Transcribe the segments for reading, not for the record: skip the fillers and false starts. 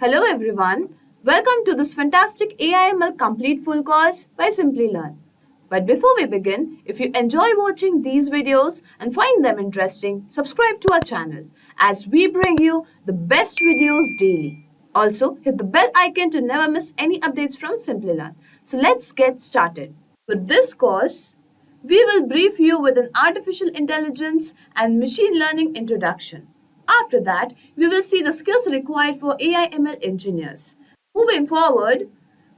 Hello everyone, welcome to this fantastic AI/ML complete full course by Simplilearn. But before we begin, if you enjoy watching these videos and find them interesting, subscribe to our channel as we bring you the best videos daily. Also, hit the bell icon to never miss any updates from Simplilearn. So let's get started. With this course, we will brief you with an artificial intelligence and machine learning introduction. After that, we will see the skills required for AI/ML engineers. Moving forward,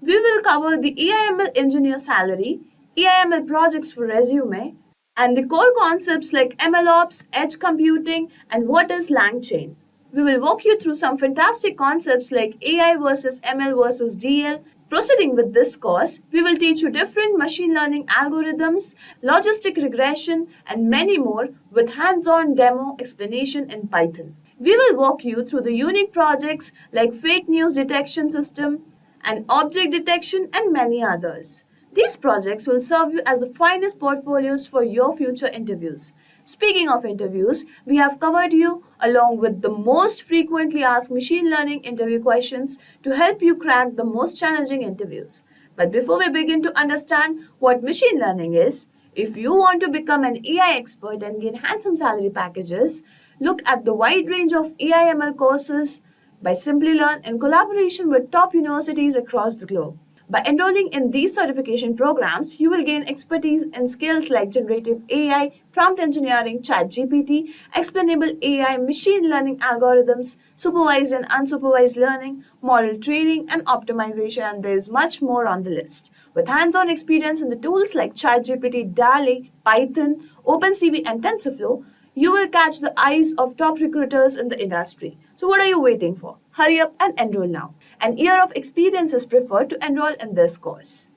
we will cover the AI/ML engineer salary, AI/ML projects for resume, and the core concepts like MLOps, edge computing, and what is LangChain. We will walk you through some fantastic concepts like AI versus ML versus DL. Proceeding with this course, we will teach you different machine learning algorithms, logistic regression, and many more with hands-on demo explanation in Python. We will walk you through the unique projects like fake news detection system and object detection and many others. These projects will serve you as the finest portfolios for your future interviews. Speaking of interviews, we have covered you along with the most frequently asked machine learning interview questions to help you crack the most challenging interviews. But before we begin to understand what machine learning is, if you want to become an AI expert and gain handsome salary packages, look at the wide range of AI/ML courses by Simplilearn in collaboration with top universities across the globe. By enrolling in these certification programs, you will gain expertise in skills like generative AI, prompt engineering, ChatGPT, explainable AI, machine learning algorithms, supervised and unsupervised learning, model training, and optimization, and there is much more on the list. With hands-on experience in the tools like ChatGPT, DALL-E, Python, OpenCV, and TensorFlow, you will catch the eyes of top recruiters in the industry. So what are you waiting for? Hurry up and enroll now. An year of experience is preferred to enroll in this course.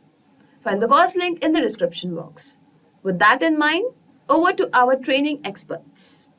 Find the course link in the description box. With that in mind, over to our training experts.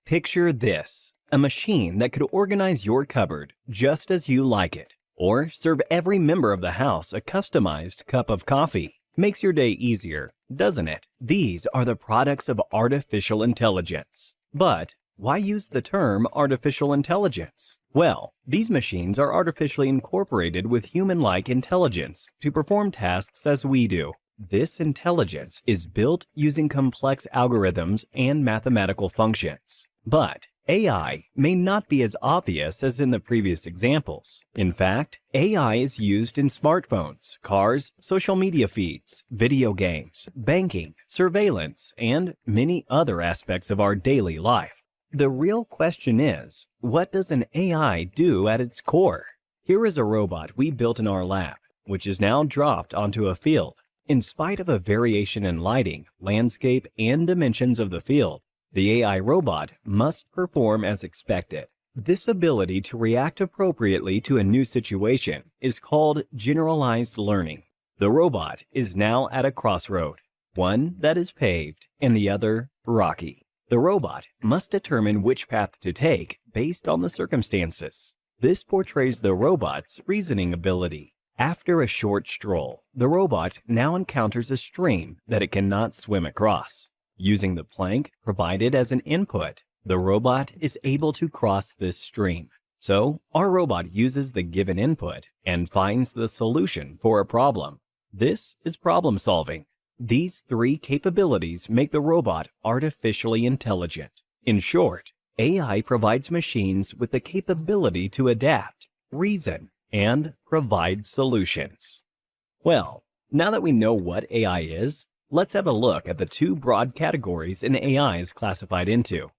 Picture this, a machine that could organize your cupboard just as you like it, or serve every member of the house a customized cup of coffee. Makes your day easier, doesn't it? These are the products of artificial intelligence. But why use the term artificial intelligence? Well, these machines are artificially incorporated with human-like intelligence to perform tasks as we do. This intelligence is built using complex algorithms and mathematical functions. But AI may not be as obvious as in the previous examples. In fact, AI is used in smartphones, cars, social media feeds, video games, banking, surveillance, and many other aspects of our daily life. The real question is, what does an AI do at its core? Here is a robot we built in our lab, which is now dropped onto a field. In spite of a variation in lighting, landscape, and dimensions of the field, the AI robot must perform as expected. This ability to react appropriately to a new situation is called generalized learning. The robot is now at a crossroad, one that is paved and the other rocky. The robot must determine which path to take based on the circumstances. This portrays the robot's reasoning ability. After a short stroll, the robot now encounters a stream that it cannot swim across. Using the plank provided as an input, the robot is able to cross this stream. So, our robot uses the given input and finds the solution for a problem. This is problem solving. These three capabilities make the robot artificially intelligent. In short, AI provides machines with the capability to adapt, reason, and provide solutions. Well, now that we know what AI is, let's have a look at the two broad categories an AI is classified into.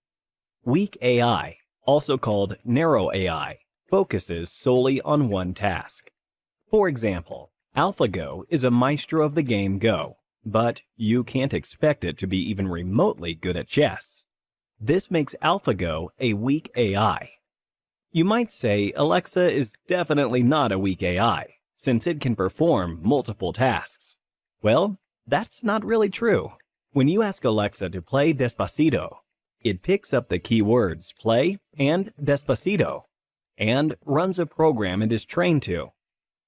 Weak AI, also called narrow AI, focuses solely on one task. For example, AlphaGo is a maestro of the game Go, but you can't expect it to be even remotely good at chess. This makes AlphaGo a weak AI. You might say Alexa is definitely not a weak AI, since it can perform multiple tasks. Well, that's not really true. When you ask Alexa to play Despacito, it picks up the keywords play and Despacito, and runs a program it is trained to.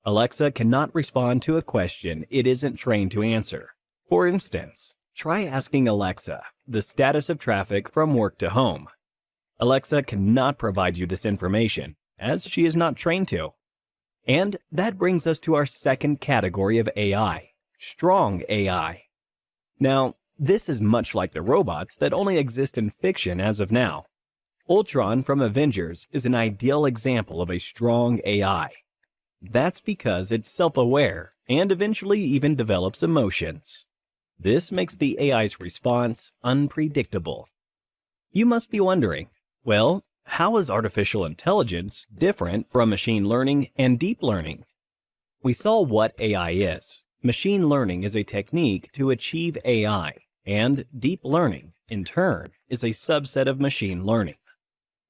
Alexa cannot respond to a question it isn't trained to answer. For instance, try asking Alexa the status of traffic from work to home. Alexa cannot provide you this information, as she is not trained to. And that brings us to our second category of AI, strong AI. Now, this is much like the robots that only exist in fiction as of now. Ultron from Avengers is an ideal example of a strong AI. That's because it's self-aware and eventually even develops emotions. This makes the AI's response unpredictable. You must be wondering, well, how is artificial intelligence different from machine learning and deep learning? We saw what AI is. Machine learning is a technique to achieve AI, and deep learning, in turn, is a subset of machine learning.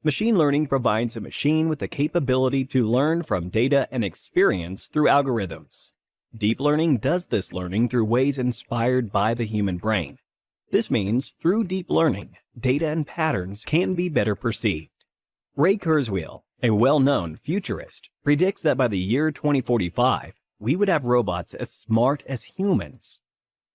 Machine learning provides a machine with the capability to learn from data and experience through algorithms. Deep learning does this learning through ways inspired by the human brain. This means, through deep learning, data and patterns can be better perceived. Ray Kurzweil, a well-known futurist, predicts that by the year 2045, we would have robots as smart as humans.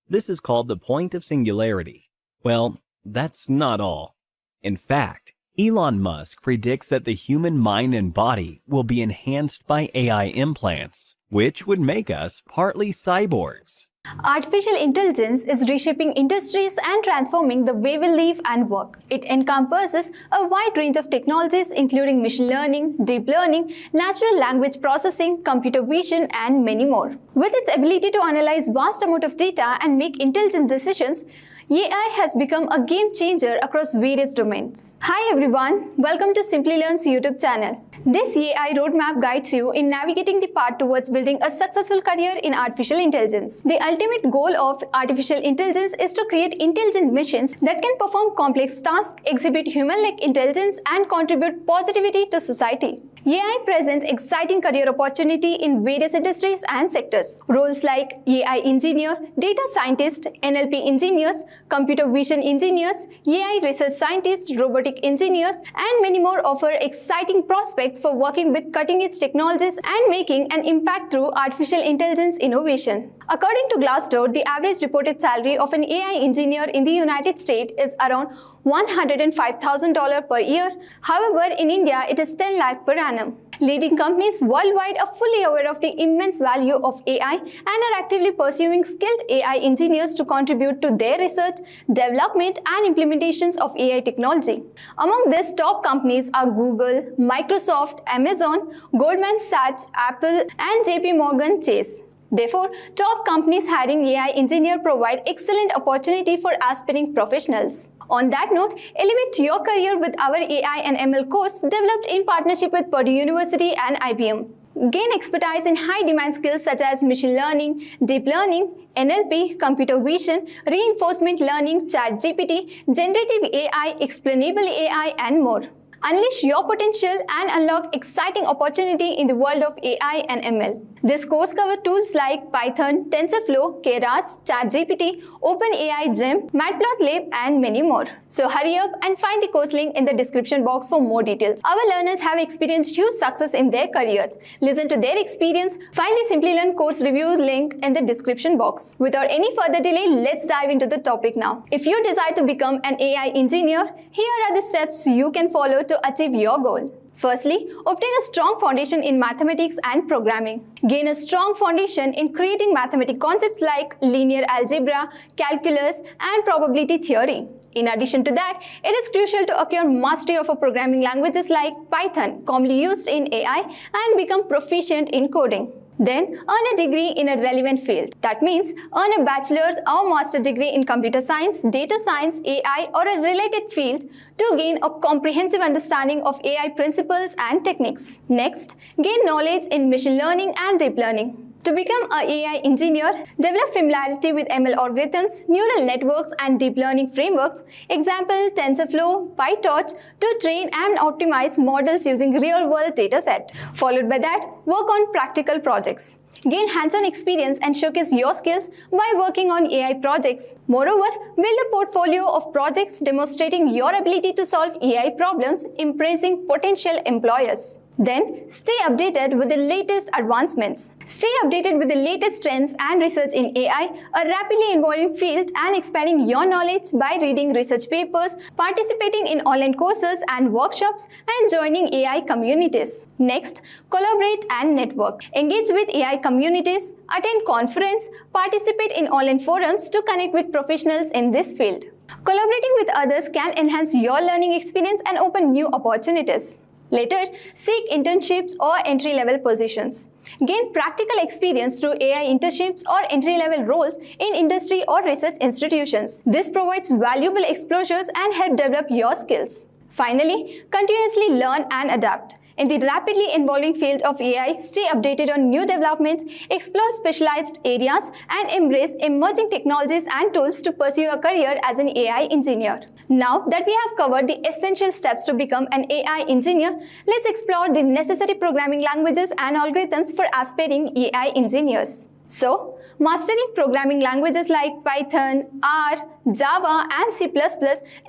This is called the point of singularity. Well, that's not all. In fact, Elon Musk predicts that the human mind and body will be enhanced by AI implants, which would make us partly cyborgs. Artificial intelligence is reshaping industries and transforming the way we live and work. It encompasses a wide range of technologies including machine learning, deep learning, natural language processing, computer vision, and many more. With its ability to analyze vast amount of data and make intelligent decisions, AI has become a game changer across various domains. Hi everyone, welcome to Simplilearn's YouTube channel. This AI roadmap guides you in navigating the path towards building a successful career in artificial intelligence. The ultimate goal of artificial intelligence is to create intelligent machines that can perform complex tasks, exhibit human-like intelligence, and contribute positivity to society. AI presents exciting career opportunity in various industries and sectors. Roles like AI engineer, data scientist, NLP engineers, computer vision engineers, AI research scientists, robotic engineers, and many more offer exciting prospects for working with cutting-edge technologies and making an impact through artificial intelligence innovation. According to Glassdoor, the average reported salary of an AI engineer in the United States is around $105,000 per year. However, in India, it is 10 lakh per annum. Leading companies worldwide are fully aware of the immense value of AI and are actively pursuing skilled AI engineers to contribute to their research, development, and implementations of AI technology. Among these top companies are Google, Microsoft, Amazon, Goldman Sachs, Apple, and JP Morgan Chase. Therefore, top companies hiring AI engineers provide excellent opportunity for aspiring professionals. On that note, elevate your career with our AI and ML course developed in partnership with Purdue University and IBM. Gain expertise in high-demand skills such as machine learning, deep learning, NLP, computer vision, reinforcement learning, ChatGPT, generative AI, explainable AI, and more. Unleash your potential and unlock exciting opportunity in the world of AI and ML. This course covers tools like Python, TensorFlow, Keras, ChatGPT, OpenAI Gem, Matplotlib, and many more. So hurry up and find the course link in the description box for more details. Our learners have experienced huge success in their careers. Listen to their experience. Find the Simplilearn course review link in the description box. Without any further delay, let's dive into the topic now. If you desire to become an AI engineer, here are the steps you can follow to achieve your goal. Firstly, obtain a strong foundation in mathematics and programming. Gain a strong foundation in creating mathematical concepts like linear algebra, calculus, and probability theory. In addition to that, it is crucial to acquire mastery of programming languages like Python, commonly used in AI, and become proficient in coding. Then, earn a degree in a relevant field. That means, earn a bachelor's or master's degree in computer science, data science, AI, or a related field to gain a comprehensive understanding of AI principles and techniques. Next, gain knowledge in machine learning and deep learning. To become an AI engineer, develop familiarity with ML algorithms, neural networks, and deep learning frameworks, example TensorFlow, PyTorch, to train and optimize models using real-world dataset. Followed by that, work on practical projects. Gain hands-on experience and showcase your skills by working on AI projects. Moreover, build a portfolio of projects demonstrating your ability to solve AI problems, impressing potential employers. Then, stay updated with the latest advancements. Stay updated with the latest trends and research in AI, a rapidly evolving field, and expanding your knowledge by reading research papers, participating in online courses and workshops, and joining AI communities. Next, collaborate and network. Engage with AI communities, attend conferences, participate in online forums to connect with professionals in this field. Collaborating with others can enhance your learning experience and open new opportunities. Later, seek internships or entry-level positions. Gain practical experience through AI internships or entry-level roles in industry or research institutions. This provides valuable exposures and help develop your skills. Finally, continuously learn and adapt. In the rapidly evolving field of AI, stay updated on new developments, explore specialized areas, and embrace emerging technologies and tools to pursue a career as an AI engineer. Now that we have covered the essential steps to become an AI engineer, let's explore the necessary programming languages and algorithms for aspiring AI engineers. So, mastering programming languages like Python, R, Java, and C++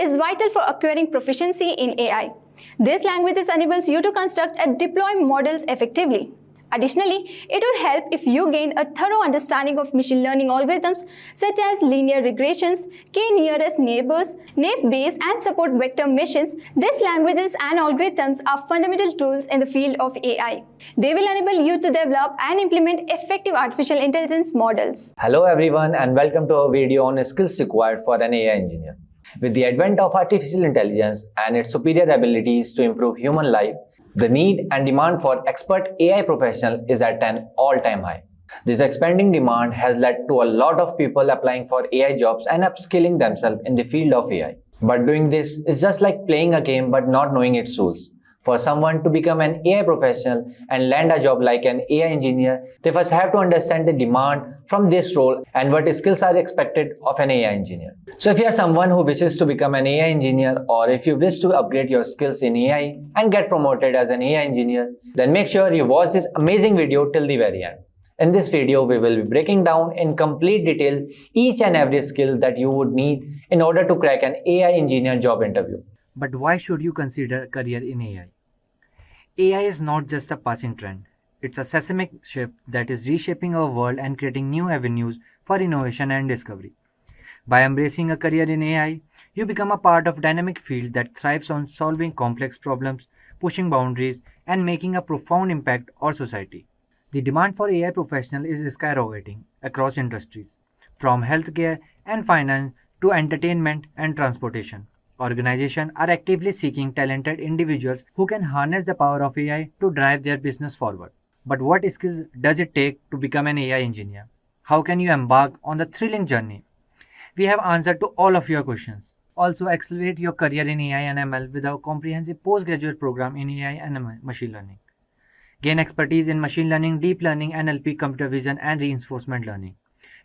is vital for acquiring proficiency in AI. These languages enables you to construct and deploy models effectively. Additionally, it would help if you gain a thorough understanding of machine learning algorithms such as linear regressions, k-nearest neighbors, naive-bayes, and support vector machines. These languages and algorithms are fundamental tools in the field of AI. They will enable you to develop and implement effective artificial intelligence models. Hello everyone and welcome to our video on skills required for an AI engineer. With the advent of artificial intelligence and its superior abilities to improve human life, the need and demand for expert AI professionals is at an all-time high. This expanding demand has led to a lot of people applying for AI jobs and upskilling themselves in the field of AI. But doing this is just like playing a game but not knowing its rules. For someone to become an AI professional and land a job like an AI engineer, they first have to understand the demand from this role and what skills are expected of an AI engineer. So if you are someone who wishes to become an AI engineer, or if you wish to upgrade your skills in AI and get promoted as an AI engineer, then make sure you watch this amazing video till the very end. In this video, we will be breaking down in complete detail each and every skill that you would need in order to crack an AI engineer job interview. But why should you consider a career in AI? AI is not just a passing trend. It's a seismic shift that is reshaping our world and creating new avenues for innovation and discovery. By embracing a career in AI, you become a part of a dynamic field that thrives on solving complex problems, pushing boundaries, and making a profound impact on society. The demand for AI professionals is skyrocketing across industries, from healthcare and finance to entertainment and transportation. Organizations are actively seeking talented individuals who can harness the power of AI to drive their business forward. But what skills does it take to become an AI engineer? How can you embark on the thrilling journey? We have answered to all of your questions. Also, accelerate your career in AI and ML with our comprehensive postgraduate program in AI and machine learning. Gain expertise in machine learning, deep learning, NLP, computer vision, and reinforcement learning.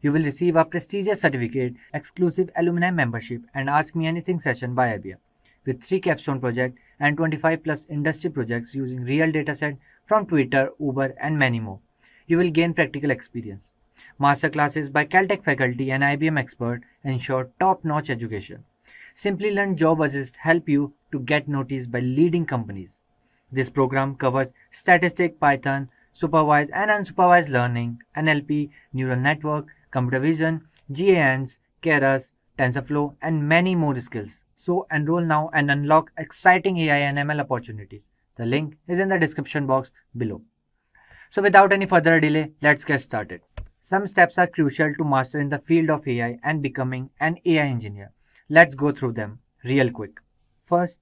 You will receive a prestigious certificate, exclusive alumni membership, and Ask Me Anything session by IBM, with 3 capstone projects and 25 plus industry projects using real datasets from Twitter, Uber, and many more. You will gain practical experience. Masterclasses by Caltech faculty and IBM expert ensure top-notch education. Simplilearn Job Assist help you to get noticed by leading companies. This program covers statistics, Python, supervised and unsupervised learning, NLP, neural network, computer vision, GANs, Keras, TensorFlow, and many more skills. So enroll now and unlock exciting AI and ML opportunities. The link is in the description box below. So without any further delay, let's get started. Some steps are crucial to master in the field of AI and becoming an AI engineer. Let's go through them real quick. First,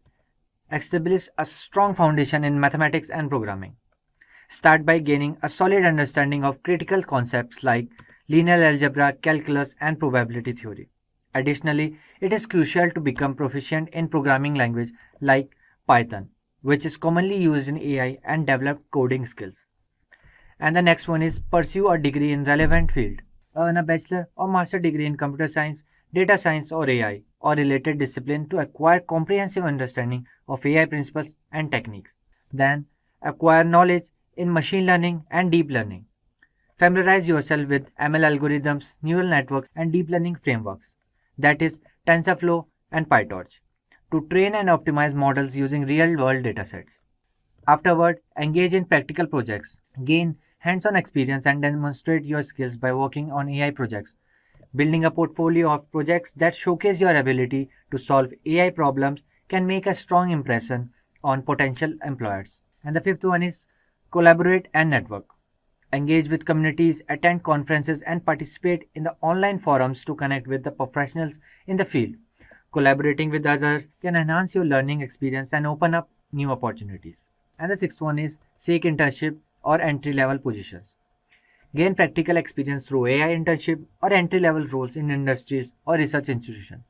establish a strong foundation in mathematics and programming. Start by gaining a solid understanding of critical concepts like linear algebra, calculus, and probability theory. Additionally, it is crucial to become proficient in programming language like Python, which is commonly used in AI, and develop coding skills. And the next one is pursue a degree in relevant field. Earn a bachelor or master degree in computer science, data science, or AI, or related discipline to acquire comprehensive understanding of AI principles and techniques. Then, acquire knowledge in machine learning and deep learning. Familiarize yourself with ML algorithms, neural networks, and deep learning frameworks, that is TensorFlow and PyTorch, to train and optimize models using real-world datasets. Afterward, engage in practical projects. Gain hands-on experience and demonstrate your skills by working on AI projects. Building a portfolio of projects that showcase your ability to solve AI problems can make a strong impression on potential employers. And the fifth one is collaborate and network. Engage with communities, attend conferences, and participate in the online forums to connect with the professionals in the field. Collaborating with others can enhance your learning experience and open up new opportunities. And the sixth one is seek internship or entry level positions. Gain practical experience through AI internship or entry level roles in industries or research institutions.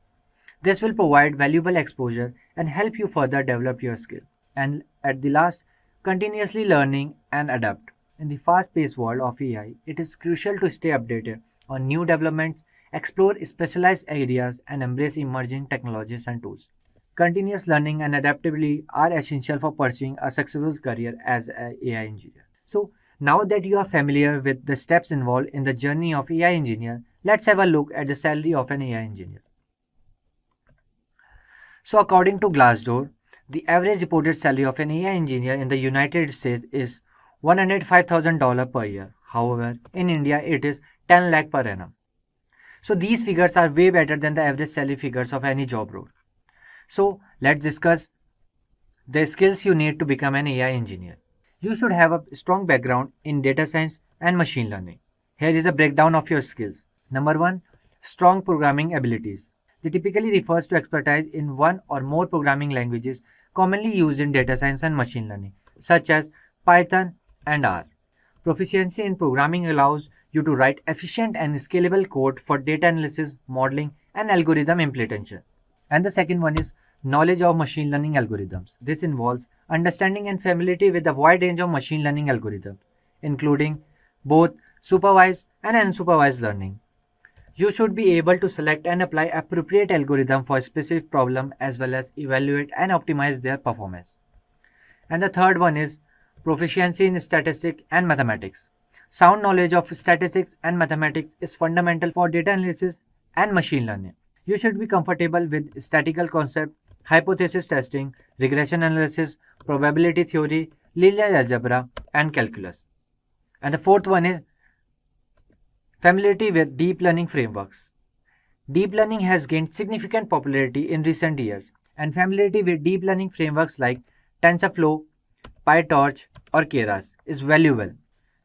This will provide valuable exposure and help you further develop your skill. And at the last, continuously learning and adapt. In the fast paced world of AI, it is crucial to stay updated on new developments, explore specialized areas, and embrace emerging technologies and tools. Continuous learning and adaptability are essential for pursuing a successful career as an AI engineer. So, now that you are familiar with the steps involved in the journey of AI engineer, let's have a look at the salary of an AI engineer. So, according to Glassdoor, the average reported salary of an AI engineer in the United States is $105,000 per year. However, in India, it is 10 lakh per annum. So, these figures are way better than the average salary figures of any job role. So, let's discuss the skills you need to become an AI engineer. You should have a strong background in data science and machine learning. Here is a breakdown of your skills. Number one, strong programming abilities. They typically refers to expertise in one or more programming languages commonly used in data science and machine learning, such as Python and R. Proficiency in programming allows you to write efficient and scalable code for data analysis, modeling, and algorithm implementation. And the second one is knowledge of machine learning algorithms. This involves understanding and familiarity with a wide range of machine learning algorithms, including both supervised and unsupervised learning. You should be able to select and apply appropriate algorithm for a specific problem as well as evaluate and optimize their performance. And the third one is proficiency in statistics and mathematics. Sound knowledge of statistics and mathematics is fundamental for data analysis and machine learning. You should be comfortable with statistical concepts, hypothesis testing, regression analysis, probability theory, linear algebra, and calculus. And the fourth one is familiarity with deep learning frameworks. Deep learning has gained significant popularity in recent years, and familiarity with deep learning frameworks like TensorFlow, PyTorch, or Keras is valuable.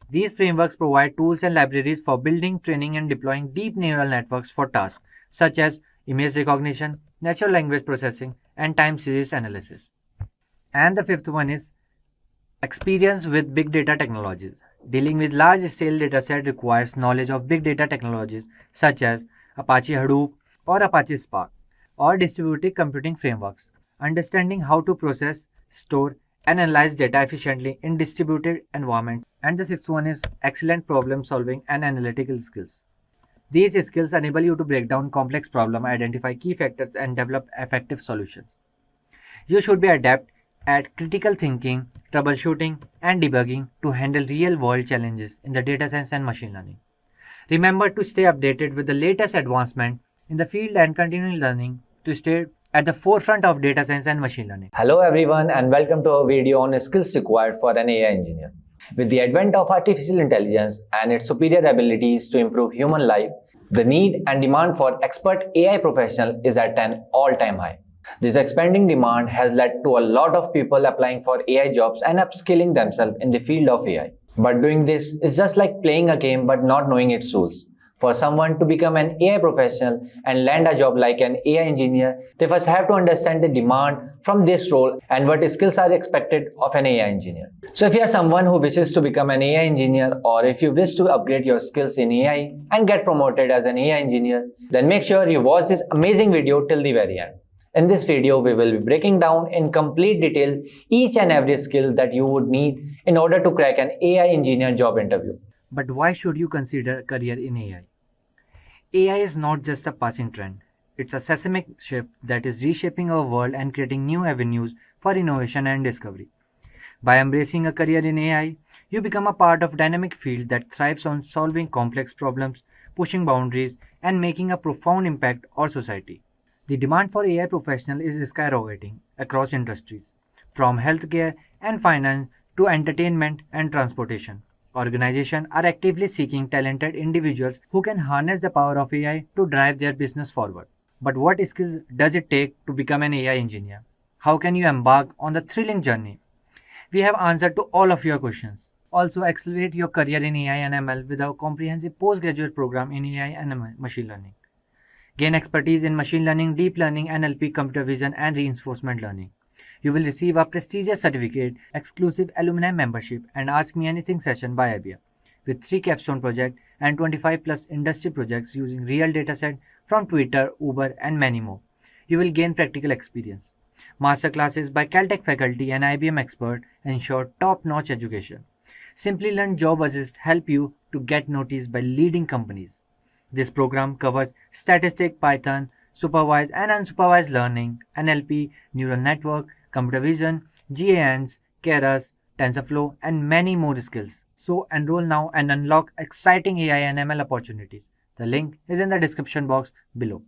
These frameworks provide tools and libraries for building, training, and deploying deep neural networks for tasks such as image recognition, natural language processing, and time series analysis. And the fifth one is experience with big data technologies. Dealing with large-scale dataset requires knowledge of big data technologies such as Apache Hadoop or Apache Spark or distributed computing frameworks. Understanding how to process, store, and analyze data efficiently in distributed environments. And the sixth one is excellent problem solving and analytical skills. These skills enable you to break down complex problems, identify key factors, and develop effective solutions. You should be adept at critical thinking, troubleshooting, and debugging to handle real-world challenges in the data science and machine learning. Remember to stay updated with the latest advancement in the field and continue learning to stay at the forefront of data science and machine learning. Hello everyone and welcome to our video on skills required for an AI engineer. With the advent of artificial intelligence and its superior abilities to improve human life, the need and demand for expert AI professional is at an all-time high. This expanding demand has led to a lot of people applying for AI jobs and upskilling themselves in the field of AI. But doing this is just like playing a game but not knowing its rules. For someone to become an AI professional and land a job like an AI engineer, they first have to understand the demand from this role and what skills are expected of an AI engineer. So if you are someone who wishes to become an AI engineer, or if you wish to upgrade your skills in AI and get promoted as an AI engineer, then make sure you watch this amazing video till the very end. In this video, we will be breaking down in complete detail each and every skill that you would need in order to crack an AI engineer job interview. But why should you consider a career in AI? AI is not just a passing trend. It's a seismic shift that is reshaping our world and creating new avenues for innovation and discovery. By embracing a career in AI, you become a part of a dynamic field that thrives on solving complex problems, pushing boundaries, and making a profound impact on society. The demand for AI professionals is skyrocketing across industries, from healthcare and finance to entertainment and transportation. Organizations are actively seeking talented individuals who can harness the power of AI to drive their business forward. But what skills does it take to become an AI engineer? How can you embark on the thrilling journey? We have answered to all of your questions. Also, accelerate your career in AI and ML with our comprehensive postgraduate program in AI and machine learning. Gain expertise in machine learning, deep learning, NLP, computer vision, and reinforcement learning. You will receive a prestigious certificate, exclusive alumni membership, and Ask Me Anything session by IBM, with 3 capstone projects and 25 plus industry projects using real datasets from Twitter, Uber, and many more. You will gain practical experience. Masterclasses by Caltech faculty and IBM expert ensure top-notch education. Simplilearn Job Assist help you to get noticed by leading companies. This program covers statistics, Python, supervised and unsupervised learning, NLP, neural network, computer vision, GANs, Keras, TensorFlow, and many more skills. So enroll now and unlock exciting AI and ML opportunities. The link is in the description box below.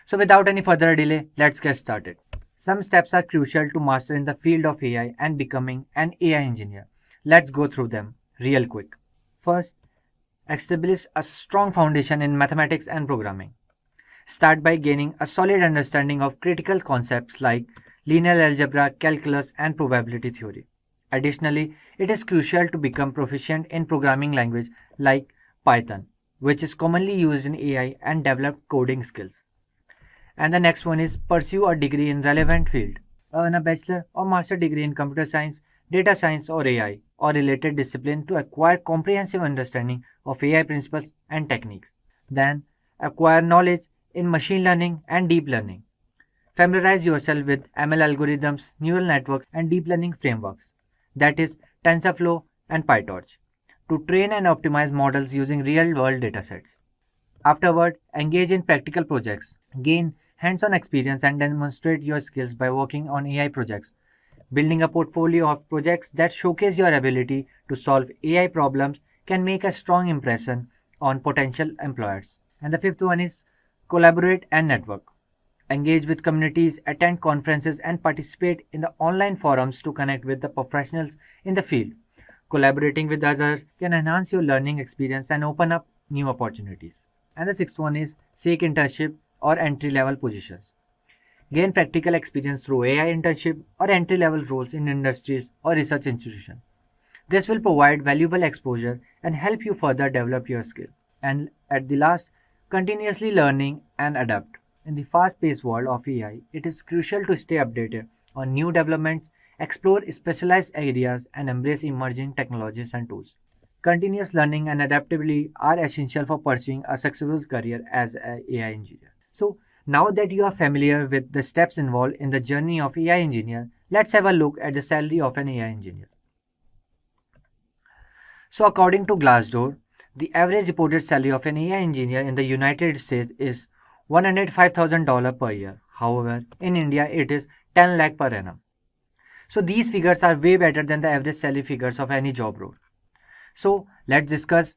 So without any further delay, let's get started. Some steps are crucial to master in the field of AI and becoming an AI engineer. Let's go through them real quick. First, establish a strong foundation in mathematics and programming. Start by gaining a solid understanding of critical concepts like linear algebra, calculus, and probability theory. Additionally, it is crucial to become proficient in programming language like Python, which is commonly used in AI, and develop coding skills. And the next one is pursue a degree in relevant field. Earn a bachelor or master degree in computer science, data science, or AI or related discipline to acquire comprehensive understanding of AI principles and techniques. Then acquire knowledge in machine learning and deep learning. Familiarize yourself with ML algorithms, neural networks, and deep learning frameworks, that is TensorFlow and PyTorch, to train and optimize models using real-world datasets. Afterward, engage in practical projects, gain hands-on experience, and demonstrate your skills by working on AI projects. Building a portfolio of projects that showcase your ability to solve AI problems can make a strong impression on potential employers. And the fifth one is collaborate and network. Engage with communities, attend conferences, and participate in the online forums to connect with the professionals in the field. Collaborating with others can enhance your learning experience and open up new opportunities. And the sixth one is seek internship or entry-level positions. Gain practical experience through AI internship or entry-level roles in industries or research institutions. This will provide valuable exposure and help you further develop your skill. And at the last, continuously learning and adapt. In the fast-paced world of AI, it is crucial to stay updated on new developments, explore specialized areas, and embrace emerging technologies and tools. Continuous learning and adaptability are essential for pursuing a successful career as an AI engineer. So, now that you are familiar with the steps involved in the journey of AI engineer, let's have a look at the salary of an AI engineer. So, according to Glassdoor, the average reported salary of an AI engineer in the United States is $105,000 per year. However, in India, it is 10 lakh per annum. So, these figures are way better than the average salary figures of any job role. So, let's discuss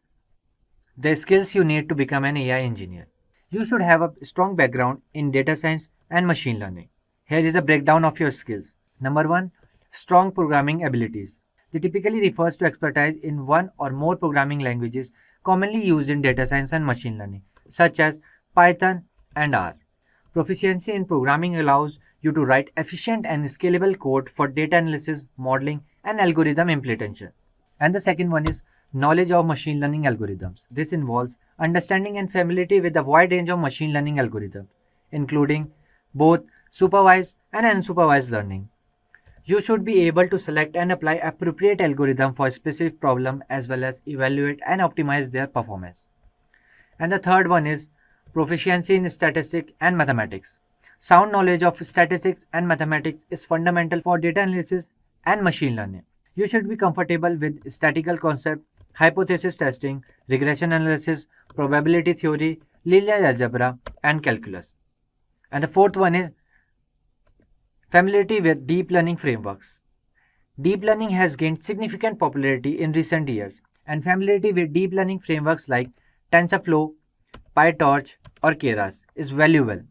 the skills you need to become an AI engineer. You should have a strong background in data science and machine learning. Here is a breakdown of your skills. Number 1, strong programming abilities. They typically refers to expertise in one or more programming languages commonly used in data science and machine learning, such as Python and R. Proficiency in programming allows you to write efficient and scalable code for data analysis, modeling, and algorithm implementation. And the second one is knowledge of machine learning algorithms. This involves understanding and familiarity with a wide range of machine learning algorithms, including both supervised and unsupervised learning. You should be able to select and apply appropriate algorithm for a specific problem as well as evaluate and optimize their performance. And the third one is proficiency in statistics and mathematics. Sound knowledge of statistics and mathematics is fundamental for data analysis and machine learning. You should be comfortable with statistical concepts, hypothesis testing, regression analysis, probability theory, linear algebra, and calculus. And the fourth one is familiarity with deep learning frameworks. Deep learning has gained significant popularity in recent years, and familiarity with deep learning frameworks like TensorFlow, PyTorch, or Keras is valuable.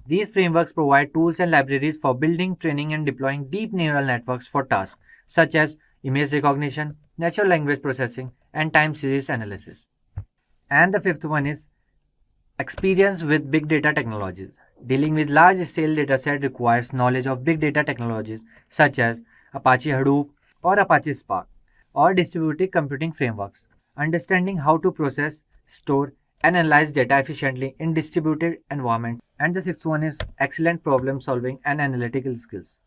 These frameworks provide tools and libraries for building, training, and deploying deep neural networks for tasks such as image recognition, natural language processing, and time series analysis. And the fifth one is experience with big data technologies. Dealing with large scale dataset requires knowledge of big data technologies such as Apache Hadoop or Apache Spark or distributed computing frameworks. Understanding how to process, store, and analyze data efficiently in distributed environments. And the sixth one is excellent problem solving and analytical skills.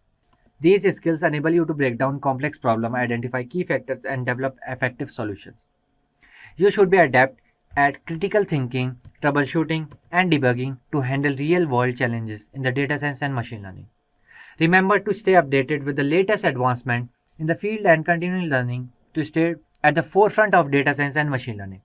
These skills enable you to break down complex problems, identify key factors, and develop effective solutions. You should be adept at critical thinking, troubleshooting, and debugging to handle real-world challenges in the data science and machine learning. Remember to stay updated with the latest advancement in the field and continue learning to stay at the forefront of data science and machine learning.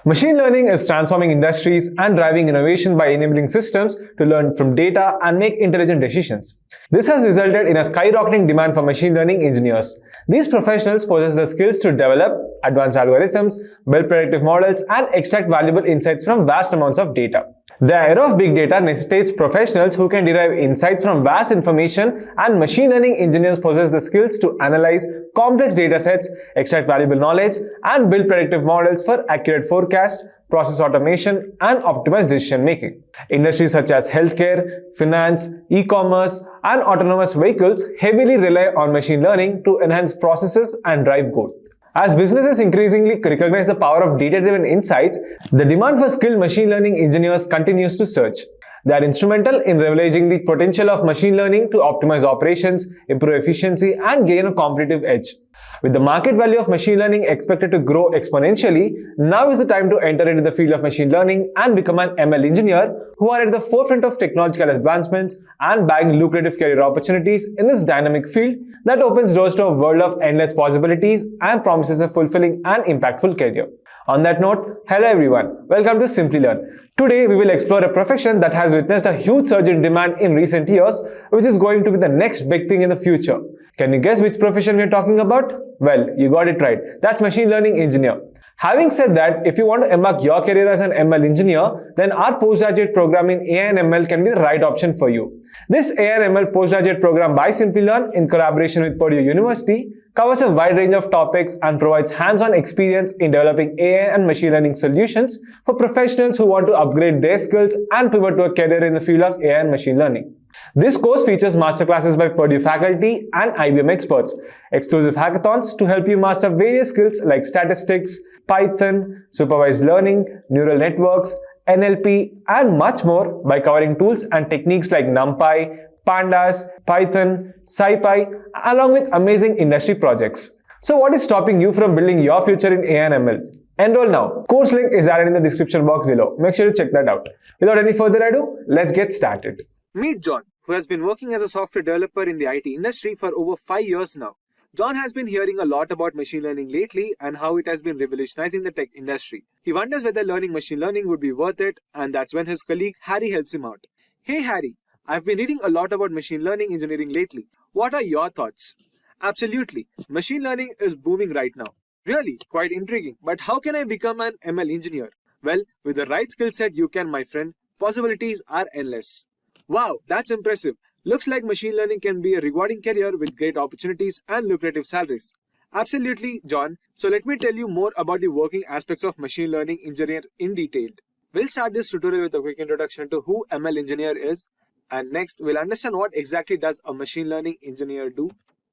Machine learning is transforming industries and driving innovation by enabling systems to learn from data and make intelligent decisions. This has resulted in a skyrocketing demand for machine learning engineers. These professionals possess the skills to develop advanced algorithms, build predictive models, and extract valuable insights from vast amounts of data. The era of big data necessitates professionals who can derive insights from vast information, and machine learning engineers possess the skills to analyze complex datasets, extract valuable knowledge, and build predictive models for accurate forecast, process automation, and optimized decision making. Industries such as healthcare, finance, e-commerce, and autonomous vehicles heavily rely on machine learning to enhance processes and drive growth. As businesses increasingly recognize the power of data-driven insights, the demand for skilled machine learning engineers continues to surge. They are instrumental in leveraging the potential of machine learning to optimize operations, improve efficiency, and gain a competitive edge. With the market value of machine learning expected to grow exponentially, now is the time to enter into the field of machine learning and become an ML engineer who are at the forefront of technological advancements and bagging lucrative career opportunities in this dynamic field that opens doors to a world of endless possibilities and promises a fulfilling and impactful career. On that note, hello everyone, welcome to Simplilearn. Today we will explore a profession that has witnessed a huge surge in demand in recent years, which is going to be the next big thing in the future. Can you guess which profession we are talking about? Well, you got it right. That's machine learning engineer. Having said that, if you want to embark your career as an ML engineer, then our postgraduate program in AI and ML can be the right option for you. This AI and ML postgraduate program by Simplilearn, in collaboration with Purdue University, covers a wide range of topics and provides hands-on experience in developing AI and machine learning solutions for professionals who want to upgrade their skills and pivot to a career in the field of AI and machine learning. This course features masterclasses by Purdue faculty and IBM experts, exclusive hackathons to help you master various skills like statistics, Python, supervised learning, neural networks, NLP, and much more by covering tools and techniques like NumPy, Pandas, Python, SciPy, along with amazing industry projects. So what is stopping you from building your future in AI and ML? Enroll now. Course link is added in the description box below. Make sure to check that out. Without any further ado, let's get started. Meet John, who has been working as a software developer in the IT industry for over 5 years now. John has been hearing a lot about machine learning lately and how it has been revolutionizing the tech industry. He wonders whether learning machine learning would be worth it, and that's when his colleague Harry helps him out. Hey Harry, I've been reading a lot about machine learning engineering lately. What are your thoughts? Absolutely. Machine learning is booming right now. Really, quite intriguing. But how can I become an ML engineer? Well, with the right skill set you can, my friend. Possibilities are endless. Wow, that's impressive. Looks like machine learning can be a rewarding career with great opportunities and lucrative salaries. Absolutely, John. So let me tell you more about the working aspects of machine learning engineer in detail. We'll start this tutorial with a quick introduction to who ML engineer is. And next, we'll understand what exactly does a machine learning engineer do.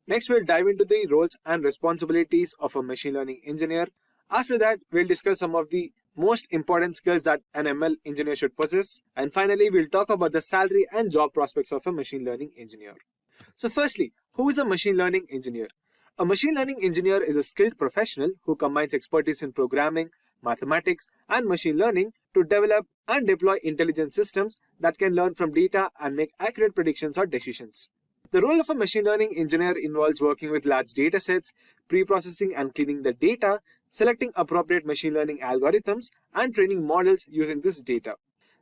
Next, we'll dive into the roles and responsibilities of a machine learning engineer. After that, we'll discuss some of the most important skills that an ML engineer should possess. And finally, we'll talk about the salary and job prospects of a machine learning engineer. So firstly, who is a machine learning engineer? A machine learning engineer is a skilled professional who combines expertise in programming, mathematics, and machine learning to develop and deploy intelligent systems that can learn from data and make accurate predictions or decisions. The role of a machine learning engineer involves working with large data sets, pre-processing and cleaning the data, selecting appropriate machine learning algorithms, and training models using this data.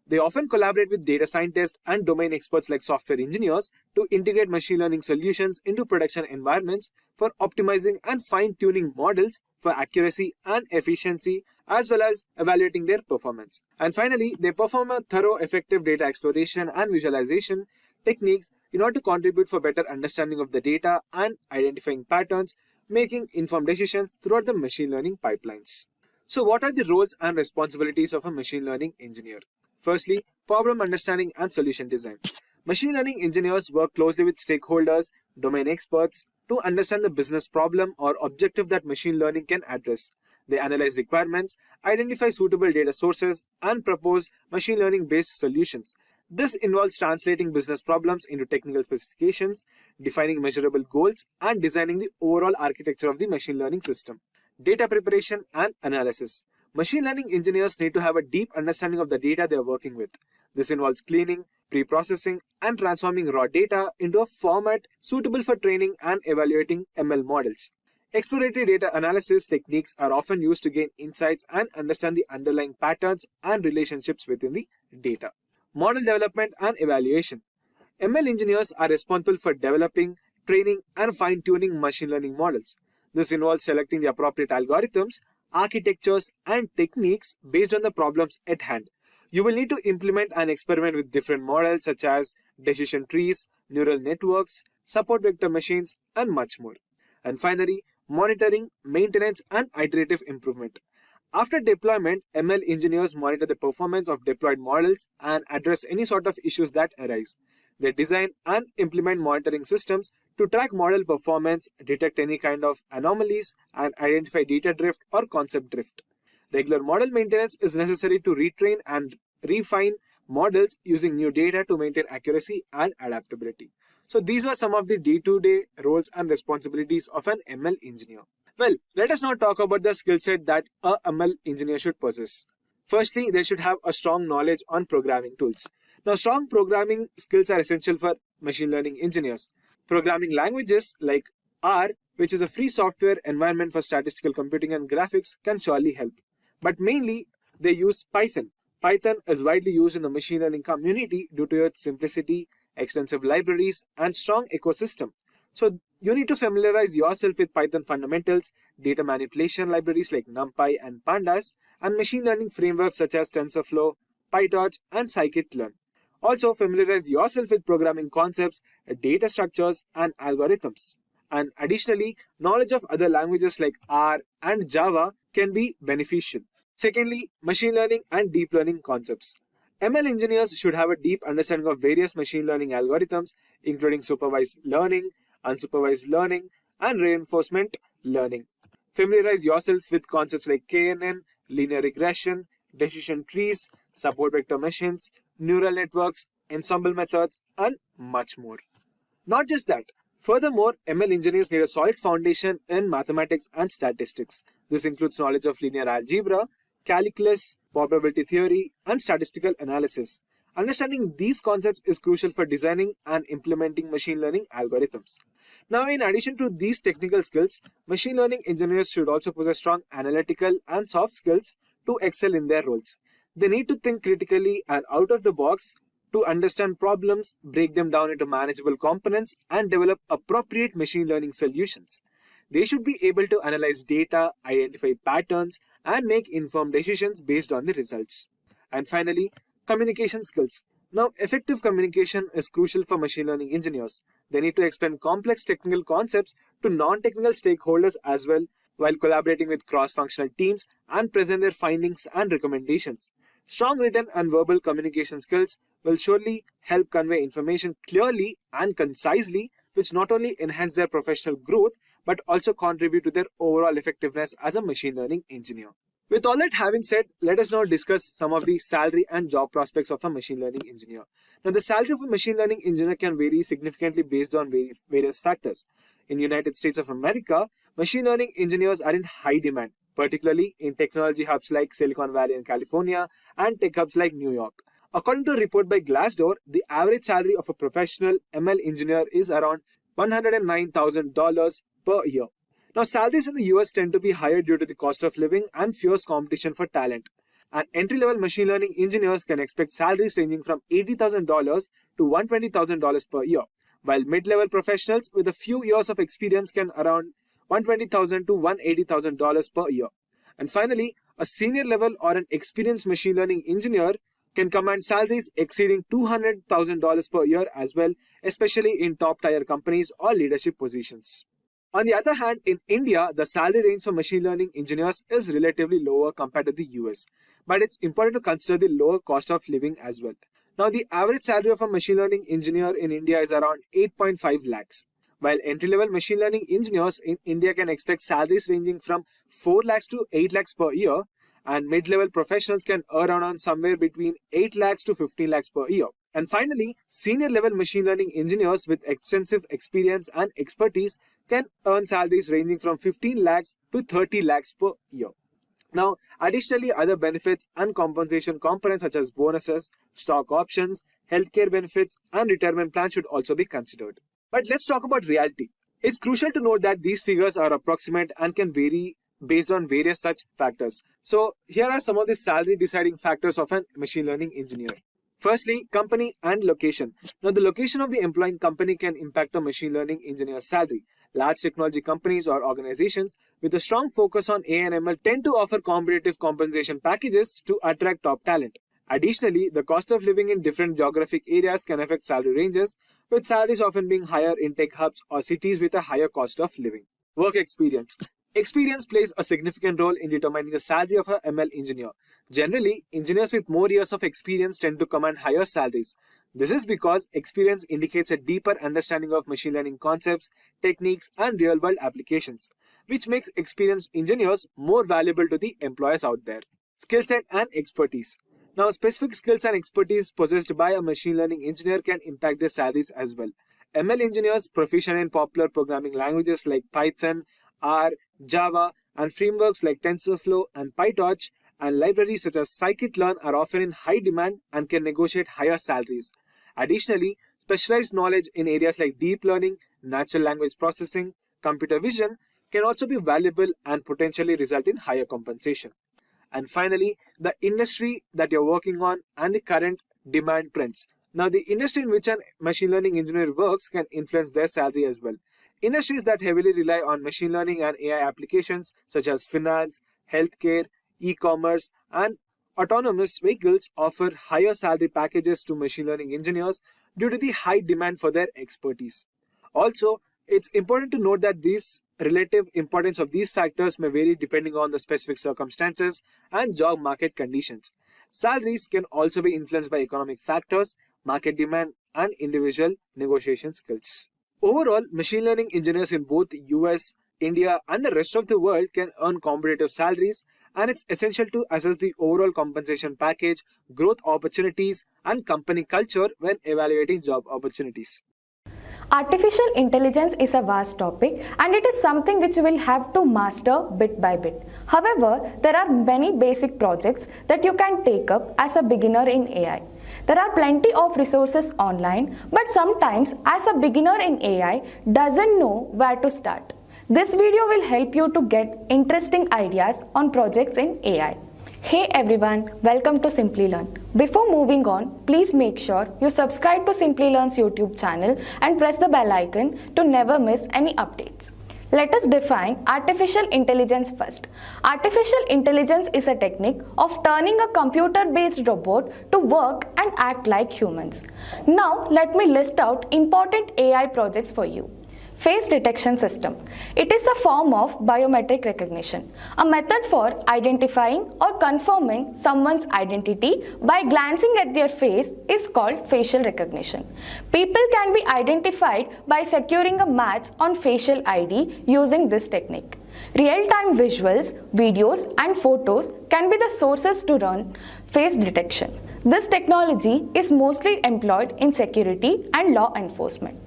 They often collaborate with data scientists and domain experts like software engineers to integrate machine learning solutions into production environments for optimizing and fine-tuning models for accuracy and efficiency, as well as evaluating their performance. And finally, they perform a thorough, effective data exploration and visualization techniques in order to contribute for better understanding of the data and identifying patterns, making informed decisions throughout the machine learning pipelines. So what are the roles and responsibilities of a machine learning engineer? Firstly, problem understanding and solution design. Machine learning engineers work closely with stakeholders, domain experts to understand the business problem or objective that machine learning can address. They analyze requirements, identify suitable data sources, and propose machine learning based solutions. This involves translating business problems into technical specifications, defining measurable goals, and designing the overall architecture of the machine learning system. Data preparation and analysis. Machine learning engineers need to have a deep understanding of the data they are working with. This involves cleaning, pre-processing, and transforming raw data into a format suitable for training and evaluating ML models. Exploratory data analysis techniques are often used to gain insights and understand the underlying patterns and relationships within the data. Model development and evaluation. ML engineers are responsible for developing, training, and fine-tuning machine learning models. This involves selecting the appropriate algorithms, architectures, and techniques based on the problems at hand. You will need to implement and experiment with different models such as decision trees, neural networks, support vector machines, and much more. And finally, monitoring, maintenance, and iterative improvement. After deployment, ML engineers monitor the performance of deployed models and address any sort of issues that arise. They design and implement monitoring systems to track model performance, detect any kind of anomalies, and identify data drift or concept drift. Regular model maintenance is necessary to retrain and refine models using new data to maintain accuracy and adaptability. So these were some of the day-to-day roles and responsibilities of an ML engineer. Well, let us now talk about the skill set that a ML engineer should possess. Firstly, they should have a strong knowledge on programming tools. Now, strong programming skills are essential for machine learning engineers. Programming languages like R, which is a free software environment for statistical computing and graphics, can surely help. But mainly, they use Python. Python is widely used in the machine learning community due to its simplicity, extensive libraries, and strong ecosystem. So you need to familiarize yourself with Python fundamentals, data manipulation libraries like NumPy and Pandas, and machine learning frameworks such as TensorFlow, PyTorch, and scikit-learn. Also familiarize yourself with programming concepts, data structures, and algorithms. And additionally, knowledge of other languages like R and Java can be beneficial. Secondly, machine learning and deep learning concepts. ML engineers should have a deep understanding of various machine learning algorithms, including supervised learning, unsupervised learning, and reinforcement learning. Familiarize yourself with concepts like KNN, linear regression, decision trees, support vector machines, neural networks, ensemble methods, and much more. Not just that. Furthermore, ML engineers need a solid foundation in mathematics and statistics. This includes knowledge of linear algebra, calculus, probability theory, and statistical analysis. Understanding these concepts is crucial for designing and implementing machine learning algorithms. Now, in addition to these technical skills, machine learning engineers should also possess strong analytical and soft skills to excel in their roles. They need to think critically and out of the box to understand problems, break them down into manageable components, and develop appropriate machine learning solutions. They should be able to analyze data, identify patterns, and make informed decisions based on the results. And finally, communication skills. Now, effective communication is crucial for machine learning engineers. They need to explain complex technical concepts to non-technical stakeholders as well, while collaborating with cross-functional teams and present their findings and recommendations. Strong written and verbal communication skills will surely help convey information clearly and concisely, which not only enhance their professional growth, but also contribute to their overall effectiveness as a machine learning engineer. With all that having said, let us now discuss some of the salary and job prospects of a machine learning engineer. Now, the salary of a machine learning engineer can vary significantly based on various factors. In the United States of America, machine learning engineers are in high demand, particularly in technology hubs like Silicon Valley in California and tech hubs like New York. According to a report by Glassdoor, the average salary of a professional ML engineer is around $109,000 per year. Now, salaries in the US tend to be higher due to the cost of living and fierce competition for talent. and entry-level machine learning engineers can expect salaries ranging from $80,000 to $120,000 per year, while mid-level professionals with a few years of experience can around $120,000 to $180,000 per year. And finally, a senior level or an experienced machine learning engineer can command salaries exceeding $200,000 per year as well, especially in top-tier companies or leadership positions. On the other hand, in India, the salary range for machine learning engineers is relatively lower compared to the US, but it's important to consider the lower cost of living as well. Now, the average salary of a machine learning engineer in India is around 8.5 lakhs, while entry-level machine learning engineers in India can expect salaries ranging from 4 lakhs to 8 lakhs per year, and mid-level professionals can earn around somewhere between 8 lakhs to 15 lakhs per year. And finally, senior level machine learning engineers with extensive experience and expertise can earn salaries ranging from 15 lakhs to 30 lakhs per year. Now, additionally, other benefits and compensation components such as bonuses, stock options, healthcare benefits, and retirement plans should also be considered. But let's talk about reality. It's crucial to note that these figures are approximate and can vary based on various such factors. So, here are some of the salary deciding factors of a machine learning engineer. Firstly, company and location. Now, the location of the employing company can impact a machine learning engineer's salary. Large technology companies or organizations with a strong focus on AI and ML tend to offer competitive compensation packages to attract top talent. Additionally, the cost of living in different geographic areas can affect salary ranges, with salaries often being higher in tech hubs or cities with a higher cost of living. Work experience. Experience plays a significant role in determining the salary of an ML engineer. Generally, engineers with more years of experience tend to command higher salaries. This is because experience indicates a deeper understanding of machine learning concepts, techniques, and real-world applications, which makes experienced engineers more valuable to the employers out there. Skill set and expertise. Now, specific skills and expertise possessed by a machine learning engineer can impact their salaries as well. ML engineers proficient in popular programming languages like Python, R, Java, and frameworks like TensorFlow and PyTorch, and libraries such as Scikit-learn are often in high demand and can negotiate higher salaries. Additionally, specialized knowledge in areas like deep learning, natural language processing, computer vision can also be valuable and potentially result in higher compensation. And finally, the industry that you're working on and the current demand trends. Now, the industry in which a machine learning engineer works can influence their salary as well. Industries that heavily rely on machine learning and AI applications such as finance, healthcare, e-commerce, and autonomous vehicles offer higher salary packages to machine learning engineers due to the high demand for their expertise. Also, it's important to note that this relative importance of these factors may vary depending on the specific circumstances and job market conditions. Salaries can also be influenced by economic factors, market demand, and individual negotiation skills. Overall, machine learning engineers in both the US, India, and the rest of the world can earn competitive salaries, and it's essential to assess the overall compensation package, growth opportunities, and company culture when evaluating job opportunities. Artificial intelligence is a vast topic and it is something which you will have to master bit by bit. However, there are many basic projects that you can take up as a beginner in AI. There are plenty of resources online, but sometimes as a beginner in AI doesn't know where to start. This video will help you to get interesting ideas on projects in AI. Hey everyone, welcome to Simplilearn. Before moving on, please make sure you subscribe to Simplilearn's YouTube channel and press the bell icon to never miss any updates. Let us define artificial intelligence first. Artificial intelligence is a technique of turning a computer-based robot to work and act like humans. Now, let me list out important AI projects for you. Face detection system. It is a form of biometric recognition, a method for identifying or confirming someone's identity by glancing at their face is called facial recognition. People can be identified by securing a match on facial ID using this technique. Real-time visuals, videos, and photos can be the sources to run face detection. This technology is mostly employed in security and law enforcement.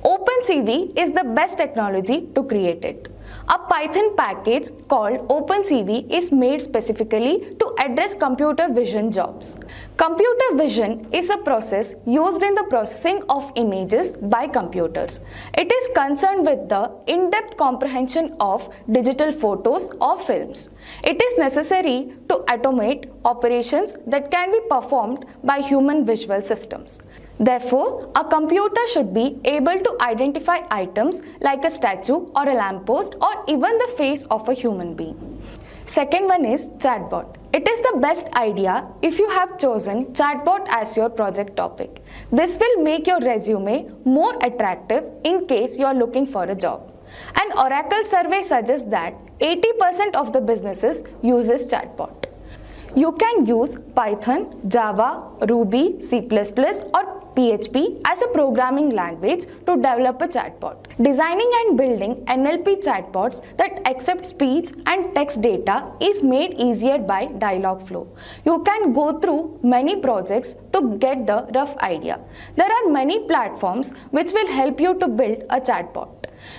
OpenCV is the best technology to create it. A Python package called OpenCV is made specifically to address computer vision jobs. Computer vision is a process used in the processing of images by computers. It is concerned with the in-depth comprehension of digital photos or films. It is necessary to automate operations that can be performed by human visual systems. Therefore, a computer should be able to identify items like a statue or a lamppost or even the face of a human being. Second one is chatbot. It is the best idea if you have chosen chatbot as your project topic. This will make your resume more attractive in case you are looking for a job. An Oracle survey suggests that 80% of the businesses uses chatbot. You can use Python, Java, Ruby, C++ or PHP as a programming language to develop a chatbot. Designing and building NLP chatbots that accept speech and text data is made easier by Dialogflow. You can go through many projects to get the rough idea. There are many platforms which will help you to build a chatbot.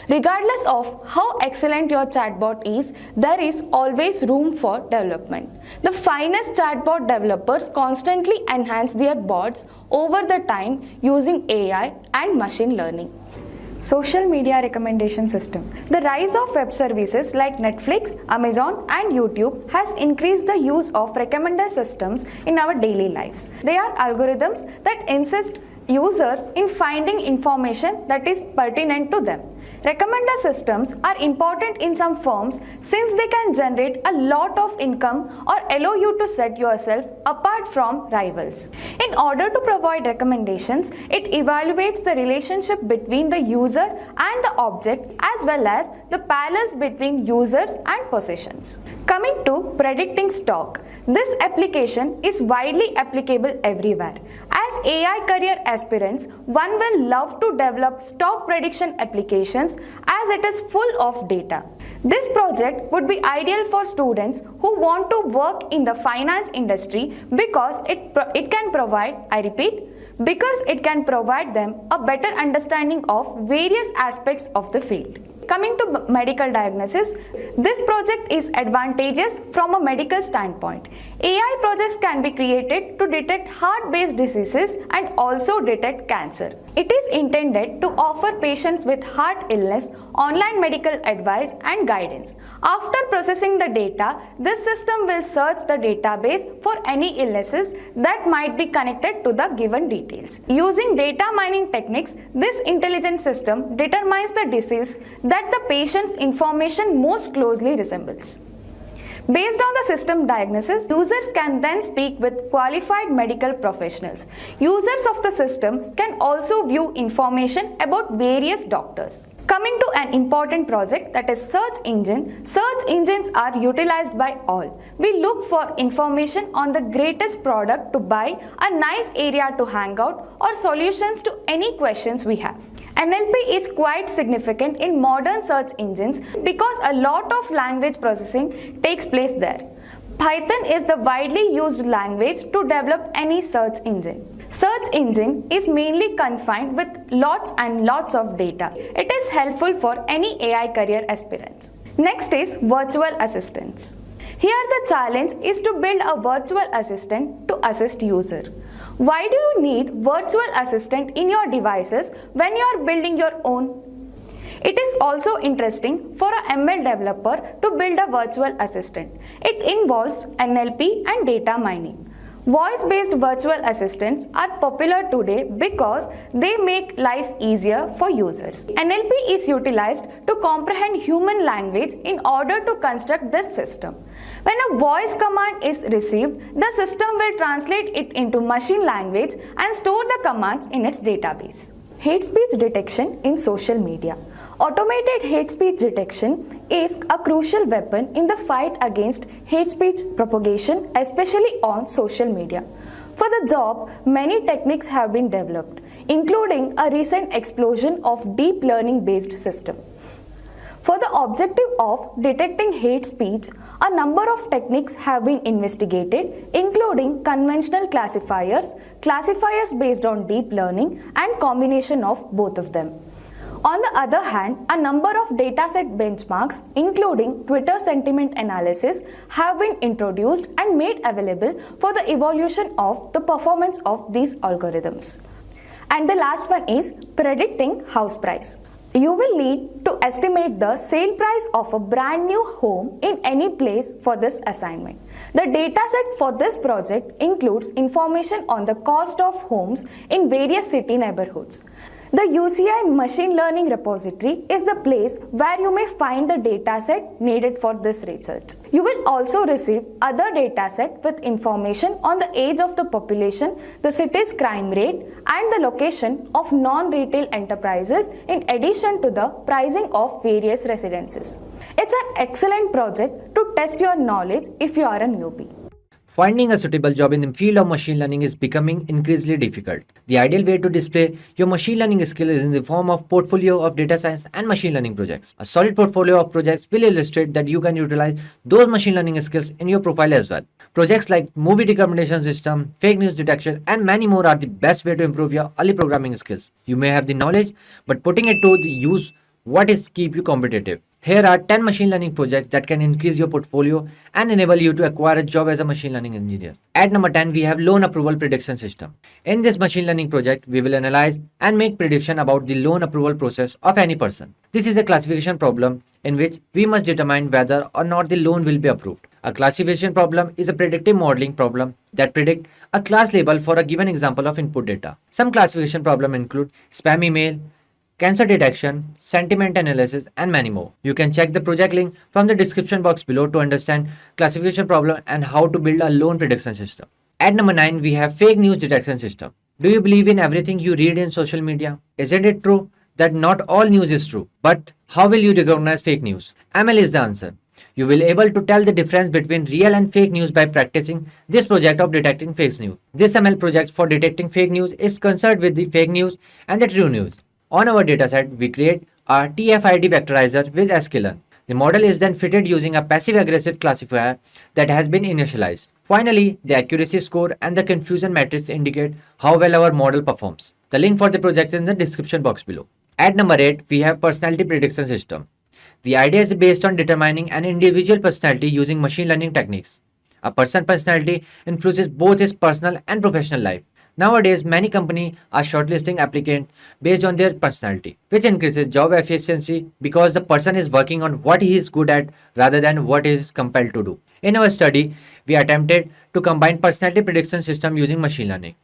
Regardless of how excellent your chatbot is, there is always room for development. The finest chatbot developers constantly enhance their bots over the time using AI and machine learning. Social media recommendation system. The rise of web services like Netflix, Amazon and YouTube has increased the use of recommender systems in our daily lives. They are algorithms that insist users in finding information that is pertinent to them. Recommender systems are important in some firms since they can generate a lot of income or allow you to set yourself apart from rivals. In order to provide recommendations, it evaluates the relationship between the user and the object as well as the parallels between users and possessions. Coming to predicting stock, this application is widely applicable everywhere. As AI career aspirants, one will love to develop stock prediction applications as it is full of data. This project would be ideal for students who want to work in the finance industry because it can provide them a better understanding of various aspects of the field. Coming to medical diagnosis, this project is advantageous from a medical standpoint. AI projects can be created to detect heart-based diseases and also detect cancer. It is intended to offer patients with heart illness online medical advice and guidance. After processing the data, this system will search the database for any illnesses that might be connected to the given details. Using data mining techniques, this intelligent system determines the disease that the patient's information most closely resembles. Based on the system diagnosis, users can then speak with qualified medical professionals. Users of the system can also view information about various doctors. Coming to an important project, that is search engine. Search engines are utilized by all. We look for information on the greatest product to buy, a nice area to hang out, or solutions to any questions we have. NLP is quite significant in modern search engines because a lot of language processing takes place there. Python is the widely used language to develop any search engine. Search engine is mainly confined with lots and lots of data. It is helpful for any AI career aspirants. Next is virtual assistants. Here the challenge is to build a virtual assistant to assist user. Why do you need virtual assistant in your devices when you are building your own? It is also interesting for a ML developer to build a virtual assistant. It involves NLP and data mining. Voice-based virtual assistants are popular today because they make life easier for users. NLP is utilized to comprehend human language in order to construct this system. When a voice command is received, the system will translate it into machine language and store the commands in its database. Hate speech detection in social media. Automated hate speech detection is a crucial weapon in the fight against hate speech propagation, especially on social media. For the job, many techniques have been developed, including a recent explosion of deep learning based system. For the objective of detecting hate speech, a number of techniques have been investigated, including conventional classifiers, classifiers based on deep learning, and combination of both of them. On the other hand, a number of dataset benchmarks, including Twitter sentiment analysis, have been introduced and made available for the evaluation of the performance of these algorithms. And the last one is predicting house price. You will need to estimate the sale price of a brand new home in any place for this assignment. The dataset for this project includes information on the cost of homes in various city neighborhoods. The UCI machine learning repository is the place where you may find the dataset needed for this research. You will also receive other dataset with information on the age of the population, the city's crime rate, and the location of non-retail enterprises in addition to the pricing of various residences. It's an excellent project to test your knowledge if you are a newbie. Finding a suitable job in the field of machine learning is becoming increasingly difficult. The ideal way to display your machine learning skill is in the form of portfolio of data science and machine learning projects. A solid portfolio of projects will illustrate that you can utilize those machine learning skills in your profile as well. Projects like movie recommendation system, fake news detection, and many more are the best way to improve your early programming skills. You may have the knowledge, but putting it to the use what is keep you competitive. Here are 10 machine learning projects that can increase your portfolio and enable you to acquire a job as a machine learning engineer. At number 10, we have loan approval prediction system. In this machine learning project, we will analyze and make prediction about the loan approval process of any person. This is a classification problem in which we must determine whether or not the loan will be approved. A classification problem is a predictive modeling problem that predict a class label for a given example of input data. Some classification problems include spam email, cancer detection, sentiment analysis, and many more. You can check the project link from the description box below to understand classification problem and how to build a loan prediction system. At number 9, we have fake news detection system. Do you believe in everything you read in social media? Isn't it true that not all news is true? But how will you recognize fake news? ML is the answer. You will be able to tell the difference between real and fake news by practicing this project of detecting fake news. This ML project for detecting fake news is concerned with the fake news and the true news. On our dataset, we create a TF-ID vectorizer with sklearn. The model is then fitted using a passive-aggressive classifier that has been initialized. Finally, the accuracy score and the confusion matrix indicate how well our model performs. The link for the project is in the description box below. At number 8, we have personality prediction system. The idea is based on determining an individual personality using machine learning techniques. A person's personality influences both his personal and professional life. Nowadays, many companies are shortlisting applicants based on their personality, which increases job efficiency because the person is working on what he is good at rather than what he is compelled to do. In our study, we attempted to combine personality prediction system using machine learning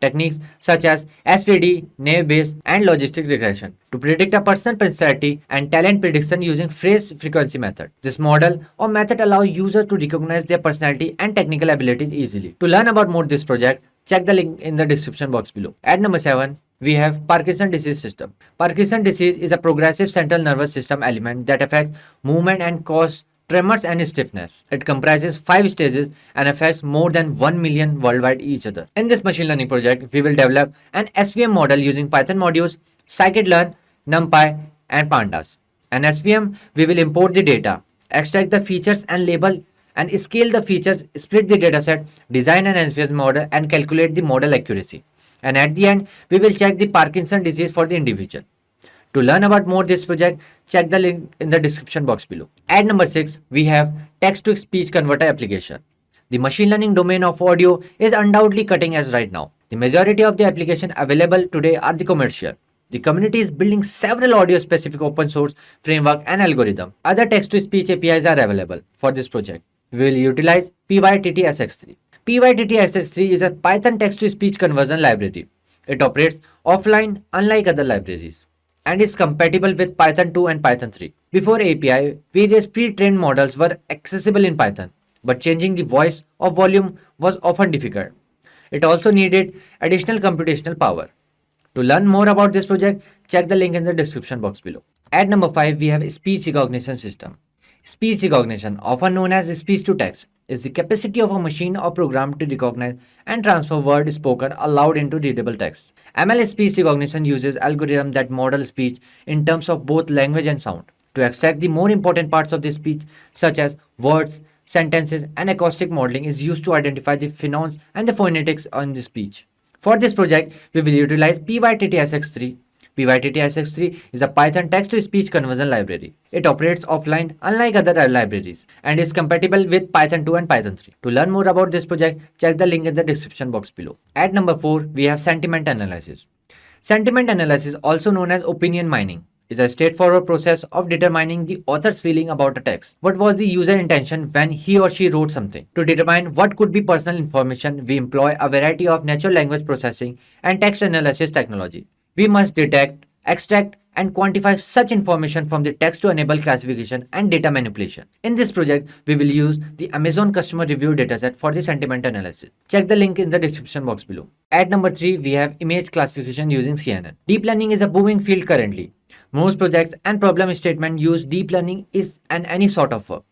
techniques such as SVD, naive-Bayes, and logistic regression to predict a person's personality and talent prediction using phrase frequency method. This model or method allows users to recognize their personality and technical abilities easily. To learn about more this project, check the link in the description box below. At number 7, we have Parkinson disease system. Parkinson disease is a progressive central nervous system element that affects movement and causes tremors and stiffness. It comprises 5 stages and affects more than 1 million worldwide each other. In this machine learning project, we will develop an SVM model using Python modules, scikit-learn, NumPy, and pandas. An SVM, we will import the data, extract the features and label and scale the features, split the dataset, design an SVM model, and calculate the model accuracy. And at the end, we will check the Parkinson disease for the individual. To learn about more this project, check the link in the description box below. At number 6, we have text-to-speech converter application. The machine learning domain of audio is undoubtedly cutting edge right now. The majority of the applications available today are the commercial. The community is building several audio-specific open source framework and algorithm. Other text-to-speech APIs are available for this project. We will utilize pyttsx3. pyttsx3 is a Python text-to-speech conversion library. It operates offline unlike other libraries and is compatible with Python 2 and Python 3. Before API, various pre-trained models were accessible in Python, but changing the voice or volume was often difficult. It also needed additional computational power. To learn more about this project, check the link in the description box below. At number 5, we have speech recognition system. Speech recognition, often known as speech-to-text, is the capacity of a machine or program to recognize and transfer words spoken aloud into readable text. ML speech recognition uses algorithms that model speech in terms of both language and sound to extract the more important parts of the speech, such as words, sentences, and acoustic modeling is used to identify the phonemes and the phonetics on the speech. For this project, we will utilize pyttsx3. PyTT-SX3 is a Python text-to-speech conversion library. It operates offline, unlike other libraries, and is compatible with Python 2 and Python 3. To learn more about this project, check the link in the description box below. At number 4, we have sentiment analysis. Sentiment analysis, also known as opinion mining, is a straightforward process of determining the author's feeling about a text. What was the user intention when he or she wrote something? To determine what could be personal information, we employ a variety of natural language processing and text analysis technology. We must detect, extract, and quantify such information from the text to enable classification and data manipulation. In this project, we will use the Amazon customer review dataset for the sentiment analysis. Check the link in the description box below. At number 3, we have image classification using CNN. Deep learning is a booming field currently. Most projects and problem statements use deep learning is any sort of work.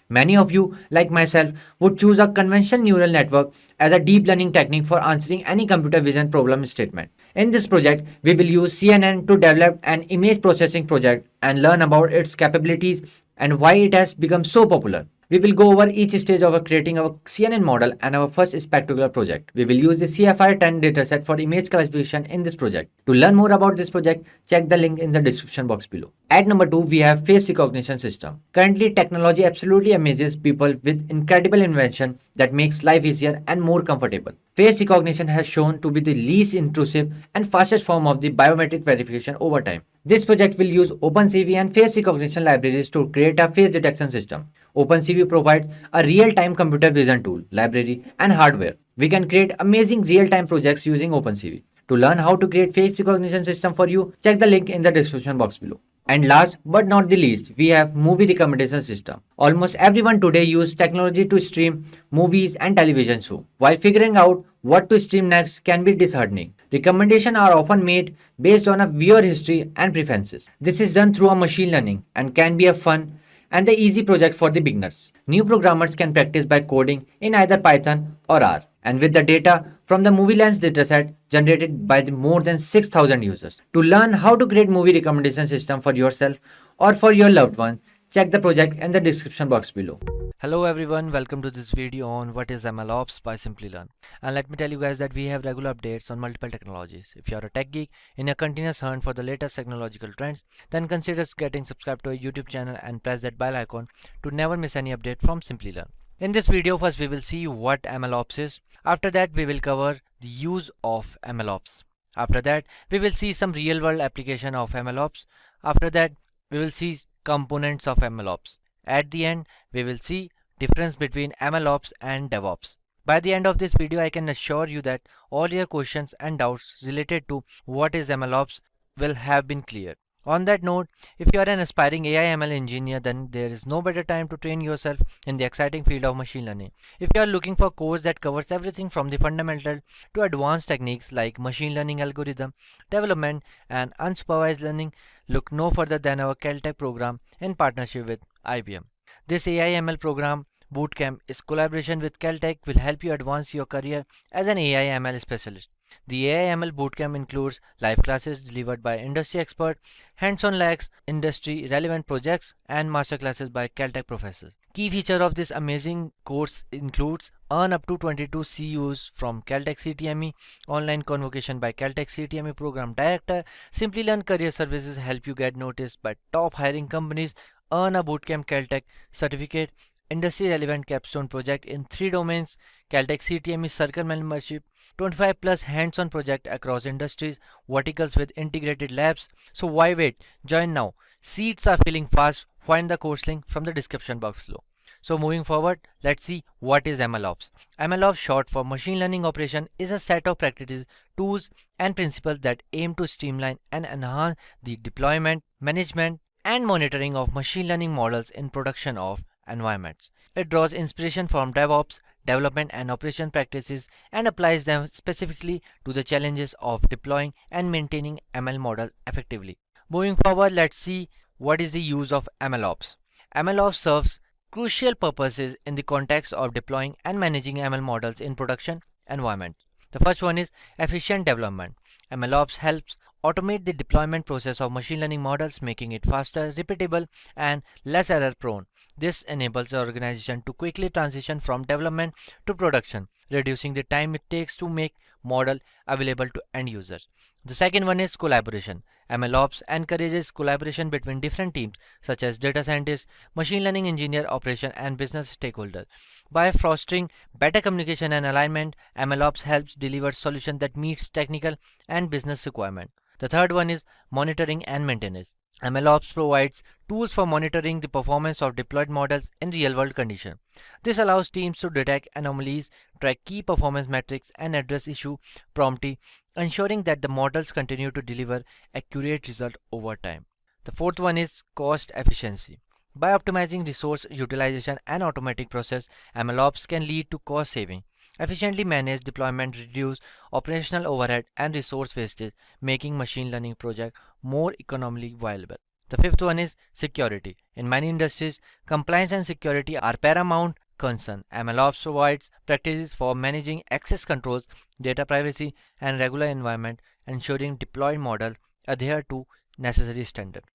Many of you, like myself, would choose a conventional neural network as a deep learning technique for answering any computer vision problem statement. In this project, we will use CNN to develop an image processing project and learn about its capabilities and why it has become so popular. We will go over each stage of creating our CNN model and our first spectacular project. We will use the CFR10 dataset for image classification in this project. To learn more about this project, check the link in the description box below. At number 2, we have face recognition system. Currently, technology absolutely amazes people with incredible invention that makes life easier and more comfortable. Face recognition has shown to be the least intrusive and fastest form of the biometric verification over time. This project will use OpenCV and face recognition libraries to create a face detection system. OpenCV provides a real-time computer vision tool, library, and hardware. We can create amazing real-time projects using OpenCV. To learn how to create face recognition system for you, check the link in the description box below. And last but not the least, we have movie recommendation system. Almost everyone today uses technology to stream movies and television shows. While figuring out what to stream next can be disheartening. Recommendations are often made based on a viewer history and preferences. This is done through a machine learning and can be a fun and the easy project for the beginners. New programmers can practice by coding in either Python or R. And with the data from the Movie Lens dataset generated by the more than 6,000 users. To learn how to create movie recommendation system for yourself or for your loved ones, check the project in the description box below. Hello everyone, welcome to this video on what is MLOps by Simplilearn. And let me tell you guys that we have regular updates on multiple technologies. If you are a tech geek in a continuous hunt for the latest technological trends, then consider getting subscribed to our YouTube channel and press that bell icon to never miss any update from Simplilearn. In this video, first we will see what MLOps is. After that, we will cover the use of MLOps. After that, we will see some real-world application of MLOps. After that, we will see components of MLOps. At the end, we will see difference between MLOps and DevOps. By the end of this video, I can assure you that all your questions and doubts related to what is MLOps will have been cleared. On that note, if you are an aspiring AI/ML engineer, then there is no better time to train yourself in the exciting field of machine learning. If you are looking for a course that covers everything from the fundamental to advanced techniques like machine learning algorithm, development, and unsupervised learning, look no further than our Caltech program in partnership with IBM. This AI/ML program bootcamp is collaboration with Caltech will help you advance your career as an AI/ML specialist. The AI/ML bootcamp includes live classes delivered by industry experts, hands-on labs, industry-relevant projects, and masterclasses by Caltech professors. Key feature of this amazing course includes earn up to 22 CUs from Caltech CTME, online convocation by Caltech CTME program director, Simplilearn career services help you get noticed by top hiring companies, earn a bootcamp Caltech certificate, industry relevant capstone project in 3 domains, Caltech CTME circle membership, 25 plus hands-on project across industries, verticals with integrated labs. So why wait? Join now. Seats are filling fast. Find the course link from the description box below. So moving forward, let's see what is MLOps. MLOps, short for machine learning operation, is a set of practices, tools and principles that aim to streamline and enhance the deployment, management and monitoring of machine learning models in production of environments. It draws inspiration from DevOps, development and operation practices and applies them specifically to the challenges of deploying and maintaining ML models effectively. Moving forward, let's see what is the use of MLOps. MLOps serves crucial purposes in the context of deploying and managing ML models in production environments. The first one is efficient development. MLOps helps automate the deployment process of machine learning models, making it faster, repeatable, and less error prone. This enables the organization to quickly transition from development to production, reducing the time it takes to make model available to end users. The second one is collaboration. MLOps encourages collaboration between different teams such as data scientists, machine learning engineer, operation and business stakeholders. By fostering better communication and alignment, MLOps helps deliver solutions that meets technical and business requirements. The third one is monitoring and maintenance. MLOps provides tools for monitoring the performance of deployed models in real-world conditions. This allows teams to detect anomalies, track key performance metrics, and address issues promptly, ensuring that the models continue to deliver accurate results over time. The fourth one is cost efficiency. By optimizing resource utilization and automatic process, MLOps can lead to cost saving. Efficiently managed deployment reduce operational overhead and resource wastage, making machine learning projects more economically viable. The fifth one is security. In many industries, compliance and security are paramount concern. MLOps provides practices for managing access controls, data privacy, and regular environment, ensuring deployed models adhere to necessary standards.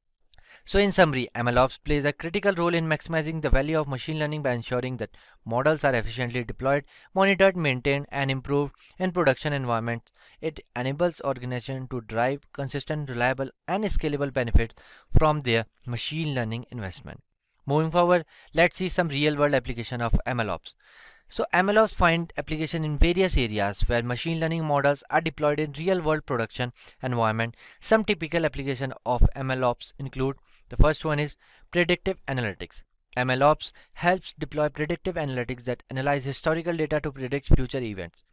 So in summary, MLOps plays a critical role in maximizing the value of machine learning by ensuring that models are efficiently deployed, monitored, maintained, and improved in production environments. It enables organizations to drive consistent, reliable, and scalable benefits from their machine learning investment. Moving forward, let's see some real-world application of MLOps. So MLOps find application in various areas where machine learning models are deployed in real-world production environment. Some typical application of MLOps include: the first one is predictive analytics. MLOps helps deploy predictive analytics that analyze historical data to predict future events.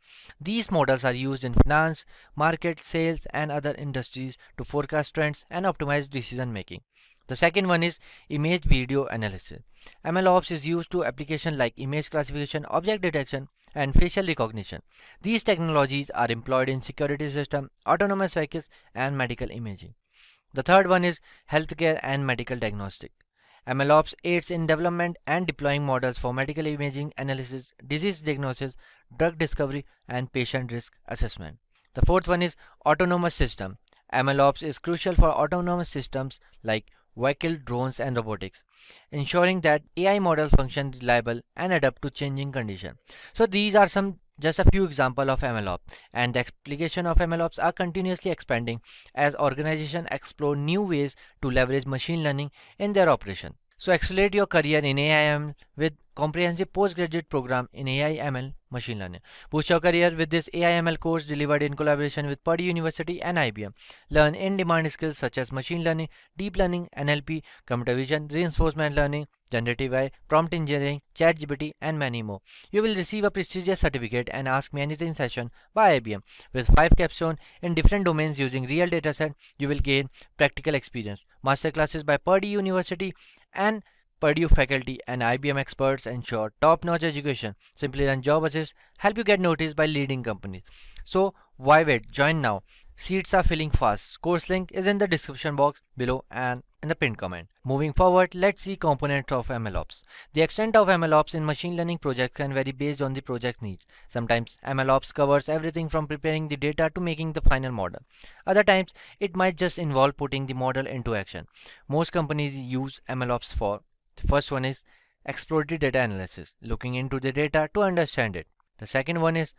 These models are used in finance, market, sales, and other industries to forecast trends and optimize decision making. The second one is image video analysis. MLOps is used to applications like image classification, object detection, and facial recognition. These technologies are employed in security systems, autonomous vehicles, and medical imaging. The third one is healthcare and medical diagnostic. MLOps aids in development and deploying models for medical imaging analysis, disease diagnosis, drug discovery, and patient risk assessment. The fourth one is autonomous system. MLOps is crucial for autonomous systems like vehicle, drones, and robotics, ensuring that AI models function reliable and adapt to changing conditions. So these are just a few examples of MLOps, and the application of MLOps are continuously expanding as organizations explore new ways to leverage machine learning in their operation. So accelerate your career in AI/ML with comprehensive postgraduate program in AI/ML machine learning. Boost your career with this AI/ML course delivered in collaboration with Purdue University and IBM. Learn in-demand skills such as machine learning, deep learning, NLP, computer vision, reinforcement learning, generative AI, prompt engineering, ChatGPT, and many more. You will receive a prestigious certificate and Ask Me Anything session by IBM. With 5 capstone in different domains using real dataset, you will gain practical experience. Masterclasses by Purdue University and Purdue faculty and IBM experts ensure top-notch education. Simplilearn Job Assist help you get noticed by leading companies. So why wait? Join now. Seats are filling fast. Course link is in the description box below and in the pinned comment. Moving forward, let's see components of MLOps. The extent of MLOps in machine learning projects can vary based on the project needs. Sometimes MLOps covers everything from preparing the data to making the final model. Other times, it might just involve putting the model into action. Most companies use MLOps for: the first one is exploratory data analysis, looking into the data to understand it. The second one is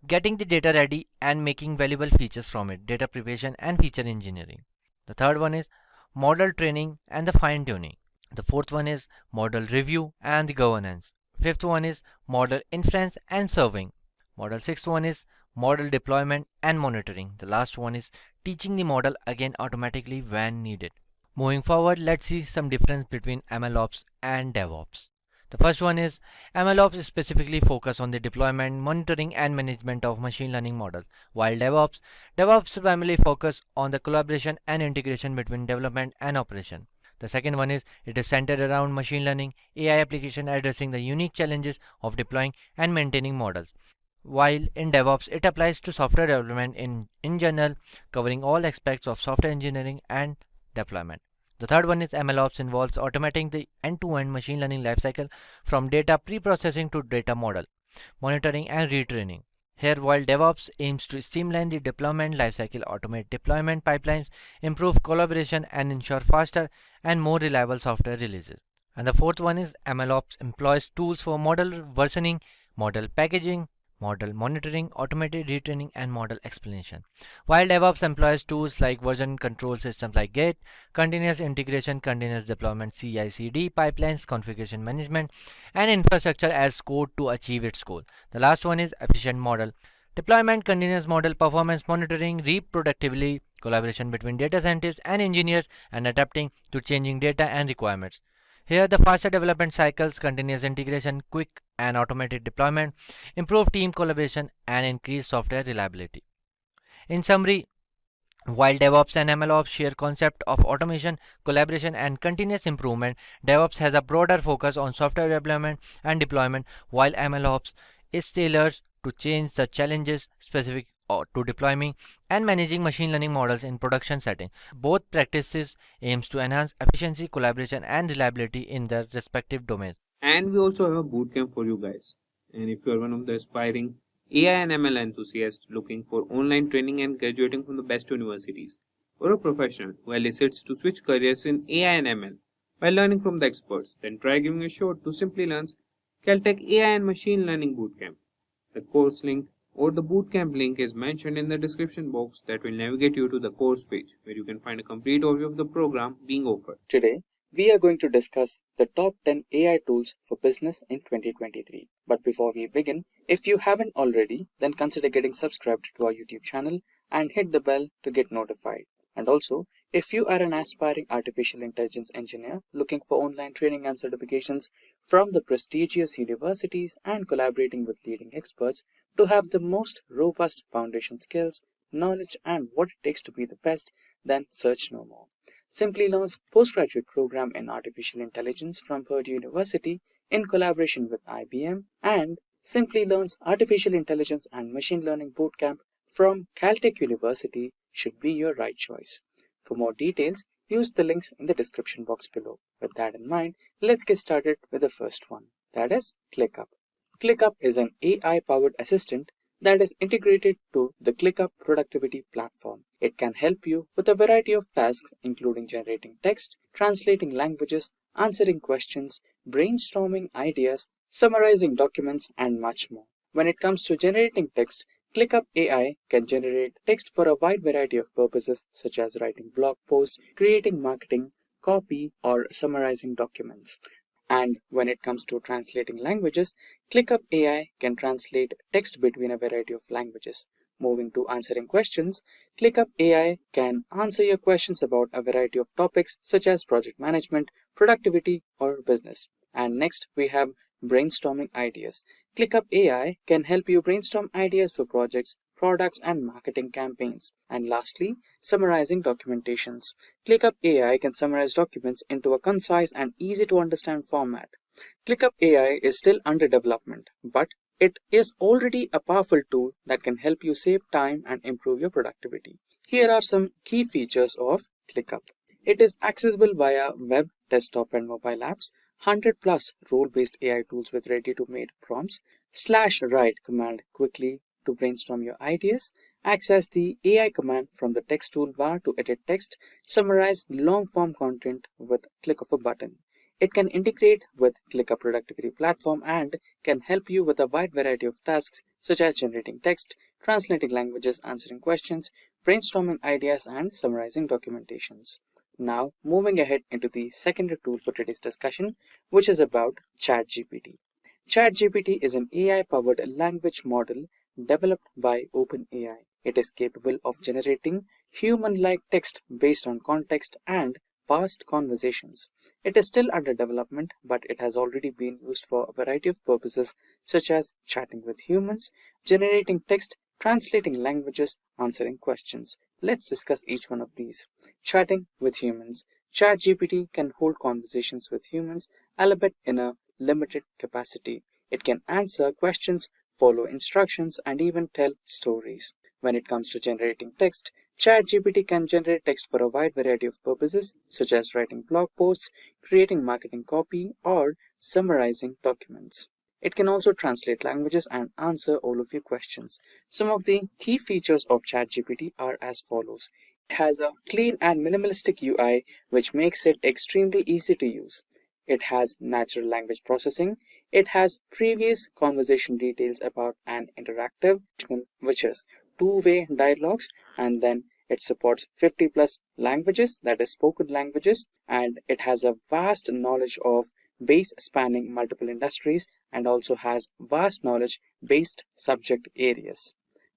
getting the data ready and making valuable features from it, data preparation and feature engineering. The third one is model training and the fine tuning. The fourth one is model review and the governance. Fifth one is model inference and serving. Sixth one is model deployment and monitoring. The last one is teaching the model again automatically when needed. Moving forward, let's see some difference between MLOps and DevOps. The first one is MLOps is specifically focused on the deployment, monitoring, and management of machine learning models, while DevOps primarily focus on the collaboration and integration between development and operation. The second one is it is centered around machine learning, AI application addressing the unique challenges of deploying and maintaining models. While in DevOps, it applies to software development in general, covering all aspects of software engineering and deployment. The third one is MLOps involves automating the end-to-end machine learning lifecycle from data pre-processing to data model, monitoring and retraining. Here, while DevOps aims to streamline the deployment lifecycle, automate deployment pipelines, improve collaboration, and ensure faster and more reliable software releases. And the fourth one is MLOps employs tools for model versioning, model packaging, model monitoring, automated retraining, and model explanation. While DevOps employs tools like version control systems like Git, continuous integration, continuous deployment, CI/CD pipelines, configuration management, and infrastructure as code to achieve its goal. The last one is efficient model deployment, continuous model performance monitoring, reproducibility, collaboration between data scientists and engineers, and adapting to changing data and requirements. Here, the faster development cycles, continuous integration, quick and automated deployment, improve team collaboration, and increase software reliability. In summary, while DevOps and MLOps share concept of automation, collaboration, and continuous improvement, DevOps has a broader focus on software development and deployment, while MLOps is tailored to change the challenges specific to deploying and managing machine learning models in production settings. Both practices aims to enhance efficiency, collaboration, and reliability in their respective domains. And we also have a bootcamp for you guys. And if you are one of the aspiring AI and ML enthusiasts looking for online training and graduating from the best universities, or a professional who elicits to switch careers in AI and ML by learning from the experts, then try giving a shot to Simplilearn's Caltech AI and Machine Learning Bootcamp. The course link or the bootcamp link is mentioned in the description box that will navigate you to the course page where you can find a complete overview of the program being offered. Today, we are going to discuss the top 10 AI tools for business in 2023. But before we begin, if you haven't already, then consider getting subscribed to our YouTube channel and hit the bell to get notified. And also, if you are an aspiring artificial intelligence engineer looking for online training and certifications from the prestigious universities and collaborating with leading experts to have the most robust foundation skills, knowledge, and what it takes to be the best, then search no more. Simplilearn's postgraduate program in artificial intelligence from Purdue University in collaboration with IBM and Simplilearn's artificial intelligence and machine learning bootcamp from Caltech University should be your right choice. For more details, use the links in the description box below. With that in mind, let's get started with the first one, that is ClickUp. ClickUp is an AI-powered assistant that is integrated to the ClickUp productivity platform. It can help you with a variety of tasks including generating text, translating languages, answering questions, brainstorming ideas, summarizing documents, and much more. When it comes to generating text, ClickUp AI can generate text for a wide variety of purposes such as writing blog posts, creating marketing, copy, or summarizing documents. And when it comes to translating languages, ClickUp AI can translate text between a variety of languages. Moving to answering questions, ClickUp AI can answer your questions about a variety of topics such as project management, productivity, or business. And next we have brainstorming ideas. ClickUp AI can help you brainstorm ideas for projects, products, and marketing campaigns. And lastly, summarizing documentations. ClickUp AI can summarize documents into a concise and easy to understand format. ClickUp AI is still under development, but it is already a powerful tool that can help you save time and improve your productivity. Here are some key features of ClickUp. It is accessible via web, desktop, and mobile apps. 100 plus role-based AI tools with ready-to-made prompts, /write command quickly to brainstorm your ideas, access the AI command from the text toolbar to edit text, summarize long-form content with click of a button. It can integrate with ClickUp productivity platform and can help you with a wide variety of tasks such as generating text, translating languages, answering questions, brainstorming ideas, and summarizing documentations. Now, moving ahead into the second tool for today's discussion, which is about ChatGPT. ChatGPT is an AI-powered language model developed by OpenAI. It is capable of generating human-like text based on context and past conversations. It is still under development, but it has already been used for a variety of purposes such as chatting with humans, generating text, translating languages, answering questions. Let's discuss each one of these. Chatting with humans. ChatGPT can hold conversations with humans, albeit in a limited capacity. It can answer questions, follow instructions, and even tell stories. When it comes to generating text, ChatGPT can generate text for a wide variety of purposes, such as writing blog posts, creating marketing copy, or summarizing documents. It can also translate languages and answer all of your questions. Some of the key features of ChatGPT are as follows. It has a clean and minimalistic UI, which makes it extremely easy to use. It has natural language processing. It has previous conversation details about an interactive, which is two-way dialogues, and then it supports 50 plus languages, that is spoken languages, and it has a vast knowledge of base spanning multiple industries and also has vast knowledge based subject areas.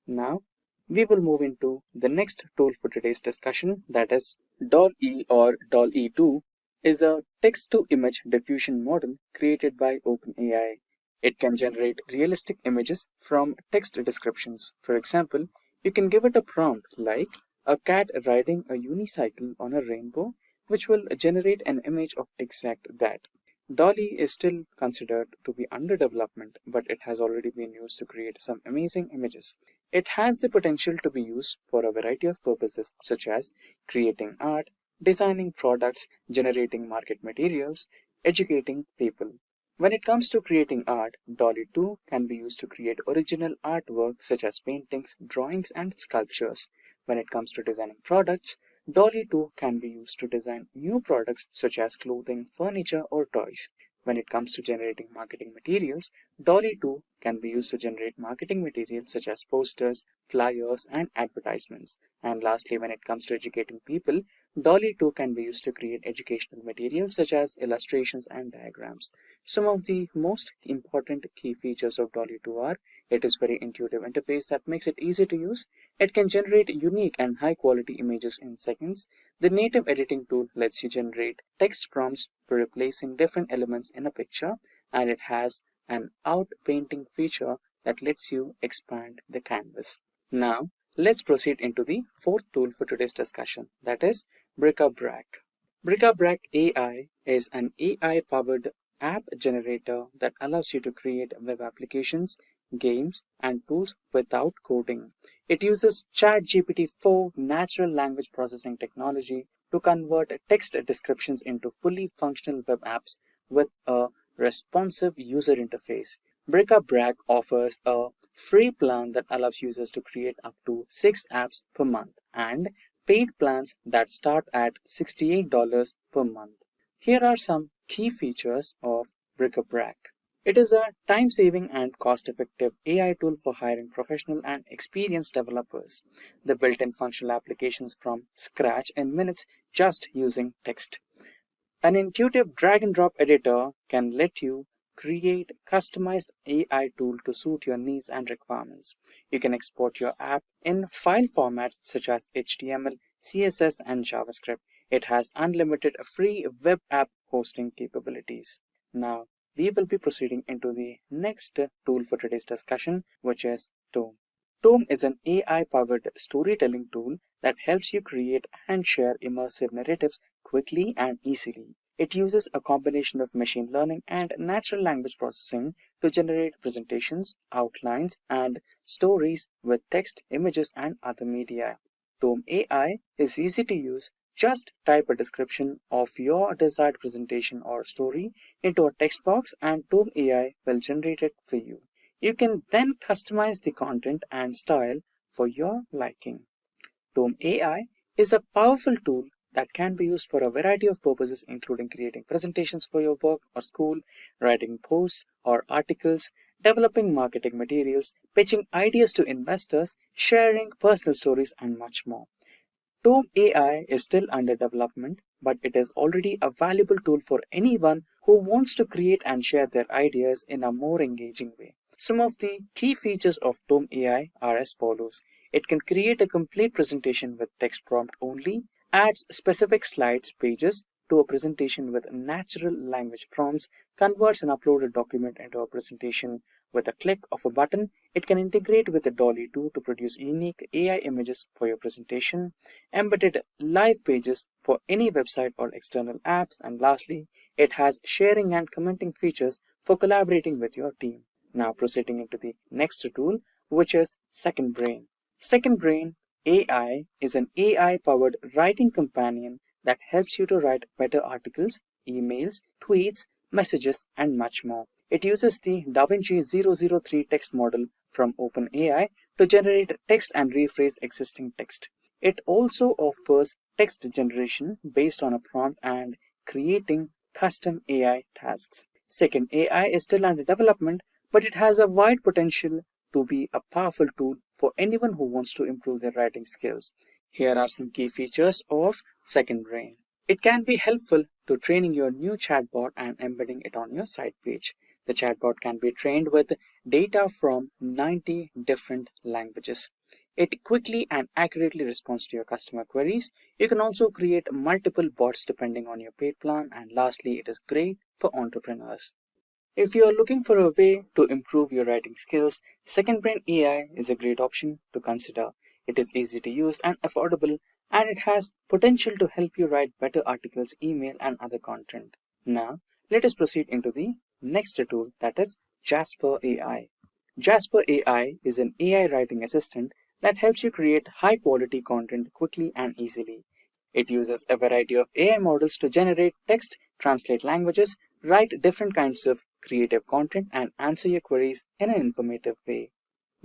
Now, we will move into the next tool for today's discussion, that is DALL-E or DALL-E 2 is a text-to-image diffusion model created by OpenAI. It can generate realistic images from text descriptions. For example, you can give it a prompt like a cat riding a unicycle on a rainbow, which will generate an image of exact that. DALL-E is still considered to be under development, but it has already been used to create some amazing images. It has the potential to be used for a variety of purposes, such as creating art, designing products, generating market materials, educating people. When it comes to creating art, DALL-E 2 can be used to create original artwork such as paintings, drawings, and sculptures. When it comes to designing products, DALL-E 2 can be used to design new products such as clothing, furniture, or toys. When it comes to generating marketing materials, DALL-E 2 can be used to generate marketing materials such as posters, flyers, and advertisements. And lastly, when it comes to educating people, DALL-E 2 can be used to create educational materials such as illustrations and diagrams. Some of the most important key features of DALL-E 2 are: it is very intuitive interface that makes it easy to use. It can generate unique and high quality images in seconds. The native editing tool lets you generate text prompts for replacing different elements in a picture, and it has an out painting feature that lets you expand the canvas. Now, let's proceed into the fourth tool for today's discussion, that is Bric-a-Brac. Bric-a-Brac AI is an AI-powered app generator that allows you to create web applications, games, and tools without coding. It uses ChatGPT 4 natural language processing technology to convert text descriptions into fully functional web apps with a responsive user interface. Bric-a-Brac offers a free plan that allows users to create up to 6 apps per month and paid plans that start at $68 per month. Here are some key features of Bric-a-Brac. It is a time-saving and cost-effective AI tool for hiring professional and experienced developers. The built-in functional applications from scratch in minutes just using text. An intuitive drag-and-drop editor can let you create customized AI tool to suit your needs and requirements. You can export your app in file formats such as HTML, CSS, and JavaScript. It has unlimited free web app hosting capabilities. Now, we will be proceeding into the next tool for today's discussion, which is Tome. Tome is an AI-powered storytelling tool that helps you create and share immersive narratives quickly and easily. It uses a combination of machine learning and natural language processing to generate presentations, outlines, and stories with text, images, and other media. Tome AI is easy to use. Just type a description of your desired presentation or story into a text box and Tome AI will generate it for you. You can then customize the content and style for your liking. Tome AI is a powerful tool that can be used for a variety of purposes, including creating presentations for your work or school, writing posts or articles, developing marketing materials, pitching ideas to investors, sharing personal stories, and much more. Tome AI is still under development, but it is already a valuable tool for anyone who wants to create and share their ideas in a more engaging way. Some of the key features of Tome AI are as follows. It can create a complete presentation with text prompt only, adds specific slides pages to a presentation with natural language prompts, converts an uploaded document into a presentation with a click of a button. It can integrate with the DALL-E 2 to produce unique AI images for your presentation, embedded live pages for any website or external apps, and lastly, it has sharing and commenting features for collaborating with your team. Now proceeding into the next tool, which is Second Brain. Second Brain AI is an AI-powered writing companion that helps you to write better articles, emails, tweets, messages, and much more. It uses the DaVinci 003 text model from OpenAI to generate text and rephrase existing text. It also offers text generation based on a prompt and creating custom AI tasks. Second, AI is still under development, but it has a wide potential to be a powerful tool for anyone who wants to improve their writing skills. Here are some key features of Second Brain. It can be helpful to training your new chatbot and embedding it on your site page. The chatbot can be trained with data from 90 different languages. It quickly and accurately responds to your customer queries. You can also create multiple bots depending on your paid plan, and lastly, it is great for entrepreneurs. If you are looking for a way to improve your writing skills, Second Brain AI is a great option to consider. It is easy to use and affordable, and it has potential to help you write better articles, email, and other content. Now, let us proceed into the next tool, that is Jasper AI. Jasper AI is an AI writing assistant that helps you create high quality content quickly and easily. It uses a variety of AI models to generate text, translate languages, write different kinds of creative content, and answer your queries in an informative way.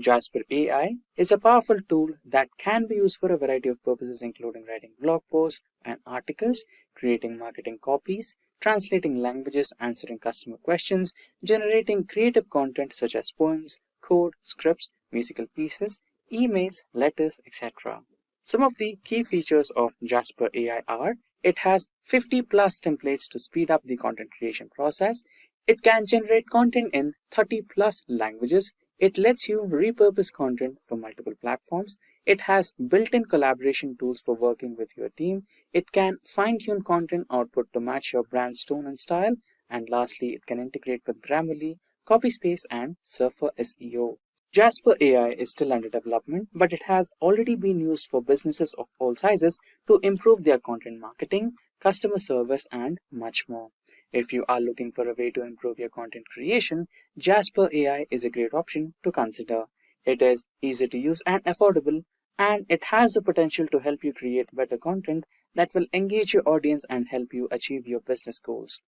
Jasper AI is a powerful tool that can be used for a variety of purposes, including writing blog posts and articles, creating marketing copies, translating languages, answering customer questions, generating creative content such as poems, code, scripts, musical pieces, emails, letters, etc. Some of the key features of Jasper AI are: it has 50 plus templates to speed up the content creation process. It can generate content in 30 plus languages. It lets you repurpose content for multiple platforms. It has built-in collaboration tools for working with your team. It can fine-tune content output to match your brand's tone and style. And lastly, it can integrate with Grammarly, Copyspace, and Surfer SEO. Jasper AI is still under development, but it has already been used for businesses of all sizes to improve their content marketing, customer service, and much more. If you are looking for a way to improve your content creation, Jasper AI is a great option to consider. It is easy to use and affordable, and it has the potential to help you create better content that will engage your audience and help you achieve your business goals.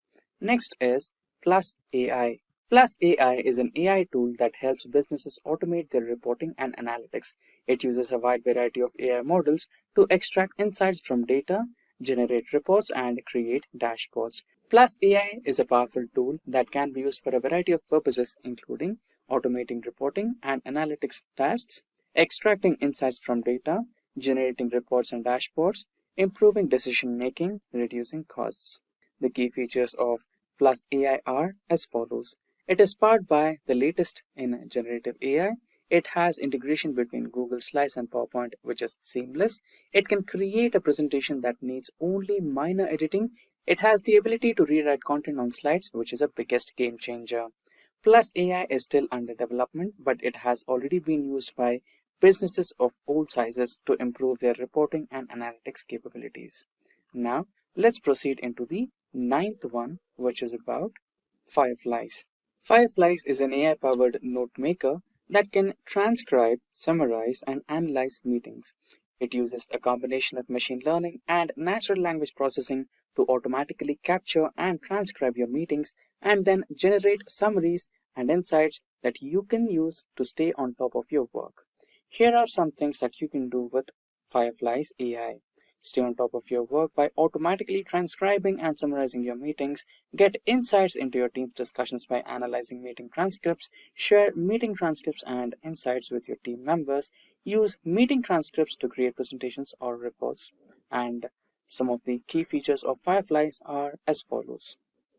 Next is Plus AI. Plus AI is an AI tool that helps businesses automate their reporting and analytics. It uses a wide variety of AI models to extract insights from data, generate reports, and create dashboards. Plus AI is a powerful tool that can be used for a variety of purposes, including automating reporting and analytics tasks, extracting insights from data, generating reports and dashboards, improving decision making, reducing costs. The key features of Plus AI are as follows. It is powered by the latest in generative AI. It has integration between Google Slides and PowerPoint, which is seamless. It can create a presentation that needs only minor editing. It has the ability to rewrite content on slides, which is a biggest game changer. Plus AI is still under development, but it has already been used by businesses of all sizes to improve their reporting and analytics capabilities. Now, let's proceed into the ninth one, which is about Fireflies. Fireflies is an AI-powered note maker that can transcribe, summarize, and analyze meetings. It uses a combination of machine learning and natural language processing to automatically capture and transcribe your meetings and then generate summaries and insights that you can use to stay on top of your work. Here are some things that you can do with Fireflies AI. Stay on top of your work by automatically transcribing and summarizing your meetings. Get insights into your team's discussions by analyzing meeting transcripts. Share meeting transcripts and insights with your team members. Use meeting transcripts to create presentations or reports. And some of the key features of Fireflies are as follows.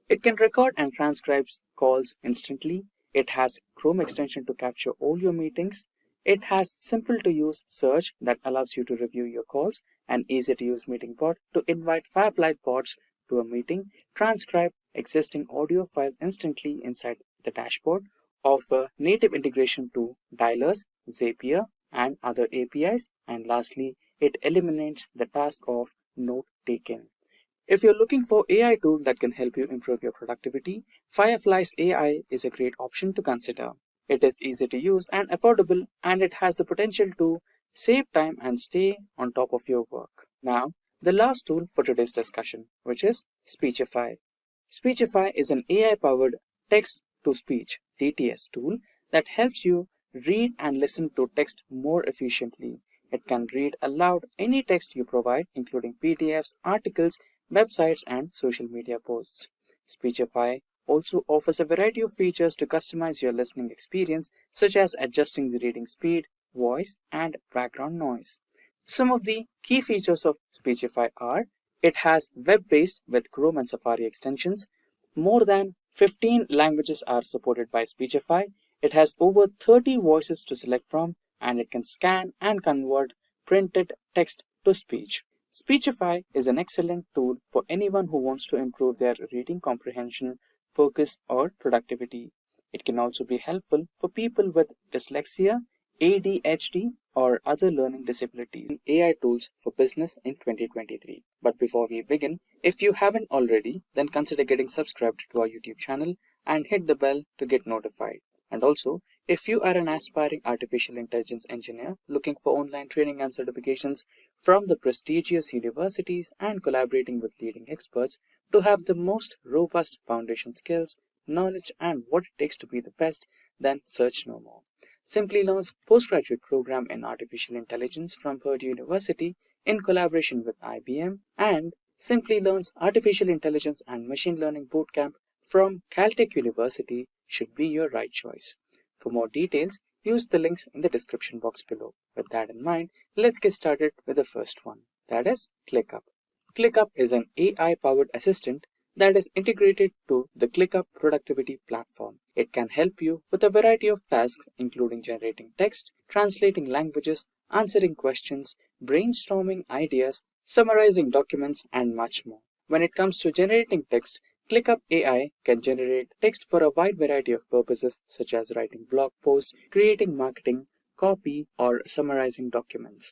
It can record and transcribe calls instantly. It has Chrome extension to capture all your meetings. It has simple to use search that allows you to review your calls, and easy to use meeting bot to invite Firefly bots to a meeting, transcribe existing audio files instantly inside the dashboard, offer native integration to dialers, Zapier, and other APIs, and lastly, it eliminates the task of note taking. If you're looking for AI tool that can help you improve your productivity, Fireflies AI is a great option to consider. It is easy to use and affordable, and it has the potential to save time and stay on top of your work. Now, the last tool for today's discussion, which is Speechify. Speechify is an AI-powered text-to-speech (TTS) tool that helps you read and listen to text more efficiently. It can read aloud any text you provide, including PDFs, articles, websites, and social media posts. Speechify also offers a variety of features to customize your listening experience, such as adjusting the reading speed, voice, and background noise. Some of the key features of Speechify are: it has web-based with Chrome and Safari extensions. More than 15 languages are supported by Speechify. It has over 30 voices to select from, and it can scan and convert printed text to speech. Speechify is an excellent tool for anyone who wants to improve their reading comprehension, focus, or productivity. It can also be helpful for people with dyslexia, ADHD, or other learning disabilities. AI tools for business in 2023. But before we begin, if you haven't already, then consider getting subscribed to our YouTube channel and hit the bell to get notified. And also, if you are an aspiring artificial intelligence engineer looking for online training and certifications from the prestigious universities and collaborating with leading experts to have the most robust foundation skills, knowledge, and what it takes to be the best, then search no more. Simplilearn's postgraduate program in artificial intelligence from Purdue University in collaboration with IBM and Simplilearn's artificial intelligence and machine learning bootcamp from Caltech University should be your right choice. For more details, use the links in the description box below. With that in mind, let's get started with the first one, that is ClickUp. ClickUp is an AI-powered assistant that is integrated to the ClickUp productivity platform. It can help you with a variety of tasks including generating text, translating languages, answering questions, brainstorming ideas, summarizing documents, and much more. When it comes to generating text, ClickUp AI can generate text for a wide variety of purposes such as writing blog posts, creating marketing, copy, or summarizing documents.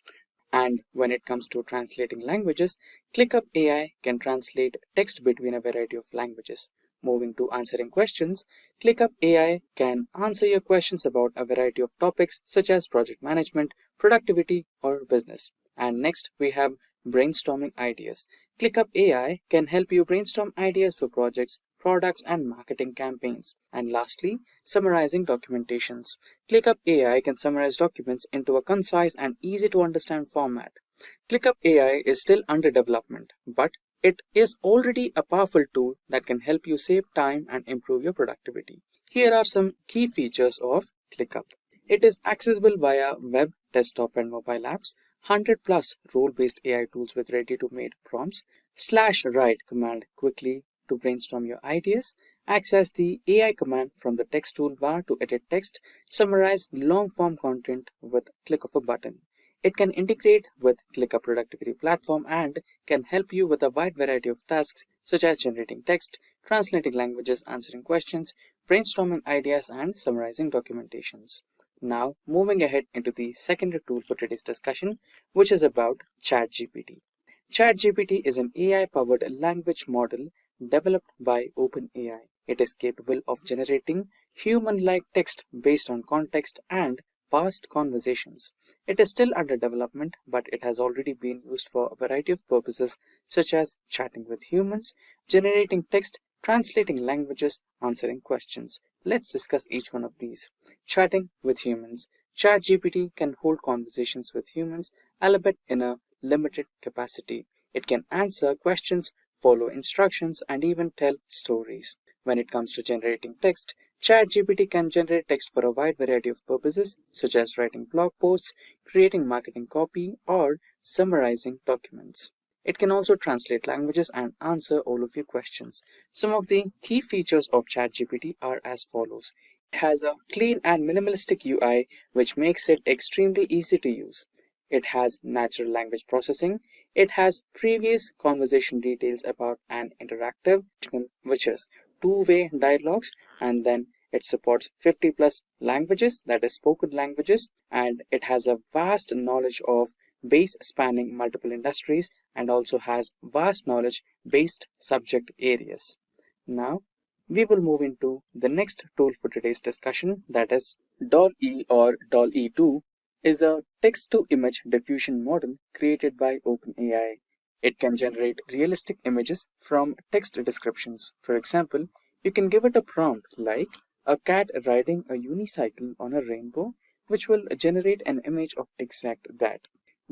And when it comes to translating languages, ClickUp AI can translate text between a variety of languages. Moving to answering questions, ClickUp AI can answer your questions about a variety of topics such as project management, productivity, or business. And next we have brainstorming ideas. ClickUp AI can help you brainstorm ideas for projects, products, and marketing campaigns. And lastly, summarizing documentations. ClickUp AI can summarize documents into a concise and easy to understand format. ClickUp AI is still under development, but it is already a powerful tool that can help you save time and improve your productivity. Here are some key features of ClickUp. It is accessible via web, desktop, and mobile apps. 100 plus role-based AI tools with ready-to-made prompts. /write command quickly to brainstorm your ideas. Access the AI command from the text toolbar to edit text. Summarize long-form content with click of a button. It can integrate with ClickUp productivity platform and can help you with a wide variety of tasks such as generating text, translating languages, answering questions, brainstorming ideas, and summarizing documentations. Now, moving ahead into the second tool for today's discussion, which is about ChatGPT. ChatGPT is an AI-powered language model developed by OpenAI. It is capable of generating human-like text based on context and past conversations. It is still under development, but it has already been used for a variety of purposes such as chatting with humans, generating text, translating languages, answering questions. Let's discuss each one of these. Chatting with humans. ChatGPT can hold conversations with humans, albeit in a limited capacity. It can answer questions, follow instructions, and even tell stories. When it comes to generating text, ChatGPT can generate text for a wide variety of purposes, such as writing blog posts, creating marketing copy, or summarizing documents. It can also translate languages and answer all of your questions. Some of the key features of ChatGPT are as follows. It has a clean and minimalistic UI, which makes it extremely easy to use. It has natural language processing. It has previous conversation details about an interactive, which is two-way dialogues, and then it supports 50 plus languages, that is spoken languages, and it has a vast knowledge of base spanning multiple industries and also has vast knowledge based subject areas. Now we will move into the next tool for today's discussion, that is DALL-E or DALL-E 2 is a text-to-image diffusion model created by OpenAI. It can generate realistic images from text descriptions. For example, you can give it a prompt like a cat riding a unicycle on a rainbow, which will generate an image of exact that.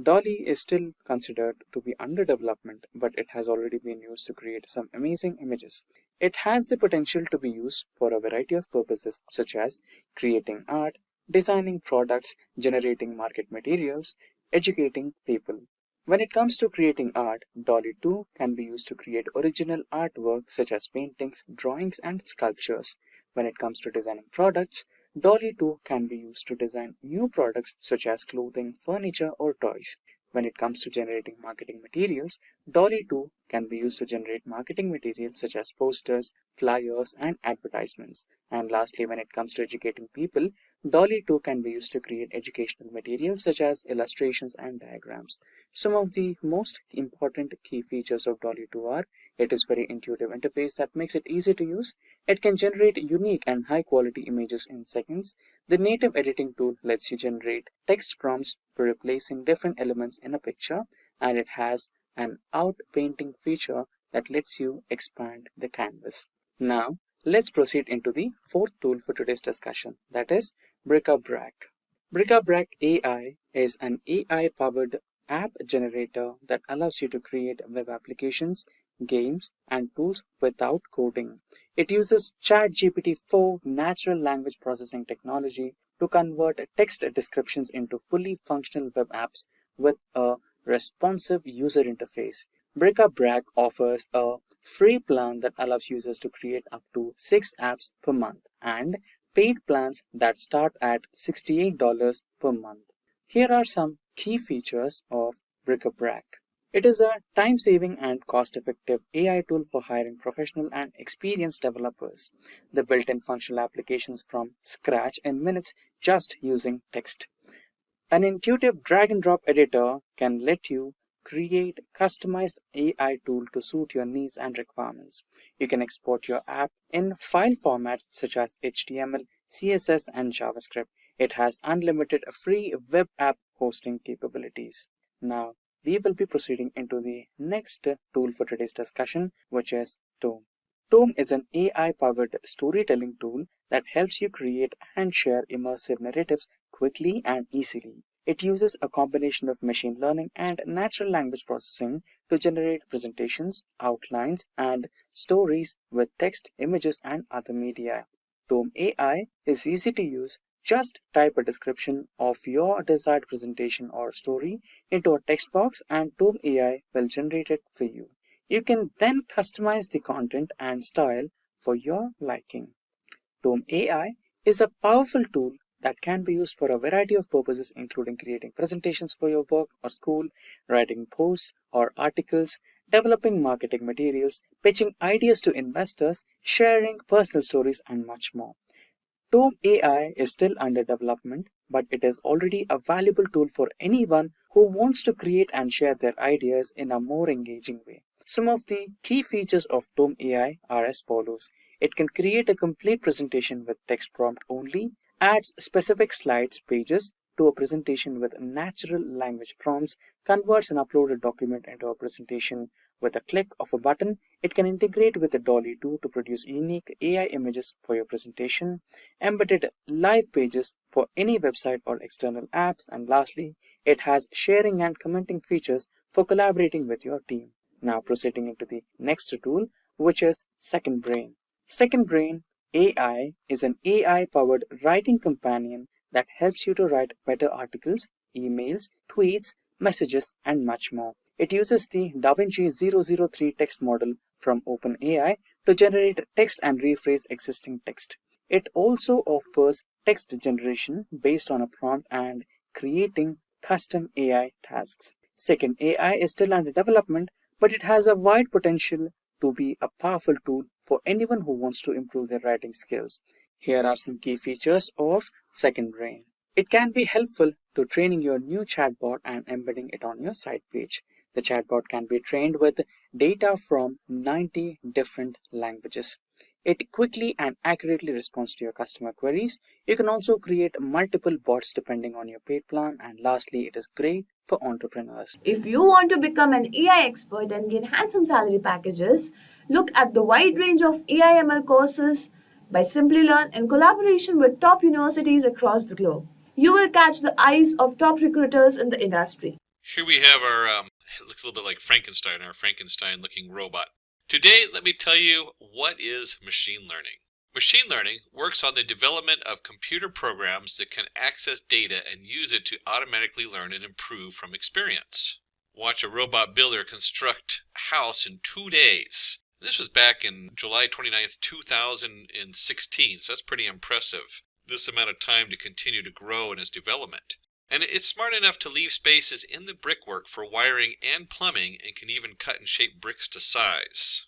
DALL-E is still considered to be under development, but it has already been used to create some amazing images. It has the potential to be used for a variety of purposes such as creating art, designing products, generating market materials, educating people. When it comes to creating art, Dolly 2 can be used to create original artwork such as paintings, drawings, and sculptures. When it comes to designing products, Dolly 2 can be used to design new products such as clothing, furniture, or toys. When it comes to generating marketing materials, Dolly 2 can be used to generate marketing materials such as posters, flyers, and advertisements. And lastly, when it comes to educating people, Dolly 2 can be used to create educational materials such as illustrations and diagrams. Some of the most important key features of Dolly 2 are: it is very intuitive interface that makes it easy to use. It can generate unique and high quality images in seconds. The native editing tool lets you generate text prompts for replacing different elements in a picture, and it has an out painting feature that lets you expand the canvas. Now, let's proceed into the fourth tool for today's discussion, that is Bric-a-Brac. Bric-a-Brac AI is an AI-powered app generator that allows you to create web applications, games, and tools without coding. It uses ChatGPT 4 natural language processing technology to convert text descriptions into fully functional web apps with a responsive user interface. Bric-a-Brac offers a free plan that allows users to create up to 6 apps per month, and paid plans that start at $68 per month. Here are some key features of Bric-a-Brac. It is a time-saving and cost-effective AI tool for hiring professional and experienced developers. The built-in functional applications from scratch in minutes just using text. An intuitive drag-and-drop editor can let you create customized AI tool to suit your needs and requirements. You can export your app in file formats such as HTML, CSS, and JavaScript. It has unlimited free web app hosting capabilities. Now, we will be proceeding into the next tool for today's discussion, which is Tome. Tome is an AI-powered storytelling tool that helps you create and share immersive narratives quickly and easily. It uses a combination of machine learning and natural language processing to generate presentations, outlines, and stories with text, images, and other media. Tome AI is easy to use. Just type a description of your desired presentation or story into a text box, and Tome AI will generate it for you. You can then customize the content and style for your liking. Tome AI is a powerful tool that can be used for a variety of purposes, including creating presentations for your work or school, writing posts or articles, developing marketing materials, pitching ideas to investors, sharing personal stories, and much more. Tome AI is still under development, but it is already a valuable tool for anyone who wants to create and share their ideas in a more engaging way. Some of the key features of Tome AI are as follows. It can create a complete presentation with text prompt only, adds specific slides pages to a presentation with natural language prompts, converts an uploaded document into a presentation with a click of a button. It can integrate with the Dolly 2 to produce unique AI images for your presentation, embedded live pages for any website or external apps, and lastly, it has sharing and commenting features for collaborating with your team. Now proceeding into the next tool, which is Second Brain. Second Brain AI is an AI-powered writing companion that helps you to write better articles, emails, tweets, messages, and much more. It uses the DaVinci 003 text model from OpenAI to generate text and rephrase existing text. It also offers text generation based on a prompt and creating custom AI tasks. Second AI is still under development, but it has a wide potential to be a powerful tool for anyone who wants to improve their writing skills. Here are some key features of Second Brain. It can be helpful to training your new chatbot and embedding it on your site page. The chatbot can be trained with data from 90 different languages. It quickly and accurately responds to your customer queries. You can also create multiple bots depending on your paid plan. And lastly, it is great for entrepreneurs. If you want to become an AI expert and gain handsome salary packages, look at the wide range of AI/ML courses by Simplilearn in collaboration with top universities across the globe. You will catch the eyes of top recruiters in the industry. Here we have our, it looks a little bit like Frankenstein, our Frankenstein-looking robot. Today, let me tell you what is machine learning. Machine learning works on the development of computer programs that can access data and use it to automatically learn and improve from experience. Watch a robot builder construct a house in 2 days. This was back in July 29th, 2016, so that's pretty impressive. This amount of time to continue to grow in its development. And it's smart enough to leave spaces in the brickwork for wiring and plumbing and can even cut and shape bricks to size.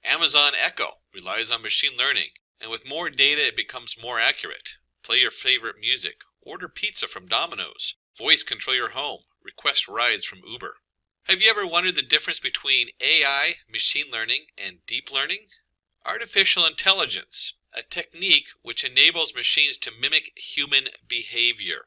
Amazon Echo relies on machine learning, and with more data it becomes more accurate. Play your favorite music, order pizza from Domino's, voice control your home, request rides from Uber. Have you ever wondered the difference between AI, machine learning, and deep learning? Artificial intelligence, a technique which enables machines to mimic human behavior.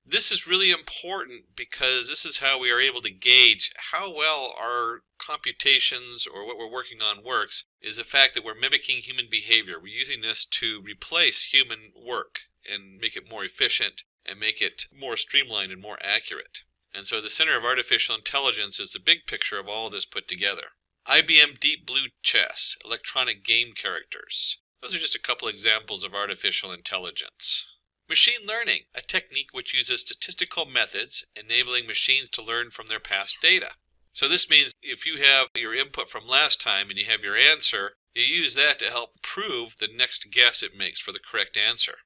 This is really important because this is how we are able to gauge how well our computations or what we're working on works, is the fact that we're mimicking human behavior. We're using this to replace human work and make it more efficient and make it more streamlined and more accurate. And so the center of artificial intelligence is the big picture of all this put together. IBM Deep Blue Chess, electronic game characters. Those are just a couple examples of artificial intelligence. Machine learning, a technique which uses statistical methods, enabling machines to learn from their past data. So this means if you have your input from last time and you have your answer, you use that to help prove the next guess it makes for the correct answer.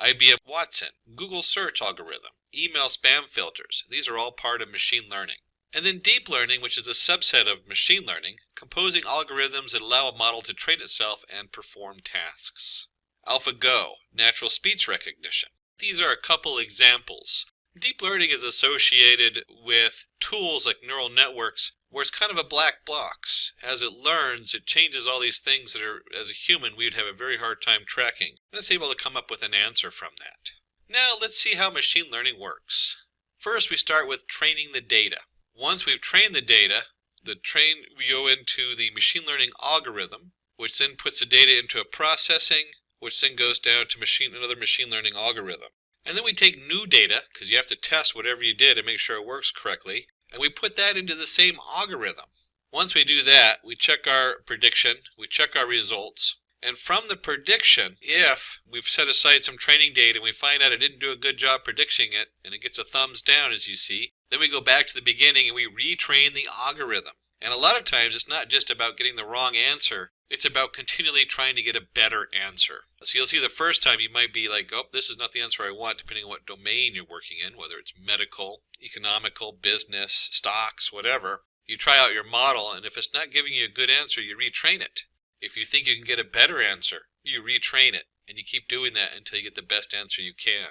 IBM Watson, Google search algorithm, email spam filters, these are all part of machine learning. And then deep learning, which is a subset of machine learning, composing algorithms that allow a model to train itself and perform tasks. AlphaGo, natural speech recognition. These are a couple examples. Deep learning is associated with tools like neural networks where it's kind of a black box. As it learns, it changes all these things that are, as a human, we would have a very hard time tracking. And it's able to come up with an answer from that. Now let's see how machine learning works. First, we start with training the data. Once we've trained the data, we go into the machine learning algorithm, which then puts the data into a processing, which then goes down to another machine learning algorithm. And then we take new data, because you have to test whatever you did and make sure it works correctly, and we put that into the same algorithm. Once we do that, we check our prediction, we check our results, and from the prediction, if we've set aside some training data and we find out it didn't do a good job predicting it, and it gets a thumbs down as you see, then we go back to the beginning and we retrain the algorithm. And a lot of times it's not just about getting the wrong answer, it's about continually trying to get a better answer. So you'll see the first time you might be like, oh, this is not the answer I want, depending on what domain you're working in, whether it's medical, economical, business, stocks, whatever. You try out your model, and if it's not giving you a good answer, you retrain it. If you think you can get a better answer, you retrain it, and you keep doing that until you get the best answer you can.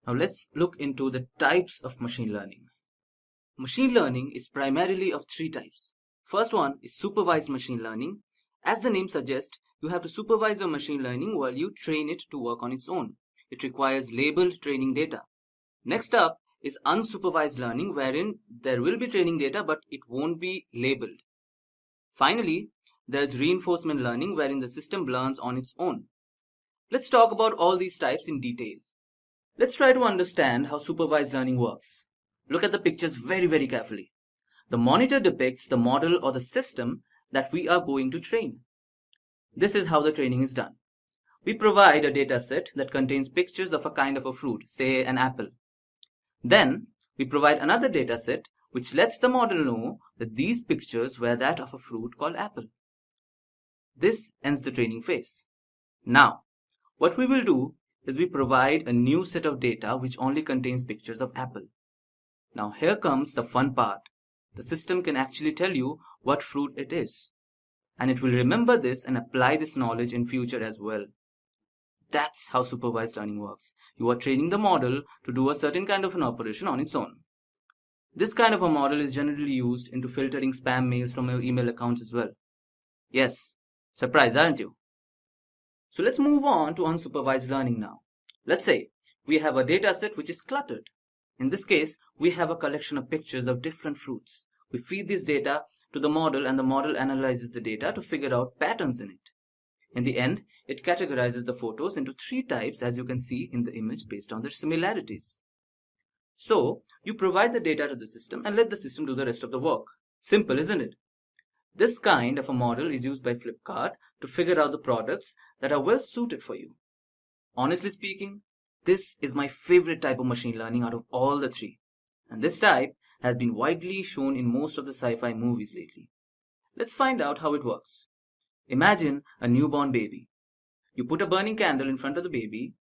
Now let's look into the types of machine learning. Machine learning is primarily of 3 types. First one is supervised machine learning. As the name suggests, you have to supervise your machine learning while you train it to work on its own. It requires labeled training data. Next up is unsupervised learning, wherein there will be training data but it won't be labeled. Finally, there is reinforcement learning, wherein the system learns on its own. Let's talk about all these types in detail. Let's try to understand how supervised learning works. Look at the pictures very carefully. The monitor depicts the model or the system that we are going to train. This is how the training is done. We provide a data set that contains pictures of a kind of a fruit, say an apple. Then we provide another data set which lets the model know that these pictures were that of a fruit called apple. This ends the training phase. Now, what we will do is we provide a new set of data which only contains pictures of apple. Now here comes the fun part. The system can actually tell you what fruit it is. And it will remember this and apply this knowledge in future as well. That's how supervised learning works. You are training the model to do a certain kind of an operation on its own. This kind of a model is generally used into filtering spam mails from your email accounts as well. Yes, surprised, aren't you? So let's move on to unsupervised learning now. Let's say we have a data set which is cluttered. In this case, we have a collection of pictures of different fruits. We feed this data to the model and the model analyzes the data to figure out patterns in it. In the end, it categorizes the photos into 3 types, as you can see in the image, based on their similarities. So, you provide the data to the system and let the system do the rest of the work. Simple, isn't it? This kind of a model is used by Flipkart to figure out the products that are well suited for you. Honestly speaking, this is my favorite type of machine learning out of all the three. And this type has been widely shown in most of the sci-fi movies lately. Let's find out how it works. Imagine a newborn baby. You put a burning candle in front of the baby.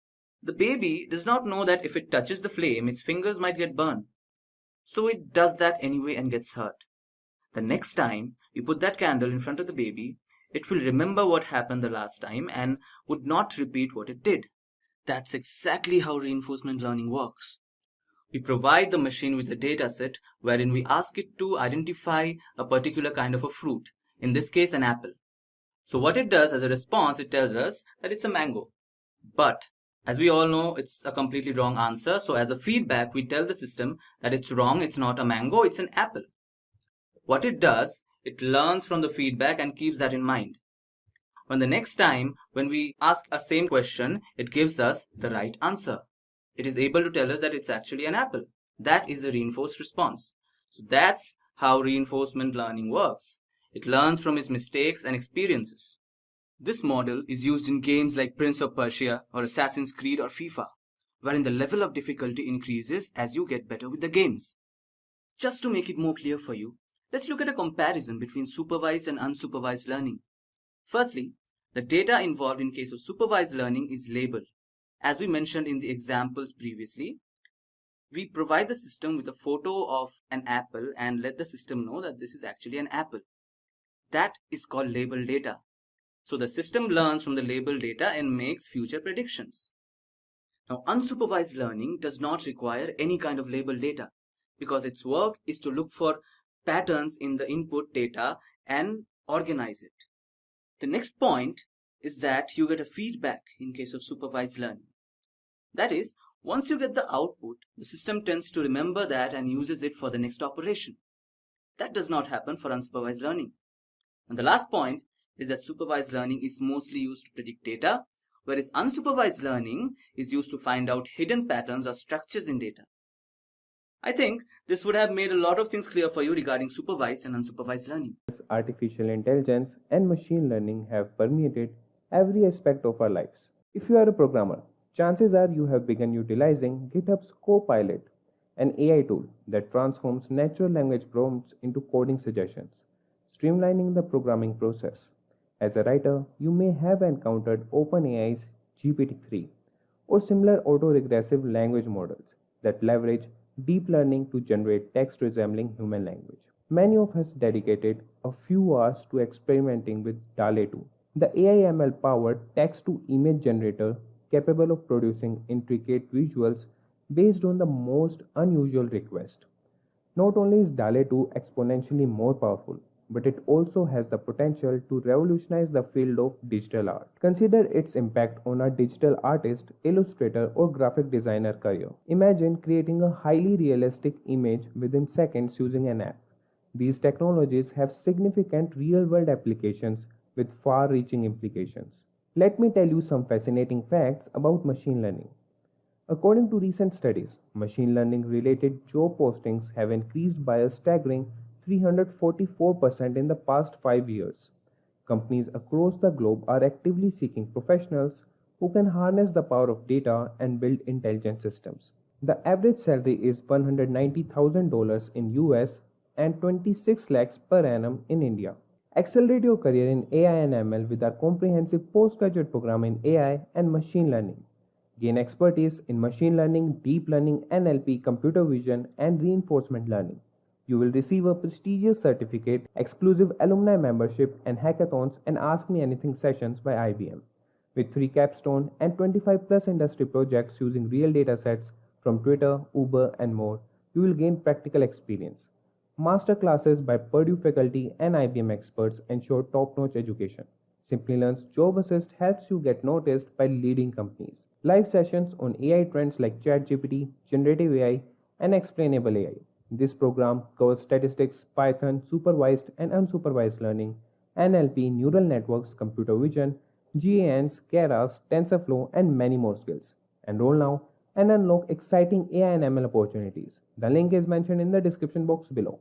The baby does not know that if it touches the flame, its fingers might get burned. So it does that anyway and gets hurt. The next time you put that candle in front of the baby, it will remember what happened the last time and would not repeat what it did. That's exactly how reinforcement learning works. We provide the machine with a data set wherein we ask it to identify a particular kind of a fruit, in this case an apple. So what it does as a response, it tells us that it's a mango. But as we all know, it's a completely wrong answer. So as a feedback, we tell the system that it's wrong, it's not a mango, it's an apple. What it does, it learns from the feedback and keeps that in mind. When the next time, when we ask a same question, it gives us the right answer. It is able to tell us that it's actually an apple. That is a reinforced response. So that's how reinforcement learning works. It learns from its mistakes and experiences. This model is used in games like Prince of Persia or Assassin's Creed or FIFA, wherein the level of difficulty increases as you get better with the games. Just to make it more clear for you, let's look at a comparison between supervised and unsupervised learning. Firstly, the data involved in case of supervised learning is labeled. As we mentioned in the examples previously, we provide the system with a photo of an apple and let the system know that this is actually an apple. That is called label data. So the system learns from the label data and makes future predictions. Now, unsupervised learning does not require any kind of label data because its work is to look for patterns in the input data and organize it. The next point is that you get a feedback in case of supervised learning. That is, once you get the output, the system tends to remember that and uses it for the next operation. That does not happen for unsupervised learning. And the last point is that supervised learning is mostly used to predict data, whereas unsupervised learning is used to find out hidden patterns or structures in data. I think this would have made a lot of things clear for you regarding supervised and unsupervised learning. Artificial intelligence and machine learning have permeated every aspect of our lives. If you are a programmer, chances are you have begun utilizing GitHub's Copilot, an AI tool that transforms natural language prompts into coding suggestions, streamlining the programming process. As a writer, you may have encountered OpenAI's GPT-3 or similar autoregressive language models that leverage deep learning to generate text resembling human language. Many of us dedicated a few hours to experimenting with DALL-E 2, the AI/ML powered text-to-image generator capable of producing intricate visuals based on the most unusual requests. Not only is DALL-E 2 exponentially more powerful, but it also has the potential to revolutionize the field of digital art. Consider its impact on a digital artist, illustrator, or graphic designer career. Imagine creating a highly realistic image within seconds using an app. These technologies have significant real-world applications with far-reaching implications. Let me tell you some fascinating facts about machine learning. According to recent studies, machine learning related job postings have increased by a staggering 344% in the past 5 years. Companies across the globe are actively seeking professionals who can harness the power of data and build intelligent systems. The average salary is $190,000 in US and 26 lakhs per annum in India. Accelerate your career in AI and ML with our comprehensive postgraduate program in AI and machine learning. Gain expertise in machine learning, deep learning, NLP, computer vision, and reinforcement learning. You will receive a prestigious certificate, exclusive alumni membership, and hackathons and Ask Me Anything sessions by IBM. With 3 capstone and 25 plus industry projects using real data sets from Twitter, Uber, and more, you will gain practical experience. Master classes by Purdue faculty and IBM experts ensure top-notch education. Simplilearn's Job Assist helps you get noticed by leading companies. Live sessions on AI trends like ChatGPT, generative AI, and explainable AI. This program covers statistics, Python, supervised and unsupervised learning, NLP, neural networks, computer vision, GANs, Keras, TensorFlow, and many more skills. Enroll now and unlock exciting AI and ML opportunities. The link is mentioned in the description box below.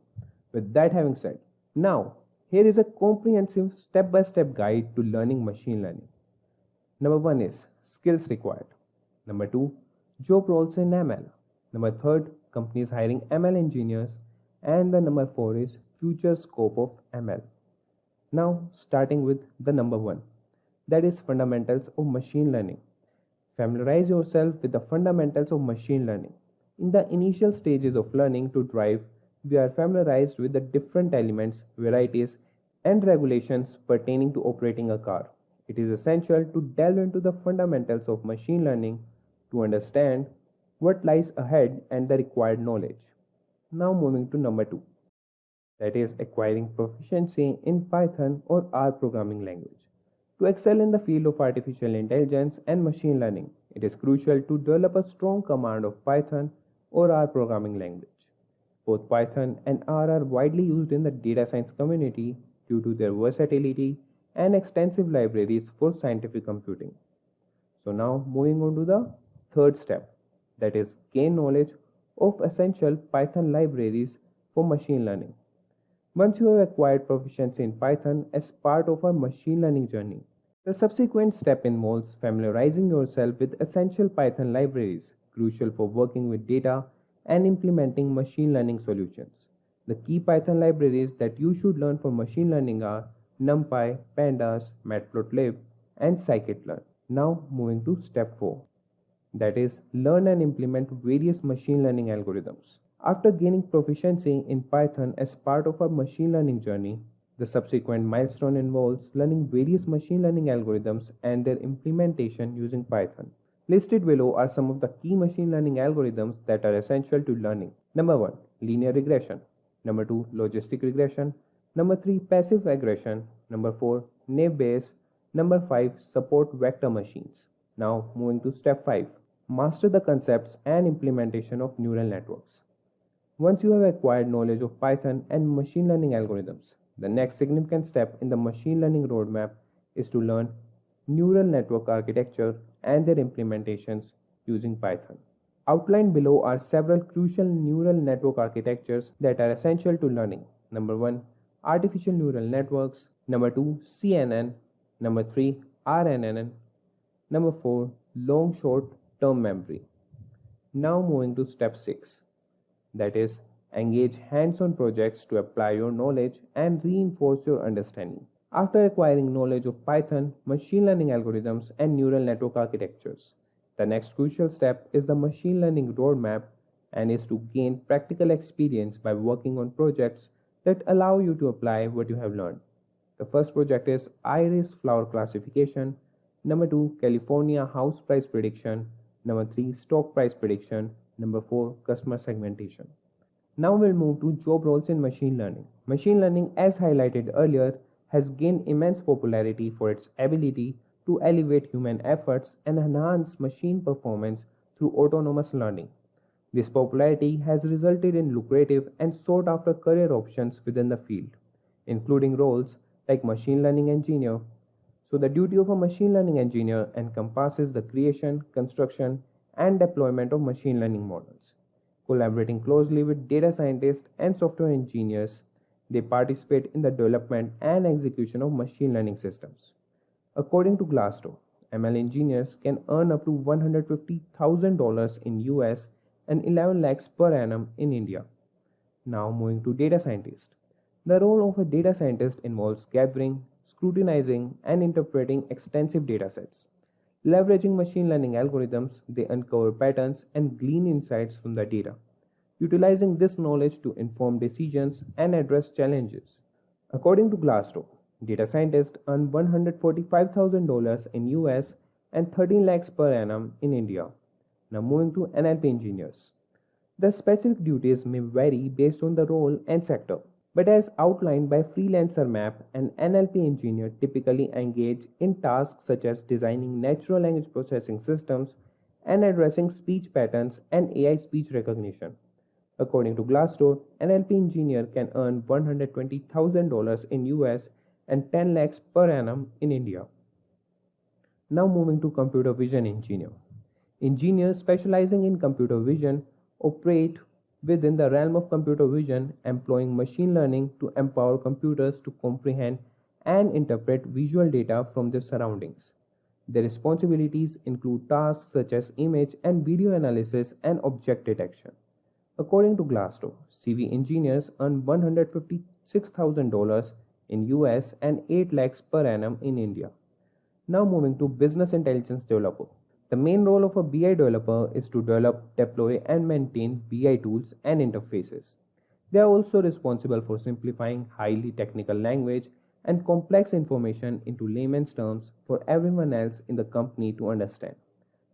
With that having said, now Here is a comprehensive step-by-step guide to learning machine learning. Number 1 is skills required. Number 2, job roles in ML. Number 3, companies hiring ML engineers. And the number 4 is future scope of ML. Now starting with the number 1, that is fundamentals of machine learning. Familiarize yourself with the fundamentals of machine learning. In the initial stages of learning to drive, we are familiarized with the different elements, varieties, and regulations pertaining to operating a car. It is essential to delve into the fundamentals of machine learning to understand what lies ahead and the required knowledge. Now moving to number 2, that is acquiring proficiency in Python or R programming language. To excel in the field of artificial intelligence and machine learning, it is crucial to develop a strong command of Python or R programming language. Both Python and R are widely used in the data science community due to their versatility and extensive libraries for scientific computing. So now moving on to the third step, that is gain knowledge of essential Python libraries for machine learning. Once you have acquired proficiency in Python as part of our machine learning journey, the subsequent step involves familiarizing yourself with essential Python libraries, crucial for working with data and implementing machine learning solutions. The key Python libraries that you should learn for machine learning are NumPy, Pandas, Matplotlib, and scikit-learn. Now moving to step 4, that is learn and implement various machine learning algorithms. After gaining proficiency in Python as part of our machine learning journey, the subsequent milestone involves learning various machine learning algorithms and their implementation using Python. Listed below are some of the key machine learning algorithms that are essential to learning. Number 1, linear regression. Number 2, logistic regression. Number 3, passive regression. Number 4, naive Bayes. Number 5, support vector machines. Now moving to step 5, master the concepts and implementation of neural networks. Once you have acquired knowledge of Python and machine learning algorithms, the next significant step in the machine learning roadmap is to learn neural network architecture and their implementations using Python. Outlined below are several crucial neural network architectures that are essential to learning. Number 1, artificial neural networks. Number 2, CNN. Number 3, RNN. Number 4, long short term memory. Now moving to step 6, that is engage hands-on projects to apply your knowledge and reinforce your understanding. After acquiring knowledge of Python, machine learning algorithms, and neural network architectures, the next crucial step is the machine learning roadmap and is to gain practical experience by working on projects that allow you to apply what you have learned. The first project is iris flower classification. Number 2, California house price prediction. Number 3, stock price prediction. Number 4, customer segmentation. Now we'll move to job roles in machine learning. Machine learning, as highlighted earlier, has gained immense popularity for its ability to elevate human efforts and enhance machine performance through autonomous learning. This popularity has resulted in lucrative and sought-after career options within the field, including roles like machine learning engineer. So the duty of a machine learning engineer encompasses the creation, construction, and deployment of machine learning models. Collaborating closely with data scientists and software engineers, they participate in the development and execution of machine learning systems. According to Glassdoor, ML engineers can earn up to $150,000 in US and 11 lakhs per annum in India. Now moving to data scientist. The role of a data scientist involves gathering, scrutinizing, and interpreting extensive datasets. Leveraging machine learning algorithms, they uncover patterns and glean insights from the data, utilizing this knowledge to inform decisions and address challenges. According to Glassdoor, data scientists earn $145,000 in US and 13 lakhs per annum in India. Now moving to NLP engineers. The specific duties may vary based on the role and sector, but as outlined by Freelancer Map, an NLP engineer typically engage in tasks such as designing natural language processing systems and addressing speech patterns and AI speech recognition. According to Glassdoor, an NLP engineer can earn $120,000 in US and 10 lakhs per annum in India. Now moving to computer vision engineer. Engineers specializing in computer vision operate within the realm of computer vision, employing machine learning to empower computers to comprehend and interpret visual data from their surroundings. Their responsibilities include tasks such as image and video analysis and object detection. According to Glassdoor, CV engineers earn $156,000 in US and 8 lakhs per annum in India. Now moving to business intelligence developer. The main role of a BI developer is to develop, deploy and maintain BI tools and interfaces. They are also responsible for simplifying highly technical language and complex information into layman's terms for everyone else in the company to understand.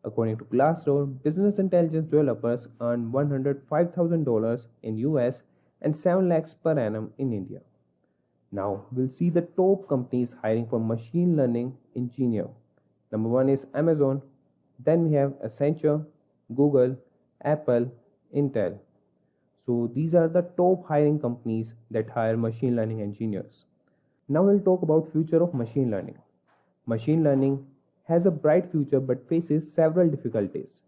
According to Glassdoor, business intelligence developers earn $105,000 in US and 7 lakhs per annum in India. Now we'll see the top companies hiring for machine learning engineer. Number 1 is Amazon, then we have Accenture, Google, Apple, Intel. So these are the top hiring companies that hire machine learning engineers. Now we'll talk about future of machine learning. Machine learning has a bright future but faces several difficulties.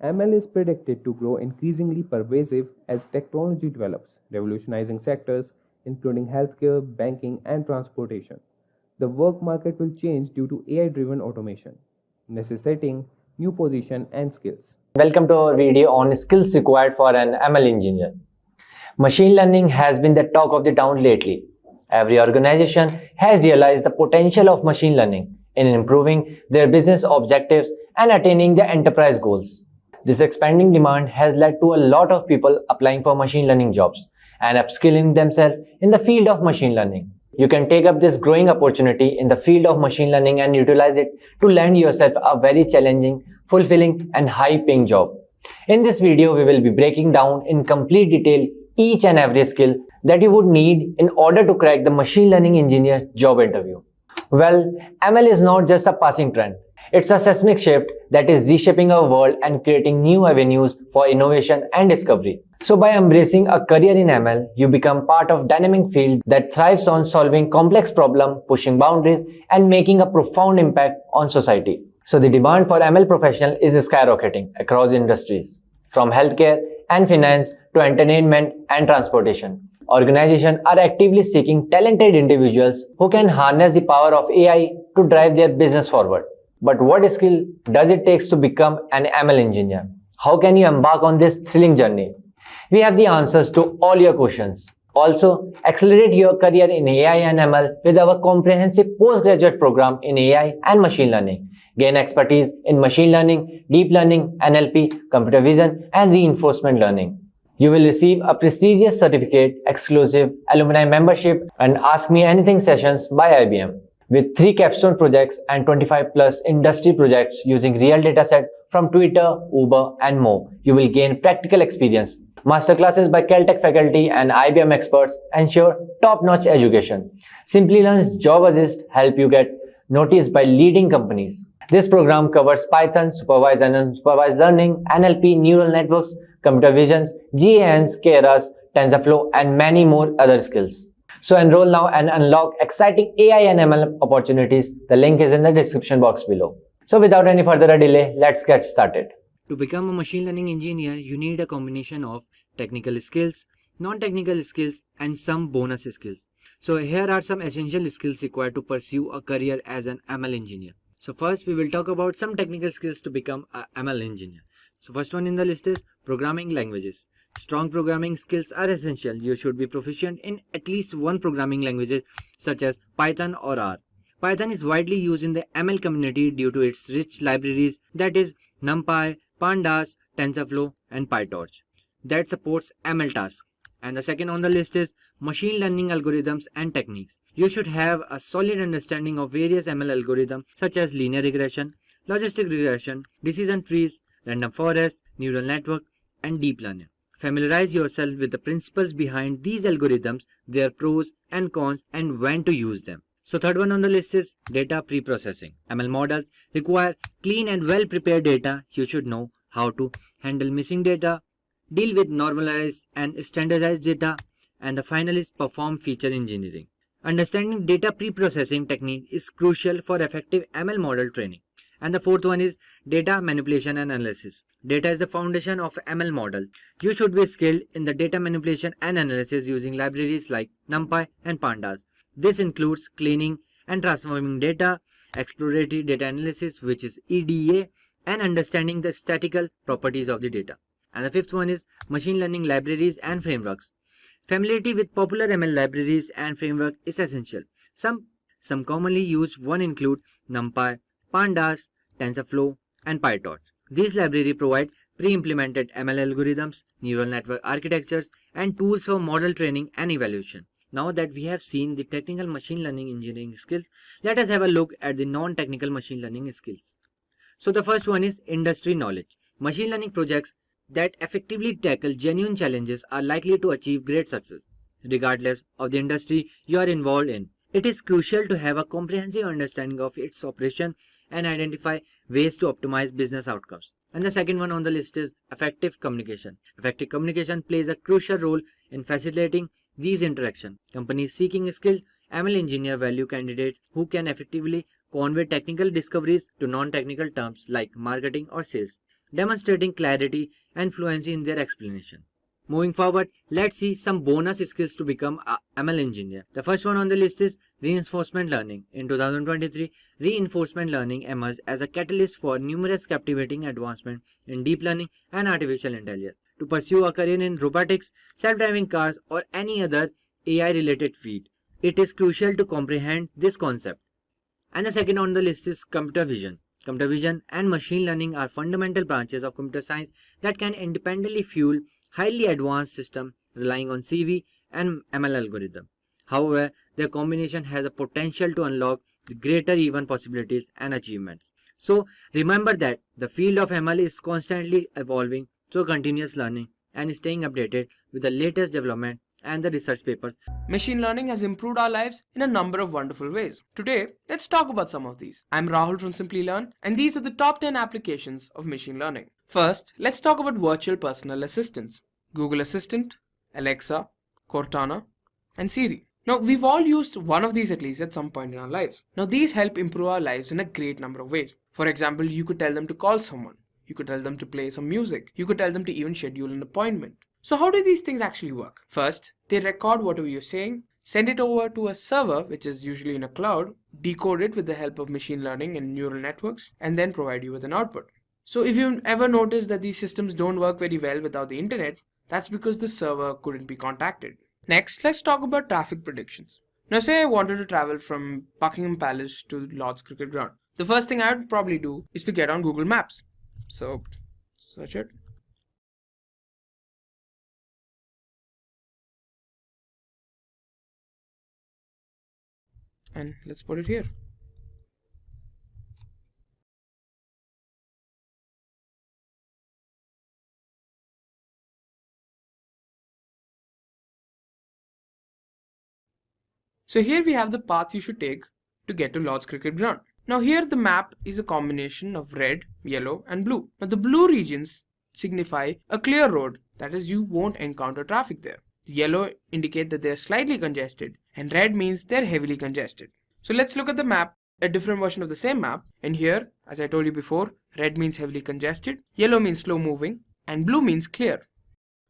ML is predicted to grow increasingly pervasive as technology develops, revolutionizing sectors including healthcare, banking, and transportation. The work market will change due to AI-driven automation, necessitating new position and skills. Welcome to our video on skills required for an ML engineer. Machine learning has been the talk of the town lately. Every organization has realized the potential of machine learning in improving their business objectives and attaining their enterprise goals. This expanding demand has led to a lot of people applying for machine learning jobs and upskilling themselves in the field of machine learning. You can take up this growing opportunity in the field of machine learning and utilize it to land yourself a very challenging, fulfilling and high-paying job. In this video, we will be breaking down in complete detail each and every skill that you would need in order to crack the machine learning engineer job interview. Well, ML is not just a passing trend. It's a seismic shift that is reshaping our world and creating new avenues for innovation and discovery. So by embracing a career in ML, you become part of a dynamic field that thrives on solving complex problems, pushing boundaries, and making a profound impact on society. So the demand for ML professionals is skyrocketing across industries, from healthcare and finance to entertainment and transportation. Organizations are actively seeking talented individuals who can harness the power of AI to drive their business forward. But what skill does it take to become an ML engineer? How can you embark on this thrilling journey? We have the answers to all your questions. Also, accelerate your career in AI and ML with our comprehensive postgraduate program in AI and machine learning. Gain expertise in machine learning, deep learning, NLP, computer vision, and reinforcement learning. You will receive a prestigious certificate, exclusive alumni membership, and Ask Me Anything sessions by IBM. With 3 capstone projects and 25 plus industry projects using real datasets from Twitter, Uber, and more, you will gain practical experience. Masterclasses by Caltech faculty and IBM experts ensure top-notch education. Simplilearn's Job Assist help you get noticed by leading companies. This program covers Python, supervised and unsupervised learning, NLP, neural networks, computer visions, GANs, Keras, TensorFlow, and many more other skills. So enroll now and unlock exciting AI and ML opportunities. The link is in the description box below. So without any further delay, let's get started. To become a machine learning engineer, you need a combination of technical skills, non-technical skills, and some bonus skills. So here are some essential skills required to pursue a career as an ML engineer. So first we will talk about some technical skills to become a ML engineer. So first one in the list is programming languages. Strong programming skills are essential. You should be proficient in at least one programming language such as Python or R. Python is widely used in the ML community due to its rich libraries, that is NumPy, Pandas, TensorFlow and PyTorch that supports ML tasks. And the second on the list is machine learning algorithms and techniques. You should have a solid understanding of various ML algorithms such as linear regression, logistic regression, decision trees, random forest, neural network and deep learning. Familiarize yourself with the principles behind these algorithms, their pros and cons, and when to use them. So third one on the list is data pre-processing. ML models require clean and well-prepared data. You should know how to handle missing data, deal with normalized and standardized data, and the final is perform feature engineering. Understanding data pre-processing technique is crucial for effective ML model training. And the fourth one is data manipulation and analysis. Data is the foundation of ML model. You should be skilled in the data manipulation and analysis using libraries like NumPy and Pandas. This includes cleaning and transforming data, exploratory data analysis, which is EDA, and understanding the statistical properties of the data. And the fifth one is machine learning libraries and frameworks. Familiarity with popular ML libraries and framework is essential. Some commonly used one include NumPy, Pandas, TensorFlow, and PyTorch. These libraries provide pre-implemented ML algorithms, neural network architectures, and tools for model training and evaluation. Now that we have seen the technical machine learning engineering skills, let us have a look at the non-technical machine learning skills. So the first one is industry knowledge. Machine learning projects that effectively tackle genuine challenges are likely to achieve great success, regardless of the industry you are involved in. It is crucial to have a comprehensive understanding of its operation and identify ways to optimize business outcomes. And the second one on the list is effective communication. Effective communication plays a crucial role in facilitating these interactions. Companies seeking skilled ML engineer value candidates who can effectively convey technical discoveries to non-technical terms like marketing or sales, demonstrating clarity and fluency in their explanation. Moving forward, let's see some bonus skills to become a ML engineer. The first one on the list is reinforcement learning. In 2023, reinforcement learning emerged as a catalyst for numerous captivating advancements in deep learning and artificial intelligence. To pursue a career in robotics, self-driving cars, or any other AI-related field, it is crucial to comprehend this concept. And the second on the list is computer vision. Computer vision and machine learning are fundamental branches of computer science that can independently fuel highly advanced systems relying on CV and ML algorithm. However, their combination has a potential to unlock greater even possibilities and achievements. So remember that the field of ML is constantly evolving through continuous learning and staying updated with the latest development and the research papers. Machine learning has improved our lives in a number of wonderful ways. Today, let's talk about some of these. I'm Rahul from Simplilearn, and these are the top 10 applications of machine learning. First, let's talk about virtual personal assistants. Google Assistant, Alexa, Cortana, and Siri. Now, we've all used one of these at least at some point in our lives. Now, these help improve our lives in a great number of ways. For example, you could tell them to call someone. You could tell them to play some music. You could tell them to even schedule an appointment. So how do these things actually work? First, they record whatever you're saying, send it over to a server, which is usually in a cloud, decode it with the help of machine learning and neural networks, and then provide you with an output. So if you've ever noticed that these systems don't work very well without the internet, that's because the server couldn't be contacted. Next, let's talk about traffic predictions. Now say I wanted to travel from Buckingham Palace to Lord's Cricket Ground. The first thing I would probably do is to get on Google Maps. So, search it. And let's put it here. So here we have the path you should take to get to Lord's Cricket Ground. Now here the map is a combination of red, yellow and blue. Now the blue regions signify a clear road, that is you won't encounter traffic there. The yellow indicate that they are slightly congested and red means they're heavily congested. So let's look at the map, a different version of the same map. And here, as I told you before, red means heavily congested, yellow means slow moving and blue means clear.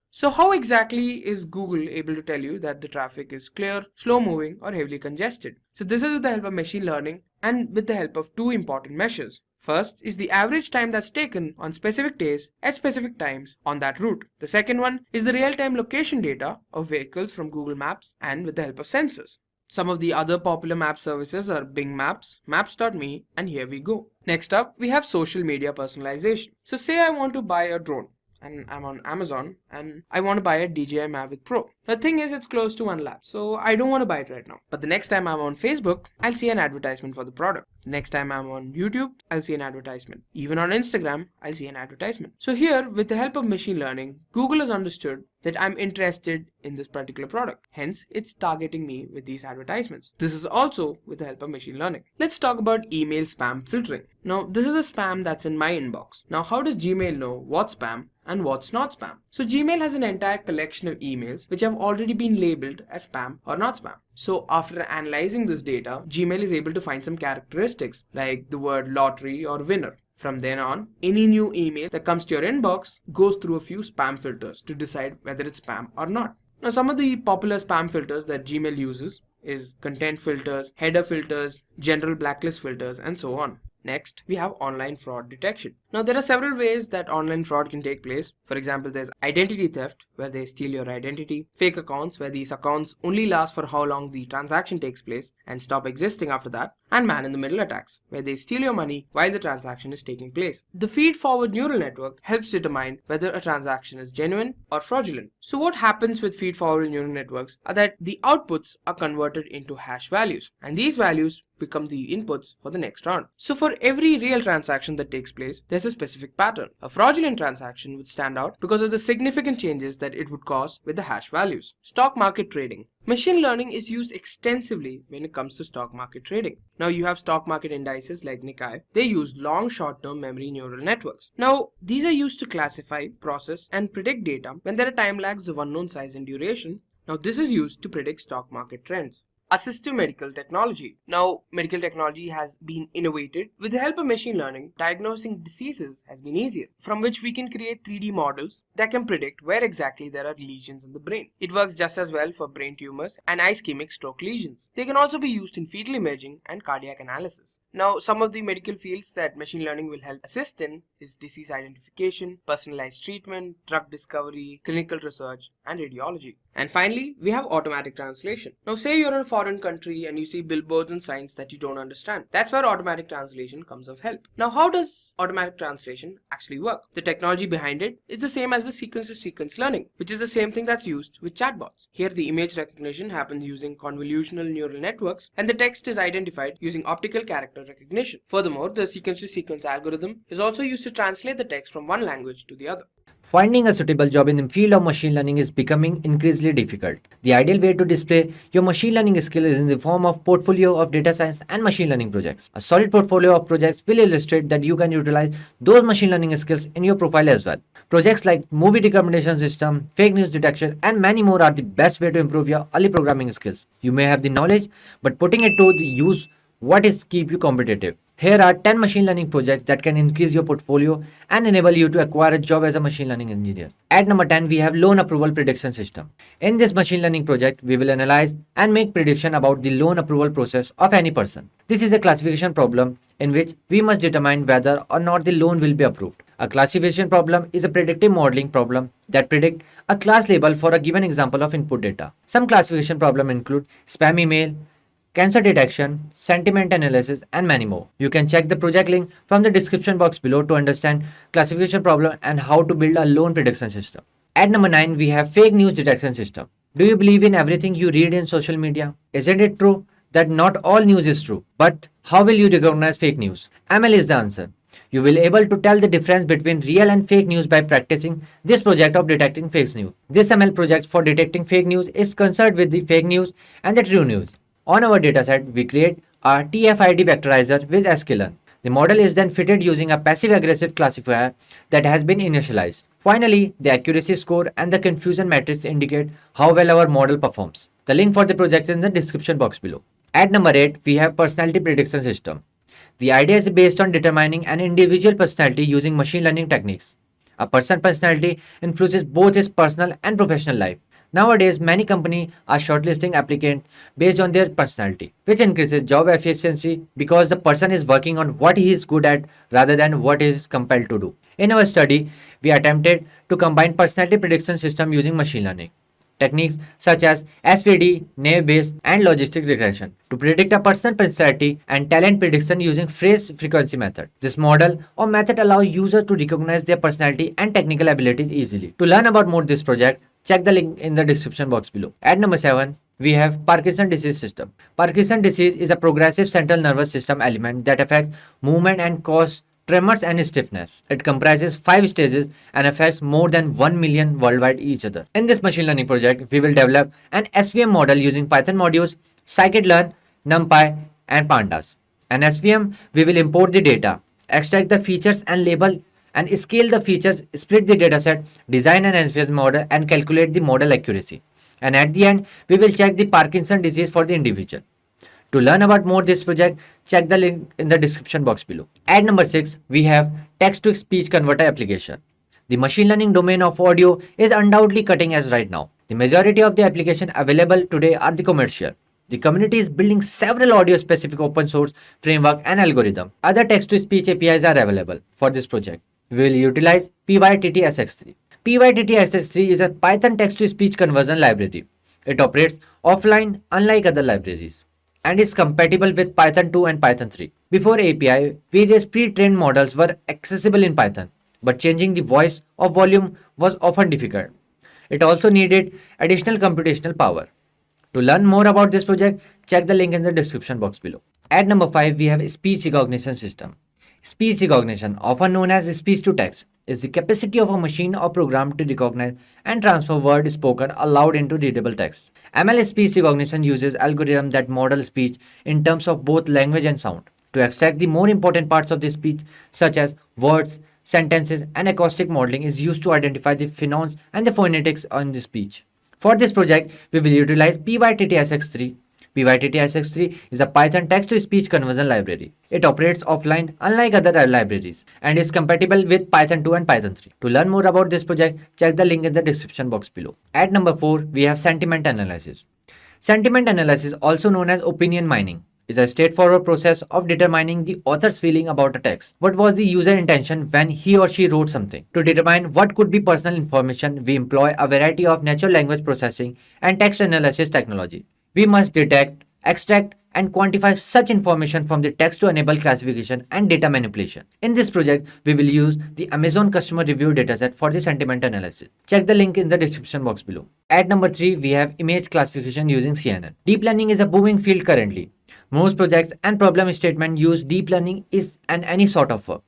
So how exactly is Google able to tell you that the traffic is clear, slow moving or heavily congested? So this is with the help of machine learning and with the help of two important measures. First is the average time that's taken on specific days at specific times on that route. The second one is the real-time location data of vehicles from Google Maps and with the help of sensors. Some of the other popular map services are Bing Maps, Maps.me, and here we go. Next up, we have social media personalization. So say I want to buy a drone and I'm on Amazon and I want to buy a DJI Mavic Pro. The thing is it's close to 1 lakh, so I don't want to buy it right now. But the next time I'm on Facebook, I'll see an advertisement for the product. Next time I'm on YouTube, I'll see an advertisement. Even on Instagram, I'll see an advertisement. So here, with the help of machine learning, Google has understood that I'm interested in this particular product. Hence, it's targeting me with these advertisements. This is also with the help of machine learning. Let's talk about email spam filtering. Now, this is the spam that's in my inbox. Now, how does Gmail know what's spam and what's not spam? So Gmail has an entire collection of emails which have already been labeled as spam or not spam. So after analyzing this data, Gmail is able to find some characteristics like the word lottery or winner. From then on, any new email that comes to your inbox goes through a few spam filters to decide whether it's spam or not. Now, some of the popular spam filters that Gmail uses is content filters, header filters, general blacklist filters, and so on. Next, we have online fraud detection. Now, there are several ways that online fraud can take place. For example, there's identity theft, where they steal your identity, fake accounts, where these accounts only last for how long the transaction takes place and stop existing after that, and man-in-the-middle attacks, where they steal your money while the transaction is taking place. The feed-forward neural network helps determine whether a transaction is genuine or fraudulent. So what happens with feed-forward neural networks are that the outputs are converted into hash values, and these values become the inputs for the next round. So for every real transaction that takes place, there's a specific pattern. A fraudulent transaction would stand out because of the significant changes that it would cause with the hash values. Stock market trading. Machine learning is used extensively when it comes to stock market trading. Now you have stock market indices like Nikkei. They use long short-term memory neural networks. Now these are used to classify, process, and predict data when there are time lags of unknown size and duration. Now this is used to predict stock market trends. Assistive medical technology. Now, medical technology has been innovated. With the help of machine learning, diagnosing diseases has been easier, from which we can create 3D models that can predict where exactly there are lesions in the brain. It works just as well for brain tumors and ischemic stroke lesions. They can also be used in fetal imaging and cardiac analysis. Now, some of the medical fields that machine learning will help assist in is disease identification, personalized treatment, drug discovery, clinical research, and radiology. And finally, we have automatic translation. Now, say you're in a foreign country and you see billboards and signs that you don't understand. That's where automatic translation comes of help. Now, how does automatic translation actually work? The technology behind it is the same as the sequence-to-sequence learning, which is the same thing that's used with chatbots. Here, the image recognition happens using convolutional neural networks, and the text is identified using optical character recognition. Furthermore, the sequence-to-sequence algorithm is also used to translate the text from one language to the other. Finding a suitable job in the field of machine learning is becoming increasingly difficult. The ideal way to display your machine learning skill is in the form of portfolio of data science and machine learning projects. A solid portfolio of projects will illustrate that you can utilize those machine learning skills in your profile as well. Projects like movie recommendation system, fake news detection, and many more are the best way to improve your early programming skills. You may have the knowledge, but putting it to the use what is keep you competitive. Here are 10 machine learning projects that can increase your portfolio and enable you to acquire a job as a machine learning engineer. At number 10, we have loan approval prediction system. In this machine learning project, we will analyze and make prediction about the loan approval process of any person. This is a classification problem in which we must determine whether or not the loan will be approved. A classification problem is a predictive modeling problem that predicts a class label for a given example of input data. Some classification problems include spam email, cancer detection, sentiment analysis, and many more. You can check the project link from the description box below to understand classification problem and how to build a loan prediction system. At number 9, we have fake news detection system. Do you believe in everything you read in social media? Isn't it true that not all news is true? But how will you recognize fake news? ML is the answer. You will be able to tell the difference between real and fake news by practicing this project of detecting fake news. This ML project for detecting fake news is concerned with the fake news and the true news. On our dataset, we create a TF-ID vectorizer with sklearn. The model is then fitted using a passive-aggressive classifier that has been initialized. Finally, the accuracy score and the confusion matrix indicate how well our model performs. The link for the project is in the description box below. At number 8, we have personality prediction system. The idea is based on determining an individual personality using machine learning techniques. A person's personality influences both his personal and professional life. Nowadays, many companies are shortlisting applicants based on their personality, which increases job efficiency because the person is working on what he is good at rather than what he is compelled to do. In our study, we attempted to combine personality prediction system using machine learning techniques such as SVD, naive-Bayes, and logistic regression to predict a person's personality and talent prediction using phrase frequency method. This model or method allows users to recognize their personality and technical abilities easily. To learn about more this project, check the link in the description box below. At number 7, we have Parkinson's disease system. Parkinson's disease is a progressive central nervous system element that affects movement and causes tremors and stiffness. It comprises 5 stages and affects more than 1 million worldwide each other. In this machine learning project, we will develop an SVM model using Python modules, scikit-learn, NumPy, and pandas. An SVM, we will import the data, extract the features and label and scale the features, split the dataset, design an SVM model, and calculate the model accuracy. And at the end, we will check the Parkinson disease for the individual. To learn about more this project, check the link in the description box below. At number 6, we have text-to-speech converter application. The machine learning domain of audio is undoubtedly cutting edge right now. The majority of the applications available today are the commercial. The community is building several audio-specific open source framework and algorithm. Other text-to-speech APIs are available for this project. We will utilize PyTTSX3. PyTTSX3 is a Python text-to-speech conversion library. It operates offline unlike other libraries and is compatible with Python 2 and Python 3. Before API, various pre-trained models were accessible in Python, but changing the voice or volume was often difficult. It also needed additional computational power. To learn more about this project, check the link in the description box below. At number 5, we have speech recognition system. Speech recognition, often known as speech to text, is the capacity of a machine or program to recognize and transfer words spoken aloud into readable text. ML speech recognition uses algorithms that model speech in terms of both language and sound to extract the more important parts of the speech, such as words, sentences, and acoustic modeling is used to identify the phonemes and the phonetics on the speech. For this project, we will utilize PyTTSX3. PyTTSX3 is a Python text-to-speech conversion library. It operates offline unlike other libraries and is compatible with Python 2 and Python 3. To learn more about this project, check the link in the description box below. At number 4, we have sentiment analysis. Sentiment analysis, also known as opinion mining, is a straightforward process of determining the author's feeling about a text. What was the user intention when he or she wrote something? To determine what could be personal information, we employ a variety of natural language processing and text analysis technology. We must detect, extract, and quantify such information from the text to enable classification and data manipulation. In this project, we will use the Amazon customer review dataset for the sentiment analysis. Check the link in the description box below. At number 3, we have image classification using CNN. Deep learning is a booming field currently. Most projects and problem statements use deep learning is an any sort of work.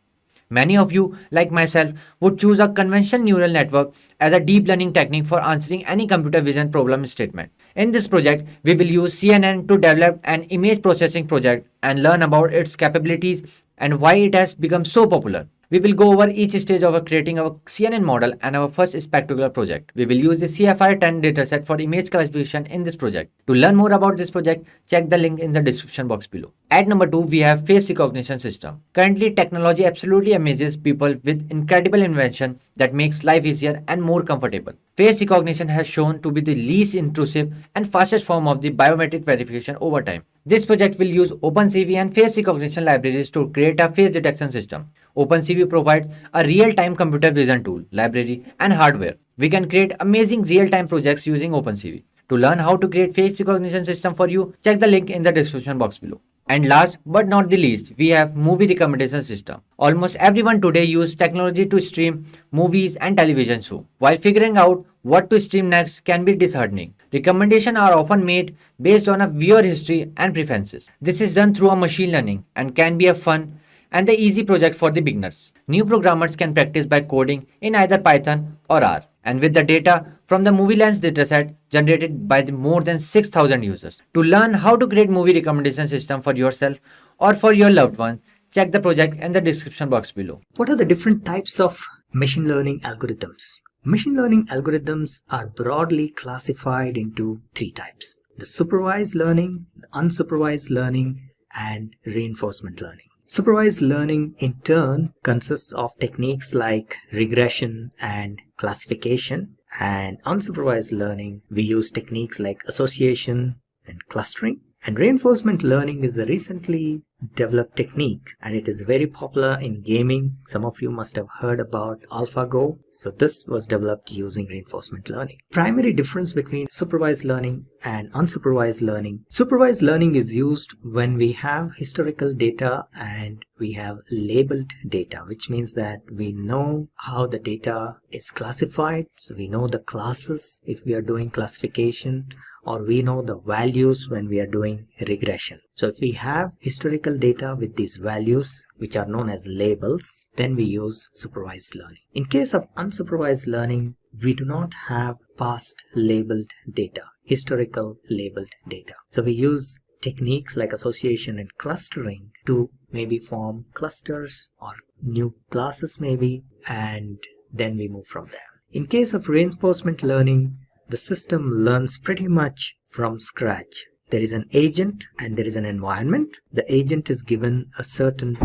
Many of you, like myself, would choose a conventional neural network as a deep learning technique for answering any computer vision problem statement. In this project, we will use CNN to develop an image processing project and learn about its capabilities and why it has become so popular. We will go over each stage of creating our CNN model and our first spectacular project. We will use the CFR10 dataset for image classification in this project. To learn more about this project, check the link in the description box below. At number 2, we have face recognition system. Currently, technology absolutely amazes people with incredible invention that makes life easier and more comfortable. Face recognition has shown to be the least intrusive and fastest form of the biometric verification over time. This project will use OpenCV and face recognition libraries to create a face detection system. OpenCV provides a real-time computer vision tool, library, and hardware. We can create amazing real-time projects using OpenCV. To learn how to create face recognition system for you, check the link in the description box below. And last but not the least, we have movie recommendation system. Almost everyone today uses technology to stream movies and television shows. While figuring out what to stream next can be disheartening. Recommendations are often made based on a viewer history and preferences. This is done through a machine learning and can be a fun and the easy project for the beginners. New programmers can practice by coding in either Python or R. And with the data from the Movie Lens dataset generated by the more than 6,000 users. To learn how to create movie recommendation system for yourself or for your loved ones, check the project in the description box below. What are the different types of machine learning algorithms? Machine learning algorithms are broadly classified into 3 types: the supervised learning, the unsupervised learning, and reinforcement learning. Supervised learning in turn consists of techniques like regression and classification, and unsupervised learning we use techniques like association and clustering. And reinforcement learning is a recently developed technique and it is very popular in gaming. Some of you must have heard about AlphaGo. So this was developed using reinforcement learning. Primary difference between supervised learning and unsupervised learning. Supervised learning is used when we have historical data and we have labeled data, which means that we know how the data is classified. So we know the classes if we are doing classification, or we know the values when we are doing regression. So if we have historical data with these values, which are known as labels, then we use supervised learning. In case of unsupervised learning, we do not have past labeled data, historical labeled data. So we use techniques like association and clustering to maybe form clusters or new classes maybe, and then we move from there. In case of reinforcement learning, the system learns pretty much from scratch. There is an agent and there is an environment. The agent is given a certain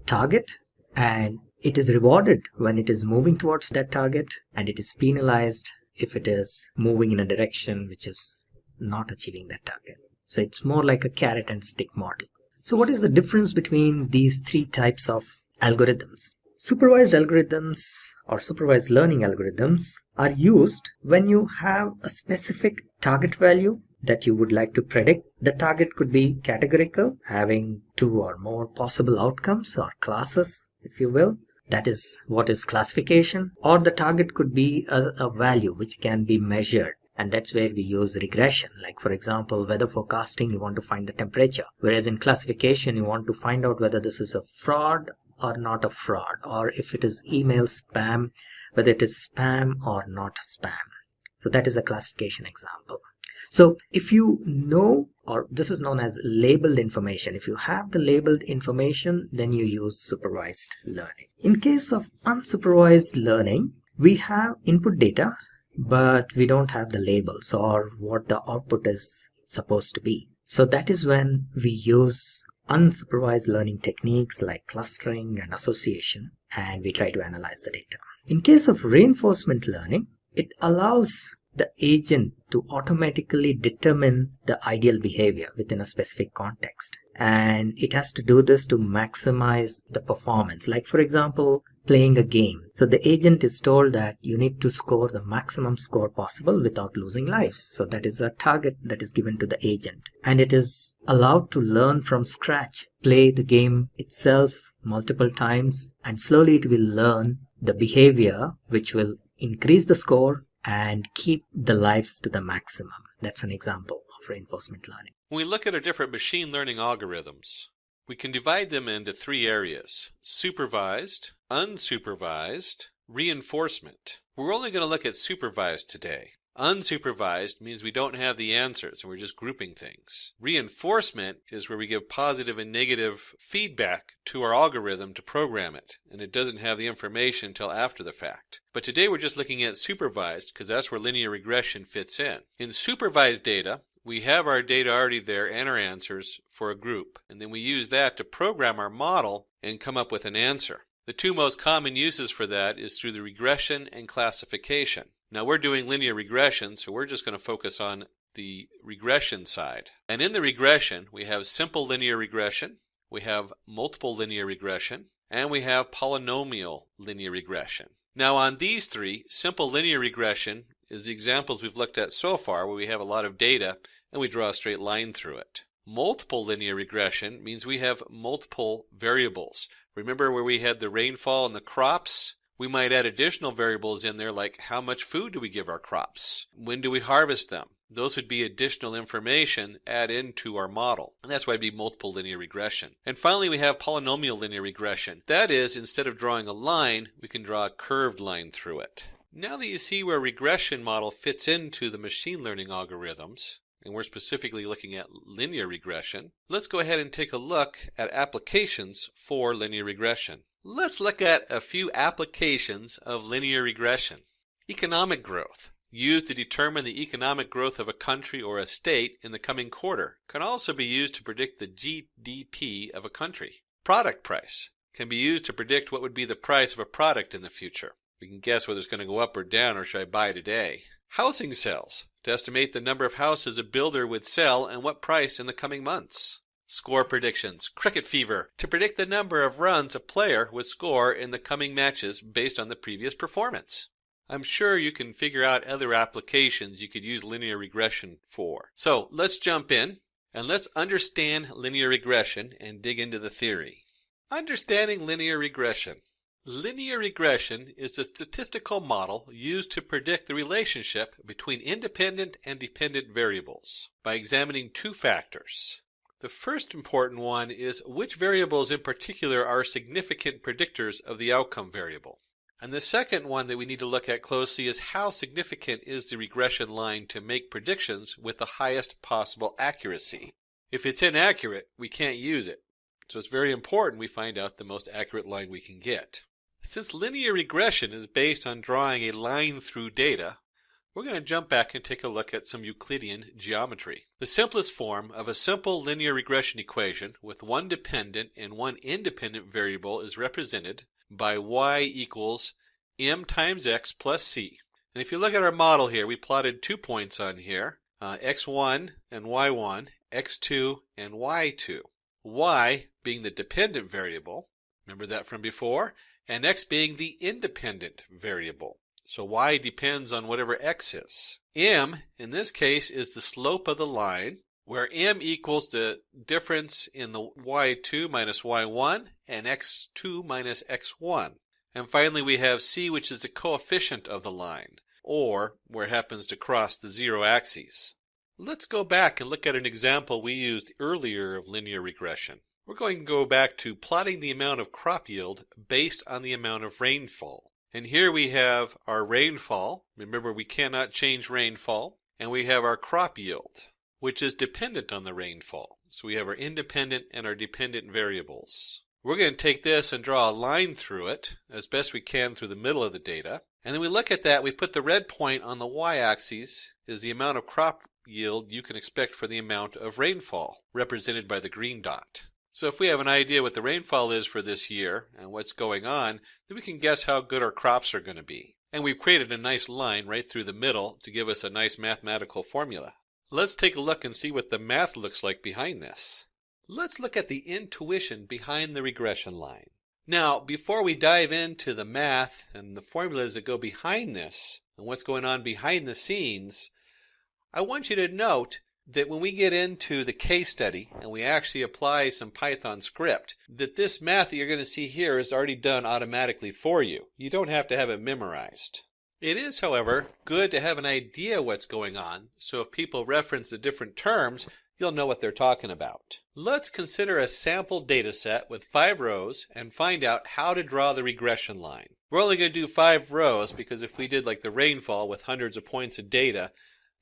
target and it is rewarded when it is moving towards that target, and it is penalized if it is moving in a direction which is not achieving that target. So it's more like a carrot and stick model. So what is the difference between these three types of algorithms? Supervised algorithms or supervised learning algorithms are used when you have a specific target value that you would like to predict. The target could be categorical, having two or more possible outcomes or classes, if you will. That is what is classification. Or the target could be a value which can be measured. And that's where we use regression. Like for example, weather forecasting, you want to find the temperature. Whereas in classification, you want to find out whether this is a fraud or not a fraud. Or if it is email spam, whether it is spam or not spam. So that is a classification example. So if you know, or this is known as labeled information, if you have the labeled information, then you use supervised learning. In case of unsupervised learning, we have input data, but we don't have the labels or what the output is supposed to be. So that is when we use unsupervised learning techniques like clustering and association, and we try to analyze the data. In case of reinforcement learning, it allows the agent to automatically determine the ideal behavior within a specific context. And it has to do this to maximize the performance. Like for example, playing a game. So the agent is told that you need to score the maximum score possible without losing lives. So that is a target that is given to the agent. And it is allowed to learn from scratch, play the game itself multiple times, and slowly it will learn the behavior which will increase the score and keep the lives to the maximum. That's an example of reinforcement learning. When we look at our different machine learning algorithms, we can divide them into three areas: supervised, unsupervised, reinforcement. We're only going to look at supervised today. Unsupervised means we don't have the answers and we're just grouping things. Reinforcement is where we give positive and negative feedback to our algorithm to program it, and it doesn't have the information until after the fact. But today we're just looking at supervised because that's where linear regression fits in. In supervised data, we have our data already there and our answers for a group, and then we use that to program our model and come up with an answer. The two most common uses for that is through the regression and classification. Now we're doing linear regression, so we're just going to focus on the regression side. And in the regression, we have simple linear regression, we have multiple linear regression, and we have polynomial linear regression. Now on these three, simple linear regression is the examples we've looked at so far where we have a lot of data and we draw a straight line through it. Multiple linear regression means we have multiple variables. Remember where we had the rainfall and the crops? We might add additional variables in there like how much food do we give our crops? When do we harvest them? Those would be additional information add into our model. And that's why it'd be multiple linear regression. And finally we have polynomial linear regression. That is, instead of drawing a line, we can draw a curved line through it. Now that you see where a regression model fits into the machine learning algorithms, and we're specifically looking at linear regression, let's go ahead and take a look at applications for linear regression. Let's look at a few applications of linear regression. Economic growth, used to determine the economic growth of a country or a state in the coming quarter, can also be used to predict the GDP of a country. Product price can be used to predict what would be the price of a product in the future. We can guess whether it's going to go up or down, or should I buy today. Housing sales, to estimate the number of houses a builder would sell and what price in the coming months. Score predictions, cricket fever, to predict the number of runs a player would score in the coming matches based on the previous performance. I'm sure you can figure out other applications you could use linear regression for. So let's jump in and let's understand linear regression and dig into the theory. Understanding linear regression. Linear regression is a statistical model used to predict the relationship between independent and dependent variables by examining two factors. The first important one is which variables in particular are significant predictors of the outcome variable. And the second one that we need to look at closely is how significant is the regression line to make predictions with the highest possible accuracy. If it's inaccurate, we can't use it. So it's very important we find out the most accurate line we can get. Since linear regression is based on drawing a line through data, we're going to jump back and take a look at some Euclidean geometry. The simplest form of a simple linear regression equation with one dependent and one independent variable is represented by y equals m times x plus c. And if you look at our model here, we plotted 2 points on here, x1 and y1, x2 and y2. Y being the dependent variable, remember that from before, and x being the independent variable. So y depends on whatever x is. M, in this case, is the slope of the line, where m equals the difference in the y2 minus y1 and x2 minus x1. And finally we have c, which is the coefficient of the line, or where it happens to cross the zero axes. Let's go back and look at an example we used earlier of linear regression. We're going to go back to plotting the amount of crop yield based on the amount of rainfall. And here we have our rainfall. Remember, we cannot change rainfall. And we have our crop yield, which is dependent on the rainfall. So we have our independent and our dependent variables. We're going to take this and draw a line through it as best we can through the middle of the data. And then we look at that, we put the red point on the y-axis is the amount of crop yield you can expect for the amount of rainfall, represented by the green dot. So if we have an idea what the rainfall is for this year and what's going on, then we can guess how good our crops are going to be. And we've created a nice line right through the middle to give us a nice mathematical formula. Let's take a look and see what the math looks like behind this. Let's look at the intuition behind the regression line. Now, before we dive into the math and the formulas that go behind this and what's going on behind the scenes, I want you to note that when we get into the case study and we actually apply some Python script, that this math that you're going to see here is already done automatically for you. You don't have to have it memorized. It is, however, good to have an idea what's going on, so if people reference the different terms, you'll know what they're talking about. Let's consider a sample data set with 5 rows and find out how to draw the regression line. We're only going to do 5 rows because if we did like the rainfall with hundreds of points of data,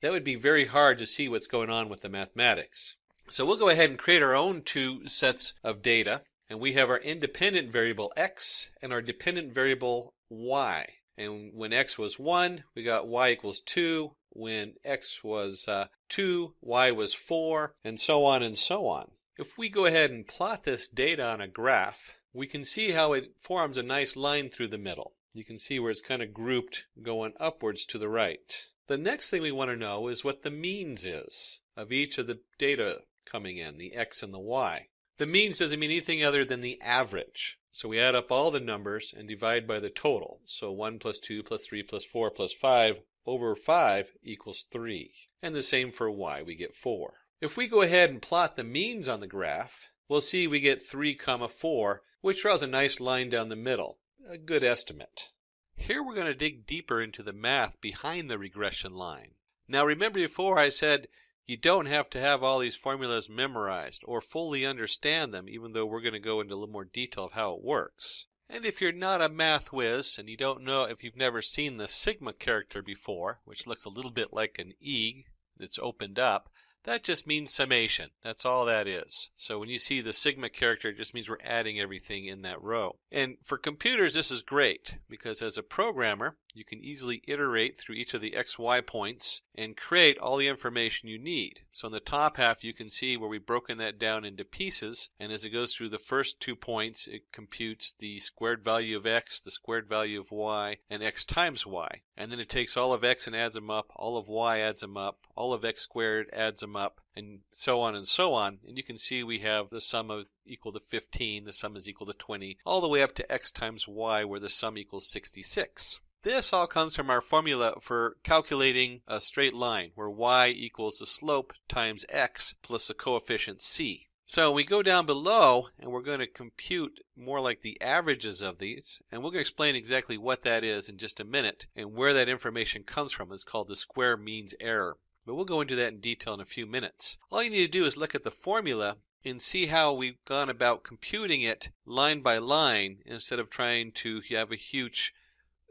that would be very hard to see what's going on with the mathematics. So we'll go ahead and create our own 2 sets of data, and we have our independent variable x and our dependent variable y. And when x was 1, we got y equals 2. When x was 2, y was 4, and so on and so on. If we go ahead and plot this data on a graph, we can see how it forms a nice line through the middle. You can see where it's kind of grouped going upwards to the right. The next thing we want to know is what the means is of each of the data coming in, the x and the y. The means doesn't mean anything other than the average. So we add up all the numbers and divide by the total. So 1 plus 2 plus 3 plus 4 plus 5 over 5 equals 3. And the same for y, we get 4. If we go ahead and plot the means on the graph, we'll see we get 3, 4, which draws a nice line down the middle, a good estimate. Here we're going to dig deeper into the math behind the regression line. Now remember before I said you don't have to have all these formulas memorized or fully understand them, even though we're going to go into a little more detail of how it works. And if you're not a math whiz and you don't know, if you've never seen the sigma character before, which looks a little bit like an E that's opened up, that just means summation. That's all that is. So when you see the sigma character, it just means we're adding everything in that row. And for computers, this is great because as a programmer, you can easily iterate through each of the XY points and create all the information you need. So in the top half, you can see where we've broken that down into pieces. And as it goes through the first 2 points, it computes the squared value of x, the squared value of y, and x times y. And then it takes all of x and adds them up, all of y adds them up, all of x squared adds them up, and so on and so on. And you can see we have the sum of equal to 15, the sum is equal to 20, all the way up to x times y, where the sum equals 66. This all comes from our formula for calculating a straight line, where y equals the slope times x plus the coefficient c. So we go down below, and we're going to compute more like the averages of these, and we're going to explain exactly what that is in just a minute, and where that information comes from is called the square means error. But we'll go into that in detail in a few minutes. All you need to do is look at the formula and see how we've gone about computing it line by line instead of trying to have a huge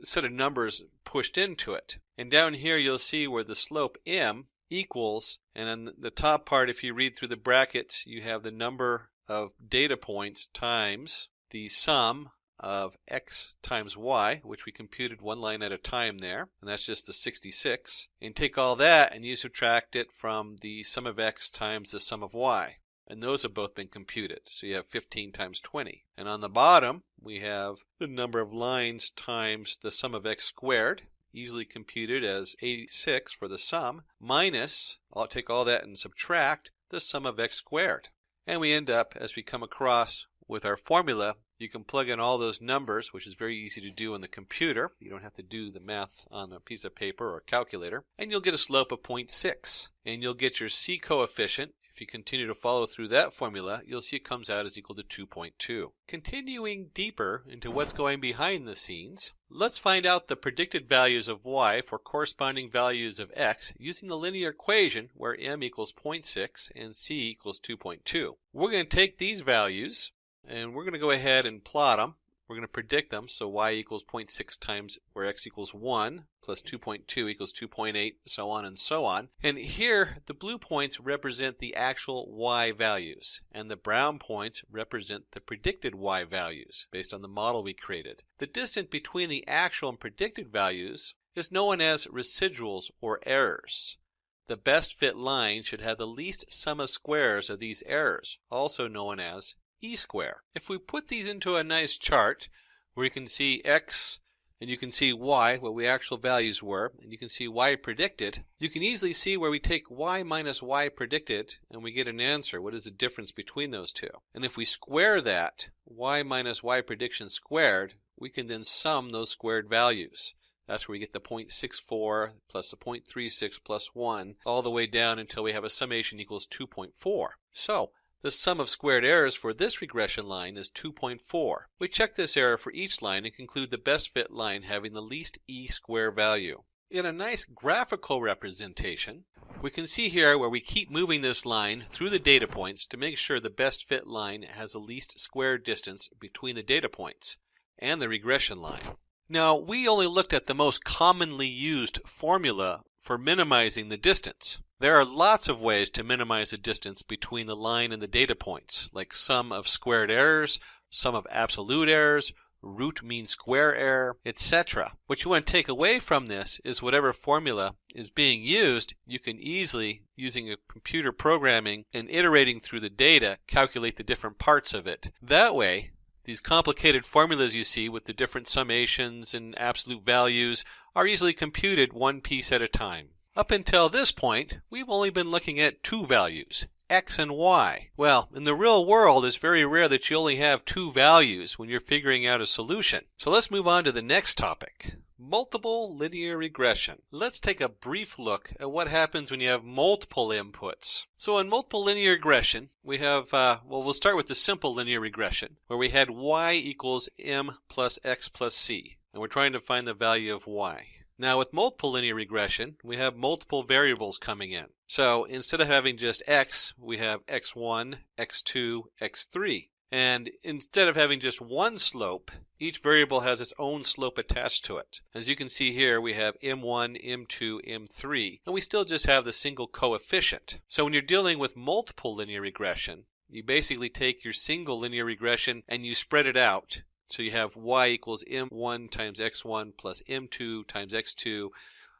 set of numbers pushed into it. And down here you'll see where the slope m equals, and on the top part, if you read through the brackets, you have the number of data points times the sum of x times y, which we computed one line at a time there, and that's just the 66. And take all that and you subtract it from the sum of x times the sum of y. And those have both been computed. So you have 15 times 20. And on the bottom, we have the number of lines times the sum of x squared, easily computed as 86 for the sum, minus, I'll take all that and subtract the sum of x squared. And we end up, as we come across with our formula, you can plug in all those numbers, which is very easy to do on the computer. You don't have to do the math on a piece of paper or a calculator. And you'll get a slope of 0.6. And you'll get your C coefficient. If you continue to follow through that formula, you'll see it comes out as equal to 2.2. Continuing deeper into what's going behind the scenes, let's find out the predicted values of y for corresponding values of x using the linear equation where m equals 0.6 and c equals 2.2. We're going to take these values and we're going to go ahead and plot them. We're going to predict them, so y equals 0.6 times where x equals 1, plus 2.2 equals 2.8, so on and so on. And here, the blue points represent the actual y values, and the brown points represent the predicted y values, based on the model we created. The distance between the actual and predicted values is known as residuals or errors. The best fit line should have the least sum of squares of these errors, also known as e square. If we put these into a nice chart where you can see x and you can see y, what the actual values were, and you can see y predicted, you can easily see where we take y minus y predicted and we get an answer. What is the difference between those two? And if we square that, y minus y prediction squared, we can then sum those squared values. That's where we get the 0.64 plus the 0.36 plus 1, all the way down until we have a summation equals 2.4. So, the sum of squared errors for this regression line is 2.4. We check this error for each line and conclude the best fit line having the least e square value. In a nice graphical representation, we can see here where we keep moving this line through the data points to make sure the best fit line has the least square distance between the data points and the regression line. Now, we only looked at the most commonly used formula for minimizing the distance. There are lots of ways to minimize the distance between the line and the data points, like sum of squared errors, sum of absolute errors, root mean square error, etc. What you want to take away from this is whatever formula is being used, you can easily, using a computer programming and iterating through the data, calculate the different parts of it. That way, these complicated formulas you see with the different summations and absolute values are easily computed one piece at a time. Up until this point, we've only been looking at two values, x and y. Well, in the real world, it's very rare that you only have two values when you're figuring out a solution. So let's move on to the next topic, multiple linear regression. Let's take a brief look at what happens when you have multiple inputs. So in multiple linear regression, we have, we'll start with the simple linear regression, where we had y equals m plus x plus c, and we're trying to find the value of y. Now with multiple linear regression, we have multiple variables coming in. So instead of having just x, we have x1, x2, x3. And instead of having just one slope, each variable has its own slope attached to it. As you can see here, we have m1, m2, m3, and we still just have the single coefficient. So when you're dealing with multiple linear regression, you basically take your single linear regression and you spread it out. So you have y equals m1 times x1 plus m2 times x2,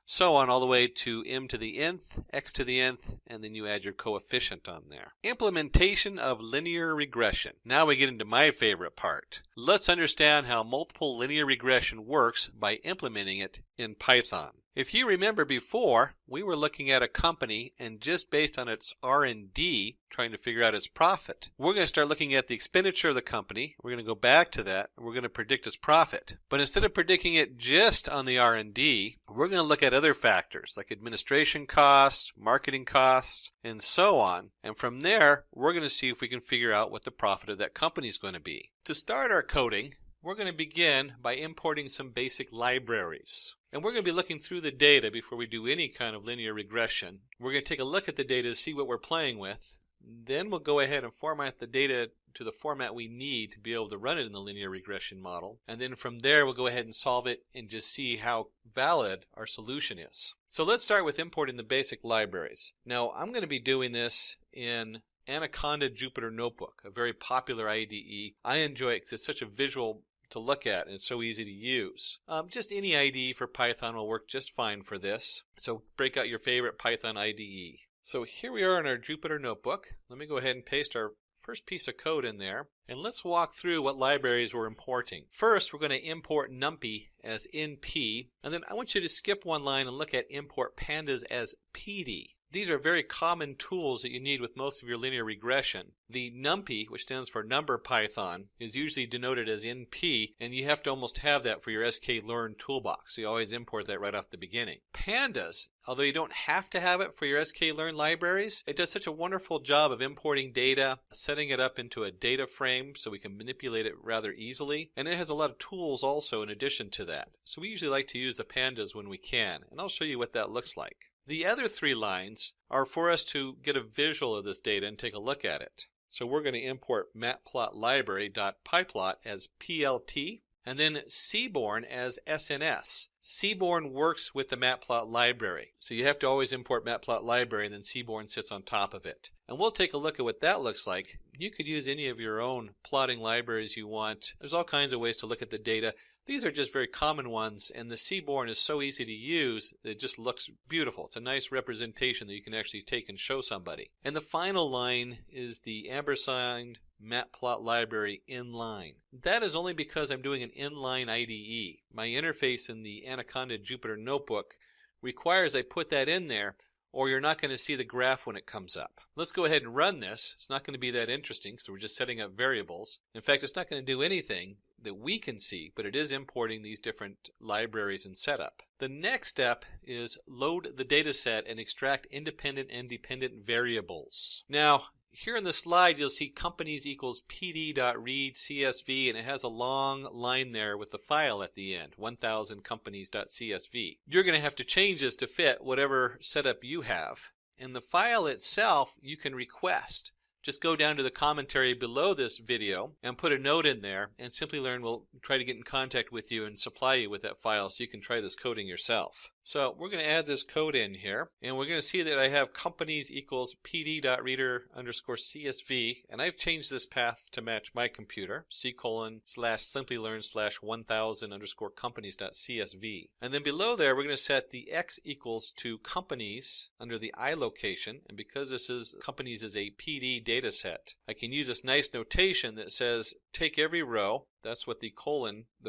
so on all the way to m to the nth, x to the nth, and then you add your coefficient on there. Implementation of linear regression. Now we get into my favorite part. Let's understand how multiple linear regression works by implementing it in Python. If you remember before, we were looking at a company and just based on its R&D, trying to figure out its profit. We're going to start looking at the expenditure of the company. We're going to go back to that and we're going to predict its profit. But instead of predicting it just on the R&D, we're going to look at other factors like administration costs, marketing costs, and so on. And from there, we're going to see if we can figure out what the profit of that company is going to be. To start our coding, we're going to begin by importing some basic libraries. And we're going to be looking through the data before we do any kind of linear regression. We're going to take a look at the data to see what we're playing with. Then we'll go ahead and format the data to the format we need to be able to run it in the linear regression model. And then from there, we'll go ahead and solve it and just see how valid our solution is. So let's start with importing the basic libraries. Now, I'm going to be doing this in Anaconda Jupyter Notebook, a very popular IDE. I enjoy it because it's such a visual to look at, and it's so easy to use. Just any IDE for Python will work just fine for this. So break out your favorite Python IDE. So here we are in our Jupyter notebook. Let me go ahead and paste our first piece of code in there, and let's walk through what libraries we're importing. First, we're going to import NumPy as NP, and then I want you to skip one line and look at import pandas as PD. These are very common tools that you need with most of your linear regression. The NumPy, which stands for NumPython, is usually denoted as NP, and you have to almost have that for your sklearn toolbox. So you always import that right off the beginning. Pandas, although you don't have to have it for your sklearn libraries, it does such a wonderful job of importing data, setting it up into a data frame so we can manipulate it rather easily, and it has a lot of tools also in addition to that. So we usually like to use the pandas when we can, and I'll show you what that looks like. The other 3 lines are for us to get a visual of this data and take a look at it. So we're going to import matplotlibary.pyplot as PLT, and then Seaborn as SNS. Seaborn works with the matplot library, so you have to always import matplot library, and then Seaborn sits on top of it. And we'll take a look at what that looks like. You could use any of your own plotting libraries you want. There's all kinds of ways to look at the data. These are just very common ones, and the Seaborn is so easy to use that it just looks beautiful. It's a nice representation that you can actually take and show somebody. And the final line is the ampersand matplot library inline. That is only because I'm doing an inline IDE. My interface in the Anaconda Jupyter notebook requires I put that in there, or you're not going to see the graph when it comes up. Let's go ahead and run this. It's not going to be that interesting because we're just setting up variables. In fact, it's not going to do anything that we can see, but it is importing these different libraries and setup. The next step is load the data set and extract independent and dependent variables. Now, here in the slide, you'll see companies equals pd.read CSV, and it has a long line there with the file at the end, 1000companies.csv. You're going to have to change this to fit whatever setup you have. And the file itself, you can request. Just go down to the commentary below this video and put a note in there, and Simplilearn will try to get in contact with you and supply you with that file so you can try this coding yourself. So we're going to add this code in here, and we're going to see that I have companies equals pd.reader_csv, and I've changed this path to match my computer, c:/Simplilearn/1000_companies.csv. And then below there, we're going to set the x equals to companies under the I location, and because this is companies is a PD data set, I can use this nice notation that says take every row, that's what the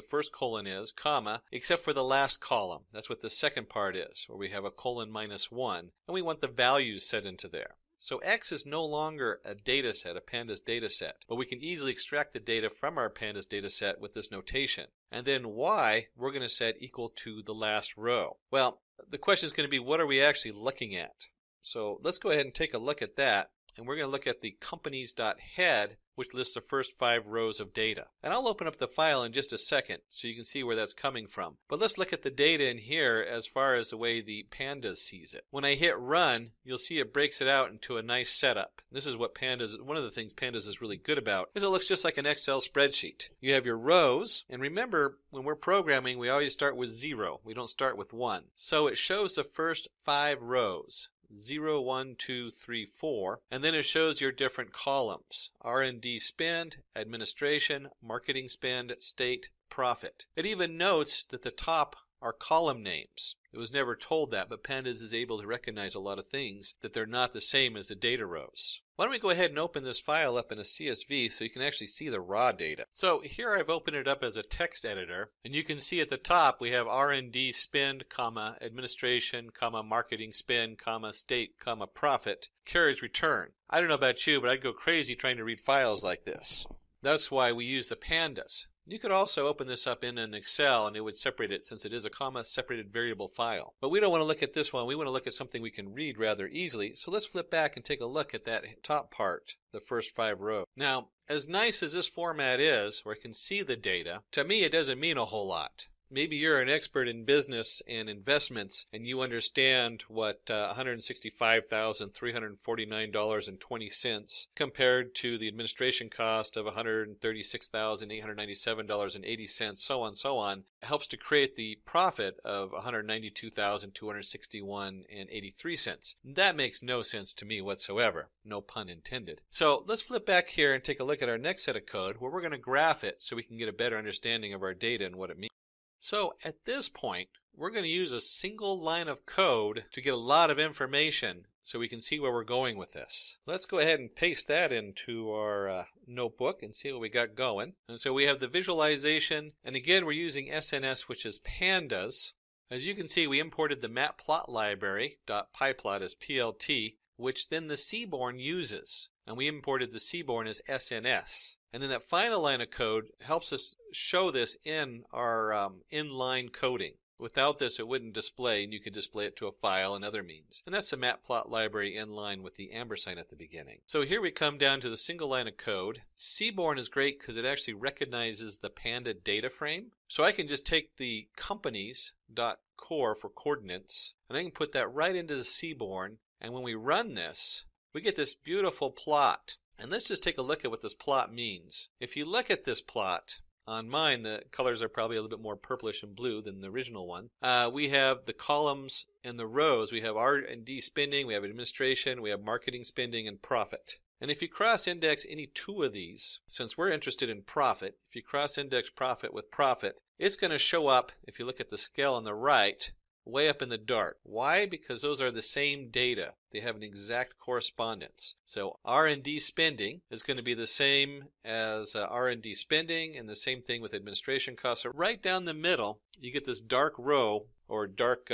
first colon is, comma, except for the last column. That's what the second part is, where we have a :-1, and we want the values set into there. So X is no longer a data set, a pandas data set, but we can easily extract the data from our pandas data set with this notation. And then Y, we're going to set equal to the last row. Well, the question is going to be, what are we actually looking at? So let's go ahead and take a look at that. And we're going to look at the companies.head, which lists the first 5 rows of data. And I'll open up the file in just a second so you can see where that's coming from. But let's look at the data in here as far as the way the pandas sees it. When I hit run, you'll see it breaks it out into a nice setup. This is what pandas, one of the things pandas is really good about, is it looks just like an Excel spreadsheet. You have your rows, and remember, when we're programming, we always start with 0. We don't start with 1. So it shows the first 5 rows. 0, 1, 2, 3, 4, and then it shows your different columns: R&D spend, administration, marketing spend, state, profit. It even notes that the top are column names. It was never told that, but Pandas is able to recognize a lot of things that they're not the same as the data rows. Why don't we go ahead and open this file up in a CSV so you can actually see the raw data. So here I've opened it up as a text editor, and you can see at the top we have R&D spend, comma, administration, comma, marketing spend, comma, state, comma, profit, carriage return. I don't know about you, but I'd go crazy trying to read files like this. That's why we use the pandas. You could also open this up in an Excel and it would separate it since it is a comma-separated variable file. But we don't want to look at this one. We want to look at something we can read rather easily. So let's flip back and take a look at that top part, the first 5 rows. Now, as nice as this format is, where I can see the data, to me it doesn't mean a whole lot. Maybe you're an expert in business and investments, and you understand what $165,349.20 compared to the administration cost of $136,897.80, so on, helps to create the profit of $192,261.83. That makes no sense to me whatsoever. No pun intended. So let's flip back here and take a look at our next set of code where we're going to graph it so we can get a better understanding of our data and what it means. So at this point, we're going to use a single line of code to get a lot of information so we can see where we're going with this. Let's go ahead and paste that into our notebook and see what we got going. And so we have the visualization, and again we're using SNS, which is pandas. As you can see, we imported the matplot library, .pyplot as PLT, which then the Seaborn uses. And we imported the Seaborn as SNS. And then that final line of code helps us show this in our inline coding. Without this, it wouldn't display, and you could display it to a file and other means. And that's the matplot library inline with the ampersand at the beginning. So here we come down to the single line of code. Seaborn is great because it actually recognizes the Panda data frame. So I can just take the companies.core for coordinates, and I can put that right into the Seaborn. And when we run this, we get this beautiful plot. And let's just take a look at what this plot means. If you look at this plot, on mine the colors are probably a little bit more purplish and blue than the original one. We have the columns and the rows. We have R&D spending, we have administration, we have marketing spending, and profit. And if you cross-index any two of these, since we're interested in profit, if you cross-index profit with profit, it's going to show up, if you look at the scale on the right, way up in the dark. Why? Because those are the same data. They have an exact correspondence. So R&D spending is going to be the same as R&D spending, and the same thing with administration costs. So right down the middle, you get this dark row, or dark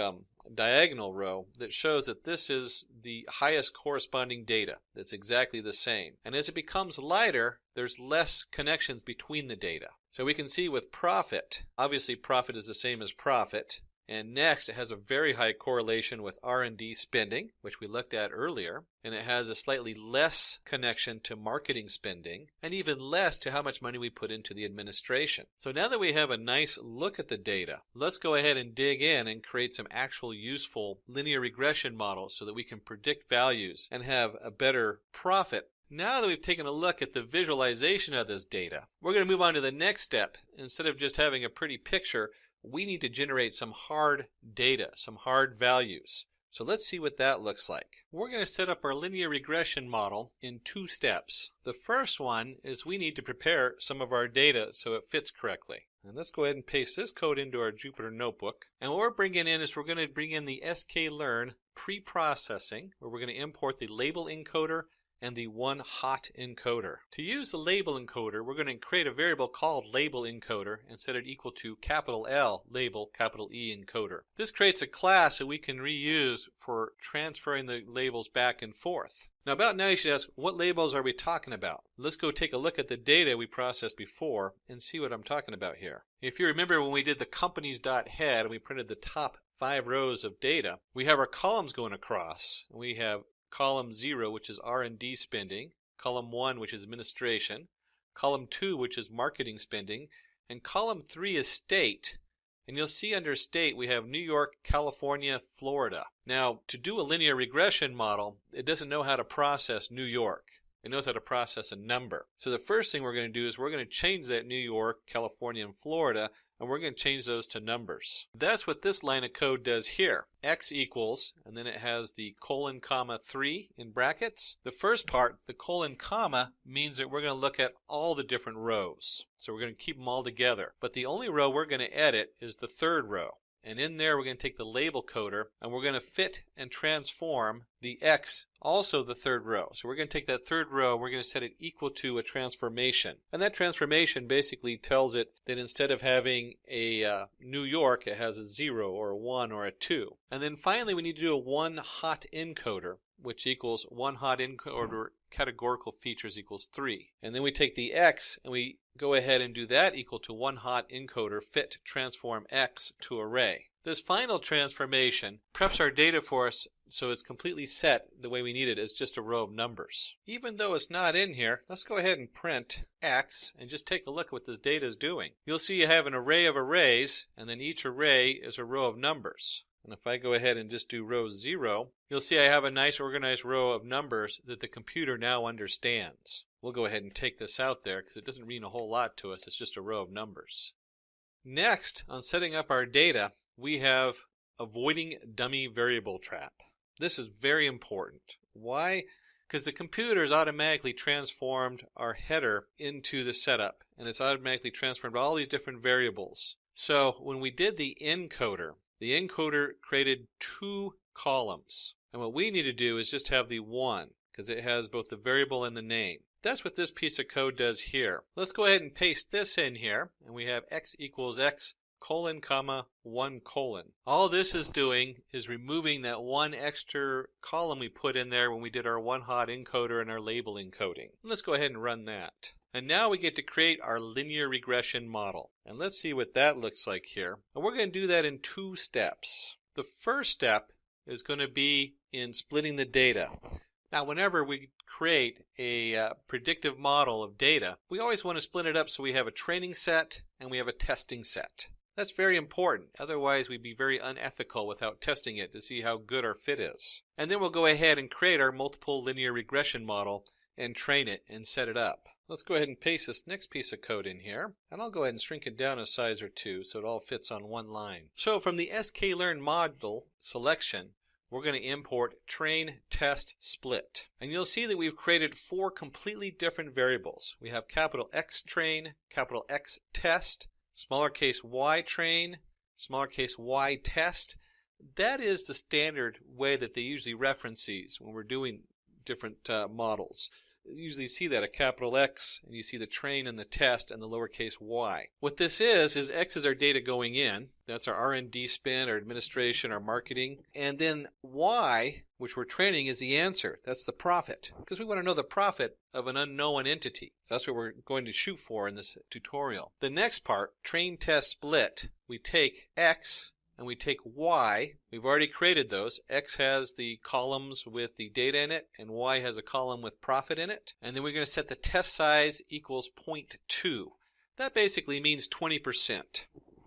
diagonal row, that shows that this is the highest corresponding data. That's exactly the same. And as it becomes lighter, there's less connections between the data. So we can see with profit, obviously profit is the same as profit. And next, it has a very high correlation with R&D spending, which we looked at earlier. And it has a slightly less connection to marketing spending, and even less to how much money we put into the administration. So now that we have a nice look at the data, let's go ahead and dig in and create some actual useful linear regression models so that we can predict values and have a better profit. Now that we've taken a look at the visualization of this data, we're going to move on to the next step. Instead of just having a pretty picture, we need to generate some hard data, some hard values. So let's see what that looks like. We're going to set up our linear regression model in two steps. The first one is we need to prepare some of our data so it fits correctly. And let's go ahead and paste this code into our Jupyter notebook. And what we're bringing in is we're going to bring in the sklearn pre-processing, where we're going to import the label encoder and the one hot encoder. To use the label encoder, we're going to create a variable called label encoder and set it equal to capital L label capital E encoder. This creates a class that we can reuse for transferring the labels back and forth. Now about now you should ask, what labels are we talking about? Let's go take a look at the data we processed before and see what I'm talking about here. If you remember when we did the companies.head and we printed the top 5 rows of data, we have our columns going across. We have column 0, which is R&D spending, column 1, which is administration, column 2, which is marketing spending, and column 3 is state. And you'll see under state we have New York, California, Florida. Now, to do a linear regression model, it doesn't know how to process New York. It knows how to process a number. So the first thing we're going to do is we're going to change that New York, California, and Florida, and we're going to change those to numbers. That's what this line of code does here. X equals, and then it has the colon comma 3 in brackets. The first part, the colon comma, means that we're going to look at all the different rows. So we're going to keep them all together. But the only row we're going to edit is the third row. And in there we're going to take the label coder and we're going to fit and transform the X, also the third row. So we're going to take that third row, we're going to set it equal to a transformation. And that transformation basically tells it that instead of having a New York, it has a 0 or a 1 or a 2. And then finally we need to do a one hot encoder. which equals one hot encoder categorical features equals 3. And then we take the x and we go ahead and do that equal to one hot encoder fit transform x to array. This final transformation preps our data for us so it's completely set the way we need it as just a row of numbers. Even though it's not in here, let's go ahead and print x and just take a look at what this data is doing. You'll see you have an array of arrays, and then each array is a row of numbers. And if I go ahead and just do row 0, you'll see I have a nice organized row of numbers that the computer now understands. We'll go ahead and take this out there because it doesn't mean a whole lot to us. It's just a row of numbers. Next, on setting up our data, we have avoiding dummy variable trap. This is very important. Why? Because the computer has automatically transformed our header into the setup, and it's automatically transformed all these different variables. So when we did the encoder created 2 columns. And what we need to do is just have the 1, because it has both the variable and the name. That's what this piece of code does here. Let's go ahead and paste this in here, and we have x equals x colon comma 1 colon. All this is doing is removing that one extra column we put in there when we did our one hot encoder and our label encoding. Let's go ahead and run that. And now we get to create our linear regression model. And let's see what that looks like here. And we're going to do that in 2 steps. The first step is going to be in splitting the data. Now, whenever we create a predictive model of data, we always want to split it up so we have a training set and we have a testing set. That's very important. Otherwise, we'd be very unethical without testing it to see how good our fit is. And then we'll go ahead and create our multiple linear regression model and train it and set it up. Let's go ahead and paste this next piece of code in here, and I'll go ahead and shrink it down a size or 2 so it all fits on one line. So from the sklearn module selection, we're going to import train, test, split. And you'll see that we've created 4 completely different variables. We have capital X train, capital X test, smaller case y train, smaller case y test. That is the standard way that they usually reference these when we're doing different models. You usually see that a capital X, and you see the train and the test and the lowercase y. What this is X is our data going in. That's our R&D spend, our administration, our marketing. And then Y, which we're training, is the answer. That's the profit, because we want to know the profit of an unknown entity. So that's what we're going to shoot for in this tutorial. The next part, train, test, split, we take X and we take Y. We've already created those. X has the columns with the data in it, and Y has a column with profit in it. And then we're going to set the test size equals 0.2. That basically means 20%.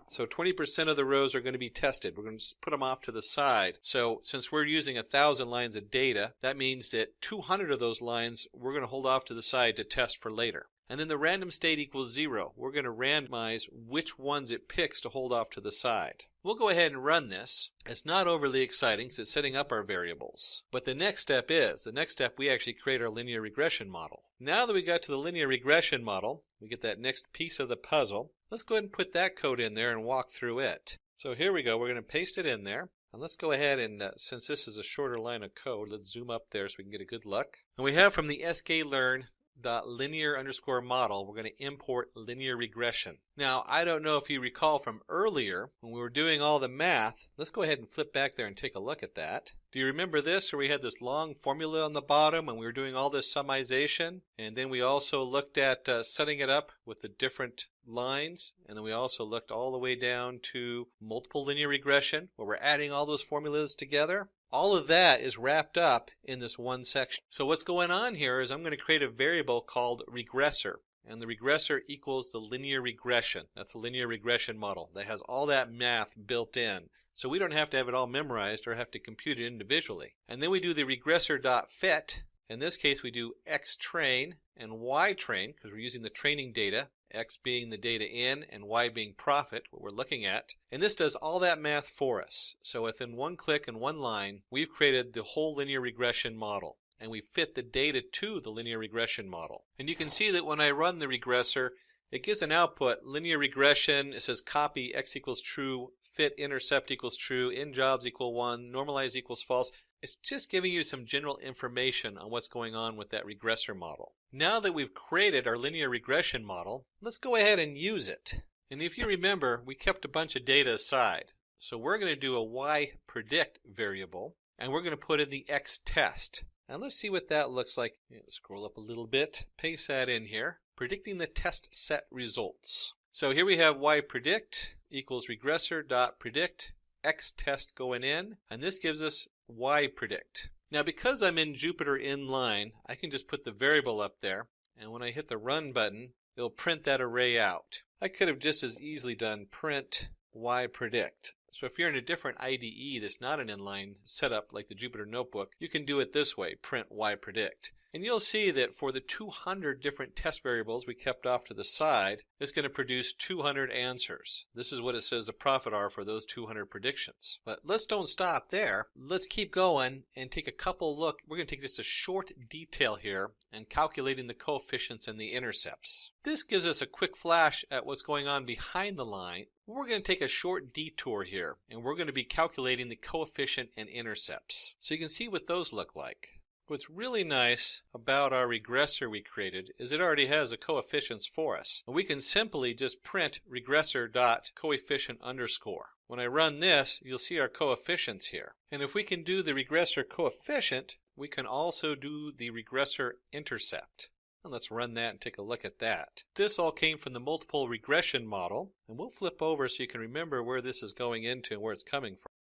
So 20% of the rows are going to be tested. We're going to just put them off to the side. So since we're using 1,000 lines of data, that means that 200 of those lines we're going to hold off to the side to test for later. And then the random state equals 0. We're going to randomize which ones it picks to hold off to the side. We'll go ahead and run this. It's not overly exciting because it's setting up our variables. But the next step we actually create our linear regression model. Now that we got to the linear regression model, we get that next piece of the puzzle. Let's go ahead and put that code in there and walk through it. So here we go. We're going to paste it in there. And let's go ahead and, since this is a shorter line of code, let's zoom up there so we can get a good look. And we have from the sklearn .linear_model, we're going to import linear regression. Now, I don't know if you recall from earlier when we were doing all the math. Let's go ahead and flip back there and take a look at that. Do you remember this, where we had this long formula on the bottom and we were doing all this summization? And then we also looked at setting it up with the different lines, and then we also looked all the way down to multiple linear regression, where we're adding all those formulas together. All of that is wrapped up in this one section. So what's going on here is I'm going to create a variable called regressor. And the regressor equals the linear regression. That's a linear regression model that has all that math built in. So we don't have to have it all memorized or have to compute it individually. And then we do the regressor.fit. In this case, we do x train and y train because we're using the training data, x being the data in and y being profit, what we're looking at. And this does all that math for us. So within one click and one line, we've created the whole linear regression model. And we fit the data to the linear regression model. And you can see that when I run the regressor, it gives an output, linear regression. It says copy x equals true, fit intercept equals true, in jobs equal 1, normalize equals false. It's just giving you some general information on what's going on with that regressor model. Now that we've created our linear regression model, let's go ahead and use it. And if you remember, we kept a bunch of data aside. So we're going to do a y predict variable. and we're going to put in the X test. And let's see what that looks like. Scroll up a little bit, paste that in here, predicting the test set results. So here we have y predict equals regressor dot predict X test going in, and this gives us y predict. Now because I'm in Jupyter Inline, I can just put the variable up there, and when I hit the run button, it'll print that array out. I could have just as easily done print y predict. So if you're in a different IDE that's not an inline setup like the Jupyter Notebook, you can do it this way, print y predict. And you'll see that for the 200 different test variables we kept off to the side, it's going to produce 200 answers. This is what it says the profit are for those 200 predictions. But let's don't stop there. Let's keep going and take a couple look. We're going to take just a short detail here and calculating the coefficients and the intercepts. This gives us a quick flash at what's going on behind the line. We're going to take a short detour here, and we're going to be calculating the coefficient and intercepts. So you can see what those look like. What's really nice about our regressor we created is it already has the coefficients for us. And we can simply just print regressor.coefficient underscore. When I run this, you'll see our coefficients here. And if we can do the regressor coefficient, we can also do the regressor intercept. And let's run that and take a look at that. This all came from the multiple regression model, and we'll flip over so you can remember where this is going into and where it's coming from.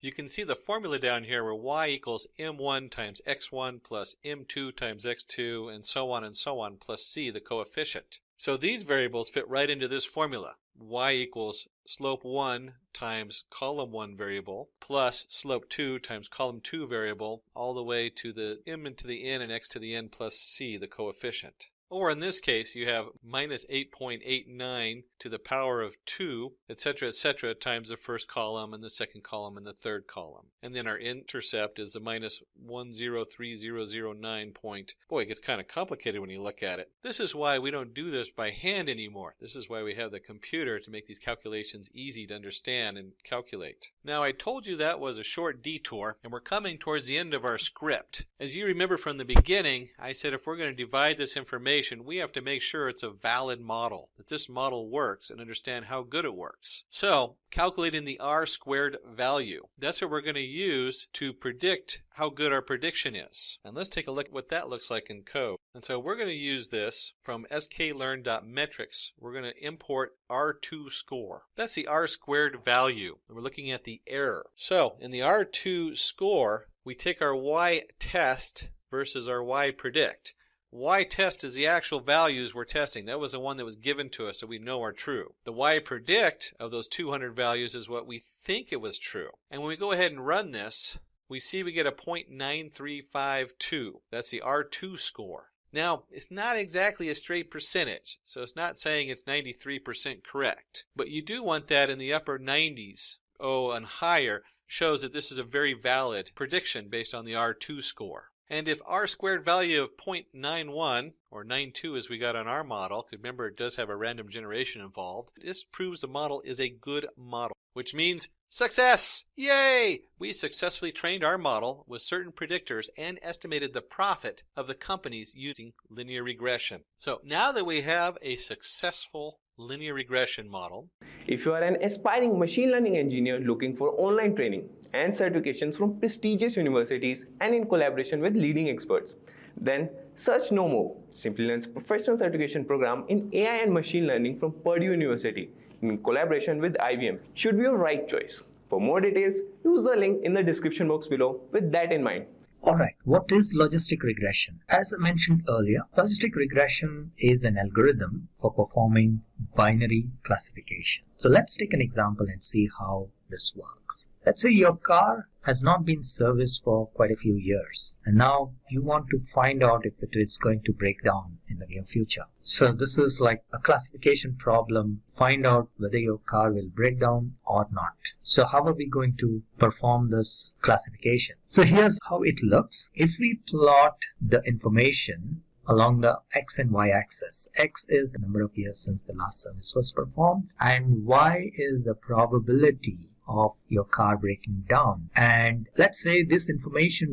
You can see the formula down here where y equals m1 times x1 plus m2 times x2 and so on plus c, the coefficient. So these variables fit right into this formula. Y equals slope 1 times column 1 variable plus slope 2 times column 2 variable all the way to the m into the n and x to the n plus c, the coefficient. Or in this case, you have minus 8.89 to the power of 2, etc., times the first column and the second column and the third column. And then our intercept is the minus 103009 point. Boy, it gets kind of complicated when you look at it. This is why we don't do this by hand anymore. This is why we have the computer to make these calculations easy to understand and calculate. Now, I told you that was a short detour, and we're coming towards the end of our script. As you remember from the beginning, I said if we're going to divide this information, we have to make sure it's a valid model, that this model works and understand how good it works. So, calculating the R-squared value. That's what we're going to use to predict how good our prediction is. And let's take a look at what that looks like in code. And so we're going to use this from sklearn.metrics. We're going to import R2 score. That's the R-squared value. And we're looking at the error. So, in the R2 score, we take our Y test versus our Y predict. Y test is the actual values we're testing. That was the one that was given to us that we know are true. The Y predict of those 200 values is what we think it was true. And when we go ahead and run this, we see we get a 0.9352. That's the R2 score. Now, it's not exactly a straight percentage, so it's not saying it's 93% correct. But you do want that in the upper 90s, and higher, shows that this is a very valid prediction based on the R2 score. And if R-squared value of 0.91, or 92 as we got on our model, because remember it does have a random generation involved, this proves the model is a good model, which means success! Yay! We successfully trained our model with certain predictors and estimated the profit of the companies using linear regression. So now that we have a successful linear regression model. If you are an aspiring machine learning engineer looking for online training and certifications from prestigious universities and in collaboration with leading experts, then search no more. Simplilearn's professional certification program in AI and machine learning from Purdue University in collaboration with IBM should be your right choice. For more details, use the link in the description box below with that in mind. Alright, what is logistic regression? As I mentioned earlier, logistic regression is an algorithm for performing binary classification. So let's take an example and see how this works. Let's say your car has not been serviced for quite a few years, and now you want to find out if it is going to break down in the near future. So this is like a classification problem. Find out whether your car will break down or not. So how are we going to perform this classification? So here's how it looks. If we plot the information along the x and y axis, x is the number of years since the last service was performed, and y is the probability of your car breaking down. And let's say this data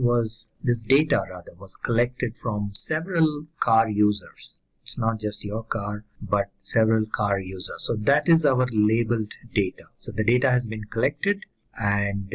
was collected from several car users. It's not just your car, but several car users. So that is our labeled data. So the data has been collected and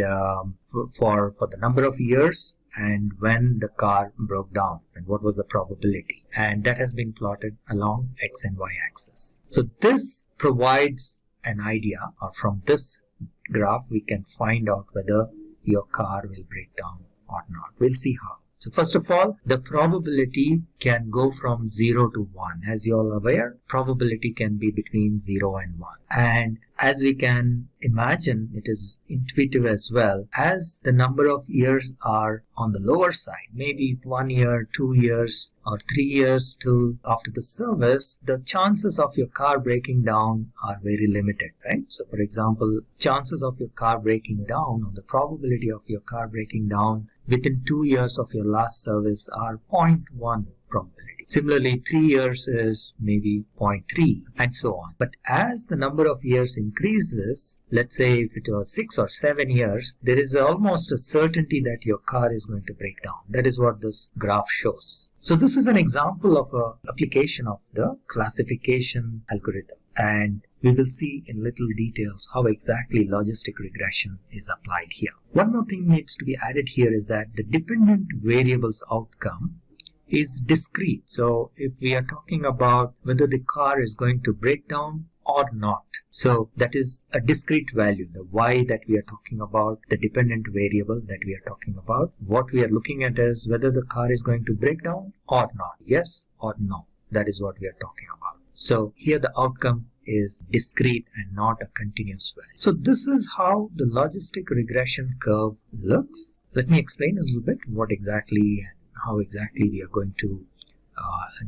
for the number of years and when the car broke down and what was the probability, and that has been plotted along x and y axis. So this provides an idea, or from this graph we can find out whether your car will break down or not. We'll see how. So first of all, the probability can go from 0 to 1. As you all are aware, probability can be between 0 and 1. And as we can imagine, it is intuitive as well. As the number of years are on the lower side, maybe 1 year, 2 years, or 3 years still after the service, the chances of your car breaking down are very limited, right? So for example, chances of your car breaking down, or the probability of your car breaking down within 2 years of your last service are 0.1 probability. Similarly, 3 years is maybe 0.3 and so on. But as the number of years increases, let's say if it was 6 or 7 years, there is almost a certainty that your car is going to break down. That is what this graph shows. So this is an example of an application of the classification algorithm. And we will see in little details how exactly logistic regression is applied here. One more thing needs to be added here is that the dependent variables outcome is discrete. So if we are talking about whether the car is going to break down or not, so that is a discrete value, the y that we are talking about, the dependent variable that we are talking about. What we are looking at is whether the car is going to break down or not, yes or no. That is what we are talking about. So here the outcome is discrete and not a continuous value. So this is how the logistic regression curve looks. Let me explain a little bit what exactly and how exactly we are going to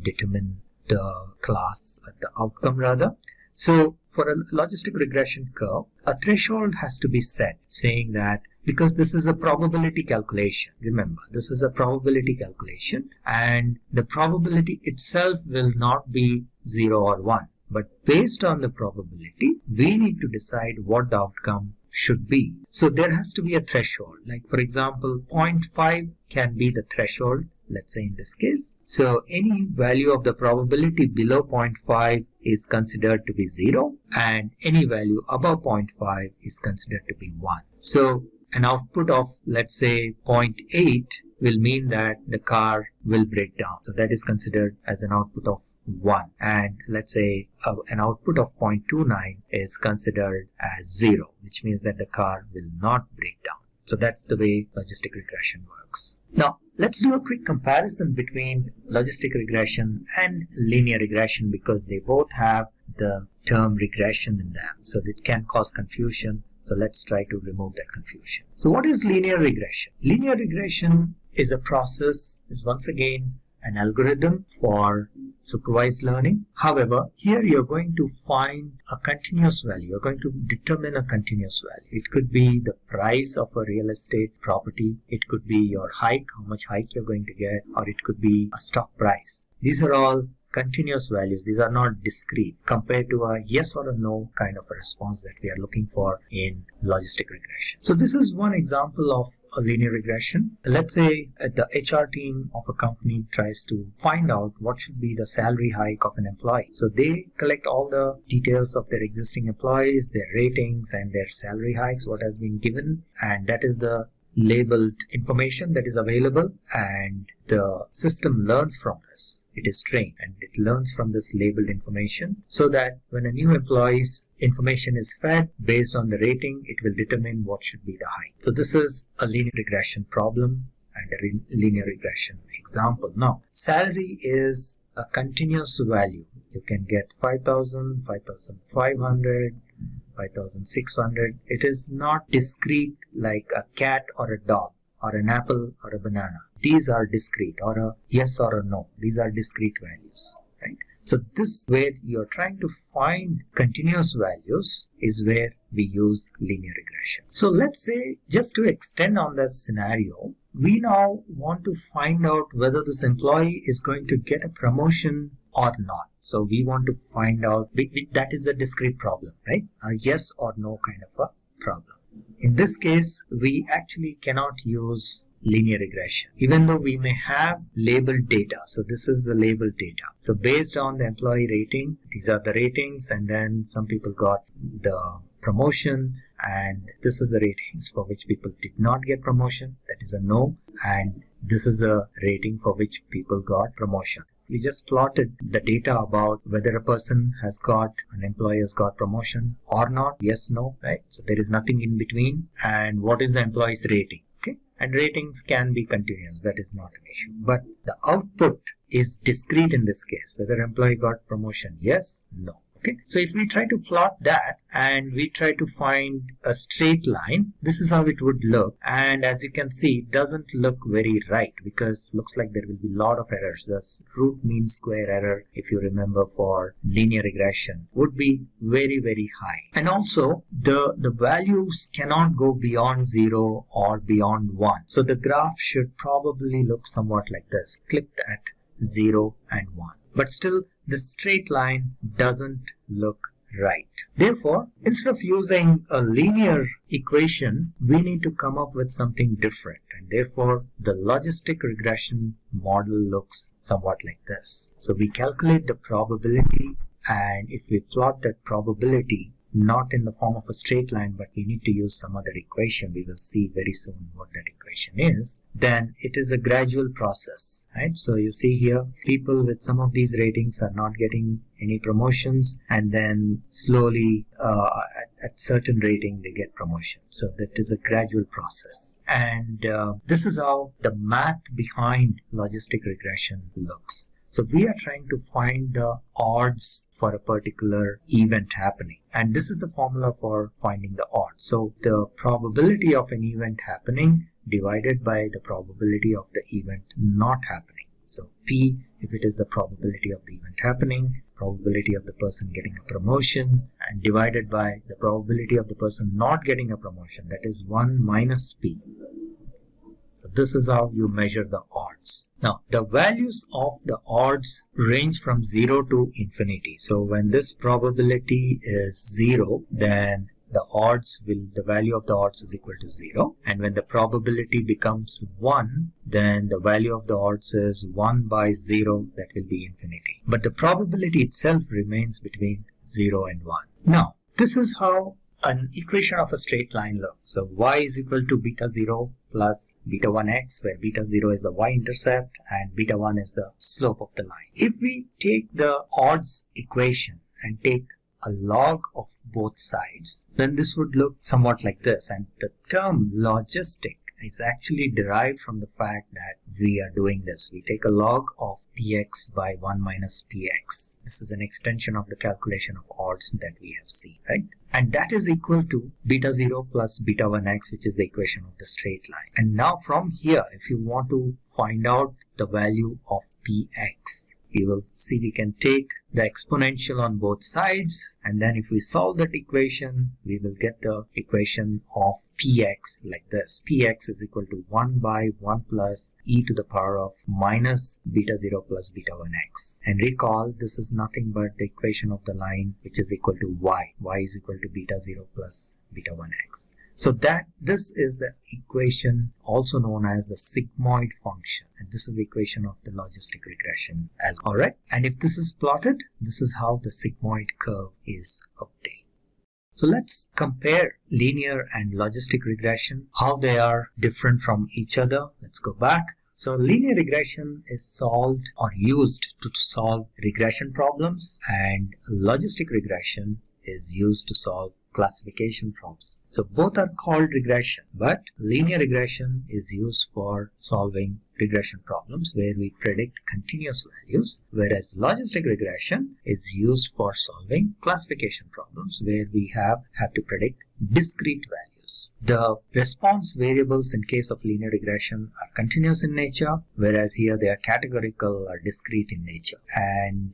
determine the class, the outcome rather. So for a logistic regression curve, a threshold has to be set saying that because this is a probability calculation, remember this is a probability calculation, and the probability itself will not be 0 or 1. But based on the probability, we need to decide what the outcome should be. So there has to be a threshold. Like for example, 0.5 can be the threshold, let's say in this case. So any value of the probability below 0.5 is considered to be 0, and any value above 0.5 is considered to be 1. So an output of, let's say, 0.8 will mean that the car will break down. So that is considered as an output of 1, and let's say an output of 0.29 is considered as 0, which means that the car will not break down. So that's the way logistic regression works. Now let's do a quick comparison between logistic regression and linear regression, because they both have the term regression in them, so that can cause confusion. So let's try to remove that confusion. So what is linear regression? Linear regression is a process, is once again an algorithm for supervised learning. However, here you're going to find a continuous value. You're going to determine a continuous value. It could be the price of a real estate property. It could be your hike, how much hike you're going to get, or it could be a stock price. These are all continuous values. These are not discrete compared to a yes or a no kind of a response that we are looking for in logistic regression. So this is one example of a linear regression. Let's say the HR team of a company tries to find out what should be the salary hike of an employee. So they collect all the details of their existing employees, their ratings and their salary hikes, what has been given, and that is the labeled information that is available, and the system learns from this. It is trained and it learns from this labeled information, so that when a new employee's information is fed based on the rating, it will determine what should be the hike. So this is a linear regression problem and a linear regression example. Now, salary is a continuous value. You can get 5,000, 5,500, 5,600. It is not discrete like a cat or a dog or an apple or a banana. These are discrete, or a yes or a no. These are discrete values, right? So this, where you're trying to find continuous values, is where we use linear regression. So let's say, just to extend on this scenario, we now want to find out whether this employee is going to get a promotion or not. So we want to find out, that is a discrete problem, right? A yes or no kind of a problem. In this case, we actually cannot use linear regression, even though we may have labeled data. So this is the labeled data. So based on the employee rating, these are the ratings, and then some people got the promotion, and this is the ratings for which people did not get promotion, that is a no, and this is the rating for which people got promotion. We just plotted the data about whether an employee has got promotion or not, yes, no, right? So there is nothing in between, and what is the employee's rating, okay? And ratings can be continuous, that is not an issue, but the output is discrete in this case, whether employee got promotion, yes, no. Okay, so if we try to plot that and we try to find a straight line, this is how it would look. And as you can see, it doesn't look very right because it looks like there will be a lot of errors. Thus, root mean square error, if you remember for linear regression, would be very, very high. And also, the values cannot go beyond 0 or beyond 1. So the graph should probably look somewhat like this, clipped at 0 and 1. But still, the straight line doesn't look right. Therefore, instead of using a linear equation, we need to come up with something different. And therefore, the logistic regression model looks somewhat like this. So we calculate the probability, and if we plot that probability, not in the form of a straight line, but we need to use some other equation. We will see very soon what that equation is. Then it is a gradual process, right? So you see here, people with some of these ratings are not getting any promotions, and then slowly at certain rating they get promotion. So that is a gradual process. And this is how the math behind logistic regression looks. So we are trying to find the odds for a particular event happening. And this is the formula for finding the odds. So the probability of an event happening divided by the probability of the event not happening. So P, if it is the probability of the event happening, probability of the person getting a promotion, and divided by the probability of the person not getting a promotion, that is 1 minus P. So this is how you measure the odds. Now, the values of the odds range from 0 to infinity. So when this probability is 0, then the value of the odds is equal to 0. And when the probability becomes 1, then the value of the odds is 1 by 0, that will be infinity. But the probability itself remains between 0 and 1. Now, this is how an equation of a straight line looks. So y is equal to beta 0 plus beta 1x, where beta 0 is the y-intercept and beta 1 is the slope of the line. If we take the odds equation and take a log of both sides, then this would look somewhat like this. And the term logistic is actually derived from the fact that we are doing this. We take a log of px by 1 minus px. This is an extension of the calculation of odds that we have seen, right? And that is equal to beta 0 plus beta 1x, which is the equation of the straight line. And now from here, if you want to find out the value of px, we will see we can take the exponential on both sides, and then if we solve that equation, we will get the equation of px like this. Px is equal to 1 by 1 plus e to the power of minus beta 0 plus beta 1x. And recall, this is nothing but the equation of the line, which is equal to y. Y is equal to beta 0 plus beta 1x. So this is the equation also known as the sigmoid function, and this is the equation of the logistic regression algorithm. Alright, and if this is plotted, this is how the sigmoid curve is obtained. So let's compare linear and logistic regression, how they are different from each other. Let's go back. So linear regression is solved or used to solve regression problems, and logistic regression is used to solve classification problems. So both are called regression, but linear regression is used for solving regression problems where we predict continuous values, whereas logistic regression is used for solving classification problems where we have to predict discrete values. The response variables in case of linear regression are continuous in nature, whereas here they are categorical or discrete in nature. And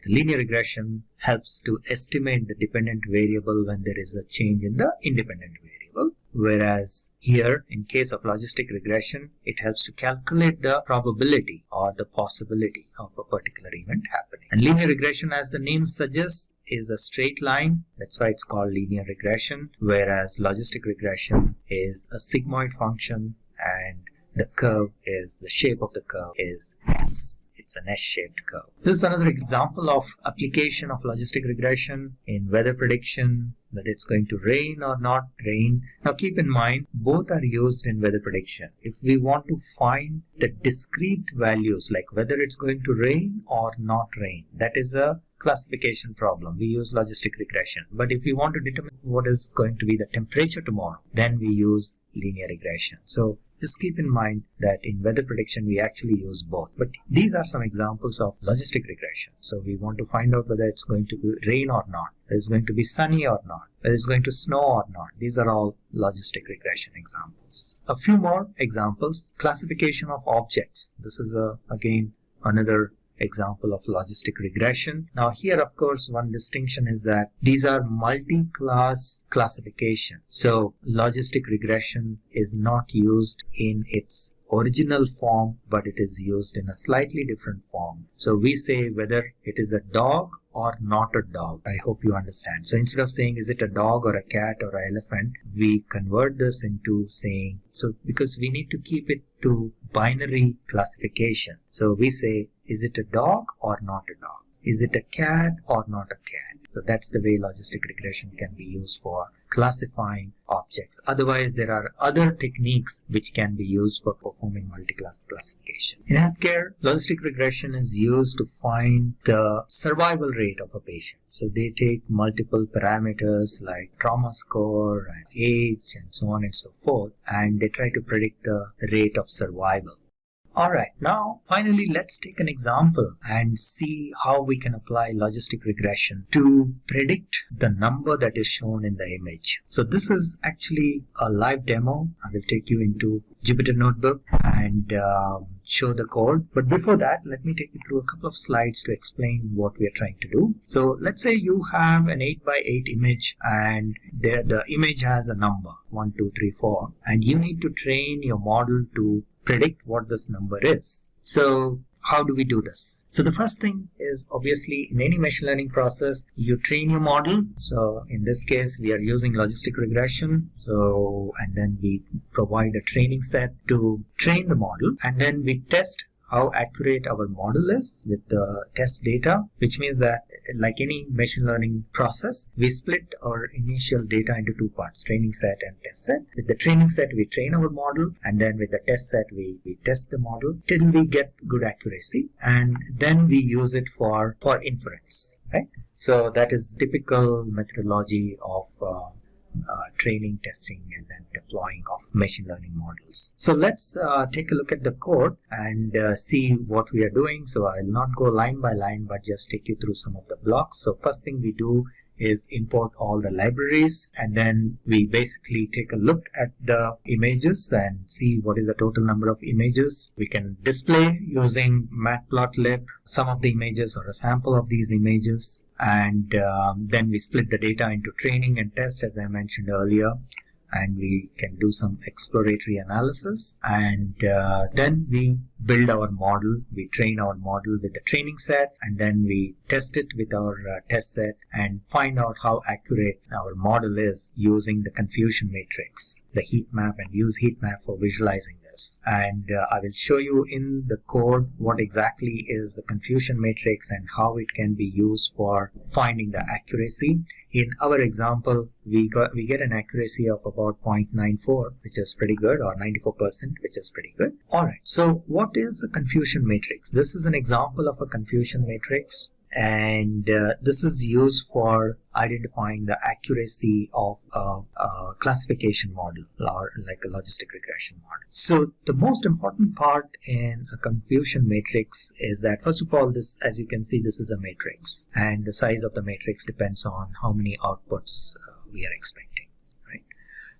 linear regression helps to estimate the dependent variable when there is a change in the independent variable, whereas here in case of logistic regression, it helps to calculate the probability or the possibility of a particular event happening. And linear regression, as the name suggests, is a straight line. That's why it's called linear regression, whereas logistic regression is a sigmoid function, and the shape of the curve is S. It's an S-shaped curve. This is another example of application of logistic regression in weather prediction, whether it's going to rain or not rain. Now keep in mind, both are used in weather prediction. If we want to find the discrete values, like whether it's going to rain or not rain, that is a classification problem. We use logistic regression. But if we want to determine what is going to be the temperature tomorrow, then we use linear regression. So just keep in mind that in weather prediction we actually use both. But these are some examples of logistic regression. So we want to find out whether it's going to be rain or not, whether it's going to be sunny or not, whether it's going to snow or not. These are all logistic regression examples. A few more examples. Classification of objects. This is again another example of logistic regression. Now here, of course, one distinction is that these are multi-class classification. So logistic regression is not used in its original form, but it is used in a slightly different form. So we say whether it is a dog or not a dog. I hope you understand. So instead of saying is it a dog or a cat or an elephant, we convert this into saying, so because we need to keep it to binary classification. So we say, is it a dog or not a dog? Is it a cat or not a cat? So that's the way logistic regression can be used for classifying objects. Otherwise, there are other techniques which can be used for performing multi-class classification. In healthcare, logistic regression is used to find the survival rate of a patient. So they take multiple parameters like trauma score and age and so on and so forth, and they try to predict the rate of survival. Alright, now finally let's take an example and see how we can apply logistic regression to predict the number that is shown in the image. So this is actually a live demo. I will take you into Jupyter Notebook and show the code. But before that, let me take you through a couple of slides to explain what we are trying to do. So let's say you have an 8x8 image and the image has a number 1, 2, 3, 4, and you need to train your model to predict what this number is. So how do we do this? So the first thing is, obviously, in any machine learning process, you train your model. So in this case, we are using logistic regression. So, and then we provide a training set to train the model, and then we test how accurate our model is with the test data, which means that like any machine learning process, we split our initial data into two parts, training set and test set. With the training set, we train our model, and then with the test set, we test the model till we get good accuracy, and then we use it for inference, right? So that is typical methodology of training, testing, and then deploying of machine learning models. So let's take a look at the code and see what we are doing. So I'll not go line by line, but just take you through some of the blocks. So first thing we do is import all the libraries, and then we basically take a look at the images and see what is the total number of images. We can display using matplotlib some of the images or a sample of these images, and then we split the data into training and test, as I mentioned earlier, and we can do some exploratory analysis, and then we build our model. We train our model with the training set, and then we test it with our test set and find out how accurate our model is using the confusion matrix, the heat map, and use heat map for visualizing this. And I will show you in the code what exactly is the confusion matrix and how it can be used for finding the accuracy. In our example, we get an accuracy of about 0.94, which is pretty good, or 94%, which is pretty good. Alright, so what is a confusion matrix? This is an example of a confusion matrix, and this is used for identifying the accuracy of a classification model, or like a logistic regression model. So the most important part in a confusion matrix is that, first of all, this, as you can see, this is a matrix, and the size of the matrix depends on how many outputs we are expecting.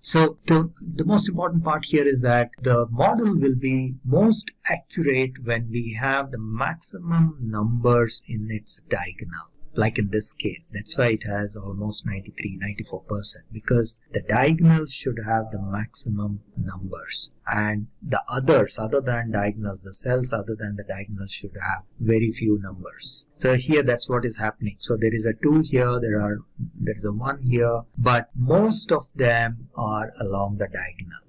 So the most important part here is that the model will be most accurate when we have the maximum numbers in its diagonal. Like in this case, that's why it has almost 93-94%, because the diagonals should have the maximum numbers. and the others other than diagonals, the cells other than the diagonals should have very few numbers. So here that's what is happening. So there is a 2 here, there is a 1 here, but most of them are along the diagonal.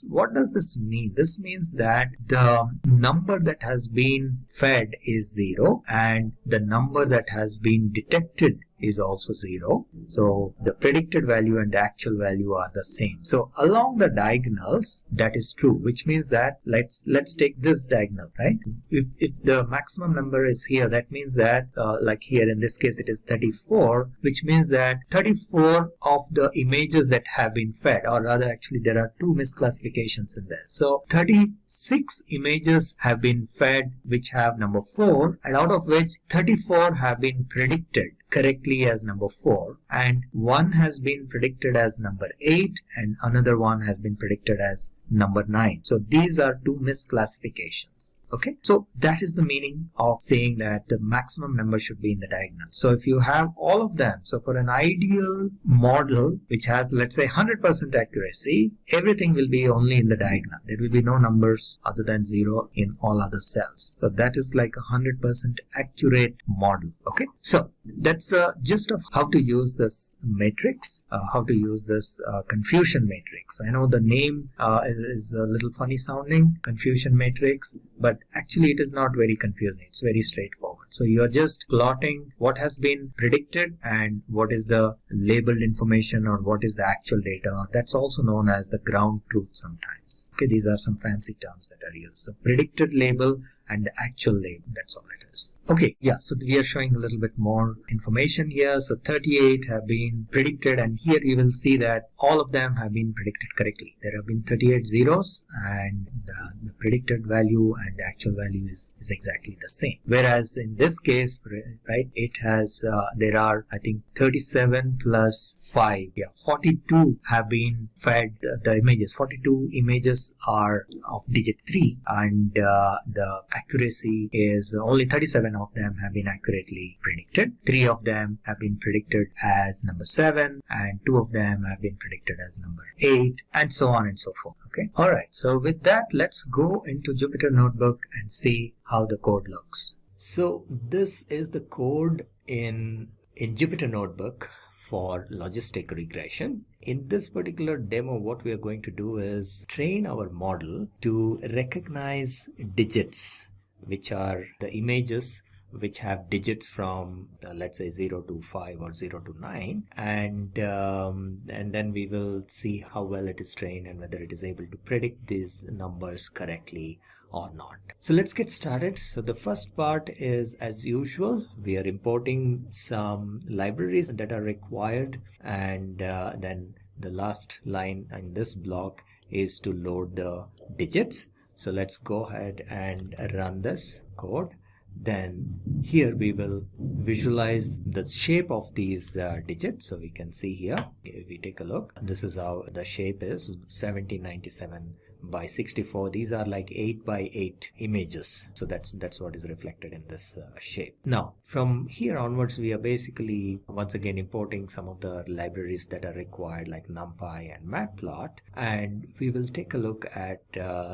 What does this mean? This means that the number that has been fed is 0 and the number that has been detected is also 0. So the predicted value and the actual value are the same. So along the diagonals, that is true, which means that let's take this diagonal, right? If the maximum number is here, that means that like here in this case it is 34, which means that 34 of the images that have been fed, or rather actually there are 2 misclassifications in there. So 36 images have been fed which have number 4, and out of which 34 have been predicted correctly as number 4, and one has been predicted as number 8 and another one has been predicted as number 9. So these are 2 misclassifications. Okay, so that is the meaning of saying that the maximum number should be in the diagonal. So if you have all of them, so for an ideal model which has, let's say, 100% accuracy, everything will be only in the diagonal. There will be no numbers other than 0 in all other cells. So that is like a 100% accurate model. Okay, so that's a gist of how to use this matrix, how to use this confusion matrix. I know the name is a little funny sounding, confusion matrix, but actually it is not very confusing. It's very straightforward. So you are just plotting what has been predicted and what is the labeled information or what is the actual data. That's also known as the ground truth sometimes. Okay, these are some fancy terms that are used. So predicted label and the actual label, that's all it is. Okay, yeah, so we are showing a little bit more information here. So 38 have been predicted, and here you will see that all of them have been predicted correctly. There have been 38 zeros, and the predicted value and the actual value is exactly the same. Whereas in this case, right, it has, there are, I think, 37 plus 5, yeah, 42 have been fed the images. 42 images are of digit 3, and the accuracy is only 37 of them have been accurately predicted. 3 of them have been predicted as number 7, and 2 of them have been predicted as number 8, and so on and so forth. Okay, all right, so with that, let's go into Jupyter Notebook and see how the code looks. So this is the code in Jupyter Notebook for logistic regression. In this particular demo, what we are going to do is train our model to recognize digits, which are the images which have digits from let's say 0 to 5 or 0 to 9, and then we will see how well it is trained and whether it is able to predict these numbers correctly or not. So let's get started. So the first part is, as usual, we are importing some libraries that are required, and then the last line in this block is to load the digits. So let's go ahead and run this code. Then here we will visualize the shape of these digits. So we can see here, if we take a look, this is how the shape is, 1797 by 64. These are like 8 by 8 images. So that's what is reflected in this shape. Now from here onwards, we are basically once again importing some of the libraries that are required, like NumPy and Matplot, and we will take a look at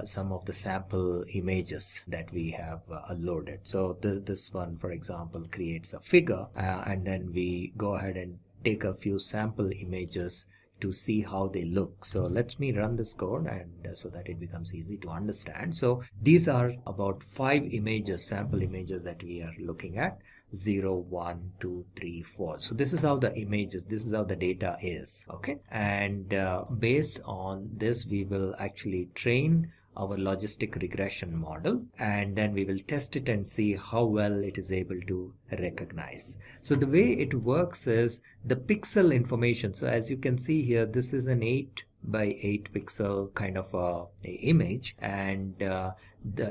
some of the sample images that we have loaded. So this one, for example, creates a figure, and then we go ahead and take a few sample images to see how they look. So let me run this code, and so that it becomes easy to understand. So these are about 5 images, sample images that we are looking at. 0, 1, 2, 3, 4. So this is how the images, this is how the data is. Okay, and based on this, we will actually train our logistic regression model, and then we will test it and see how well it is able to recognize. So the way it works is the pixel information. So as you can see here, this is an 8 by 8 pixel kind of a image, and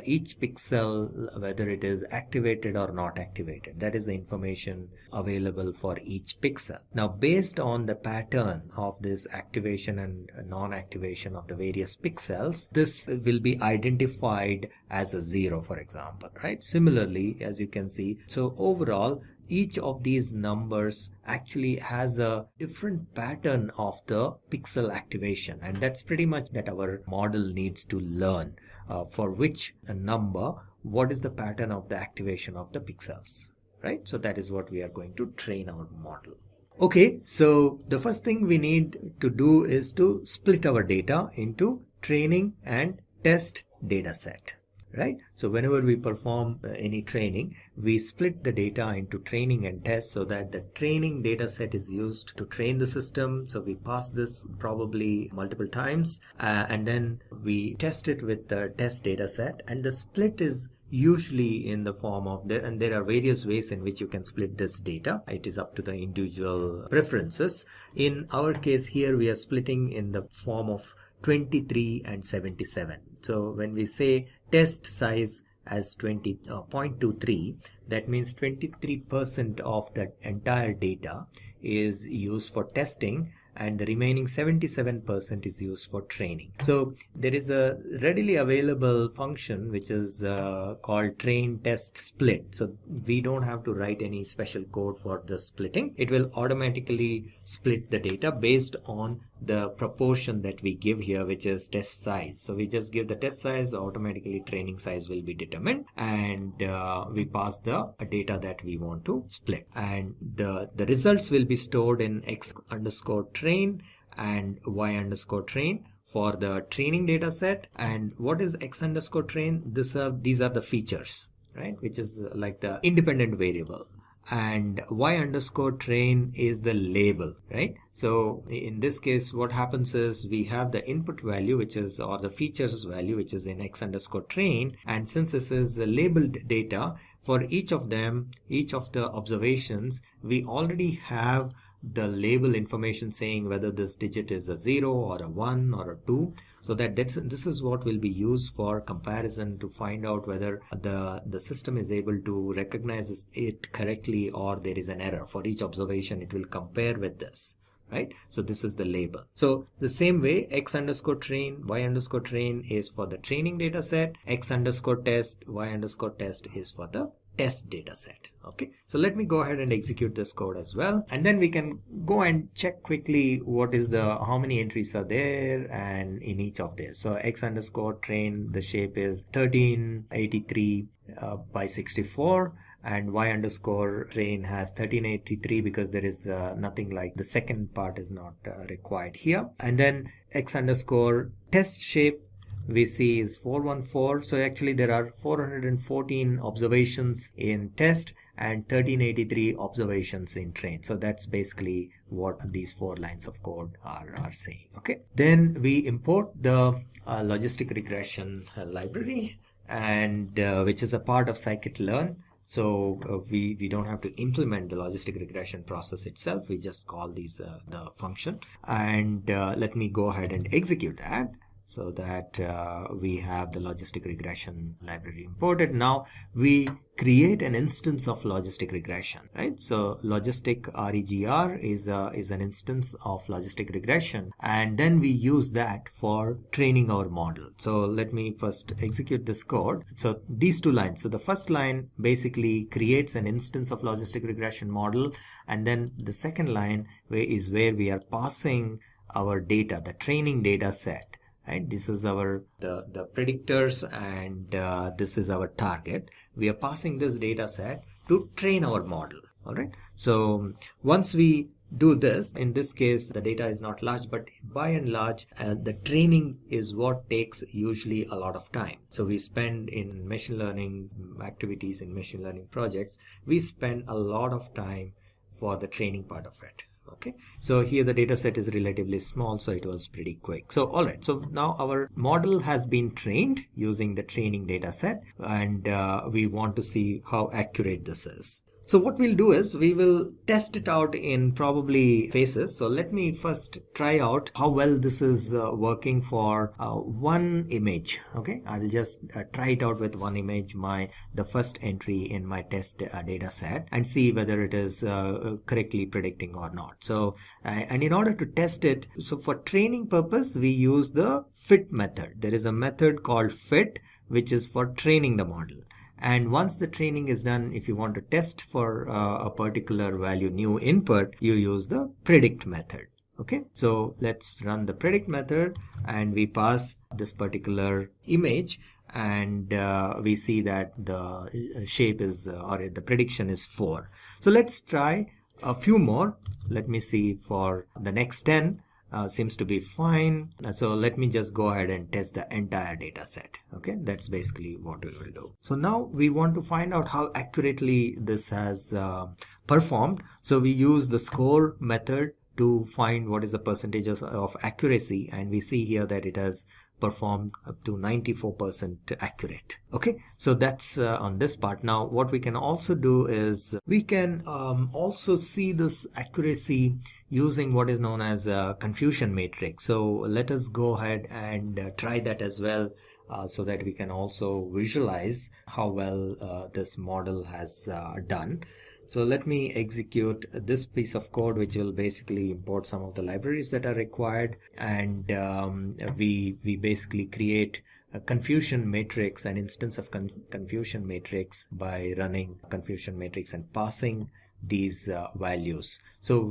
each pixel, whether it is activated or not activated, that is the information available for each pixel. Now based on the pattern of this activation and non-activation of the various pixels, this will be identified as a 0, for example, right? Similarly, as you can see, so overall, each of these numbers actually has a different pattern of the pixel activation, and that's pretty much that our model needs to learn for which number, what is the pattern of the activation of the pixels, right? So that is what we are going to train our model. Okay, so the first thing we need to do is to split our data into training and test data set, right? So whenever we perform any training, we split the data into training and test so that the training data set is used to train the system. So we pass this probably multiple times and then we test it with the test data set, and the split is usually in the form of and there are various ways in which you can split this data. It is up to the individual preferences. In our case here, we are splitting in the form of 23 and 77. So when we say test size as 0.23, that means 23% of that entire data is used for testing, and the remaining 77% is used for training. So there is a readily available function which is called train test split. So we don't have to write any special code for the splitting. It will automatically split the data based on the proportion that we give here, which is test size. So we just give the test size, automatically training size will be determined, and we pass the data that we want to split, and the results will be stored in x_train and y_train for the training data set. And what is x_train? These are the features, right, which is like the independent variable, and y_train is the label, right? So in this case, what happens is we have the input value, which is, or the features value, which is in x_train, and since this is labeled data, for each of them, each of the observations, we already have the label information saying whether this digit is a 0 or a 1 or a 2, so that this is what will be used for comparison to find out whether the system is able to recognize it correctly or there is an error. For each observation, it will compare with this, right? So this is the label. So the same way, x_train, y_train is for the training data set, x_test, y_test is for the test data set. Okay, so let me go ahead and execute this code as well, and then we can go and check quickly what is how many entries are there and in each of this. So x_train, the shape is 1383 by 64, and y_train has 1383 because there is nothing like the second part is not required here. And then x_test shape we see is 414. So actually there are 414 observations in test and 1383 observations in train. So that's basically what these 4 lines of code are saying. Okay, then we import the logistic regression library, and which is a part of scikit-learn. So we don't have to implement the logistic regression process itself. We just call these the function, and let me go ahead and execute that. So that we have the logistic regression library imported. Now we create an instance of logistic regression, right? So logistic regr is an instance of logistic regression, and then we use that for training our model. So let me first execute this code. So these 2 lines. So the first line basically creates an instance of logistic regression model, and then the second line is where we are passing our data, the training data set. Right, this is our the predictors, and this is our target. We are passing this data set to train our model. All right. So once we do this, in this case the data is not large, but by and large the training is what takes usually a lot of time. So we spend in machine learning activities, in machine learning projects, we spend a lot of time for the training part of it. Okay, so here the data set is relatively small, so it was pretty quick. So all right, so now our model has been trained using the training data set, and we want to see how accurate this is. So what we'll do is we will test it out in probably phases. So let me first try out how well this is working for one image. Okay, I will just try it out with one image, the first entry in my test data set, and see whether it is correctly predicting or not. So and in order to test it, so for training purpose we use the fit method. There is a method called fit which is for training the model. And once the training is done, if you want to test for a particular value, new input, you use the predict method. Okay, so let's run the predict method and we pass this particular image, and we see that the shape is or the prediction is 4. So let's try a few more. Let me see for the next 10. Seems to be fine. So let me just go ahead and test the entire data set. Okay, that's basically what we will do. So now we want to find out how accurately this has performed. So we use the score method to find what is the percentage of accuracy, and we see here that it has performed up to 94% accurate. Okay, so that's on this part. Now what we can also do is we can also see this accuracy using what is known as a confusion matrix. So let us go ahead and try that as well, so that we can also visualize how well this model has done. So let me execute this piece of code, which will basically import some of the libraries that are required, and we basically create a confusion matrix, an instance of confusion matrix, by running confusion matrix and passing these values. So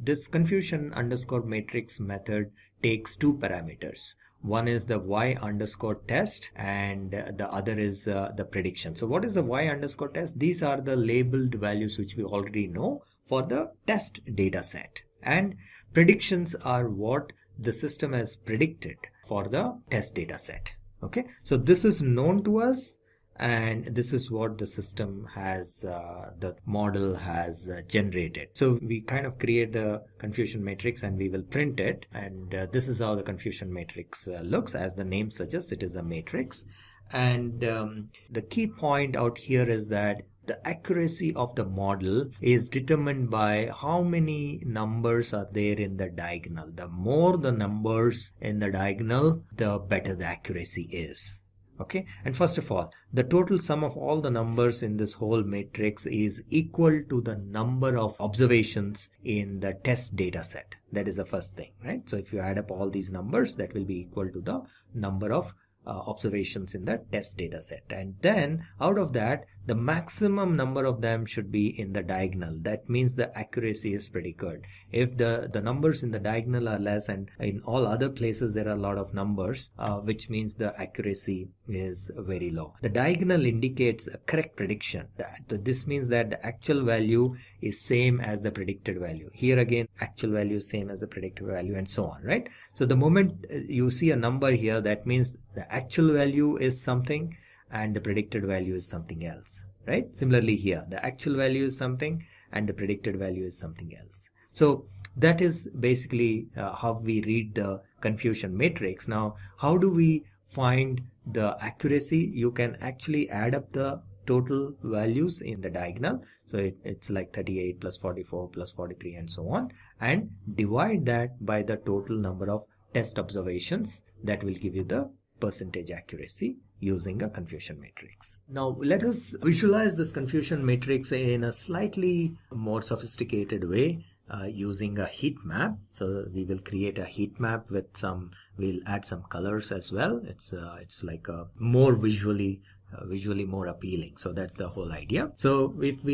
this confusion underscore matrix method takes 2 parameters. One is the y underscore test, and the other is the prediction. So what is the y underscore test? These are the labeled values which we already know for the test data set, and predictions are what the system has predicted for the test data set. Okay, so this is known to us, and this is what the system has, the model has generated. So we kind of create the confusion matrix and we will print it, and this is how the confusion matrix looks. As the name suggests, it is a matrix, and the key point out here is that the accuracy of the model is determined by how many numbers are there in the diagonal. The more the numbers in the diagonal, the better the accuracy is. Okay, and first of all, the total sum of all the numbers in this whole matrix is equal to the number of observations in the test data set. That is the first thing, right? So if you add up all these numbers, that will be equal to the number of observations in the test data set, and then out of that the maximum number of them should be in the diagonal. That means the accuracy is pretty good. If the numbers in the diagonal are less and in all other places there are a lot of numbers, which means the accuracy is very low. The diagonal indicates a correct prediction. This means that the actual value is same as the predicted value. Here again, actual value is same as the predicted value, and so on, right? So the moment you see a number here, that means the actual value is something and the predicted value is something else, right? Similarly here, the actual value is something and the predicted value is something else. So that is basically how we read the confusion matrix. Now, how do we find the accuracy? You can actually add up the total values in the diagonal. So it's like 38 plus 44 plus 43 and so on, and divide that by the total number of test observations. That will give you the percentage accuracy using a confusion matrix. Now let us visualize this confusion matrix in a slightly more sophisticated way using a heat map. So we will create a heat map with we'll add some colors as well. It's like a more visually more appealing. So that's the whole idea. So let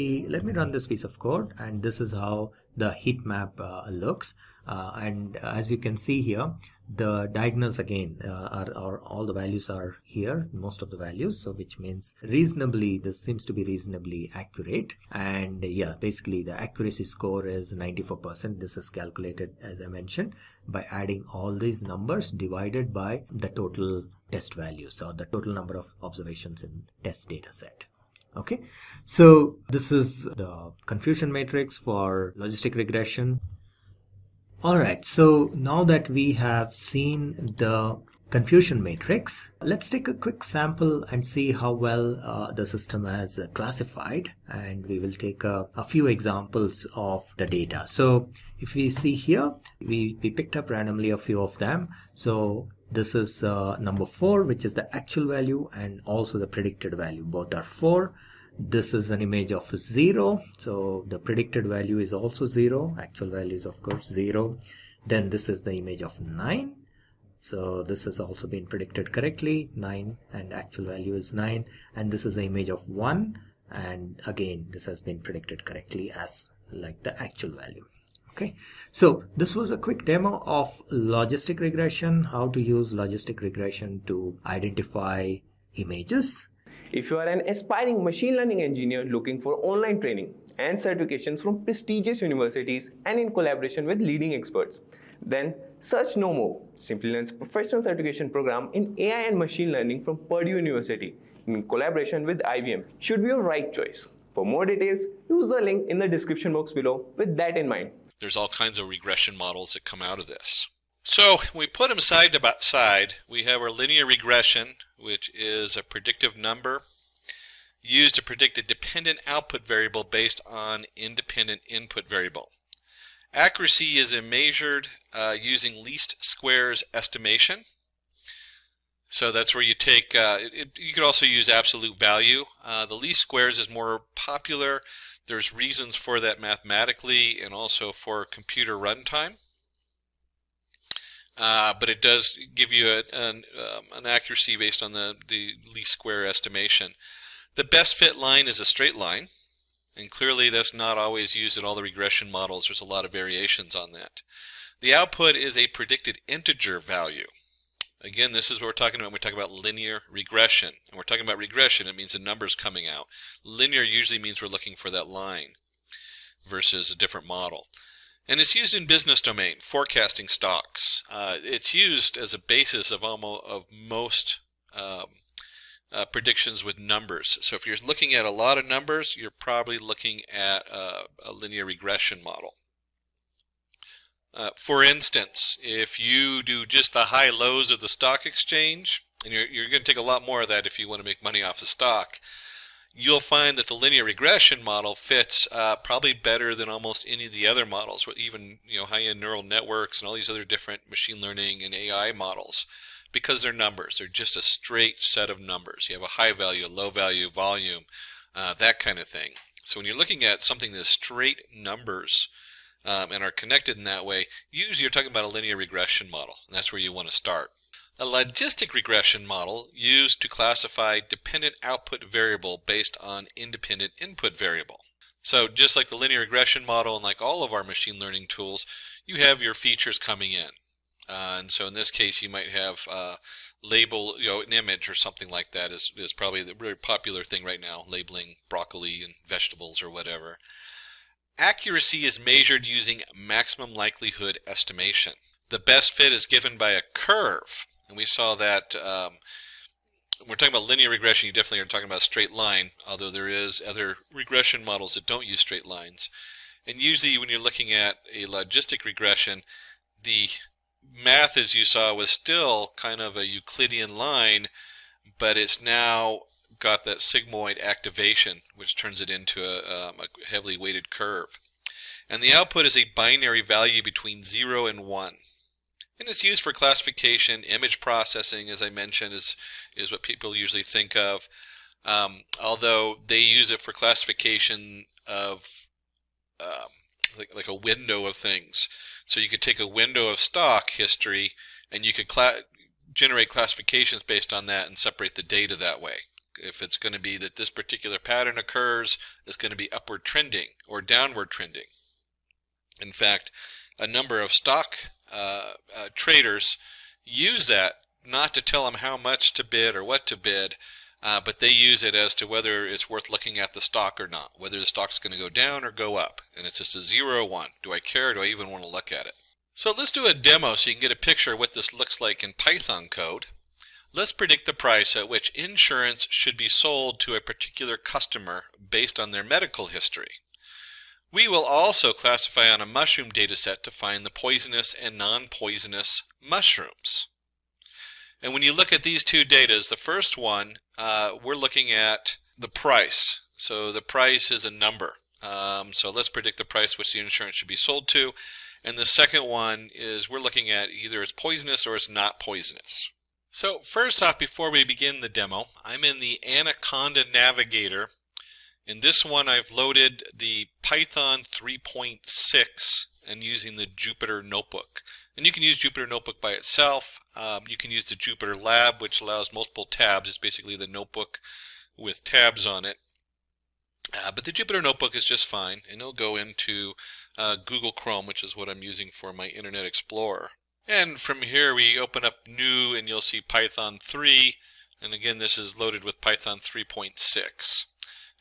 me run this piece of code, and this is how the heat map looks. And as you can see here, the diagonals again are all the values are here, most of the values. So which means this seems to be reasonably accurate. And yeah, basically the accuracy score is 94%. This is calculated, as I mentioned, by adding all these numbers divided by the total test values, or the total number of observations in test data set. Okay, so this is the confusion matrix for logistic regression. Alright, so now that we have seen the confusion matrix. Let's take a quick sample and see how well the system has classified, and we will take a few examples of the data. So if we see here, we picked up randomly a few of them. So this is number 4, which is the actual value and also the predicted value. Both are 4. This is an image of 0. So the predicted value is also 0. Actual value is of course 0. Then this is the image of 9. So this has also been predicted correctly, 9, and actual value is 9. And this is the image of 1. And again, this has been predicted correctly as like the actual value. Okay, so this was a quick demo of logistic regression, how to use logistic regression to identify images. If you are an aspiring machine learning engineer looking for online training and certifications from prestigious universities and in collaboration with leading experts, then search no more. Simplilearn's professional certification program in AI and machine learning from Purdue University in collaboration with IBM should be your right choice. For more details, use the link in the description box below with that in mind. There's all kinds of regression models that come out of this. So we put them side by side. We have our linear regression, which is a predictive number used to predict a dependent output variable based on independent input variable. Accuracy is measured using least squares estimation. So that's where you take, you could also use absolute value. The least squares is more popular. There's reasons for that mathematically and also for computer runtime. But it does give you an accuracy based on the least square estimation. The best fit line is a straight line, and clearly that's not always used in all the regression models. There's a lot of variations on that. The output is a predicted integer value. Again, this is what we're talking about when we talk about linear regression. And we're talking about regression, it means the numbers coming out. Linear usually means we're looking for that line versus a different model. And it's used in business domain, forecasting stocks. It's used as a basis of most predictions with numbers. So if you're looking at a lot of numbers, you're probably looking at a linear regression model. For instance, if you do just the high lows of the stock exchange, and you're going to take a lot more of that if you want to make money off the stock, you'll find that the linear regression model fits probably better than almost any of the other models, even high-end neural networks and all these other different machine learning and AI models, because they're numbers. They're just a straight set of numbers. You have a high value, a low value, volume, that kind of thing. So when you're looking at something that's straight numbers and are connected in that way, usually you're talking about a linear regression model, and that's where you want to start. A logistic regression model used to classify dependent output variable based on independent input variable. So just like the linear regression model and like all of our machine learning tools, you have your features coming in. And so in this case, you might have label, an image or something like that is probably the very popular thing right now, labeling broccoli and vegetables or whatever. Accuracy is measured using maximum likelihood estimation. The best fit is given by a curve. And we saw that when we're talking about linear regression, you definitely are talking about a straight line, although there is other regression models that don't use straight lines. And usually when you're looking at a logistic regression, the math, as you saw, was still kind of a Euclidean line, but it's now got that sigmoid activation, which turns it into a heavily weighted curve. And the output is a binary value between 0 and 1. And it's used for classification. Image processing, as I mentioned, is what people usually think of, although they use it for classification of like a window of things. So you could take a window of stock history and you could generate classifications based on that and separate the data that way. If it's going to be that this particular pattern occurs, it's going to be upward trending or downward trending. In fact, a number of stock traders use that not to tell them how much to bid or what to bid, but they use it as to whether it's worth looking at the stock or not, whether the stock's going to go down or go up. And it's just a 0 or 1. Do I care? Do I even want to look at it? So let's do a demo so you can get a picture of what this looks like in Python code. Let's predict the price at which insurance should be sold to a particular customer based on their medical history. We will also classify on a mushroom dataset to find the poisonous and non-poisonous mushrooms. And when you look at these two datas, the first one, we're looking at the price. So the price is a number. So let's predict the price which the insurance should be sold to. And the second one is we're looking at either it's poisonous or it's not poisonous. So first off, before we begin the demo, I'm in the Anaconda Navigator. In this one, I've loaded the Python 3.6 and using the Jupyter Notebook. And you can use Jupyter Notebook by itself. You can use the Jupyter Lab, which allows multiple tabs. It's basically the notebook with tabs on it. But the Jupyter Notebook is just fine, and it'll go into Google Chrome, which is what I'm using for my Internet Explorer. And from here we open up new, and you'll see Python 3, and again this is loaded with Python 3.6.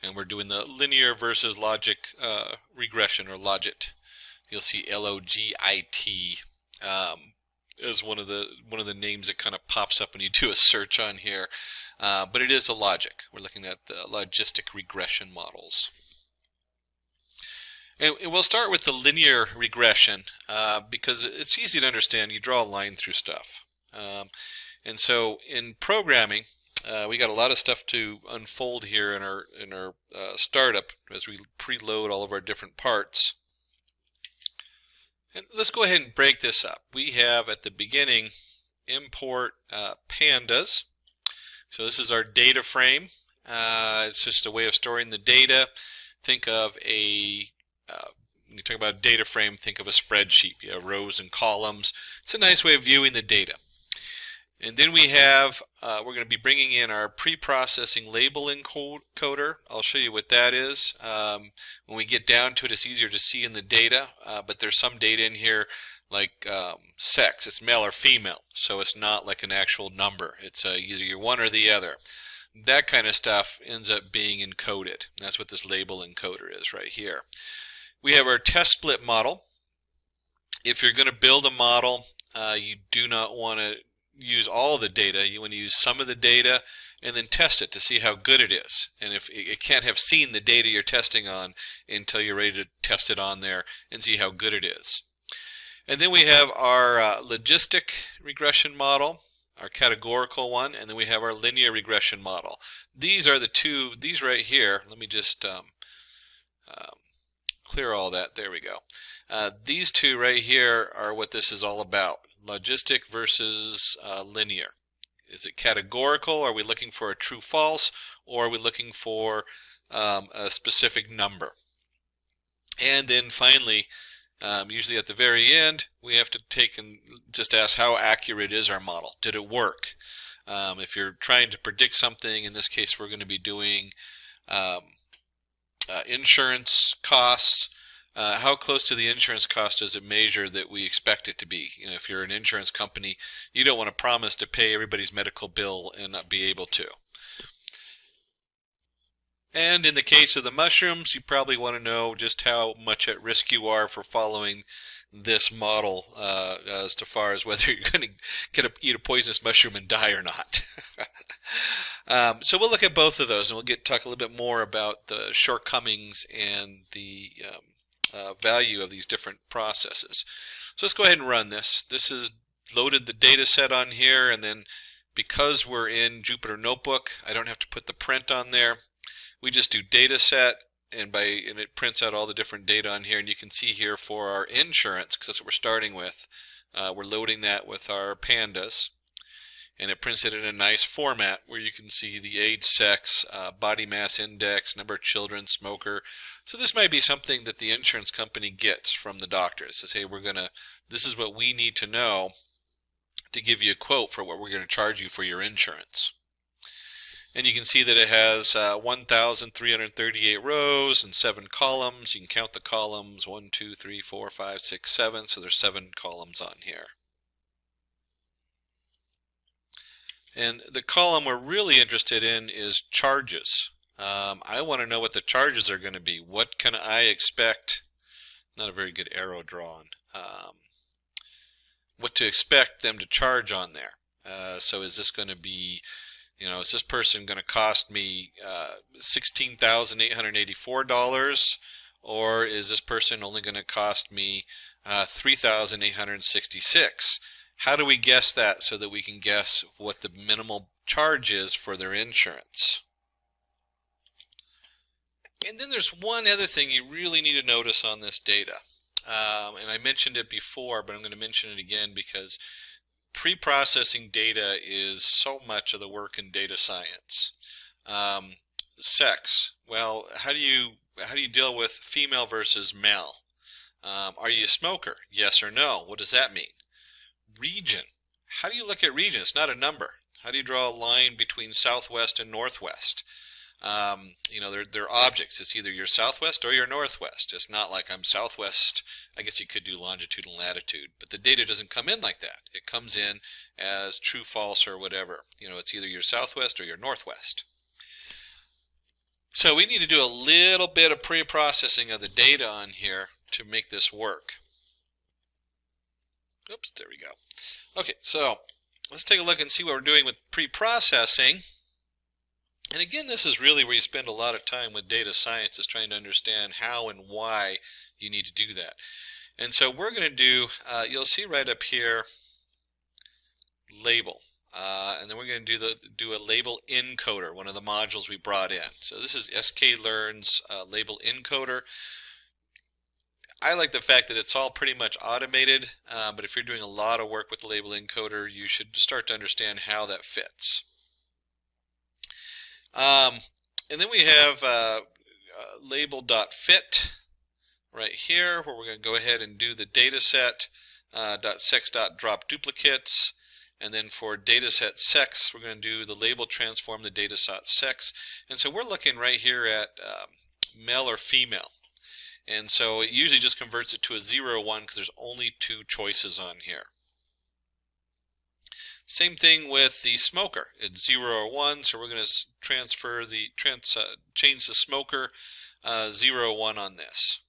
And we're doing the linear versus logic regression, or logit. You'll see L-O-G-I-T is one of the names that kind of pops up when you do a search on here. But it is a logic. We're looking at the logistic regression models. And we'll start with the linear regression because it's easy to understand. You draw a line through stuff. And so in programming, we got a lot of stuff to unfold here in our startup as we preload all of our different parts. And let's go ahead and break this up. We have at the beginning import pandas. So this is our data frame. It's just a way of storing the data. Think of when you talk about a data frame, think of a spreadsheet. You have rows and columns. It's a nice way of viewing the data. And then we have, we're going to be bringing in our pre-processing label encoder. I'll show you what that is. When we get down to it, it's easier to see in the data, but there's some data in here like sex. It's male or female, so it's not like an actual number. It's either you're one or the other. That kind of stuff ends up being encoded. That's what this label encoder is right here. We have our test split model. If you're going to build a model, you do not want to use all of the data. You want to use some of the data and then test it to see how good it is. And if it can't have seen the data you're testing on until you're ready to test it on there and see how good it is. And then we have our logistic regression model, our categorical one, and then we have our linear regression model. These are the two, these right here. Let me just clear all that. There we go. These two right here are what this is all about. Logistic versus linear. Is it categorical? Are we looking for a true false, or are we looking for a specific number? And then finally, usually at the very end, we have to take and just ask how accurate is our model. Did it work? If you're trying to predict something, in this case we're going to be doing insurance costs. How close to the insurance cost does it measure that we expect it to be? You know, if you're an insurance company, you don't want to promise to pay everybody's medical bill and not be able to. And in the case of the mushrooms, you probably want to know just how much at risk you are for following this model as far as whether you're going to eat a poisonous mushroom and die or not. So we'll look at both of those, and we'll talk a little bit more about the shortcomings and the value of these different processes. So let's go ahead and run this. This is loaded the data set on here, and then because we're in Jupyter Notebook, I don't have to put the print on there. We just do data set, and it prints out all the different data on here, and you can see here for our insurance, because that's what we're starting with, we're loading that with our pandas, and it prints it in a nice format where you can see the age, sex, body mass index, number of children, smoker. So this might be something that the insurance company gets from the doctor. It says, hey, this is what we need to know to give you a quote for what we're going to charge you for your insurance. And you can see that it has 1,338 rows and 7 columns. You can count the columns, 1, 2, 3, 4, 5, 6, 7. So there's 7 columns on here. And the column we're really interested in is charges. I want to know what the charges are going to be. What can I expect? Not a very good arrow drawn. What to expect them to charge on there. So is this going to be, is this person going to cost me $16,884, or is this person only going to cost me $3,866? How do we guess that so that we can guess what the minimal charge is for their insurance? And then there's one other thing you really need to notice on this data. And I mentioned it before, but I'm going to mention it again because pre-processing data is so much of the work in data science. Sex. Well, how do you deal with female versus male? Are you a smoker? Yes or no? What does that mean? Region. How do you look at region? It's not a number. How do you draw a line between southwest and northwest? You know, they're objects. It's either your southwest or your northwest. It's not like I'm southwest. I guess you could do longitude and latitude, but the data doesn't come in like that. It comes in as true, false, or whatever. You know, it's either your southwest or your northwest. So we need to do a little bit of pre-processing of the data on here to make this work. Oops, there we go. Okay, so let's take a look and see what we're doing with pre-processing. And again, this is really where you spend a lot of time with data science, is trying to understand how and why you need to do that. And so we're going to do, you'll see right up here, label. And then we're going to do a label encoder, one of the modules we brought in. So this is sklearn's label encoder. I like the fact that it's all pretty much automated, but if you're doing a lot of work with the label encoder, you should start to understand how that fits. And then we have label.fit right here, where we're going to go ahead and do the dataset .sex.drop duplicates. And then for dataset sex, we're going to do the label transform the dataset sex. And so we're looking right here at male or female. And so it usually just converts it to a 0 or 1 because there's only 2 choices on here. Same thing with the smoker. It's 0 or 1, so we're going to transfer the change the smoker 0 or 1 on this.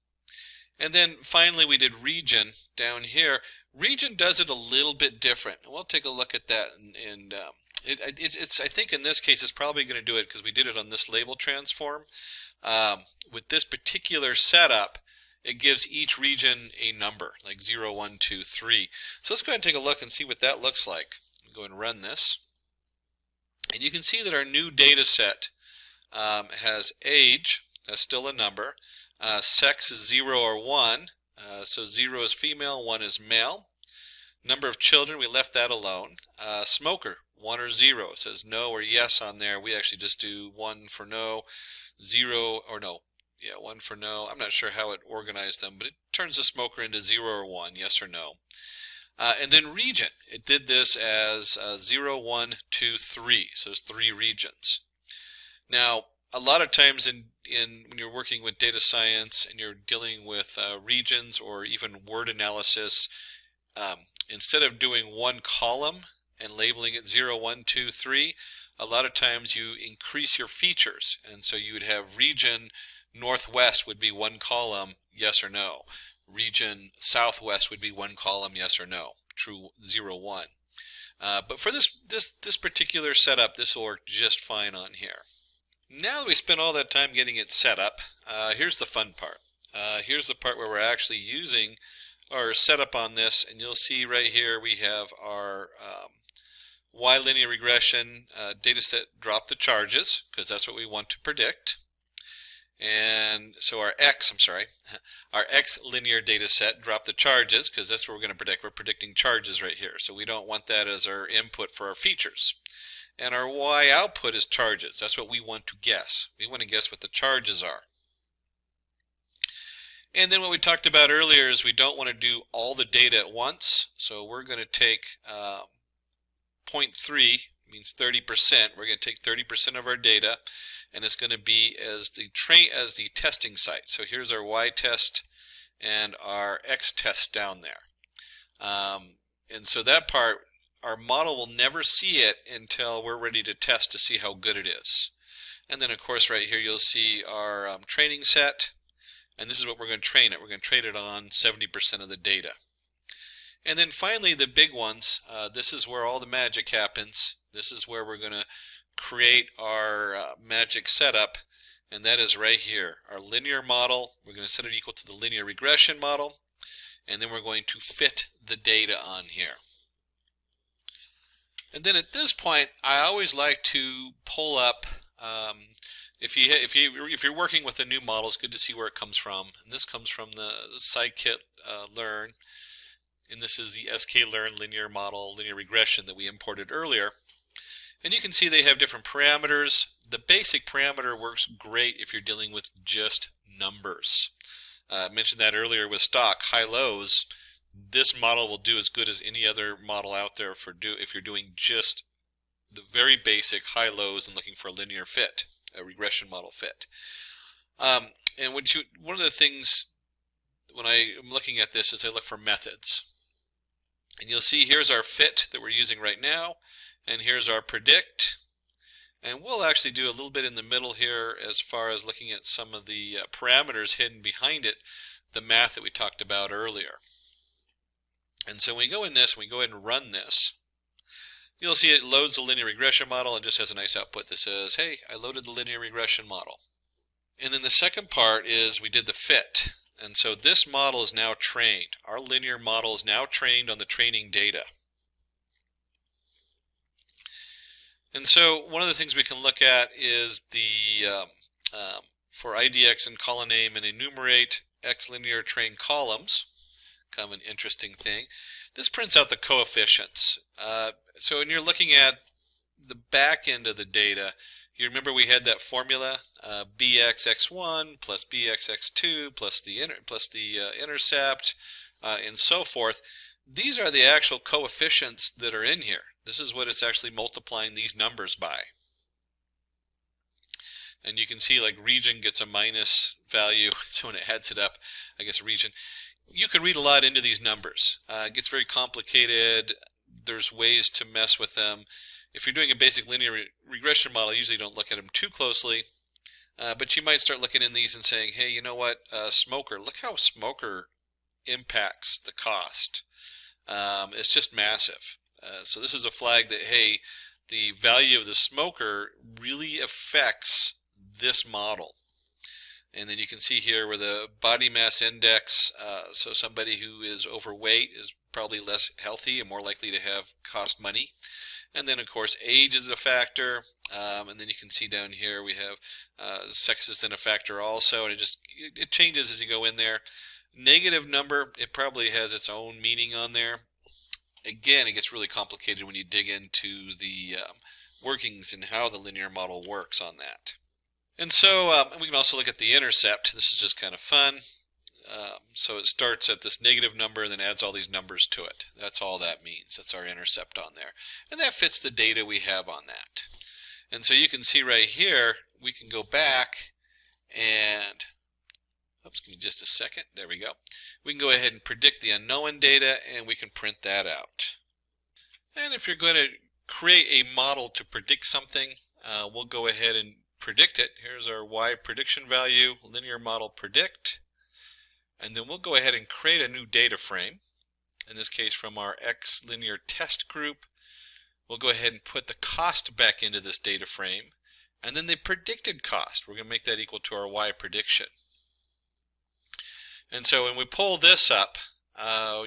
And then finally we did region down here. Region does it a little bit different. We'll take a look at that, and I think in this case it's probably going to do it because we did it on this label transform. With this particular setup, it gives each region a number, like 0, 1, 2, 3. So let's go ahead and take a look and see what that looks like. Go and run this. And you can see that our new data set has age, that's still a number. Sex is 0 or 1. So 0 is female, 1 is male. Number of children, we left that alone. Smoker, 1 or 0. It says no or yes on there. We actually just do 1 for no, 0 or no. Yeah, 1 for no. I'm not sure how it organized them, but it turns the smoker into 0 or 1, yes or no. And then region, it did this as 0, 1, 2, 3. So it's 3 regions. Now, a lot of times when you're working with data science and you're dealing with regions or even word analysis, instead of doing one column and labeling it 0, 1, 2, 3, a lot of times you increase your features. And so you would have region northwest would be 1 column, yes or no. Region southwest would be 1 column, yes or no. True, 0, 1. But for this particular setup, this will work just fine on here. Now that we spent all that time getting it set up, here's the fun part. Here's the part where we're actually using our setup on this, and you'll see right here we have our Y linear regression data set drop the charges, because that's what we want to predict. And so our X linear data set drop the charges, because that's what we're going to predict. We're predicting charges right here, so we don't want that as our input for our features. And our Y output is charges. That's what we want to guess. We want to guess what the charges are. And then what we talked about earlier is we don't want to do all the data at once. So we're going to take 0.3, means 30%. We're going to take 30% of our data, and it's going to be as the testing site. So here's our Y test and our X test down there. And so that part, our model will never see it until we're ready to test to see how good it is. And then of course right here you'll see our training set, and this is what we're going to train it. We're going to train it on 70% of the data. And then finally the big ones, this is where all the magic happens. This is where we're going to create our magic setup, and that is right here. Our linear model, we're going to set it equal to the linear regression model, and then we're going to fit the data on here. And then at this point, I always like to pull up, if you're working with a new model, it's good to see where it comes from. And this comes from the scikit-learn, and this is the sklearn linear model, linear regression that we imported earlier. And you can see they have different parameters. The basic parameter works great if you're dealing with just numbers. I mentioned that earlier with stock, high-lows. This model will do as good as any other model out there if you're doing just the very basic high-lows and looking for a linear fit, a regression model fit. And one of the things when I'm looking at this is I look for methods. And you'll see here's our fit that we're using right now, and here's our predict. And we'll actually do a little bit in the middle here as far as looking at some of the parameters hidden behind it, the math that we talked about earlier. And so when we go in this, we go ahead and run this, you'll see it loads the linear regression model and just has a nice output that says, hey, I loaded the linear regression model. And then the second part is we did the fit. And so this model is now trained. Our linear model is now trained on the training data. And so one of the things we can look at is the, for IDX and column name and enumerate X linear trained columns. Kind of an interesting thing. This prints out the coefficients. So when you're looking at the back end of the data, you remember we had that formula, bxx1 plus bxx2 plus the intercept, and so forth. These are the actual coefficients that are in here. This is what it's actually multiplying these numbers by. And you can see like region gets a minus value, so when it adds it up, I guess region. You can read a lot into these numbers. It gets very complicated. There's ways to mess with them. If you're doing a basic linear regression model, you usually don't look at them too closely. But you might start looking in these and saying, hey, you know what, smoker, look how smoker impacts the cost. It's just massive. So this is a flag that, hey, the value of the smoker really affects this model. And then you can see here where the body mass index, so somebody who is overweight is probably less healthy and more likely to have cost money. And then, of course, age is a factor. And then you can see down here we have sex is then a factor also. And it changes as you go in there. Negative number, it probably has its own meaning on there. Again, it gets really complicated when you dig into the workings and how the linear model works on that. And so we can also look at the intercept. This is just kind of fun. So it starts at this negative number and then adds all these numbers to it. That's all that means. That's our intercept on there. And that fits the data we have on that. And so you can see right here, we can go back and, oops, give me just a second. There we go. We can go ahead and predict the unknown data and we can print that out. And if you're going to create a model to predict something, we'll go ahead and predict it. Here's our Y prediction value, linear model predict. And then we'll go ahead and create a new data frame. In this case from our X linear test group. We'll go ahead and put the cost back into this data frame. And then the predicted cost, we're going to make that equal to our Y prediction. And so when we pull this up,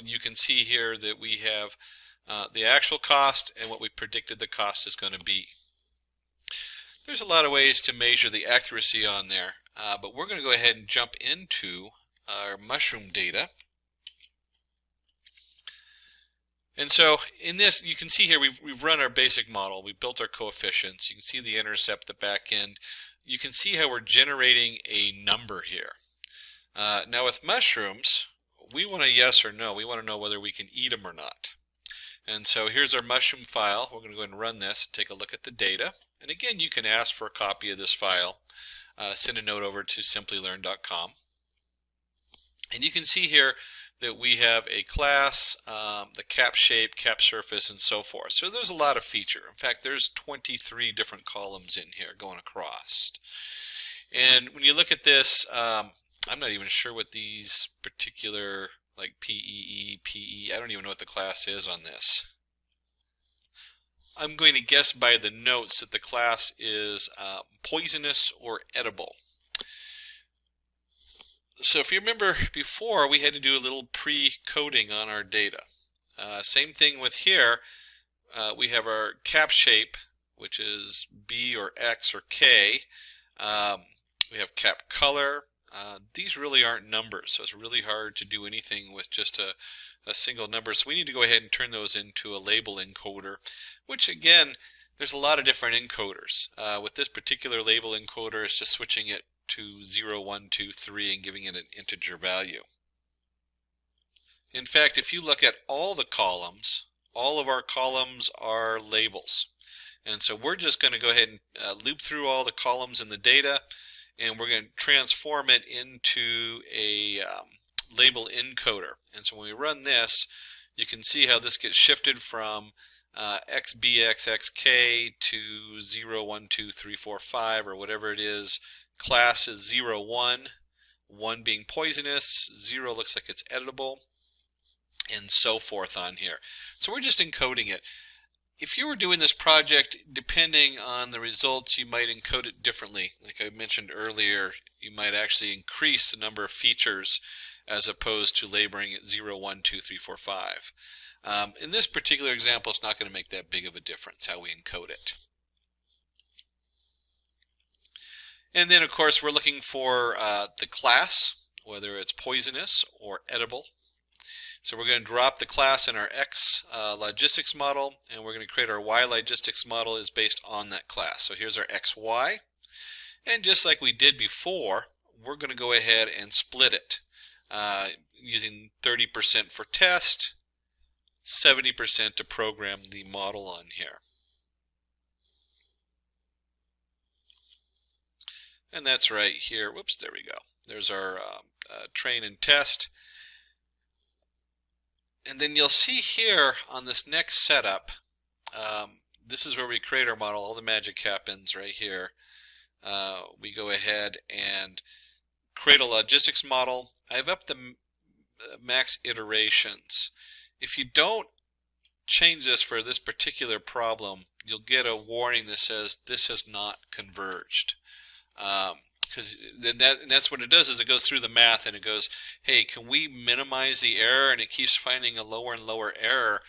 you can see here that we have the actual cost and what we predicted the cost is going to be. There's a lot of ways to measure the accuracy on there, but we're going to go ahead and jump into our mushroom data. And so in this, you can see here we've run our basic model. We built our coefficients. You can see the intercept, the back end. You can see how we're generating a number here. Now with mushrooms, we want a yes or no. We want to know whether we can eat them or not. And so here's our mushroom file. We're going to go ahead and run this and take a look at the data. And again, you can ask for a copy of this file. Send a note over to simplilearn.com. And you can see here that we have a class, the cap shape, cap surface, and so forth. So there's a lot of feature. In fact, there's 23 different columns in here going across. And when you look at this, I'm not even sure what these particular, like PEE, PE, I don't even know what the class is on this. I'm going to guess by the notes that the class is poisonous or edible. So if you remember before, we had to do a little pre-coding on our data. Same thing with here. we have our cap shape, which is B or X or K. We have cap color. These really aren't numbers, so it's really hard to do anything with just a single number. So we need to go ahead and turn those into a label encoder, which again, there's a lot of different encoders. With this particular label encoder, it's just switching it to 0, 1, 2, 3 and giving it an integer value. In fact, if you look at all the columns, all of our columns are labels. And so we're just going to go ahead and loop through all the columns in the data, and we're going to transform it into a label encoder. And so when we run this, you can see how this gets shifted from XBXXK to 0, 1, 2, 3, 4, 5, or whatever it is. Class is 0, 1, 1 being poisonous, 0 looks like it's editable, and so forth on here. So we're just encoding it. If you were doing this project, depending on the results, you might encode it differently. Like I mentioned earlier, you might actually increase the number of features as opposed to labeling it 0, 1, 2, 3, 4, 5. In this particular example, it's not going to make that big of a difference how we encode it. And then, of course, we're looking for the class, whether it's poisonous or edible. So we're going to drop the class in our X logistics model, and we're going to create our Y logistics model is based on that class. So here's our XY. And just like we did before, we're going to go ahead and split it using 30% for test, 70% to program the model on here. And that's right here. Whoops, there we go. There's our train and test. And then you'll see here on this next setup, this is where we create our model. All the magic happens right here. We go ahead and create a logistics model. I've upped the max iterations. If you don't change this for this particular problem, you'll get a warning that says this has not converged. Because that's what it does, is it goes through the math and it goes, hey, can we minimize the error? And it keeps finding a lower and lower error,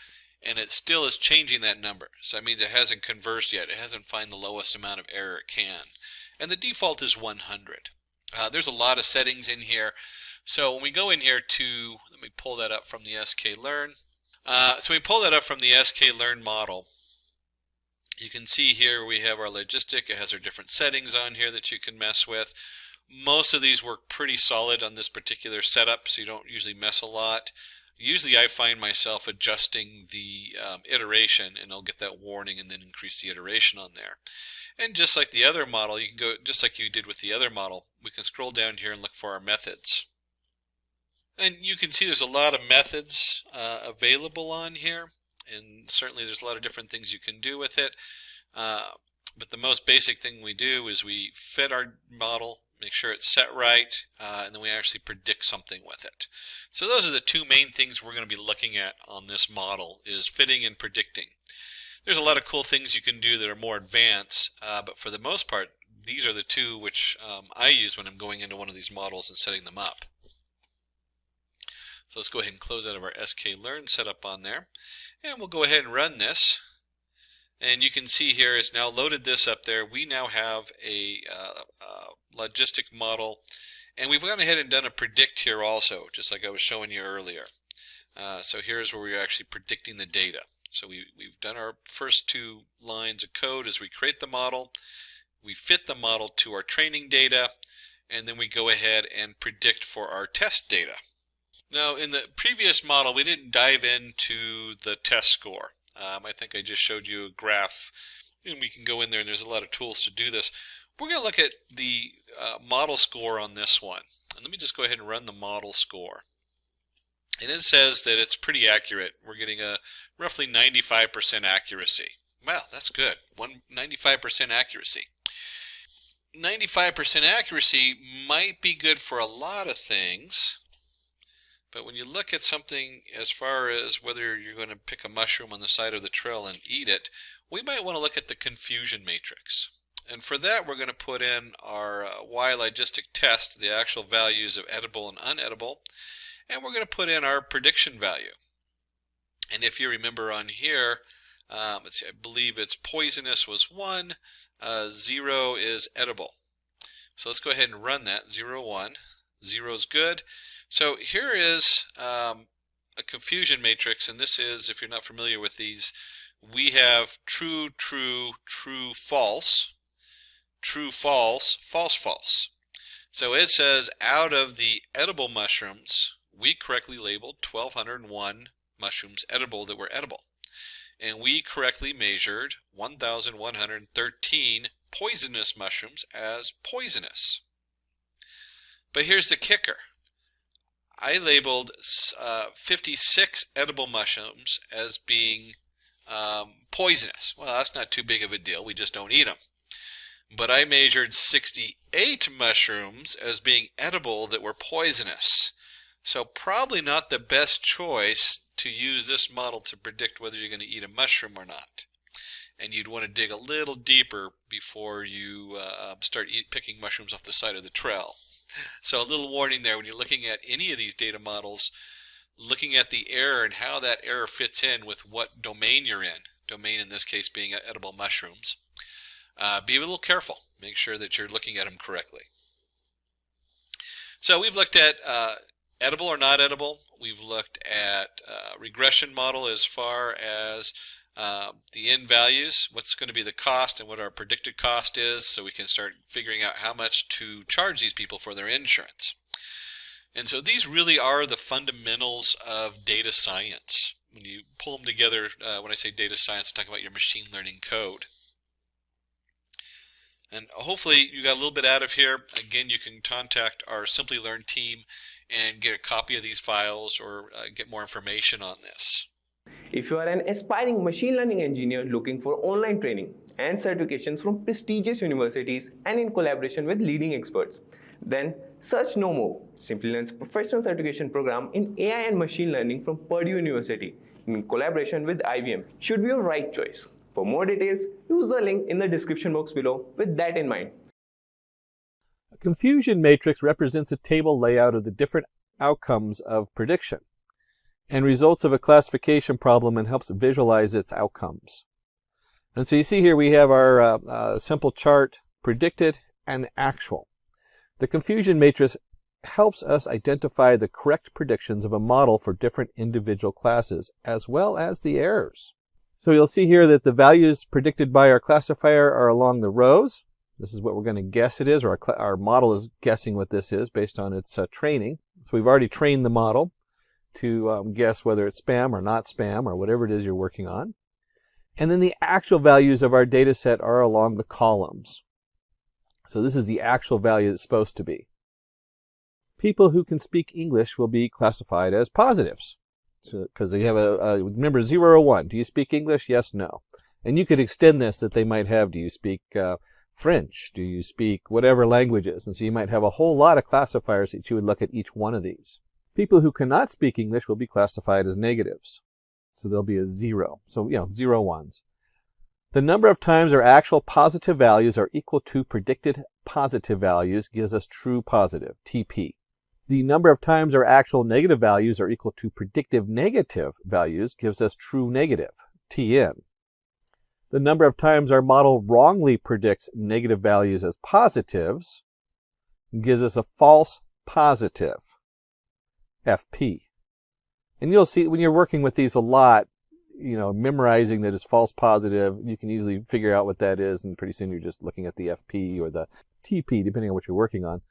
and it still is changing that number. So that means it hasn't converged yet. It hasn't found the lowest amount of error it can. And the default is 100. There's a lot of settings in here. So when we go in here to, let me pull that up from the sklearn. So we pull that up from the sklearn model. You can see here we have our logistic. It has our different settings on here that you can mess with. Most of these work pretty solid on this particular setup, so you don't usually mess a lot. Usually I find myself adjusting the iteration, and I'll get that warning and then increase the iteration on there. And just like the other model, you can go, just like you did with the other model, we can scroll down here and look for our methods. And you can see there's a lot of methods available on here. And certainly there's a lot of different things you can do with it. But the most basic thing we do is we fit our model, make sure it's set right, and then we actually predict something with it. So those are the two main things we're going to be looking at on this model, is fitting and predicting. There's a lot of cool things you can do that are more advanced, but for the most part, these are the two which I use when I'm going into one of these models and setting them up. So let's go ahead and close out of our sklearn setup on there. And we'll go ahead and run this. And you can see here it's now loaded this up there. We now have a logistic model. And we've gone ahead and done a predict here also, just like I was showing you earlier. So here's where we're actually predicting the data. So we've done our first two lines of code as we create the model. We fit the model to our training data. And then we go ahead and predict for our test data. Now, in the previous model, we didn't dive into the test score. I think I just showed you a graph, and we can go in there, and there's a lot of tools to do this. We're going to look at the model score on this one. And let me just go ahead and run the model score. And it says that it's pretty accurate. We're getting a roughly 95% accuracy. Wow, that's good. 95% accuracy. 95% accuracy might be good for a lot of things. But when you look at something as far as whether you're going to pick a mushroom on the side of the trail and eat it, we might want to look at the confusion matrix. And for that, we're going to put in our Y logistic test, the actual values of edible and unedible, and we're going to put in our prediction value. And if you remember on here, Let's see, I believe it's poisonous was 1, 0 is edible. So let's go ahead and run that. 0, 1. 0 is good. So here is a confusion matrix, and this is, if you're not familiar with these, we have true, true, true, false, true, false, false, false. So it says out of the edible mushrooms, we correctly labeled 1,201 mushrooms edible that were edible. And we correctly measured 1,113 poisonous mushrooms as poisonous. But here's the kicker. I labeled 56 edible mushrooms as being poisonous. Well, that's not too big of a deal. We just don't eat them. But I measured 68 mushrooms as being edible that were poisonous. So probably not the best choice to use this model to predict whether you're going to eat a mushroom or not. And you'd want to dig a little deeper before you start picking mushrooms off the side of the trail. So a little warning there, when you're looking at any of these data models, looking at the error and how that error fits in with what domain you're in, domain in this case being edible mushrooms, be a little careful. Make sure that you're looking at them correctly. So we've looked at edible or not edible. We've looked at regression model as far as the end values, what's going to be the cost and what our predicted cost is, so we can start figuring out how much to charge these people for their insurance. And so these really are the fundamentals of data science. When you pull them together, when I say data science, I'm talking about your machine learning code. And hopefully you got a little bit out of here. Again, you can contact our Simplilearn team and get a copy of these files or get more information on this. If you are an aspiring machine learning engineer looking for online training and certifications from prestigious universities and in collaboration with leading experts, then search no more. Simplilearn's professional certification program in AI and machine learning from Purdue University in collaboration with IBM should be your right choice. For more details, use the link in the description box below with that in mind. A confusion matrix represents a table layout of the different outcomes of prediction and results of a classification problem and helps visualize its outcomes. And so you see here we have our simple chart, predicted and actual. The confusion matrix helps us identify the correct predictions of a model for different individual classes as well as the errors. So you'll see here that the values predicted by our classifier are along the rows. This is what we're going to guess it is, or our model is guessing what this is based on its training. So we've already trained the model to guess whether it's spam or not spam or whatever it is you're working on. And then the actual values of our data set are along the columns. So this is the actual value that's supposed to be. People who can speak English will be classified as positives. Because they have remember 0 or 1. Do you speak English? Yes, no. And you could extend this that they might have, do you speak French? Do you speak whatever languages? And so you might have a whole lot of classifiers that you would look at each one of these. People who cannot speak English will be classified as negatives. So there'll be a 0. So, 0 ones. The number of times our actual positive values are equal to predicted positive values gives us true positive, TP. The number of times our actual negative values are equal to predictive negative values gives us true negative, TN. The number of times our model wrongly predicts negative values as positives gives us a false positive, FP. And you'll see when you're working with these a lot, memorizing that it's false positive, you can easily figure out what that is, and pretty soon you're just looking at the FP or the TP, depending on what you're working on.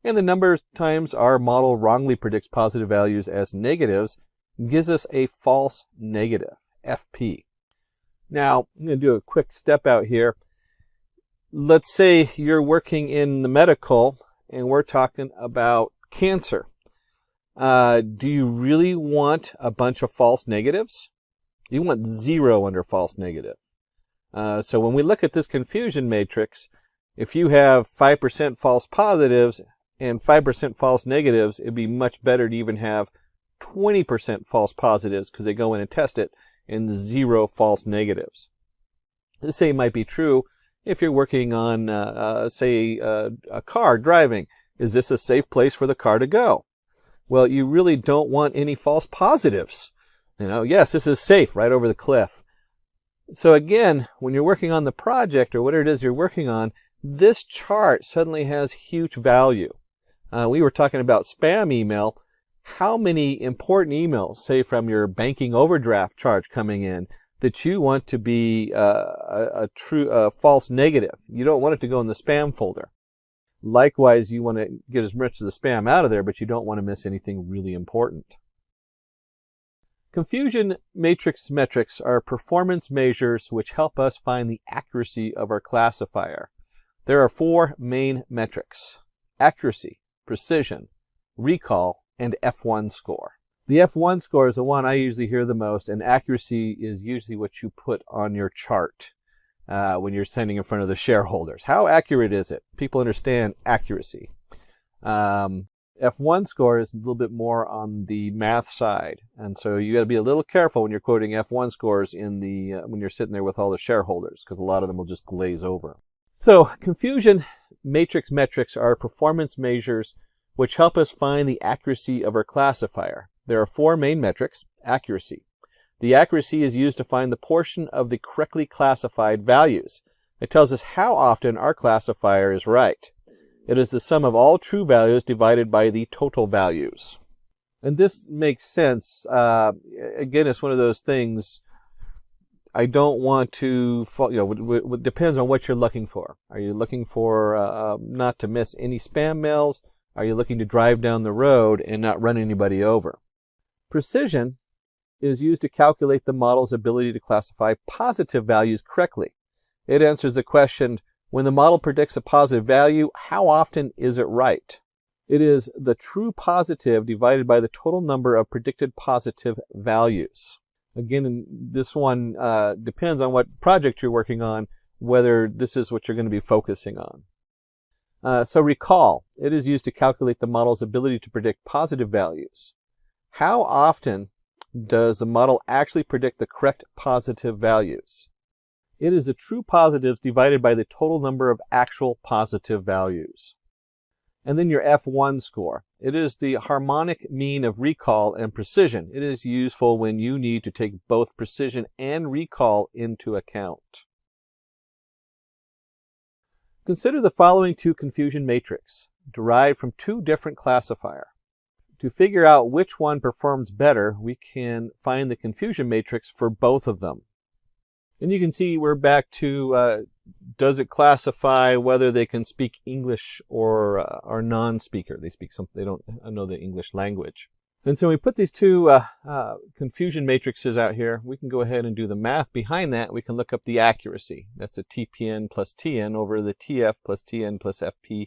And the number of times our model wrongly predicts positive values as negatives gives us a false negative, FP. Now, I'm going to do a quick step out here. Let's say you're working in the medical and we're talking about cancer. Do you really want a bunch of false negatives? You want 0 under false negative. So when we look at this confusion matrix, if you have 5% false positives and 5% false negatives, it'd be much better to even have 20% false positives because they go in and test it and 0 false negatives. The same might be true if you're working on, say, a car driving. Is this a safe place for the car to go? Well, you really don't want any false positives. Yes, this is safe right over the cliff. So again, when you're working on the project or whatever it is you're working on, this chart suddenly has huge value. We were talking about spam email. How many important emails, say from your banking overdraft charge coming in, that you want to be a true false negative? You don't want it to go in the spam folder. Likewise, you want to get as much of the spam out of there, but you don't want to miss anything really important. Confusion matrix metrics are performance measures which help us find the accuracy of our classifier. There are 4 main metrics: accuracy, precision, recall, and F1 score. The F1 score is the one I usually hear the most, and accuracy is usually what you put on your chart when you're sending in front of the shareholders. How accurate is it? People understand accuracy. F1 score is a little bit more on the math side, and so you got to be a little careful when you're quoting F1 scores in the when you're sitting there with all the shareholders, because a lot of them will just glaze over. So confusion matrix metrics are performance measures which help us find the accuracy of our classifier. There are 4 main metrics. Accuracy. The accuracy is used to find the portion of the correctly classified values. It tells us how often our classifier is right. It is the sum of all true values divided by the total values. And this makes sense. Again, it's one of those things. I don't want to, it depends on what you're looking for. Are you looking for not to miss any spam mails? Are you looking to drive down the road and not run anybody over? Precision is used to calculate the model's ability to classify positive values correctly. It answers the question, when the model predicts a positive value, how often is it right? It is the true positive divided by the total number of predicted positive values. Again, this one depends on what project you're working on, whether this is what you're going to be focusing on. So recall, it is used to calculate the model's ability to predict positive values. How often does the model actually predict the correct positive values? It is the true positives divided by the total number of actual positive values. And then your F1 score. It is the harmonic mean of recall and precision. It is useful when you need to take both precision and recall into account. Consider the following 2 confusion matrices, derived from 2 different classifiers. To figure out which one performs better, we can find the confusion matrix for both of them. And you can see we're back to, does it classify whether they can speak English or non-speaker? They don't know the English language. And so we put these 2 confusion matrices out here. We can go ahead and do the math behind that. We can look up the accuracy. That's the TPN plus TN over the TF plus TN plus FP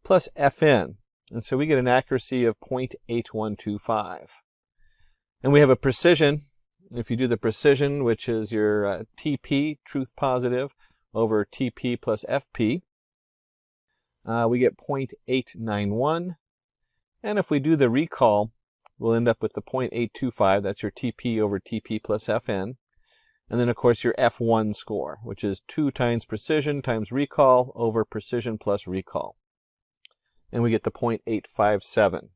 plus FN. And so we get an accuracy of 0.8125. And we have a precision. If you do the precision, which is your TP, truth positive, over TP plus FP, we get 0.891. And if we do the recall, we'll end up with the 0.825. That's your TP over TP plus FN. And then, of course, your F1 score, which is 2 times precision times recall over precision plus recall. And we get the 0.857.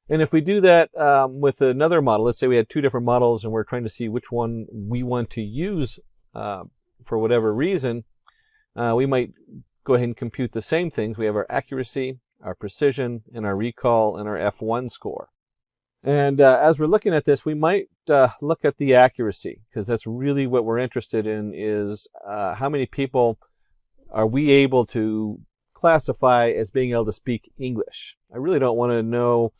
And if we do that with another model, let's say we had 2 different models and we're trying to see which one we want to use for whatever reason, we might go ahead and compute the same things. We have our accuracy, our precision, and our recall, and our F1 score. And as we're looking at this, we might look at the accuracy, because that's really what we're interested in, is how many people are we able to classify as being able to speak English. I really don't want to know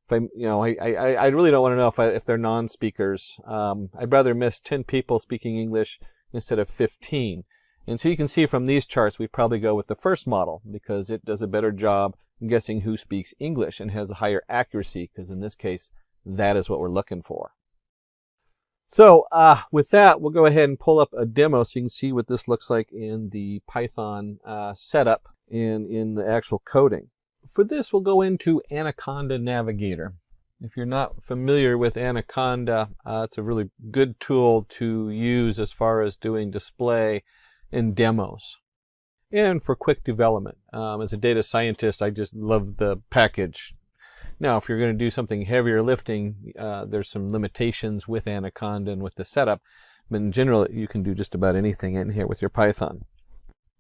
if I really don't want to know if they're non-speakers. I'd rather miss 10 people speaking English instead of 15. And so you can see from these charts, we probably go with the first model because it does a better job guessing who speaks English and has a higher accuracy, because in this case, that is what we're looking for. So with that, we'll go ahead and pull up a demo so you can see what this looks like in the Python setup in the actual coding. For this, we'll go into Anaconda Navigator. If you're not familiar with Anaconda, it's a really good tool to use as far as doing display and demos and for quick development. As a data scientist, I just love the package. Now, if you're going to do something heavier lifting, there's some limitations with Anaconda and with the setup, But in general, you can do just about anything in here with your Python.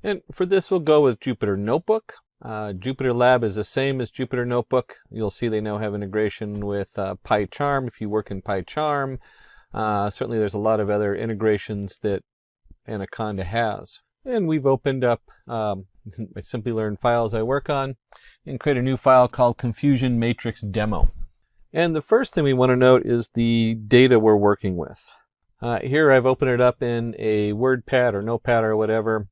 And for this, we'll go with Jupyter Notebook. Jupyter Lab is the same as Jupyter Notebook. You'll see they now have integration with PyCharm if you work in PyCharm. Certainly there's a lot of other integrations that Anaconda has. And we've opened up my Simplilearn files I work on and create a new file called Confusion Matrix Demo. And the first thing we want to note is the data we're working with. Here I've opened it up in a WordPad or Notepad or whatever.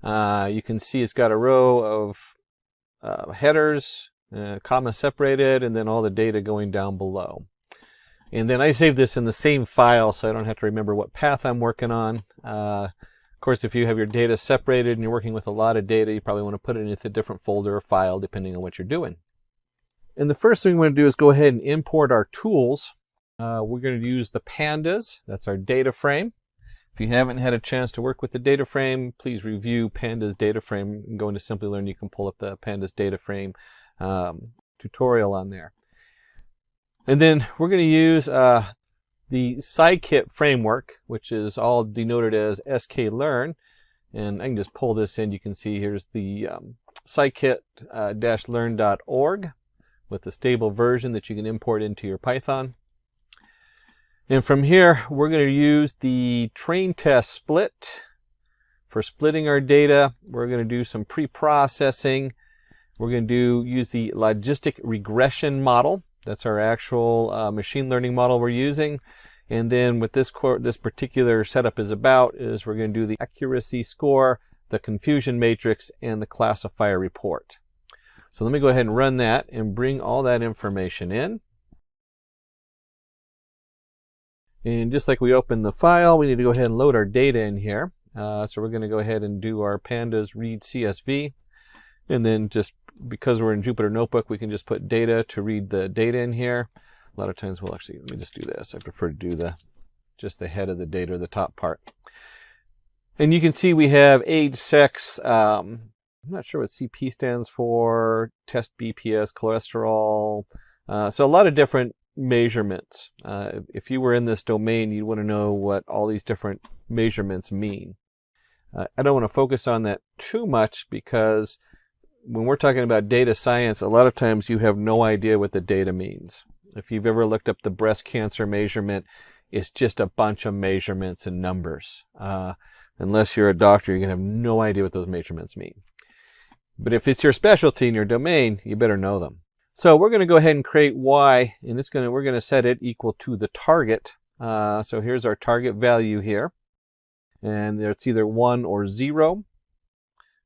You can see it's got a row of headers, comma separated, and then all the data going down below. And then I save this in the same file so I don't have to remember what path I'm working on. Of course, if you have your data separated and you're working with a lot of data, you probably want to put it into a different folder or file depending on what you're doing. And the first thing we're going to do is go ahead and import our tools. We're going to use the pandas. That's our data frame. If you haven't had a chance to work with the data frame, please review pandas data frame and go into Simplilearn. You can pull up the pandas data frame tutorial on there. And then we're going to use the scikit framework, which is all denoted as sklearn. And I can just pull this in. You can see here's the scikit-learn.org with the stable version that you can import into your Python. And from here, we're going to use the train test split for splitting our data. We're going to do some pre-processing. We're going to use the logistic regression model. That's our actual machine learning model we're using. And then what this particular setup is about is we're going to do the accuracy score, the confusion matrix, and the classifier report. So let me go ahead and run that and bring all that information in. And just like we opened the file, we need to go ahead and load our data in here. So we're going to go ahead and do our pandas read CSV. And then just because we're in Jupyter Notebook, we can just put data to read the data in here. A lot of times we'll actually, let me just do this. I prefer to do just the head of the data, or the top part. And you can see we have age, sex, I'm not sure what CP stands for, test BPS, cholesterol. So a lot of different measurements. If you were in this domain, you'd want to know what all these different measurements mean. I don't want to focus on that too much because when we're talking about data science, a lot of times you have no idea what the data means. If you've ever looked up the breast cancer measurement, it's just a bunch of measurements and numbers. Unless you're a doctor, you're going to have no idea what those measurements mean. But if it's your specialty in your domain, you better know them. So we're going to go ahead and create y, and we're going to set it equal to the target. So here's our target value here. And it's either 1 or 0.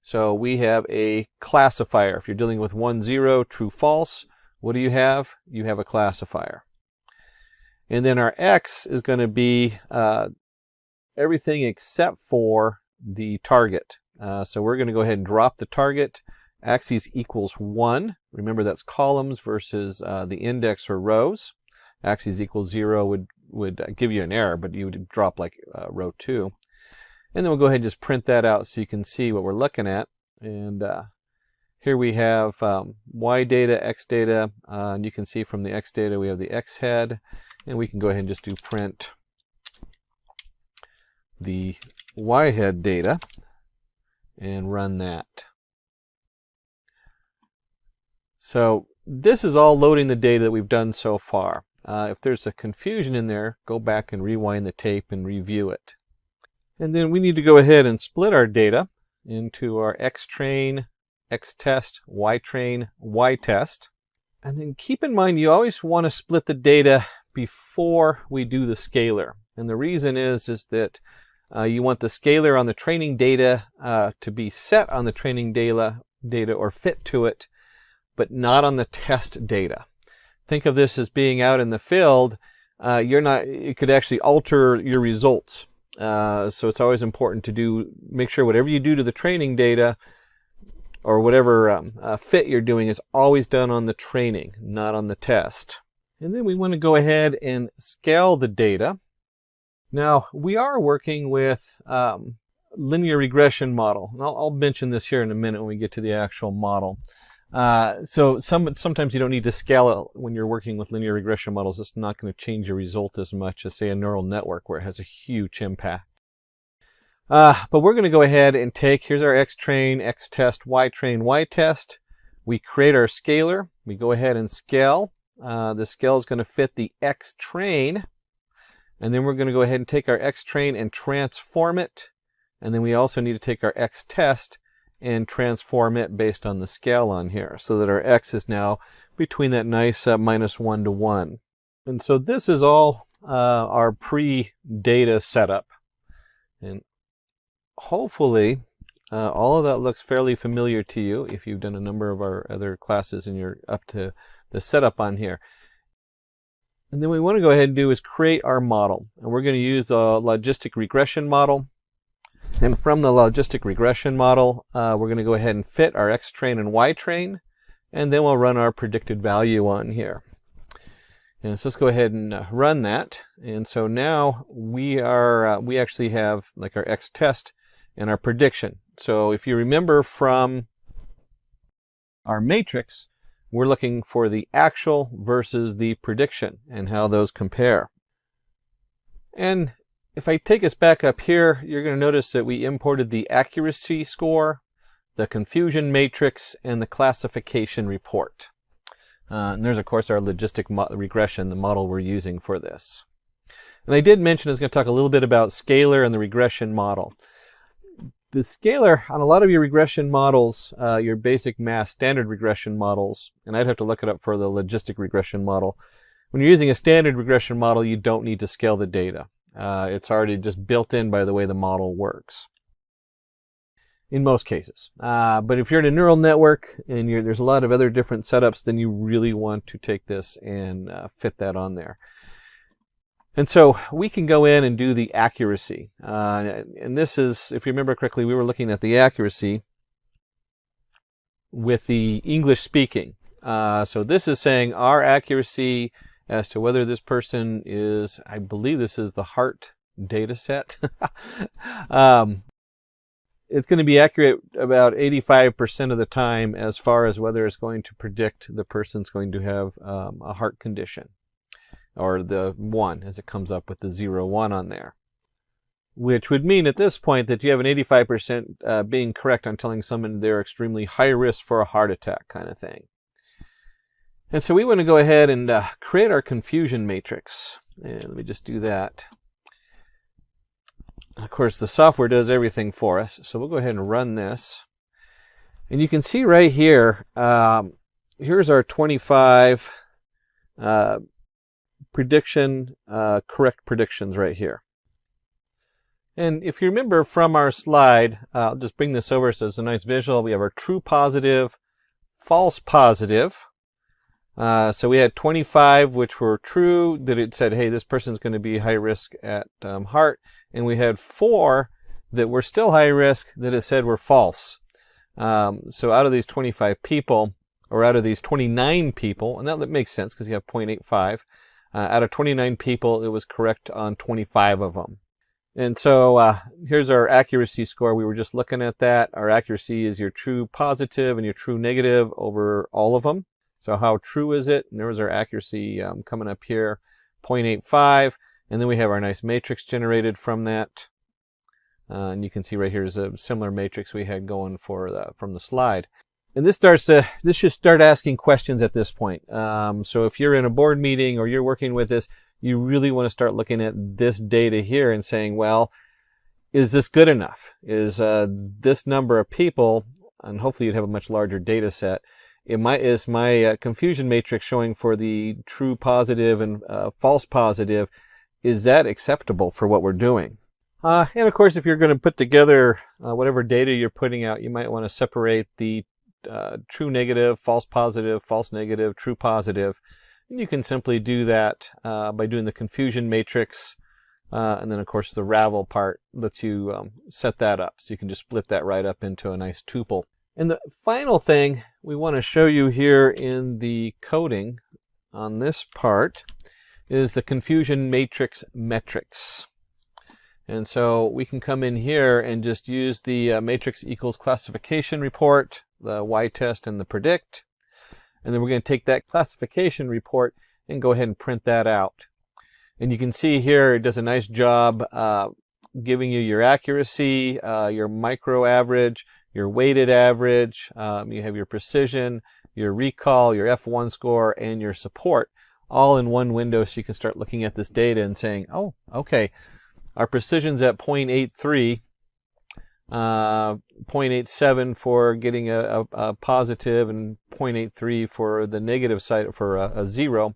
So we have a classifier. If you're dealing with 1, 0, true, false, what do you have? You have a classifier. And then our x is going to be everything except for the target. So we're going to go ahead and drop the target. Axes equals 1. Remember, that's columns versus the index or rows. Axes equals 0 would give you an error, but you would drop like row 2. And then we'll go ahead and just print that out so you can see what we're looking at. And here we have y data, x data, and you can see from the x data we have the x head, and we can go ahead and just do print the y head data and run that. So this is all loading the data that we've done so far. If there's a confusion in there, go back and rewind the tape and review it. And then we need to go ahead and split our data into our X-train, X-test, Y-train, Y-test. And then keep in mind you always want to split the data before we do the scalar. And the reason is that you want the scalar on the training data to be set on the training data or fit to it, but not on the test data. Think of this as being out in the field. It could actually alter your results. So it's always important to make sure whatever you do to the training data or whatever fit you're doing is always done on the training, not on the test. And then we want to go ahead and scale the data. Now, we are working with linear regression model. And I'll mention this here in a minute when we get to the actual model. So sometimes you don't need to scale it when you're working with linear regression models. It's not going to change your result as much as, say, a neural network where it has a huge impact. But we're going to go ahead and here's our X-train, X-test, Y-train, Y-test. We create our scalar. We go ahead and scale. The scale is going to fit the X-train. And then we're going to go ahead and take our X-train and transform it. And then we also need to take our X-test and transform it based on the scale on here, so that our X is now between that nice -1 to 1. And so this is all our pre-data setup. And hopefully all of that looks fairly familiar to you if you've done a number of our other classes and you're up to the setup on here. And then what we want to go ahead and do is create our model. And we're going to use a logistic regression model. And from the logistic regression model, we're going to go ahead and fit our X-train and Y-train, and then we'll run our predicted value on here. And so let's go ahead and run that. And so now we actually have like our X-test and our prediction. So if you remember from our matrix, we're looking for the actual versus the prediction and how those compare. And if I take us back up here, you're going to notice that we imported the accuracy score, the confusion matrix, and the classification report. And there's, of course, our logistic regression, the model we're using for this. And I did mention I was going to talk a little bit about scalar and the regression model. The scalar, on a lot of your regression models, your basic math standard regression models, and I'd have to look it up for the logistic regression model. When you're using a standard regression model, you don't need to scale the data. It's already just built in by the way the model works in most cases. But if you're in a neural network and there's a lot of other different setups, then you really want to take this and fit that on there. And so we can go in and do the accuracy. And this is, if you remember correctly, we were looking at the accuracy with the English speaking. So this is saying our accuracy as to whether this person is, I believe this is the heart data set. It's going to be accurate about 85% of the time as far as whether it's going to predict the person's going to have a heart condition, or the 1 as it comes up with the 0, 1 on there. Which would mean at this point that you have an 85% being correct on telling someone they're extremely high risk for a heart attack kind of thing. And so we want to go ahead and create our confusion matrix. And let me just do that. Of course, the software does everything for us. So we'll go ahead and run this. And you can see right here, here's our 25 correct predictions right here. And if you remember from our slide, I'll just bring this over so it's a nice visual. We have our true positive, false positive. So we had 25 which were true, that it said, hey, this person's going to be high risk at heart. And we had 4 that were still high risk that it said were false. So out of these 25 people, or out of these 29 people, and that makes sense because you have 0.85, out of 29 people, it was correct on 25 of them. And so here's our accuracy score. We were just looking at that. Our accuracy is your true positive and your true negative over all of them. So how true is it? And there was our accuracy coming up here, 0.85. And then we have our nice matrix generated from that. And you can see right here is a similar matrix we had going for from the slide. And this should start asking questions at this point. So if you're in a board meeting or you're working with this, you really want to start looking at this data here and saying, well, is this good enough? Is this number of people, and hopefully you'd have a much larger data set, is my confusion matrix showing for the true positive and false positive, is that acceptable for what we're doing? And of course, if you're going to put together whatever data you're putting out, you might want to separate the true negative, false positive, false negative, true positive. And you can simply do that by doing the confusion matrix. And then, of course, the ravel part lets you set that up. So you can just split that right up into a nice tuple. And the final thing we want to show you here in the coding on this part is the confusion matrix metrics. And so we can come in here and just use the matrix equals classification report. the y-test and the predict. And then we're going to take that classification report and go ahead and print that out. And you can see here it does a nice job giving you your accuracy, your micro average, your weighted average, you have your precision, your recall, your F1 score, and your support all in one window, so you can start looking at this data and saying, oh, okay, our precision's at 0.83, 0.87 for getting a positive, and 0.83 for the negative side for a 0.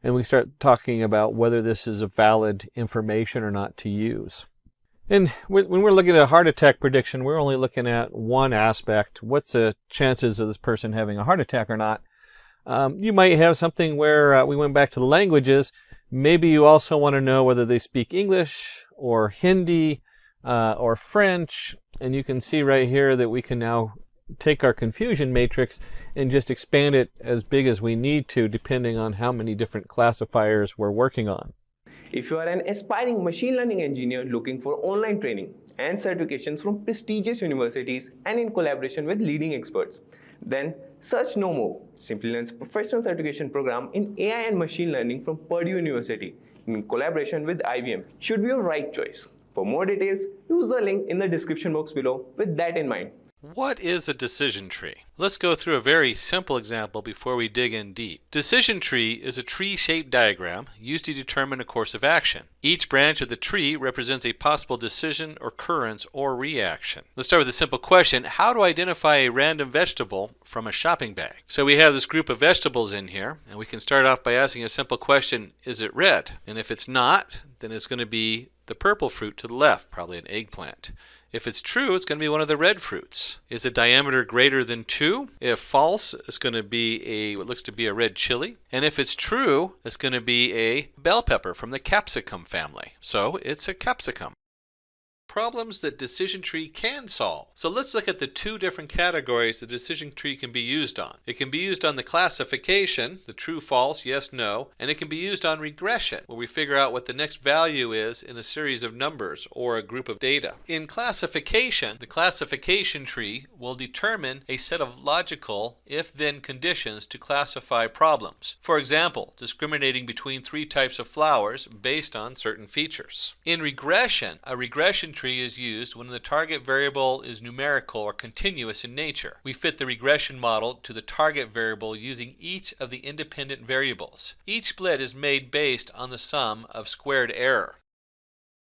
And we start talking about whether this is a valid information or not to use. And when we're looking at a heart attack prediction, we're only looking at one aspect. What's the chances of this person having a heart attack or not? You might have something where we went back to the languages. Maybe you also want to know whether they speak English or Hindi or French. And you can see right here that we can now take our confusion matrix and just expand it as big as we need to, depending on how many different classifiers we're working on. If you are an aspiring machine learning engineer looking for online training and certifications from prestigious universities and in collaboration with leading experts, then search no more Simplilearn's professional certification program in AI and machine learning from Purdue University in collaboration with IBM should be your right choice. For more details, use the link in the description box below with that in mind. What is a decision tree? Let's go through a very simple example before we dig in deep. Decision tree is a tree-shaped diagram used to determine a course of action. Each branch of the tree represents a possible decision, occurrence, or reaction. Let's start with a simple question. How to identify a random vegetable from a shopping bag? So we have this group of vegetables in here, and we can start off by asking a simple question, is it red? And if it's not, then it's going to be the purple fruit to the left, probably an eggplant. If it's true, it's going to be one of the red fruits. Is the diameter greater than 2? If false, it's going to be what looks to be a red chili. And if it's true, it's going to be a bell pepper from the capsicum family. So it's a capsicum. Problems that decision tree can solve. So let's look at the two different categories the decision tree can be used on. It can be used on the classification, the true, false, yes, no, and it can be used on regression, where we figure out what the next value is in a series of numbers or a group of data. In classification, the classification tree will determine a set of logical if-then conditions to classify problems. For example, discriminating between 3 types of flowers based on certain features. In regression, a regression tree is used when the target variable is numerical or continuous in nature. We fit the regression model to the target variable using each of the independent variables. Each split is made based on the sum of squared error.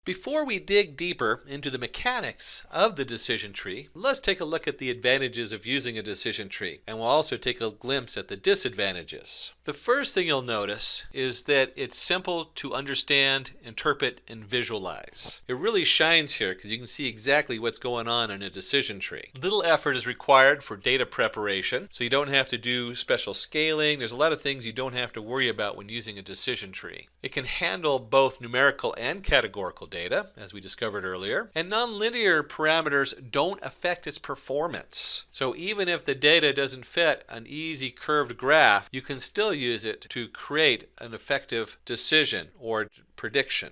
Before we dig deeper into the mechanics of the decision tree, let's take a look at the advantages of using a decision tree, and we'll also take a glimpse at the disadvantages. The first thing you'll notice is that it's simple to understand, interpret, and visualize. It really shines here because you can see exactly what's going on in a decision tree. Little effort is required for data preparation, so you don't have to do special scaling. There's a lot of things you don't have to worry about when using a decision tree. It can handle both numerical and categorical data, as we discovered earlier, and nonlinear parameters don't affect its performance. So even if the data doesn't fit an easy curved graph, you can still use it to create an effective decision or prediction.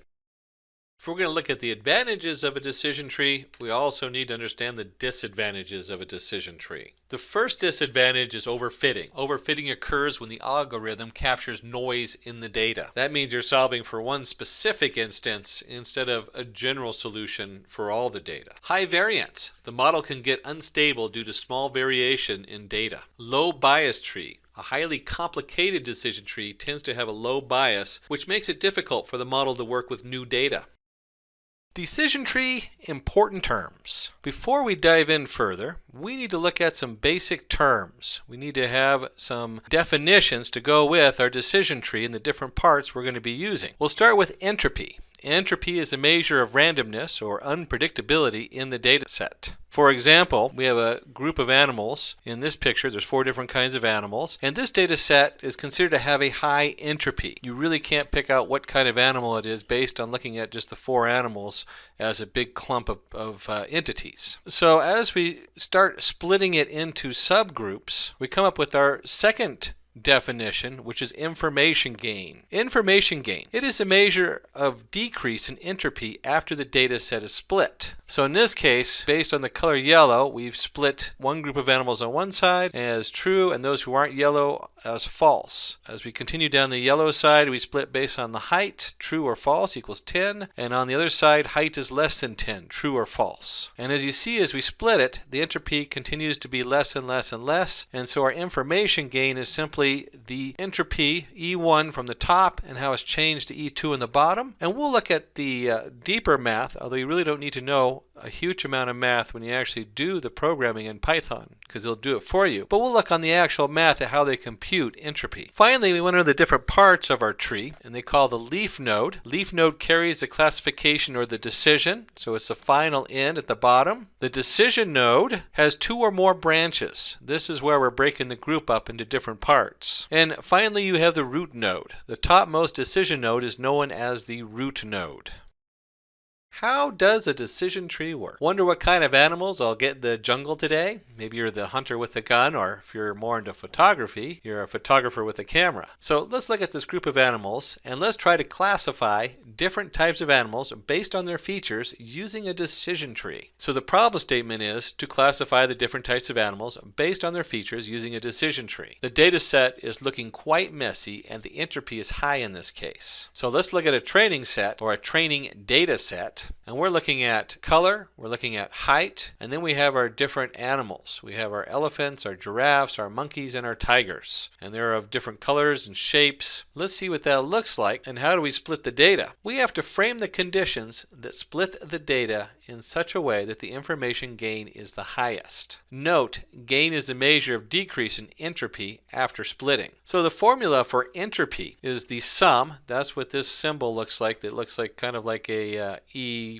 If we're going to look at the advantages of a decision tree, we also need to understand the disadvantages of a decision tree. The first disadvantage is overfitting. Overfitting occurs when the algorithm captures noise in the data. That means you're solving for one specific instance instead of a general solution for all the data. High variance. The model can get unstable due to small variation in data. Low bias tree. A highly complicated decision tree tends to have a low bias, which makes it difficult for the model to work with new data. Decision tree, important terms. Before we dive in further, we need to look at some basic terms. We need to have some definitions to go with our decision tree and the different parts we're going to be using. We'll start with entropy. Entropy is a measure of randomness or unpredictability in the data set. For example, we have a group of animals. In this picture, there's 4 different kinds of animals, and this data set is considered to have a high entropy. You really can't pick out what kind of animal it is based on looking at just the 4 animals as a big clump of entities. So as we start splitting it into subgroups, we come up with our second definition, which is information gain. Information gain. It is a measure of decrease in entropy after the data set is split. So in this case, based on the color yellow, we've split one group of animals on one side as true and those who aren't yellow as false. As we continue down the yellow side, we split based on the height, true or false equals 10, and on the other side, height is less than 10, true or false. And as you see, as we split it, the entropy continues to be less and less and less, and so our information gain is simply the entropy E1 from the top and how it's changed to E2 in the bottom. And we'll look at the deeper math, although you really don't need to know a huge amount of math when you actually do the programming in Python, because it'll do it for you. But we'll look on the actual math at how they compute entropy. Finally, we went over the different parts of our tree, and they call the leaf node. Leaf node carries the classification or the decision, so it's the final end at the bottom. The decision node has 2 or more branches. This is where we're breaking the group up into different parts. And finally, you have the root node. The topmost decision node is known as the root node. How does a decision tree work? Wonder what kind of animals I'll get in the jungle today? Maybe you're the hunter with a gun, or if you're more into photography, you're a photographer with a camera. So let's look at this group of animals and let's try to classify different types of animals based on their features using a decision tree. So the problem statement is to classify the different types of animals based on their features using a decision tree. The data set is looking quite messy and the entropy is high in this case. So let's look at a training set or a training data set. And we're looking at color, we're looking at height, and then we have our different animals. We have our elephants, our giraffes, our monkeys, and our tigers. And they're of different colors and shapes. Let's see what that looks like and how do we split the data. We have to frame the conditions that split the data in such a way that the information gain is the highest. Note, gain is the measure of decrease in entropy after splitting. So the formula for entropy is the sum, that's what this symbol looks like, that looks like kind of like a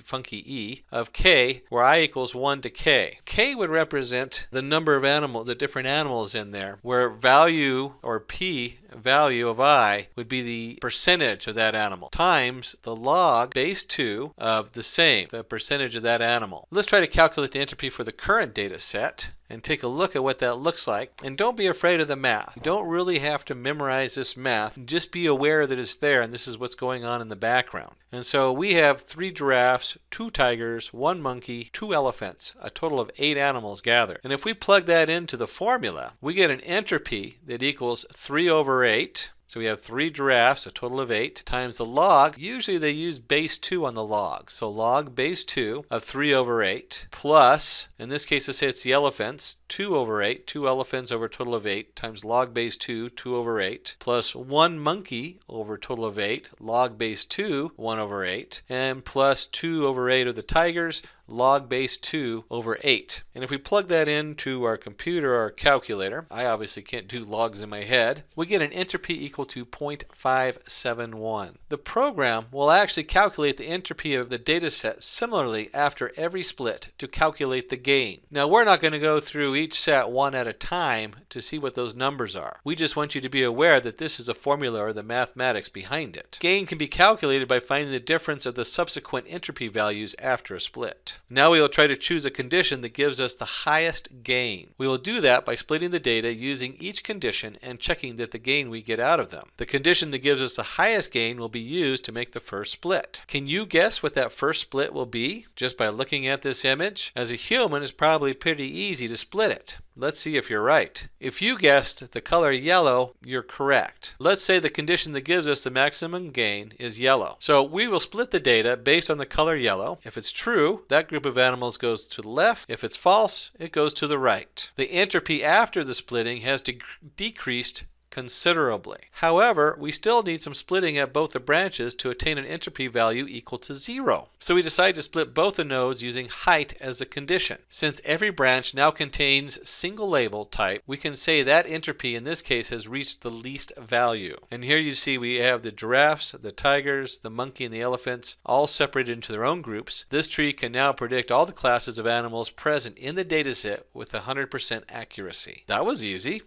funky E, of K, where I equals 1 to K. K would represent the number of the different animals in there, where value, or P, value of I, would be the percentage of that animal, times the log base 2 of the same, the percentage of that animal. Let's try to calculate the entropy for the current data set and take a look at what that looks like. And don't be afraid of the math. You don't really have to memorize this math. Just be aware that it's there and this is what's going on in the background. And so we have 3 giraffes, 2 tigers, 1 monkey, 2 elephants, a total of 8 animals gathered. And if we plug that into the formula, we get an entropy that equals 3 over 8. So we have 3 giraffes, a total of 8, times the log. Usually they use base 2 on the log. So log base 2 of 3 over 8 plus, in this case let's say it's the elephants, 2 over 8, 2 elephants over a total of 8 times log base 2, 2 over 8, plus 1 monkey over a total of 8, log base 2, 1 over 8, and plus 2 over 8 of the tigers, log base 2 over 8. And if we plug that into our computer or our calculator, I obviously can't do logs in my head, we get an entropy equal to 0.571. The program will actually calculate the entropy of the data set similarly after every split to calculate the gain. Now we're not going to go through each set one at a time to see what those numbers are. We just want you to be aware that this is a formula or the mathematics behind it. Gain can be calculated by finding the difference of the subsequent entropy values after a split. Now we will try to choose a condition that gives us the highest gain. We will do that by splitting the data using each condition and checking that the gain we get out of them. The condition that gives us the highest gain will be used to make the first split. Can you guess what that first split will be just by looking at this image? As a human, it's probably pretty easy to split it. Let's see if you're right. If you guessed the color yellow, you're correct. Let's say the condition that gives us the maximum gain is yellow. So we will split the data based on the color yellow. If it's true, that group of animals goes to the left. If it's false, it goes to the right. The entropy after the splitting has decreased considerably. However, we still need some splitting at both the branches to attain an entropy value equal to 0. So we decide to split both the nodes using height as a condition. Since every branch now contains single label type, we can say that entropy in this case has reached the least value. And here you see we have the giraffes, the tigers, the monkey, and the elephants all separated into their own groups. This tree can now predict all the classes of animals present in the dataset with 100% accuracy. That was easy.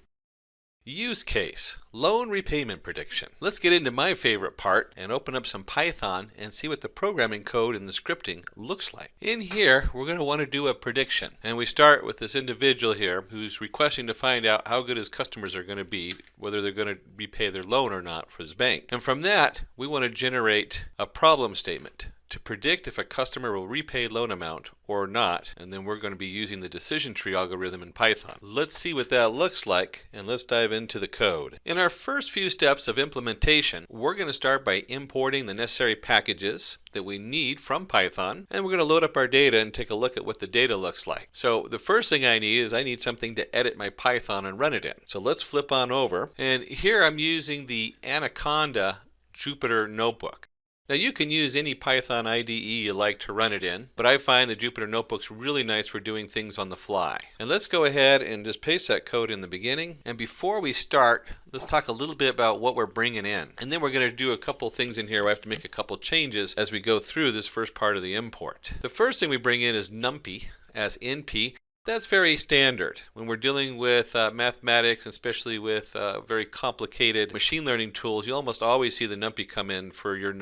Use case. loan repayment prediction. Let's get into my favorite part and open up some Python and see what the programming code and the scripting looks like. In here, we're going to want to do a prediction. And we start with this individual here who's requesting to find out how good his customers are going to be, whether they're going to repay their loan or not for his bank. And from that, we want to generate a problem statement to predict if a customer will repay loan amount or not, and then we're going to be using the decision tree algorithm in Python. Let's see what that looks like, and let's dive into the code. In our first few steps of implementation, we're going to start by importing the necessary packages that we need from Python, and we're going to load up our data and take a look at what the data looks like. So the first thing I need something to edit my Python and run it in. So let's flip on over, and here I'm using the Anaconda Jupyter Notebook. Now you can use any Python IDE you like to run it in, but I find the Jupyter Notebook's really nice for doing things on the fly. And let's go ahead and just paste that code in the beginning. And before we start, let's talk a little bit about what we're bringing in. And then we're going to do a couple things in here. We have to make a couple changes as we go through this first part of the import. The first thing we bring in is NumPy as NP. That's very standard. When we're dealing with mathematics, especially with very complicated machine learning tools, you almost always see the NumPy come in for your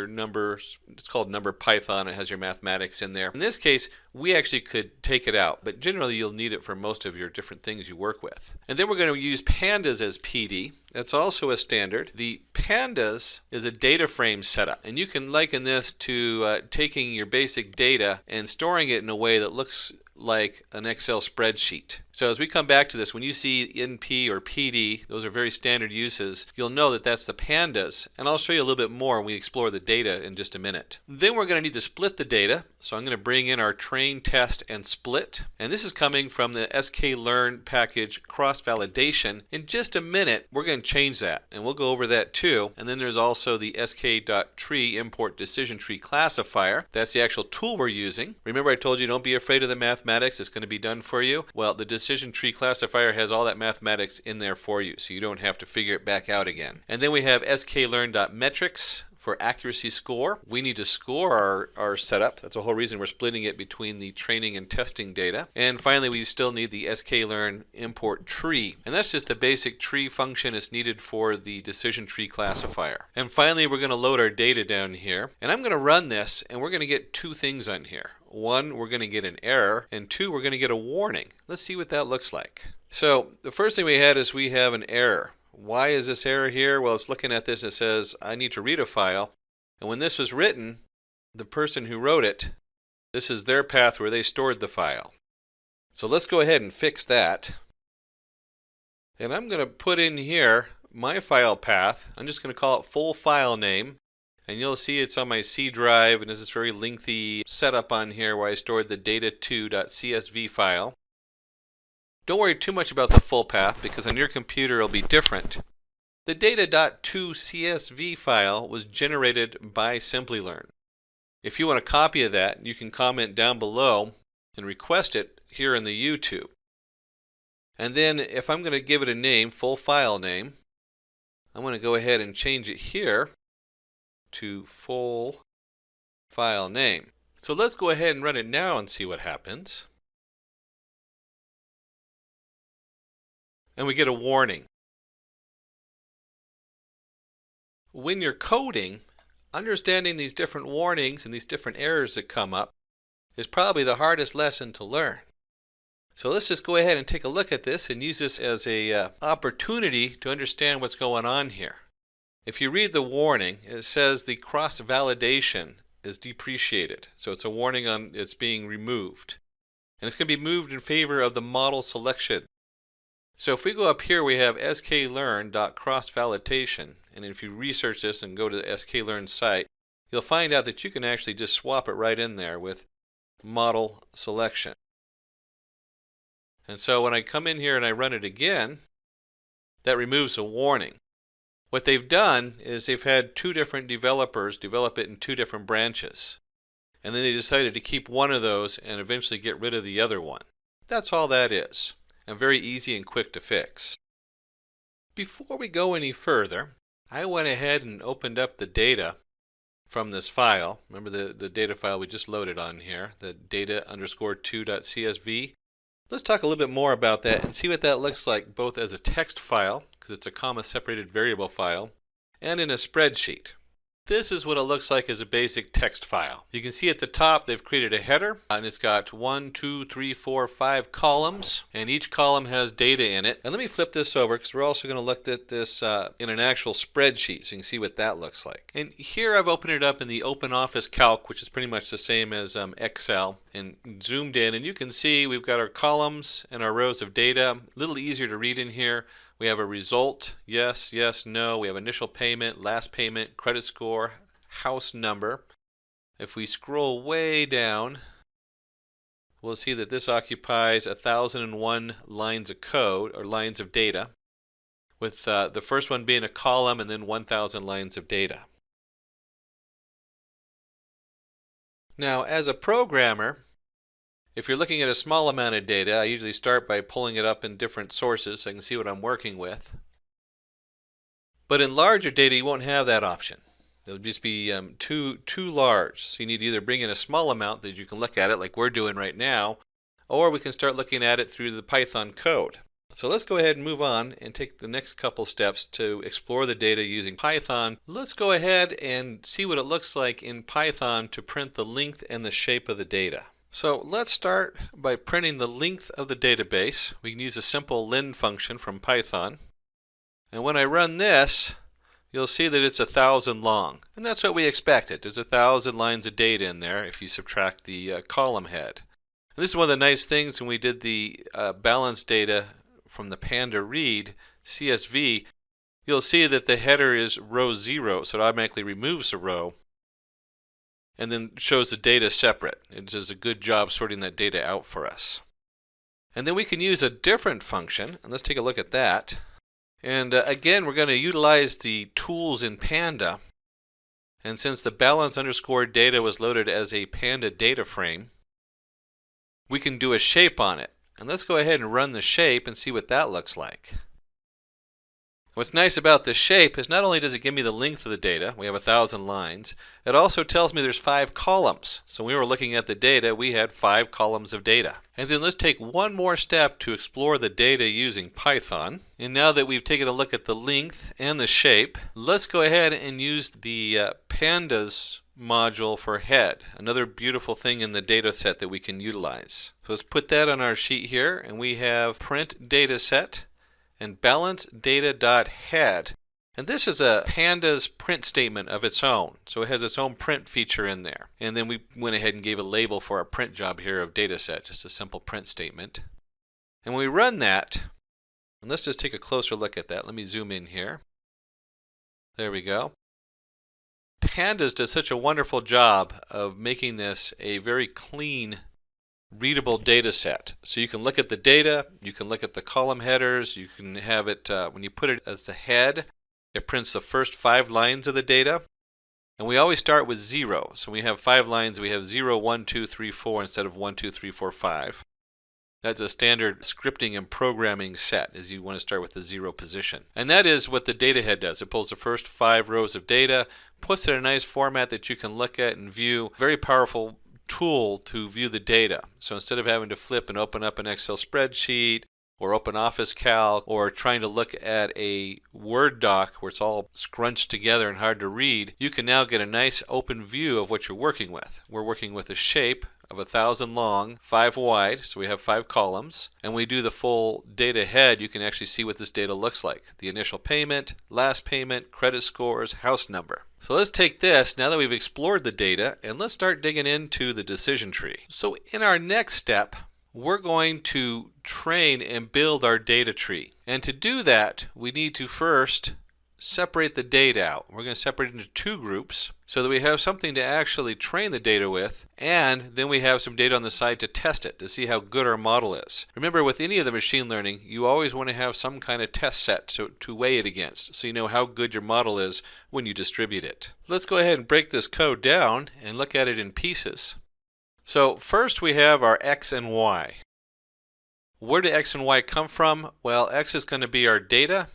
numbers. It's called NumPython. It has your mathematics in there. In this case, we actually could take it out, but generally you'll need it for most of your different things you work with. And then we're going to use pandas as PD. That's also a standard. The pandas is a data frame setup, and you can liken this to taking your basic data and storing it in a way that looks like an Excel spreadsheet. So as we come back to this, when you see NP or PD, those are very standard uses, you'll know that that's the pandas, and I'll show you a little bit more when we explore the data in just a minute. Then we're going to need to split the data, so I'm going to bring in our train, test, and split, and this is coming from the sklearn package cross-validation. In just a minute, we're going to change that, and we'll go over that too. And then there's also the sk.tree import decision tree classifier. That's the actual tool we're using. Remember I told you don't be afraid of the mathematics, it's going to be done for you. Well, the decision tree classifier has all that mathematics in there for you, so you don't have to figure it back out again. And then we have sklearn.metrics for accuracy score. We need to score our setup. That's the whole reason we're splitting it between the training and testing data. And finally, we still need the sklearn import tree. And that's just the basic tree function is needed for the decision tree classifier. And finally, we're going to load our data down here. And I'm going to run this, and we're going to get two things on here. One, we're going to get an error, and two, we're going to get a warning. Let's see what that looks like. So the first thing we had is we have an error. Why is this error here? Well, it's looking at this and it says, I need to read a file. And when this was written, the person who wrote it, this is their path where they stored the file. So let's go ahead and fix that. And I'm going to put in here my file path. I'm just going to call it full file name. And you'll see it's on my C drive, and there's this very lengthy setup on here where I stored the data2.csv file. Don't worry too much about the full path because on your computer it'll be different. The data.2csv file was generated by Simplilearn. If you want a copy of that, you can comment down below and request it here in the YouTube. And then if I'm going to give it a name, full file name, I'm going to go ahead and change it here to full file name. So let's go ahead and run it now and see what happens. And we get a warning. When you're coding, understanding these different warnings and these different errors that come up is probably the hardest lesson to learn. So let's just go ahead and take a look at this and use this as an opportunity to understand what's going on here. If you read the warning, it says the cross-validation is depreciated. So it's a warning on it's being removed. And it's going to be moved in favor of the model selection. So if we go up here, we have sklearn.cross-validation. And if you research this and go to the sklearn site, you'll find out that you can actually just swap it right in there with model selection. And so when I come in here and I run it again, that removes a warning. What they've done is they've had two different developers develop it in two different branches. And then they decided to keep one of those and eventually get rid of the other one. That's all that is. And very easy and quick to fix. Before we go any further, I went ahead and opened up the data from this file. Remember the data file we just loaded on here, the data_2.csv. Let's talk a little bit more about that and see what that looks like both as a text file, because it's a comma-separated variable file, and in a spreadsheet. This is what it looks like as a basic text file. You can see at the top they've created a header, and it's got 1, 2, 3, 4, 5 columns, and each column has data in it. And let me flip this over because we're also going to look at this in an actual spreadsheet so you can see what that looks like. And here I've opened it up in the Open Office Calc, which is pretty much the same as Excel, and zoomed in, and you can see we've got our columns and our rows of data. A little easier to read in here. We have a result, yes, yes, no. We have initial payment, last payment, credit score, house number. If we scroll way down, we'll see that this occupies 1,001 lines of code, or lines of data, with the first one being a column and then 1,000 lines of data. Now, as a programmer, if you're looking at a small amount of data, I usually start by pulling it up in different sources so I can see what I'm working with. But in larger data, you won't have that option. It'll just be too large. So you need to either bring in a small amount that you can look at it like we're doing right now, or we can start looking at it through the Python code. So let's go ahead and move on and take the next couple steps to explore the data using Python. Let's go ahead and see what it looks like in Python to print the length and the shape of the data. So let's start by printing the length of the database. We can use a simple len function from Python. And when I run this, you'll see that it's 1,000 long. And that's what we expected. There's 1,000 lines of data in there if you subtract the column head. And this is one of the nice things when we did the balance data from the Panda Read CSV. You'll see that the header is row 0, so it automatically removes a row and then shows the data separate. It does a good job sorting that data out for us. And then we can use a different function, and let's take a look at that. And again, we're going to utilize the tools in Panda. And since the balance underscore data was loaded as a Panda data frame, we can do a shape on it. And let's go ahead and run the shape and see what that looks like. What's nice about this shape is not only does it give me the length of the data, we have 1,000 lines, it also tells me there's 5 columns. So when we were looking at the data, we had 5 columns of data. And then let's take one more step to explore the data using Python. And now that we've taken a look at the length and the shape, let's go ahead and use the pandas module for head, another beautiful thing in the data set that we can utilize. So let's put that on our sheet here, and we have print data set and balance data.head. And this is a pandas print statement of its own. So it has its own print feature in there. And then we went ahead and gave a label for our print job here of data set, just a simple print statement. And when we run that, and let's just take a closer look at that. Let me zoom in here. There we go. Pandas does such a wonderful job of making this a very clean, readable data set. So you can look at the data, you can look at the column headers, you can have it, when you put it as the head, it prints the first 5 lines of the data. And we always start with 0. So we have 5 lines, we have 0, 1, 2, 3, 4 instead of 1, 2, 3, 4, 5. That's a standard scripting and programming set, as you want to start with the 0 position. And that is what the data head does. It pulls the first 5 rows of data, puts it in a nice format that you can look at and view. Very powerful tool to view the data. So instead of having to flip and open up an Excel spreadsheet or open Office Calc or trying to look at a Word doc where it's all scrunched together and hard to read, you can now get a nice open view of what you're working with. We're working with a shape of 1,000 long, 5 wide, so we have 5 columns, and we do the full data head. You can actually see what this data looks like. The initial payment, last payment, credit scores, house number. So let's take this, now that we've explored the data, and let's start digging into the decision tree. So in our next step, we're going to train and build our data tree. And to do that, we need to first separate the data out. We're going to separate it into 2 groups so that we have something to actually train the data with, and then we have some data on the side to test it, to see how good our model is. Remember, with any of the machine learning, you always want to have some kind of test set to weigh it against, so you know how good your model is when you distribute it. Let's go ahead and break this code down and look at it in pieces. So first we have our X and Y. Where do X and Y come from? Well, X is going to be our data,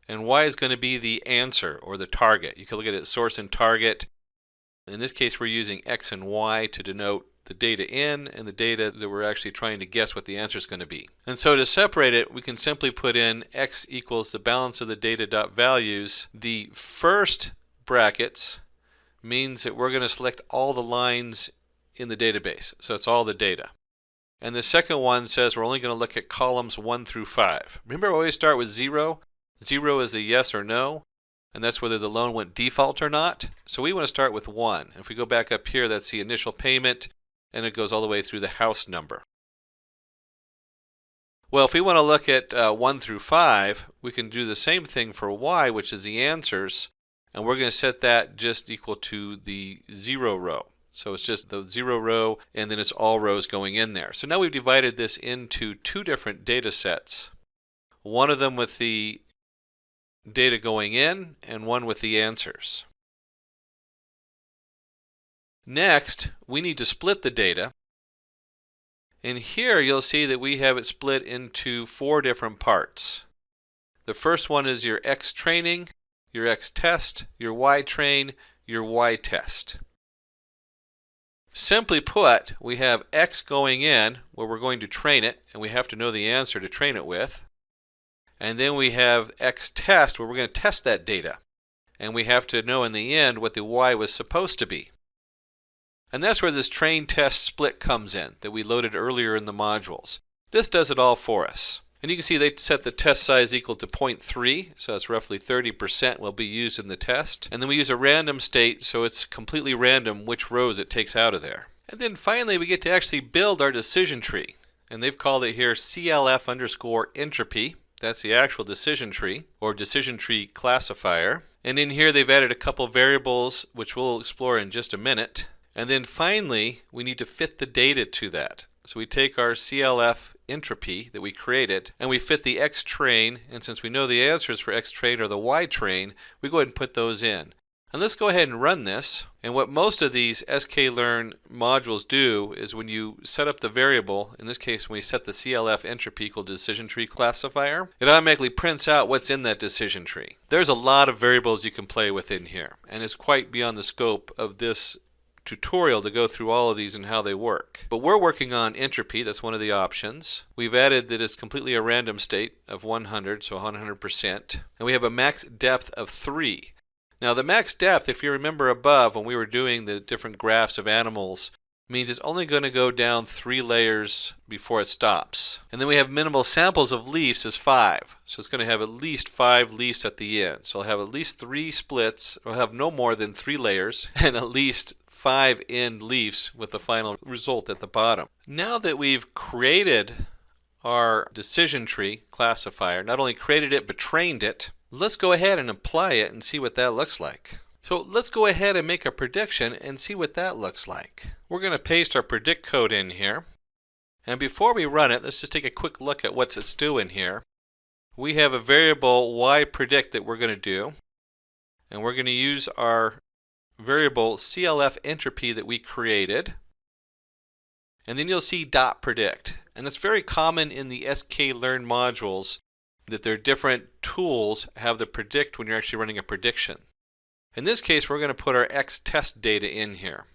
and Y is going to be the answer or the target. You can look at it as source and target. In this case, we're using X and Y to denote the data in and the data that we're actually trying to guess what the answer is going to be. And so to separate it, we can simply put in x equals the balance of the data dot values. The first brackets means that we're going to select all the lines in the database. So it's all the data. And the second one says we're only going to look at columns 1 through 5. Remember, I always start with 0. 0 is a yes or no, and that's whether the loan went default or not. So we want to start with 1. If we go back up here, that's the initial payment, and it goes all the way through the house number. Well, if we want to look at 1 through 5, we can do the same thing for y, which is the answers, and we're going to set that just equal to the 0 row. So it's just the 0 row, and then it's all rows going in there. So now we've divided this into 2 different data sets. One of them with the data going in, and one with the answers. Next, we need to split the data. And here you'll see that we have it split into 4 different parts. The first one is your X training, your X test, your Y train, your Y test. Simply put, we have X going in, where we're going to train it, and we have to know the answer to train it with. And then we have X test, where we're going to test that data. And we have to know in the end what the Y was supposed to be. And that's where this train test split comes in, that we loaded earlier in the modules. This does it all for us. And you can see they set the test size equal to 0.3, so that's roughly 30% will be used in the test. And then we use a random state, so it's completely random which rows it takes out of there. And then finally we get to actually build our decision tree. And they've called it here CLF_entropy. That's the actual decision tree, or decision tree classifier. And in here they've added a couple variables, which we'll explore in just a minute. And then finally, we need to fit the data to that. So we take our CLF entropy that we created, and we fit the X train, and since we know the answers for X train or the Y train, we go ahead and put those in. And let's go ahead and run this. And what most of these sklearn modules do is when you set up the variable, in this case when we set the CLF entropy equal to decision tree classifier, it automatically prints out what's in that decision tree. There's a lot of variables you can play with in here, and it's quite beyond the scope of this tutorial to go through all of these and how they work. But we're working on entropy, that's one of the options. We've added that it's completely a random state of 100, so 100%. And we have a max depth of 3. Now the max depth, if you remember above when we were doing the different graphs of animals, means it's only going to go down 3 layers before it stops. And then we have minimal samples of leaves as 5. So it's going to have at least 5 leaves at the end. So it'll have at least 3 splits, or have no more than 3 layers, and at least 5 end leaves with the final result at the bottom. Now that we've created our decision tree classifier, not only created it but trained it, let's go ahead and apply it and see what that looks like. So let's go ahead and make a prediction and see what that looks like. We're going to paste our predict code in here. And before we run it, let's just take a quick look at what's it's doing here. We have a variable yPredict that we're going to do. And we're going to use our variable CLF entropy that we created. And then you'll see .predict. And it's very common in the sklearn modules that their different tools have the predict when you're actually running a prediction. In this case, we're going to put our X test data in here.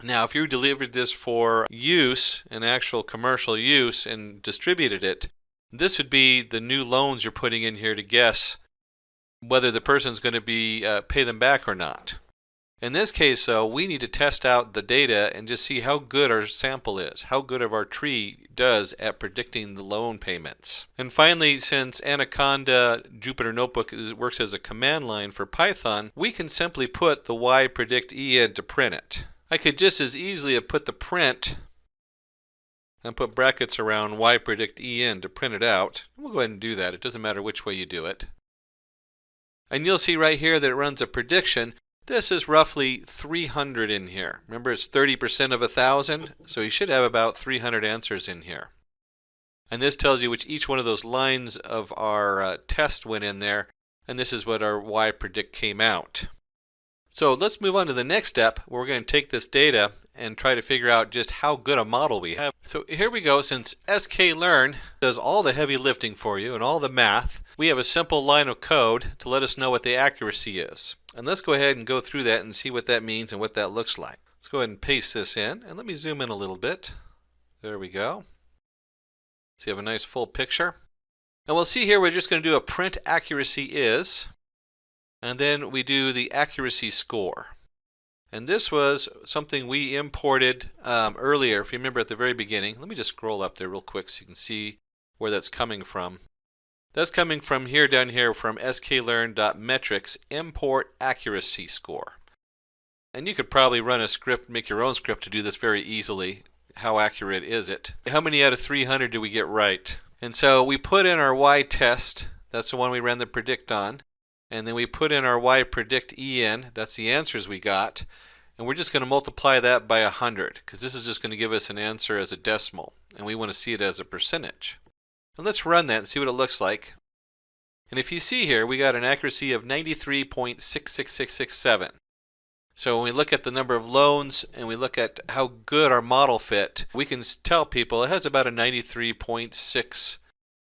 Now, if you delivered this for use, an actual commercial use, and distributed it, this would be the new loans you're putting in here to guess whether the person's going to be pay them back or not. In this case, though, we need to test out the data and just see how good our sample is, how good of our tree does at predicting the loan payments. And finally, since Anaconda Jupyter Notebook works as a command line for Python, we can simply put the yPredict in to print it. I could just as easily have put the print and put brackets around yPredict in to print it out. We'll go ahead and do that. It doesn't matter which way you do it. And you'll see right here that it runs a prediction. This is roughly 300 in here. Remember, it's 30% of 1,000, so you should have about 300 answers in here. And this tells you which each one of those lines of our test went in there, and this is what our yPredict came out. So let's move on to the next step, where we're going to take this data and try to figure out just how good a model we have. So here we go. Since sklearn does all the heavy lifting for you and all the math, we have a simple line of code to let us know what the accuracy is. And let's go ahead and go through that and see what that means and what that looks like. Let's go ahead and paste this in, and let me zoom in a little bit. There we go. So you have a nice full picture. And we'll see here we're just going to do a print accuracy is, and then we do the accuracy score. And this was something we imported earlier, if you remember at the very beginning. Let me just scroll up there real quick so you can see where that's coming from. That's coming from here, down here, from sklearn.metrics import accuracy score. And you could probably run a script, make your own script to do this very easily. How accurate is it? How many out of 300 do we get right? And so we put in our y test, that's the one we ran the predict on, and then we put in our y predict en, that's the answers we got, and we're just going to multiply that by 100, because this is just going to give us an answer as a decimal, and we want to see it as a percentage. And let's run that and see what it looks like. And if you see here, we got an accuracy of 93.66667. So when we look at the number of loans and we look at how good our model fit, we can tell people it has about a 93.6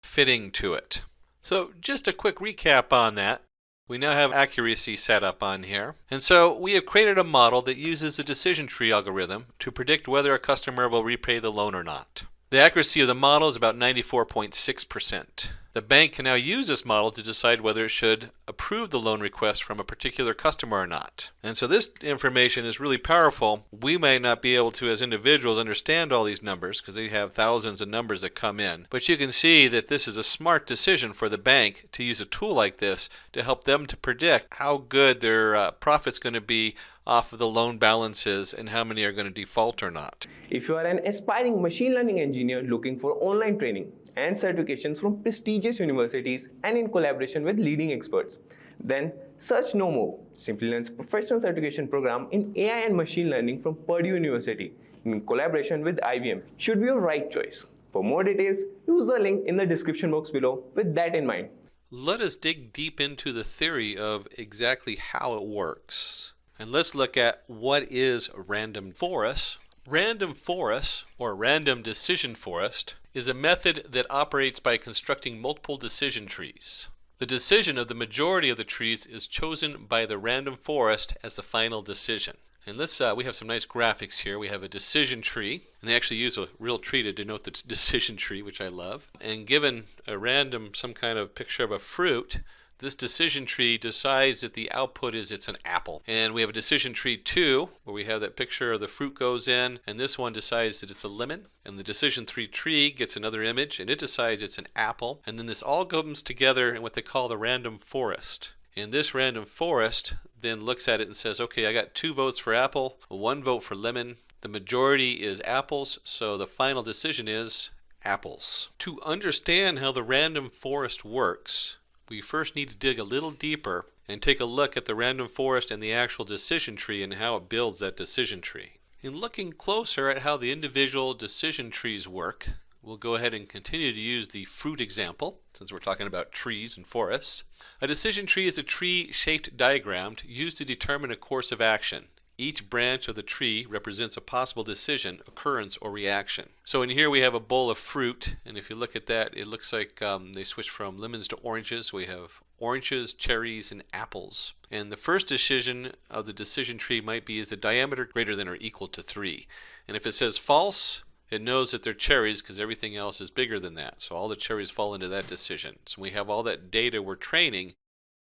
fitting to it. So just a quick recap on that. We now have accuracy set up on here. And so we have created a model that uses the decision tree algorithm to predict whether a customer will repay the loan or not. The accuracy of the model is about 94.6%. The bank can now use this model to decide whether it should approve the loan request from a particular customer or not. And so this information is really powerful. We may not be able to, as individuals, understand all these numbers because they have thousands of numbers that come in. But you can see that this is a smart decision for the bank to use a tool like this to help them to predict how good their profit's going to be off of the loan balances and how many are going to default or not. If you are an aspiring machine learning engineer looking for online training and certifications from prestigious universities and in collaboration with leading experts, then search no more. Simplilearn's professional certification program in AI and machine learning from Purdue University in collaboration with IBM should be your right choice. For more details, use the link in the description box below with that in mind. Let us dig deep into the theory of exactly how it works. And let's look at what is random forest. Random forest, or random decision forest, is a method that operates by constructing multiple decision trees. The decision of the majority of the trees is chosen by the random forest as the final decision. And let's we have some nice graphics here. We have a decision tree, and they actually use a real tree to denote the decision tree, which I love. And given a random, some kind of picture of a fruit, this decision tree decides that the output is it's an apple. And we have a decision tree 2 where we have that picture of the fruit goes in, and this one decides that it's a lemon. And the decision tree gets another image and it decides it's an apple. And then this all comes together in what they call the random forest. And this random forest then looks at it and says, okay, I got 2 votes for apple, 1 vote for lemon. The majority is apples, so the final decision is apples. To understand how the random forest works, we first need to dig a little deeper and take a look at the random forest and the actual decision tree and how it builds that decision tree. In looking closer at how the individual decision trees work, we'll go ahead and continue to use the fruit example, since we're talking about trees and forests. A decision tree is a tree-shaped diagram used to determine a course of action. Each branch of the tree represents a possible decision, occurrence, or reaction. So in here we have a bowl of fruit, and if you look at that, it looks like they switched from lemons to oranges. We have oranges, cherries, and apples. And the first decision of the decision tree might be, is the diameter greater than or equal to 3? And if it says false, it knows that they're cherries because everything else is bigger than that. So all the cherries fall into that decision. So we have all that data we're training.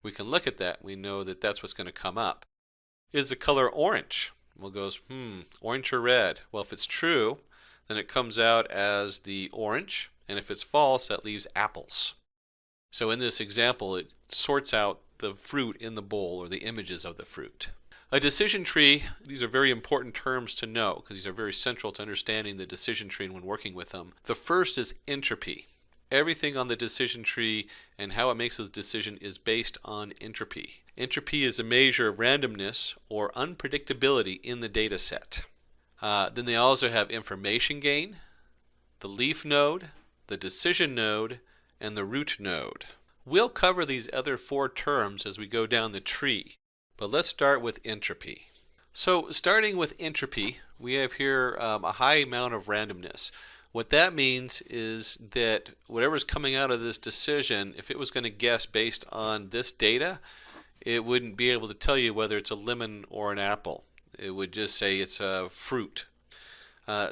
We can look at that. We know that that's what's going to come up. Is the color orange? Well, it goes, orange or red? Well, if it's true, then it comes out as the orange. And if it's false, that leaves apples. So in this example, it sorts out the fruit in the bowl or the images of the fruit. A decision tree, these are very important terms to know because these are very central to understanding the decision tree and when working with them. The first is entropy. Everything on the decision tree and how it makes a decision is based on entropy. Entropy is a measure of randomness or unpredictability in the data set. Then they also have information gain, the leaf node, the decision node, and the root node. We'll cover these other 4 terms as we go down the tree. But let's start with entropy. So starting with entropy, we have here a high amount of randomness. What that means is that whatever's coming out of this decision, if it was going to guess based on this data, it wouldn't be able to tell you whether it's a lemon or an apple. it would just say it's a fruit.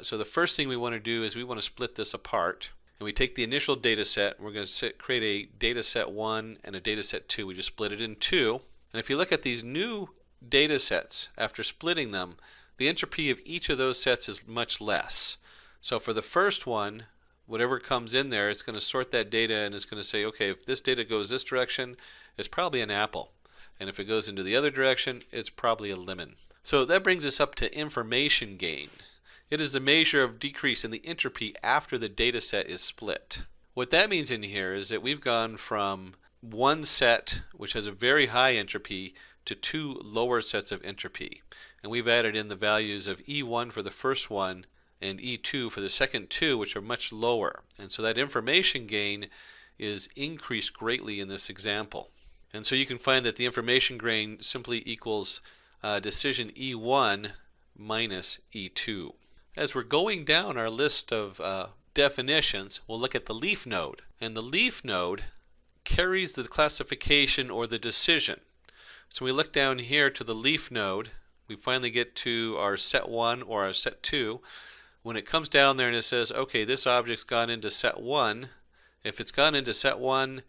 So the first thing we want to do is we want to split this apart. And we take the initial data set, and we're going to create a data set 1 and a data set 2. We just split it in two. And if you look at these new data sets, after splitting them, the entropy of each of those sets is much less. So for the first one, whatever comes in there, it's going to sort that data and it's going to say, okay, if this data goes this direction, it's probably an apple. And if it goes into the other direction, it's probably a lemon. So that brings us up to information gain. It is the measure of decrease in the entropy after the data set is split. What that means in here is that we've gone from one set, which has a very high entropy, to two lower sets of entropy. And we've added in the values of E1 for the first one and E2 for the second two, which are much lower. And so that information gain is increased greatly in this example. And so you can find that the information gain simply equals decision E1 minus E2. As we're going down our list of definitions, we'll look at the leaf node. And the leaf node carries the classification or the decision. So we look down here to the leaf node. We finally get to our set 1 or our set 2. When it comes down there and it says, okay, this object's gone into set 1, if it's gone into set 1,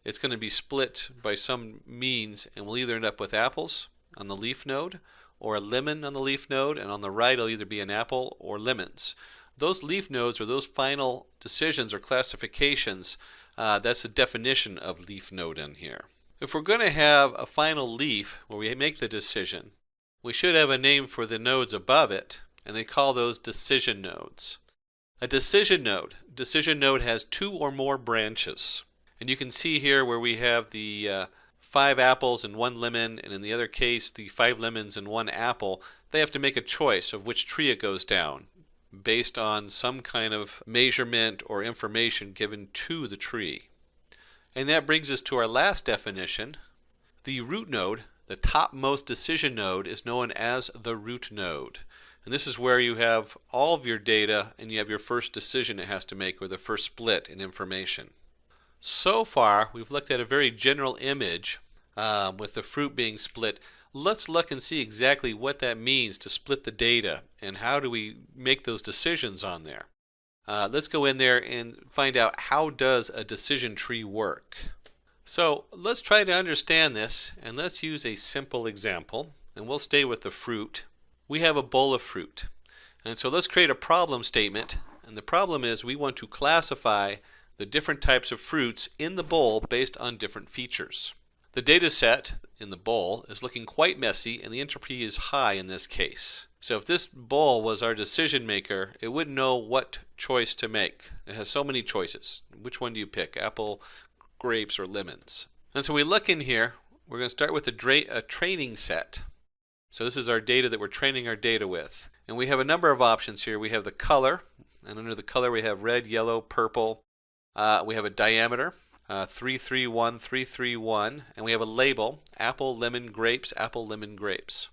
it's going to be split by some means, and we'll either end up with apples on the leaf node or a lemon on the leaf node, and on the right it'll either be an apple or lemons. Those leaf nodes, or those final decisions or classifications, that's the definition of leaf node in here. If we're going to have a final leaf where we make the decision, we should have a name for the nodes above it, and they call those decision nodes. A decision node has two or more branches. And you can see here where we have the 5 apples and 1 lemon, and in the other case the 5 lemons and 1 apple. They have to make a choice of which tree it goes down based on some kind of measurement or information given to the tree. And that brings us to our last definition. The root node, the topmost decision node, is known as the root node. And this is where you have all of your data and you have your first decision it has to make, or the first split in information. So far we've looked at a very general image with the fruit being split. Let's look and see exactly what that means to split the data and how do we make those decisions on there. Let's go in there and find out, how does a decision tree work? So let's try to understand this, and let's use a simple example, and we'll stay with the fruit. We have a bowl of fruit, and so let's create a problem statement, and the problem is we want to classify the different types of fruits in the bowl based on different features. The data set in the bowl is looking quite messy, and the entropy is high in this case. So if this bowl was our decision maker, it wouldn't know what choice to make. It has so many choices. Which one do you pick? Apple, grapes, or lemons? And so we look in here. We're going to start with a training set. So this is our data that we're training our data with. And we have a number of options here. We have the color, and under the color we have red, yellow, purple. We have a diameter, 331, 331, and we have a label, apple, lemon, grapes, apple, lemon, grapes.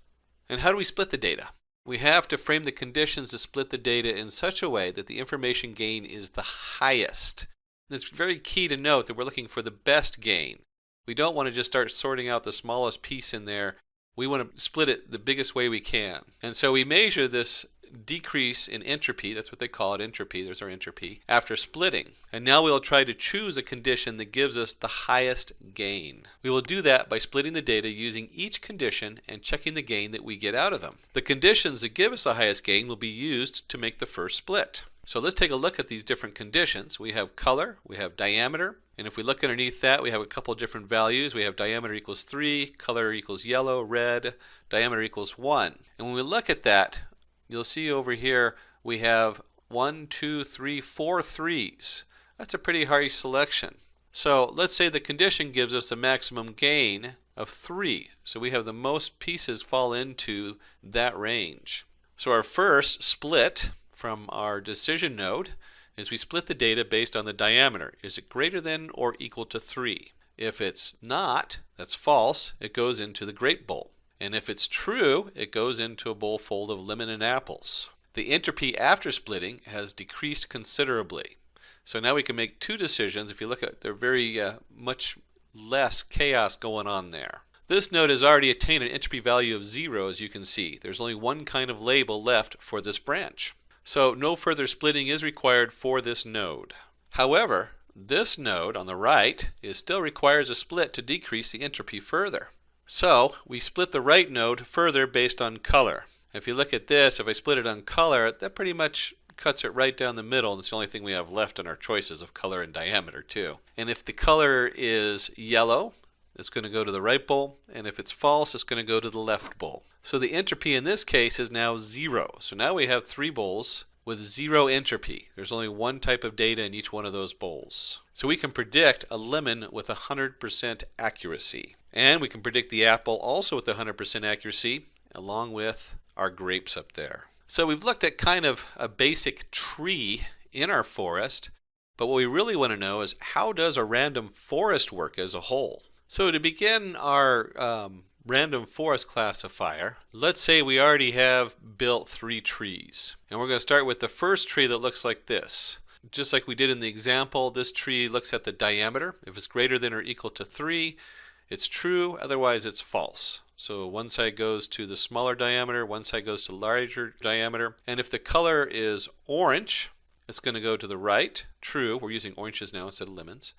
And how do we split the data? We have to frame the conditions to split the data in such a way that the information gain is the highest. And it's very key to note that we're looking for the best gain. We don't want to just start sorting out the smallest piece in there. We want to split it the biggest way we can. And so we measure this decrease in entropy, that's what they call it, entropy, there's our entropy, after splitting. And now we'll try to choose a condition that gives us the highest gain. We will do that by splitting the data using each condition and checking the gain that we get out of them. The conditions that give us the highest gain will be used to make the first split. So let's take a look at these different conditions. We have color, we have diameter, and if we look underneath that, we have a couple different values. We have diameter equals 3, color equals yellow, red, diameter equals 1. And when we look at that, you'll see over here we have 1, 2, 3, 4 threes. That's a pretty high selection. So let's say the condition gives us a maximum gain of 3. So we have the most pieces fall into that range. So our first split from our decision node is we split the data based on the diameter. Is it greater than or equal to 3? If it's not, that's false, it goes into the grape bowl. And if it's true, it goes into a bowl full of lemon and apples. The entropy after splitting has decreased considerably. So now we can make two decisions. If you look at, they're very much less chaos going on there. This node has already attained an entropy value of 0, as you can see. There's only one kind of label left for this branch. So no further splitting is required for this node. However, this node on the right still requires a split to decrease the entropy further. So we split the right node further based on color. If you look at this, if I split it on color, that pretty much cuts it right down the middle, and it's the only thing we have left in our choices of color and diameter too. And if the color is yellow, it's going to go to the right bowl, and if it's false, it's going to go to the left bowl. So the entropy in this case is now 0. So now we have 3 bowls with 0 entropy. There's only one type of data in each one of those bowls. So we can predict a lemon with 100% accuracy. And we can predict the apple also with 100% accuracy, along with our grapes up there. So we've looked at kind of a basic tree in our forest, but what we really want to know is how does a random forest work as a whole? So to begin our random forest classifier, let's say we already have built 3 trees. And we're going to start with the first tree that looks like this. Just like we did in the example, this tree looks at the diameter. If it's greater than or equal to 3, it's true, otherwise it's false. So one side goes to the smaller diameter, one side goes to larger diameter. And if the color is orange, it's going to go to the right, true. We're using oranges now instead of lemons.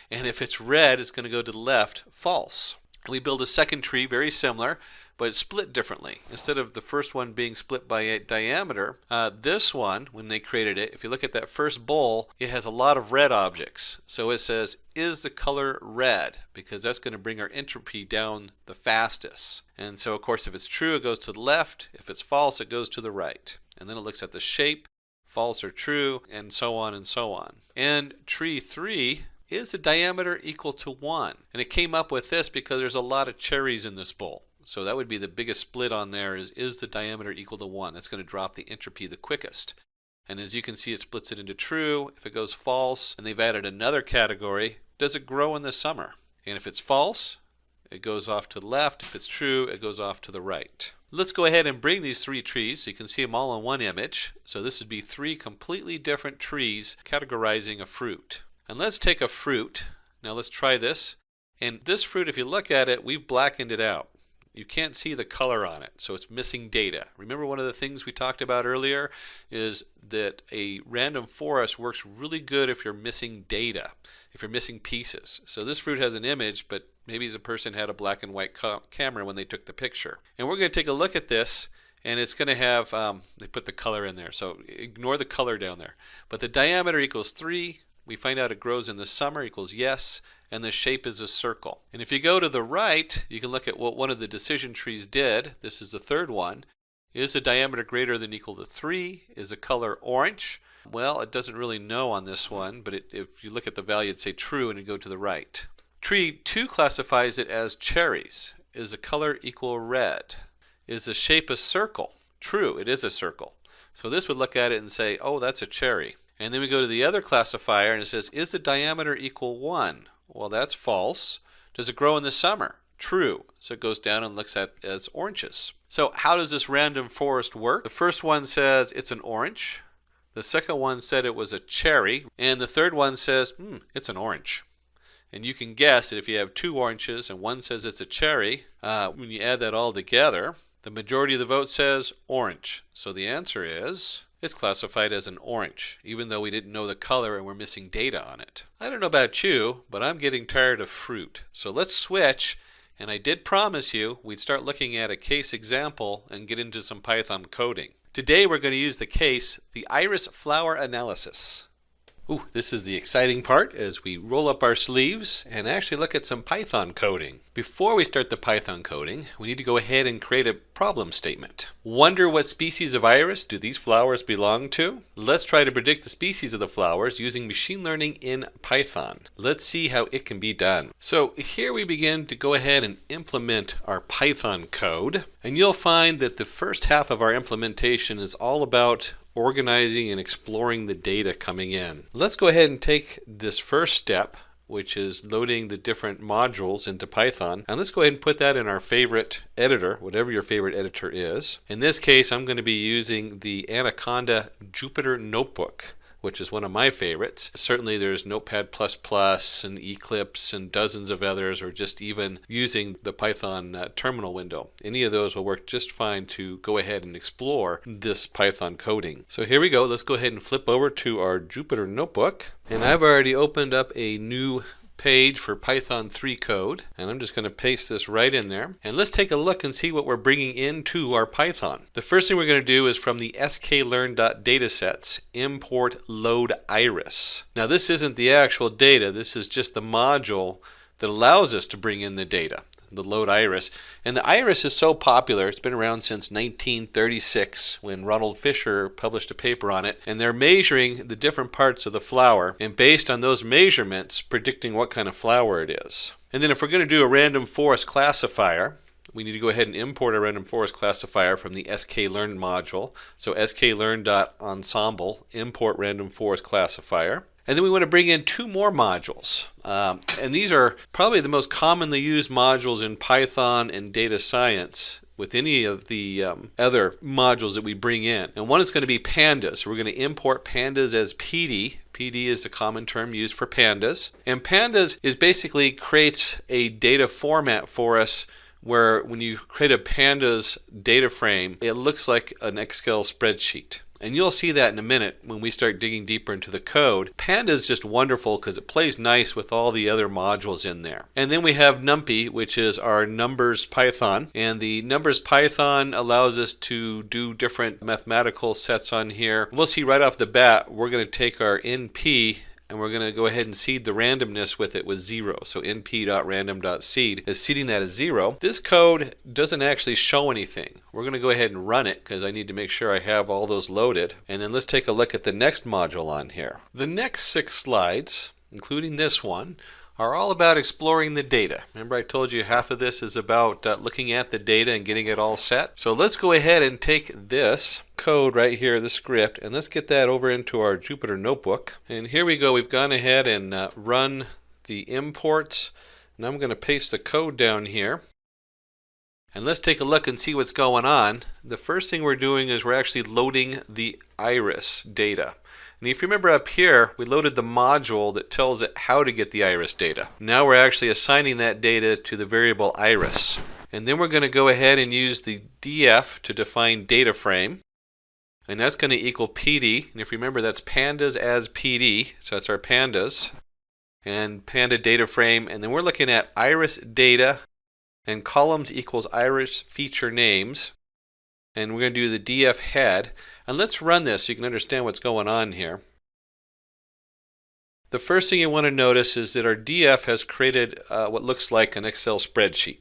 And if it's red, it's going to go to the left, false. And we build a second tree very similar, but it's split differently. Instead of the first one being split by a diameter, this one, when they created it, if you look at that first bowl, it has a lot of red objects. So it says, is the color red? Because that's going to bring our entropy down the fastest. And so, of course, if it's true, it goes to the left. If it's false, it goes to the right. And then it looks at the shape, false or true, and so on and so on. And tree 3 is the diameter equal to 1. And it came up with this because there's a lot of cherries in this bowl. So that would be the biggest split on there is the diameter equal to 1. That's going to drop the entropy the quickest. And as you can see, it splits it into true. If it goes false, and they've added another category, does it grow in the summer? And if it's false, it goes off to the left. If it's true, it goes off to the right. Let's go ahead and bring these 3 trees so you can see them all in one image. So this would be 3 completely different trees categorizing a fruit. And let's take a fruit. Now let's try this. And this fruit, if you look at it, we've blackened it out. You can't see the color on it, so it's missing data. Remember, one of the things we talked about earlier is that a random forest works really good if you're missing data, if you're missing pieces. So this fruit has an image, but maybe the person had a black and white camera when they took the picture. And we're going to take a look at this, and it's going to have, they put the color in there, so ignore the color down there. But the diameter equals 3. We find out it grows in the summer equals yes, and the shape is a circle. And if you go to the right, you can look at what one of the decision trees did. This is the third one. Is the diameter greater than or equal to 3? Is the color orange? Well, it doesn't really know on this one, but if you look at the value, it'd say true, and it'd go to the right. Tree 2 classifies it as cherries. Is the color equal red? Is the shape a circle? True, it is a circle. So this would look at it and say, oh, that's a cherry. And then we go to the other classifier, and it says, is the diameter equal 1? Well, that's false. Does it grow in the summer? True. So it goes down and looks at as oranges. So how does this random forest work? The first one says it's an orange. The second one said it was a cherry. And the third one says, it's an orange. And you can guess that if you have 2 oranges and one says it's a cherry, when you add that all together, the majority of the vote says orange. So the answer is, it's classified as an orange, even though we didn't know the color and we're missing data on it. I don't know about you, but I'm getting tired of fruit. So let's switch, and I did promise you we'd start looking at a case example and get into some Python coding. Today we're going to use the case, the iris flower analysis. Ooh, this is the exciting part as we roll up our sleeves and actually look at some Python coding. Before we start the Python coding, we need to go ahead and create a problem statement. Wonder what species of iris do these flowers belong to? Let's try to predict the species of the flowers using machine learning in Python. Let's see how it can be done. So here we begin to go ahead and implement our Python code. And you'll find that the first half of our implementation is all about organizing and exploring the data coming in. Let's go ahead and take this first step, which is loading the different modules into Python. And let's go ahead and put that in our favorite editor, whatever your favorite editor is. In this case, I'm going to be using the Anaconda Jupyter Notebook. which is one of my favorites. Certainly there's Notepad++ and Eclipse and dozens of others, or just even using the Python terminal window. Any of those will work just fine to go ahead and explore this Python coding. So here we go. Let's go ahead and flip over to our Jupyter Notebook. And I've already opened up a new page for Python 3 code, and I'm just going to paste this right in there, and let's take a look and see what we're bringing into our Python. The first thing we're going to do is from the sklearn.datasets import load iris. Now this isn't the actual data, this is just the module that allows us to bring in the data, the load iris. And the iris is so popular, it's been around since 1936 when Ronald Fisher published a paper on it, and they're measuring the different parts of the flower, and based on those measurements predicting what kind of flower it is. And then if we're going to do a random forest classifier, we need to go ahead and import a random forest classifier from the sklearn module. So sklearn.ensemble import random forest classifier. And then we want to bring in two more modules. And these are probably the most commonly used modules in Python and data science with any of the other modules that we bring in. And one is going to be pandas. So we're going to import pandas as PD. PD is the common term used for pandas. And pandas is basically creates a data format for us where when you create a pandas data frame, it looks like an Excel spreadsheet. And you'll see that in a minute when we start digging deeper into the code. Pandas is just wonderful because it plays nice with all the other modules in there. And then we have NumPy, which is our numbers Python. And the numbers Python allows us to do different mathematical sets on here. We'll see right off the bat, we're going to take our NP and we're going to go ahead and seed the randomness with it with 0. So np.random.seed is seeding that as 0. This code doesn't actually show anything. We're going to go ahead and run it because I need to make sure I have all those loaded. And then let's take a look at the next module on here. The next 6 slides, including this one, are all about exploring the data. Remember I told you half of this is about looking at the data and getting it all set. So let's go ahead and take this code right here, the script, and let's get that over into our Jupyter Notebook. And here we go. We've gone ahead and run the imports. And I'm going to paste the code down here. And let's take a look and see what's going on. The first thing we're doing is we're actually loading the iris data. And if you remember up here, we loaded the module that tells it how to get the iris data. Now we're actually assigning that data to the variable iris. And then we're going to go ahead and use the df to define data frame. And that's going to equal PD. And if you remember, that's pandas as PD. So that's our pandas. And panda data frame. And then we're looking at iris data. And columns equals iris feature names. And we're going to do the df head. And let's run this so you can understand what's going on here. The first thing you want to notice is that our df has created what looks like an Excel spreadsheet.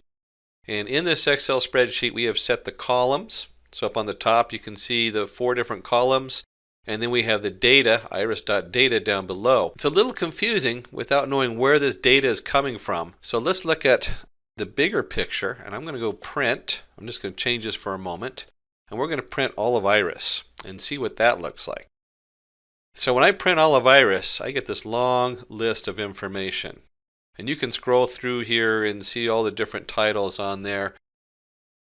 And in this Excel spreadsheet we have set the columns. So up on the top you can see the 4 different columns. And then we have the data, iris.data, down below. It's a little confusing without knowing where this data is coming from. So let's look at the bigger picture. And I'm going to go print. I'm just going to change this for a moment. And we're going to print all of iris and see what that looks like. So when I print all of iris, I get this long list of information. And you can scroll through here and see all the different titles on there.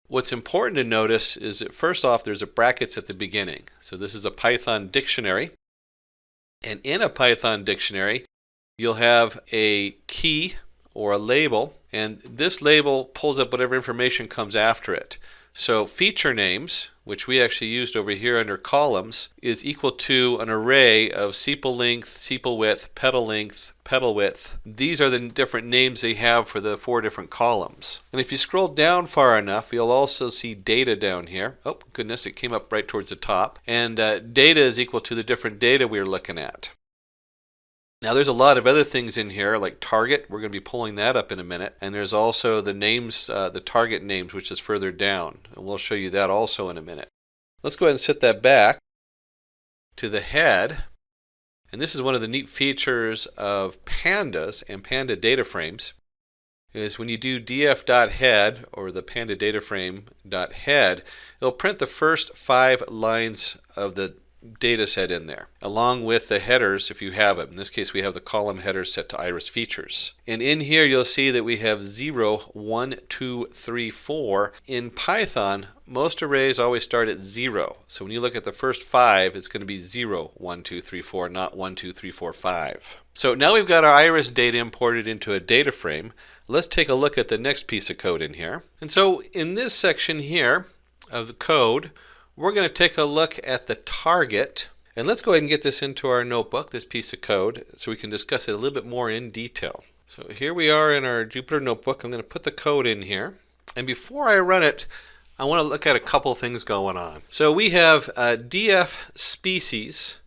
What's important to notice is that first off, there's a brackets at the beginning. So this is a Python dictionary. And in a Python dictionary, you'll have a key or a label. And this label pulls up whatever information comes after it. So feature names, which we actually used over here under columns, is equal to an array of sepal length, sepal width, petal width. These are the different names they have for the 4 different columns. And if you scroll down far enough, you'll also see data down here. Oh goodness, it came up right towards the top. And data is equal to the different data we're looking at. Now there's a lot of other things in here like target. We're going to be pulling that up in a minute. And there's also the names, the target names, which is further down. And we'll show you that also in a minute. Let's go ahead and set that back to the head. And this is one of the neat features of pandas and panda data frames is when you do df.head or the panda data frame.head, it'll print the first 5 lines of the data set in there, along with the headers if you have it. In this case, we have the column headers set to iris features. And in here, you'll see that we have 0, 1, 2, 3, 4. In Python, most arrays always start at 0. So when you look at the first 5, it's going to be 0, 1, 2, 3, 4, not 1, 2, 3, 4, 5. So now we've got our iris data imported into a data frame. Let's take a look at the next piece of code in here. And so in this section here of the code, we're going to take a look at the target. And let's go ahead and get this into our notebook, this piece of code, so we can discuss it a little bit more in detail. So here we are in our Jupyter notebook. I'm going to put the code in here. And before I run it, I want to look at a couple things going on. So we have df species.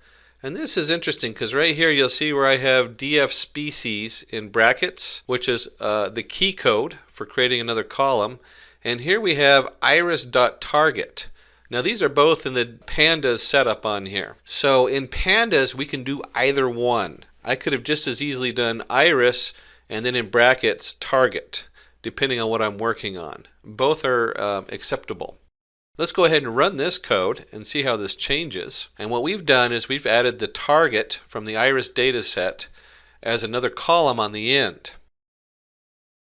And this is interesting because right here you'll see where I have df species in brackets, which is the key code for creating another column. And here we have iris.target. Now these are both in the pandas setup on here. So in pandas we can do either one. I could have just as easily done iris and then in brackets target, depending on what I'm working on. Both are acceptable. Let's go ahead and run this code and see how this changes. And what we've done is we've added the target from the iris data set as another column on the end.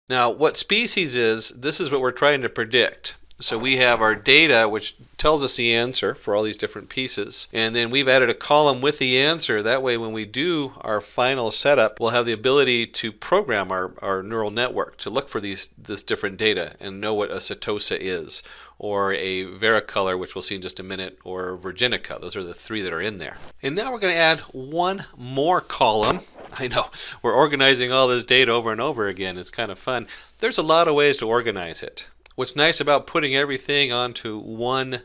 Now what species is, this is what we're trying to predict. So we have our data, which tells us the answer for all these different pieces. And then we've added a column with the answer. That way when we do our final setup, we'll have the ability to program our neural network to look for this different data and know what a setosa is, or a varicolor, which we'll see in just a minute, or virginica. Those are the three that are in there. And now we're going to add one more column. I know, we're organizing all this data over and over again. It's kind of fun. There's a lot of ways to organize it. What's nice about putting everything onto one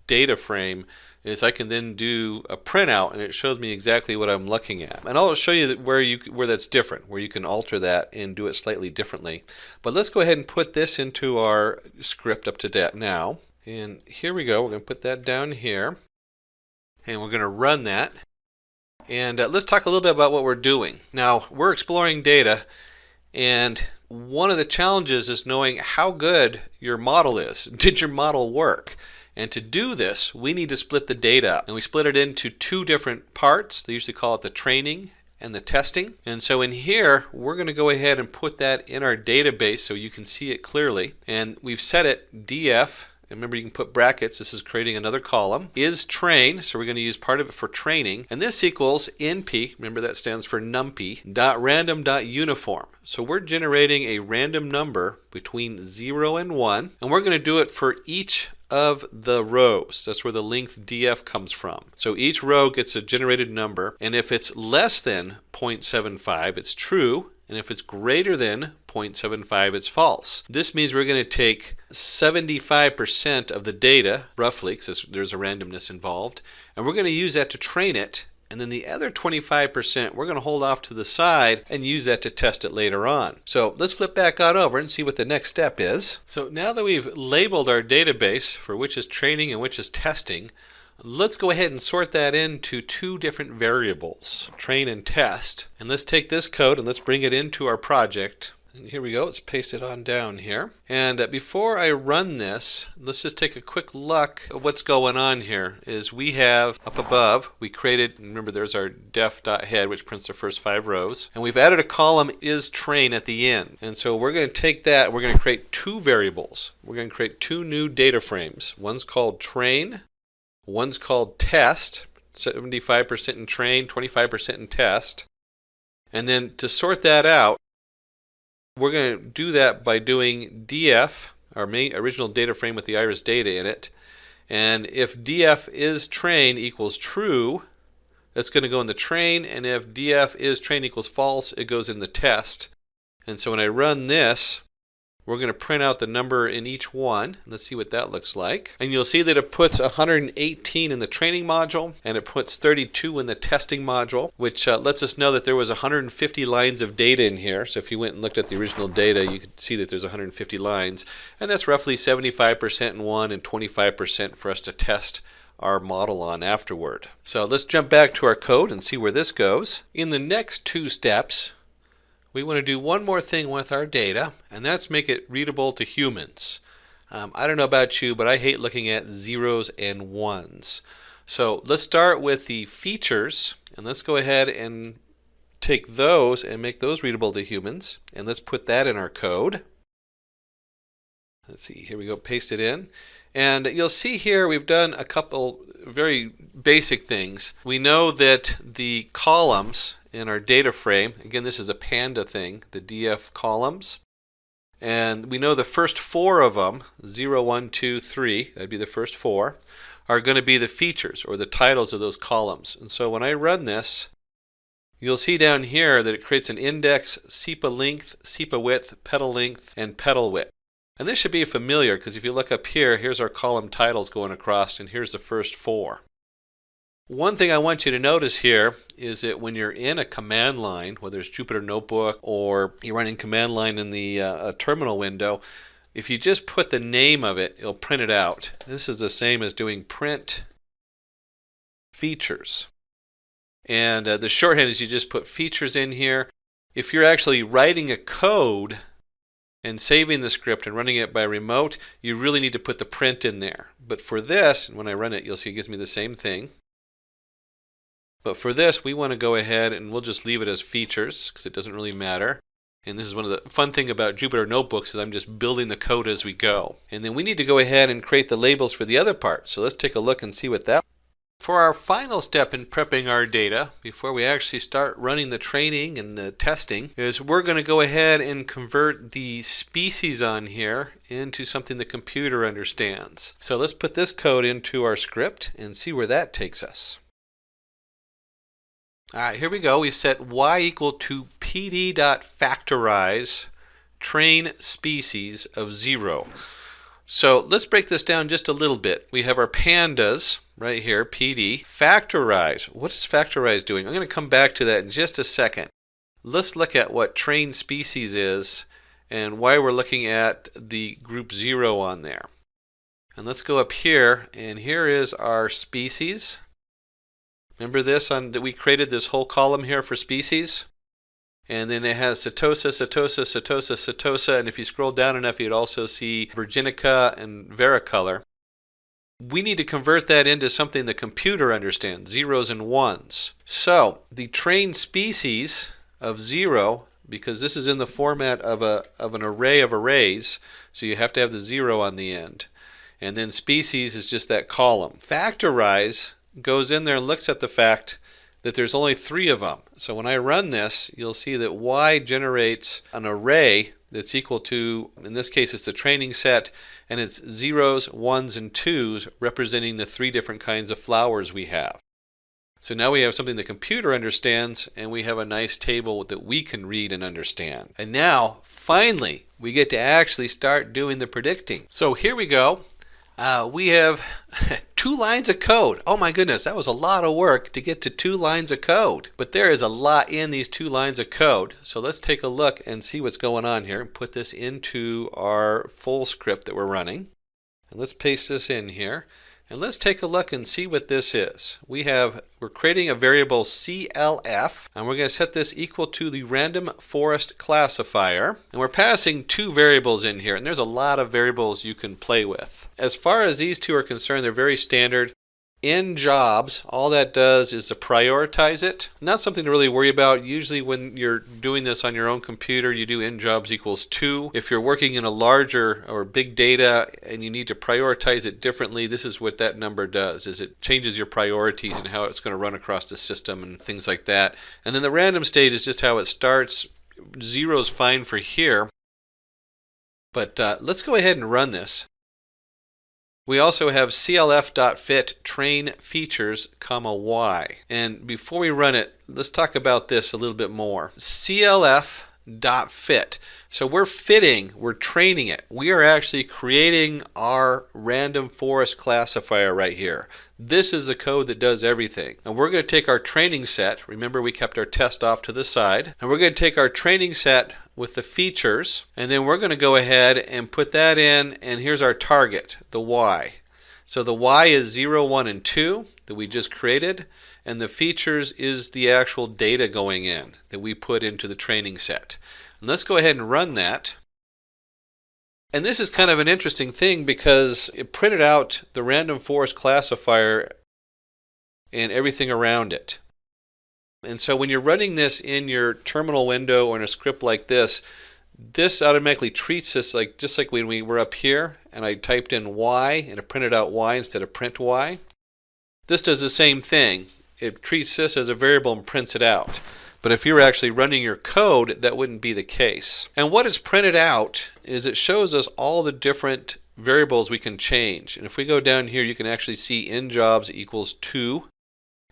data frame is I can then do a printout and it shows me exactly what I'm looking at. And I'll show you where that's different, where you can alter that and do it slightly differently. But let's go ahead and put this into our script up to date now. And here we go. We're going to put that down here. And we're going to run that. And let's talk a little bit about what we're doing. Now, we're exploring data, and one of the challenges is knowing how good your model is. Did your model work? And to do this, we need to split the data up. And we split it into two different parts. They usually call it the training and the testing. And so in here, we're going to go ahead and put that in our database so you can see it clearly. And we've set it df. And remember, you can put brackets. This is creating another column. Is train, so we're going to use part of it for training. And this equals np, remember that stands for numpy, .random.uniform. So we're generating a random number between 0 and 1. And we're going to do it for each of the rows. That's where the length df comes from. So each row gets a generated number. And if it's less than 0.75, it's true. And if it's greater than 0.75, it's false. This means we're going to take 75% of the data, roughly, because there's a randomness involved, and we're going to use that to train it. And then the other 25% we're going to hold off to the side and use that to test it later on. So let's flip back on over and see what the next step is. So now that we've labeled our database for which is training and which is testing, let's go ahead and sort that into two different variables, train and test. And let's take this code and let's bring it into our project. And here we go, let's paste it on down here. And before I run this, let's just take a quick look at what's going on here. Is we have up above, we created, remember there's our def.head, which prints the first 5 rows. And we've added a column is train at the end. And so we're going to take that, we're going to create two variables. We're going to create two new data frames. One's called train, one's called test, 75% in train, 25% in test. And then to sort that out, we're going to do that by doing df, our main original data frame with the iris data in it. And if df is train equals true, that's going to go in the train. And if df is train equals false, it goes in the test. And so when I run this, we're going to print out the number in each one. Let's see what that looks like. And you'll see that it puts 118 in the training module, and it puts 32 in the testing module, which lets us know that there was 150 lines of data in here. So if you went and looked at the original data, you could see that there's 150 lines. And that's roughly 75% in one and 25% for us to test our model on afterward. So let's jump back to our code and see where this goes. In the next two steps, we want to do one more thing with our data, and that's make it readable to humans. I don't know about you, but I hate looking at zeros and ones. So let's start with the features, and let's go ahead and take those and make those readable to humans, and let's put that in our code. Let's see, here we go, paste it in. And you'll see here we've done a couple very basic things. We know that the columns in our data frame, again this is a Panda thing, the DF columns, and we know the first 4 of them, 0, 1, 2, 3, that'd be the first 4, are going to be the features or the titles of those columns. And so when I run this, you'll see down here that it creates an index, SEPA length, SEPA width, petal length, and petal width. And this should be familiar because if you look up here, here's our column titles going across, and here's the first 4. One thing I want you to notice here is that when you're in a command line, whether it's Jupyter Notebook or you're running command line in the terminal window, if you just put the name of it, it'll print it out. This is the same as doing print features. And the shorthand is you just put features in here. If you're actually writing a code and saving the script and running it by remote, you really need to put the print in there. But for this, when I run it, you'll see it gives me the same thing. But for this, we want to go ahead and we'll just leave it as features because it doesn't really matter. And this is one of the fun thing about Jupyter Notebooks is I'm just building the code as we go. And then we need to go ahead and create the labels for the other part. So let's take a look and see what that. For our final step in prepping our data, before we actually start running the training and the testing, is we're going to go ahead and convert the species on here into something the computer understands. So let's put this code into our script and see where that takes us. Alright, here we go. We've set y equal to pd.factorize train species of 0. So let's break this down just a little bit. We have our pandas right here, PD. Factorize. What is factorize doing? I'm going to come back to that in just a second. Let's look at what train species is and why we're looking at the group 0 on there. And let's go up here, and here is our species. Remember this that we created this whole column here for species? And then it has Setosa, Setosa, Setosa, Setosa, and if you scroll down enough, you'd also see Virginica and Varicolor. We need to convert that into something the computer understands, zeros and ones. So the trained species of 0, because this is in the format of an array of arrays, so you have to have the 0 on the end. And then species is just that column. Factorize goes in there and looks at the fact that there's only 3 of them. So when I run this, you'll see that y generates an array that's equal to, in this case it's the training set, and it's 0s, 1s, and 2s representing the 3 different kinds of flowers we have. So now we have something the computer understands, and we have a nice table that we can read and understand. And now, finally, we get to actually start doing the predicting. So here we go. We have 2 lines of code. Oh my goodness, that was a lot of work to get to 2 lines of code. But there is a lot in these 2 lines of code. So let's take a look and see what's going on here and put this into our full script that we're running. And let's paste this in here. And let's take a look and see what this is. We're creating a variable CLF, and we're going to set this equal to the random forest classifier. And we're passing 2 variables in here, and there's a lot of variables you can play with. As far as these 2 are concerned, they're very standard. In jobs, all that does is to prioritize it. Not something to really worry about. Usually when you're doing this on your own computer, you do in jobs equals 2. If you're working in a larger or big data and you need to prioritize it differently, this is what that number does, is it changes your priorities and how it's going to run across the system and things like that. And then the random state is just how it starts. 0 is fine for here. But let's go ahead and run this. We also have clf.fit train features, y. And before we run it, let's talk about this a little bit more. clf.fit. So we're training it. We are actually creating our random forest classifier right here. This is the code that does everything. And we're going to take our training set. Remember, we kept our test off to the side. And we're going to take our training set with the features, and then we're going to go ahead and put that in, and here's our target, the y. So the y is 0, 1, and 2 that we just created, and the features is the actual data going in that we put into the training set. And let's go ahead and run that. And this is kind of an interesting thing because it printed out the random forest classifier and everything around it. And so when you're running this in your terminal window or in a script like this automatically treats this just like when we were up here and I typed in Y and it printed out Y instead of print Y. This does the same thing. It treats this as a variable and prints it out. But if you were actually running your code, that wouldn't be the case. And what is printed out is it shows us all the different variables we can change. And if we go down here, you can actually see inJobs equals 2.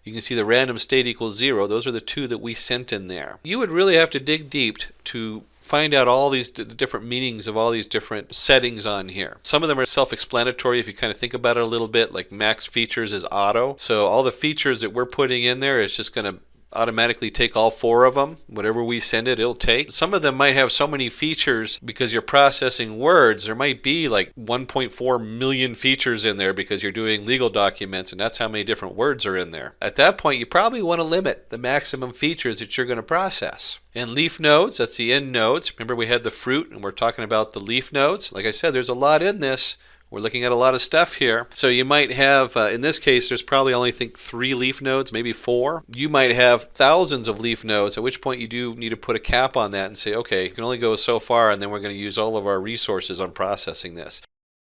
You can see the random state equals 0. Those are the 2 that we sent in there. You would really have to dig deep to find out all these different meanings of all these different settings on here. Some of them are self-explanatory if you kind of think about it a little bit, like max features is auto. So all the features that we're putting in there is just going to automatically take all 4 of them. Whatever we send it, it'll take. Some of them might have so many features because you're processing words. There might be like 1.4 million features in there because you're doing legal documents, and that's how many different words are in there. At that point, you probably want to limit the maximum features that you're going to process. And leaf nodes, that's the end nodes. Remember we had the fruit and we're talking about the leaf nodes. Like I said, there's a lot in this. We're looking at a lot of stuff here. So you might have, in this case, there's probably only 3 leaf nodes, maybe 4. You might have thousands of leaf nodes, at which point you do need to put a cap on that and say, okay, you can only go so far and then we're going to use all of our resources on processing this.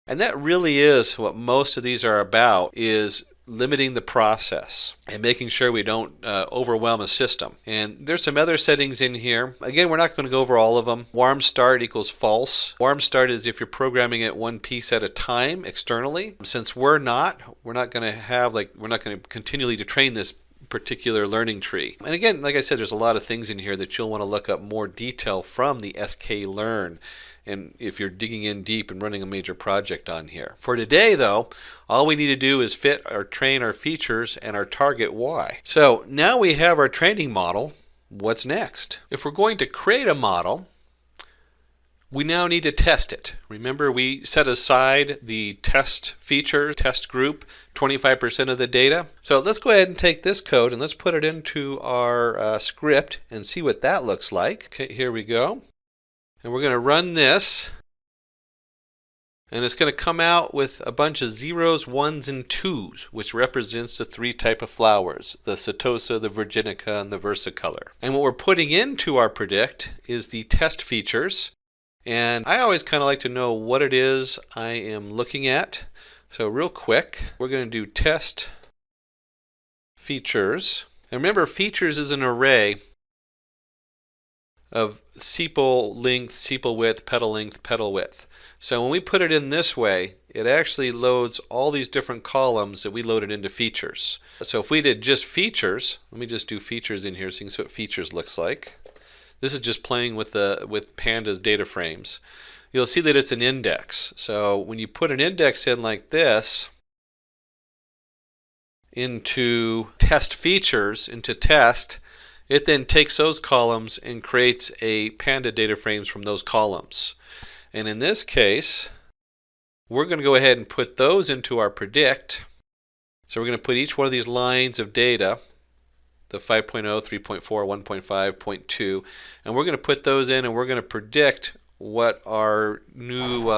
And that really is what most of these are about, is limiting the process and making sure we don't overwhelm a system. And there's some other settings in here. Again, we're not going to go over all of them. Warm start equals false. Warm start is if you're programming it one piece at a time externally. Since we're not going to have we're not going to continually to train this particular learning tree. And again, like I said, there's a lot of things in here that you'll want to look up more detail from the sklearn. And if you're digging in deep and running a major project on here. For today though, all we need to do is fit or train our features and our target Y. So now we have our training model. What's next? If we're going to create a model, we now need to test it. Remember, we set aside the test feature, test group, 25% of the data. So let's go ahead and take this code and let's put it into our script and see what that looks like. Okay, here we go. And we're going to run this, and it's going to come out with a bunch of 0s, 1s, and 2s, which represents the 3 types of flowers, the Setosa, the Virginica, and the Versicolor. And what we're putting into our predict is the test features, and I always kind of like to know what it is I am looking at. So real quick, we're going to do test features. And remember, features is an array of sepal length, sepal width, petal width. So when we put it in this way, it actually loads all these different columns that we loaded into features. So if we did just features, let me just do features in here so you can see what features looks like. This is just playing with Panda's data frames. You'll see that it's an index. So when you put an index in like this into test features, into test, it then takes those columns and creates a Panda data frames from those columns. And in this case, we're going to go ahead and put those into our predict. So we're going to put each one of these lines of data, the 5.0, 3.4, 1.5, 0.2, and we're going to put those in and we're going to predict what our new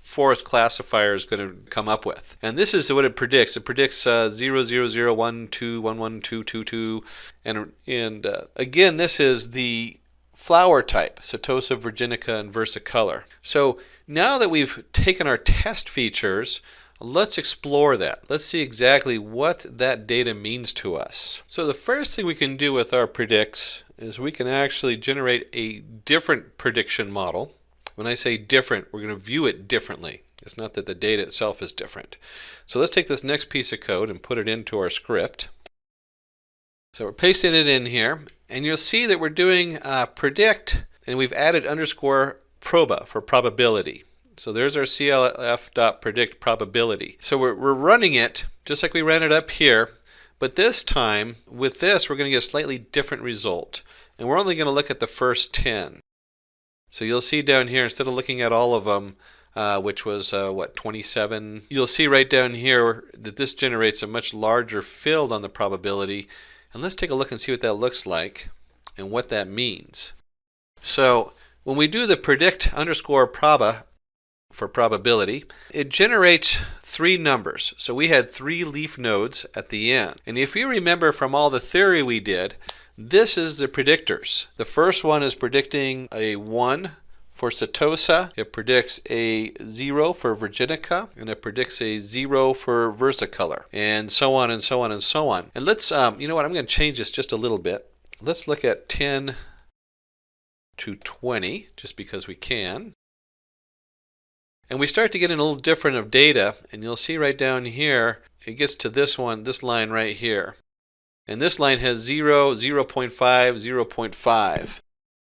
forest classifier is going to come up with. And this is what it predicts. It predicts 0, 0, 0, 1, 2, 1, 1, 2, 2, 2. And again, this is the flower type, Setosa, Virginica, and Versicolor. So now that we've taken our test features, let's explore that. Let's see exactly what that data means to us. So the first thing we can do with our predicts is we can actually generate a different prediction model. When I say different, we're going to view it differently. It's not that the data itself is different. So let's take this next piece of code and put it into our script. So we're pasting it in here, and you'll see that we're doing predict, and we've added underscore proba for probability. So there's our clf.predict probability. So we're running it just like we ran it up here, but this time with this we're going to get a slightly different result. And we're only going to look at the first 10. So you'll see down here, instead of looking at all of them, which was 27, you'll see right down here that this generates a much larger field on the probability. And let's take a look and see what that looks like and what that means. So when we do the predict underscore proba, for probability. It generates 3 numbers. So we had 3 leaf nodes at the end. And if you remember from all the theory we did, this is the predictors. The first one is predicting a 1 for Setosa. It predicts a 0 for Virginica, and it predicts a 0 for Versicolor, and so on and so on and so on. And let's, you know what, I'm going to change this just a little bit. Let's look at 10 to 20, just because we can. And we start to get in a little different of data, and you'll see right down here, it gets to this one, this line right here. And this line has 0, 0.5, 0.5.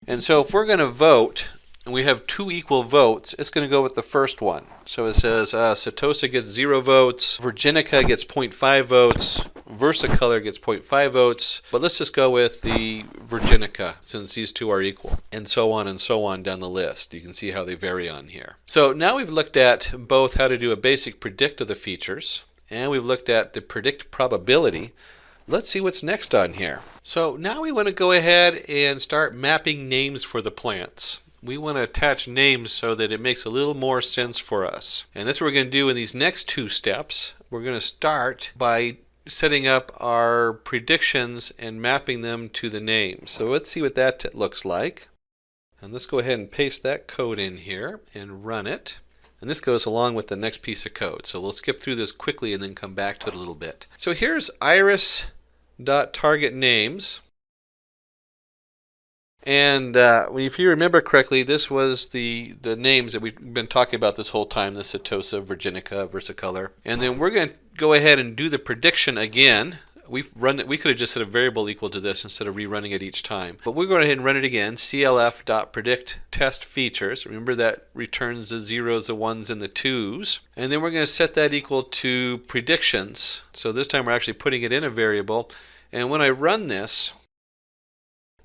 And so if we're going to vote, and we have 2 equal votes, it's going to go with the first one. So it says Setosa gets 0 votes, Virginica gets 0.5 votes, Versicolor gets 0.5 votes, but let's just go with the Virginica since these 2 are equal, and so on down the list. You can see how they vary on here. So now we've looked at both how to do a basic predict of the features, and we've looked at the predict probability. Let's see what's next on here. So now we want to go ahead and start mapping names for the plants. We want to attach names so that it makes a little more sense for us. And that's what we're going to do in these next 2 steps. We're going to start by setting up our predictions and mapping them to the names. So let's see what that looks like. And let's go ahead and paste that code in here and run it. And this goes along with the next piece of code. So we'll skip through this quickly and then come back to it a little bit. So here's iris.targetNames. And if you remember correctly, this was the names that we've been talking about this whole time, the Setosa, Virginica, Versicolor. And then we're going to go ahead and do the prediction again. We could have just set a variable equal to this instead of rerunning it each time. But we're going to go ahead and run it again, clf.predict test features. Remember that returns the 0s, the 1s, and the 2s. And then we're going to set that equal to predictions. So this time we're actually putting it in a variable. And when I run this,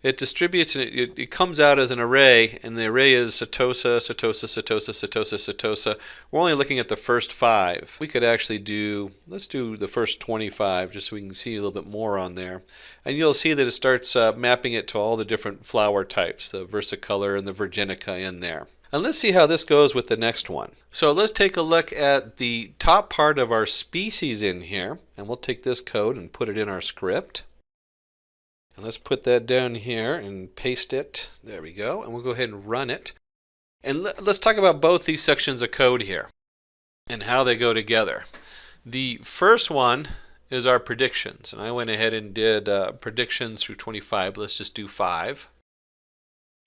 it distributes, it comes out as an array, and the array is Setosa, Setosa, Setosa, Setosa, Setosa. We're only looking at the first 5. We could actually do, let's do the first 25 just so we can see a little bit more on there. And you'll see that it starts mapping it to all the different flower types, the Versicolor and the Virginica in there. And let's see how this goes with the next one. So let's take a look at the top part of our species in here, and we'll take this code and put it in our script. And let's put that down here and paste it. There we go. And we'll go ahead and run it. And let's talk about both these sections of code here and how they go together. The first one is our predictions. And I went ahead and did predictions through 25. Let's just do 5.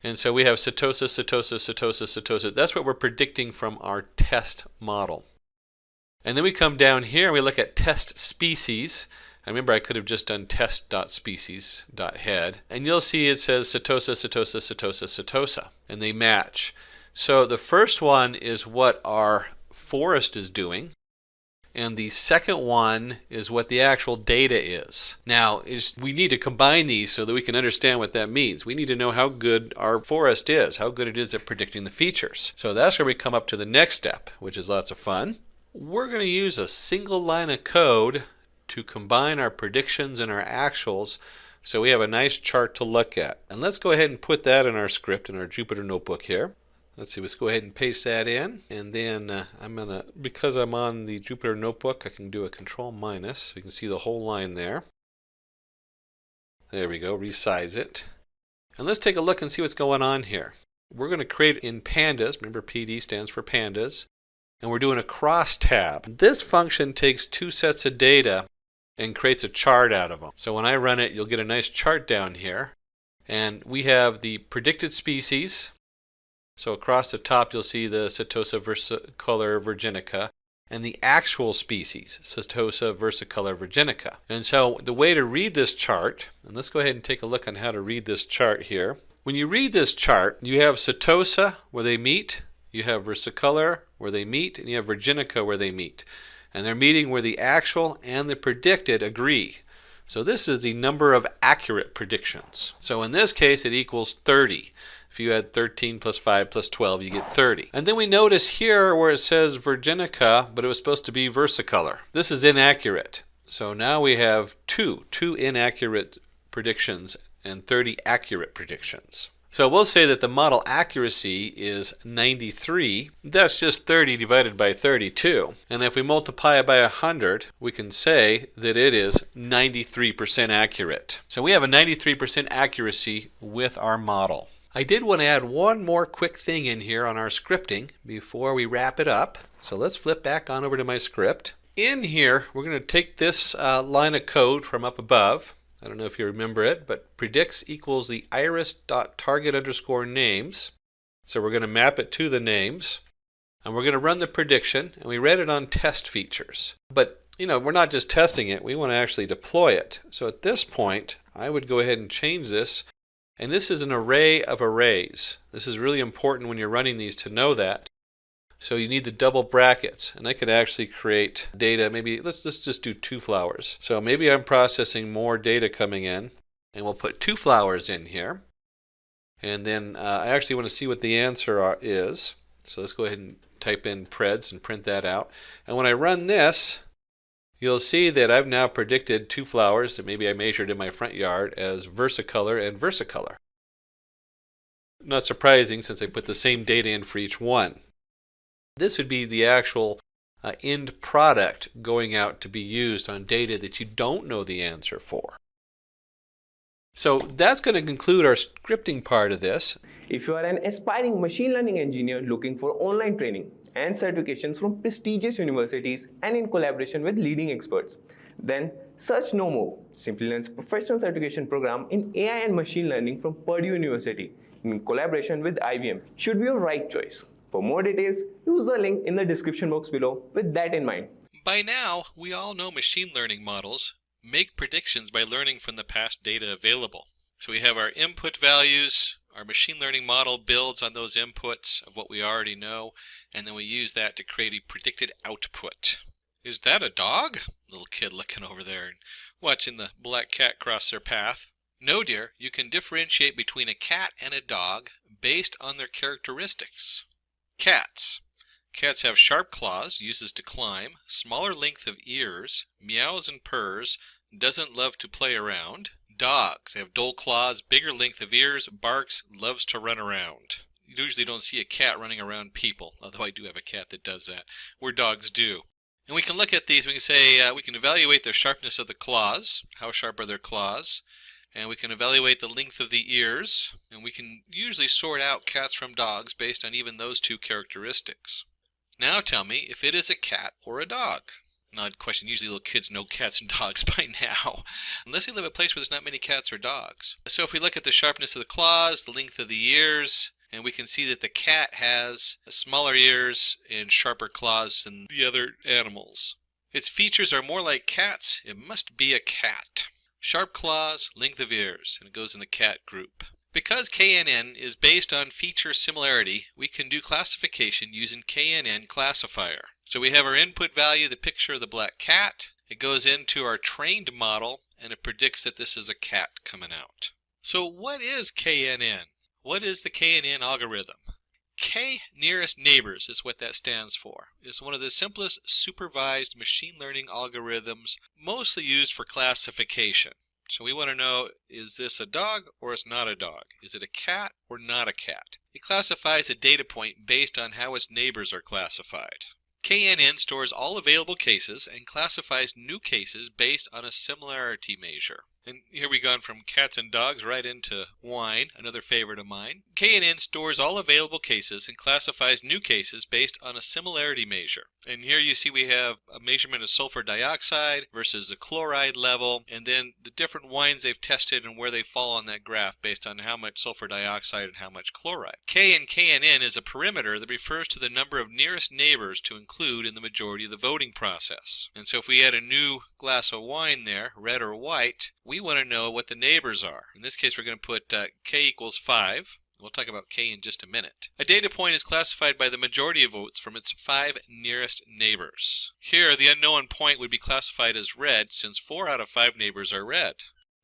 And so we have Setosa, Setosa, Setosa, Setosa. That's what we're predicting from our test model. And then we come down here and we look at test species. I remember I could have just done test.species.head, and you'll see it says Setosa, Setosa, Setosa, Setosa, and they match. So the first one is what our forest is doing, and the second one is what the actual data is. Now, we need to combine these so that we can understand what that means. We need to know how good our forest is, how good it is at predicting the features. So that's where we come up to the next step, which is lots of fun. We're going to use a single line of code to combine our predictions and our actuals so we have a nice chart to look at. And let's go ahead and put that in our script in our Jupyter notebook here. Let's see, let's go ahead and paste that in, and then because I'm on the Jupyter notebook, I can do a control minus so you can see the whole line there. There we go, resize it. And let's take a look and see what's going on here. We're going to create in pandas, remember PD stands for pandas, and we're doing a crosstab. This function takes 2 sets of data and creates a chart out of them. So when I run it, you'll get a nice chart down here. And we have the predicted species. So across the top, you'll see the Setosa, Versicolor, Virginica, and the actual species, Setosa, Versicolor, Virginica. And so the way to read this chart, and let's go ahead and take a look on how to read this chart here. When you read this chart, you have Setosa where they meet, you have Versicolor where they meet, and you have Virginica where they meet. And they're meeting where the actual and the predicted agree. So this is the number of accurate predictions. So in this case, it equals 30. If you add 13 plus 5 plus 12, you get 30. And then we notice here where it says Virginica, but it was supposed to be Versicolor. This is inaccurate. So now we have two inaccurate predictions and 30 accurate predictions. So we'll say that the model accuracy is 93. That's just 30 divided by 32. And if we multiply it by 100, we can say that it is 93% accurate. So we have a 93% accuracy with our model. I did want to add one more quick thing in here on our scripting before we wrap it up. So let's flip back on over to my script. In here, we're going to take this line of code from up above. I don't know if you remember it, but predicts equals the iris.target_names. So we're going to map it to the names, and we're going to run the prediction, and we read it on test features. But we're not just testing it, we want to actually deploy it. So at this point, I would go ahead and change this, and this is an array of arrays. This is really important when you're running these to know that. So you need the double brackets, and I could actually create data. Maybe let's just do 2 flowers. So maybe I'm processing more data coming in, and we'll put 2 flowers in here. And then I actually want to see what the answer is. So let's go ahead and type in preds and print that out. And when I run this, you'll see that I've now predicted 2 flowers that maybe I measured in my front yard as versicolor and versicolor. Not surprising, since I put the same data in for each one. This would be the actual end product going out to be used on data that you don't know the answer for. So that's going to conclude our scripting part of this. If you are an aspiring machine learning engineer looking for online training and certifications from prestigious universities and in collaboration with leading experts, then search no more. Simplilearn's professional certification program in AI and machine learning from Purdue University in collaboration with IBM should be your right choice. For more details, use the link in the description box below with that in mind. By now, we all know machine learning models make predictions by learning from the past data available. So we have our input values, our machine learning model builds on those inputs of what we already know, and then we use that to create a predicted output. Is that a dog? Little kid looking over there and watching the black cat cross their path. No, dear, you can differentiate between a cat and a dog based on their characteristics. Cats. Cats have sharp claws, uses to climb, smaller length of ears, meows and purrs, doesn't love to play around. Dogs have dull claws, bigger length of ears, barks, loves to run around. You usually don't see a cat running around people, although I do have a cat that does that, where dogs do. And we can look at these, we can say, we can evaluate the sharpness of the claws, how sharp are their claws, and we can evaluate the length of the ears, and we can usually sort out cats from dogs based on even those 2 characteristics. Now tell me if it is a cat or a dog. An odd question. Usually little kids know cats and dogs by now, unless they live in a place where there's not many cats or dogs. So if we look at the sharpness of the claws, the length of the ears, and we can see that the cat has smaller ears and sharper claws than the other animals. Its features are more like cats. It must be a cat. Sharp claws, length of ears, and it goes in the cat group. Because KNN is based on feature similarity, we can do classification using KNN classifier. So we have our input value, the picture of the black cat. It goes into our trained model, and it predicts that this is a cat coming out. So what is KNN? What is the KNN algorithm? K nearest neighbors is what that stands for. It's one of the simplest supervised machine learning algorithms, mostly used for classification. So we want to know, is this a dog or it's not a dog? Is it a cat or not a cat? It classifies a data point based on how its neighbors are classified. KNN stores all available cases and classifies new cases based on a similarity measure. And here we've gone from cats and dogs right into wine, another favorite of mine. KNN stores all available cases and classifies new cases based on a similarity measure. And here you see we have a measurement of sulfur dioxide versus the chloride level, and then the different wines they've tested and where they fall on that graph based on how much sulfur dioxide and how much chloride. K in KNN is a perimeter that refers to the number of nearest neighbors to include in the majority of the voting process. And so if we add a new glass of wine there, red or white, we want to know what the neighbors are. In this case, we're going to put K equals 5. We'll talk about K in just a minute. A data point is classified by the majority of votes from its 5 nearest neighbors. Here, the unknown point would be classified as red since 4 out of 5 neighbors are red.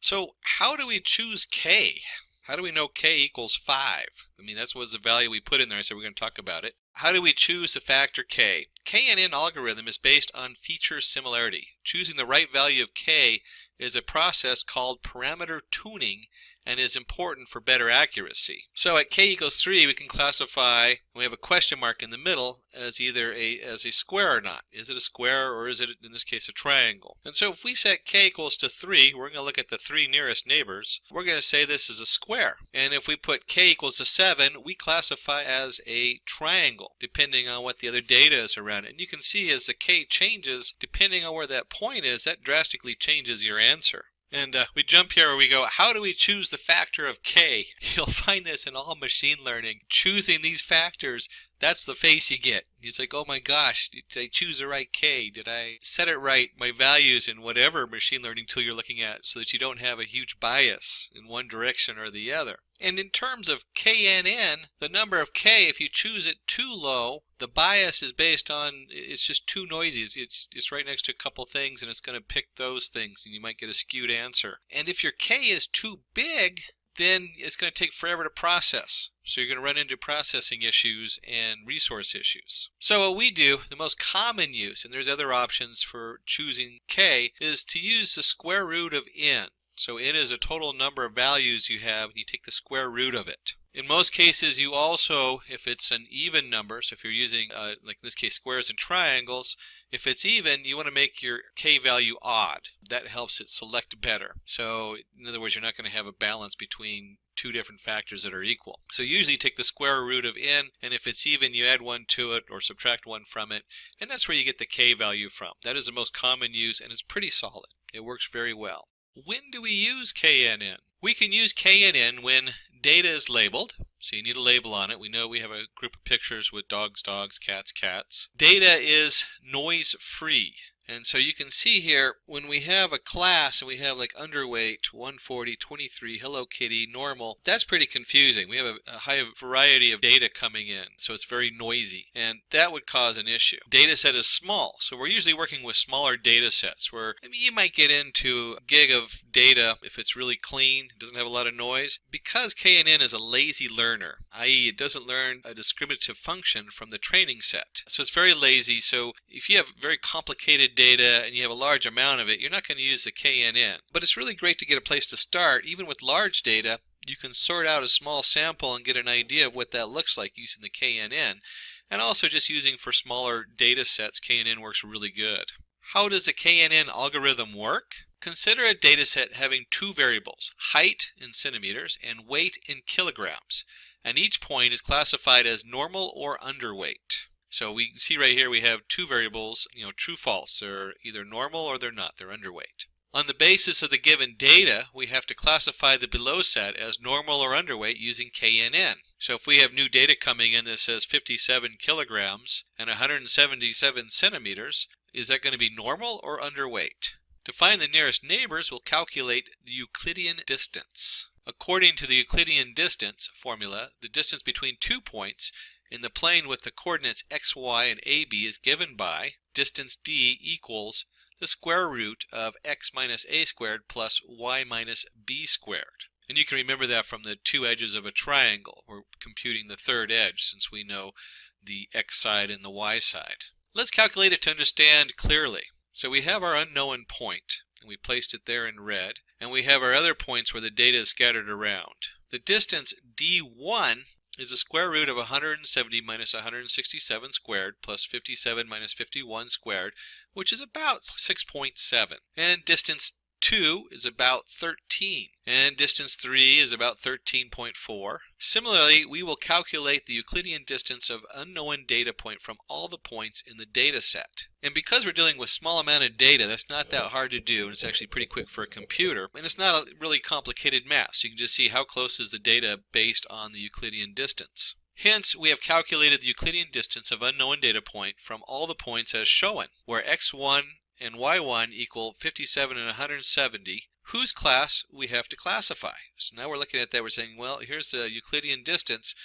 So how do we choose K? How do we know K equals 5? I mean, that was the value we put in there, so we're going to talk about it. How do we choose the factor K? KNN algorithm is based on feature similarity. Choosing the right value of K is a process called parameter tuning and is important for better accuracy. So at k equals 3, we can classify, we have a question mark in the middle, as either as a square or not. Is it a square, or is it, in this case, a triangle? And so if we set k equals to 3, we're going to look at the 3 nearest neighbors. We're going to say this is a square. And if we put k equals to 7, we classify as a triangle, depending on what the other data is around it. And you can see as the k changes, depending on where that point is, that drastically changes your answer. And we jump here where we go, how do we choose the factor of k? You'll find this in all machine learning. Choosing these factors, that's the face you get. It's like, oh my gosh, did I choose the right k? Did I set it right, my values in whatever machine learning tool you're looking at, so that you don't have a huge bias in one direction or the other. And in terms of KNN, the number of k, if you choose it too low, the bias is based on, it's just too noisy. It's right next to a couple things, and it's going to pick those things, and you might get a skewed answer. And if your k is too big, then it's going to take forever to process. So you're going to run into processing issues and resource issues. So what we do, the most common use, and there's other options for choosing k, is to use the square root of n. So n is a total number of values you have, and you take the square root of it. In most cases, you also, if it's an even number, so if you're using, like in this case, squares and triangles, if it's even, you want to make your k value odd. That helps it select better. So, in other words, you're not going to have a balance between two different factors that are equal. So usually you take the square root of n, and if it's even, you add 1 to it or subtract 1 from it, and that's where you get the k value from. That is the most common use, and it's pretty solid. It works very well. When do we use KNN? We can use KNN when data is labeled. So you need a label on it. We know we have a group of pictures with dogs, dogs, cats, cats. Data is noise free. And so you can see here, when we have a class and we have like underweight, 140, 23, Hello Kitty, normal, that's pretty confusing. We have a high variety of data coming in, so it's very noisy, and that would cause an issue. Data set is small, so we're usually working with smaller data sets where you might get into a gig of data if it's really clean, doesn't have a lot of noise. Because KNN is a lazy learner, i.e. it doesn't learn a discriminative function from the training set. So it's very lazy, so if you have very complicated data and you have a large amount of it, you're not going to use the KNN. But it's really great to get a place to start. Even with large data, you can sort out a small sample and get an idea of what that looks like using the KNN. And also just using for smaller data sets, KNN works really good. How does the KNN algorithm work? Consider a data set having two variables, height in centimeters and weight in kilograms. And each point is classified as normal or underweight. So we can see right here we have two variables, true, false. They're either normal or they're not. They're underweight. On the basis of the given data, we have to classify the below set as normal or underweight using KNN. So if we have new data coming in that says 57 kilograms and 177 centimeters, is that going to be normal or underweight? To find the nearest neighbors, we'll calculate the Euclidean distance. According to the Euclidean distance formula, the distance between 2 points in the plane with the coordinates x, y, and ab is given by distance d equals the square root of x minus a squared plus y minus b squared. And you can remember that from the two edges of a triangle. We're computing the third edge since we know the x side and the y side. Let's calculate it to understand clearly. So we have our unknown point, and we placed it there in red, and we have our other points where the data is scattered around. The distance d1 is the square root of 170 minus 167 squared plus 57 minus 51 squared, which is about 6.7. And distance 2 is about 13. And distance 3 is about 13.4. Similarly, we will calculate the Euclidean distance of unknown data point from all the points in the data set. And because we're dealing with small amount of data, that's not that hard to do, and it's actually pretty quick for a computer. And it's not a really complicated math, so you can just see how close is the data based on the Euclidean distance. Hence, we have calculated the Euclidean distance of unknown data point from all the points as shown, where x1 and y1 equal 57 and 170, whose class we have to classify. So now we're looking at that, we're saying, well, here's the Euclidean distance.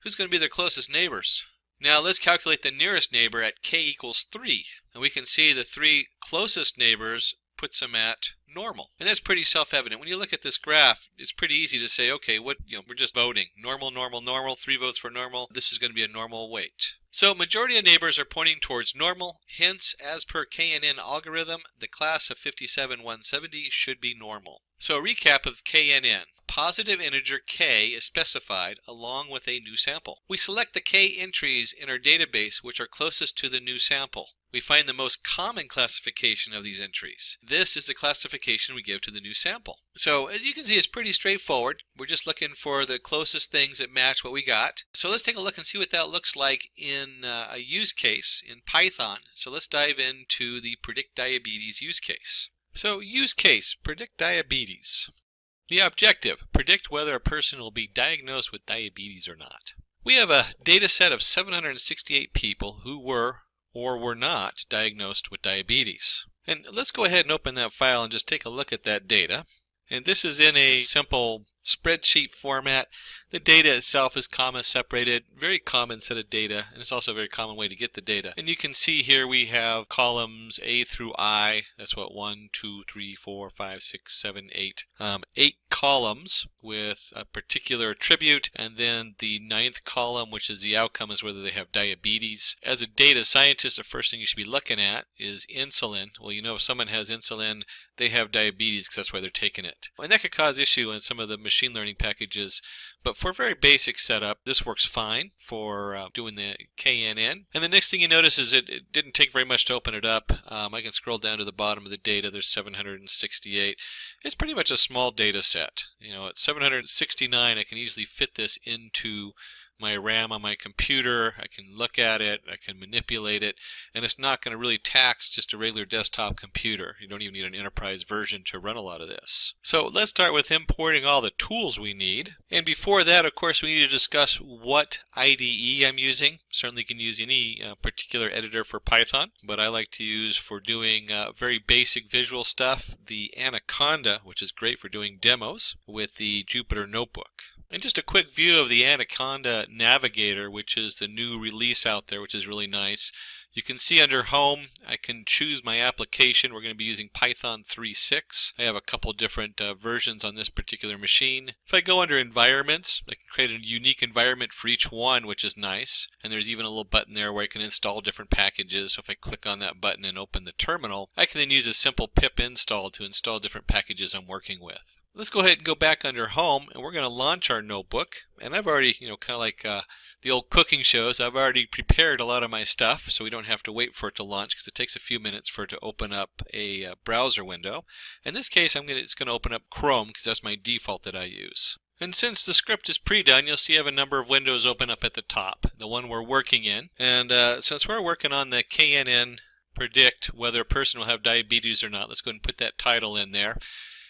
Who's going to be their closest neighbors? Now let's calculate the nearest neighbor at k equals 3. And we can see the three closest neighbors puts them at normal. And that's pretty self-evident. When you look at this graph, it's pretty easy to say, okay, we're just voting. Normal, normal, normal, 3 votes for normal. This is going to be a normal weight. So majority of neighbors are pointing towards normal. Hence, as per KNN algorithm, the class of 57170 should be normal. So a recap of KNN. Positive integer k is specified along with a new sample. We select the k entries in our database which are closest to the new sample. We find the most common classification of these entries. This is the classification we give to the new sample. So as you can see, it's pretty straightforward. We're just looking for the closest things that match what we got. So let's take a look and see what that looks like in a use case in Python. So let's dive into the predict diabetes use case. So use case, predict diabetes. The objective, predict whether a person will be diagnosed with diabetes or not. We have a data set of 768 people who were or were not diagnosed with diabetes. And let's go ahead and open that file and just take a look at that data. And this is in a simple spreadsheet format. The data itself is comma separated, very common set of data, and it's also a very common way to get the data. And you can see here we have columns A through I. That's what 1, 2, 3, 4, 5, 6, 7, 8. 8 columns with a particular attribute, and then the 9th column, which is the outcome, is whether they have diabetes. As a data scientist, the first thing you should be looking at is insulin. Well, you know if someone has insulin, they have diabetes because that's why they're taking it. And that could cause issue in some of the machine learning packages, but for a very basic setup, this works fine for doing the KNN. And the next thing you notice is it didn't take very much to open it up. I can scroll down to the bottom of the data. There's 768. It's pretty much a small data set. At 769, I can easily fit this into my RAM on my computer. I can look at it, I can manipulate it, and it's not going to really tax just a regular desktop computer. You don't even need an enterprise version to run a lot of this. So let's start with importing all the tools we need. And before that, of course, we need to discuss what IDE I'm using. Certainly you can use any particular editor for Python, but I like to use for doing very basic visual stuff the Anaconda, which is great for doing demos, with the Jupyter Notebook. And just a quick view of the Anaconda Navigator, which is the new release out there, which is really nice. You can see under Home, I can choose my application. We're going to be using Python 3.6. I have a couple different versions on this particular machine. If I go under Environments, I can create a unique environment for each one, which is nice. And there's even a little button there where I can install different packages. So if I click on that button and open the terminal, I can then use a simple pip install to install different packages I'm working with. Let's go ahead and go back under Home, and we're going to launch our notebook. And I've already, kind of like the old cooking shows, I've already prepared a lot of my stuff, so we don't have to wait for it to launch because it takes a few minutes for it to open up a browser window. In this case, it's going to open up Chrome because that's my default that I use. And since the script is pre-done, you'll see I have a number of windows open up at the top, the one we're working in. And since we're working on the KNN predict whether a person will have diabetes or not, let's go ahead and put that title in there.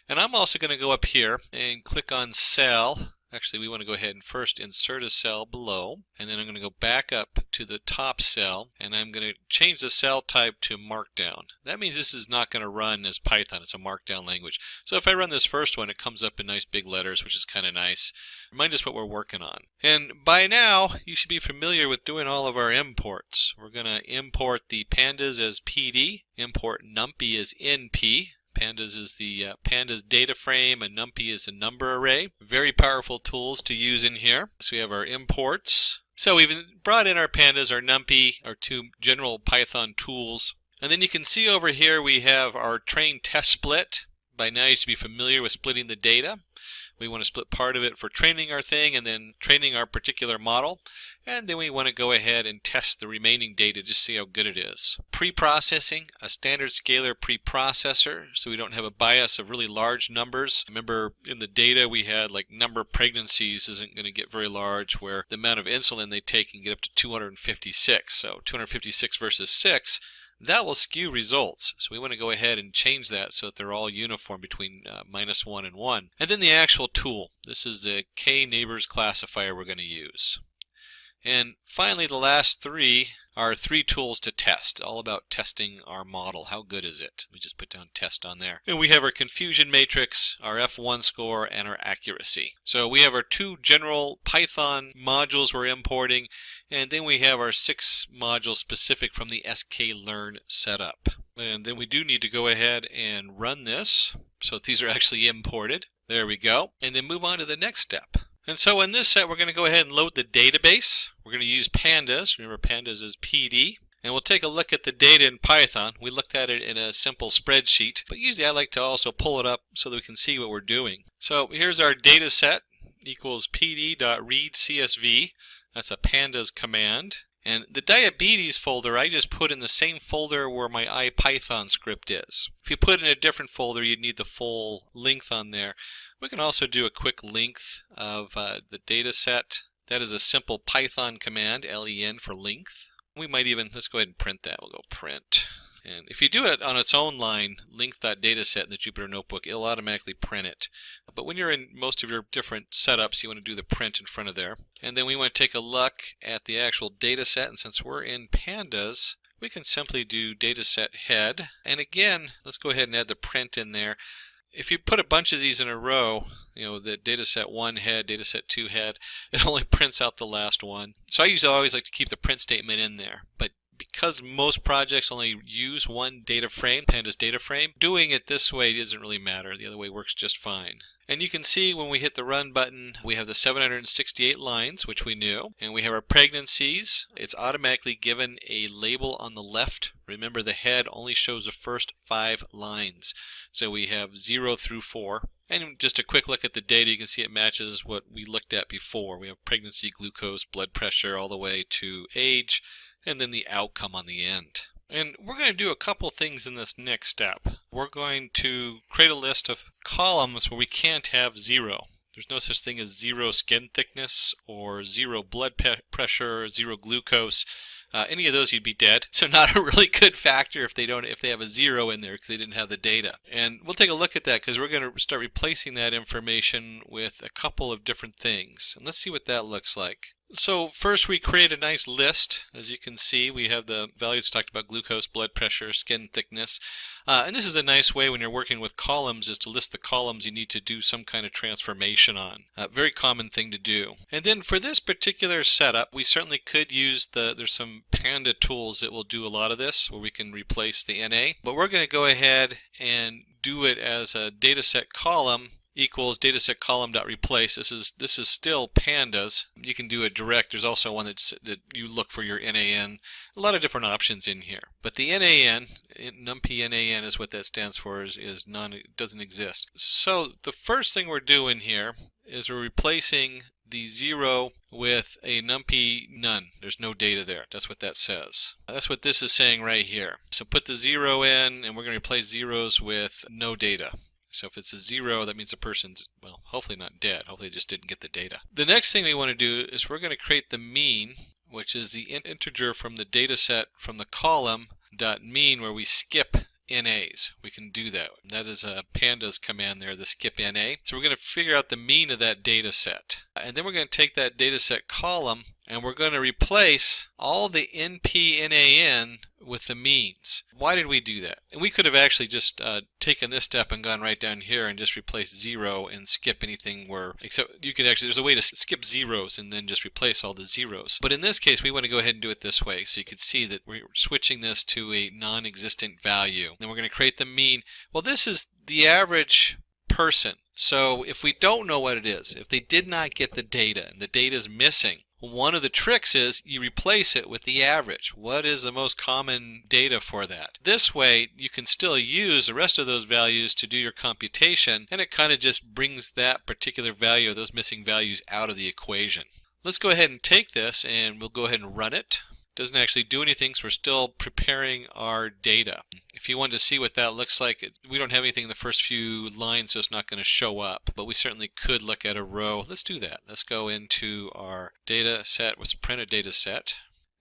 And I'm also going to go up here and click on Cell. Actually, we want to go ahead and first insert a cell below, and then I'm going to go back up to the top cell, and I'm going to change the cell type to Markdown. That means this is not going to run as Python. It's a Markdown language. So if I run this first one, it comes up in nice big letters, which is kind of nice. Remind us what we're working on. And by now, you should be familiar with doing all of our imports. We're going to import the pandas as PD, import numpy as NP. Pandas is the pandas data frame, and numpy is a number array. Very powerful tools to use in here. So we have our imports. So we've brought in our pandas, our numpy, our two general Python tools. And then you can see over here we have our train test split. By now you should be familiar with splitting the data. We want to split part of it for training our thing and then training our particular model. And then we want to go ahead and test the remaining data just to see how good it is. Pre-processing, a standard scalar preprocessor, so we don't have a bias of really large numbers. Remember in the data we had like number of pregnancies isn't going to get very large, where the amount of insulin they take can get up to 256. So 256 versus 6. That will skew results, so we want to go ahead and change that so that they're all uniform between -1 and 1. And then the actual tool. This is the K-neighbors classifier we're going to use. And finally, the last three are 3 tools to test, all about testing our model. How good is it? We just put down test on there. And we have our confusion matrix, our F1 score, and our accuracy. So we have our 2 general Python modules we're importing, and then we have our 6 modules specific from the sklearn setup. And then we do need to go ahead and run this so that these are actually imported. There we go. And then move on to the next step. And so in this set, we're going to go ahead and load the database. We're going to use pandas. Remember, pandas is PD. And we'll take a look at the data in Python. We looked at it in a simple spreadsheet, but usually I like to also pull it up so that we can see what we're doing. So here's our data set equals pd.readcsv. That's a pandas command. And the diabetes folder I just put in the same folder where my IPython script is. If you put it in a different folder, you'd need the full length on there. We can also do a quick length of the data set. That is a simple Python command, len for length. We might even, let's go ahead and print that. We'll go print. And if you do it on its own line, length.dataset in the Jupyter Notebook, it'll automatically print it. But when you're in most of your different setups, you want to do the print in front of there. And then we want to take a look at the actual data set. And since we're in pandas, we can simply do dataset head. And again, let's go ahead and add the print in there. If you put a bunch of these in a row, the dataset 1 head, dataset 2 head, it only prints out the last one. So I always like to keep the print statement in there. But because most projects only use one data frame, pandas data frame, doing it this way doesn't really matter. The other way works just fine. And you can see when we hit the run button, we have the 768 lines, which we knew, and we have our pregnancies. It's automatically given a label on the left. Remember, the head only shows the first 5 lines. So we have 0 through 4. And just a quick look at the data, you can see it matches what we looked at before. We have pregnancy, glucose, blood pressure, all the way to age, and then the outcome on the end. And we're going to do a couple things in this next step. We're going to create a list of columns where we can't have 0. There's no such thing as 0 skin thickness or 0 blood pressure, 0 glucose. Any of those, you'd be dead. So not a really good factor if they have a 0 in there because they didn't have the data. And we'll take a look at that because we're going to start replacing that information with a couple of different things. And let's see what that looks like. So first we create a nice list. As you can see, we have the values we talked about: glucose, blood pressure, skin thickness. And this is a nice way when you're working with columns, is to list the columns you need to do some kind of transformation on. Very common thing to do. And then for this particular setup, we certainly could use there's some Panda tools that will do a lot of this, where we can replace the NA. But we're going to go ahead and do it as a dataset column equals dataset column.replace. This is still pandas. You can do a direct. There's also one that you look for your NAN. A lot of different options in here. But the NAN, numpy NAN is what that stands for, is doesn't exist. So the first thing we're doing here is we're replacing the 0 with a numpy none. There's no data there. That's what that says. That's what this is saying right here. So put the 0 in, and we're going to replace zeros with no data. So if it's a 0, that means the person's, well, hopefully not dead. Hopefully they just didn't get the data. The next thing we want to do is we're going to create the mean, which is the integer from the data set from the column .mean, where we skip NAs. We can do that. That is a pandas command there, the skip NA. So we're going to figure out the mean of that data set. And then we're going to take that data set column and we're going to replace all the NP-NAN with the means. Why did we do that? And we could have actually just taken this step and gone right down here and just replaced 0 and skip anything except you could actually, there's a way to skip zeros and then just replace all the zeros. But in this case, we want to go ahead and do it this way. So you can see that we're switching this to a non-existent value. Then we're going to create the mean. Well, this is the average person. So if we don't know what it is, if they did not get the data and the data is missing, one of the tricks is you replace it with the average. What is the most common data for that? This way, you can still use the rest of those values to do your computation, and it kind of just brings that particular value, those missing values, out of the equation. Let's go ahead and take this, and we'll go ahead and run it. Doesn't actually do anything, so we're still preparing our data. If you want to see what that looks like, we don't have anything in the first few lines, so it's not going to show up. But we certainly could look at a row. Let's do that. Let's go into our data set. Let's print a data set.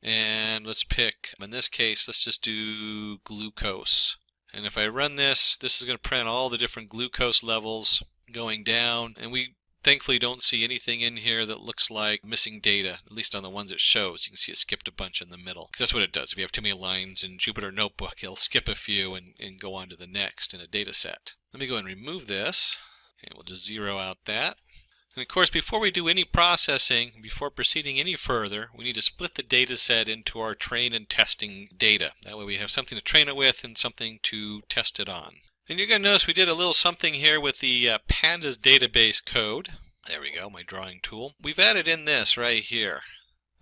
And let's pick, in this case, let's just do glucose. And if I run this, this is going to print all the different glucose levels going down. And we thankfully don't see anything in here that looks like missing data, at least on the ones it shows. You can see it skipped a bunch in the middle. Because that's what it does. If you have too many lines in Jupyter Notebook, it'll skip a few and go on to the next in a data set. Let me go and remove this, and we'll just zero out that. And of course, before we do any processing, before proceeding any further, we need to split the data set into our train and testing data. That way we have something to train it with and something to test it on. And you're going to notice we did a little something here with the pandas database code. There we go, my drawing tool. We've added in this right here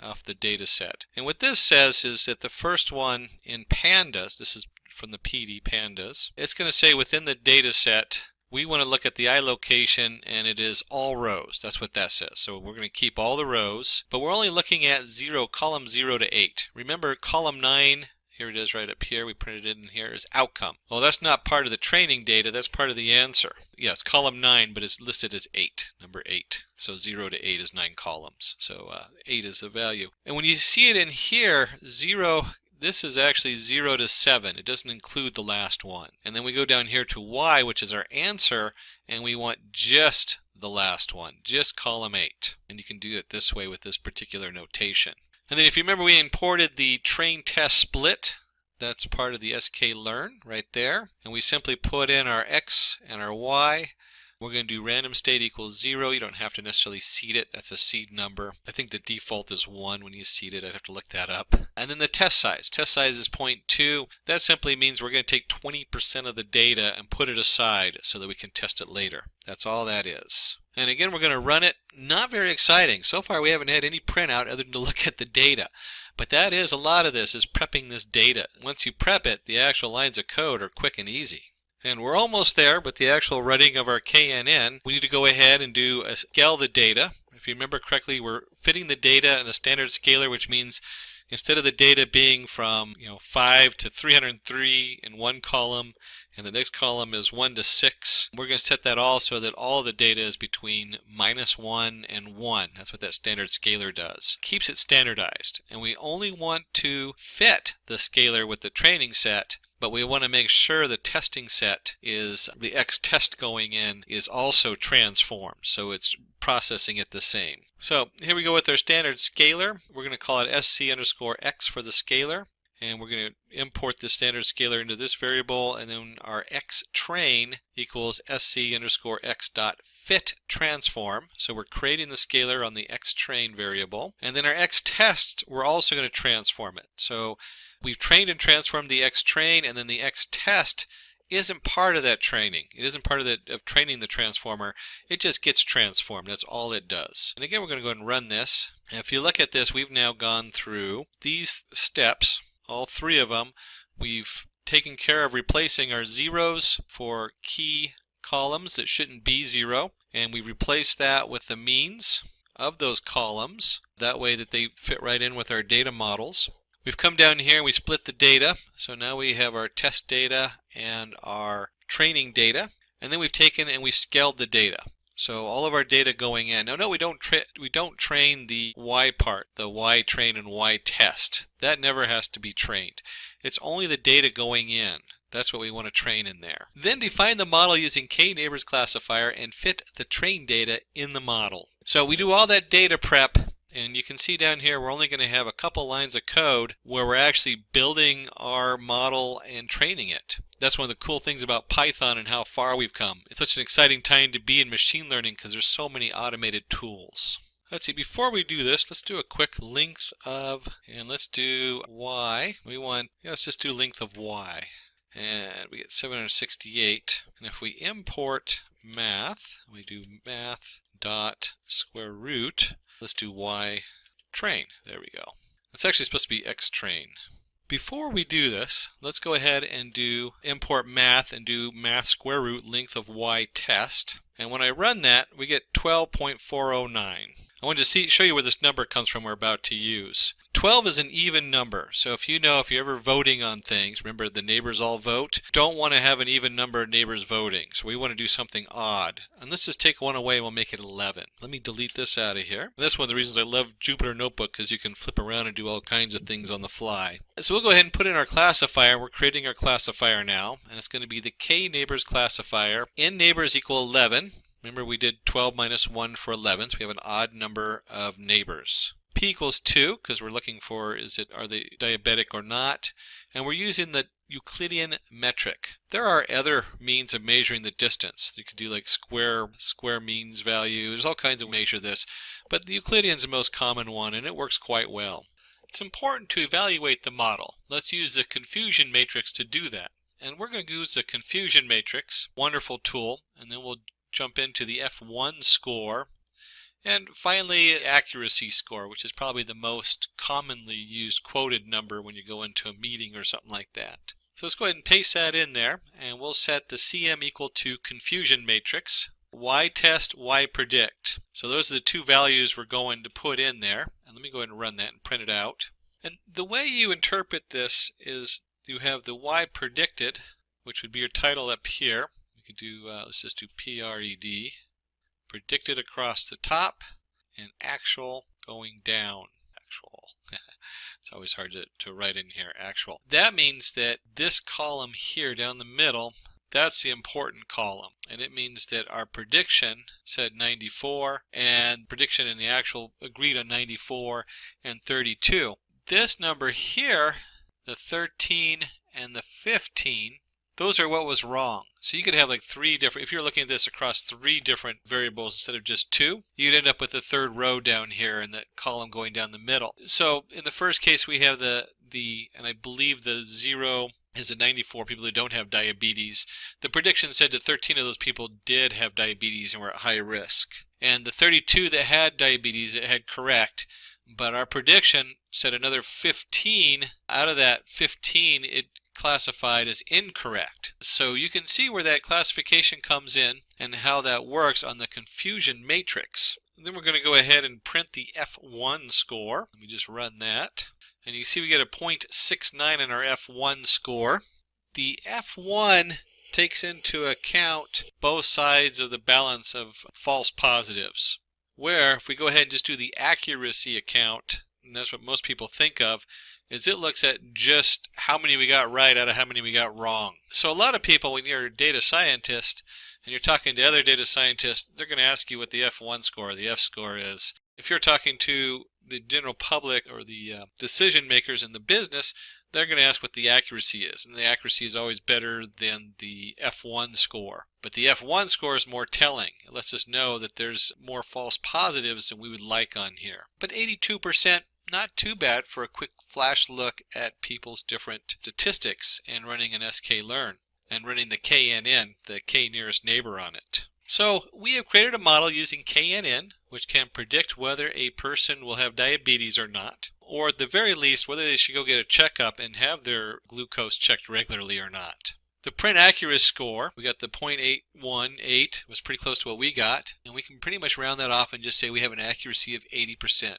off the data set. And what this says is that the first one in pandas, this is from the PD pandas, it's going to say within the data set, we want to look at the I location and it is all rows. That's what that says. So we're going to keep all the rows, but we're only looking at column 0 to 8. Remember column 9, here it is right up here, we printed it in here, is outcome. Well, that's not part of the training data, that's part of the answer. Yes, column 9, but it's listed as 8, number 8. So 0 to 8 is 9 columns. So 8 is the value. And when you see it in here, 0, this is actually 0 to 7. It doesn't include the last one. And then we go down here to Y, which is our answer, and we want just the last one, just column 8. And you can do it this way with this particular notation. And then if you remember, we imported the train test split. That's part of the sklearn right there. And we simply put in our X and our Y. We're going to do random state equals 0. You don't have to necessarily seed it. That's a seed number. I think the default is 1 when you seed it. I'd have to look that up. And then the test size. Test size is 0.2. That simply means we're going to take 20% of the data and put it aside so that we can test it later. That's all that is. And again, we're going to run it. Not very exciting. So far we haven't had any printout other than to look at the data. But that is, a lot of this is prepping this data. Once you prep it, the actual lines of code are quick and easy. And we're almost there with the actual running of our KNN. We need to go ahead and scale the data. If you remember correctly, we're fitting the data in a standard scaler, which means instead of the data being from 5 to 303 in one column, and the next column is 1 to 6, we're going to set that all so that all the data is between -1 and 1. That's what that standard scaler does. Keeps it standardized. And we only want to fit the scaler with the training set, but we want to make sure the testing set is, the X test going in is also transformed, so it's processing it the same. So here we go with our standard scaler. We're going to call it sc_x for the scaler, and we're going to import the standard scaler into this variable, and then our X train equals sc_x dot fit transform. So we're creating the scaler on the X train variable, and then our X test, we're also going to transform it. So we've trained and transformed the X train, and then the X test isn't part of that training. It isn't part of training the transformer. It just gets transformed. That's all it does. And again, we're going to go ahead and run this. And if you look at this, we've now gone through these steps, all 3 of them. We've taken care of replacing our zeros for key columns that shouldn't be 0, and we replace that with the means of those columns. That way that they fit right in with our data models. We've come down here and we split the data, so now we have our test data and our training data, and then we've taken and we've scaled the data. So all of our data going in. Now, no, we don't train the Y part, the Y train and Y test. That never has to be trained. It's only the data going in. That's what we want to train in there. Then define the model using k-neighbors classifier and fit the train data in the model. So we do all that data prep. And you can see down here we're only going to have a couple lines of code where we're actually building our model and training it. That's one of the cool things about Python and how far we've come. It's such an exciting time to be in machine learning because there's so many automated tools. Let's see, before we do this, let's do a quick length of, and let's do Y. Let's just do length of Y. And we get 768. And if we import math, we do math dot square root. Let's do Y train. There we go. It's actually supposed to be X train. Before we do this, let's go ahead and do import math and do math square root length of Y test. And when I run that, we get 12.409. I wanted to show you where this number comes from we're about to use. 12 is an even number, so if you're ever voting on things, remember the neighbors all vote, don't want to have an even number of neighbors voting, so we want to do something odd. And let's just take one away and we'll make it 11. Let me delete this out of here. That's one of the reasons I love Jupyter Notebook, because you can flip around and do all kinds of things on the fly. So we'll go ahead and put in our classifier. We're creating our classifier now, and it's going to be the k-neighbors classifier. N neighbors equal 11. Remember we did 12 minus 1 for 11, so we have an odd number of neighbors. P equals 2 because we're looking for are they diabetic or not, and we're using the Euclidean metric. There are other means of measuring the distance. You could do like square means value. There's all kinds of measure this, but the Euclidean is the most common one, and it works quite well. It's important to evaluate the model. Let's use the confusion matrix to do that. And we're going to use the confusion matrix, wonderful tool, and then we'll jump into the F1 score, and finally accuracy score, which is probably the most commonly used quoted number when you go into a meeting or something like that. So let's go ahead and paste that in there, and we'll set the CM equal to confusion matrix, Y test, Y predict. So those are the two values we're going to put in there. And let me go ahead and run that and print it out. And the way you interpret this is you have the Y predicted, which would be your title up here. We could do, let's just do PRED, predicted across the top, and actual going down. Actual. It's always hard to write in here, actual. That means that this column here down the middle, that's the important column, and it means that our prediction said 94, and prediction and the actual agreed on 94 and 32. This number here, the 13 and the 15, those are what was wrong. So you could have like three different, if you're looking at this across three different variables instead of just two, you'd end up with the third row down here and the column going down the middle. So in the first case we have the and I believe the 0 is the 94 people who don't have diabetes. The prediction said that 13 of those people did have diabetes and were at high risk. And the 32 that had diabetes, it had correct. But our prediction said another 15. Out of that 15, it classified as incorrect. So you can see where that classification comes in and how that works on the confusion matrix. And then we're going to go ahead and print the F1 score. Let me just run that. And you see we get a 0.69 in our F1 score. The F1 takes into account both sides of the balance of false positives. Where if we go ahead and just do the accuracy account, and that's what most people think of, is it looks at just how many we got right out of how many we got wrong. So a lot of people, when you're a data scientist and you're talking to other data scientists, they're going to ask you what the F1 score or the F score is. If you're talking to the general public or the decision makers in the business, they're going to ask what the accuracy is. And the accuracy is always better than the F1 score. But the F1 score is more telling. It lets us know that there's more false positives than we would like on here. But 82%, not too bad for a quick flash look at people's different statistics and running an sklearn and running the KNN, the K nearest neighbor on it. So we have created a model using KNN, which can predict whether a person will have diabetes or not, or at the very least whether they should go get a checkup and have their glucose checked regularly or not. The print accuracy score, we got the 0.818, was pretty close to what we got, and we can pretty much round that off and just say we have an accuracy of 80%.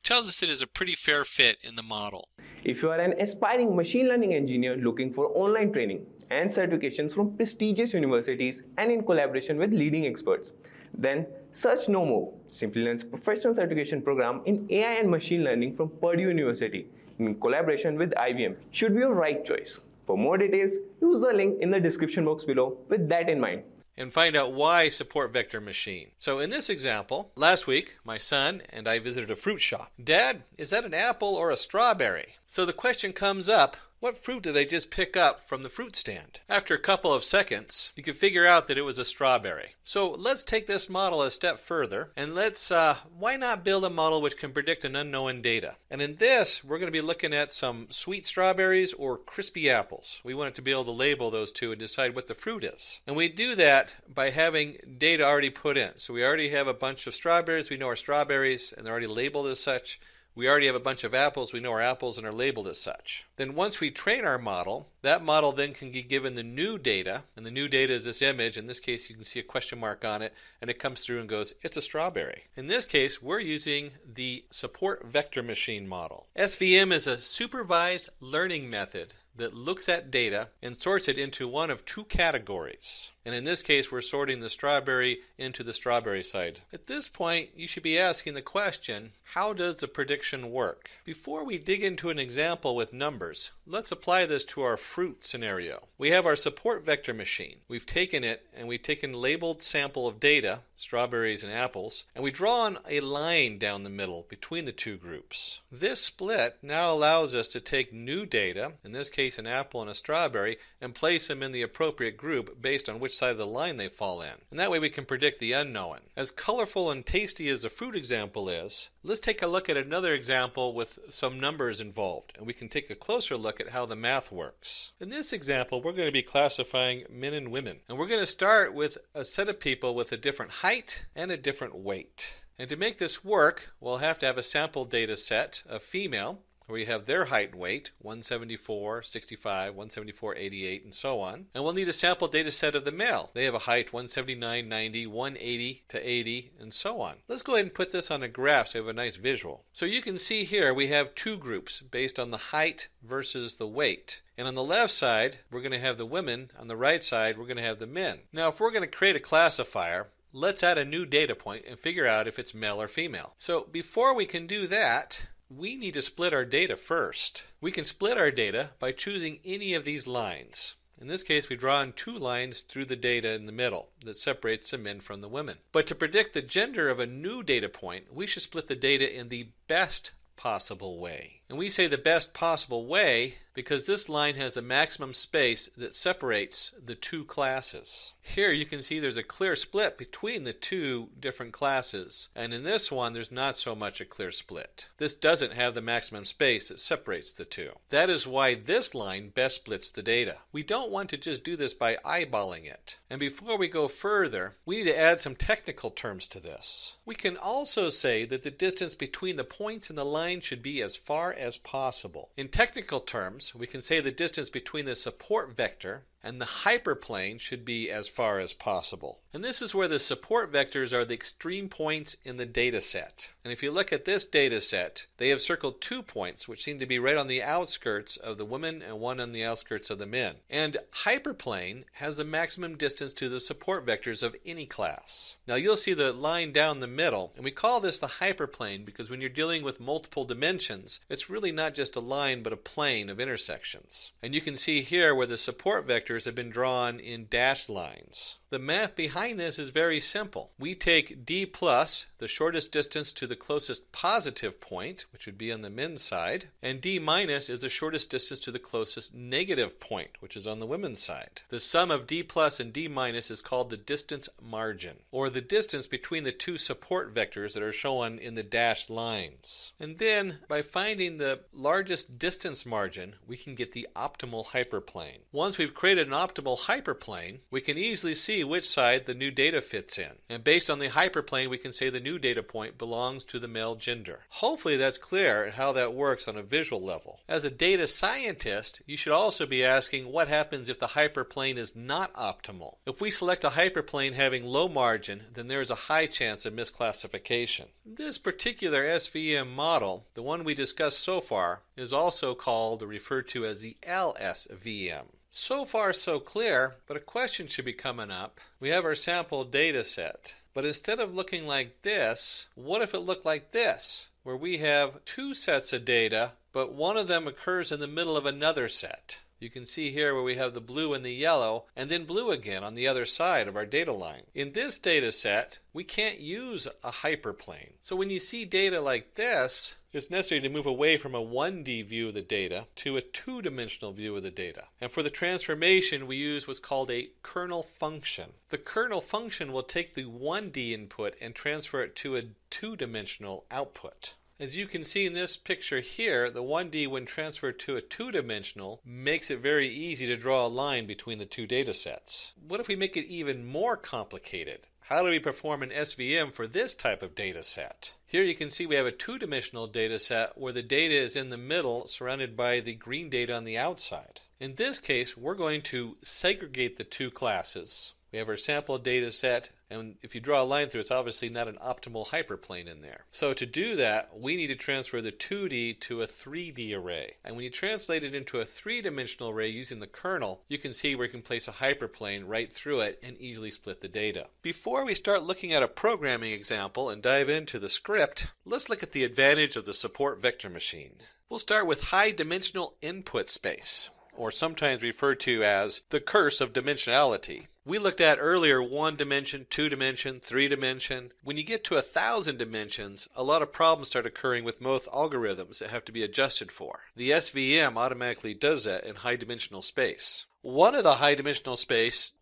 Tells us it is a pretty fair fit in the model. If you are an aspiring machine learning engineer looking for online training and certifications from prestigious universities and in collaboration with leading experts, then search no more. Simplilearn's professional certification program in AI and machine learning from Purdue University in collaboration with IBM should be your right choice. For more details, use the link in the description box below with that in mind. And find out why support vector machine. So in this example, last week, my son and I visited a fruit shop. Dad, is that an apple or a strawberry? So the question comes up, what fruit did I just pick up from the fruit stand? After a couple of seconds, you can figure out that it was a strawberry. So let's take this model a step further, and let's, why not build a model which can predict an unknown data? And in this, we're going to be looking at some sweet strawberries or crispy apples. We want it to be able to label those two and decide what the fruit is. And we do that by having data already put in. So we already have a bunch of strawberries, we know are strawberries, and they're already labeled as such. We already have a bunch of apples, we know are apples and are labeled as such. Then once we train our model, that model then can be given the new data, and the new data is this image. In this case, you can see a question mark on it, and it comes through and goes, it's a strawberry. In this case, we're using the support vector machine model. SVM is a supervised learning method that looks at data and sorts it into one of two categories. And in this case, we're sorting the strawberry into the strawberry side. At this point, you should be asking the question, how does the prediction work? Before we dig into an example with numbers, let's apply this to our fruit scenario. We have our support vector machine. We've taken it and we've taken a labeled sample of data, strawberries and apples, and we draw on a line down the middle between the two groups. This split now allows us to take new data, in this case an apple and a strawberry, and place them in the appropriate group based on which side of the line they fall in. And that way we can predict the unknown. As colorful and tasty as the fruit example is, let's take a look at another example with some numbers involved, and we can take a closer look at how the math works. In this example, we're going to be classifying men and women, and we're going to start with a set of people with a different height and a different weight. And to make this work, we'll have to have a sample data set of female, where you have their height and weight, 174, 65, 174, 88, and so on. And we'll need a sample data set of the male. They have a height 179, 90, 180 to 80, and so on. Let's go ahead and put this on a graph so we have a nice visual. So you can see here we have two groups based on the height versus the weight. And on the left side, we're going to have the women. On the right side, we're going to have the men. Now, if we're going to create a classifier, let's add a new data point and figure out if it's male or female. So before we can do that, we need to split our data first. We can split our data by choosing any of these lines. In this case, we draw in two lines through the data in the middle that separates the men from the women. But to predict the gender of a new data point, we should split the data in the best possible way. And we say the best possible way because this line has a maximum space that separates the two classes. Here you can see there's a clear split between the two different classes, and in this one there's not so much a clear split. This doesn't have the maximum space that separates the two. That is why this line best splits the data. We don't want to just do this by eyeballing it. And before we go further, we need to add some technical terms to this. We can also say that the distance between the points in the line should be as far as possible. In technical terms, we can say the distance between the support vector and the hyperplane should be as far as possible. And this is where the support vectors are the extreme points in the data set. And if you look at this data set, they have circled 2 points which seem to be right on the outskirts of the women and one on the outskirts of the men. And hyperplane has a maximum distance to the support vectors of any class. Now you'll see the line down the middle, and we call this the hyperplane because when you're dealing with multiple dimensions, it's really not just a line but a plane of intersections. And you can see here where the support vectors have been drawn in dashed lines. The math behind this is very simple. We take d plus, the shortest distance to the closest positive point, which would be on the men's side, and d minus is the shortest distance to the closest negative point, which is on the women's side. The sum of d plus and d minus is called the distance margin, or the distance between the two support vectors that are shown in the dashed lines. And then, by finding the largest distance margin, we can get the optimal hyperplane. Once we've created an optimal hyperplane, we can easily see which side the new data fits in. And based on the hyperplane, we can say the new data point belongs to the male gender. Hopefully that's clear how that works on a visual level. As a data scientist, you should also be asking what happens if the hyperplane is not optimal. If we select a hyperplane having low margin, then there is a high chance of misclassification. This particular SVM model, the one we discussed so far, is also called or referred to as the LSVM. So far so clear, but a question should be coming up. We have our sample data set, but instead of looking like this, what if it looked like this, where we have two sets of data, but one of them occurs in the middle of another set? You can see here where we have the blue and the yellow, and then blue again on the other side of our data line. In this data set, we can't use a hyperplane. So when you see data like this, it's necessary to move away from a 1D view of the data to a two-dimensional view of the data. And for the transformation, we use what's called a kernel function. The kernel function will take the 1D input and transfer it to a two-dimensional output. As you can see in this picture here, the 1D when transferred to a two-dimensional makes it very easy to draw a line between the two data sets. What if we make it even more complicated? How do we perform an SVM for this type of data set? Here you can see we have a two-dimensional data set where the data is in the middle surrounded by the green data on the outside. In this case, we're going to segregate the two classes. We have our sample data set And if you draw a line through, it's obviously not an optimal hyperplane in there. So to do that, we need to transfer the 2D to a 3D array. And when you translate it into a 3-dimensional array using the kernel, you can see where you can place a hyperplane right through it and easily split the data. Before we start looking at a programming example and dive into the script, let's look at the advantage of the support vector machine. We'll start with high dimensional input space, or sometimes referred to as the curse of dimensionality. We looked at earlier 1 dimension, 2 dimension, 3 dimension. When you get to 1,000 dimensions, a lot of problems start occurring with most algorithms that have to be adjusted for. The SVM automatically does that in high dimensional space. One high dimensional space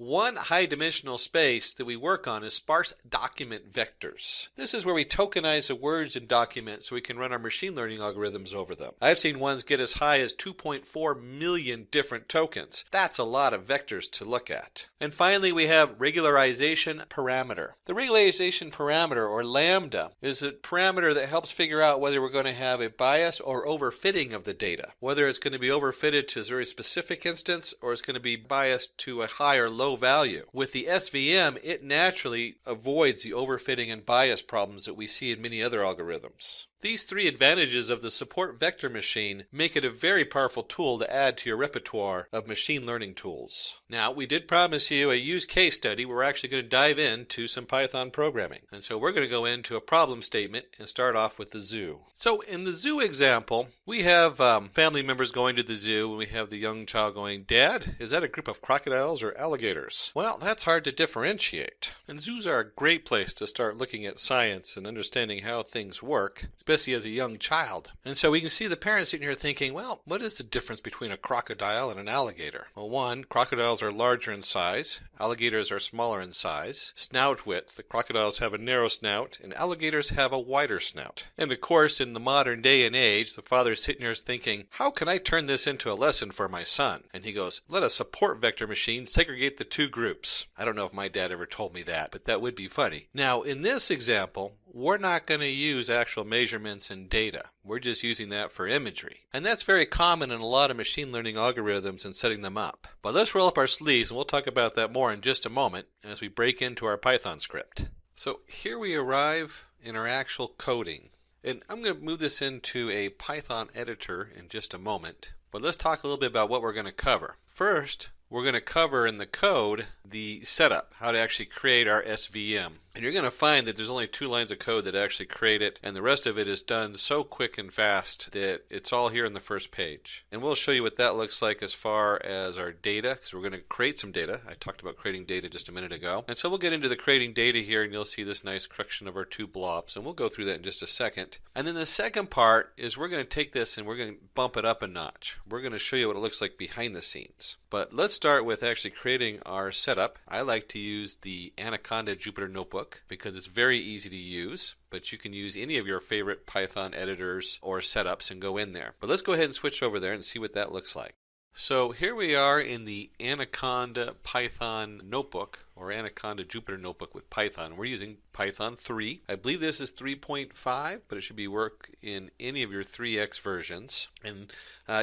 that we work on is sparse document vectors. This is where we tokenize the words in documents so we can run our machine learning algorithms over them. I've seen ones get as high as 2.4 million different tokens. That's a lot of vectors to look at. And finally, we have regularization parameter. The regularization parameter, or lambda, is a parameter that helps figure out whether we're going to have a bias or overfitting of the data. Whether it's going to be overfitted to a very specific instance or it's going to be biased to a high or low value. With the SVM, it naturally avoids the overfitting and bias problems that we see in many other algorithms. These 3 advantages of the support vector machine make it a very powerful tool to add to your repertoire of machine learning tools. Now, we did promise you a use case study where we're actually going to dive into some Python programming. And so we're going to go into a problem statement and start off with the zoo. So in the zoo example, we have family members going to the zoo, and we have the young child going, "Dad, is that a group of crocodiles or alligators?" Well, that's hard to differentiate. And zoos are a great place to start looking at science and understanding how things work, especially as a young child. And so we can see the parents sitting here thinking, well, what is the difference between a crocodile and an alligator? Well, one, crocodiles are larger in size, alligators are smaller in size. Snout width, the crocodiles have a narrow snout and alligators have a wider snout. And of course, in the modern day and age, the father's sitting here thinking, how can I turn this into a lesson for my son? And he goes, let a support vector machine segregate the 2 groups. I don't know if my dad ever told me that, but that would be funny. Now, in this example, we're not going to use actual measurements and data. We're just using that for imagery. And that's very common in a lot of machine learning algorithms and setting them up. But let's roll up our sleeves, and we'll talk about that more in just a moment as we break into our Python script. So here we arrive in our actual coding. And I'm going to move this into a Python editor in just a moment. But let's talk a little bit about what we're going to cover. First, we're going to cover in the code the setup, how to actually create our SVM. And you're going to find that there's only 2 lines of code that actually create it, and the rest of it is done so quick and fast that it's all here in the first page. And we'll show you what that looks like as far as our data, because we're going to create some data. I talked about creating data just a minute ago. And so we'll get into the creating data here, and you'll see this nice correction of our 2 blobs, and we'll go through that in just a second. And then the second part is we're going to take this and we're going to bump it up a notch. We're going to show you what it looks like behind the scenes. But let's start with actually creating our setup. I like to use the Anaconda Jupyter Notebook because it's very easy to use, but you can use any of your favorite Python editors or setups and go in there. But let's go ahead and switch over there and see what that looks like. So here we are in the Anaconda Python Notebook, or Anaconda Jupyter Notebook with Python. We're using Python 3. I believe this is 3.5, but it should be work in any of your 3x versions. And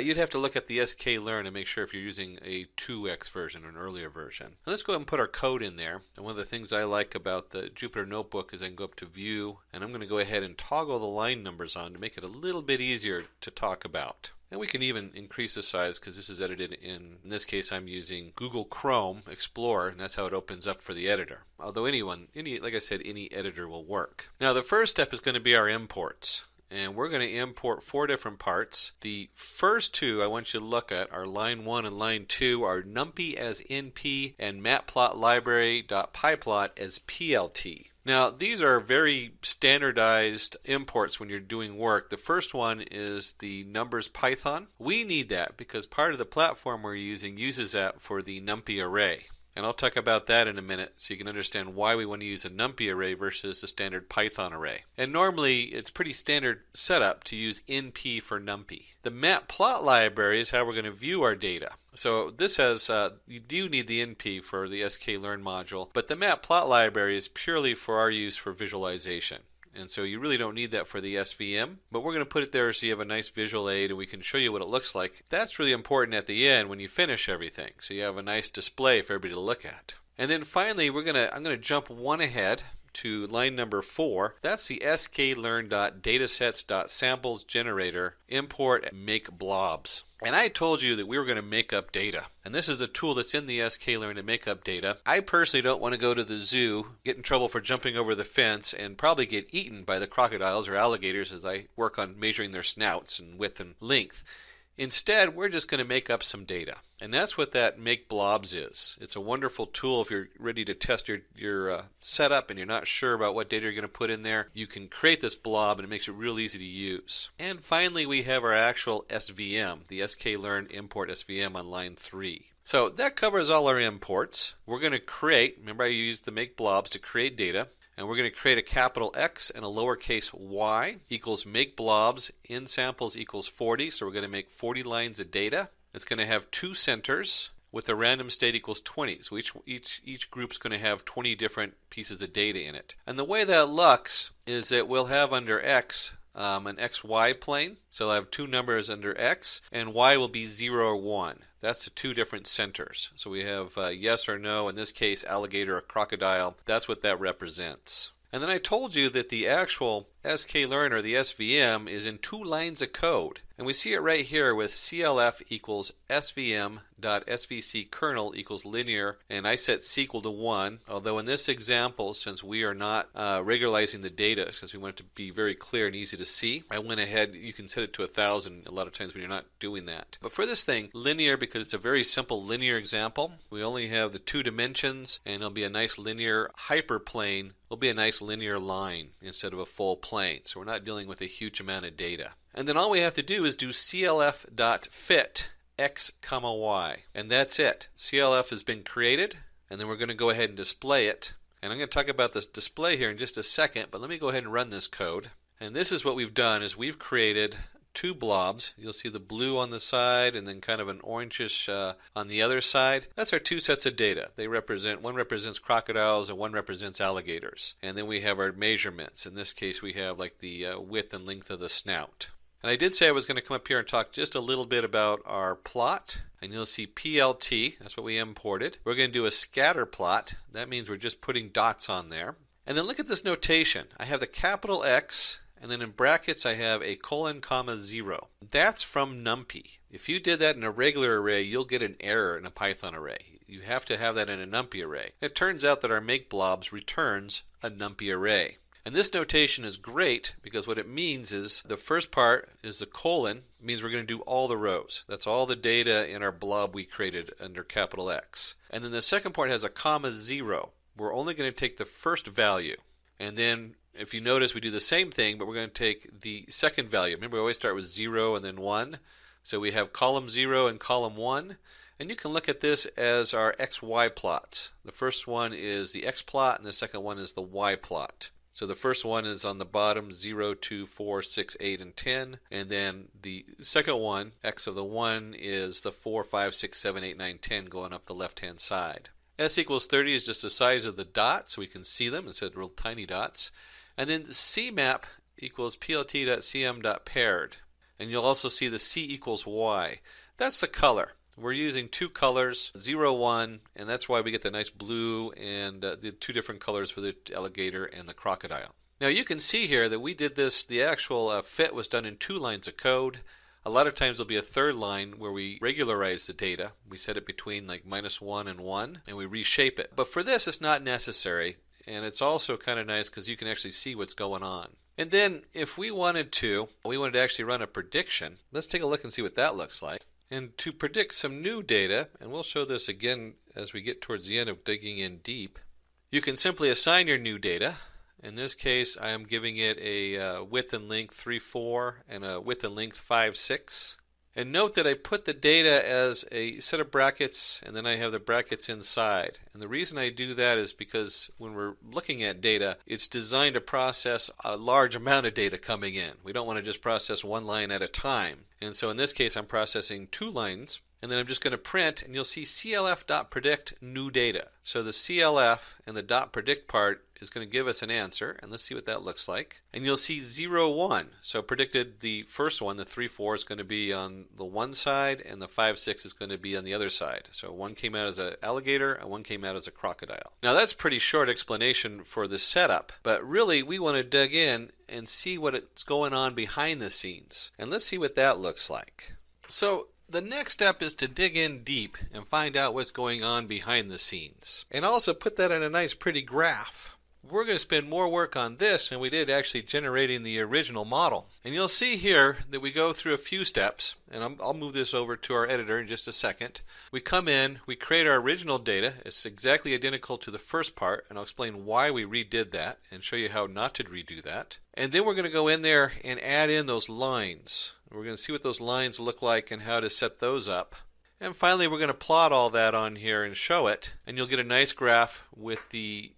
you'd have to look at the sklearn and make sure if you're using a 2x version or an earlier version. Now let's go ahead and put our code in there. And one of the things I like about the Jupyter Notebook is I can go up to View, and I'm going to go ahead and toggle the line numbers on to make it a little bit easier to talk about. And we can even increase the size because this is edited in this case I'm using Google Chrome Explorer, and that's how it opens up for the editor. Although like I said, any editor will work. Now the first step is going to be our imports. And we're going to import 4 different parts. The first 2 I want you to look at are line 1 and line 2 are numpy as np and matplotlibary.pyplot as plt. Now, these are very standardized imports when you're doing work. The first one is the numbers Python. We need that because part of the platform we're using uses that for the numpy array. And I'll talk about that in a minute so you can understand why we want to use a numpy array versus the standard Python array. And normally it's pretty standard setup to use np for numpy. The matplot library is how we're going to view our data. So this has, you do need the np for the sklearn module, but the matplot library is purely for our use for visualization. And so you really don't need that for the SVM, but we're going to put it there so you have a nice visual aid and we can show you what it looks like. That's really important at the end when you finish everything, so you have a nice display for everybody to look at. And then finally, I'm going to jump one ahead to line number 4. That's the sklearn.datasets.samples generator import and make blobs. And I told you that we were going to make up data. And this is a tool that's in the sklearn to make up data. I personally don't want to go to the zoo, get in trouble for jumping over the fence, and probably get eaten by the crocodiles or alligators as I work on measuring their snouts and width and length. Instead, we're just going to make up some data. And that's what that make blobs is. It's a wonderful tool if you're ready to test your setup and you're not sure about what data you're going to put in there. You can create this blob and it makes it real easy to use. And finally, we have our actual SVM, the sklearn import SVM on line 3. So that covers all our imports. We're going to create, remember I used the make blobs to create data. And we're going to create a capital X and a lowercase y equals make blobs in samples equals 40. So we're going to make 40 lines of data. It's going to have 2 centers with a random state equals 20. So each group's going to have 20 different pieces of data in it. And the way that looks is that we'll have under X an XY plane. So I'll have 2 numbers under X, and Y will be 0 or 1. That's the 2 different centers. So we have yes or no, in this case alligator or crocodile. That's what that represents. And then I told you that the actual sklearn or the SVM is in 2 lines of code. And we see it right here with CLF equals SVM.SVC kernel equals linear, and I set C equal to 1. Although in this example, since we are not regularizing the data, because we want it to be very clear and easy to see, I went ahead, you can set it to 1,000 a lot of times when you're not doing that. But for this thing, linear, because it's a very simple linear example, we only have the 2 dimensions, and it'll be a nice linear hyperplane. It'll be a nice linear line instead of a full plane. So we're not dealing with a huge amount of data. And then all we have to do is do CLF.fit x, y. And that's it. CLF has been created, and then we're going to go ahead and display it. And I'm going to talk about this display here in just a second, but let me go ahead and run this code. And this is what we've done, is we've created 2 blobs. You'll see the blue on the side and then kind of an orangish on the other side. That's our 2 sets of data. One represents crocodiles and one represents alligators. And then we have our measurements. In this case, we have like the width and length of the snout. And I did say I was going to come up here and talk just a little bit about our plot. And you'll see PLT, that's what we imported. We're going to do a scatter plot. That means we're just putting dots on there. And then look at this notation. I have the capital X, and then in brackets I have a colon, comma, 0. That's from NumPy. If you did that in a regular array, you'll get an error in a Python array. You have to have that in a NumPy array. It turns out that our make blobs returns a NumPy array. And this notation is great because what it means is the first part is the colon. It means we're going to do all the rows. That's all the data in our blob we created under capital X. And then the second part has a comma 0. We're only going to take the first value. And then if you notice, we do the same thing, but we're going to take the second value. Remember, we always start with 0 and then 1. So we have column 0 and column 1. And you can look at this as our XY plots. The first one is the X plot, and the second one is the Y plot. So the first one is on the bottom, 0, 2, 4, 6, 8, and 10. And then the second one, X of the 1, is the 4, 5, 6, 7, 8, 9, 10 going up the left-hand side. S equals 30 is just the size of the dot, so we can see them instead of real tiny dots. And then CMap equals plt.cm.paired. And you'll also see the C equals Y. That's the color. We're using 2 colors, 0, 1, and that's why we get the nice blue and the 2 different colors for the alligator and the crocodile. Now you can see here that we did this, the actual fit was done in 2 lines of code. A lot of times there'll be a third line where we regularize the data. We set it between like -1 and 1, and we reshape it. But for this, it's not necessary, and it's also kind of nice because you can actually see what's going on. And then if we wanted to actually run a prediction. Let's take a look and see what that looks like. And to predict some new data, and we'll show this again as we get towards the end of digging in deep, you can simply assign your new data. In this case, I am giving it a width and length 3, 4 and a width and length 5, 6. And note that I put the data as a set of brackets, and then I have the brackets inside. And the reason I do that is because when we're looking at data, it's designed to process a large amount of data coming in. We don't want to just process 1 line at a time. And so in this case, I'm processing 2 lines and then I'm just going to print, and you'll see CLF.predict new data. So the CLF and the .predict part is going to give us an answer, and let's see what that looks like. And you'll see 0, 1. So predicted the first one, the 3, 4 is going to be on the one side, and the 5, 6 is going to be on the other side. So one came out as an alligator, and one came out as a crocodile. Now that's a pretty short explanation for the setup, but really we want to dig in and see what's going on behind the scenes. And let's see what that looks like. So the next step is to dig in deep and find out what's going on behind the scenes. And also put that in a nice pretty graph. We're going to spend more work on this than we did actually generating the original model. And you'll see here that we go through a few steps, and I'll move this over to our editor in just a second. We come in, we create our original data. It's exactly identical to the first part, and I'll explain why we redid that and show you how not to redo that. And then we're going to go in there and add in those lines. We're going to see what those lines look like and how to set those up. And finally, we're going to plot all that on here and show it, and you'll get a nice graph with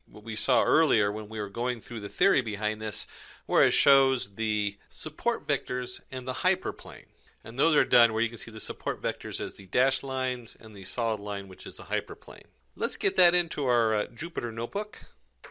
what we saw earlier when we were going through the theory behind this, where it shows the support vectors and the hyperplane. And those are done where you can see the support vectors as the dashed lines and the solid line, which is the hyperplane. Let's get that into our Jupyter notebook.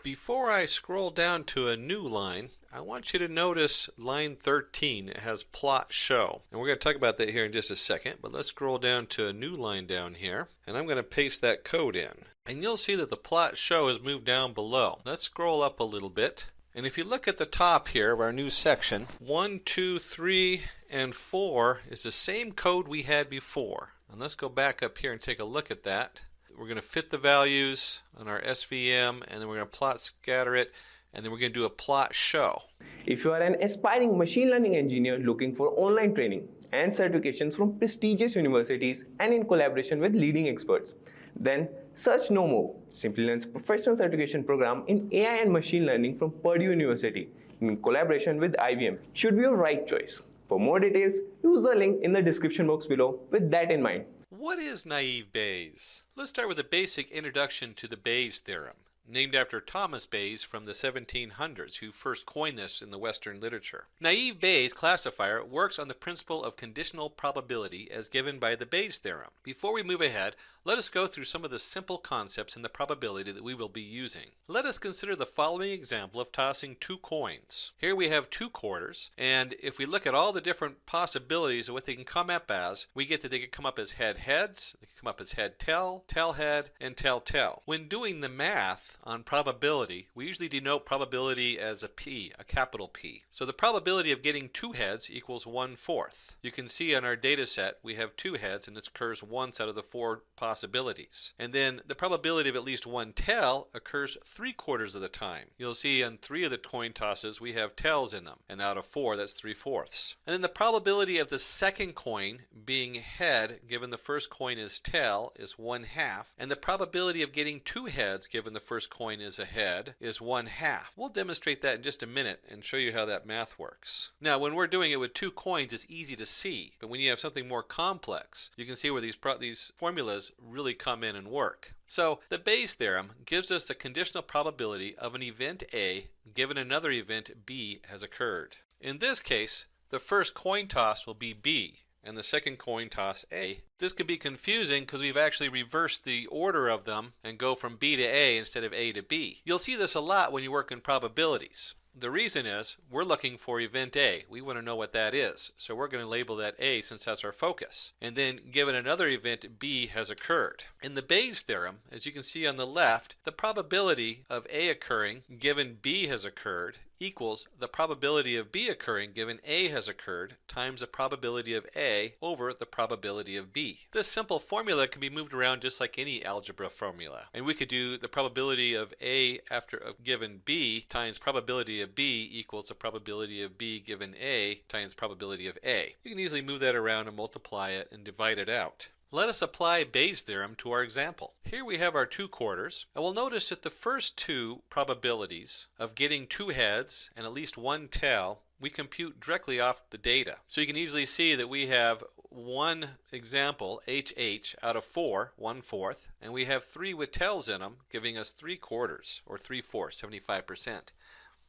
Before I scroll down to a new line, I want you to notice line 13. It has plot show. And we're going to talk about that here in just a second, but let's scroll down to a new line down here, and I'm going to paste that code in. And you'll see that the plot show has moved down below. Let's scroll up a little bit. And if you look at the top here of our new section, 1, 2, 3, and 4 is the same code we had before. And let's go back up here and take a look at that. We're going to fit the values on our SVM, and then we're going to plot scatter it, and then we're going to do a plot show. If you are an aspiring machine learning engineer looking for online training and certifications from prestigious universities and in collaboration with leading experts, then search no more. Simplilearn's professional certification program in AI and machine learning from Purdue University in collaboration with IBM should be your right choice. For more details, use the link in the description box below with that in mind. What is naive Bayes? Let's start with a basic introduction to the Bayes theorem, named after Thomas Bayes from the 1700s, who first coined this in the Western literature. Naive Bayes classifier works on the principle of conditional probability as given by the Bayes theorem. Before we move ahead, let us go through some of the simple concepts in the probability that we will be using. Let us consider the following example of tossing 2 coins. Here we have 2 quarters, and if we look at all the different possibilities of what they can come up as, we get that they can come up as head-heads, they can come up as head-tail, tail-head, and tail-tail. When doing the math on probability, we usually denote probability as a P, a capital P. So the probability of getting 2 heads equals 1/4. You can see on our data set we have 2 heads, and it occurs once out of the 4 possibilities. And then the probability of at least 1 tail occurs 3/4 of the time. You'll see on 3 of the coin tosses we have tails in them, and out of 4 that's 3/4. And then the probability of the second coin being head given the first coin is tail is 1/2, and the probability of getting 2 heads given the first coin is a head is 1/2. We'll demonstrate that in just a minute and show you how that math works. Now when we're doing it with 2 coins it's easy to see, but when you have something more complex you can see where these formulas really come in and work. So the Bayes theorem gives us the conditional probability of an event A given another event B has occurred. In this case, the first coin toss will be B and the second coin toss A. This can be confusing because we've actually reversed the order of them and go from B to A instead of A to B. You'll see this a lot when you work in probabilities. The reason is we're looking for event A. We want to know what that is. So we're going to label that A since that's our focus. And then given another event B has occurred. In the Bayes theorem, as you can see on the left, the probability of A occurring given B has occurred equals the probability of B occurring given A has occurred times the probability of A over the probability of B. This simple formula can be moved around just like any algebra formula. And we could do the probability of A after a given B times probability of B equals the probability of B given A times probability of A. You can easily move that around and multiply it and divide it out. Let us apply Bayes' theorem to our example. Here we have our 2 quarters, and we'll notice that the first 2 probabilities of getting 2 heads and at least 1 tail we compute directly off the data. So you can easily see that we have one example, HH, out of 4, 1/4, and we have 3 with tails in them, giving us 3/4 or 3/4, 75%.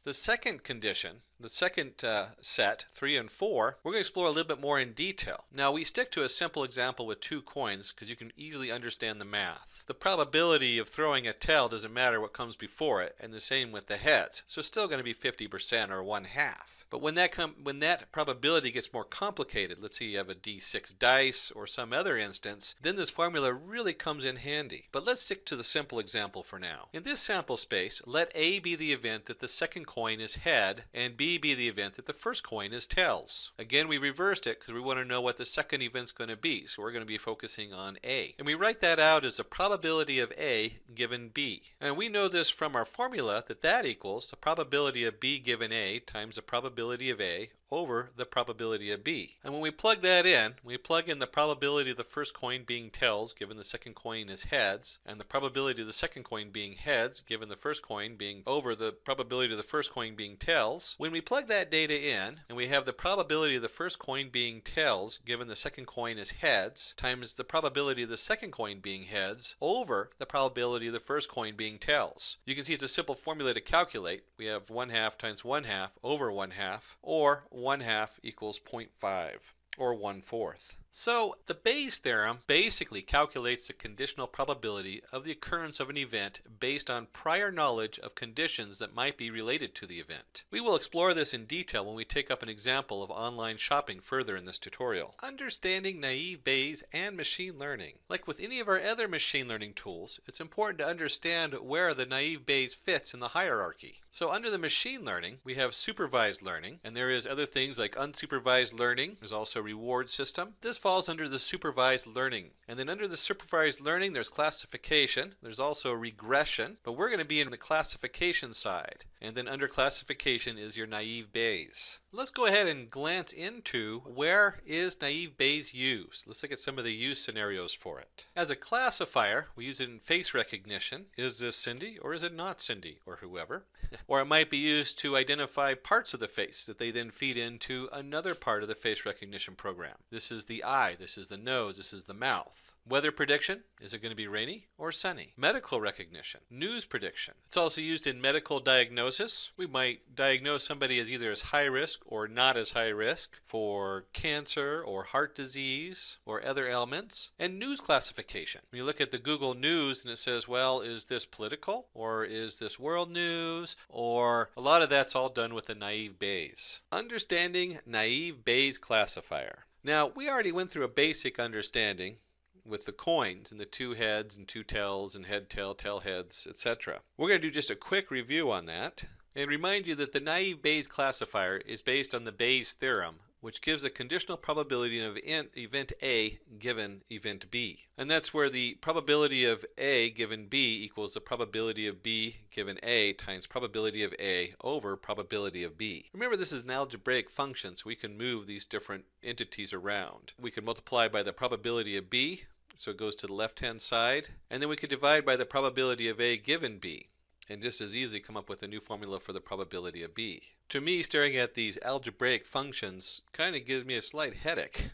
The second condition The second set, 3 and 4, we're going to explore a little bit more in detail. Now, we stick to a simple example with 2 coins because you can easily understand the math. The probability of throwing a tail doesn't matter what comes before it, and the same with the heads. So it's still going to be 50% or 1/2. But when that probability gets more complicated, let's say you have a d6 dice or some other instance, then this formula really comes in handy. But let's stick to the simple example for now. In this sample space, let A be the event that the second coin is head, and B be the event that the first coin is tails. Again, we reversed it because we want to know what the second event's going to be, so we're going to be focusing on A. And we write that out as the probability of A given B. And we know this from our formula that equals the probability of B given A times the probability of A over the probability of B. And when we plug that in, we plug in the probability of the first coin being tails given the second coin is heads, and the probability of the second coin being heads given the first coin being over the probability of the first coin being tails. When we plug that data in, and we have the probability of the first coin being tails given the second coin is heads times the probability of the second coin being heads over the probability of the first coin being tails. You can see it's a simple formula to calculate. We have 1/2 times 1/2 over 1/2, or 1/2 equals 0.5, or 1/4. So the Bayes theorem basically calculates the conditional probability of the occurrence of an event based on prior knowledge of conditions that might be related to the event. We will explore this in detail when we take up an example of online shopping further in this tutorial. Understanding naive Bayes and machine learning. Like with any of our other machine learning tools, it's important to understand where the naive Bayes fits in the hierarchy. So under the machine learning, we have supervised learning, and there is other things like unsupervised learning. There's also a reward system. This falls under the supervised learning. And then under the supervised learning, there's classification. There's also regression, but we're going to be in the classification side. And then under classification is your naive Bayes. Let's go ahead and glance into where is naive Bayes used. Let's look at some of the use scenarios for it. As a classifier, we use it in face recognition. Is this Cindy or is it not Cindy or whoever? Or it might be used to identify parts of the face that they then feed into another part of the face recognition program. This is the eye, this is the nose, this is the mouth. Weather prediction, is it going to be rainy or sunny? Medical recognition, news prediction. It's also used in medical diagnosis. We might diagnose somebody as either as high risk or not as high risk for cancer or heart disease or other ailments. And news classification. When you look at the Google News and it says, well, is this political or is this world news? Or a lot of that's all done with the naive Bayes. Understanding naive Bayes classifier. Now, we already went through a basic understanding with the coins and the 2 heads and 2 tails and head, tail heads, etc. We're going to do just a quick review on that and remind you that the naive Bayes classifier is based on the Bayes theorem, which gives a conditional probability of event A given event B. And that's where the probability of A given B equals the probability of B given A times probability of A over probability of B. Remember, this is an algebraic function, so we can move these different entities around. We can multiply by the probability of B, so it goes to the left-hand side, and then we could divide by the probability of A given B, and just as easily come up with a new formula for the probability of B. To me, staring at these algebraic functions kind of gives me a slight headache.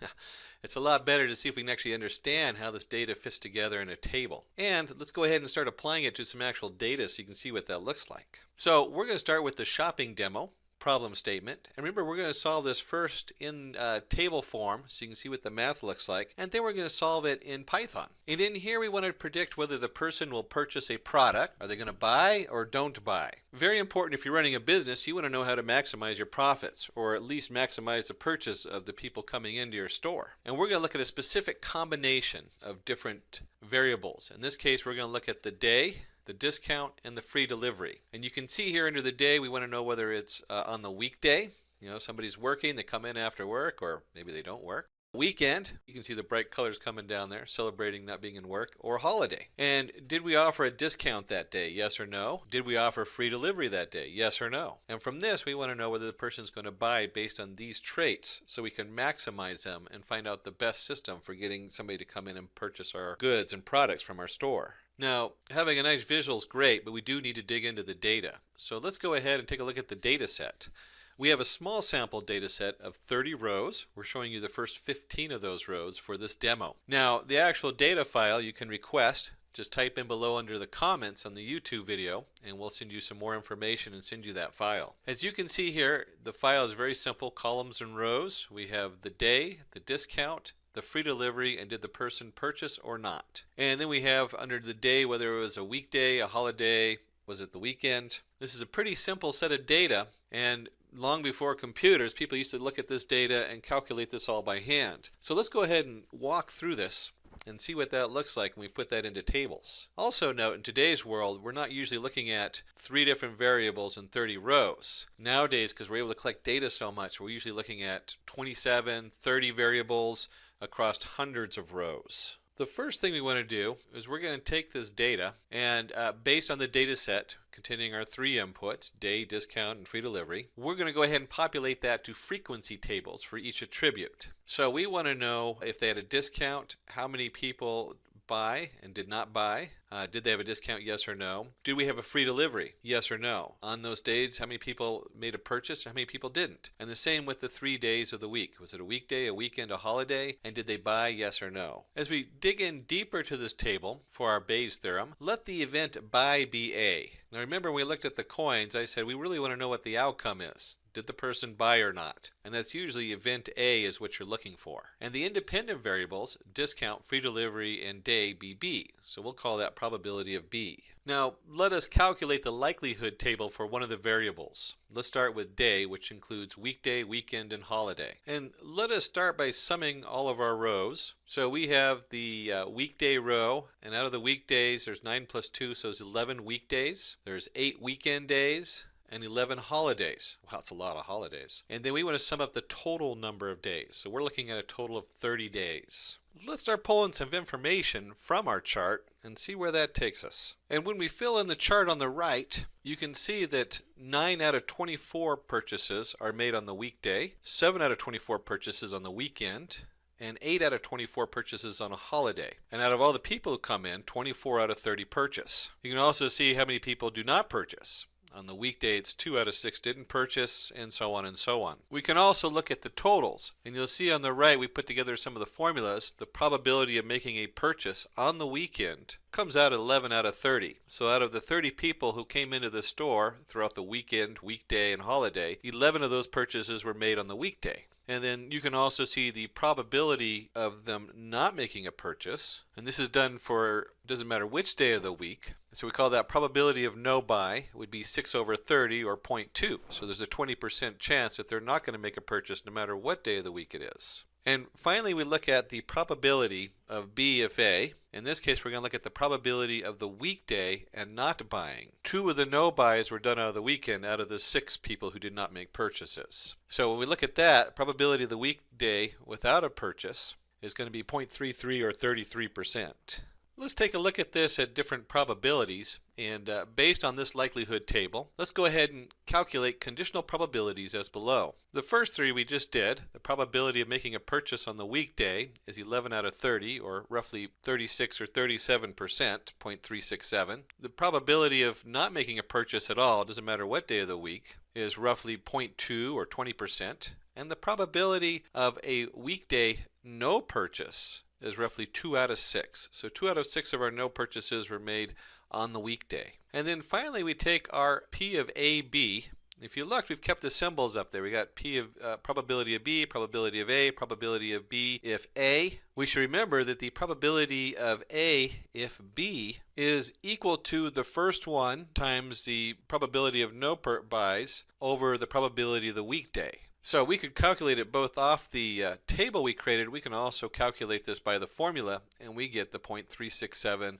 It's a lot better to see if we can actually understand how this data fits together in a table. And let's go ahead and start applying it to some actual data so you can see what that looks like. So we're going to start with the shopping demo problem statement. And remember, we're going to solve this first in table form so you can see what the math looks like, and then we're going to solve it in Python. And in here we want to predict whether the person will purchase a product. Are they going to buy or don't buy? Very important if you're running a business, you want to know how to maximize your profits, or at least maximize the purchase of the people coming into your store. And we're going to look at a specific combination of different variables. In this case, we're going to look at the day, the discount, and the free delivery. And you can see here under the day, we want to know whether it's on the weekday. You know, somebody's working, they come in after work, or maybe they don't work. Weekend, you can see the bright colors coming down there, celebrating not being in work, or holiday. And did we offer a discount that day? Yes or no? Did we offer free delivery that day? Yes or no? And from this, we want to know whether the person's going to buy based on these traits so we can maximize them and find out the best system for getting somebody to come in and purchase our goods and products from our store. Now, having a nice visual is great, but we do need to dig into the data. So let's go ahead and take a look at the data set. We have a small sample data set of 30 rows. We're showing you the first 15 of those rows for this demo. Now, the actual data file you can request just type in below under the comments on the YouTube video and we'll send you some more information and send you that file. As you can see here, the file is very simple, columns and rows. We have the day, the discount, the free delivery, and did the person purchase or not. And then we have under the day whether it was a weekday, a holiday, was it the weekend. This is a pretty simple set of data, and long before computers, people used to look at this data and calculate this all by hand. So let's go ahead and walk through this and see what that looks like when we put that into tables. Also note, in today's world, we're not usually looking at 3 different variables in 30 rows. Nowadays, because we're able to collect data so much, we're usually looking at 27, 30 variables across hundreds of rows. The first thing we want to do is we're going to take this data and based on the data set containing our 3 inputs, day, discount, and free delivery, we're going to go ahead and populate that to frequency tables for each attribute. So we want to know if they had a discount, how many people buy and did not buy. Did they have a discount, yes or no? Do we have a free delivery, yes or no? On those days, how many people made a purchase and how many people didn't? And the same with the 3 days of the week. Was it a weekday, a weekend, a holiday? And did they buy, yes or no? As we dig in deeper to this table for our Bayes theorem, let the event buy be A. Now remember, when we looked at the coins, I said we really want to know what the outcome is. Did the person buy or not? And that's usually event A is what you're looking for. And the independent variables, discount, free delivery, and day, be B. So we'll call that probability of B. Now let us calculate the likelihood table for one of the variables. Let's start with day, which includes weekday, weekend, and holiday. And let us start by summing all of our rows. So we have the weekday row, and out of the weekdays there's 9 plus 2, so it's 11 weekdays. There's 8 weekend days and 11 holidays. Wow, that's a lot of holidays. And then we want to sum up the total number of days. So we're looking at a total of 30 days. Let's start pulling some information from our chart and see where that takes us. And when we fill in the chart on the right, you can see that 9 out of 24 purchases are made on the weekday, 7 out of 24 purchases on the weekend, and 8 out of 24 purchases on a holiday. And out of all the people who come in, 24 out of 30 purchase. You can also see how many people do not purchase. On the weekday, it's 2 out of 6 didn't purchase, and so on and so on. We can also look at the totals, and you'll see on the right we put together some of the formulas. The probability of making a purchase on the weekend comes out at 11 out of 30. So out of the 30 people who came into the store throughout the weekend, weekday, and holiday, 11 of those purchases were made on the weekday. And then you can also see the probability of them not making a purchase. And this is done for, doesn't matter which day of the week. So we call that probability of no buy. It would be 6 over 30 or 0.2. So there's a 20% chance that they're not going to make a purchase no matter what day of the week it is. And finally, we look at the probability of B if A. In this case, we're going to look at the probability of the weekday and not buying. 2 of the no buys were done out of the weekend out of the 6 people who did not make purchases. So when we look at that, probability of the weekday without a purchase is going to be 0.33 or 33%. Let's take a look at this at different probabilities, and based on this likelihood table, let's go ahead and calculate conditional probabilities as below. The first 3 we just did. The probability of making a purchase on the weekday is 11 out of 30, or roughly 36 or 37%, 0.367. The probability of not making a purchase at all, doesn't matter what day of the week, is roughly 0.2 or 20%. And the probability of a weekday no purchase is roughly 2 out of 6. So 2 out of 6 of our no purchases were made on the weekday. And then finally we take our P of AB. If you look, we've kept the symbols up there. We got P of probability of B, probability of A, probability of B if A. We should remember that the probability of A if B is equal to the first one times the probability of no buys over the probability of the weekday. So we could calculate it both off the table we created. We can also calculate this by the formula, and we get the 0.367,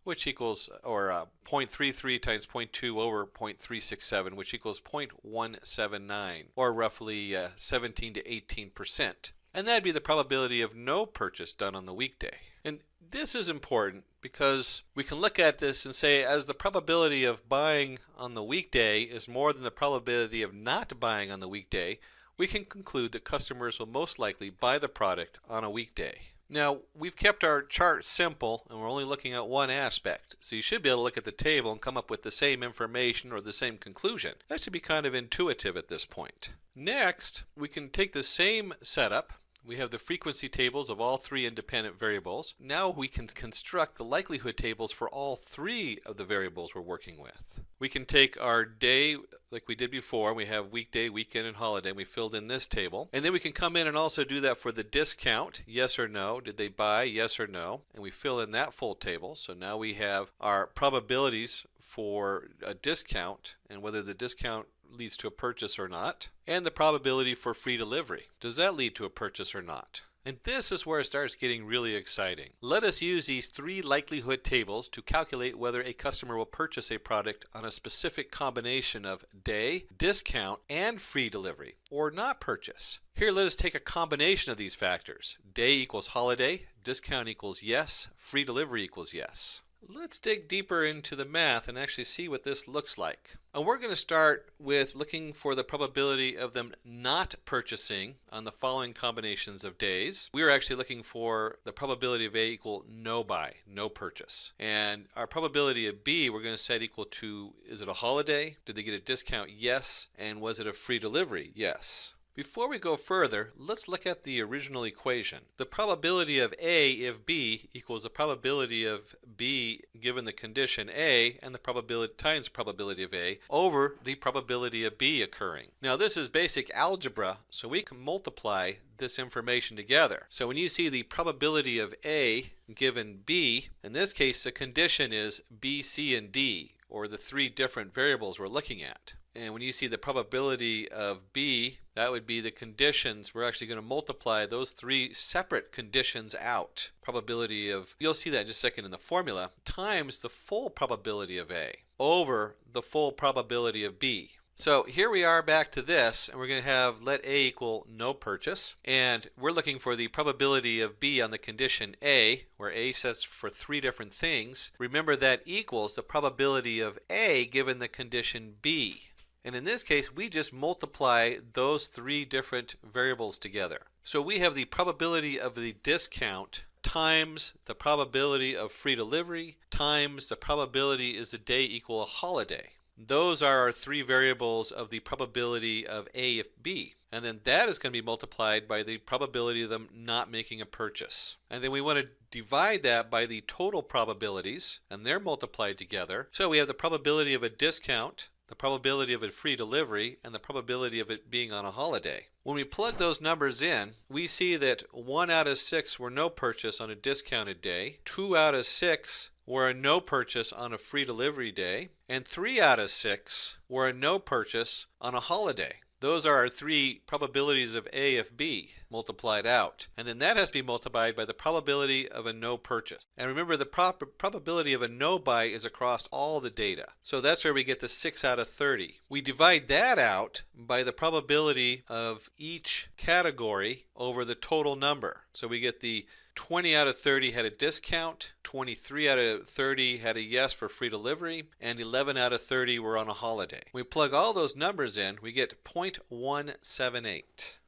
which equals, or 0.33 times 0.2 over 0.367, which equals 0.179, or roughly 17 to 18%. And that'd be the probability of no purchase done on the weekday. And this is important because we can look at this and say, as the probability of buying on the weekday is more than the probability of not buying on the weekday, we can conclude that customers will most likely buy the product on a weekday. Now, we've kept our chart simple and we're only looking at one aspect. So you should be able to look at the table and come up with the same information or the same conclusion. That should be kind of intuitive at this point. Next, we can take the same setup. We have the frequency tables of all three independent variables. Now we can construct the likelihood tables for all three of the variables we're working with. We can take our day like we did before. We have weekday, weekend, and holiday. We filled in this table. And then we can come in and also do that for the discount, yes or no. Did they buy, yes or no? And we fill in that full table. So now we have our probabilities for a discount and whether the discount leads to a purchase or not, and the probability for free delivery. Does that lead to a purchase or not? And this is where it starts getting really exciting. Let us use these three likelihood tables to calculate whether a customer will purchase a product on a specific combination of day, discount, and free delivery, or not purchase. Here, let us take a combination of these factors. Day equals holiday, discount equals yes, free delivery equals yes. Let's dig deeper into the math and actually see what this looks like. And we're going to start with looking for the probability of them not purchasing on the following combinations of days. We're actually looking for the probability of A equal no buy, no purchase. And our probability of B we're going to set equal to, is it a holiday? Did they get a discount? Yes. And was it a free delivery? Yes. Before we go further, let's look at the original equation. The probability of A if B equals the probability of B given the condition A and the probability times the probability of A over the probability of B occurring. Now this is basic algebra, so we can multiply this information together. So when you see the probability of A given B, in this case the condition is B, C, and D, or the three different variables we're looking at. And when you see the probability of B, that would be the conditions. We're actually going to multiply those three separate conditions out. Probability of, you'll see that in just a second in the formula, times the full probability of A over the full probability of B. So here we are back to this, and we're going to have let A equal no purchase, and we're looking for the probability of B on the condition A, where A sets for three different things. Remember that equals the probability of A given the condition B. And in this case, we just multiply those three different variables together. So we have the probability of the discount times the probability of free delivery times the probability is the day equal a holiday. Those are our three variables of the probability of A if B. And then that is going to be multiplied by the probability of them not making a purchase. And then we want to divide that by the total probabilities, and they're multiplied together. So we have the probability of a discount, the probability of a free delivery, and the probability of it being on a holiday. When we plug those numbers in, we see that 1 out of 6 were no purchase on a discounted day, 2 out of 6 were a no purchase on a free delivery day, and 3 out of 6 were a no purchase on a holiday. Those are our three probabilities of A if B multiplied out. And then that has to be multiplied by the probability of a no purchase. And remember, the probability of a no buy is across all the data. So that's where we get the 6 out of 30. We divide that out by the probability of each category over the total number. So we get the 20 out of 30 had a discount, 23 out of 30 had a yes for free delivery, and 11 out of 30 were on a holiday. We plug all those numbers in, we get 0.178.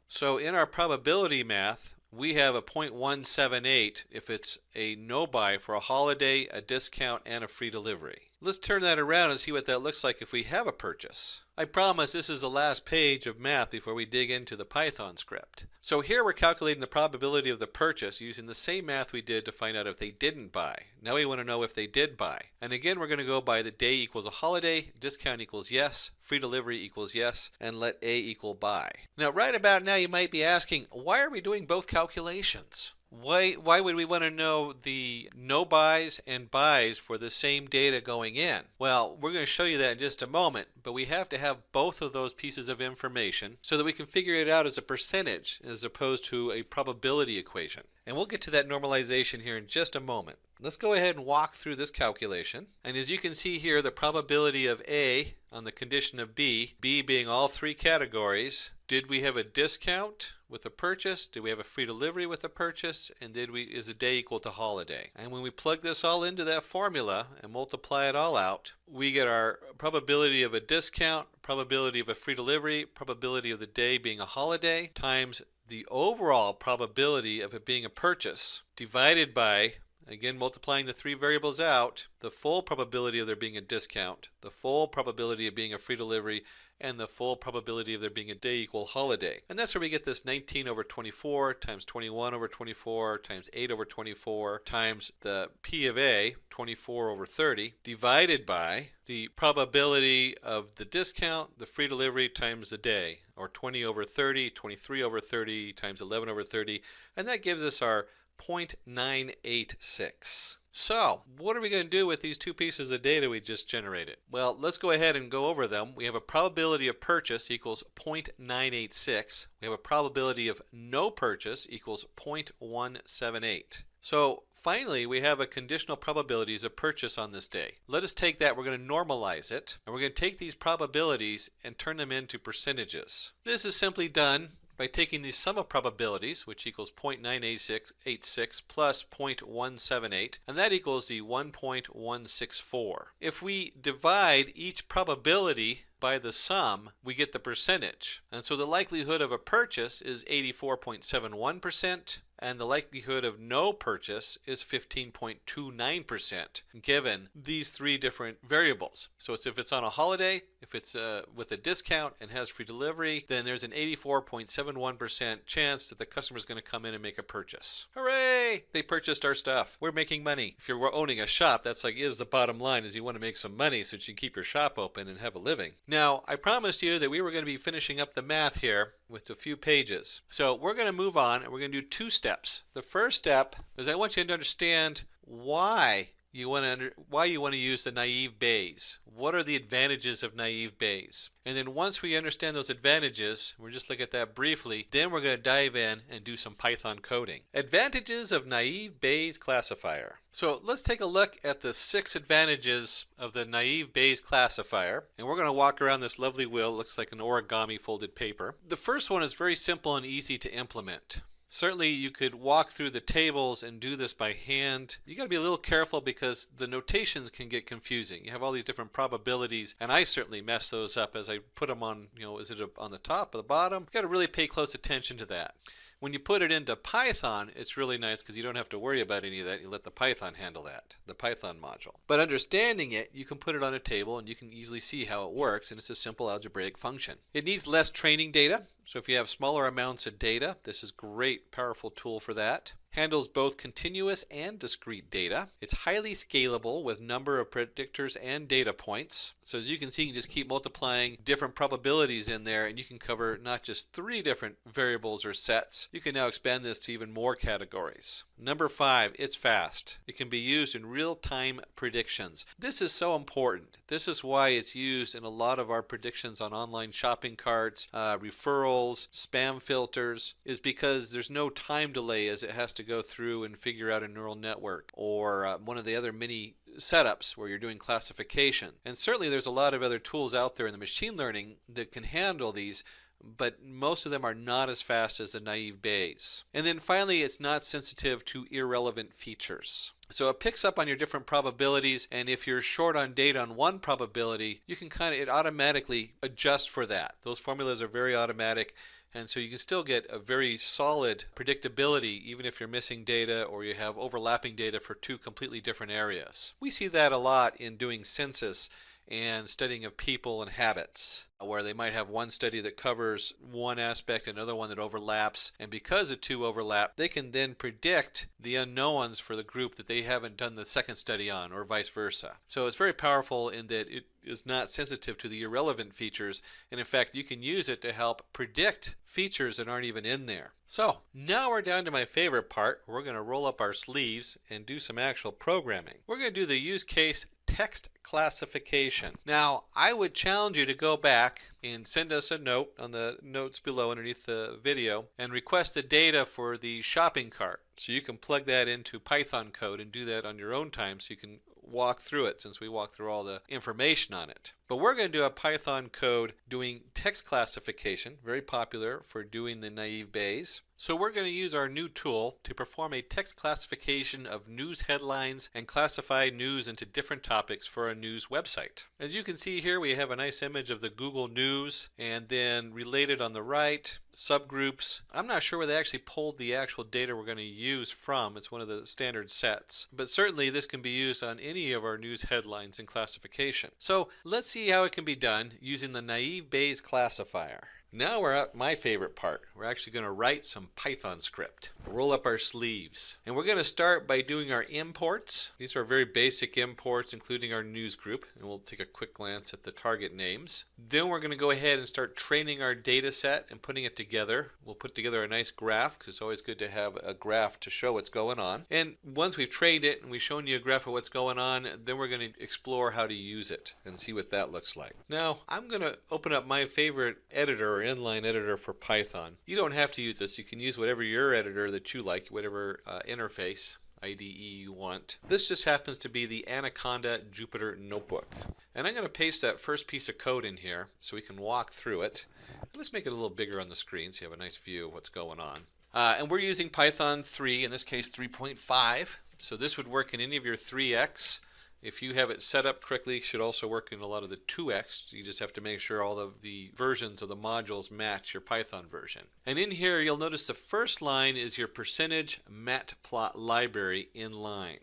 So in our probability math, we have a 0.178 if it's a no buy for a holiday, a discount, and a free delivery. Let's turn that around and see what that looks like if we have a purchase. I promise this is the last page of math before we dig into the Python script. So here we're calculating the probability of the purchase using the same math we did to find out if they didn't buy. Now we want to know if they did buy. And again, we're going to go by the day equals a holiday, discount equals yes, free delivery equals yes, and let A equal buy. Now right about now you might be asking, why are we doing both calculations? Why would we want to know the no buys and buys for the same data going in? Well, we're going to show you that in just a moment, but we have to have both of those pieces of information so that we can figure it out as a percentage as opposed to a probability equation. And we'll get to that normalization here in just a moment. Let's go ahead and walk through this calculation. And as you can see here, the probability of A on the condition of B being all three categories. Did we have a discount with a purchase? Did we have a free delivery with a purchase? And is a day equal to holiday? And when we plug this all into that formula and multiply it all out, we get our probability of a discount, probability of a free delivery, probability of the day being a holiday, times the overall probability of it being a purchase, divided by, again multiplying the three variables out, the full probability of there being a discount, the full probability of being a free delivery, and the full probability of there being a day equal holiday. And that's where we get this 19 over 24 times 21 over 24 times 8 over 24 times the P of A, 24 over 30, divided by the probability of the discount, the free delivery times the day, or 20 over 30, 23 over 30 times 11 over 30, and that gives us our 0.986. So, what are we going to do with these two pieces of data we just generated? Well, let's go ahead and go over them. We have a probability of purchase equals 0.986. We have a probability of no purchase equals 0.178. So, finally, we have a conditional probabilities of purchase on this day. Let us take that, we're going to normalize it, and we're going to take these probabilities and turn them into percentages. This is simply done by taking the sum of probabilities, which equals 0.986 plus 0.178, and that equals the 1.164. If we divide each probability by the sum, we get the percentage. And so the likelihood of a purchase is 84.71%, and the likelihood of no purchase is 15.29%, given these three different variables. So it's if it's on a holiday, if it's with a discount and has free delivery, then there's an 84.71% chance that the customer is going to come in and make a purchase. Hooray! They purchased our stuff. We're making money. If you're owning a shop, that's like is the bottom line, is you want to make some money so that you can keep your shop open and have a living. Now, I promised you that we were going to be finishing up the math here with a few pages. So we're going to move on and we're going to do two steps. The first step is I want you to understand why you want to use the naive Bayes. What are the advantages of naive Bayes? And then once we understand those advantages, we'll just look at that briefly, then we're going to dive in and do some Python coding. Advantages of naive Bayes classifier. So let's take a look at the 6 advantages of the naive Bayes classifier, and we're going to walk around this lovely wheel. It looks like an origami folded paper. The first one is very simple and easy to implement. Certainly you could walk through the tables and do this by hand. You got to be a little careful because the notations can get confusing. You have all these different probabilities, and I certainly mess those up as I put them on, is it on the top or the bottom? You got to really pay close attention to that. When you put it into Python, it's really nice because you don't have to worry about any of that. You let the Python handle that, the Python module. But understanding it, you can put it on a table and you can easily see how it works, and it's a simple algebraic function. It needs less training data, so if you have smaller amounts of data, this is a great, powerful tool for that. Handles both continuous and discrete data. It's highly scalable with number of predictors and data points. So as you can see, you can just keep multiplying different probabilities in there, and you can cover not just 3 different variables or sets. You can now expand this to even more categories. Number 5, it's fast. It can be used in real-time predictions. This is so important. This is why it's used in a lot of our predictions on online shopping carts, referrals, spam filters, is because there's no time delay as it has to go through and figure out a neural network, or one of the other many setups where you're doing classification. And certainly there's a lot of other tools out there in the machine learning that can handle these, but most of them are not as fast as the naive Bayes. And then finally, it's not sensitive to irrelevant features. So it picks up on your different probabilities, and if you're short on data on one probability, you can it automatically adjust for that. Those formulas are very automatic, and so you can still get a very solid predictability even if you're missing data or you have overlapping data for 2 completely different areas. We see that a lot in doing census and studying of people and habits, where they might have one study that covers one aspect and another one that overlaps, and because the 2 overlap, they can then predict the unknowns for the group that they haven't done the second study on, or vice versa. So it's very powerful in that it is not sensitive to the irrelevant features, and in fact you can use it to help predict features that aren't even in there. So now we're down to my favorite part. We're going to roll up our sleeves and do some actual programming. We're going to do the use case text classification. Now, I would challenge you to go back and send us a note on the notes below underneath the video and request the data for the shopping cart. So you can plug that into Python code and do that on your own time so you can walk through it, since we walk through all the information on it. But we're going to do a Python code doing text classification, very popular for doing the naive Bayes. So we're going to use our new tool to perform a text classification of news headlines and classify news into different topics for a news website. As you can see here, we have a nice image of the Google News, and then related on the right, subgroups. I'm not sure where they actually pulled the actual data we're going to use from. It's one of the standard sets. But certainly this can be used on any of our news headlines and classification. So let's see how it can be done using the naive Bayes classifier. Now we're at my favorite part. We're actually going to write some Python script. Roll up our sleeves. And we're going to start by doing our imports. These are very basic imports, including our news group. And we'll take a quick glance at the target names. Then we're going to go ahead and start training our data set and putting it together. We'll put together a nice graph, because it's always good to have a graph to show what's going on. And once we've trained it and we've shown you a graph of what's going on, then we're going to explore how to use it and see what that looks like. Now, I'm going to open up my favorite editor, inline editor for Python. You don't have to use this. You can use whatever your editor that you like, whatever interface IDE you want. This just happens to be the Anaconda Jupyter Notebook. And I'm going to paste that first piece of code in here so we can walk through it. Let's make it a little bigger on the screen so you have a nice view of what's going on. And we're using Python 3, in this case 3.5. So this would work in any of your 3x. If you have it set up correctly, it should also work in a lot of the 2x. You just have to make sure all of the versions of the modules match your Python version. And in here, you'll notice the first line is your percentage matplot library in line.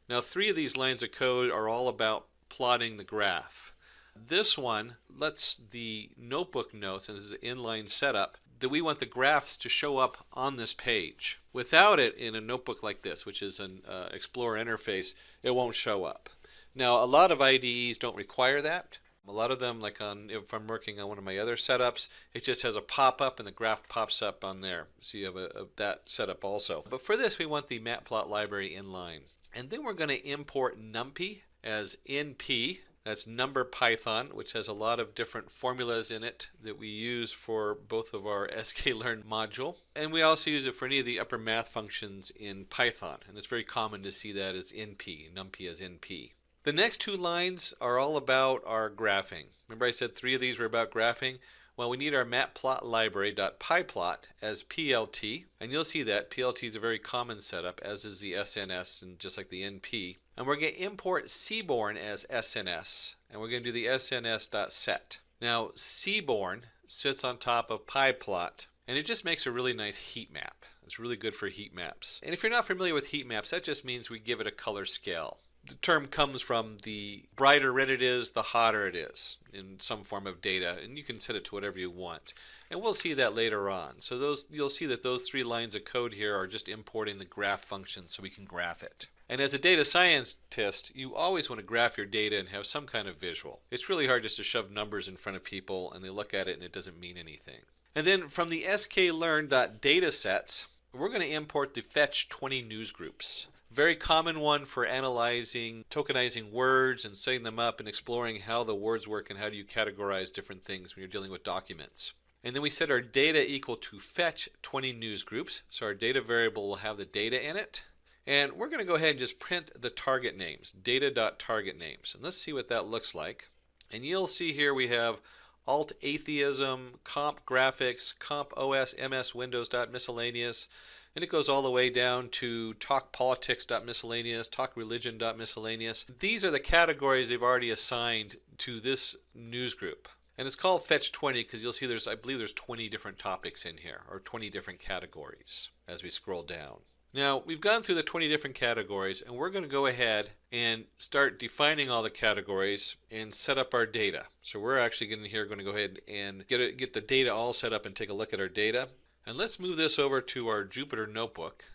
Now, 3 of these lines of code are all about plotting the graph. This one lets the notebook know, since it's an inline setup, that we want the graphs to show up on this page. Without it in a notebook like this, which is an Explorer interface, it won't show up. Now, a lot of IDEs don't require that. A lot of them, like if I'm working on one of my other setups, it just has a pop-up and the graph pops up on there. So you have that setup also. But for this, we want the matplot library inline. And then we're going to import NumPy as NP. That's NumberPython, which has a lot of different formulas in it that we use for both of our sklearn module. And we also use it for any of the upper math functions in Python. And it's very common to see that as NP, NumPy as NP. The next 2 lines are all about our graphing. Remember I said 3 of these were about graphing? Well, we need our matplotlibary.pyplot as PLT, and you'll see that PLT is a very common setup, as is the SNS, and just like the NP. And we're going to import Seaborn as SNS, and we're going to do the SNS.set. Now, Seaborn sits on top of pyplot, and it just makes a really nice heat map. It's really good for heat maps. And if you're not familiar with heat maps, that just means we give it a color scale. The term comes from the brighter red it is, the hotter it is in some form of data, and you can set it to whatever you want. And we'll see that later on. So you'll see that those 3 lines of code here are just importing the graph function so we can graph it. And as a data scientist, you always want to graph your data and have some kind of visual. It's really hard just to shove numbers in front of people and they look at it and it doesn't mean anything. And then from the sklearn.datasets, we're going to import the fetch20 news groups. Very common one for analyzing, tokenizing words and setting them up and exploring how the words work and how do you categorize different things when you're dealing with documents. And then we set our data equal to fetch 20 news groups. So our data variable will have the data in it. And we're going to go ahead and just print the target names, data.target names. And let's see what that looks like. And you'll see here we have alt atheism, comp graphics, comp OS, MS, Windows.miscellaneous. And it goes all the way down to talkpolitics.miscellaneous, talkreligion.miscellaneous. These are the categories they've already assigned to this news group. And it's called Fetch20 because you'll see I believe there's 20 different topics in here, or 20 different categories as we scroll down. Now, we've gone through the 20 different categories, and we're going to go ahead and start defining all the categories and set up our data. So we're actually going to go ahead and get the data all set up and take a look at our data. And let's move this over to our Jupyter Notebook,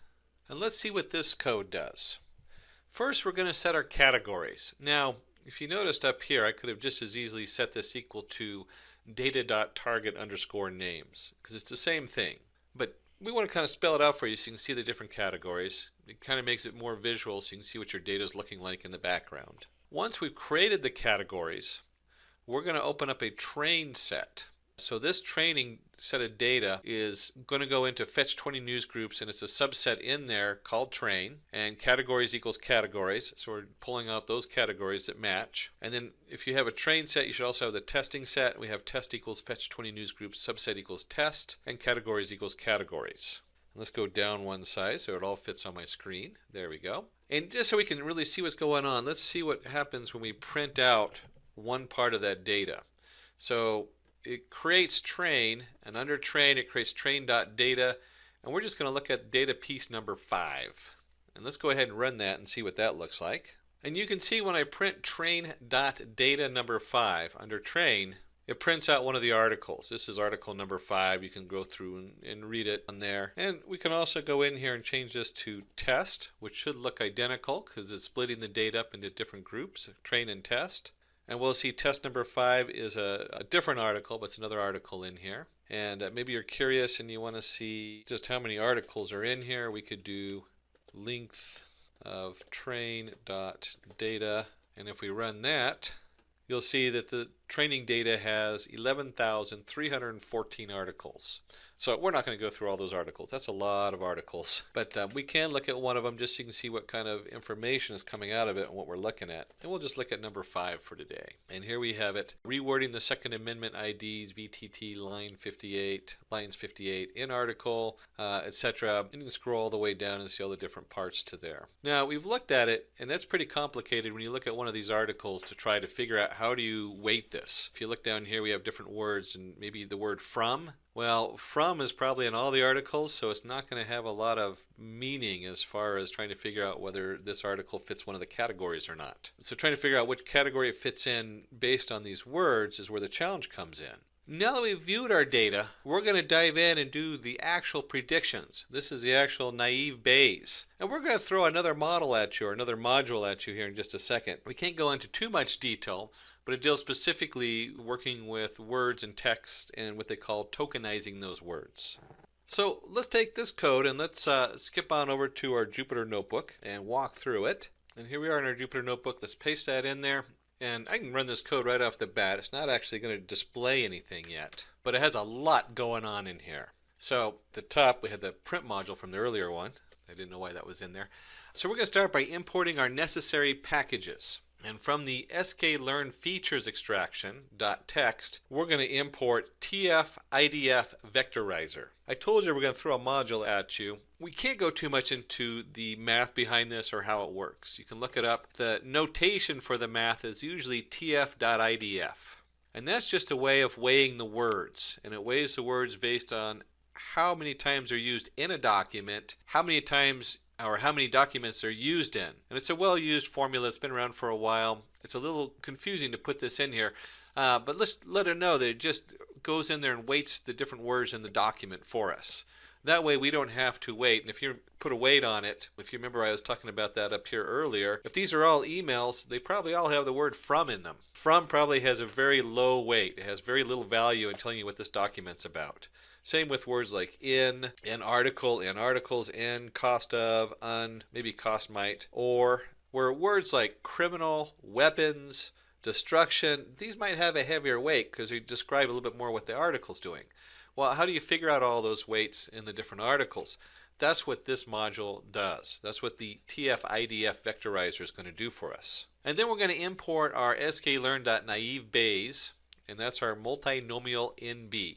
and let's see what this code does. First, we're going to set our categories. Now, if you noticed up here, I could have just as easily set this equal to data.target_names, because it's the same thing. But we want to kind of spell it out for you so you can see the different categories. It kind of makes it more visual so you can see what your data is looking like in the background. Once we've created the categories, we're going to open up a train set. So this training set of data is going to go into fetch20 news groups, and it's a subset in there called train, and categories equals categories. So we're pulling out those categories that match. And then if you have a train set, you should also have the testing set. We have test equals fetch20 news groups, subset equals test, and categories equals categories. Let's go down one size so it all fits on my screen. There we go. And just so we can really see what's going on, let's see what happens when we print out one part of that data. So it creates train, and under train it creates train.data, and we're just going to look at data piece number 5. And let's go ahead and run that and see what that looks like. And you can see when I print train.data number 5 under train, it prints out one of the articles. This is article number 5. You can go through and read it on there. And we can also go in here and change this to test, which should look identical because it's splitting the data up into different groups, train and test. And we'll see test number 5 is a different article, but it's another article in here. And maybe you're curious and you want to see just how many articles are in here. We could do length of train.data, and if we run that, you'll see that the training data has 11,314 articles. So we're not going to go through all those articles. That's a lot of articles. But we can look at one of them just so you can see what kind of information is coming out of it and what we're looking at. And we'll just look at number 5 for today. And here we have it, rewording the Second Amendment IDs, VTT, lines 58 in article, etc. And you can scroll all the way down and see all the different parts to there. Now, we've looked at it, and that's pretty complicated when you look at one of these articles to try to figure out how do you weight this. If you look down here, we have different words, and maybe the word from. Well, from is probably in all the articles, so it's not going to have a lot of meaning as far as trying to figure out whether this article fits one of the categories or not. So trying to figure out which category it fits in based on these words is where the challenge comes in. Now that we've viewed our data, we're going to dive in and do the actual predictions. This is the actual naive Bayes. And we're going to throw another model at you, or another module at you here in just a second. We can't go into too much detail, but it deals specifically working with words and text and what they call tokenizing those words. So let's take this code and let's skip on over to our Jupyter Notebook and walk through it. And here we are in our Jupyter Notebook. Let's paste that in there. And I can run this code right off the bat. It's not actually going to display anything yet, but it has a lot going on in here. So at the top we had the print module from the earlier one. I didn't know why that was in there. So we're going to start by importing our necessary packages. And from the sklearn features extraction.txt, we're going to import tf-idf vectorizer. I told you we're going to throw a module at you. We can't go too much into the math behind this or how it works. You can look it up. The notation for the math is usually tf.idf. And that's just a way of weighing the words. And it weighs the words based on how many times they're used in a document, how many times or how many documents they're used in. And it's a well-used formula. It's been around for a while. It's a little confusing to put this in here, but let's let her know that it just goes in there and weights the different words in the document for us. That way we don't have to wait. And if you put a weight on it, if you remember I was talking about that up here earlier, if these are all emails, they probably all have the word from in them. From probably has a very low weight. It has very little value in telling you what this document's about. Same with words like in article, in articles, in, cost of, un, maybe cost might, or where words like criminal, weapons, destruction, these might have a heavier weight because they describe a little bit more what the article's doing. Well, how do you figure out all those weights in the different articles? That's what this module does. That's what the tf-idf vectorizer is going to do for us. And then we're going to import our sklearn.naive Bayes, and that's our multinomial NB.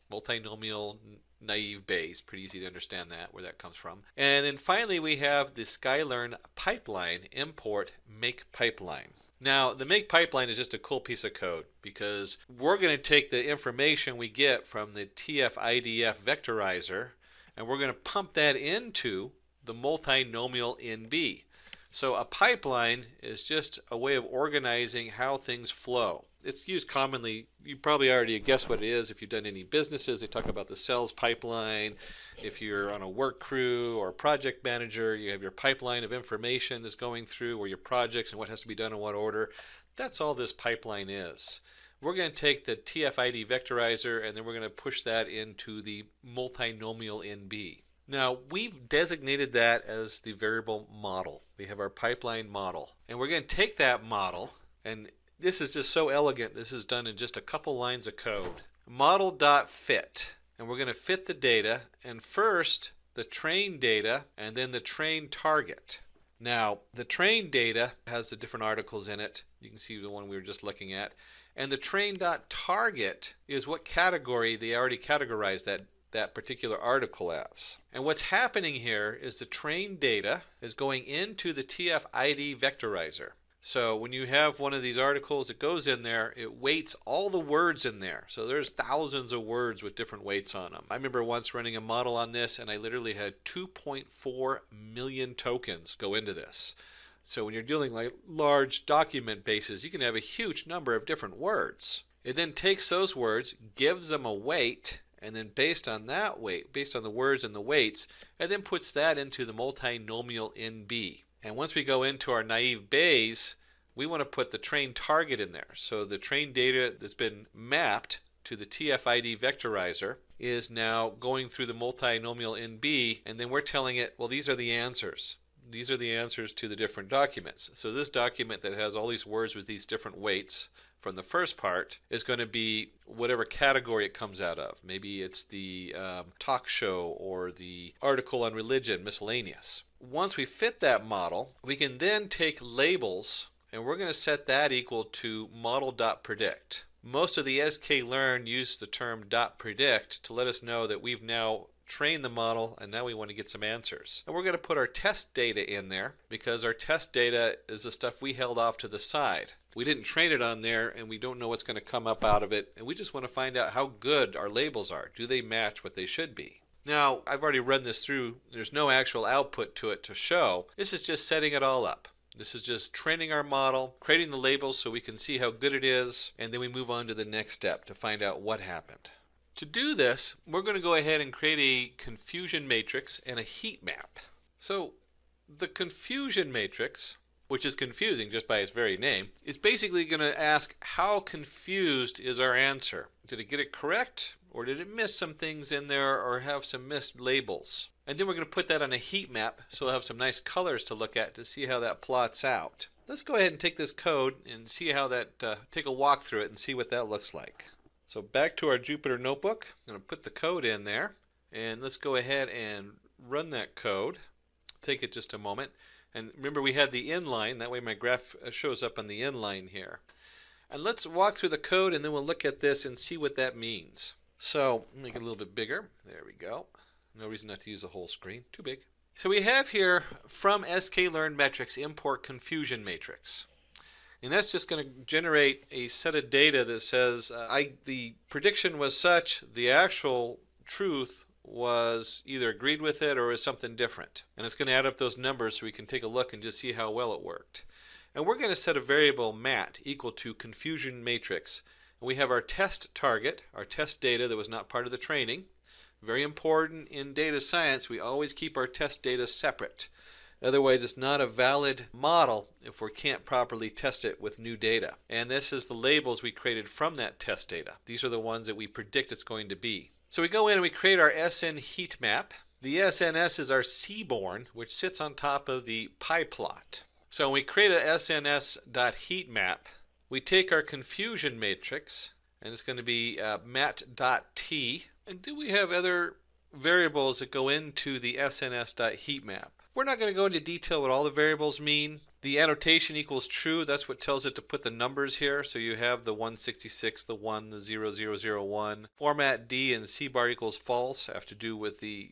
Multinomial naive Bayes, pretty easy to understand that, where that comes from. And then finally we have the sklearn pipeline import make pipeline. Now the make pipeline is just a cool piece of code because we're going to take the information we get from the tf-idf vectorizer and we're going to pump that into the multinomial NB. So a pipeline is just a way of organizing how things flow. It's used commonly. You probably already guessed what it is if you've done any businesses. They talk about the sales pipeline. If you're on a work crew or a project manager, you have your pipeline of information that's going through or your projects and what has to be done in what order. That's all this pipeline is. We're going to take the TF-ID vectorizer and then we're going to push that into the multinomial NB. Now, we've designated that as the variable model. We have our pipeline model. And we're going to take that model, and this is just so elegant. This is done in just a couple lines of code. Model.fit. And we're going to fit the data, and first the train data, and then the train target. Now, the train data has the different articles in it. You can see the one we were just looking at. And the train.target is what category they already categorized that particular article as. And what's happening here is the trained data is going into the TF-ID vectorizer. So when you have one of these articles, it goes in there, it weights all the words in there. So there's thousands of words with different weights on them. I remember once running a model on this, and I literally had 2.4 million tokens go into this. So when you're dealing like large document bases, you can have a huge number of different words. It then takes those words, gives them a weight, and then based on that weight, based on the words and the weights, it then puts that into the multinomial NB. And once we go into our naive Bayes, we want to put the trained target in there. So the trained data that's been mapped to the TF-ID vectorizer is now going through the multinomial NB, and then we're telling it, well, these are the answers. These are the answers to the different documents. So this document that has all these words with these different weights from the first part is going to be whatever category it comes out of. Maybe it's the talk show or the article on religion, miscellaneous. Once we fit that model, we can then take labels, and we're going to set that equal to model.predict. Most of the sklearn use the term .predict to let us know that we've now trained the model and now we want to get some answers. And we're going to put our test data in there because our test data is the stuff we held off to the side. We didn't train it on there and we don't know what's going to come up out of it, and we just want to find out how good our labels are. Do they match what they should be? Now, I've already run this through. There's no actual output to it to show. This is just setting it all up. This is just training our model, creating the labels so we can see how good it is, and then we move on to the next step to find out what happened. To do this, we're going to go ahead and create a confusion matrix and a heat map. So the confusion matrix, which is confusing just by its very name, is basically going to ask how confused is our answer. Did it get it correct? Or did it miss some things in there or have some missed labels? And then we're going to put that on a heat map so we'll have some nice colors to look at to see how that plots out. Let's go ahead and take this code and see how that, take a walk through it and see what that looks like. So back to our Jupyter notebook, I'm going to put the code in there, and let's go ahead and run that code. Take it just a moment. And remember, we had the inline, that way my graph shows up on the inline here. And let's walk through the code and then we'll look at this and see what that means. So make it a little bit bigger. There we go. No reason not to use the whole screen. Too big. So we have here from sklearn metrics import confusion matrix. And that's just going to generate a set of data that says the prediction was such, the actual truth was either agreed with it or is something different. And it's going to add up those numbers so we can take a look and just see how well it worked. And we're going to set a variable mat equal to confusion matrix. And we have our test target, our test data that was not part of the training. Very important in data science, we always keep our test data separate. Otherwise, it's not a valid model if we can't properly test it with new data. And this is the labels we created from that test data. These are the ones that we predict it's going to be. So we go in and we create our SN heat map. The SNS is our seaborn, which sits on top of the pie plot. So when we create a SNS.heatmap, we take our confusion matrix, and it's going to be mat.t. And do we have other variables that go into the SNS.heatmap? We're not going to go into detail what all the variables mean. The annotation equals true. That's what tells it to put the numbers here. So you have the 166, the 1, the 0001. Format D and C bar equals false have to do with the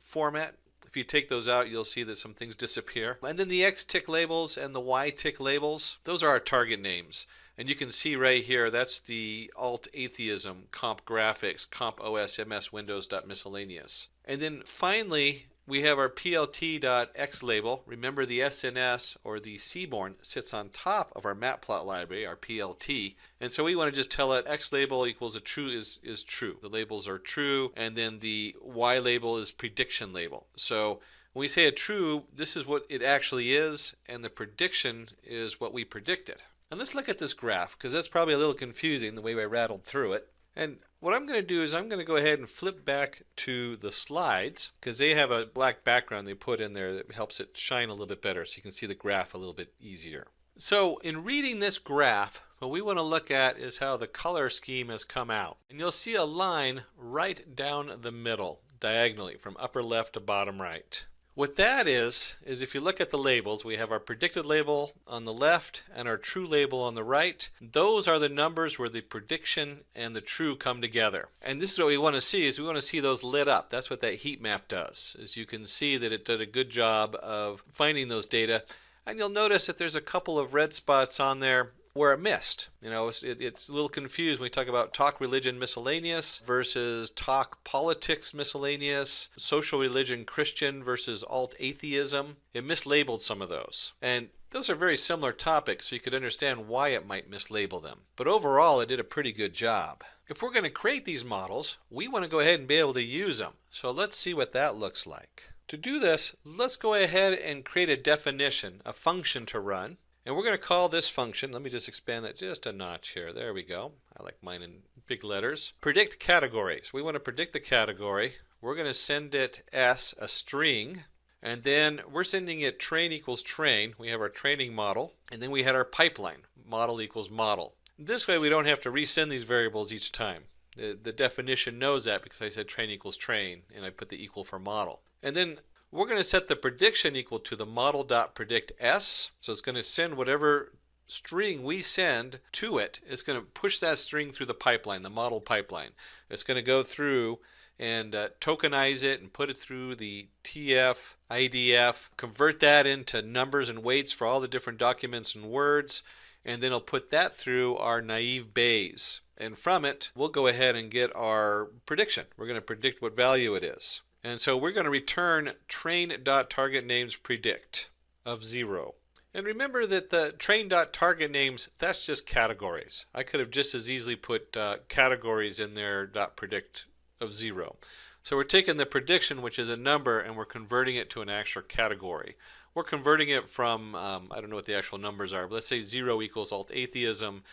format. If you take those out, you'll see that some things disappear. And then the X tick labels and the Y tick labels, those are our target names. And you can see right here, that's the alt atheism, comp graphics, comp OS, MS, Windows, miscellaneous. And then finally, we have our plt.x label. Remember, the SNS or the seaborn sits on top of our matplot library, our PLT. And so we want to just tell it x label equals a true is true. The labels are true, and then the y label is prediction label. So when we say a true, this is what it actually is, and the prediction is what we predicted. And let's look at this graph, because that's probably a little confusing the way I rattled through it. And what I'm going to do is I'm going to go ahead and flip back to the slides, because they have a black background they put in there that helps it shine a little bit better so you can see the graph a little bit easier. So in reading this graph, what we want to look at is how the color scheme has come out. And you'll see a line right down the middle, diagonally, from upper left to bottom right. What that is if you look at the labels, we have our predicted label on the left and our true label on the right. Those are the numbers where the prediction and the true come together. And this is what we want to see, is we want to see those lit up. That's what that heat map does, is you can see that it did a good job of finding those data. And you'll notice that there's a couple of red spots on there where it missed. You know, it's a little confused when we talk about talk religion miscellaneous versus talk politics miscellaneous, social religion Christian versus alt atheism. It mislabeled some of those. And those are very similar topics, so you could understand why it might mislabel them. But overall, it did a pretty good job. If we're going to create these models, we want to go ahead and be able to use them. So let's see what that looks like. To do this, let's go ahead and create a definition, a function to run. And we're going to call this function, let me just expand that just a notch here. There we go. I like mine in big letters. Predict categories. We want to predict the category. We're going to send it S, a string. And then we're sending it train equals train. We have our training model. And then we had our pipeline, model equals model. This way we don't have to resend these variables each time. The definition knows that because I said train equals train, and I put the equal for model. And then we're going to set the prediction equal to the model.predict S. So it's going to send whatever string we send to it. It's going to push that string through the pipeline, the model pipeline. It's going to go through and tokenize it and put it through the TF, IDF, convert that into numbers and weights for all the different documents and words, and then it'll put that through our naive Bayes. And from it, we'll go ahead and get our prediction. We're going to predict what value it is. And so we're going to return train.targetNames predict of 0. And remember that the train.targetNames, that's just categories. I could have just as easily put categories in there .predict of 0. So we're taking the prediction, which is a number, and we're converting it to an actual category. We're converting it from, I don't know what the actual numbers are, but let's say 0 equals alt atheism.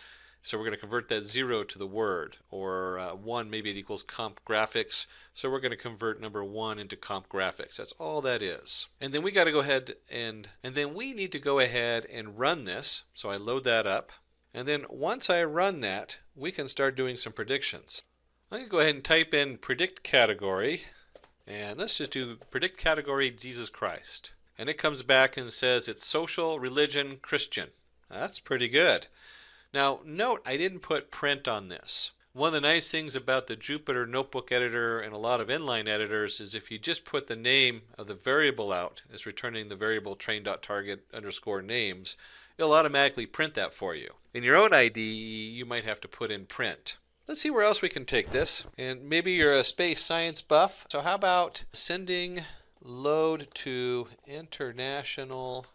So we're going to convert that 0 to the word, or 1, maybe it equals comp graphics. So we're going to convert number 1 into comp graphics. That's all that is. And then we got to go ahead and then we need to go ahead and run this. So I load that up. And then once I run that, we can start doing some predictions. I'm going to go ahead and type in predict category. And let's just do predict category Jesus Christ. And it comes back and says it's social, religion, Christian. That's pretty good. Now, note I didn't put print on this. One of the nice things about the Jupyter Notebook Editor and a lot of inline editors is if you just put the name of the variable out as returning the variable train.target_names, it'll automatically print that for you. In your own IDE, you might have to put in print. Let's see where else we can take this. And maybe you're a space science buff. So how about sending load to International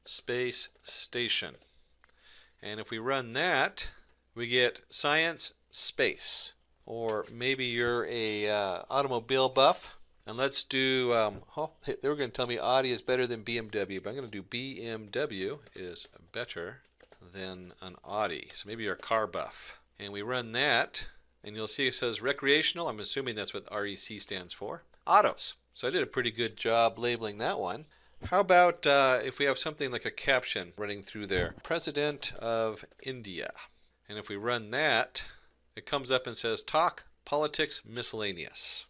Space Station? And if we run that, we get science space. Or maybe you're a automobile buff. And let's do, they were going to tell me Audi is better than BMW, but I'm going to do BMW is better than an Audi. So maybe you're a car buff. And we run that, and you'll see it says recreational. I'm assuming that's what REC stands for. Autos. So I did a pretty good job labeling that one. How about if we have something like a caption running through there? President of India. And if we run that, it comes up and says talk, politics, miscellaneous.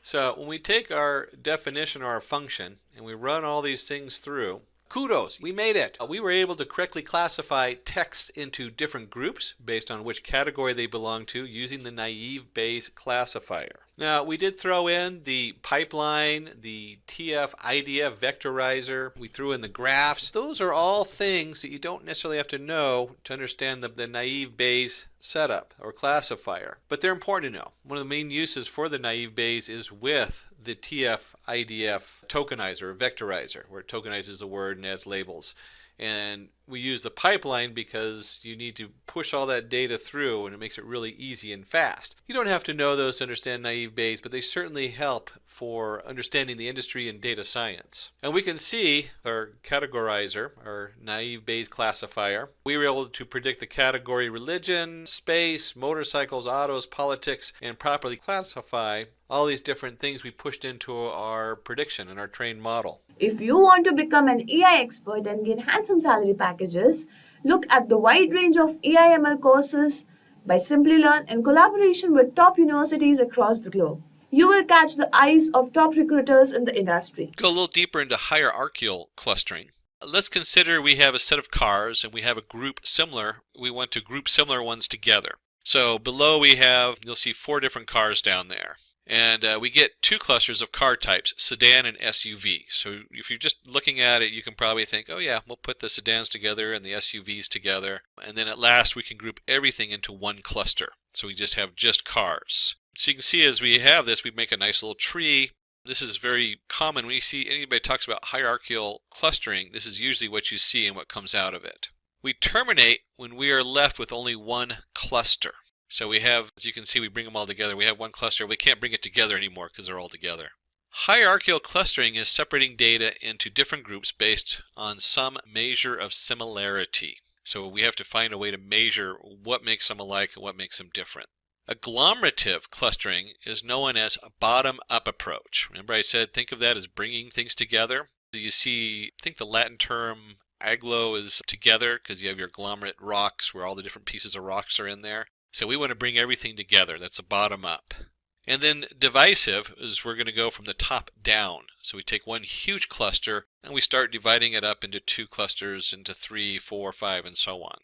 So when we take our definition or our function and we run all these things through, kudos, we made it. We were able to correctly classify texts into different groups based on which category they belong to using the naive Bayes classifier. Now, we did throw in the pipeline, the TF, IDF vectorizer. We threw in the graphs. Those are all things that you don't necessarily have to know to understand the naive Bayes setup or classifier. But they're important to know. One of the main uses for the naive Bayes is with the TF, IDF tokenizer or vectorizer, where it tokenizes the word and adds labels. And we use the pipeline because you need to push all that data through, and it makes it really easy and fast. You don't have to know those to understand naive Bayes, but they certainly help for understanding the industry and data science. And we can see our categorizer, our naive Bayes classifier. We were able to predict the category religion, space, motorcycles, autos, politics, and properly classify all these different things we pushed into our prediction and our trained model. If you want to become an AI expert and gain handsome salary packages, look at the wide range of AI/ML courses by Simplilearn in collaboration with top universities across the globe. You will catch the eyes of top recruiters in the industry. Go a little deeper into hierarchical clustering. Let's consider we have a set of cars and we have a group similar. We want to group similar ones together. So below we have, you'll see 4 different cars down there. And we get 2 clusters of car types, sedan and SUV. So if you're just looking at it, you can probably think, oh yeah, we'll put the sedans together and the SUVs together. And then at last we can group everything into one cluster. So we just have just cars. So you can see as we have this, we make a nice little tree. This is very common when you see anybody talks about hierarchical clustering. This is usually what you see and what comes out of it. We terminate when we are left with only one cluster. So we have, as you can see, we bring them all together. We have one cluster. We can't bring it together anymore because they're all together. Hierarchical clustering is separating data into different groups based on some measure of similarity. So we have to find a way to measure what makes them alike and what makes them different. Agglomerative clustering is known as a bottom-up approach. Remember I said think of that as bringing things together. You see, think the Latin term agglo is together because you have your agglomerate rocks where all the different pieces of rocks are in there. So we want to bring everything together. That's a bottom-up. And then divisive is we're going to go from the top down. So we take one huge cluster and we start dividing it up into 2 clusters, into 3, 4, 5, and so on.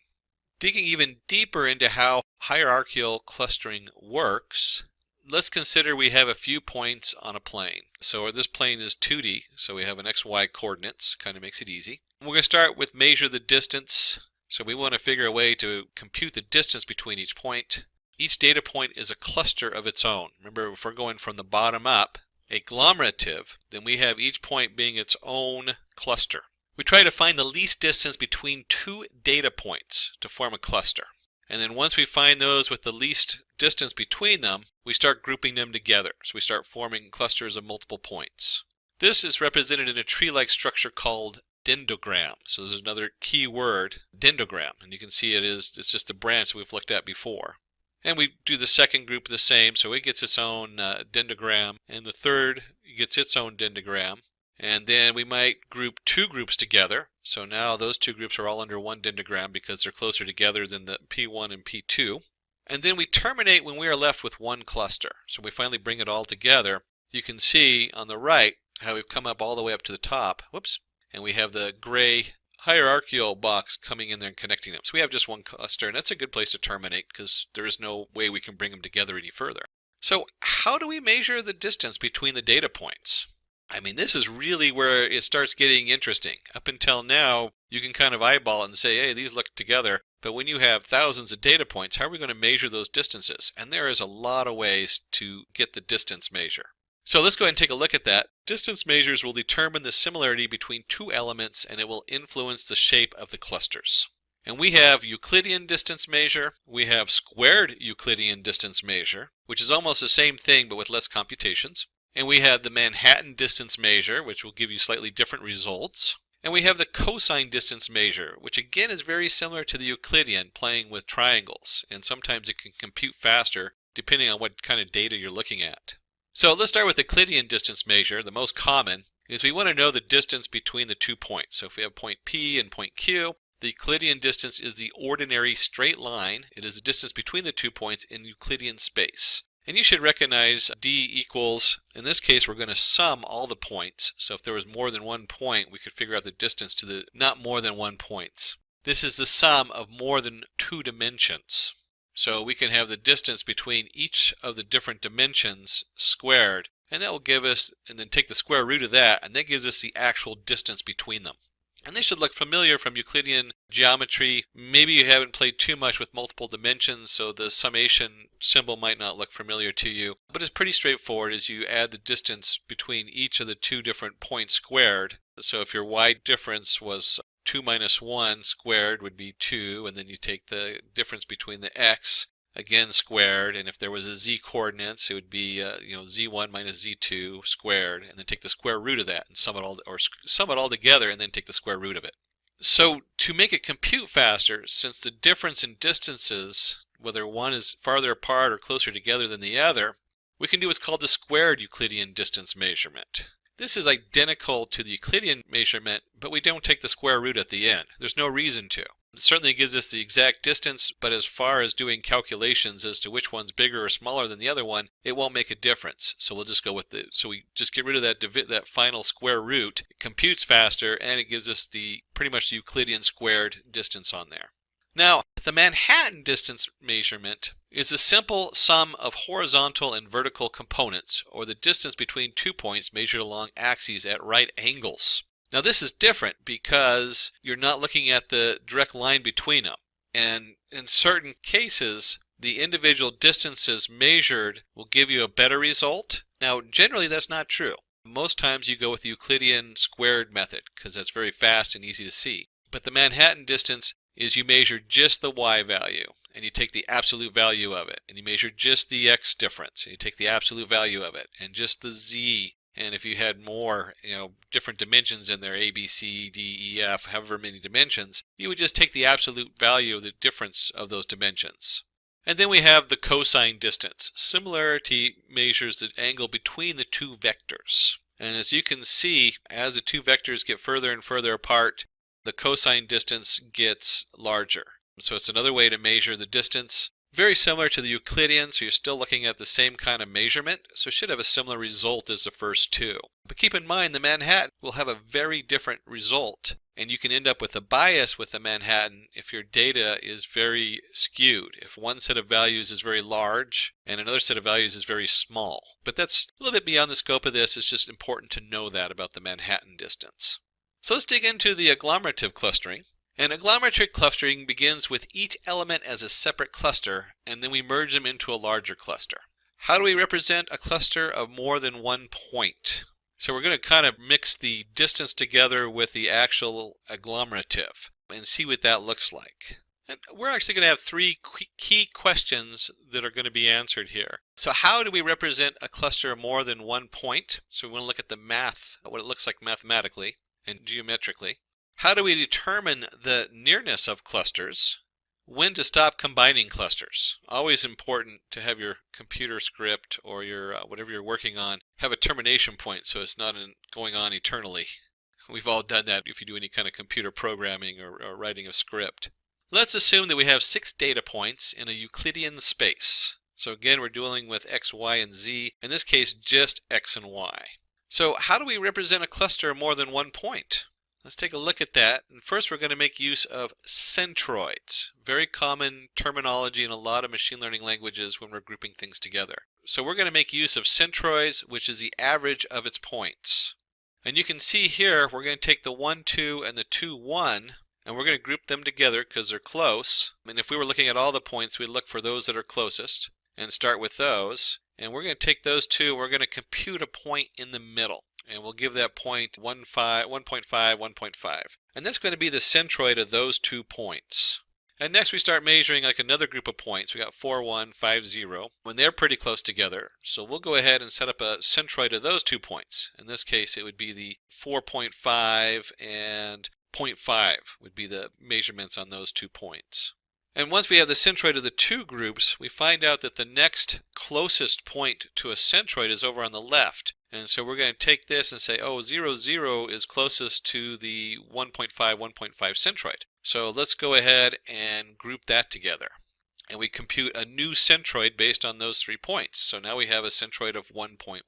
Digging even deeper into how hierarchical clustering works, let's consider we have a few points on a plane. So this plane is 2D, so we have an XY coordinates, kind of makes it easy. We're going to start with measure the distance. So we want to figure a way to compute the distance between each point. Each data point is a cluster of its own. Remember, if we're going from the bottom up, agglomerative, then we have each point being its own cluster. We try to find the least distance between 2 data points to form a cluster. And then once we find those with the least distance between them, we start grouping them together. So we start forming clusters of multiple points. This is represented in a tree-like structure called dendrogram. So this is another key word, dendrogram. And you can see it's just a branch we've looked at before. And we do the second group the same, so it gets its own dendrogram, and the third gets its own dendrogram. And then we might group 2 groups together. So now those 2 groups are all under one dendrogram because they're closer together than the P1 and P2. And then we terminate when we are left with one cluster. So we finally bring it all together. You can see on the right how we've come up all the way up to the top. Whoops. And we have the gray hierarchical box coming in there and connecting them. So we have just one cluster, and that's a good place to terminate because there is no way we can bring them together any further. So how do we measure the distance between the data points? I mean, this is really where it starts getting interesting. Up until now, you can kind of eyeball it and say, hey, these look together. But when you have thousands of data points, how are we going to measure those distances? And there is a lot of ways to get the distance measure. So let's go ahead and take a look at that. Distance measures will determine the similarity between 2 elements, and it will influence the shape of the clusters. And we have Euclidean distance measure, we have squared Euclidean distance measure, which is almost the same thing but with less computations. And we have the Manhattan distance measure, which will give you slightly different results. And we have the cosine distance measure, which again is very similar to the Euclidean, playing with triangles. And sometimes it can compute faster depending on what kind of data you're looking at. So let's start with the Euclidean distance measure. The most common is we want to know the distance between the 2 points. So if we have point P and point Q, the Euclidean distance is the ordinary straight line. It is the distance between the 2 points in Euclidean space. And you should recognize D equals, in this case we're going to sum all the points. So if there was more than one point, we could figure out the distance to the not more than 1 points. This is the sum of more than 2 dimensions. So we can have the distance between each of the different dimensions squared, and that will give us, and then take the square root of that, and that gives us the actual distance between them. And this should look familiar from Euclidean geometry. Maybe you haven't played too much with multiple dimensions, so the summation symbol might not look familiar to you. But it's pretty straightforward as you add the distance between each of the 2 different points squared. So if your y difference was 2 minus 1 squared would be 2, and then you take the difference between the x, again squared, and if there was a z coordinates, it would be z1 minus z2 squared, and then take the square root of that and sum it all together and then take the square root of it. So to make it compute faster, since the difference in distances, whether one is farther apart or closer together than the other, we can do what's called the squared Euclidean distance measurement. This is identical to the Euclidean measurement, but we don't take the square root at the end. There's no reason to. Certainly it gives us the exact distance, but as far as doing calculations as to which one's bigger or smaller than the other one, it won't make a difference. So we'll just go with so we just get rid of that final square root. It computes faster, and it gives us pretty much the Euclidean squared distance on there. Now, the Manhattan distance measurement is a simple sum of horizontal and vertical components, or the distance between 2 points measured along axes at right angles. Now this is different because you're not looking at the direct line between them. And in certain cases, the individual distances measured will give you a better result. Now generally that's not true. Most times you go with the Euclidean squared method because that's very fast and easy to see. But the Manhattan distance is you measure just the y value and you take the absolute value of it. And you measure just the x difference and you take the absolute value of it. And just the z. And if you had more, different dimensions in there, A, B, C, D, E, F, however many dimensions, you would just take the absolute value of the difference of those dimensions. And then we have the cosine distance. Similarity measures the angle between the two vectors. And as you can see, as the two vectors get further and further apart, the cosine distance gets larger. So it's another way to measure the distance. Very similar to the Euclidean, so you're still looking at the same kind of measurement, so it should have a similar result as the first two. But keep in mind the Manhattan will have a very different result, and you can end up with a bias with the Manhattan if your data is very skewed, if one set of values is very large and another set of values is very small. But that's a little bit beyond the scope of this. It's just important to know that about the Manhattan distance. So let's dig into the agglomerative clustering. And agglomerative clustering begins with each element as a separate cluster, and then we merge them into a larger cluster. How do we represent a cluster of more than 1 point? So we're going to kind of mix the distance together with the actual agglomerative and see what that looks like. And we're actually going to have 3 key questions that are going to be answered here. So how do we represent a cluster of more than 1 point? So we want to look at the math, what it looks like mathematically and geometrically. How do we determine the nearness of clusters? When to stop combining clusters? Always important to have your computer script or your whatever you're working on have a termination point so it's not going on eternally. We've all done that if you do any kind of computer programming or writing a script. Let's assume that we have 6 data points in a Euclidean space. So again, we're dealing with x, y, and z. In this case, just x and y. So how do we represent a cluster of more than 1 point? Let's take a look at that. And first we're going to make use of centroids. Very common terminology in a lot of machine learning languages when we're grouping things together. So we're going to make use of centroids, which is the average of its points. And you can see here we're going to take the 1, 2 and the 2, 1 and we're going to group them together because they're close. And if we were looking at all the points, we'd look for those that are closest and start with those. And we're going to take those two and we're going to compute a point in the middle. And we'll give that point 1.5, 1.5. And that's going to be the centroid of those 2 points. And next we start measuring like another group of points. We got 4, 1, 5, 0. When they're pretty close together. So we'll go ahead and set up a centroid of those 2 points. In this case it would be the 4.5 and 0.5 would be the measurements on those 2 points. And once we have the centroid of the 2 groups, we find out that the next closest point to a centroid is over on the left. And so we're going to take this and say, oh, 0, 0 is closest to the 1.5, 1.5 centroid. So let's go ahead and group that together. And we compute a new centroid based on those 3 points. So now we have a centroid of 1.1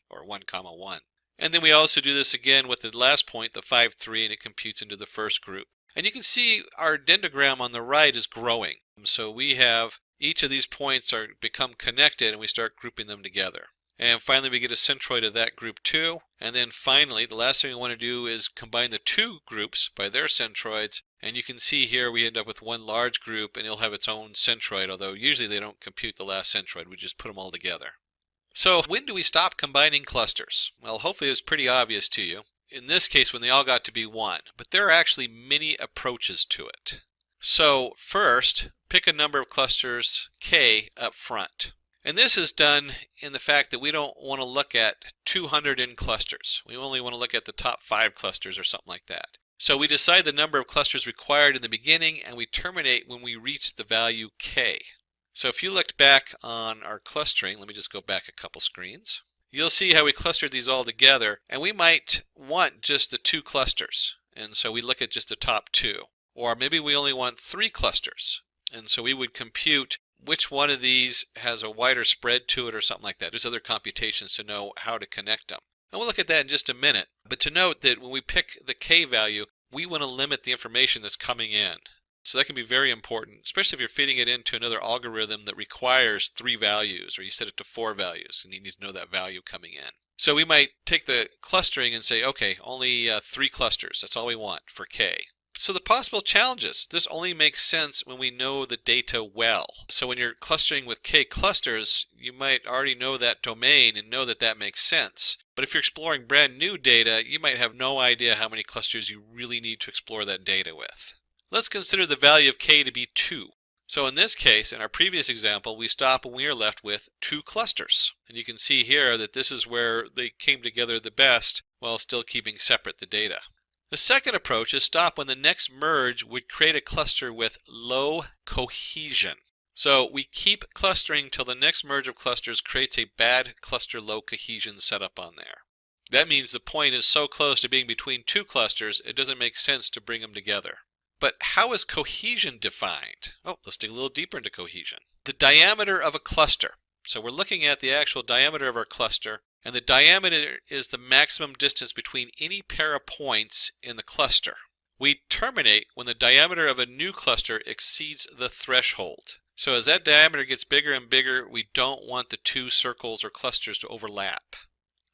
or 1, 1. And then we also do this again with the last point, the 5, 3, and it computes into the first group. And you can see our dendrogram on the right is growing. So we have each of these points become connected and we start grouping them together. And finally we get a centroid of that group too. And then finally the last thing we want to do is combine the 2 groups by their centroids. And you can see here we end up with one large group and it'll have its own centroid, although usually they don't compute the last centroid, we just put them all together. So when do we stop combining clusters? Well, hopefully it's pretty obvious to you. In this case when they all got to be 1, but there are actually many approaches to it. So first, pick a number of clusters k up front. And this is done in the fact that we don't want to look at 200 in clusters. We only want to look at the top 5 clusters or something like that. So we decide the number of clusters required in the beginning and we terminate when we reach the value k. So if you looked back on our clustering, let me just go back a couple screens. You'll see how we clustered these all together, and we might want just the 2 clusters. And so we look at just the top 2. Or maybe we only want 3 clusters. And so we would compute which one of these has a wider spread to it or something like that. There's other computations to know how to connect them. And we'll look at that in just a minute. But to note that when we pick the K value, we want to limit the information that's coming in. So that can be very important, especially if you're feeding it into another algorithm that requires 3 values, or you set it to 4 values, and you need to know that value coming in. So we might take the clustering and say, okay, only 3 clusters. That's all we want for K. So the possible challenges, this only makes sense when we know the data well. So when you're clustering with K clusters, you might already know that domain and know that that makes sense. But if you're exploring brand new data, you might have no idea how many clusters you really need to explore that data with. Let's consider the value of K to be 2. So in this case, in our previous example, we stop when we are left with 2 clusters. And you can see here that this is where they came together the best while still keeping separate the data. The second approach is stop when the next merge would create a cluster with low cohesion. So we keep clustering till the next merge of clusters creates a bad cluster low cohesion setup on there. That means the point is so close to being between 2 clusters, it doesn't make sense to bring them together. But how is cohesion defined? Oh, let's dig a little deeper into cohesion. The diameter of a cluster. So we're looking at the actual diameter of our cluster, and the diameter is the maximum distance between any pair of points in the cluster. We terminate when the diameter of a new cluster exceeds the threshold. So as that diameter gets bigger and bigger, we don't want the 2 circles or clusters to overlap.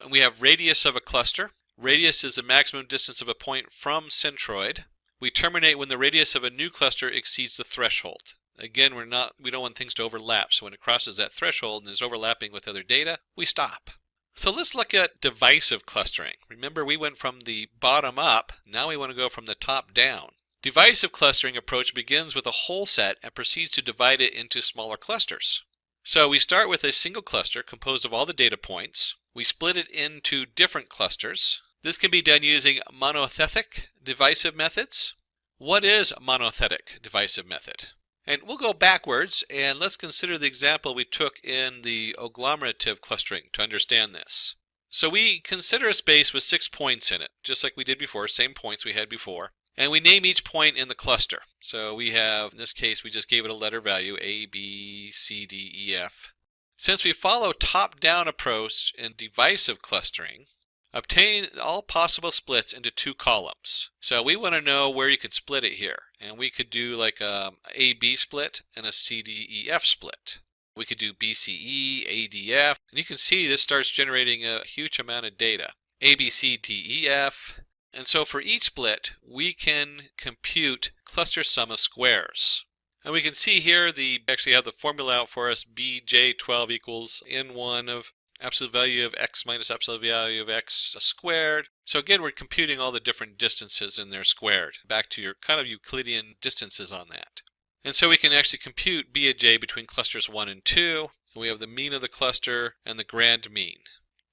And we have radius of a cluster. Radius is the maximum distance of a point from centroid. We terminate when the radius of a new cluster exceeds the threshold. Again, we don't want things to overlap, so when it crosses that threshold and is overlapping with other data, we stop. So let's look at divisive clustering. Remember, we went from the bottom up, now we want to go from the top down. Divisive clustering approach begins with a whole set and proceeds to divide it into smaller clusters. So we start with a single cluster composed of all the data points. We split it into different clusters. This can be done using monothetic divisive methods. What is a monothetic divisive method? And we'll go backwards and let's consider the example we took in the agglomerative clustering to understand this. So we consider a space with 6 points in it, just like we did before, same points we had before. And we name each point in the cluster. So we have, in this case, we just gave it a letter value, A, B, C, D, E, F. Since we follow top-down approach in divisive clustering, obtain all possible splits into 2 columns. So we want to know where you could split it here. And we could do like a AB split and a CDEF split. We could do BCE, ADF, and you can see this starts generating a huge amount of data. ABCDEF. And so for each split, we can compute cluster sum of squares. And we can see here, actually have the formula out for us, BJ12 equals N1 of absolute value of x minus absolute value of x squared. So again, we're computing all the different distances in there squared, back to your kind of Euclidean distances on that. And so we can actually compute B of j between clusters 1 and 2. And we have the mean of the cluster and the grand mean,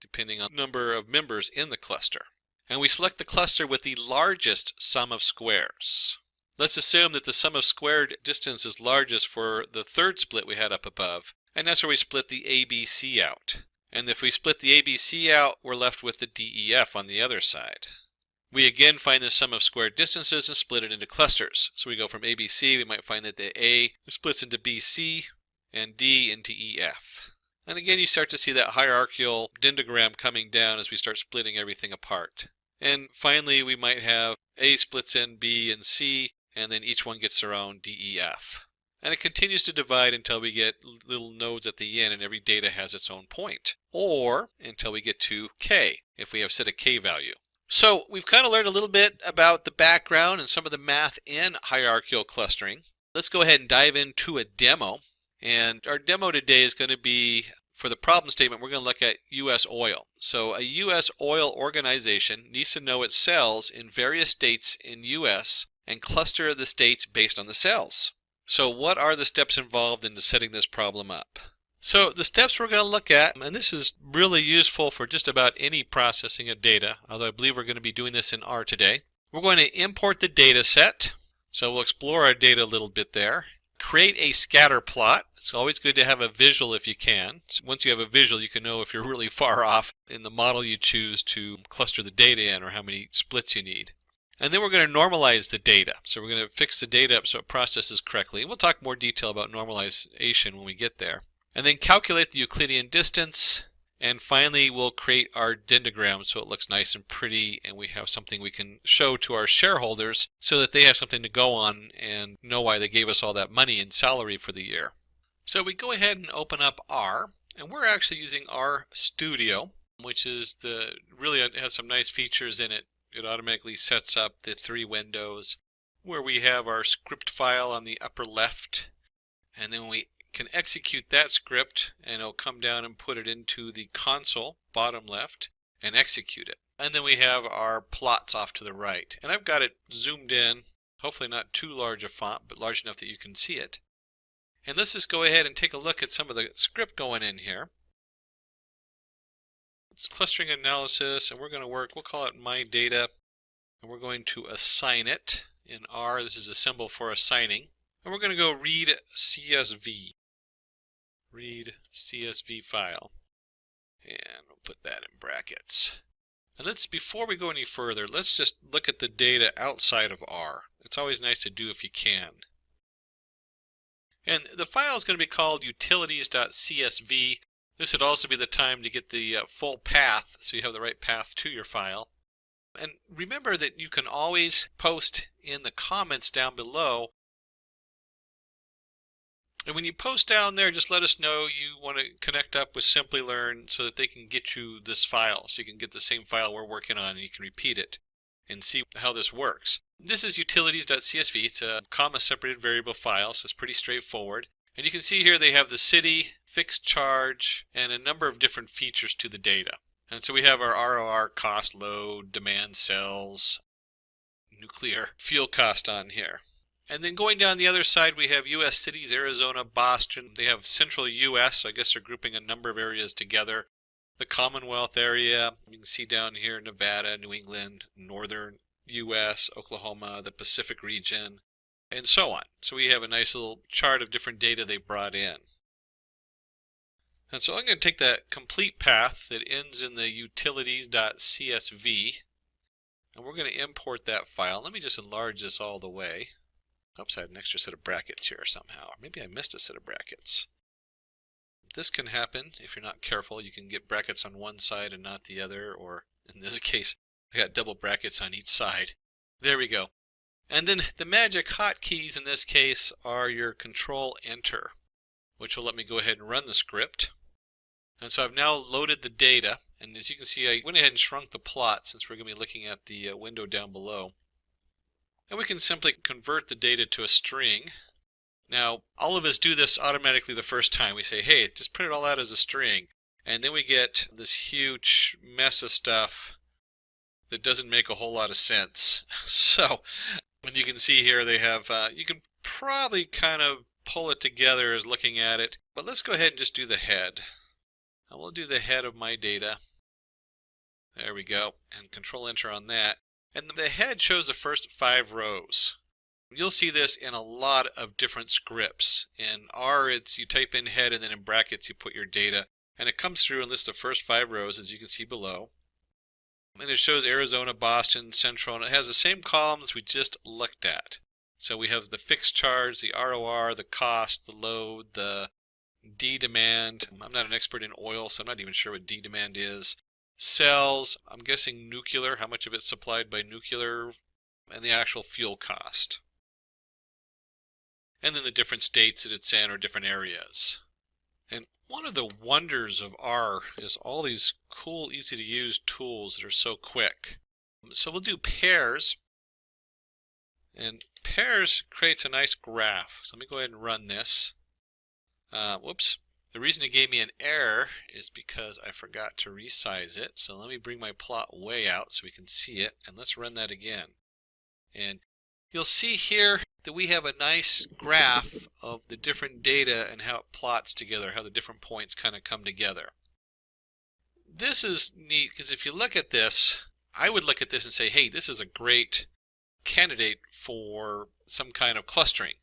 depending on the number of members in the cluster. And we select the cluster with the largest sum of squares. Let's assume that the sum of squared distance is largest for the third split we had up above, and that's where we split the ABC out. And if we split the ABC out, we're left with the DEF on the other side. We again find the sum of squared distances and split it into clusters. So we go from ABC, we might find that the A splits into BC and D into EF. And again, you start to see that hierarchical dendrogram coming down as we start splitting everything apart. And finally, we might have A splits in B and C, and then each one gets their own DEF. And it continues to divide until we get little nodes at the end and every data has its own point. Or until we get to K, if we have set a K value. So we've kind of learned a little bit about the background and some of the math in hierarchical clustering. Let's go ahead and dive into a demo. And our demo today is going to be, for the problem statement, we're going to look at U.S. oil. So a U.S. oil organization needs to know its cells in various states in U.S. and cluster the states based on the cells. So what are the steps involved in setting this problem up? So the steps we're going to look at, and this is really useful for just about any processing of data, although I believe we're going to be doing this in R today. We're going to import the data set. So we'll explore our data a little bit there. Create a scatter plot. It's always good to have a visual if you can. So once you have a visual, you can know if you're really far off in the model you choose to cluster the data in or how many splits you need. And then we're going to normalize the data. So we're going to fix the data up so it processes correctly. We'll talk more detail about normalization when we get there. And then calculate the Euclidean distance. And finally, we'll create our dendrogram so it looks nice and pretty, and we have something we can show to our shareholders so that they have something to go on and know why they gave us all that money in salary for the year. So we go ahead and open up R, and we're actually using R Studio, which is really has some nice features in it. It automatically sets up the 3 windows where we have our script file on the upper left, and then we can execute that script and it'll come down and put it into the console bottom left and execute it. And then we have our plots off to the right, and I've got it zoomed in, hopefully not too large a font but large enough that you can see it. And let's just go ahead and take a look at some of the script going in here. It's clustering analysis, and we're going to work, we'll call it my data, and we're going to assign it in R. This is a symbol for assigning, and we're going to go read CSV. Read CSV file, and we'll put that in brackets. And before we go any further, let's just look at the data outside of R. It's always nice to do if you can. And the file is going to be called utilities.csv. This would also be the time to get the full path so you have the right path to your file. And remember that you can always post in the comments down below. And when you post down there, just let us know you want to connect up with Simplilearn so that they can get you this file. So you can get the same file we're working on and you can repeat it and see how this works. This is utilities.csv. It's a comma-separated variable file, so it's pretty straightforward. And you can see here they have the city, fixed charge, and a number of different features to the data. And so we have our ROR, cost, load, demand, cells, nuclear fuel cost on here. And then going down the other side, we have U.S. cities, Arizona, Boston. They have central U.S., so I guess they're grouping a number of areas together. The Commonwealth area, you can see down here, Nevada, New England, northern U.S., Oklahoma, the Pacific region, and so on. So we have a nice little chart of different data they brought in. And so I'm going to take that complete path that ends in the utilities.csv, and we're going to import that file. Let me just enlarge this all the way. Oops, I had an extra set of brackets here somehow. Or maybe I missed a set of brackets. This can happen if you're not careful. You can get brackets on one side and not the other, or in this case, I got double brackets on each side. There we go. And then the magic hotkeys in this case are your Control-Enter, which will let me go ahead and run the script. And so I've now loaded the data, and as you can see, I went ahead and shrunk the plot since we're going to be looking at the window down below. And we can simply convert the data to a string. Now, all of us do this automatically the first time. We say, hey, just print it all out as a string. And then we get this huge mess of stuff that doesn't make a whole lot of sense. So, and you can see here they have, you can probably kind of pull it together as looking at it. But let's go ahead and just do the head. And we'll do the head of my data. There we go. And Control-Enter on that. And the head shows the first 5 rows. You'll see this in a lot of different scripts. In R, you type in head, and then in brackets you put your data. And it comes through and lists the first 5 rows, as you can see below. And it shows Arizona, Boston, Central, and it has the same columns we just looked at. So we have the fixed charge, the ROR, the cost, the load, the D demand. I'm not an expert in oil, so I'm not even sure what D demand is. Cells, I'm guessing nuclear, how much of it's supplied by nuclear, and the actual fuel cost. And then the different states that it's in or different areas. And one of the wonders of R is all these cool, easy to use tools that are so quick. So we'll do pairs, and pairs creates a nice graph. So let me go ahead and run this. Whoops. The reason it gave me an error is because I forgot to resize it. So let me bring my plot way out so we can see it, and let's run that again. And you'll see here that we have a nice graph of the different data and how it plots together, how the different points kind of come together. This is neat because if you look at this, I would look at this and say, hey, this is a great candidate for some kind of clustering.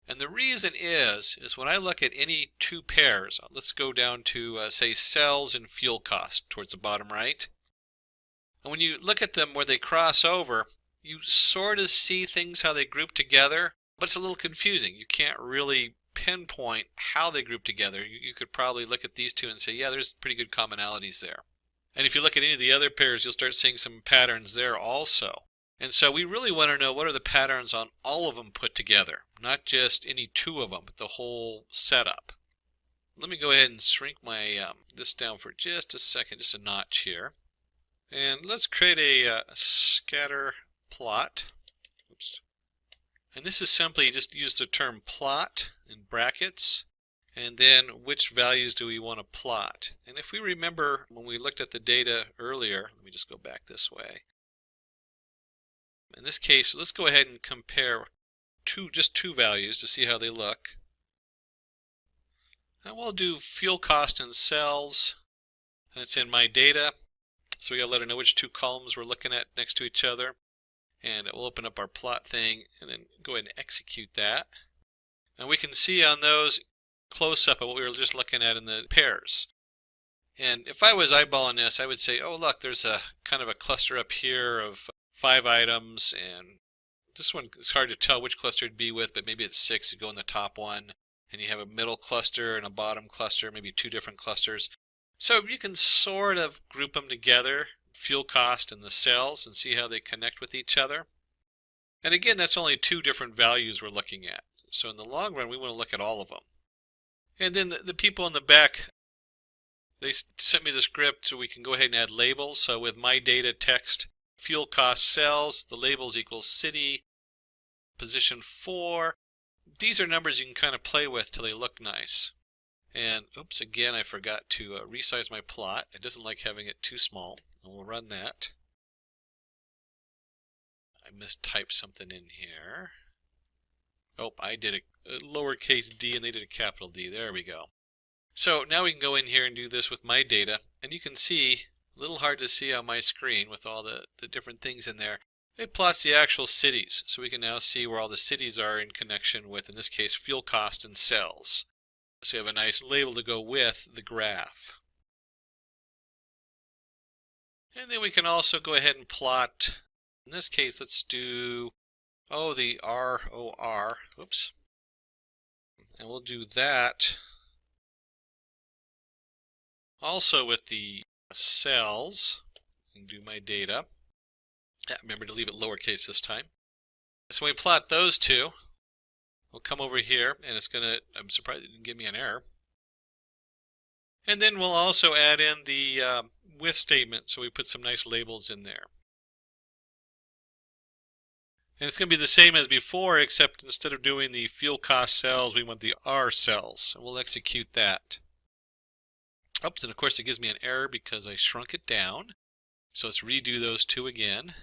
And the reason is when I look at any 2 pairs, let's go down to, say, cells and fuel cost towards the bottom right. And when you look at them where they cross over, you sort of see things how they group together, but it's a little confusing. You can't really pinpoint how they group together. You could probably look at these two and say, yeah, there's pretty good commonalities there. And if you look at any of the other pairs, you'll start seeing some patterns there also. And so we really want to know what are the patterns on all of them put together, not just any two of them, but the whole setup. Let me go ahead and shrink my this down for just a second, just a notch here. And let's create a scatter plot. Oops. And this is simply just use the term plot in brackets, and then which values do we want to plot. And if we remember when we looked at the data earlier, let me just go back this way. In this case, let's go ahead and compare just two values to see how they look. And we'll do fuel cost in cells, and it's in my data. So we got to let it know which two columns we're looking at next to each other. And it will open up our plot thing and then go ahead and execute that. And we can see on those close up of what we were just looking at in the pairs. And if I was eyeballing this, I would say, oh look, there's a kind of a cluster up here of 5 items, and this one is hard to tell which cluster it'd be with, but maybe it's 6. You go in the top one, and you have a middle cluster and a bottom cluster, maybe 2 different clusters. So you can sort of group them together, fuel cost and the cells, and see how they connect with each other. And again, that's only 2 different values we're looking at. So in the long run, we want to look at all of them. And then the people in the back, they sent me the script so we can go ahead and add labels. So with my data text, fuel cost cells, the labels equals city, position 4. These are numbers you can kind of play with till they look nice. And oops, again, I forgot to resize my plot. It doesn't like having it too small. And we'll run that. I mistyped something in here. Oh, I did a lowercase d and they did a capital D. There we go. So now we can go in here and do this with my data. And you can see, a little hard to see on my screen with all the different things in there. It plots the actual cities. So we can now see where all the cities are in connection with, in this case, fuel cost and cells. So we have a nice label to go with the graph. And then we can also go ahead and plot, in this case, let's do, the ROR, whoops. And we'll do that also with the cells, and do my data. Remember to leave it lowercase this time. So when we plot those two, we'll come over here, and it's going to, I'm surprised it didn't give me an error. And then we'll also add in the with statement, so we put some nice labels in there. And it's going to be the same as before, except instead of doing the fuel cost cells, we want the R cells. And we'll execute that. Oops, and of course it gives me an error because I shrunk it down. So let's redo those two again.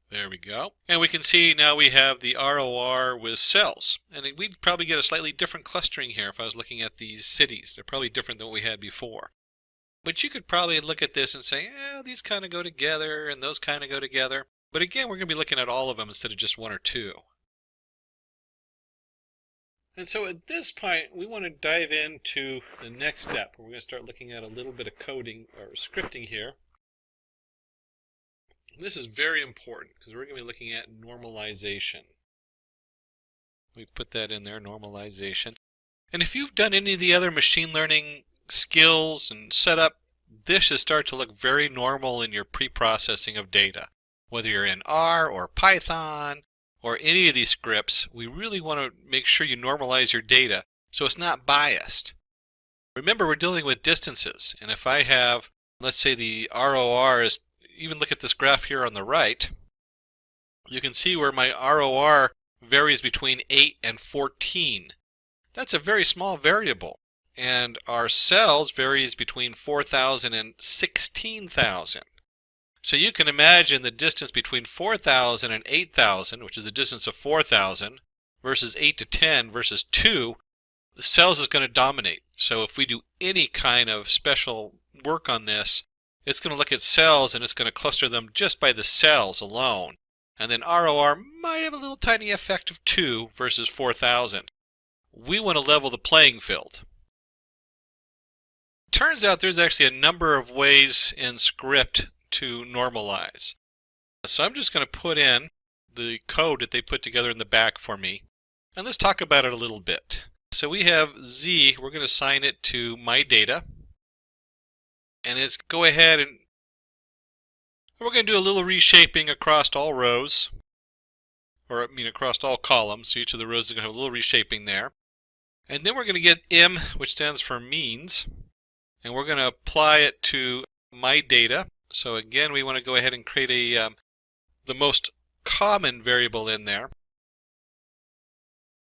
There we go. And we can see now we have the ROR with cells. And we'd probably get a slightly different clustering here if I was looking at these cities. They're probably different than what we had before. But you could probably look at this and say, these kind of go together and those kind of go together. But again, we're going to be looking at all of them instead of just 1 or 2. And so at this point, we want to dive into the next step. We're going to start looking at a little bit of coding or scripting here. This is very important because we're going to be looking at normalization. We put that in there, normalization. And if you've done any of the other machine learning skills and setup, this should start to look very normal in your pre-processing of data. Whether you're in R or Python or any of these scripts, we really want to make sure you normalize your data so it's not biased. Remember, we're dealing with distances, and if I have, let's say the ROR is, even look at this graph here on the right, you can see where my ROR varies between 8 and 14. That's a very small variable. And our cells varies between 4,000 and 16,000. So you can imagine the distance between 4,000 and 8,000, which is the distance of 4,000, versus 8 to 10 versus 2, the cells is going to dominate. So if we do any kind of special work on this, it's going to look at cells and it's going to cluster them just by the cells alone. And then ROR might have a little tiny effect of 2 versus 4,000. We want to level the playing field. Turns out there's actually a number of ways in script to normalize. So I'm just going to put in the code that they put together in the back for me. And let's talk about it a little bit. So we have Z, we're going to assign it to my data. And let's go ahead and we're going to do a little reshaping across all rows. Or across all columns. So each of the rows is going to have a little reshaping there. And then we're going to get M, which stands for means. And we're going to apply it to my data. So again, we want to go ahead and create the most common variable in there.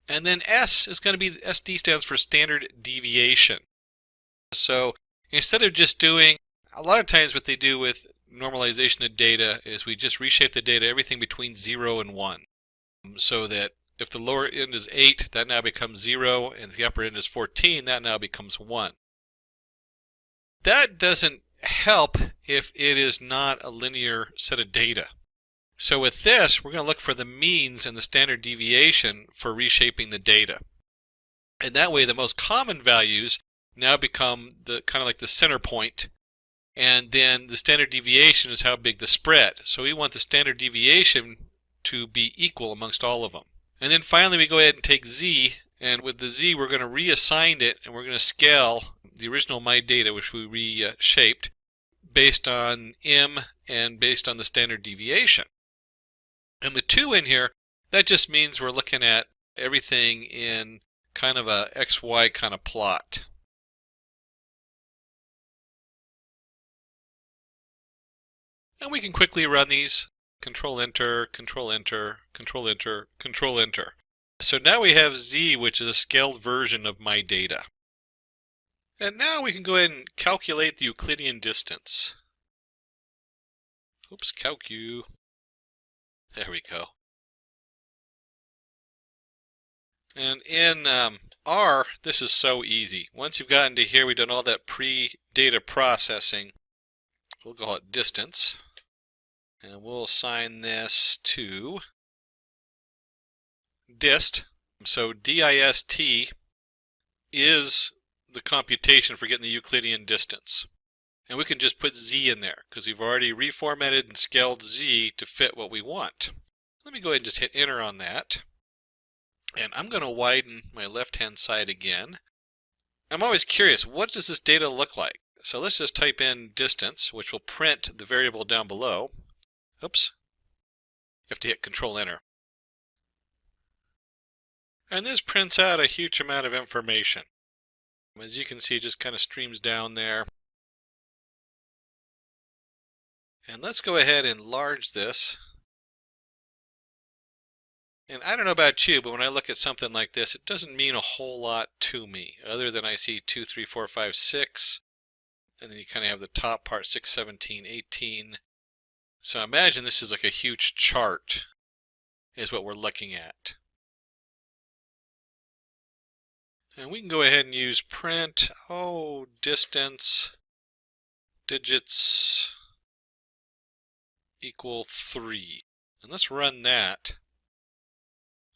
And then S is going to be, SD stands for standard deviation. So instead of just doing, a lot of times what they do with normalization of data is we just reshape the data everything between 0 and 1. So that if the lower end is 8, that now becomes 0, and the upper end is 14, that now becomes 1. That doesn't help if it is not a linear set of data. So with this, we're going to look for the means and the standard deviation for reshaping the data. And that way the most common values now become the kind of like the center point, and then the standard deviation is how big the spread. So we want the standard deviation to be equal amongst all of them. And then finally we go ahead and take Z, and with the Z we're going to reassign it, and we're going to scale the original my data, which we reshaped, based on M and based on the standard deviation. And the 2 in here, that just means we're looking at everything in kind of a XY kind of plot. And we can quickly run these. Control Enter, Control Enter, Control Enter, Control Enter. So now we have Z, which is a scaled version of my data. And now we can go ahead and calculate the Euclidean distance. Oops, calcu. There we go. And in R, this is so easy. Once you've gotten to here, we've done all that pre-data processing. We'll call it distance. And we'll assign this to dist. So dist is the computation for getting the Euclidean distance. And we can just put Z in there because we've already reformatted and scaled Z to fit what we want. Let me go ahead and just hit enter on that. And I'm going to widen my left-hand side again. I'm always curious, what does this data look like? So let's just type in distance, which will print the variable down below. Oops. You have to hit Control Enter. And this prints out a huge amount of information. As you can see, it just kind of streams down there. And let's go ahead and enlarge this. And I don't know about you, but when I look at something like this, it doesn't mean a whole lot to me, other than I see 2, 3, 4, 5, 6. And then you kind of have the top part, 6, 17, 18. So imagine this is like a huge chart, is what we're looking at. And we can go ahead and use print, distance, digits, equal 3. And let's run that.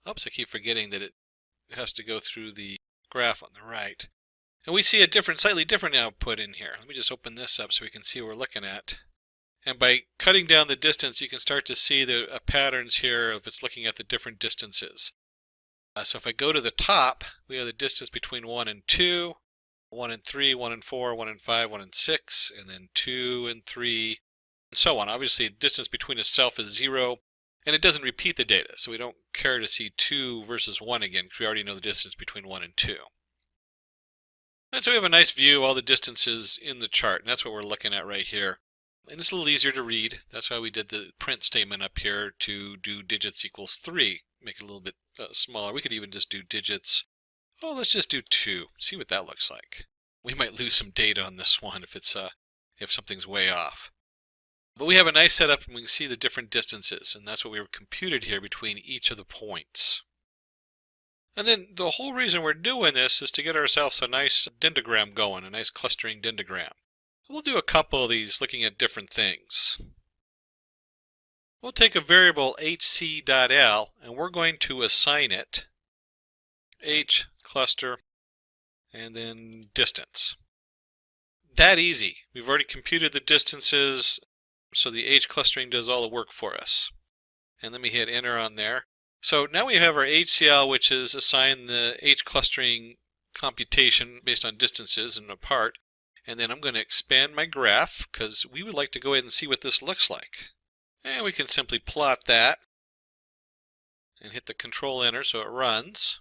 Oops, I keep forgetting that it has to go through the graph on the right. And we see a slightly different output in here. Let me just open this up so we can see what we're looking at. And by cutting down the distance, you can start to see the patterns here if it's looking at the different distances. So if I go to the top, we have the distance between 1 and 2, 1 and 3, 1 and 4, 1 and 5, 1 and 6, and then 2 and 3, and so on. Obviously, the distance between itself is 0, and it doesn't repeat the data, so we don't care to see 2 versus 1 again, because we already know the distance between 1 and 2. And so we have a nice view of all the distances in the chart, and that's what we're looking at right here. And it's a little easier to read. That's why we did the print statement up here to do digits equals 3. Make it a little bit smaller. We could even just do digits. Oh, let's just do 2. See what that looks like. We might lose some data on this one if something's way off. But we have a nice setup and we can see the different distances, and that's what we were computed here between each of the points. And then the whole reason we're doing this is to get ourselves a nice dendrogram going, a nice clustering dendrogram. We'll do a couple of these looking at different things. We'll take a variable hc.l and we're going to assign it h cluster and then distance. That easy. We've already computed the distances. So the H clustering does all the work for us. And let me hit enter on there. So now we have our HCL, which is assigned the H clustering computation based on distances and apart. And then I'm going to expand my graph because we would like to go ahead and see what this looks like. And we can simply plot that and hit the control enter so it runs.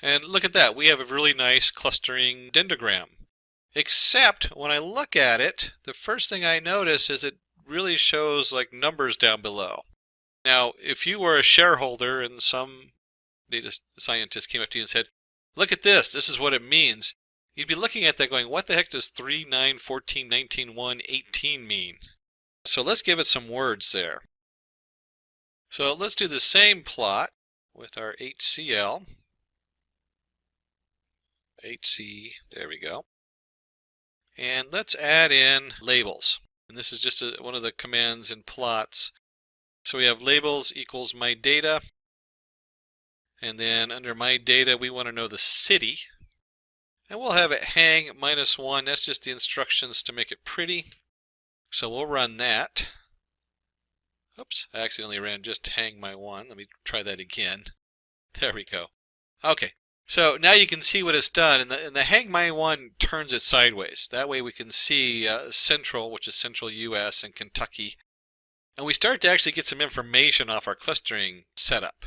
And look at that, we have a really nice clustering dendrogram. Except when I look at it, the first thing I notice is it really shows like numbers down below. Now, if you were a shareholder and some data scientist came up to you and said, look at this is what it means, you'd be looking at that going, what the heck does 3, 9, 14, 19, 1, 18 mean? So let's give it some words there. So let's do the same plot with our HCL. There we go. And let's add in labels. And this is just one of the commands in plots. So we have labels equals my data. And then under my data, we want to know the city. And we'll have it hang -1. That's just the instructions to make it pretty. So we'll run that. Oops, I accidentally ran just hang my 1. Let me try that again. There we go. Okay, so now you can see what it's done. And the hang my 1 turns it sideways. That way we can see Central, which is Central US, and Kentucky. And we start to actually get some information off our clustering setup.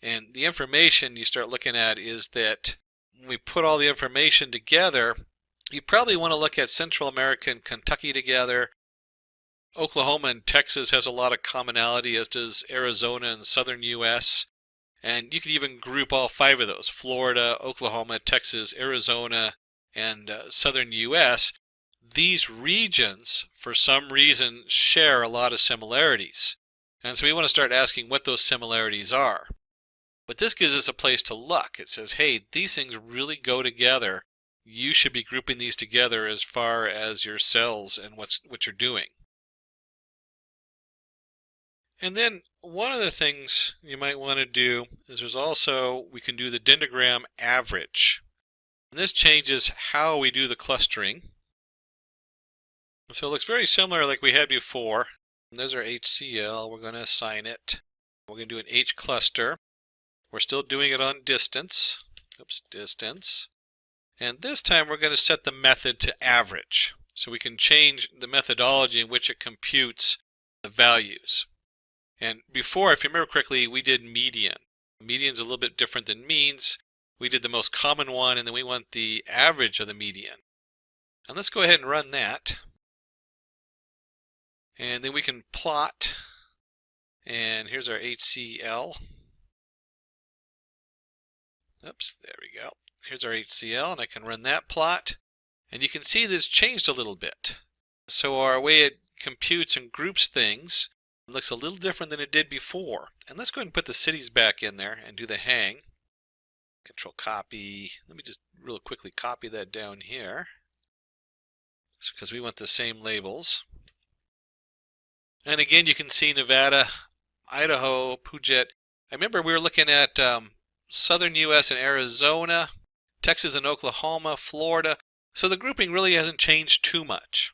And the information you start looking at is that when we put all the information together, you probably want to look at Central America and Kentucky together. Oklahoma and Texas has a lot of commonality, as does Arizona and southern US. And you could even group all 5 of those, Florida, Oklahoma, Texas, Arizona, and southern US. These regions, for some reason, share a lot of similarities. And so we want to start asking what those similarities are. But this gives us a place to look. It says, hey, these things really go together. You should be grouping these together as far as your cells and what you're doing. And then one of the things you might want to do is we can do the dendrogram average. And this changes how we do the clustering. So it looks very similar like we had before. And there's our HCL. We're going to assign it. We're going to do an H cluster. We're still doing it on distance. Oops, distance. And this time we're going to set the method to average. So we can change the methodology in which it computes the values. And before, if you remember correctly, we did median. Median's a little bit different than means. We did the most common one, and then we want the average of the median. And let's go ahead and run that. And then we can plot. And here's our HCL. Oops, there we go. Here's our HCL, and I can run that plot. And you can see this changed a little bit. So our way it computes and groups things looks a little different than it did before. And let's go ahead and put the cities back in there and do the hang. Control copy. Let me just real quickly copy that down here, because we want the same labels. And again, you can see Nevada, Idaho, Puget. I remember we were looking at southern US and Arizona, Texas and Oklahoma, Florida. So the grouping really hasn't changed too much.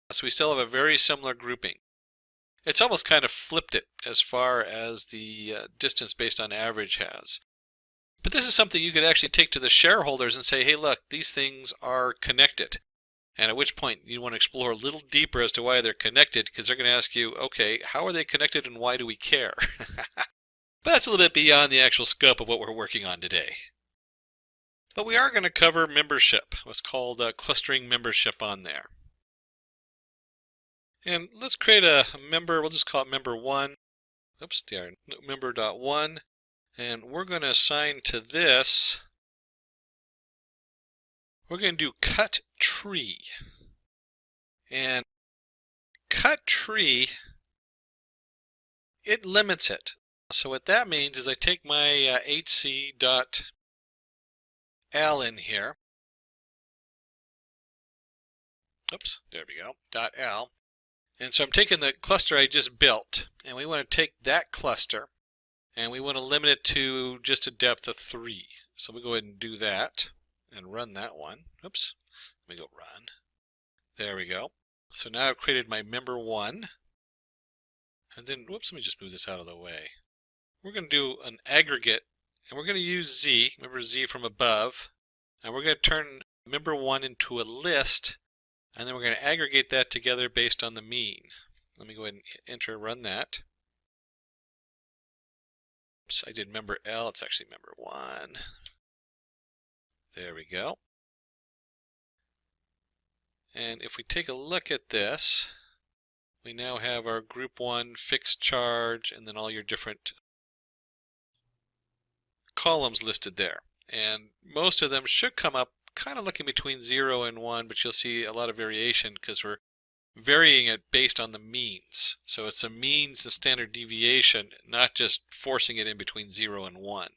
So we still have a very similar grouping. It's almost kind of flipped it as far as the distance based on average has. But this is something you could actually take to the shareholders and say, hey, look, these things are connected. And at which point you want to explore a little deeper as to why they're connected, because they're going to ask you, okay, how are they connected and why do we care? But that's a little bit beyond the actual scope of what we're working on today. But we are going to cover membership, what's called clustering membership on there. And let's create a member. We'll just call it member 1. Oops, there, member.1. And we're going to assign to this, we're going to do cut tree. And cut tree, it limits it. So what that means is I take my hc.l in here. Oops, there we go, .l. And so I'm taking the cluster I just built, and we want to take that cluster, and we want to limit it to just a depth of 3. So we'll go ahead and do that, and run that one. Oops, let me go run. There we go. So now I've created my member 1. And then, whoops, let me just move this out of the way. We're going to do an aggregate, and we're going to use Z, remember Z from above, and we're going to turn member 1 into a list, and then we're going to aggregate that together based on the mean. Let me go ahead and hit enter, run that. Oops, I did member L, it's actually member 1. There we go. And if we take a look at this, we now have our group 1 fixed charge and then all your different columns listed there. And most of them should come up kind of looking between 0 and 1, but you'll see a lot of variation because we're varying it based on the means. So it's a means and standard deviation, not just forcing it in between 0 and 1,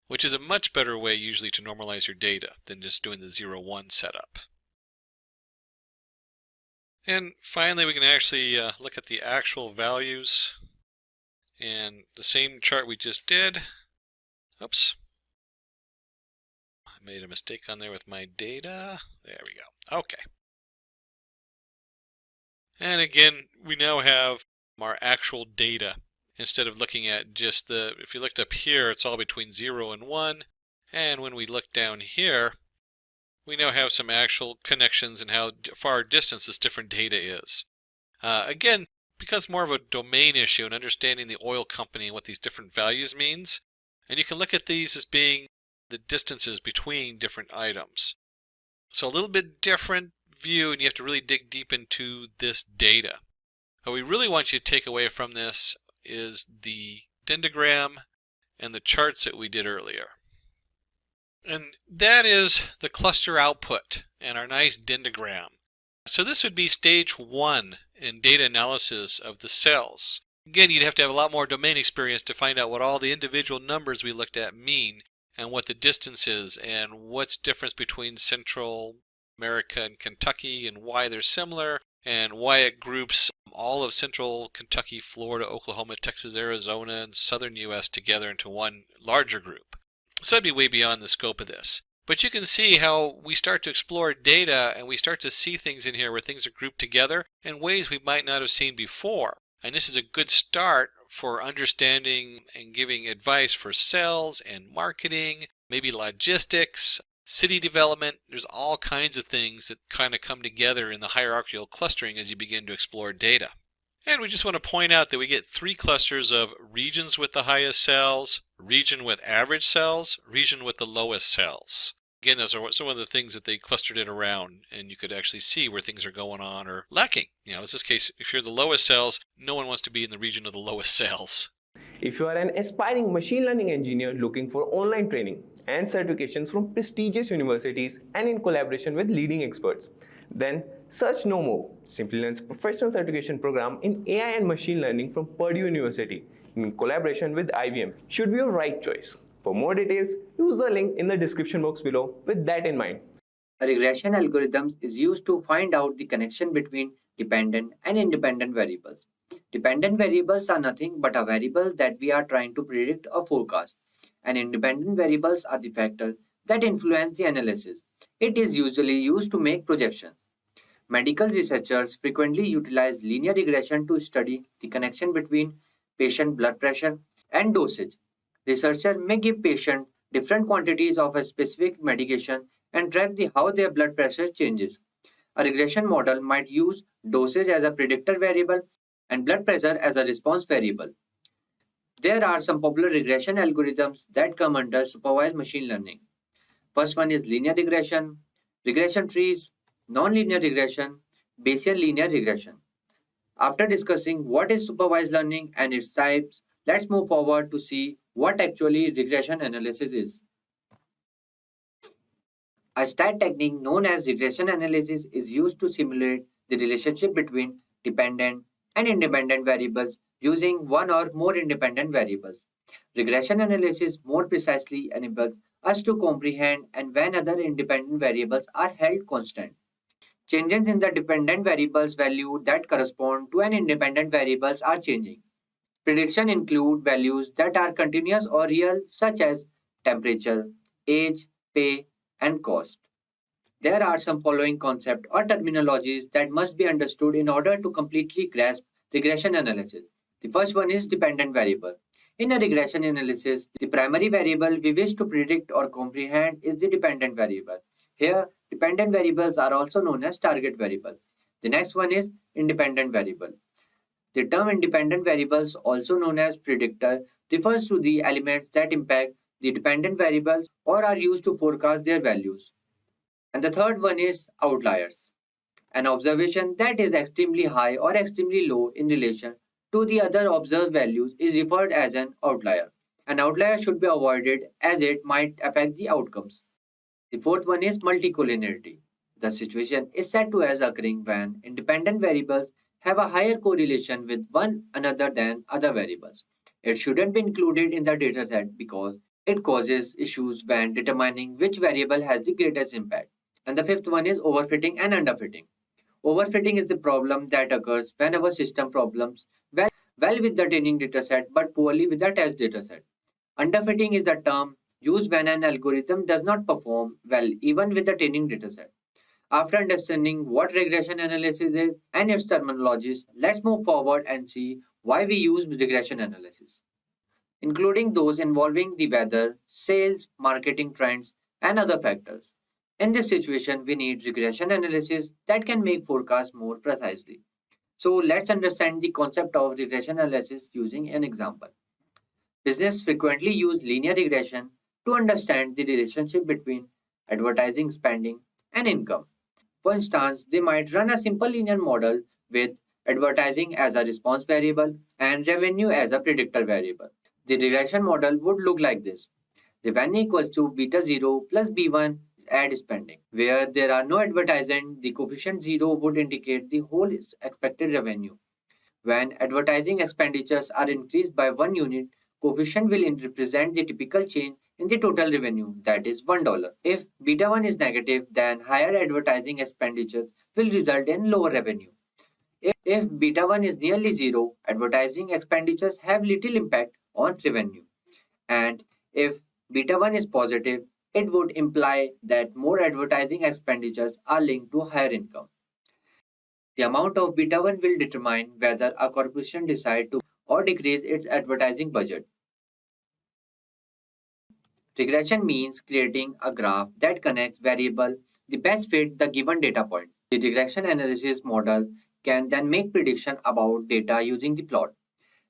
which is a much better way usually to normalize your data than just doing the 0-1 setup. And finally, we can actually look at the actual values, and the same chart we just did. Oops. I made a mistake on there with my data. There we go. Okay. And again, we now have our actual data. Instead of looking at just if you looked up here, it's all between 0 and 1. And when we look down here, we now have some actual connections and how far distance this different data is. Again, because more of a domain issue and understanding the oil company and what these different values means. And you can look at these as being the distances between different items. So a little bit different view, and you have to really dig deep into this data. What we really want you to take away from this is the dendrogram and the charts that we did earlier. And that is the cluster output and our nice dendrogram. So this would be stage 1 in data analysis of the cells. Again, you'd have to have a lot more domain experience to find out what all the individual numbers we looked at mean and what the distance is and what's difference between Central America and Kentucky and why they're similar and why it groups all of Central Kentucky, Florida, Oklahoma, Texas, Arizona, and Southern U.S. together into one larger group. So that'd be way beyond the scope of this. But you can see how we start to explore data and we start to see things in here where things are grouped together in ways we might not have seen before. And this is a good start for understanding and giving advice for sales and marketing, maybe logistics, city development. There's all kinds of things that kind of come together in the hierarchical clustering as you begin to explore data. And we just want to point out that we get 3 clusters of regions with the highest cells, region with average cells, region with the lowest cells. Again, those are some of the things that they clustered it around, and you could actually see where things are going on or lacking. In this case, if you're the lowest cells, no one wants to be in the region of the lowest cells. If you are an aspiring machine learning engineer looking for online training and certifications from prestigious universities and in collaboration with leading experts, then search no more Simplilearn's professional certification program in AI and machine learning from Purdue University in collaboration with IBM should be your right choice. For more details, use the link in the description box below with that in mind. A regression algorithm is used to find out the connection between dependent and independent variables. Dependent variables are nothing but a variable that we are trying to predict or forecast, and independent variables are the factors that influence the analysis. It is usually used to make projections. Medical researchers frequently utilize linear regression to study the connection between patient blood pressure and dosage. Researchers may give patients different quantities of a specific medication and track how their blood pressure changes. A regression model might use dosage as a predictor variable and blood pressure as a response variable. There are some popular regression algorithms that come under supervised machine learning. First one is linear regression, regression trees, nonlinear regression, Bayesian linear regression. After discussing what is supervised learning and its types, let's move forward to see what actually regression analysis is. A stat technique known as regression analysis is used to simulate the relationship between dependent and independent variables using one or more independent variables. Regression analysis more precisely enables us to comprehend and when other independent variables are held constant. Changes in the dependent variable's value that correspond to an independent variables are changing. Prediction include values that are continuous or real such as temperature, age, pay, and cost. There are some following concepts or terminologies that must be understood in order to completely grasp regression analysis. The first one is dependent variable. In a regression analysis, the primary variable we wish to predict or comprehend is the dependent variable. Here, dependent variables are also known as target variable. The next one is independent variable. The term independent variables, also known as predictor, refers to the elements that impact the dependent variables or are used to forecast their values. And the third one is outliers. An observation that is extremely high or extremely low in relation to the other observed values is referred as an outlier. An outlier should be avoided as it might affect the outcomes. The fourth one is multicollinearity. The situation is said to as occurring when independent variables have a higher correlation with one another than other variables. It shouldn't be included in the dataset because it causes issues when determining which variable has the greatest impact. And the fifth one is overfitting and underfitting. Overfitting is the problem that occurs when our system performs well with the training dataset but poorly with the test dataset. Underfitting is the term used when an algorithm does not perform well even with the training dataset. After understanding what regression analysis is and its terminologies, let's move forward and see why we use regression analysis, including those involving the weather, sales, marketing trends, and other factors. In this situation, we need regression analysis that can make forecasts more precisely. So let's understand the concept of regression analysis using an example. Business frequently use linear regression to understand the relationship between advertising spending and income. For instance, they might run a simple linear model with advertising as a response variable and revenue as a predictor variable. The regression model would look like this. Revenue equals to beta 0 plus b1 ad spending. Where there are no advertising, the coefficient 0 would indicate the whole expected revenue. When advertising expenditures are increased by 1 unit, coefficient will represent the typical change in the total revenue, that is $1. If beta 1 is negative, then higher advertising expenditure will result in lower revenue. If beta 1 is nearly 0, advertising expenditures have little impact on revenue. And if beta 1 is positive, it would imply that more advertising expenditures are linked to higher income. The amount of beta 1 will determine whether a corporation decides to or decrease its advertising budget. Regression means creating a graph that connects variable the best fit the given data point. The regression analysis model can then make prediction about data using the plot.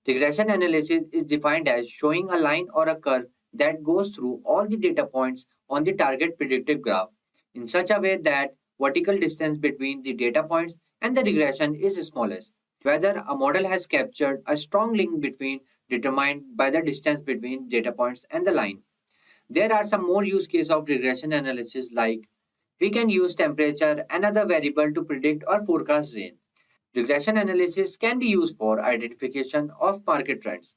Regression analysis is defined as showing a line or a curve that goes through all the data points on the target predictive graph in such a way that vertical distance between the data points and the regression is smallest. Whether a model has captured a strong link between determined by the distance between data points and the line. There are some more use cases of regression analysis, like we can use temperature, another variable, to predict or forecast rain. Regression analysis can be used for identification of market trends.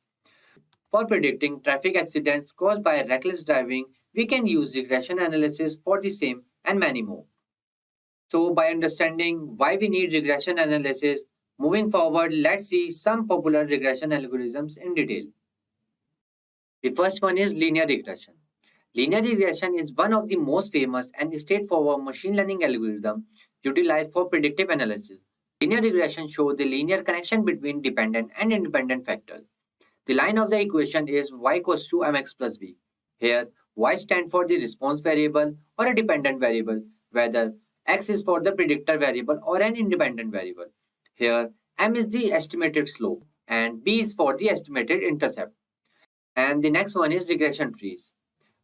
For predicting traffic accidents caused by reckless driving, we can use regression analysis for the same and many more. So by understanding why we need regression analysis, moving forward, let's see some popular regression algorithms in detail. The first one is linear regression. Linear regression is one of the most famous and straightforward machine learning algorithms utilized for predictive analysis. Linear regression shows the linear connection between dependent and independent factors. The line of the equation is y equals to mx plus b. Here, y stands for the response variable or a dependent variable, whether x is for the predictor variable or an independent variable. Here, m is the estimated slope and b is for the estimated intercept. And the next one is regression trees.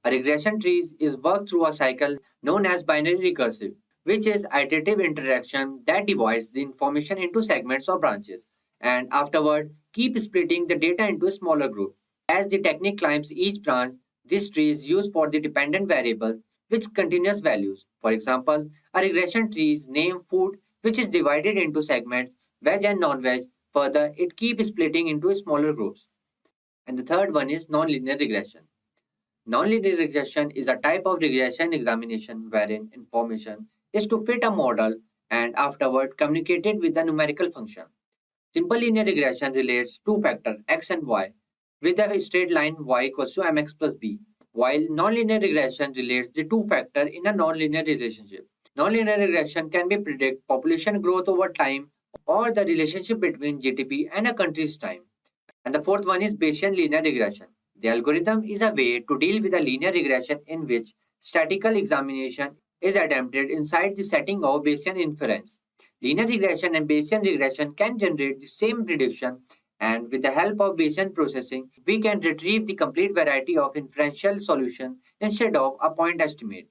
A regression tree is worked through a cycle known as binary recursive, which is iterative interaction that divides the information into segments or branches, and afterward keep splitting the data into smaller groups. As the technique climbs each branch, this tree is used for the dependent variable with continuous values. For example, a regression tree is named food, which is divided into segments, veg and non-veg. Further, it keeps splitting into smaller groups. And the third one is nonlinear regression. Nonlinear regression is a type of regression examination wherein information is to fit a model and afterward communicated with a numerical function. Simple linear regression relates two factors x and y with a straight line y equals to mx plus b, while nonlinear regression relates the two factors in a nonlinear relationship. Nonlinear regression can be predict population growth over time or the relationship between GDP and a country's time. And the fourth one is Bayesian linear regression. The algorithm is a way to deal with a linear regression in which statistical examination is attempted inside the setting of Bayesian inference. Linear regression and Bayesian regression can generate the same prediction, and with the help of Bayesian processing, we can retrieve the complete variety of inferential solution instead of a point estimate.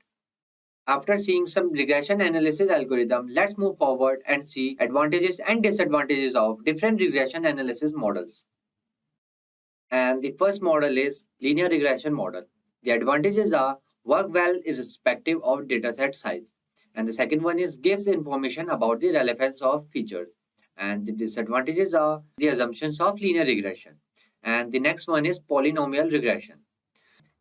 After seeing some regression analysis algorithm, let's move forward and see advantages and disadvantages of different regression analysis models. And the first model is linear regression model. The advantages are work well irrespective of dataset size. And the second one is gives information about the relevance of features. And the disadvantages are the assumptions of linear regression. And the next one is polynomial regression.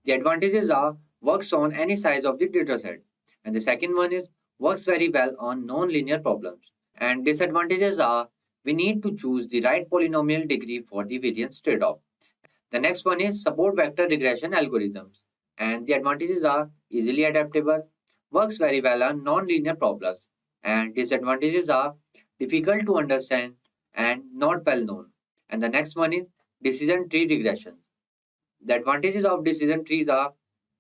The advantages are works on any size of the dataset. And the second one is works very well on non-linear problems. And disadvantages are we need to choose the right polynomial degree for the variance trade-off. The next one is support vector regression algorithms. And the advantages are easily adaptable, works very well on non-linear problems. And disadvantages are difficult to understand and not well known. And the next one is decision tree regression. The advantages of decision trees are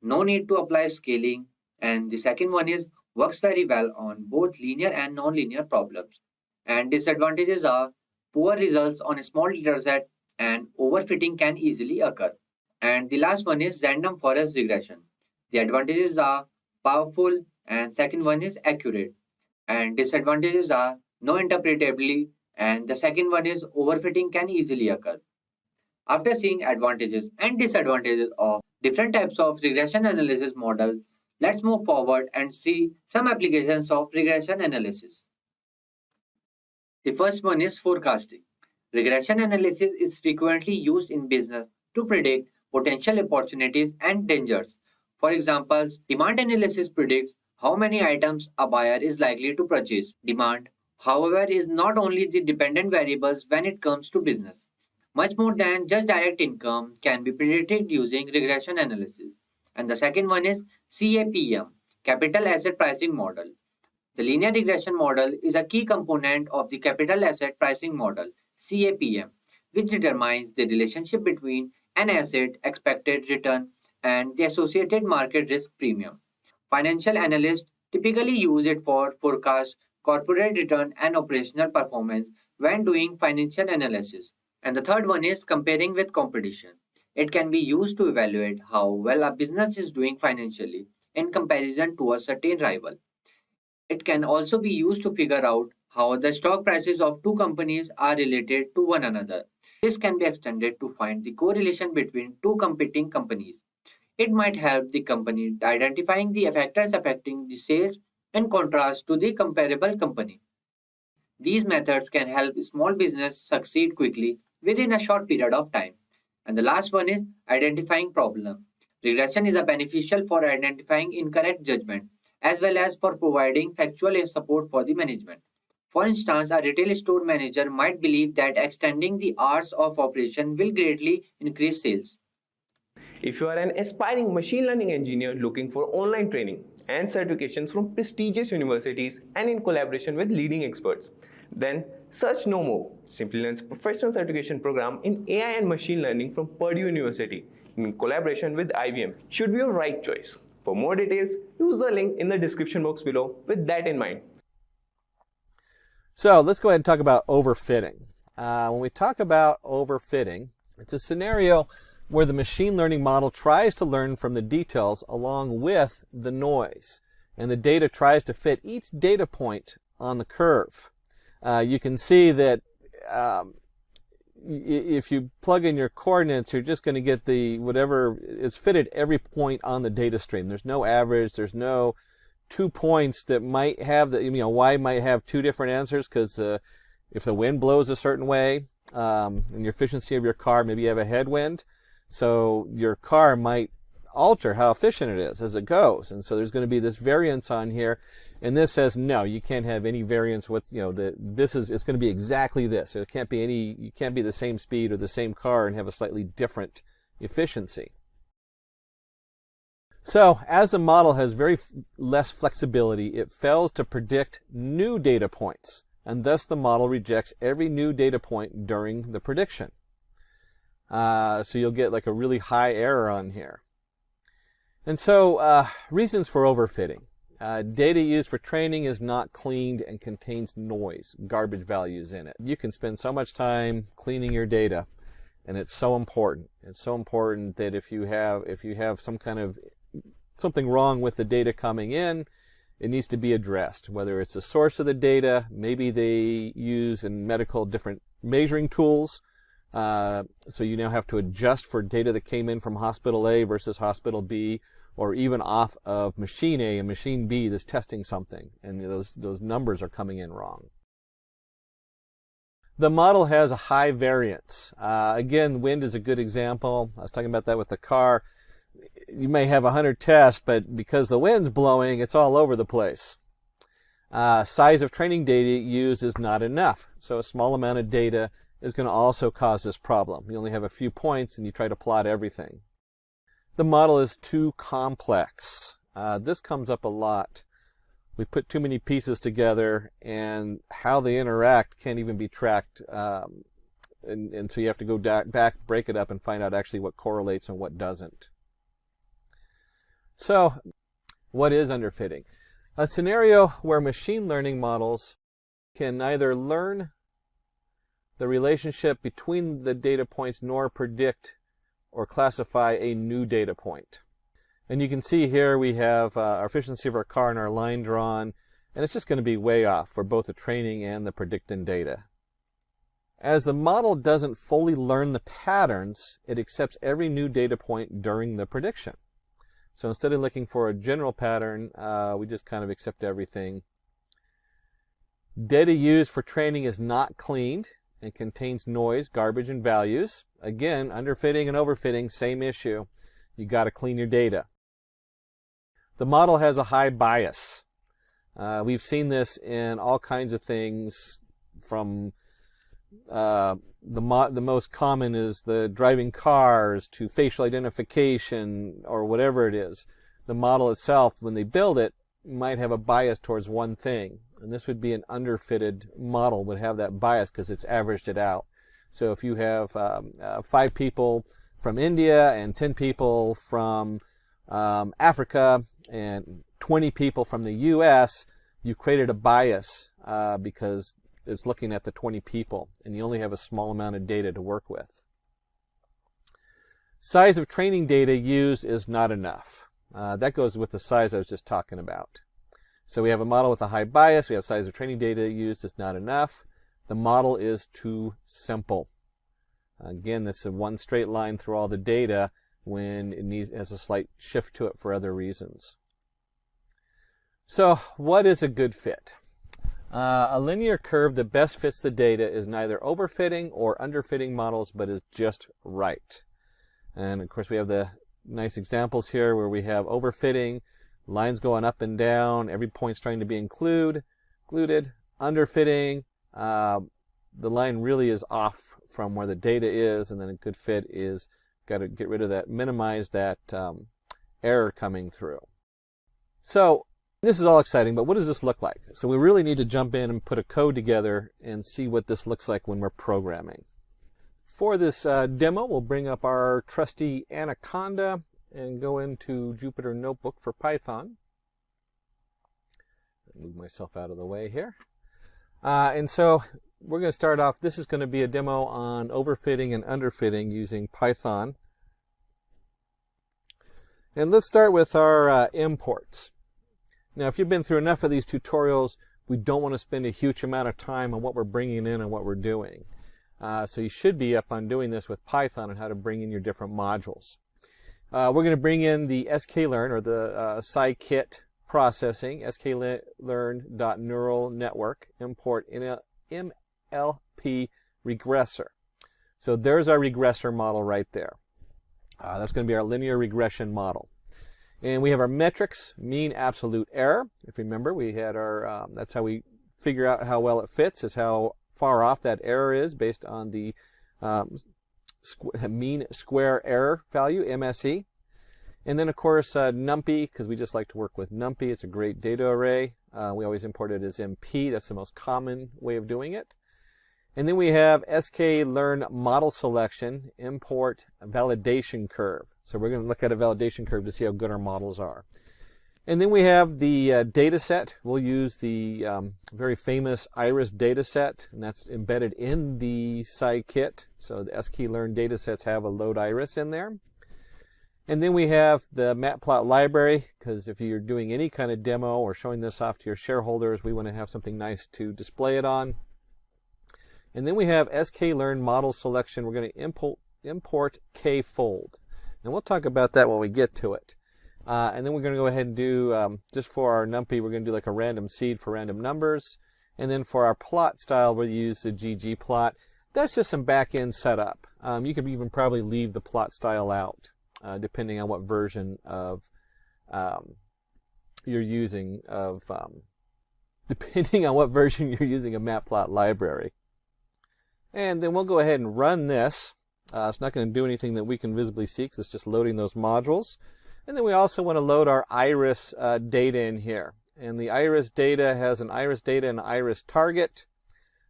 no need to apply scaling, and the second one is works very well on both linear and non-linear problems. And disadvantages are poor results on a small dataset and overfitting can easily occur. And the last one is random forest regression. The advantages are powerful and second one is accurate. And disadvantages are no interpretability and the second one is overfitting can easily occur. After seeing advantages and disadvantages of different types of regression analysis model, let's move forward and see some applications of regression analysis. The first one is forecasting. Regression analysis is frequently used in business to predict potential opportunities and dangers. For example, demand analysis predicts how many items a buyer is likely to purchase. Demand, however, is not only the dependent variables when it comes to business. Much more than just direct income can be predicted using regression analysis. And the second one is CAPM, Capital Asset Pricing Model. The linear regression model is a key component of the Capital Asset Pricing Model, CAPM, which determines the relationship between an asset, expected return, and the associated market risk premium. Financial analysts typically use it for forecast, corporate return, and operational performance when doing financial analysis. And the third one is comparing with competition. It can be used to evaluate how well a business is doing financially in comparison to a certain rival. It can also be used to figure out how the stock prices of two companies are related to one another. This can be extended to find the correlation between two competing companies. It might help the company identifying the factors affecting the sales in contrast to the comparable company. These methods can help small business succeed quickly within a short period of time. And the last one is identifying problem. Regression is a beneficial for identifying incorrect judgment as well as for providing factual support for the management. For instance, a retail store manager might believe that extending the hours of operation will greatly increase sales. If you are an aspiring machine learning engineer looking for online training and certifications from prestigious universities and in collaboration with leading experts, then search no more. Simplilearn's professional certification program in AI and machine learning from Purdue University in collaboration with IBM should be your right choice. For more details, use the link in the description box below with that in mind. So let's go ahead and talk about overfitting. When we talk about overfitting, it's a scenario where the machine learning model tries to learn from the details along with the noise, and the data tries to fit each data point on the curve. You can see that if you plug in your coordinates, you're just going to get the whatever is fitted every point on the data stream. There's no average. There's no 2 points that might have the, Y might have two different answers because if the wind blows a certain way and your efficiency of your car, maybe you have a headwind, so your car might alter how efficient it is as it goes, and so there's going to be this variance on here, and this says no, you can't have any variance with it's going to be exactly this. It can't be you can't be the same speed or the same car and have a slightly different efficiency. So as the model has very less flexibility, it fails to predict new data points and thus the model rejects every new data point during the prediction. So you'll get like a really high error on here. And so reasons for overfitting. Data used for training is not cleaned and contains noise, garbage values in it. You can spend so much time cleaning your data, and it's so important. It's so important that if you have something wrong with the data coming in, it needs to be addressed. Whether it's the source of the data, maybe they use in medical different measuring tools, so you now have to adjust for data that came in from hospital A versus hospital B, or even off of machine A and machine B that's testing something, and those numbers are coming in wrong. The model has a high variance. Again, wind is a good example. I was talking about that with the car. You may have 100 tests, but because the wind's blowing, it's all over the place. Size of training data used is not enough, so a small amount of data is going to also cause this problem. You only have a few points and you try to plot everything. The model is too complex. This comes up a lot. We put too many pieces together, and how they interact can't even be tracked. And so you have to go back, break it up, and find out actually what correlates and what doesn't. So, what is underfitting? A scenario where machine learning models can neither learn the relationship between the data points nor predict or classify a new data point. And you can see here we have our efficiency of our car and our line drawn, and it's just going to be way off for both the training and the predicting data. As the model doesn't fully learn the patterns, it accepts every new data point during the prediction. So instead of looking for a general pattern, we just kind of accept everything. Data used for training is not cleaned and contains noise, garbage, and values. Again, underfitting and overfitting, same issue. You got to clean your data. The model has a high bias. We've seen this in all kinds of things, from the most common is the driving cars to facial identification or whatever it is. The model itself, when they build it, might have a bias towards one thing. And this would be an underfitted model, would have that bias because it's averaged it out. So if you have 5 people from India and 10 people from Africa and 20 people from the US, you created a bias because it's looking at the 20 people, and you only have a small amount of data to work with. Size of training data used is not enough. That goes with the size I was just talking about. So we have a model with a high bias, we have size of training data used is not enough. The model is too simple. Again, this is one straight line through all the data when it has a slight shift to it for other reasons. So what is a good fit? A linear curve that best fits the data is neither overfitting or underfitting models, but is just right. And of course we have the nice examples here where we have overfitting, lines going up and down, every point's trying to be included. Underfitting, the line really is off from where the data is, and then a good fit is got to get rid of that, minimize that error coming through. So this is all exciting, but what does this look like? So we really need to jump in and put a code together and see what this looks like when we're programming. For this demo, we'll bring up our trusty Anaconda and go into Jupyter Notebook for Python. Move myself out of the way here. And so we're going to start off, this is going to be a demo on overfitting and underfitting using Python. And let's start with our imports. Now, if you've been through enough of these tutorials, we don't want to spend a huge amount of time on what we're bringing in and what we're doing. So you should be up on doing this with Python and how to bring in your different modules. We're going to bring in the sklearn, or the scikit processing, sklearn.neural network, import MLP regressor. So there's our regressor model right there. That's going to be our linear regression model. And we have our metrics, mean, absolute, error. If you remember, we had our, that's how we figure out how well it fits, is how far off that error is based on the mean square error value, MSE. And then, of course, NumPy, because we just like to work with NumPy. It's a great data array. We always import it as MP. That's the most common way of doing it. And then we have sklearn model selection, import validation curve. So we're going to look at a validation curve to see how good our models are. And then we have the data set. We'll use the very famous iris data set, and that's embedded in the scikit. So the sklearn data sets have a load iris in there. And then we have the matplot library, because if you're doing any kind of demo or showing this off to your shareholders, we want to have something nice to display it on. And then we have sklearn model selection. We're going to import kfold. And we'll talk about that when we get to it. And then we're going to go ahead and do, just for our NumPy, we're going to do like a random seed for random numbers. And then for our plot style, we'll use the ggplot. That's just some back-end setup. You could even probably leave the plot style out, depending on what version of you're using of, depending on what version you're using of matplot library. And then we'll go ahead and run this. It's not going to do anything that we can visibly see because it's just loading those modules. And then we also want to load our iris data in here. And the iris data has an iris data and an iris target.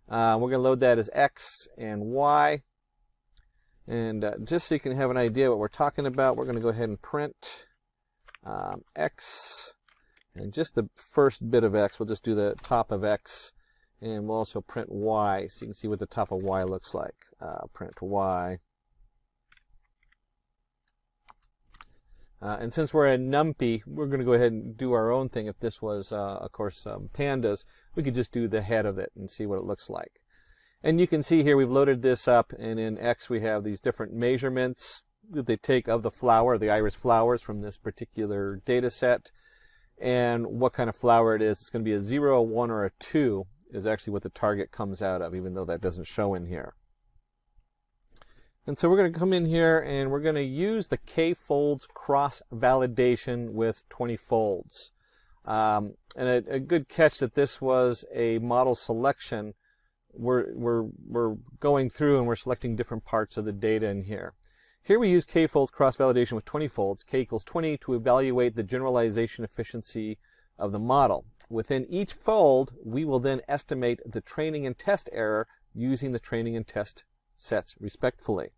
We're going to load that as X and Y. And just so you can have an idea what we're talking about, we're going to go ahead and print X. And just the first bit of X, we'll just do the top of X. And we'll also print Y, so you can see what the top of Y looks like. Print Y. And since we're in NumPy, we're going to go ahead and do our own thing. If this was, of course, pandas, we could just do the head of it and see what it looks like. And you can see here we've loaded this up, and in X we have these different measurements that they take of the flower, the iris flowers from this particular data set, and what kind of flower it is. It's going to be a 0, a 1, or a 2 is actually what the target comes out of, even though that doesn't show in here. And so we're going to come in here and we're going to use the kfolds cross validation with 20 folds. And a good catch that this was a model selection. We're going through and we're selecting different parts of the data in here. Here we use kfolds cross validation with 20 folds, k equals 20, to evaluate the generalization efficiency of the model. Within each fold, we will then estimate the training and test error using the training and test sets respectively.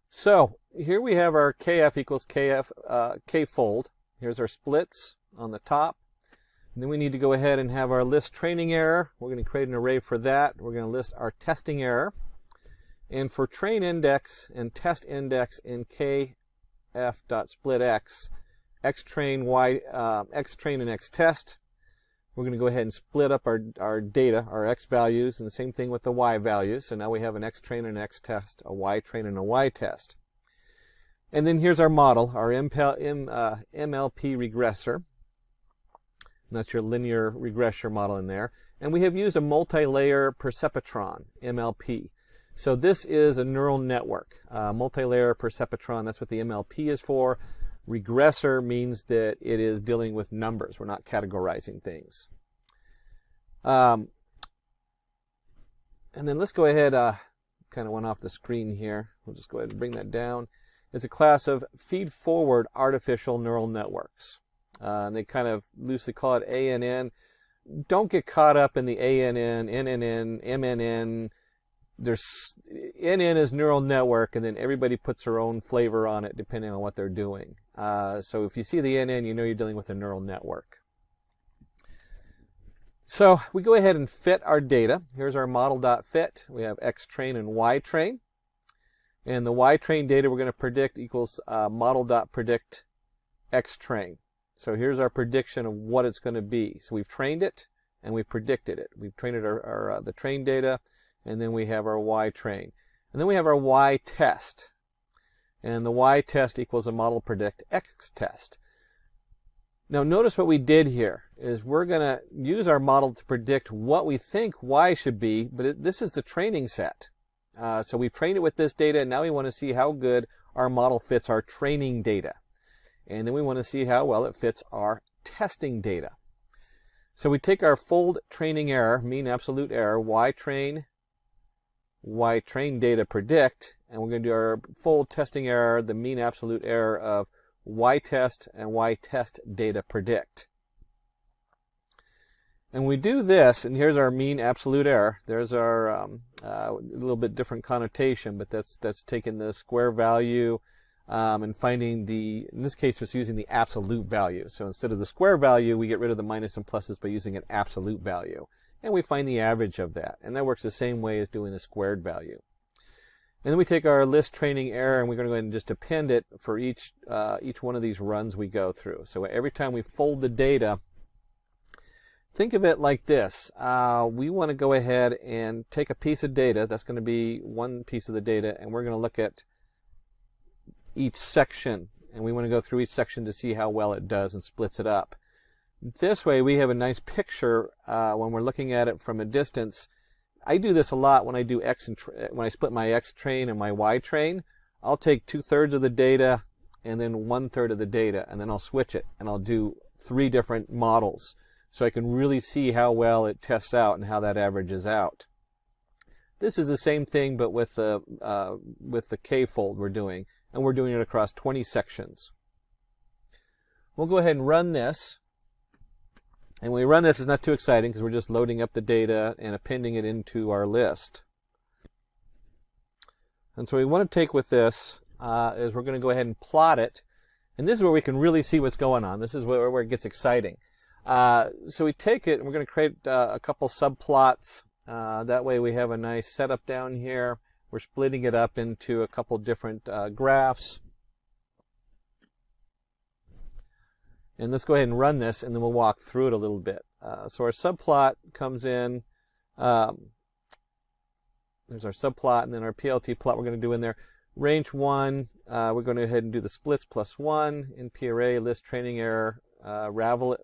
So here we have our kf equals kfold. Here's our splits on the top. And then we need to go ahead and have our list training error. We're going to create an array for that. We're going to list our testing error. And for train index and test index in kf.splitx, xtrain, xtrain and xtest, we're going to go ahead and split up our data, our x values, and the same thing with the y values. So now we have an xtrain and an xtest, a ytrain and a ytest. And then here's our model, our MLP regressor. And that's your linear regressor model in there. And we have used a multi-layer perceptron, MLP. So this is a neural network, multi-layer perceptron. That's what the MLP is for. Regressor means that it is dealing with numbers. We're not categorizing things. And then let's go ahead, kind of went off the screen here. We'll just go ahead and bring that down. It's a class of feed-forward artificial neural networks. And they kind of loosely call it ANN. Don't get caught up in the ANN, NNN, MNN. There's NN is neural network, and then everybody puts their own flavor on it depending on what they're doing. So if you see the NN, you know you're dealing with a neural network. So we go ahead and fit our data. Here's our model.fit. We have xtrain and ytrain. And the ytrain data we're going to predict equals model.predict xtrain. So here's our prediction of what it's going to be. So we've trained it and we predicted it. We've trained the train data, and then we have our ytrain. And then we have our ytest. And the ytest equals a model predict xtest. Now notice what we did here is we're going to use our model to predict what we think y should be, but this is the training set. So we've trained it with this data, and now we want to see how good our model fits our training data. And then we want to see how well it fits our testing data. So we take our fold training error, mean absolute error, ytrain y train data predict, and we're going to do our fold testing error, the mean absolute error of y test and y test data predict. And we do this, and here's our mean absolute error. There's our a little bit different connotation, but that's taking the square value and finding the, in this case, it's using the absolute value. So instead of the square value, we get rid of the minus and pluses by using an absolute value. And we find the average of that. And that works the same way as doing the squared value. And then we take our list training error, and we're going to go ahead and just append it for each one of these runs we go through. So every time we fold the data, think of it like this. We want to go ahead and take a piece of data. That's going to be one piece of the data, and we're going to look at each section. And we want to go through each section to see how well it does and splits it up. This way we have a nice picture when we're looking at it from a distance. I do this a lot when I do when I split my X train and my Y train. I'll take 2/3 of the data and then 1/3 of the data, and then I'll switch it, and I'll do 3 different models so I can really see how well it tests out and how that averages out. This is the same thing, but with the K-fold we're doing, and we're doing it across 20 sections. We'll go ahead and run this. And when we run this, it's not too exciting because we're just loading up the data and appending it into our list. And so what we want to take with this is we're going to go ahead and plot it. And this is where we can really see what's going on. This is where it gets exciting. So we take it and we're going to create a couple subplots. That way we have a nice setup down here. We're splitting it up into a couple different graphs. And let's go ahead and run this, and then we'll walk through it a little bit. So our subplot comes in. There's our subplot, and then our PLT plot we're going to do in there. Range 1, we're going to go ahead and do the splits +1, NP array, list training error, ravel it.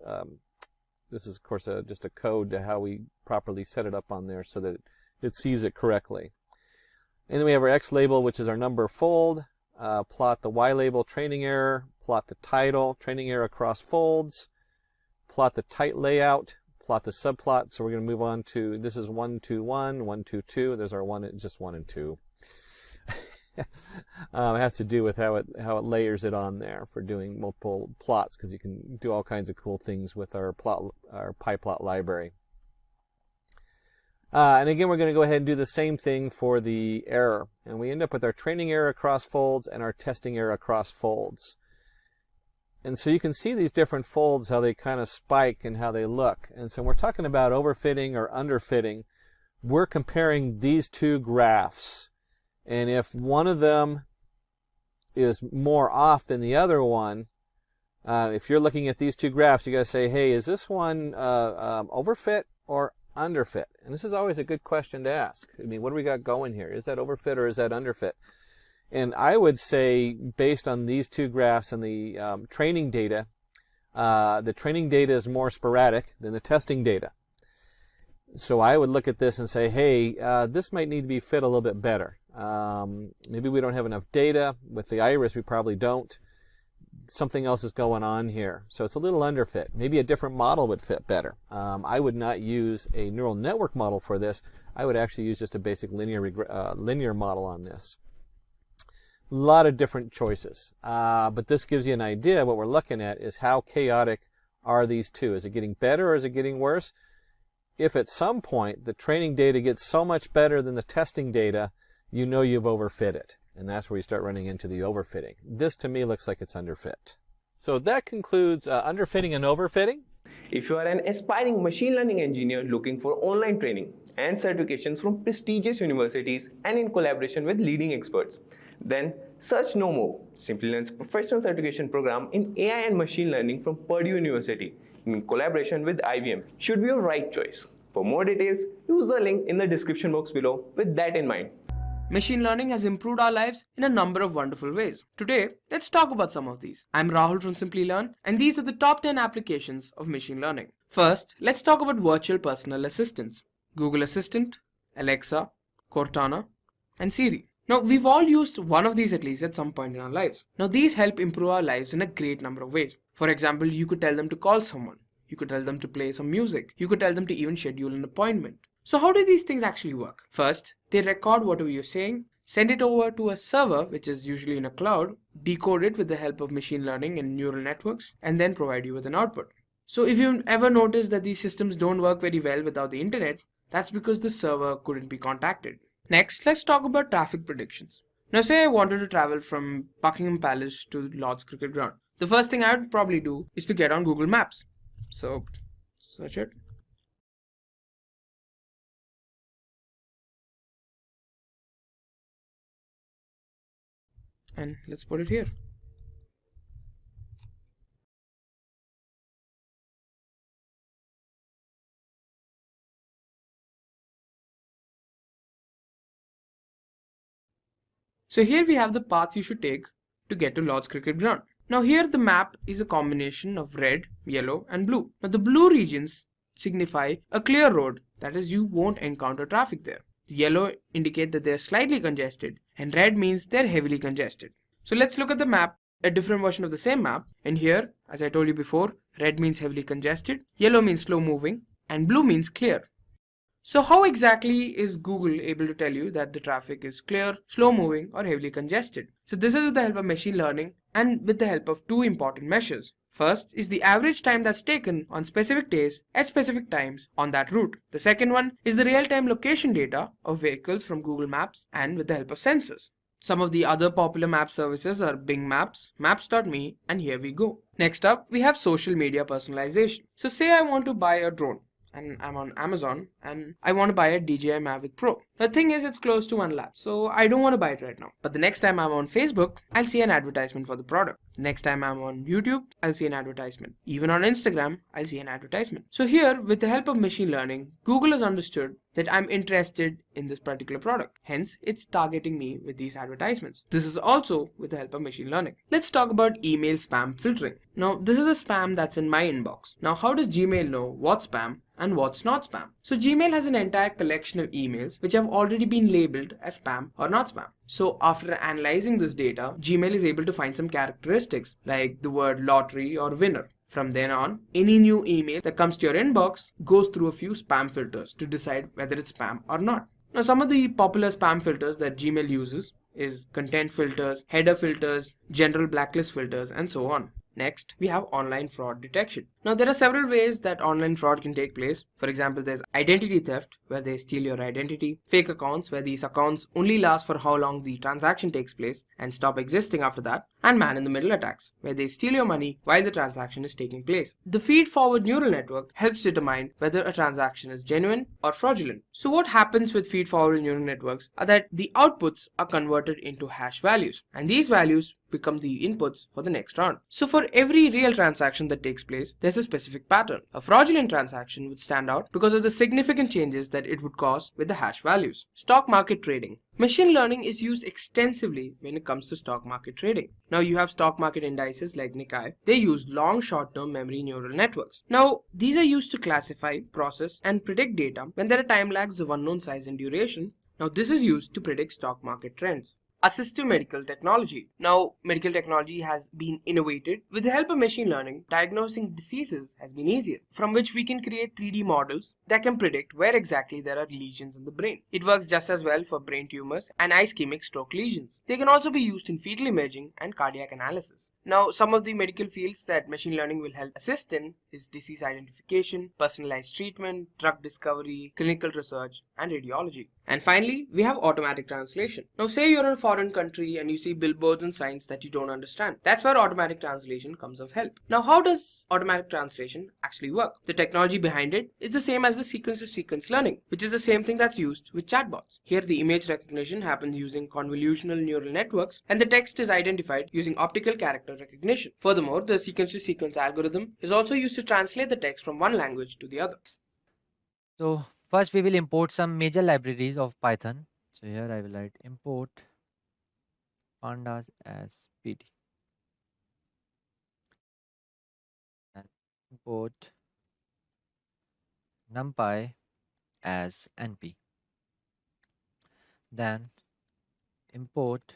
This is, of course, just a code to how we properly set it up on there so that it sees it correctly. And then we have our X label, which is our number fold. Plot the Y label, training error. Plot the title, training error across folds. Plot the tight layout. Plot the subplot. So we're going to move on to, this is 1, 2, 1, 1, 2, 2. There's our just 1 and 2. It has to do with how it layers it on there for doing multiple plots, because you can do all kinds of cool things with our PyPlot library. And again, we're going to go ahead and do the same thing for the error. And we end up with our training error across folds and our testing error across folds. And so you can see these different folds, how they kind of spike and how they look. And so when we're talking about overfitting or underfitting, we're comparing these two graphs. And if one of them is more off than the other one, if you're looking at these two graphs, you got to say, hey, is this one overfit or underfit? And this is always a good question to ask. I mean, what do we got going here? Is that overfit or is that underfit? And I would say, based on these two graphs and the training data is more sporadic than the testing data. So I would look at this and say, hey, this might need to be fit a little bit better. Maybe we don't have enough data. With the iris, we probably don't. Something else is going on here. So it's a little underfit. Maybe a different model would fit better. I would not use a neural network model for this. I would actually use just a basic linear model on this. A lot of different choices. But this gives you an idea. What we're looking at is how chaotic are these two. Is it getting better or is it getting worse? If at some point the training data gets so much better than the testing data, you know you've overfit it. And that's where you start running into the overfitting. This to me looks like it's underfit. So that concludes underfitting and overfitting. If you are an aspiring machine learning engineer looking for online training and certifications from prestigious universities and in collaboration with leading experts, then search no more Simplilearn's professional certification program in AI and machine learning from Purdue University in collaboration with IBM should be your right choice. For more details, use the link in the description box below with that in mind. Machine learning has improved our lives in a number of wonderful ways. Today, let's talk about some of these. I'm Rahul from Simplilearn, and these are the top 10 applications of machine learning. First, let's talk about virtual personal assistants. Google Assistant, Alexa, Cortana, and Siri. Now, we've all used one of these at least at some point in our lives. Now, these help improve our lives in a great number of ways. For example, you could tell them to call someone. You could tell them to play some music. You could tell them to even schedule an appointment. So how do these things actually work? First, they record whatever you're saying, send it over to a server, which is usually in a cloud, decode it with the help of machine learning and neural networks, and then provide you with an output. So if you've ever noticed that these systems don't work very well without the internet, that's because the server couldn't be contacted. Next, let's talk about traffic predictions. Now say I wanted to travel from Buckingham Palace to Lord's Cricket Ground. The first thing I would probably do is to get on Google Maps. So search it. And let's put it here. So here we have the path you should take to get to Lord's Cricket Ground. Now here the map is a combination of red, yellow and blue. Now the blue regions signify a clear road, that is you won't encounter traffic there. The yellow indicate that they are slightly congested and red means they're heavily congested. So let's look at the map, a different version of the same map. And here, as I told you before, red means heavily congested, yellow means slow moving and blue means clear. So how exactly is Google able to tell you that the traffic is clear, slow moving or heavily congested? So this is with the help of machine learning and with the help of two important measures. First is the average time that's taken on specific days at specific times on that route. The second one is the real-time location data of vehicles from Google Maps and with the help of sensors. Some of the other popular map services are Bing Maps, Maps.me, and here we go. Next up, we have social media personalization. So say I want to buy a drone and I'm on Amazon and I want to buy a DJI Mavic Pro. The thing is it's close to 1 lakh, so I don't want to buy it right now. But the next time I'm on Facebook, I'll see an advertisement for the product. The next time I'm on YouTube, I'll see an advertisement. Even on Instagram, I'll see an advertisement. So here, with the help of machine learning, Google has understood that I'm interested in this particular product. Hence, it's targeting me with these advertisements. This is also with the help of machine learning. Let's talk about email spam filtering. Now, this is the spam that's in my inbox. Now, how does Gmail know what's spam and what's not spam? So Gmail has an entire collection of emails which have already been labeled as spam or not spam. So after analyzing this data, Gmail is able to find some characteristics like the word lottery or winner. From then on, any new email that comes to your inbox goes through a few spam filters to decide whether it's spam or not. Now, some of the popular spam filters that Gmail uses is content filters, header filters, general blacklist filters, and so on. Next, we have online fraud detection. Now, there are several ways that online fraud can take place. For example, there's identity theft, where they steal your identity, fake accounts, where these accounts only last for how long the transaction takes place and stop existing after that, and man-in-the-middle attacks, where they steal your money while the transaction is taking place. The feed-forward neural network helps determine whether a transaction is genuine or fraudulent. So what happens with feed-forward neural networks are that the outputs are converted into hash values, and these values become the inputs for the next round. So for every real transaction that takes place, there's a specific pattern. A fraudulent transaction would stand out because of the significant changes that it would cause with the hash values. Stock market trading. Machine learning is used extensively when it comes to stock market trading. Now you have stock market indices like Nikkei. They use long short-term memory neural networks. Now these are used to classify, process and predict data when there are time lags of unknown size and duration. Now this is used to predict stock market trends. Assistive medical technology. Now, medical technology has been innovated. With the help of machine learning, diagnosing diseases has been easier, from which we can create 3D models that can predict where exactly there are lesions in the brain. It works just as well for brain tumors and ischemic stroke lesions. They can also be used in fetal imaging and cardiac analysis. Now, some of the medical fields that machine learning will help assist in is disease identification, personalized treatment, drug discovery, clinical research, and radiology. And finally, we have automatic translation. Now, say you're in a foreign country and you see billboards and signs that you don't understand. That's where automatic translation comes of help. Now, how does automatic translation actually work? The technology behind it is the same as the sequence-to-sequence learning, which is the same thing that's used with chatbots. Here, the image recognition happens using convolutional neural networks, and the text is identified using optical character recognition. Furthermore, the sequence-to-sequence algorithm is also used to translate the text from one language to the other. So first we will import some major libraries of Python. So here I will write import pandas as pd and import numpy as np. Then import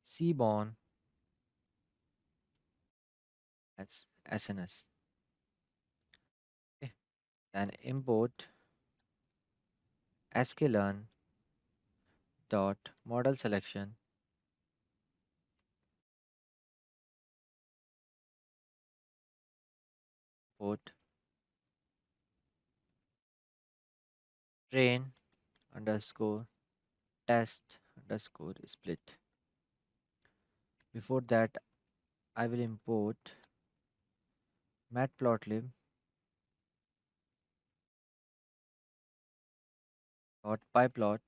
cborn as sns. Okay. Then import sklearn dot model selection port train underscore test underscore split. Before that, I will import matplotlib dot pyplot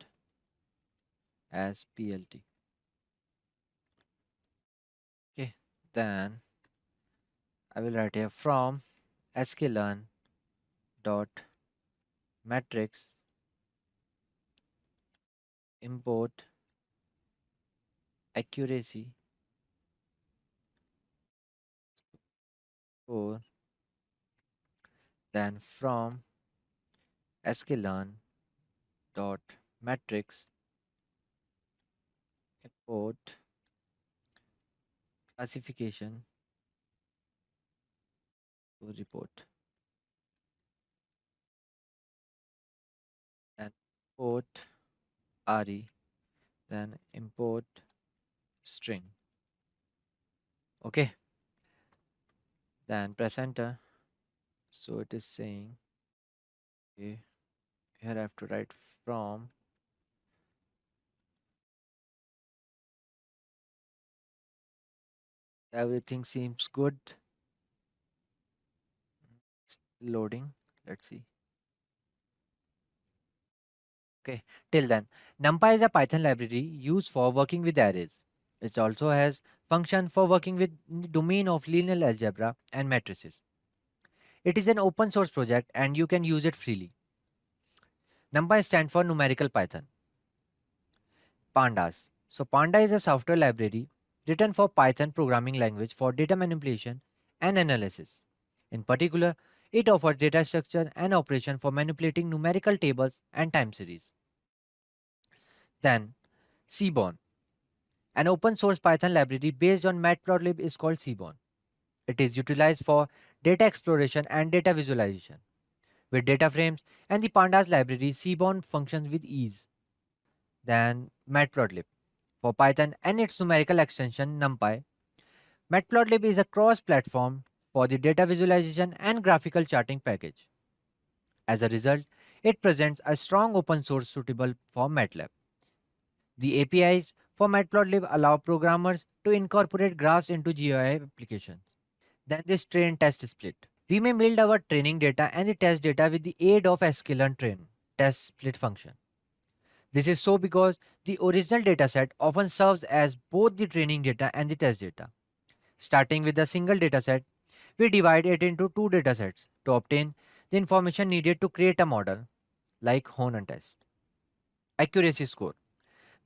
as plt. Okay, then I will write here from sklearn dot matrix import accuracy score, then from sklearn dot matrix import classification to report, then import re, then import string. Okay, then press enter. So it is saying, okay, here I have to write from everything seems good. Loading, let's see. Okay, till then, NumPy is a Python library used for working with arrays. It also has function for working with the domain of linear algebra and matrices. It is an open source project and you can use it freely. NumPy stands for numerical Python. Pandas. So Panda is a software library written for Python programming language for data manipulation and analysis. In particular, it offers data structure and operation for manipulating numerical tables and time series. Then, Seaborn. An open source Python library based on Matplotlib is called Seaborn. It is utilized for data exploration and data visualization. With data frames and the Pandas library, Seaborn functions with ease. Then Matplotlib. For Python and its numerical extension NumPy, Matplotlib is a cross-platform for the data visualization and graphical charting package. As a result, it presents a strong open source suitable for MATLAB. The APIs for Matplotlib allow programmers to incorporate graphs into GUI applications. Then this train test split. We may build our training data and the test data with the aid of sklearn train test split function. This is so because the original dataset often serves as both the training data and the test data. Starting with a single dataset, we divide it into two datasets to obtain the information needed to create a model, like hone and test. Accuracy score.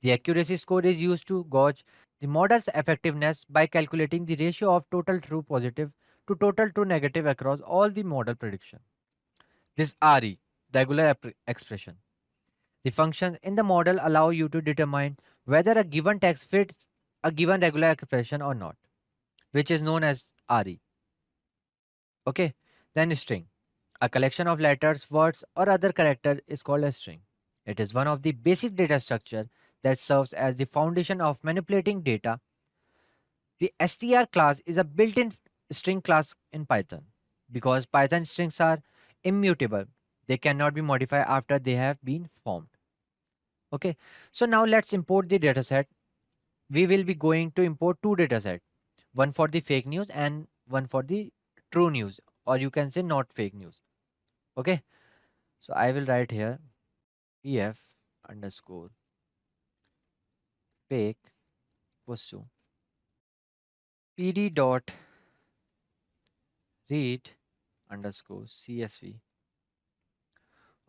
The accuracy score is used to gauge the model's effectiveness by calculating the ratio of total true positive to total true negative across all the model prediction. This RE, regular expression. The functions in the model allow you to determine whether a given text fits a given regular expression or not, which is known as RE. Okay, then string. A collection of letters, words, or other characters is called a string. It is one of the basic data structure that serves as the foundation of manipulating data. The str class is a built-in string class in Python. Because Python strings are immutable, they cannot be modified after they have been formed. Okay, so now let's import the dataset. We will be going to import two datasets, one for the fake news and one for the true news, or you can say not fake news. Okay, so I will write here pf underscore fake equals to pd dot read underscore csv,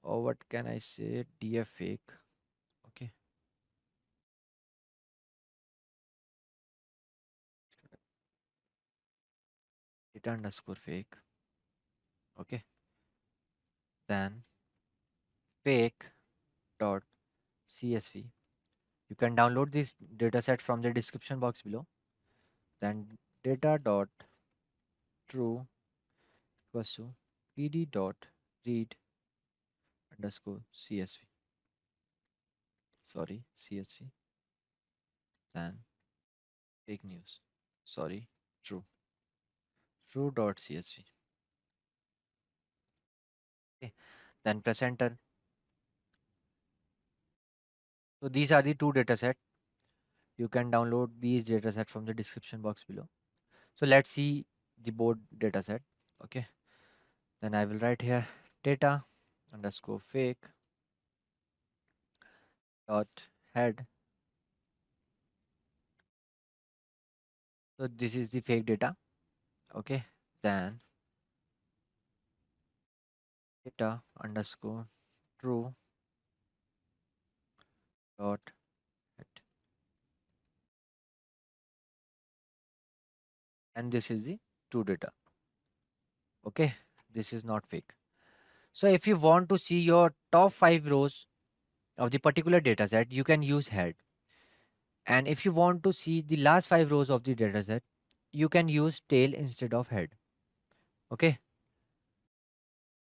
or what can I say, df fake. Okay, data underscore fake. Okay, then fake dot csv. You can download this dataset from the description box below. Then data dot true equals to pd dot read underscore csv. sorry, CSV, then fake news, sorry, true, true.csv. Okay, then press enter. So these are the two dataset. You can download these dataset from the description box below. So let's see the board dataset. Okay, then I will write here data underscore fake dot head. So this is the fake data. Okay, then data underscore true dot head, and this is the true data. Okay, this is not fake. So if you want to see your top 5 rows of the particular data set, you can use head. And if you want to see the last 5 rows of the data set, you can use tail instead of head. Okay.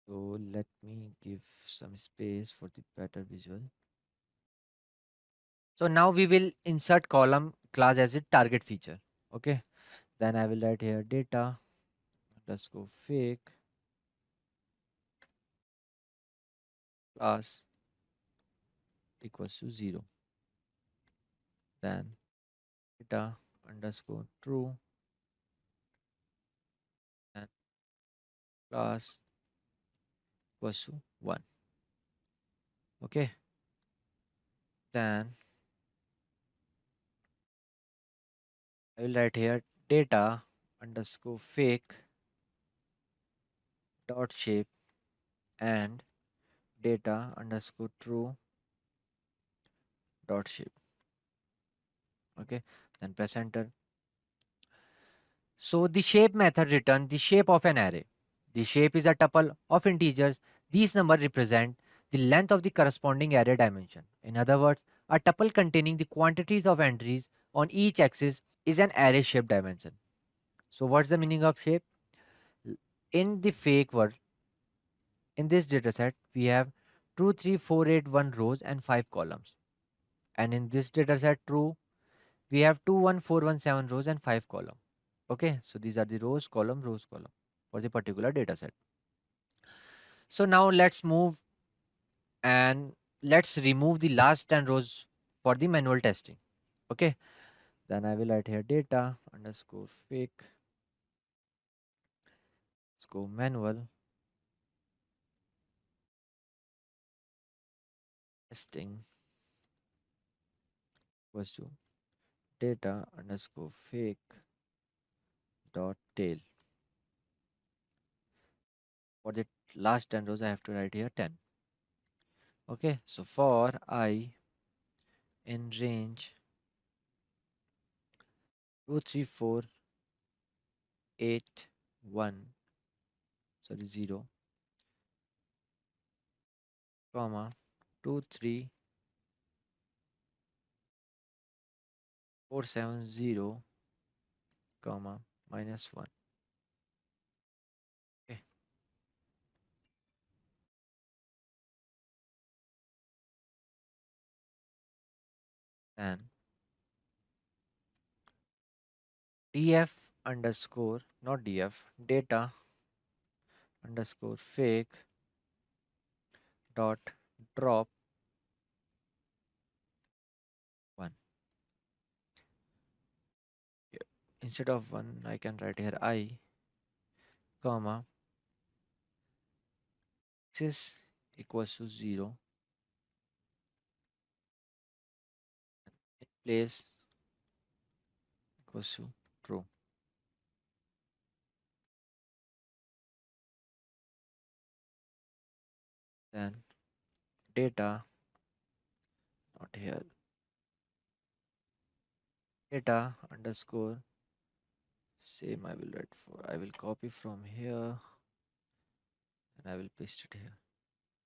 So let me give some space for the better visual. So now we will insert column class as a target feature. Okay. Then I will write here data underscore fake class equals to 0. Then data underscore true and class equals to 1. Okay. Then I will write here data underscore fake dot shape and data underscore true dot shape. Okay, then press enter. So the shape method returns the shape of an array. The shape is a tuple of integers. These numbers represent the length of the corresponding array dimension. In other words, a tuple containing the quantities of entries on each axis is an array shape dimension. So what's the meaning of shape? In the fake world, in this dataset, we have 2, 3, 4, 8, 1 rows and 5 columns. And in this dataset, true, we have 2, 1, 4, 1, 7 rows and 5 columns. Okay, so these are the rows, column for the particular dataset. So now let's move and let's remove the last 10 rows for the manual testing. Okay, then I will write here data underscore fake underscore manual testing equals to data underscore fake dot tail. For the last 10 rows, I have to write here 10. Okay, so for I in range 2, 3, 4, 8, 1, sorry, 0, comma, 2, 3, 4, 7, 0, comma, minus 1. Okay. And df underscore, not df, data underscore fake dot drop 1. Yeah. Instead of 1, I can write here I, comma, axis equals to 0, in place equals to true. Then data, not here, data underscore same I will write for, I will copy from here and I will paste it here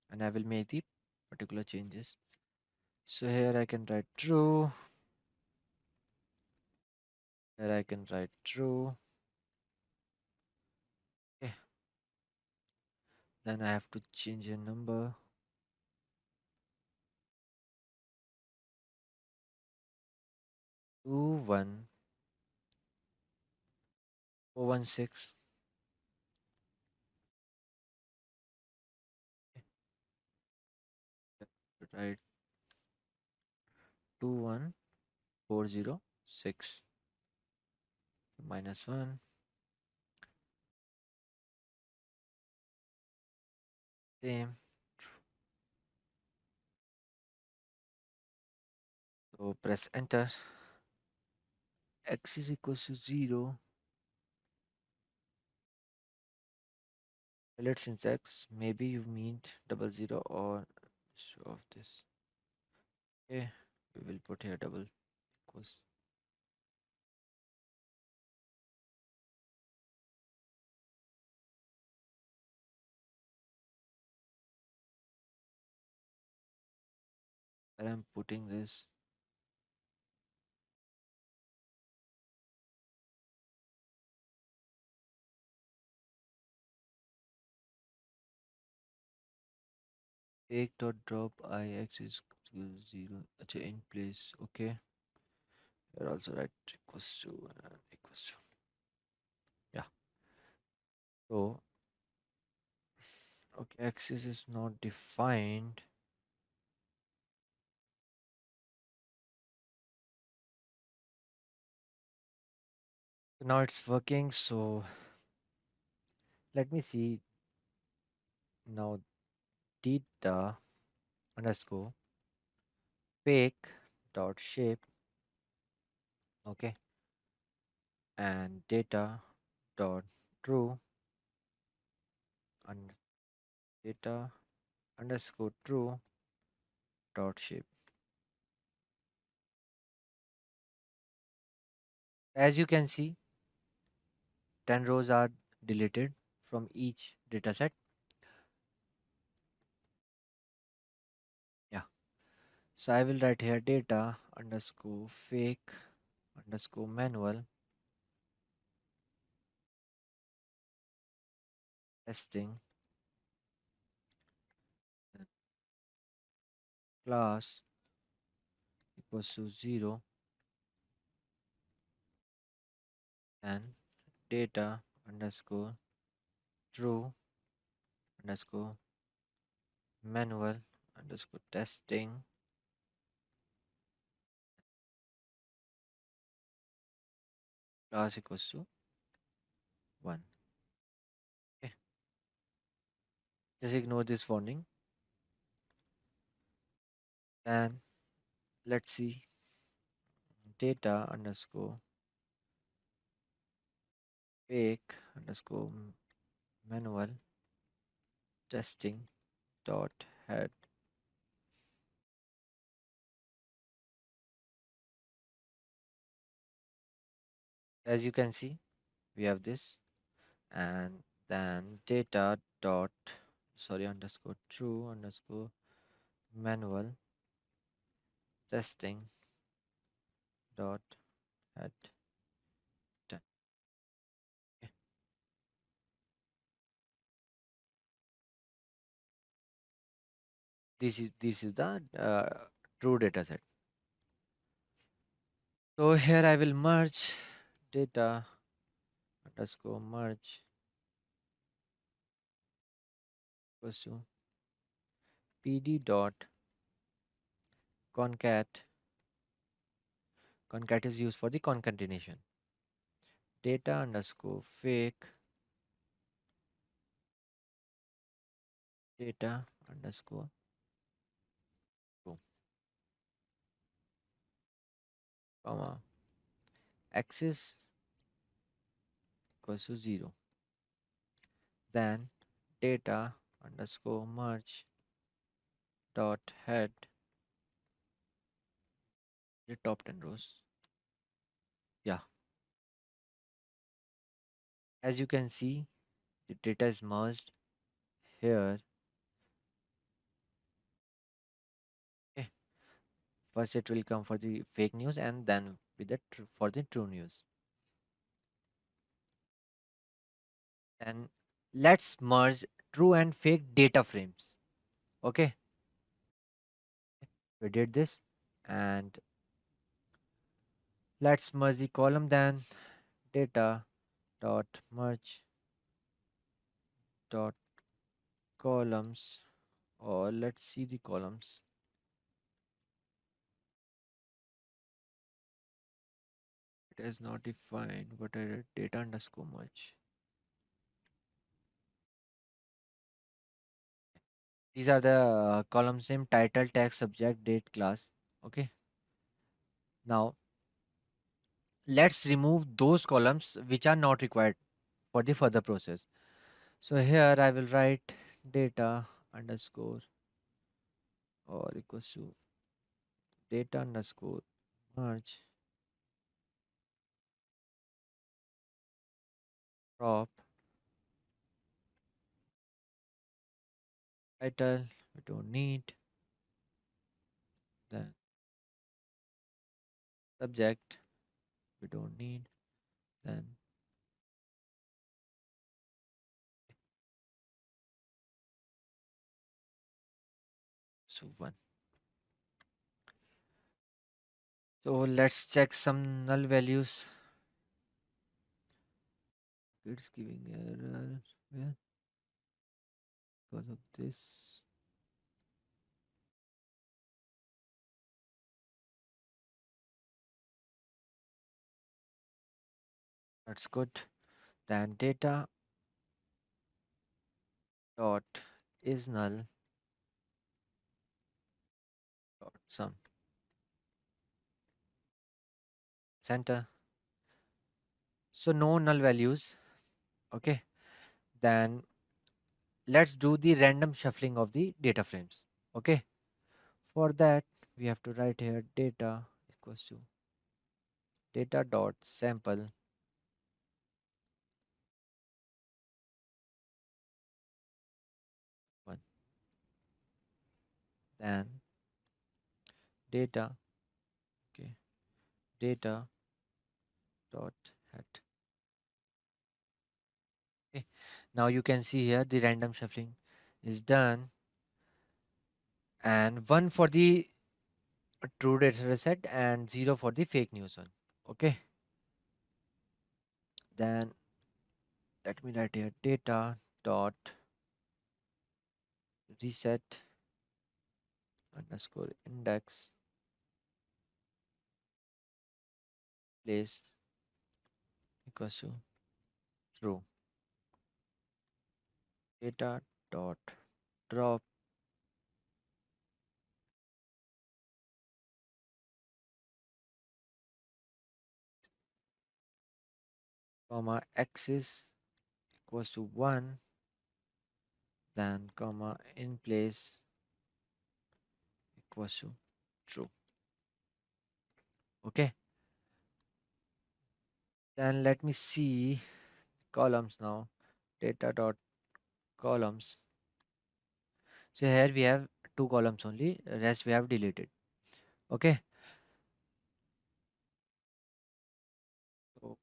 and I will make the particular changes. So here I can write true, here I can write true. Okay, then I have to change a number. 21416. Right, 21406 minus 1. Same. So press enter. X is equals to 0. Let syntax. Maybe you mean 00 or show of this. Okay, we will put here double equals. And I'm putting this. Take dot drop I x is equal to 0. In place. Okay. Here also write equals to and equals to. Yeah. So okay, axis is not defined. Now it's working. So let me see now. Data underscore fake dot shape. Okay, and data dot true and data underscore true dot shape. As you can see, 10 rows are deleted from each dataset. Yeah. So I will write here data underscore fake underscore manual testing class equals to 0 and data underscore true underscore manual underscore testing class equals to 1. Okay. Just ignore this warning. And let's see data underscore fake underscore manual testing dot head. As you can see, we have this, and then data dot underscore true underscore manual testing dot head. Done. Okay. This is the true data set. So here I will merge data underscore merge equals to pd dot concat. Concat is used for the concatenation. Data underscore fake data underscore true comma axis equals to 0. Then data underscore merge dot head the top 10 rows. Yeah, as you can see, the data is merged here. Okay. First it will come for the fake news and then with the for the true news. And let's merge true and fake data frames. Okay, we did this, and Let's merge the column, then data dot merge dot columns, or let's see the columns. It is not defined, but I did data underscore merge. These are the columns name: title, text, subject, date, class. Okay. Now let's remove those columns which are not required for the further process. So here I will write data underscore or equals to data underscore merge prop title we don't need, then subject we don't need, then so one. So let's check some null values. It's giving error where because of this. That's good. Then data dot is null dot sum center. So no null values. Okay. Then let's do the random shuffling of the data frames. Okay. For that we have to write here data equals to data dot sample one, then data, okay, data dot head. Okay. Now you can see here the random shuffling is done, and 1 for the true data set and 0 for the fake news one. Okay. Then let me write here data dot reset underscore index place equals to true. Data dot drop comma axis equals to 1, then comma in place equals to true. Okay. Then let me see columns now. Data dot columns. So here we have 2 columns only, rest we have deleted. Okay. So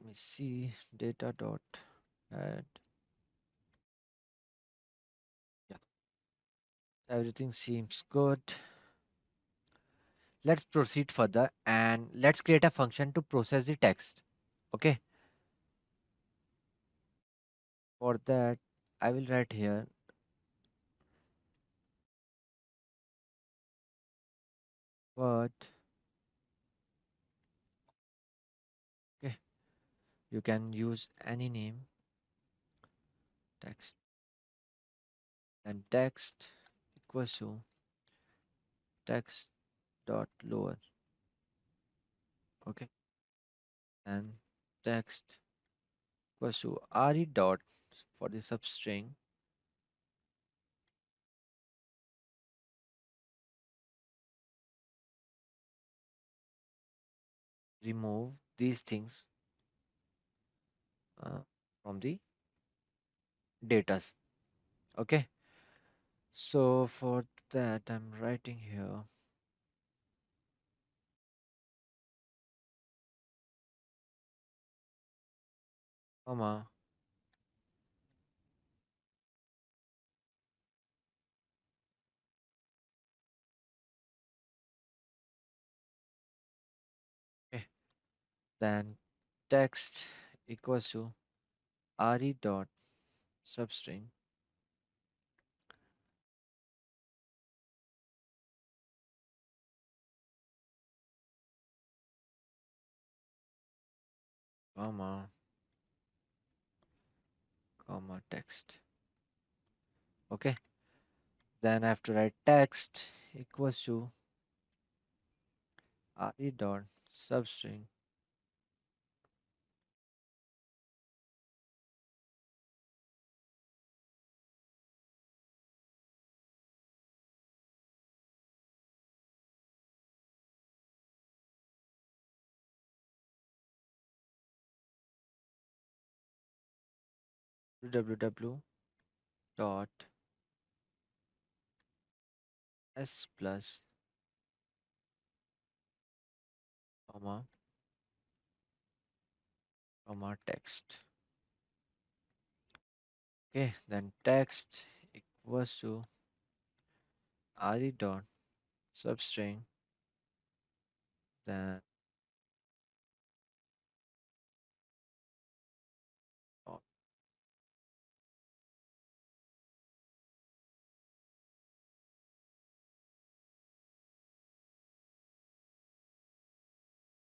let me see data dot add. Yeah, everything seems good. Let's proceed further and let's create a function to process the text. Okay. For that I will write here what. Okay, you can use any name text, and text equals to text dot lower. Okay, and text equals to re dot for the substring remove these things from the datas. Okay, so for that I'm writing here comma Then text equals to re dot substring comma text. Okay, then I have to write text equals to re dot substring www dot s plus comma text. Okay, then text equals to re dot substring, then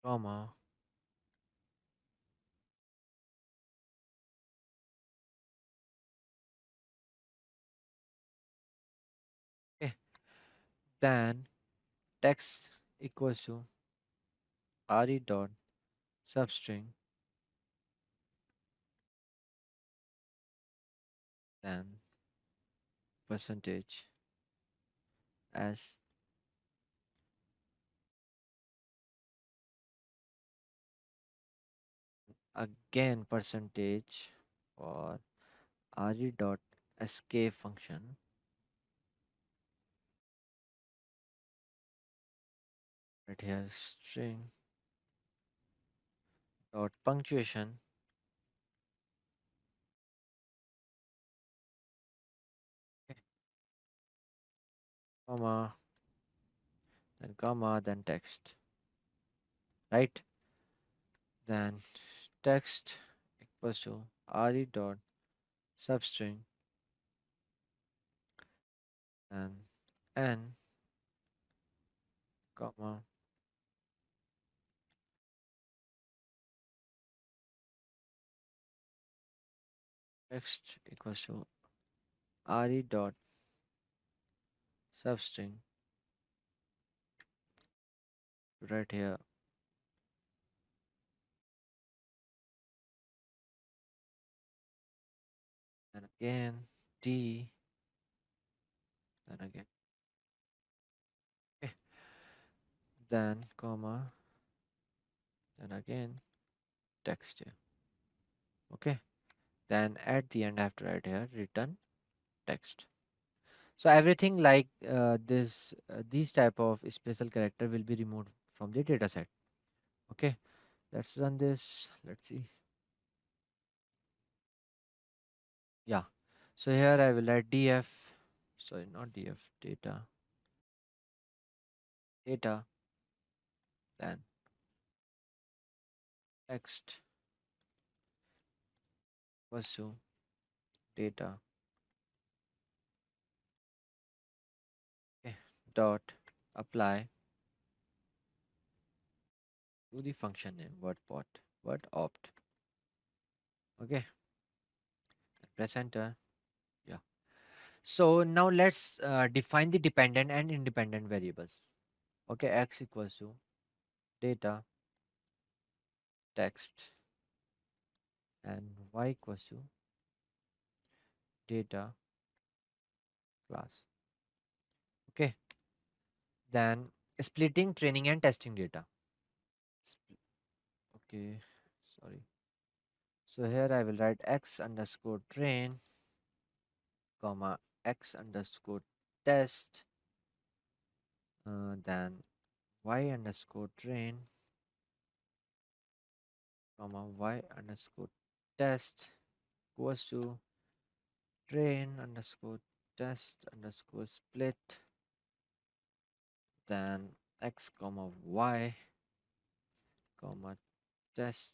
comma okay, then text equals to re dot substring, then percentage as again percentage for re dot escape function, right here string dot punctuation comma then text, right? Then text equals to re dot substring and n comma text equals to re dot substring, right here and again d, then again okay, then comma, then again text here. Okay, then at the end I have to write here return text. So everything like this these type of special character will be removed from the data set. Okay, let's run this. Let's see. Yeah, so here I will write df, sorry not df, data then text equals to data, okay, dot apply to the function name word opt. Okay, press enter. Yeah, so now let's define the dependent and independent variables. Okay, x equals to data text and y equals to data class. Okay, then splitting training and testing data. Okay, sorry. So here I will write x underscore train comma x underscore test, then y underscore train comma y underscore test equals to train underscore test underscore split, then x comma y comma test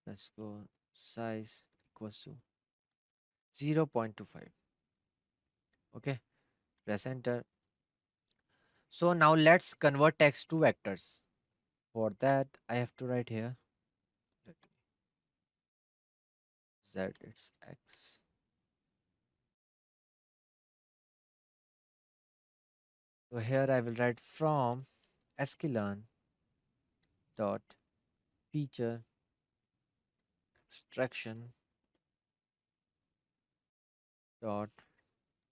underscore size equals to 0.25. Okay, press enter. So now let's convert text to vectors. For that, I have to write here z, it's x. So here I will write from sklearn dot feature extraction dot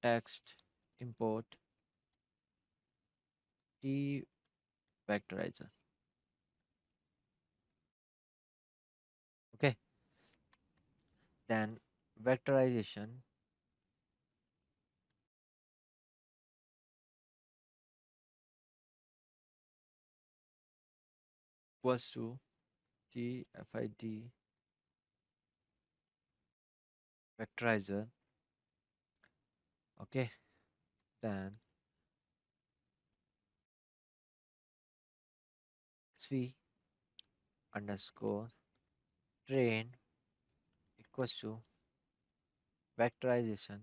text import t vectorizer. Okay, then vectorization equals to tfid vectorizer. Okay, then xv underscore train equals to vectorization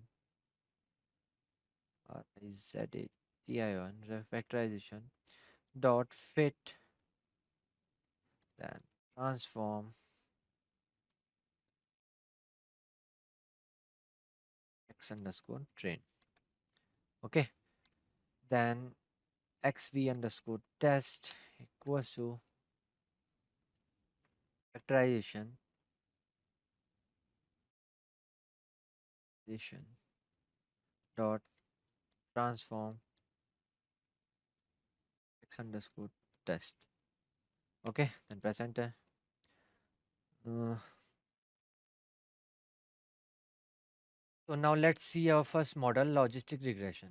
or tion vectorization dot fit, then transform x underscore train. Okay, then xv underscore test equals to vectorization dot transform x underscore test. Okay, then press enter. So now let's see our first model, logistic regression.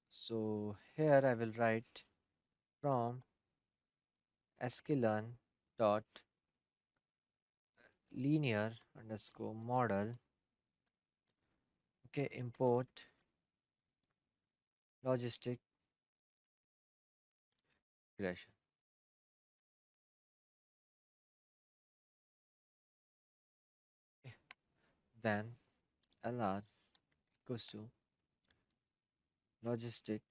So here I will write from sklearn dot linear underscore model. Okay, import logistic regression. Okay. Then lr equals to logistic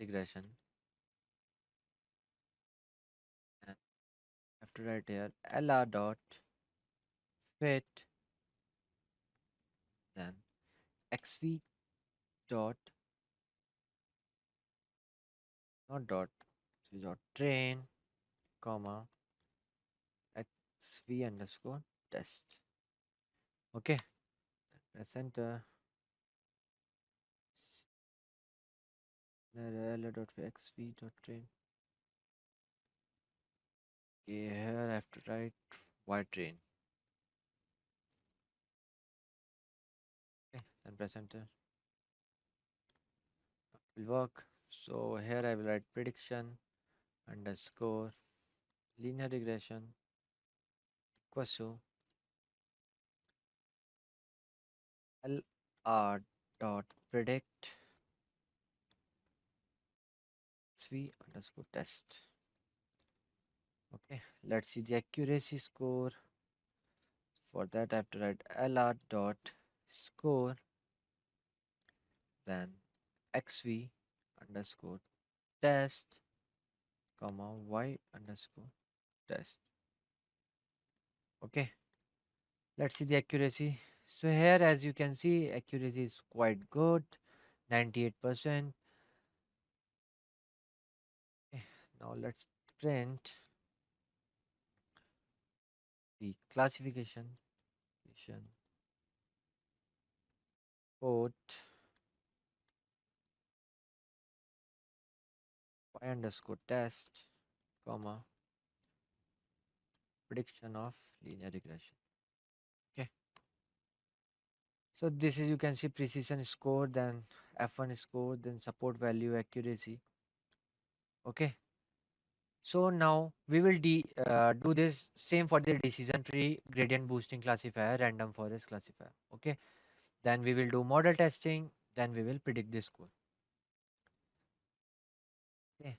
regression, and I have to write here lr dot fit, then xv dot not dot xv dot train comma xv underscore test. Okay, press enter. Lr dot xv dot train. Okay, here I have to write y train. Okay, then press enter. Will work. So here I will write prediction underscore linear regression equals to lr dot predict xv underscore test. Okay, let's see the accuracy score. For that I have to write lr dot score, then xv underscore test comma y underscore test. Okay, let's see the accuracy. So here as you can see, accuracy is quite good, 98%. Okay, now let's print the classification code y underscore test comma prediction of linear regression. Okay, so this is, you can see, precision score, then f1 score, then support value, accuracy. Okay, so now we will do this same for the decision tree, gradient boosting classifier, random forest classifier. Okay, then we will do model testing, then we will predict the score. Okay,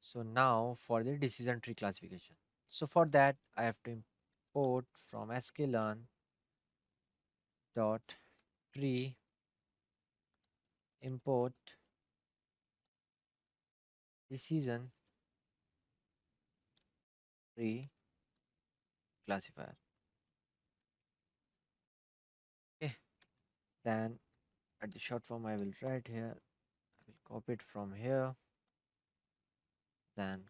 So now for the decision tree classification. So for that I have to import from sklearn dot tree import decision tree classifier. Okay, then at the short form I will write here, I will copy it from here, then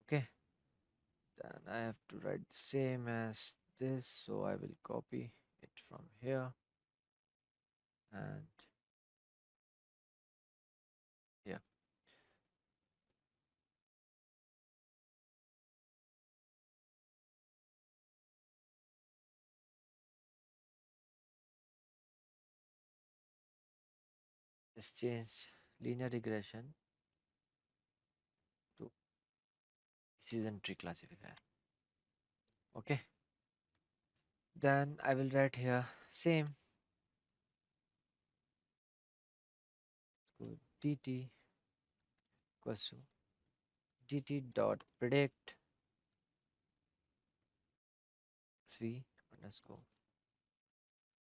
okay, then I have to write the same as this, so I will copy it from here and here. Just change linear regression to decision tree classifier. Okay, then I will write here same, so dt equals to dt dot predict xv underscore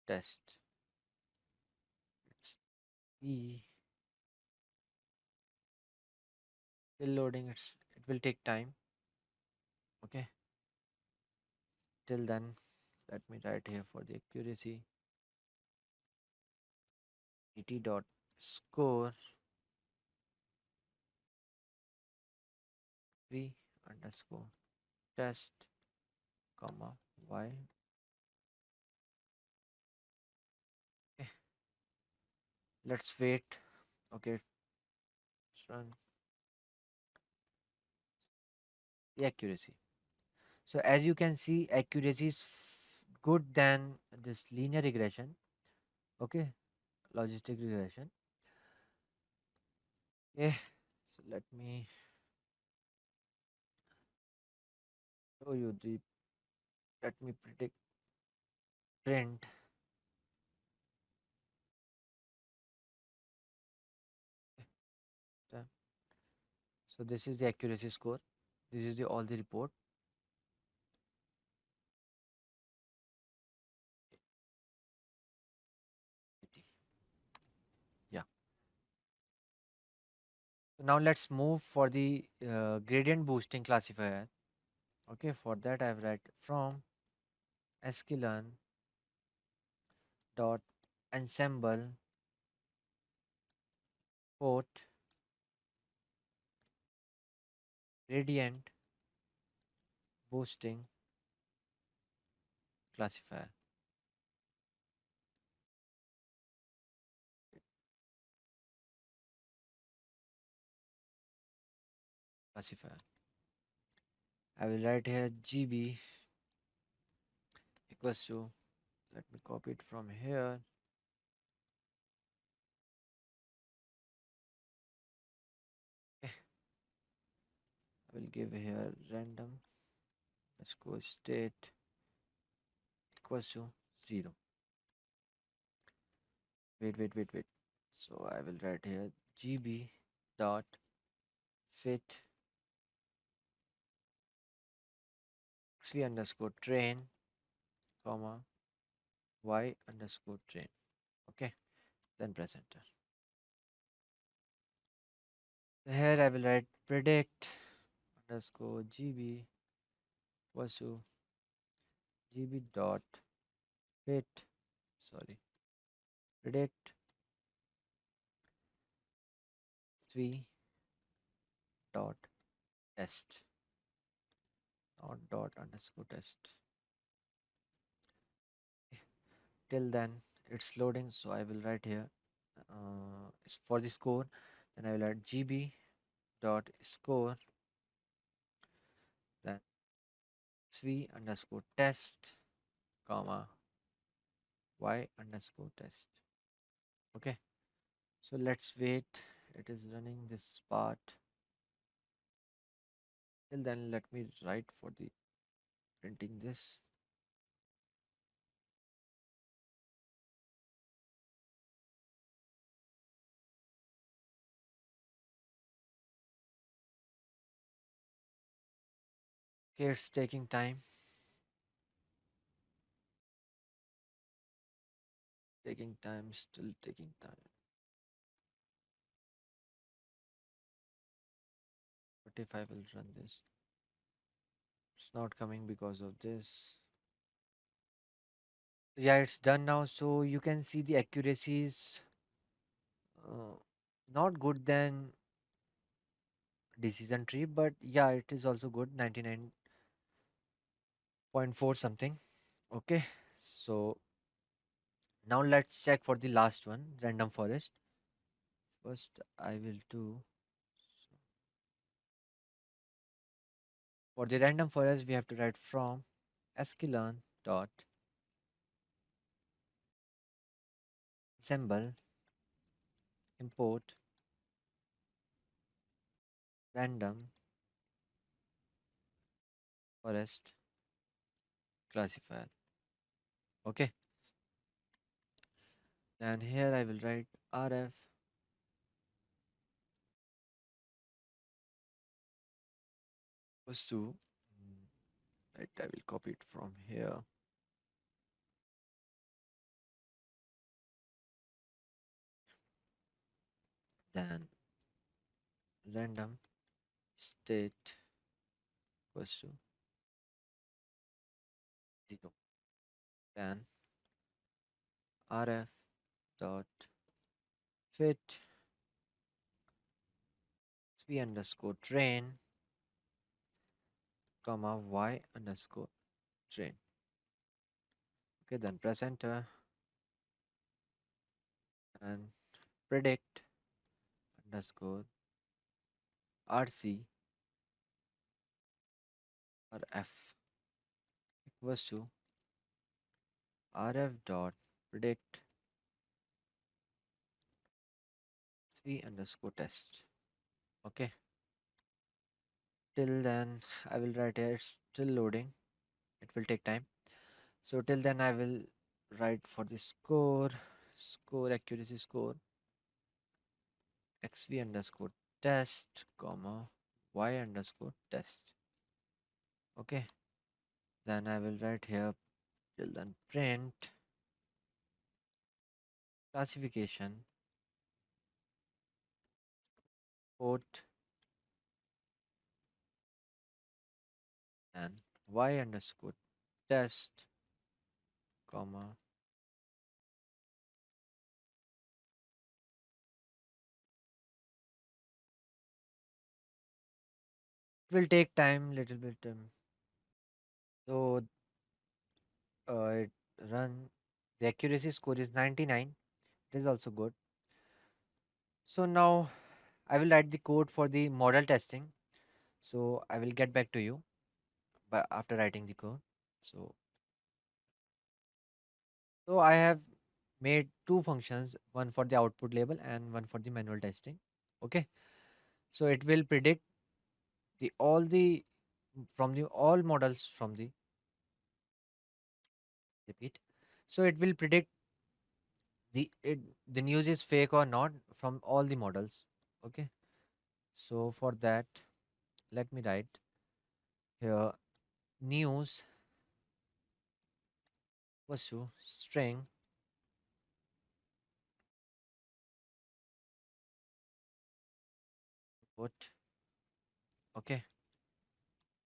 test. It's e still loading, it will take time. Okay, till then let me write here for the accuracy et dot score v underscore test comma y. Okay, let's wait. Okay, let's run the accuracy. So as you can see, accuracy is good than this linear regression. Okay, logistic regression. Okay, so let me show you the, let me predict trend. Done. So this is the accuracy score. This is the all the report. Yeah. So now let's move for the gradient boosting classifier. Okay, for that I write from sklearn dot ensemble port gradient boosting classifier. Classifier. I will write here GB equals to, let me copy it from here. Okay. I will give here random underscore state equals to 0. Wait. So I will write here GB dot fit xv underscore train comma y underscore train. Okay, then press enter. Here I will write predict underscore GB equals to GB dot fit, sorry, predict xv dot test, not dot underscore test. Till then it's loading, so I will write here it's for the score, then I will add GB dot score, then xv underscore test comma y underscore test. Okay, so let's wait, it is running this part. Till then let me write for the printing this. Okay, it's taking time. Still taking time. What if I will run this? It's not coming because of this. Yeah, it's done now. So you can see the accuracy is not good than decision tree, but yeah, it is also good, 99.4 something. Okay, so now let's check for the last one, random forest. First, I will do. For the random forest, we have to write from sklearn dot ensemble import random forest classifier. Okay, and here I will write rf equals to, right, I will copy it from here. Then random state equals to 0. Then rf dot fit v underscore train comma y underscore train. Okay, then press enter and predict underscore rc or f equals to rf dot predict v underscore test. Okay, till then I will write here, it's still loading, it will take time. So till then I will write for the score accuracy score xv underscore test comma y underscore test. Okay, then I will write here till then print classification port and y underscore test comma it will take time little bit. So it run, the accuracy score is 99, it is also good. So now I will write the code for the model testing. So I will get back to you but after writing the code. So I have made two functions, one for the output label and one for the manual testing. Okay, so it will predict the all models from the repeat. So it will predict the news is fake or not from all the models. Okay, so for that let me write here news was to string put. Okay,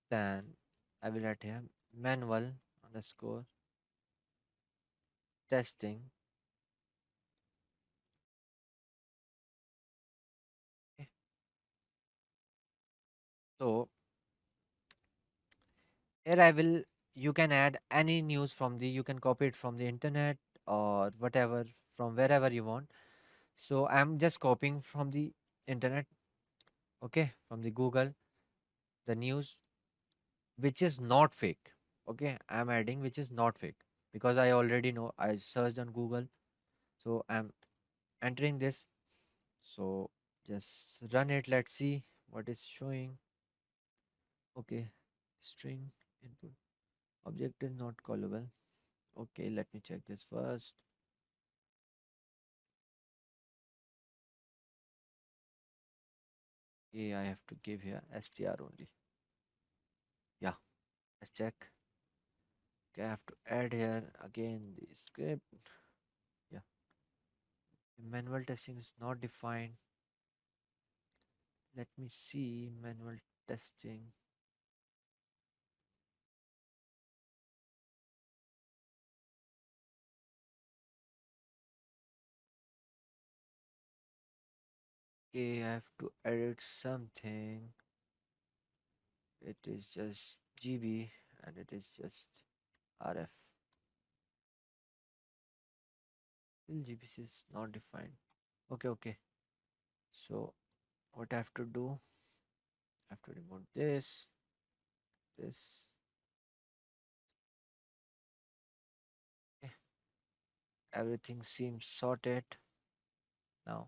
then I will write here manual underscore testing. Okay. So here I will, you can add any news from the, you can copy it from the internet or whatever, from wherever you want. So I'm just copying from the internet. Okay, from the Google, the news which is not fake. Okay, I'm adding which is not fake because I already know, I searched on Google. So I'm entering this. So just run it, let's see what is showing. Okay, string input object is not callable. Okay, let me check this first. Okay, I have to give here str only. Yeah, Let's check. Okay, I have to add here again the script. Yeah. Manual testing is not defined. Let me see manual testing. Okay, I have to edit something. It is just GB and it is just RF. Still GBC is not defined. Okay. So what I have to do? I have to remove this. Okay. Everything seems sorted now.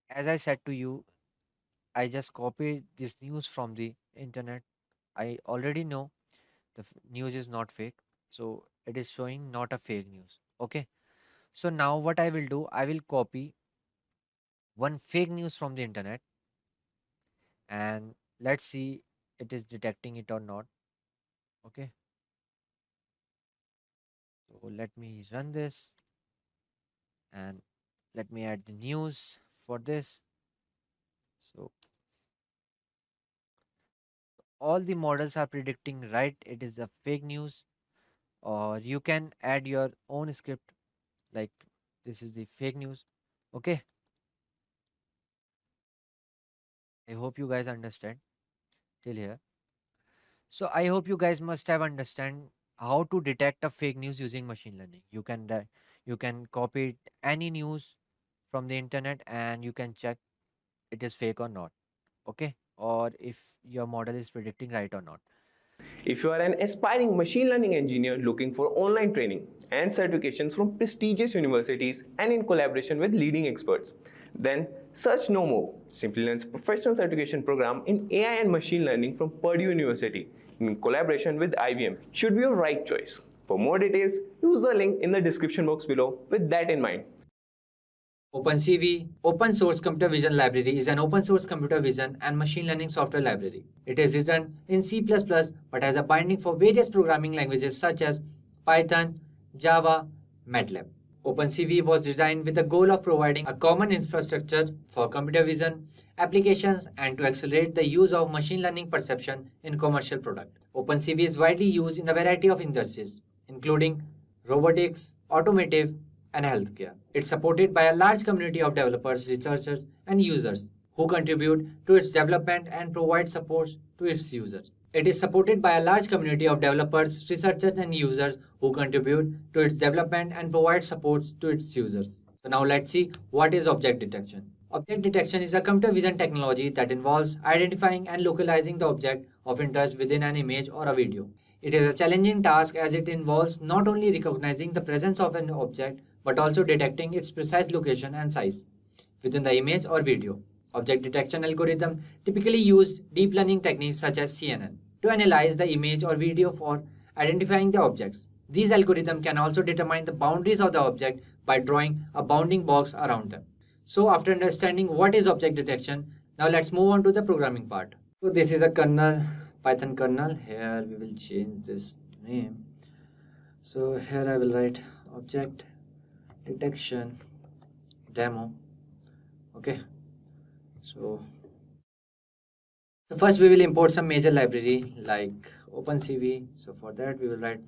As I said to you, I just copied this news from the internet. I already know the news is not fake. So it is showing not a fake news. Okay. So now what I will do, I will copy one fake news from the internet and let's see it is detecting it or not. Okay. So let me run this and let me add the news for this. So all the models are predicting right it is a fake news, or you can add your own script like this is the fake news. Okay, I hope you guys understand till here. So I hope you guys must have understand how to detect a fake news using machine learning. You can copy any news from the internet and you can check it is fake or not. Okay, or if your model is predicting right or not. If you are an aspiring machine learning engineer looking for online training and certifications from prestigious universities and in collaboration with leading experts, then search no more. Simplilearn's professional certification program in AI and machine learning from Purdue University in collaboration with IBM should be your right choice. For more details, use the link in the description box below with that in mind. OpenCV, Open Source Computer Vision Library, is an open source computer vision and machine learning software library. It is written in C++ but has a binding for various programming languages such as Python, Java, MATLAB. OpenCV was designed with the goal of providing a common infrastructure for computer vision applications and to accelerate the use of machine learning perception in commercial product. OpenCV is widely used in a variety of industries, including robotics, automotive, and healthcare. It's supported by a large community of developers, researchers, and users who contribute to its development and provide support to its users. It is supported by a large community of developers, researchers, and users who contribute to its development and provide support to its users. So now let's see what is object detection. Object detection is a computer vision technology that involves identifying and localizing the object of interest within an image or a video. It is a challenging task as it involves not only recognizing the presence of an object but also detecting its precise location and size within the image or video. Object detection algorithm typically use deep learning techniques such as CNN to analyze the image or video for identifying the objects. These algorithms can also determine the boundaries of the object by drawing a bounding box around them. So after understanding what is object detection, now let's move on to the programming part. So this is a kernel, Python kernel. Here we will change this name. So here I will write object detection demo. Okay, so first we will import some major library like OpenCV. So for that we will write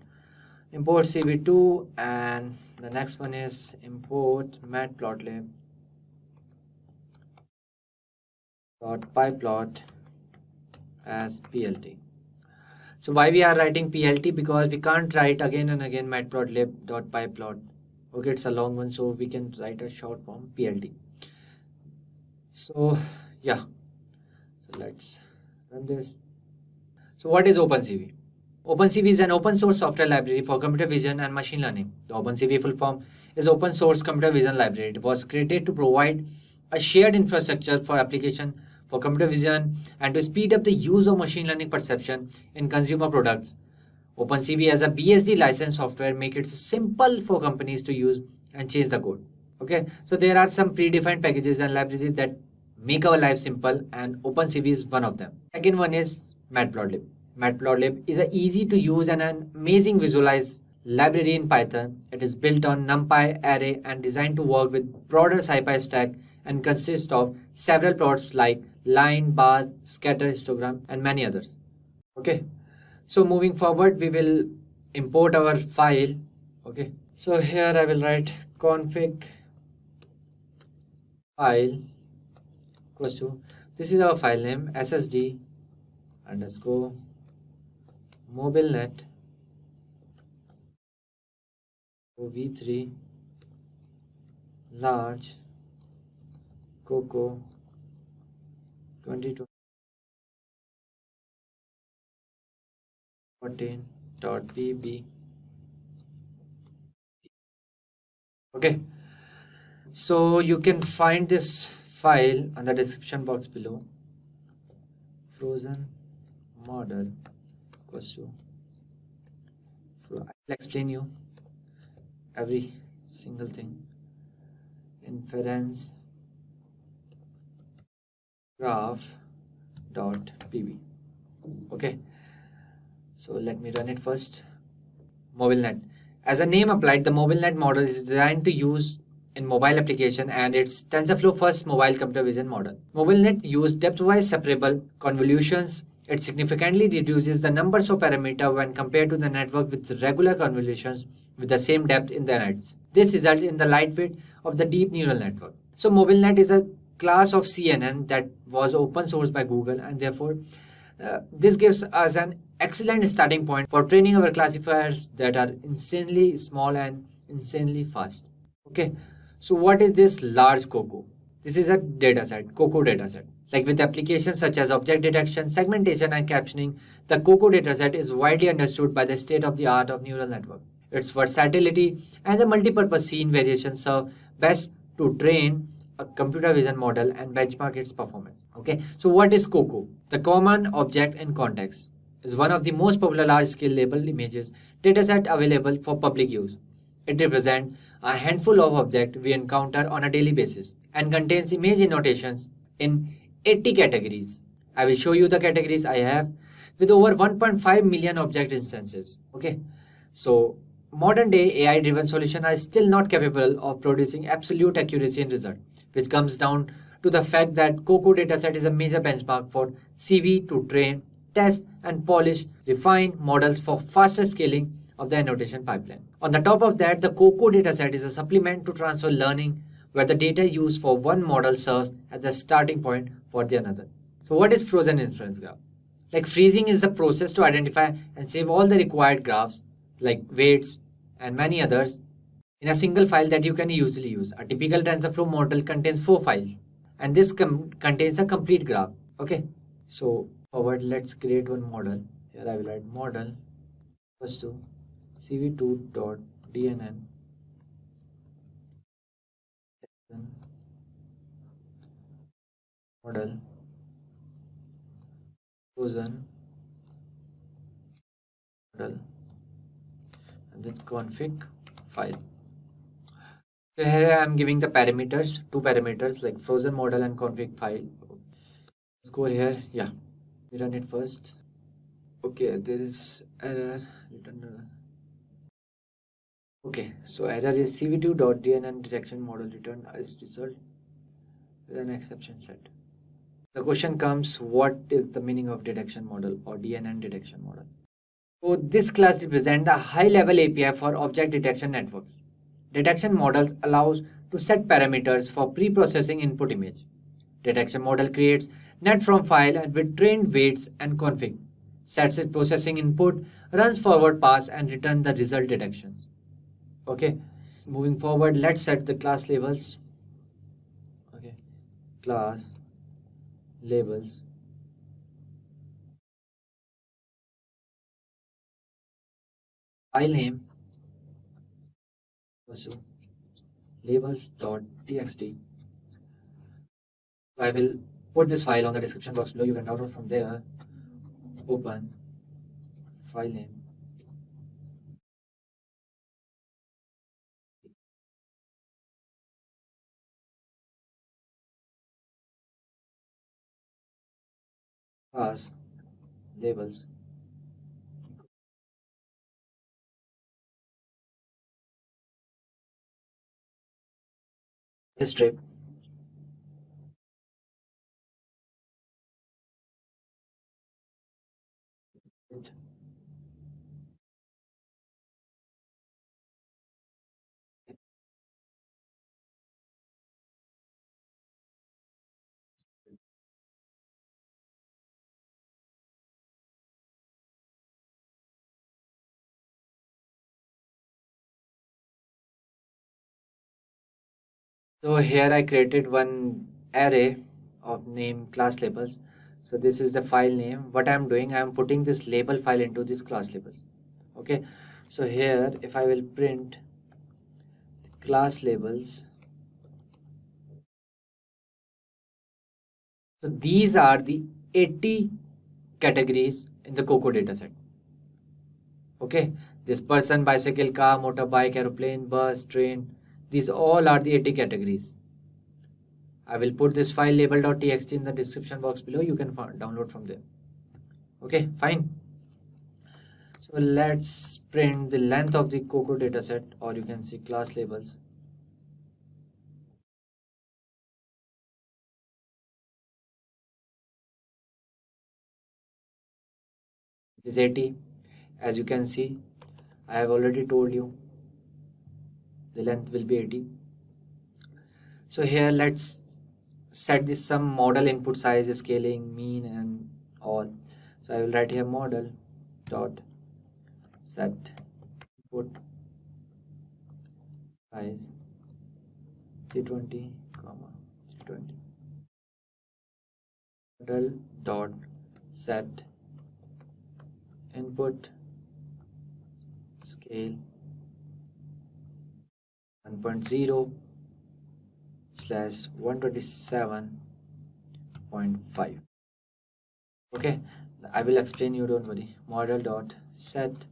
import cv2, and the next one is import matplotlib .pyplot as plt. So why we are writing plt? Because we can't write again and again matplotlib.pyplot. Okay, it's a long one, so we can write a short form plt. So yeah, so let's run this. So what is OpenCV? OpenCV is an open source software library for computer vision and machine learning. The OpenCV full form is Open Source Computer Vision Library. It was created to provide a shared infrastructure for application for computer vision and to speed up the use of machine learning perception in consumer products. OpenCV as a BSD licensed software make it simple for companies to use and change the code. Okay, so there are some predefined packages and libraries that make our life simple, and OpenCV is one of them. Second one is Matplotlib. Matplotlib is a easy to use and an amazing visualize library in Python. It is built on NumPy array and designed to work with broader SciPy stack and consists of several plots like line, bar, scatter, histogram, and many others. Okay, so moving forward, we will import our file. Okay, so here I will write config file equals to, this is our file name, ssd underscore mobilenet v3 large coco 2014.pb. Okay, so you can find this file on the description box below. Frozen model equals to, I'll explain you every single thing. Inference graph.pb. Okay, so let me run it first. MobileNet. As a name applied, the MobileNet model is designed to use in mobile application, and it's TensorFlow first mobile computer vision model. MobileNet used depth-wise separable convolutions. It significantly reduces the numbers of parameters when compared to the network with regular convolutions with the same depth in the nets. This results in the lightweight of the deep neural network. So MobileNet is a class of CNN that was open sourced by Google, and therefore this gives us an excellent starting point for training our classifiers that are insanely small and insanely fast. Okay, so what is this large COCO? This is a dataset, COCO dataset. Like with applications such as object detection, segmentation, and captioning, the COCO dataset is widely understood by the state of the art of neural network. Its versatility and the multipurpose scene variations serve best to train a computer vision model and benchmark its performance. Okay, so what is COCO? The common object in context is one of the most popular large-scale labeled images dataset available for public use. It represents a handful of objects we encounter on a daily basis and contains image annotations in 80 categories. I will show you the categories I have with over 1.5 million object instances. Okay, so modern day AI driven solutions are still not capable of producing absolute accuracy in result, which comes down to the fact that COCO dataset is a major benchmark for CV to train, test, and polish refined models for faster scaling of the annotation pipeline. On the top of that, the COCO dataset is a supplement to transfer learning where the data used for one model serves as a starting point for the another. So what is frozen inference graph? Like freezing is the process to identify and save all the required graphs like weights and many others in a single file that you can easily use. A typical TensorFlow model contains 4 files, and this contains a complete graph. Okay, so forward, let's create one model. Here I will write model equals to cv2.dnn model frozen model and then config file. So here I am giving the parameters, 2 parameters like frozen model and config file. Let's go here. Yeah, we run it first. Okay, there is error. Return error. Okay, so error is cv2.dnn detection model returned as result with an exception set. The question comes, what is the meaning of detection model or DNN detection model? So this class represents a high-level API for object detection networks. Detection models allows to set parameters for pre-processing input image. Detection model creates net from file and with trained weights and config, sets its processing input, runs forward pass and return the result detection. Okay, moving forward, let's set the class labels. Okay, class labels. File name also labels.txt. I will put this file on the description box below. You can download from there. Open file name. class labels strip So here I created one array of name class labels. So this is the file name. What I'm doing, I'm putting this label file into this class labels. Okay. So here, if I will print class labels, so these are the 80 categories in the Coco dataset. Okay. This person, bicycle, car, motorbike, aeroplane, bus, train. These all are the 80 categories. I will put this file label.txt in the description box below. You can download from there. Okay, fine. So let's print the length of the Coco dataset, or you can see class labels. This is 80. As you can see, I have already told you the length will be 80. So here let's set this some model input size, scaling, mean, and all. So I will write here model dot set input size 320 comma 320 model dot set input scale 1.0 slash 127.5. Okay, I will explain you, don't worry. Model dot set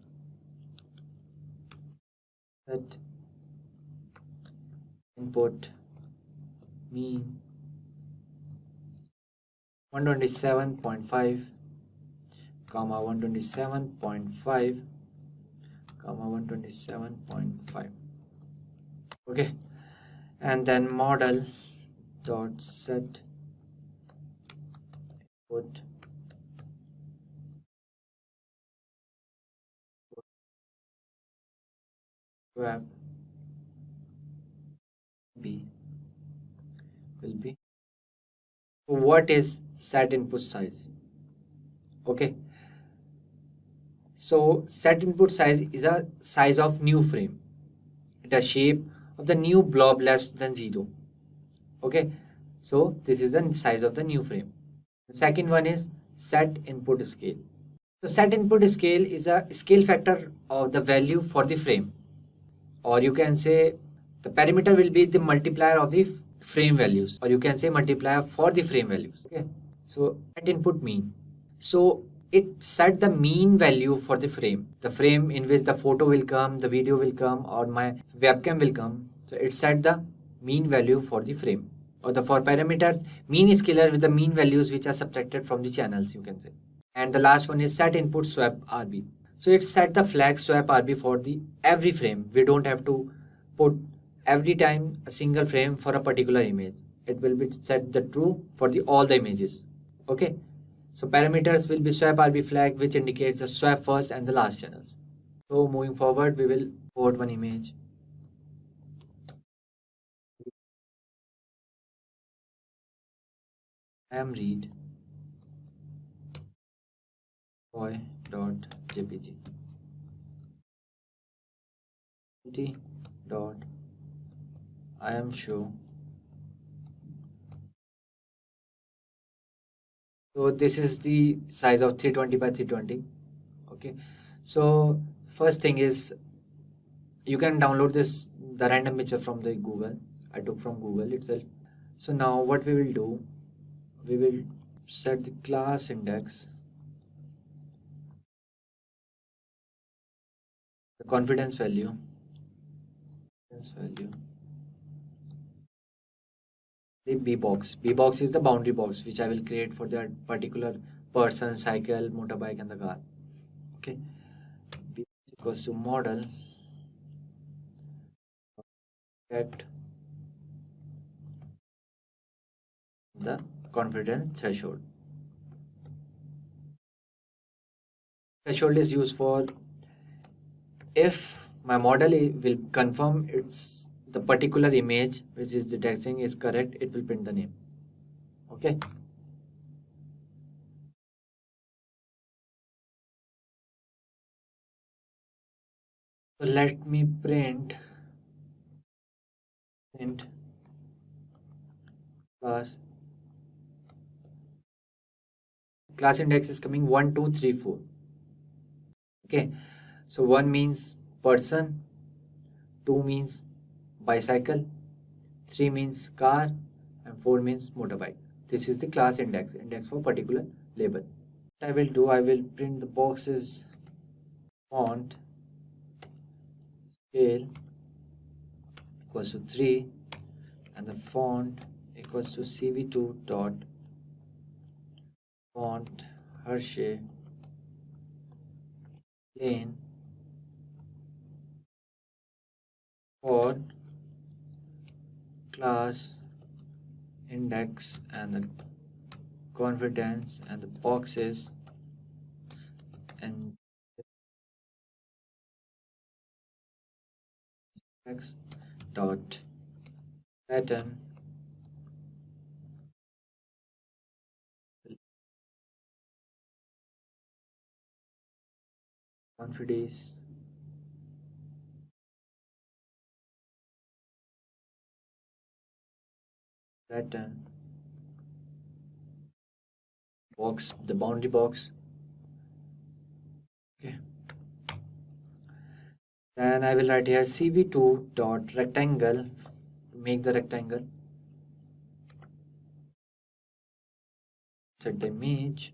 input mean 127.5 comma 127.5 comma 127.5. Okay, and then model dot set input web b will be, what is set input size? Okay, so set input size is a size of new frame. It has shape of the new blob less than 0. Okay, so this is the size of the new frame. The second one is set input scale. So set input scale is a scale factor of the value for the frame, or you can say the parameter will be the multiplier of the frame values, or you can say multiplier for the frame values. Okay, so set input mean. So it set the mean value for the frame in which the photo will come, the video will come, or my webcam will come. So it set the mean value for the frame, or the for parameters mean is scalar with the mean values which are subtracted from the channels, you can say. And the last one is set input swap RB. So it set the flag swap RB for the every frame. We don't have to put every time a single frame for a particular image. It will be set the true for the all the images. Okay. So parameters will be swap RB flag, which indicates the swap first and the last channels. So moving forward, we will import one image. Read boy.jpg dot I am show. So this is the size of 320 by 320. Okay, so first thing is you can download the random picture from the Google. I took from Google itself. So now what we will do, we will set the class index, the confidence value, the b box is the boundary box which I will create for that particular person, cycle, motorbike, and the car. Okay, B is equals to model at the confidence threshold. Threshold is used for if my model will confirm it's the particular image which is detecting is correct, it will print the name. Okay. So let me print class index is coming 1 2 3 4. Okay, so 1 means person, 2 means bicycle, 3 means car, and 4 means motorbike. This is the class index for particular label. What I will do, I will print the boxes font scale equals to 3 and the font equals to cv2 dot font Hershey plain for class index and the confidence and the boxes and x dot pattern confidence pattern box, the boundary box. Okay, then I will write here cv2 dot rectangle to make the rectangle, set the image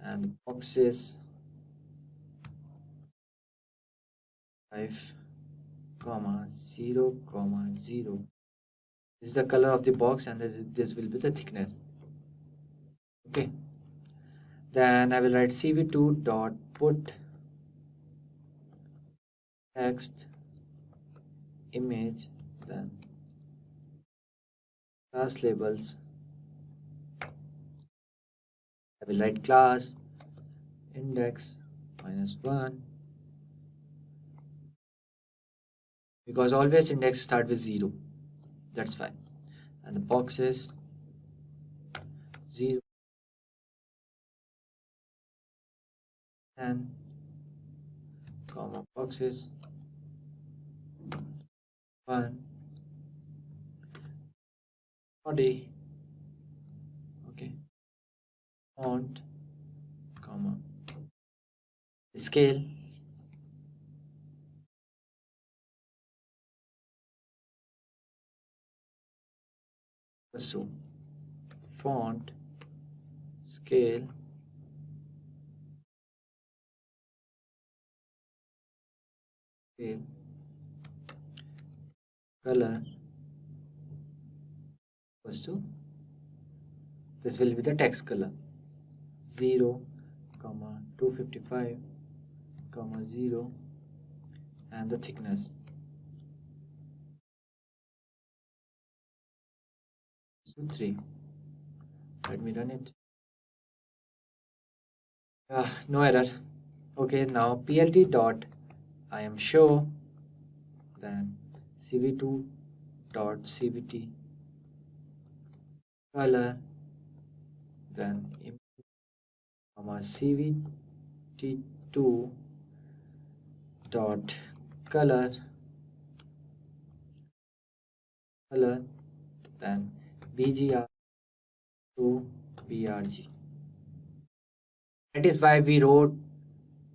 and the boxes 5 comma 0 comma 0. This is the color of the box and this will be the thickness. Okay, then I will write cv2 dot put text image, then class labels. I will write class index -1 because always index start with 0, that's fine, and the boxes 0 and comma boxes 1 body. Okay, font comma scale so font scale color equals to this will be the text color 0 comma 255 comma 0 and the thickness 3. Let me run it. No error. Okay, now plt dot I am show, then cv2 dot cvt color, then comma cvt2 dot color, then bgr to brg. That is why we wrote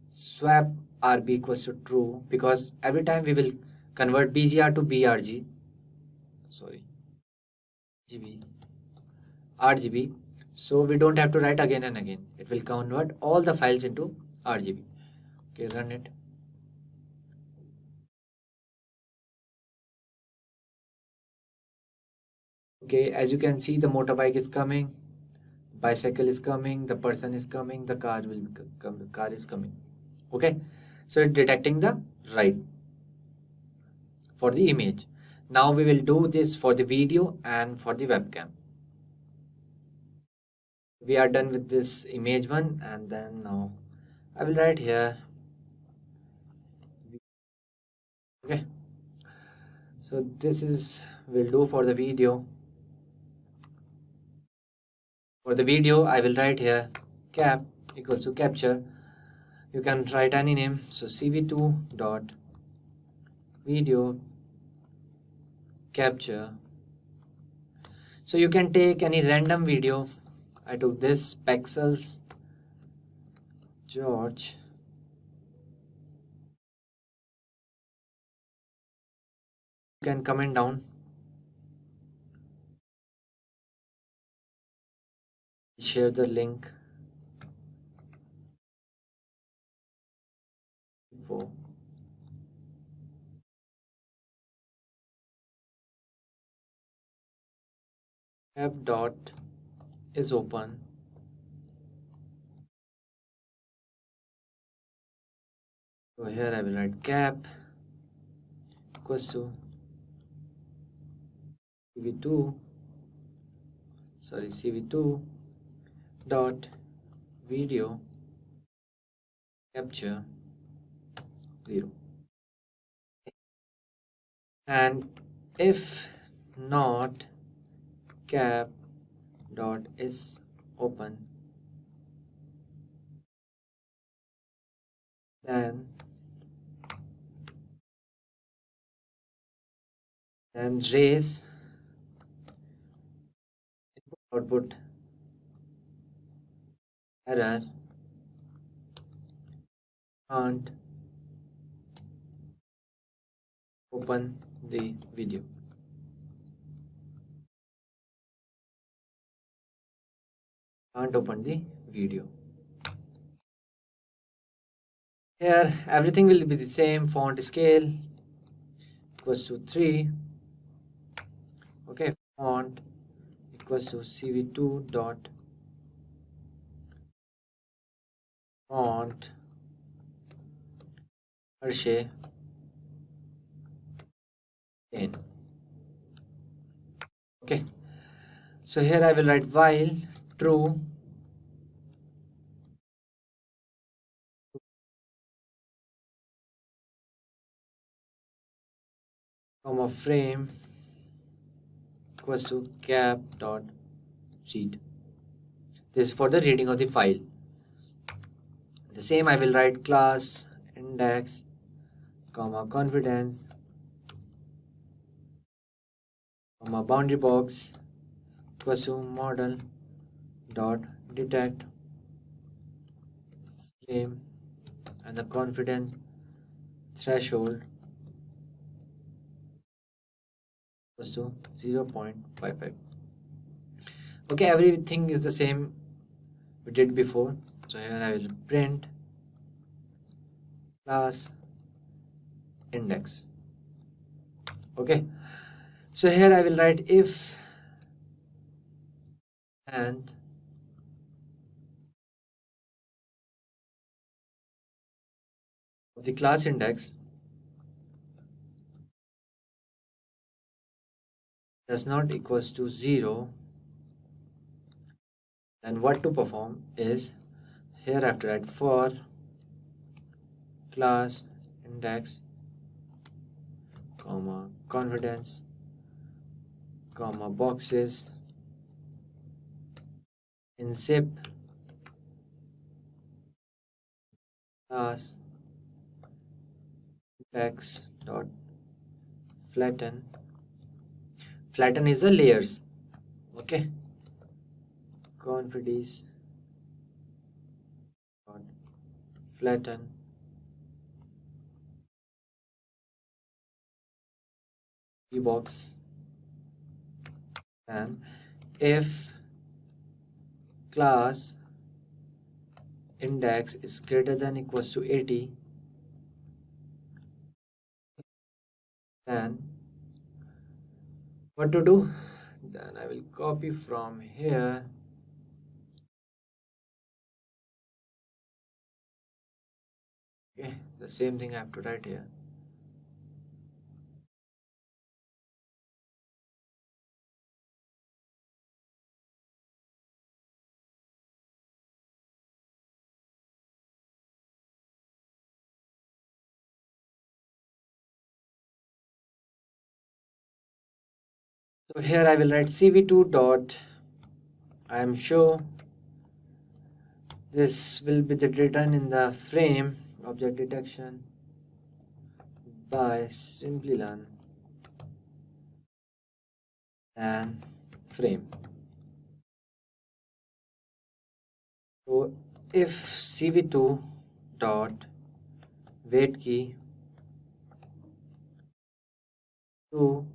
swap rb equals to true, because every time we will convert bgr to brg, sorry, gb rgb, so we don't have to write again and again. It will convert all the files into rgb. Okay, run it. Okay, as you can see, the motorbike is coming, bicycle is coming, the person is coming, the car will come, the car is coming. Okay, so it's detecting the right for the image. Now we will do this for the video and for the webcam. We are done with this image one, and then now I will write here. Okay, so this is will do for the video. For the video, I will write here cap equals to capture. You can write any name. So cv2 dot video capture. So you can take any random video. I took this pixels George. You can comment down. Share the link. For app dot is open. So here I will write cap equals to cv2 dot video capture 0, and if not cap dot is open, then raise output error can't open the video. Can't open the video. Here everything will be the same. Font scale equals to 3. Okay, font equals to cv2 dot font Hershey 10. Okay, so here I will write while true comma frame equals to cap dot read. This is for the reading of the file. The same I will write class index comma confidence comma boundary box equals to model dot detect flame, and the confidence threshold equals to 0.55. Okay, everything is the same we did before. So here I will print class index. Okay, so here I will write if and of the class index does not equals to 0, then what to perform is here after that for class index comma confidence comma boxes in zip class index dot flatten. Flatten is the layers. Okay, confidence dot flatten box, and if class index is greater than equals to 80, then what to do? Then I will copy from here Okay, the same thing I have to write here. So here I will write CV2 dot. I am sure this will be written in the frame object detection by Simplilearn and frame. So if CV2 dot wait key to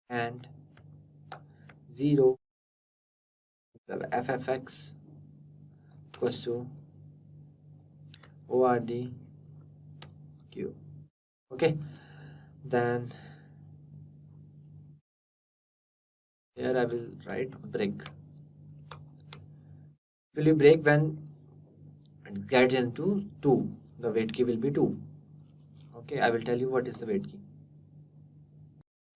and 0 ffx equals to ordq. Okay, then here I will write break. Will you break when it gets into 2? The wait key will be 2. Okay, I will tell you what is the wait key.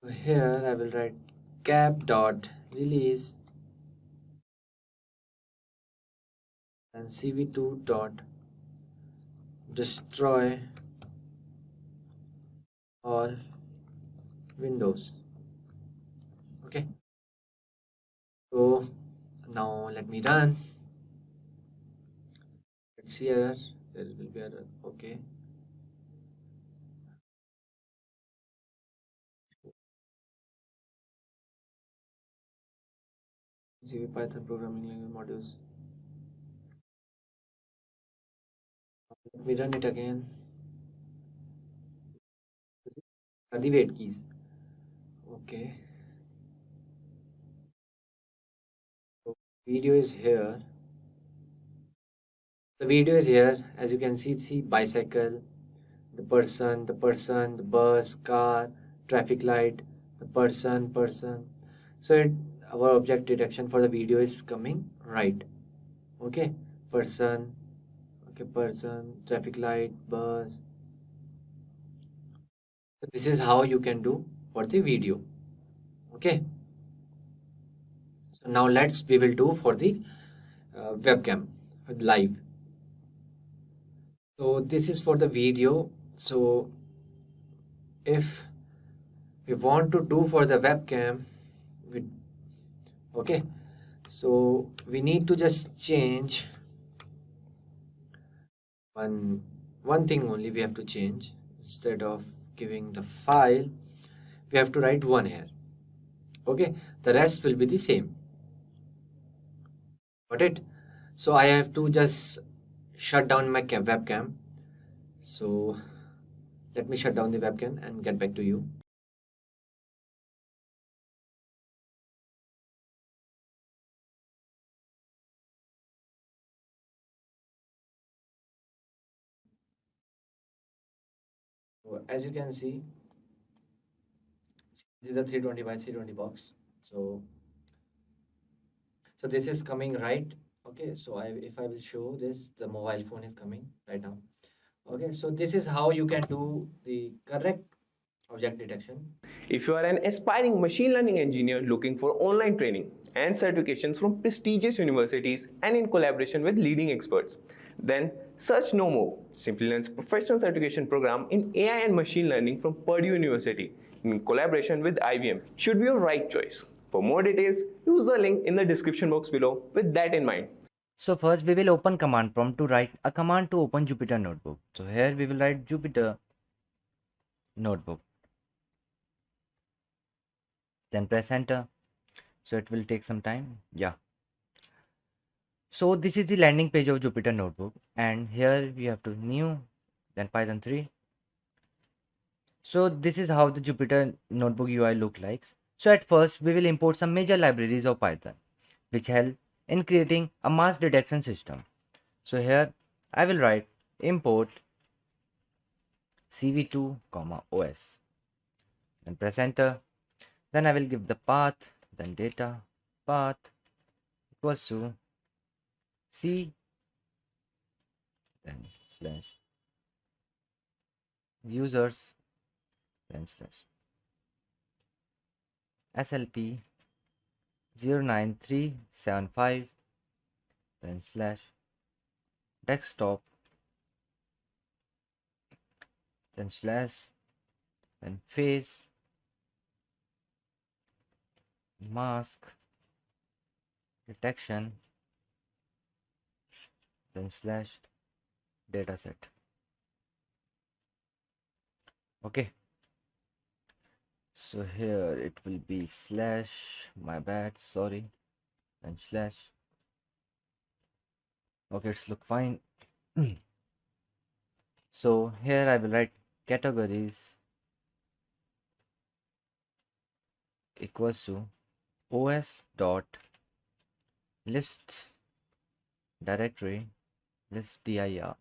So here I will write cap dot release and cv2 dot destroy all windows. Okay, so now let me run. Let's see error. There will be error. Okay, CV Python programming language modules. Let me run it again. Are the wait keys. Okay, so video is here. The video is here. As you can see bicycle, the person, the bus, car, traffic light, the person. So our object detection for the video is coming right. Okay, person, okay, person, traffic light, bus. So this is how you can do for the video. Okay. So now we will do for the webcam live. So this is for the video. So if we want to do for the webcam, okay, so we need to just change one thing only. We have to change. Instead of giving the file, we have to write one here. Okay, the rest will be the same. Got it? So I have to just shut down my webcam. So let me shut down the webcam and get back to you. So as you can see, this is a 320 by 320 box. So this is coming right. Okay, so if I will show this, the mobile phone is coming right now. Okay, so this is how you can do the correct object detection. If you are an aspiring machine learning engineer looking for online training and certifications from prestigious universities and in collaboration with leading experts, then search no more. Simplilearn's professional certification program in AI and machine learning from Purdue University in collaboration with IBM should be your right choice. For more details, use the link in the description box below with that in mind. So first we will open command prompt to write a command to open Jupyter Notebook. So here we will write Jupyter Notebook. Then press enter. So it will take some time. Yeah. So this is the landing page of Jupyter Notebook, and here we have to new, then Python 3. So this is how the Jupyter Notebook UI look like. So at first we will import some major libraries of Python, which help in creating a mass detection system. So here I will write import cv2, os, and press enter. Then I will give the path, then data path equals to c, then slash users then slash slp 09375 then slash desktop then slash then face mask detection then slash dataset. Okay, so here it will be slash, my bad, sorry, and slash. Okay, it's look fine. So here I will write categories equals to os dot list directory list dir.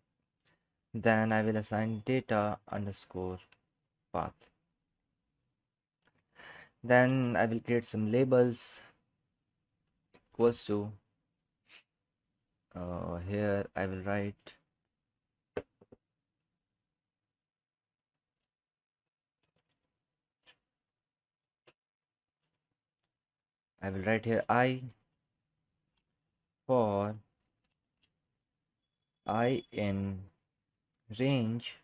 Then I will assign data underscore path. Then I will create some labels equals to here I will write here I for I in range.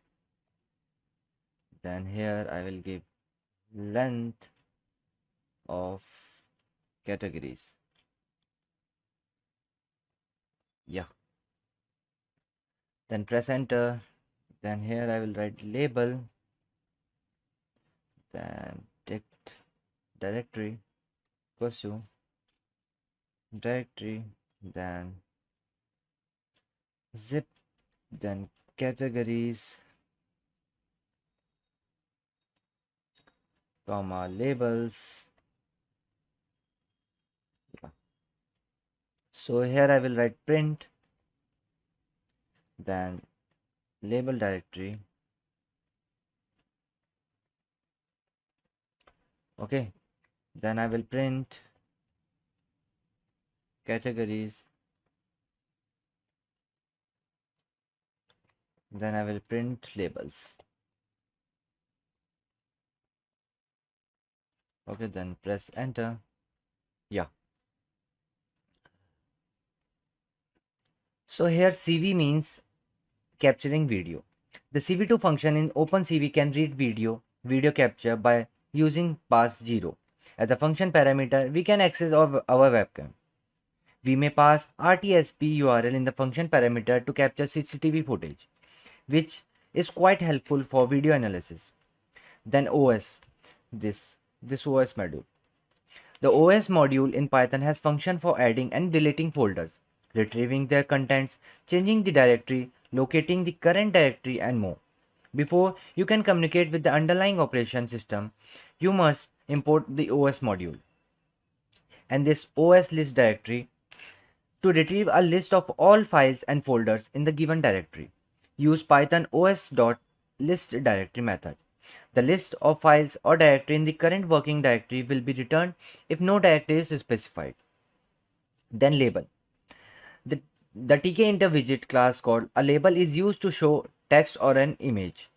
Then here I will give length of categories. Yeah. Then press enter. Then here I will write label. Then dict directory equals to directory. Then zip. Then categories comma labels. Yeah. So here I will write print, then label directory. Okay, then I will print categories, then I will print labels. Okay, then press enter. Yeah. So here CV means capturing video. The CV2 function in OpenCV can read video capture by using pass 0. As a function parameter, we can access our webcam. We may pass RTSP URL in the function parameter to capture CCTV footage, which is quite helpful for video analysis. Then OS, this OS module. The OS module in Python has function for adding and deleting folders, retrieving their contents, changing the directory, locating the current directory, and more. Before you can communicate with the underlying operation system, you must import the OS module and this OS list directory to retrieve a list of all files and folders in the given directory. Use Python os.list directory method. The list of files or directory in the current working directory will be returned if no directory is specified. Then label. The tkinter widget class called a label is used to show text or an image.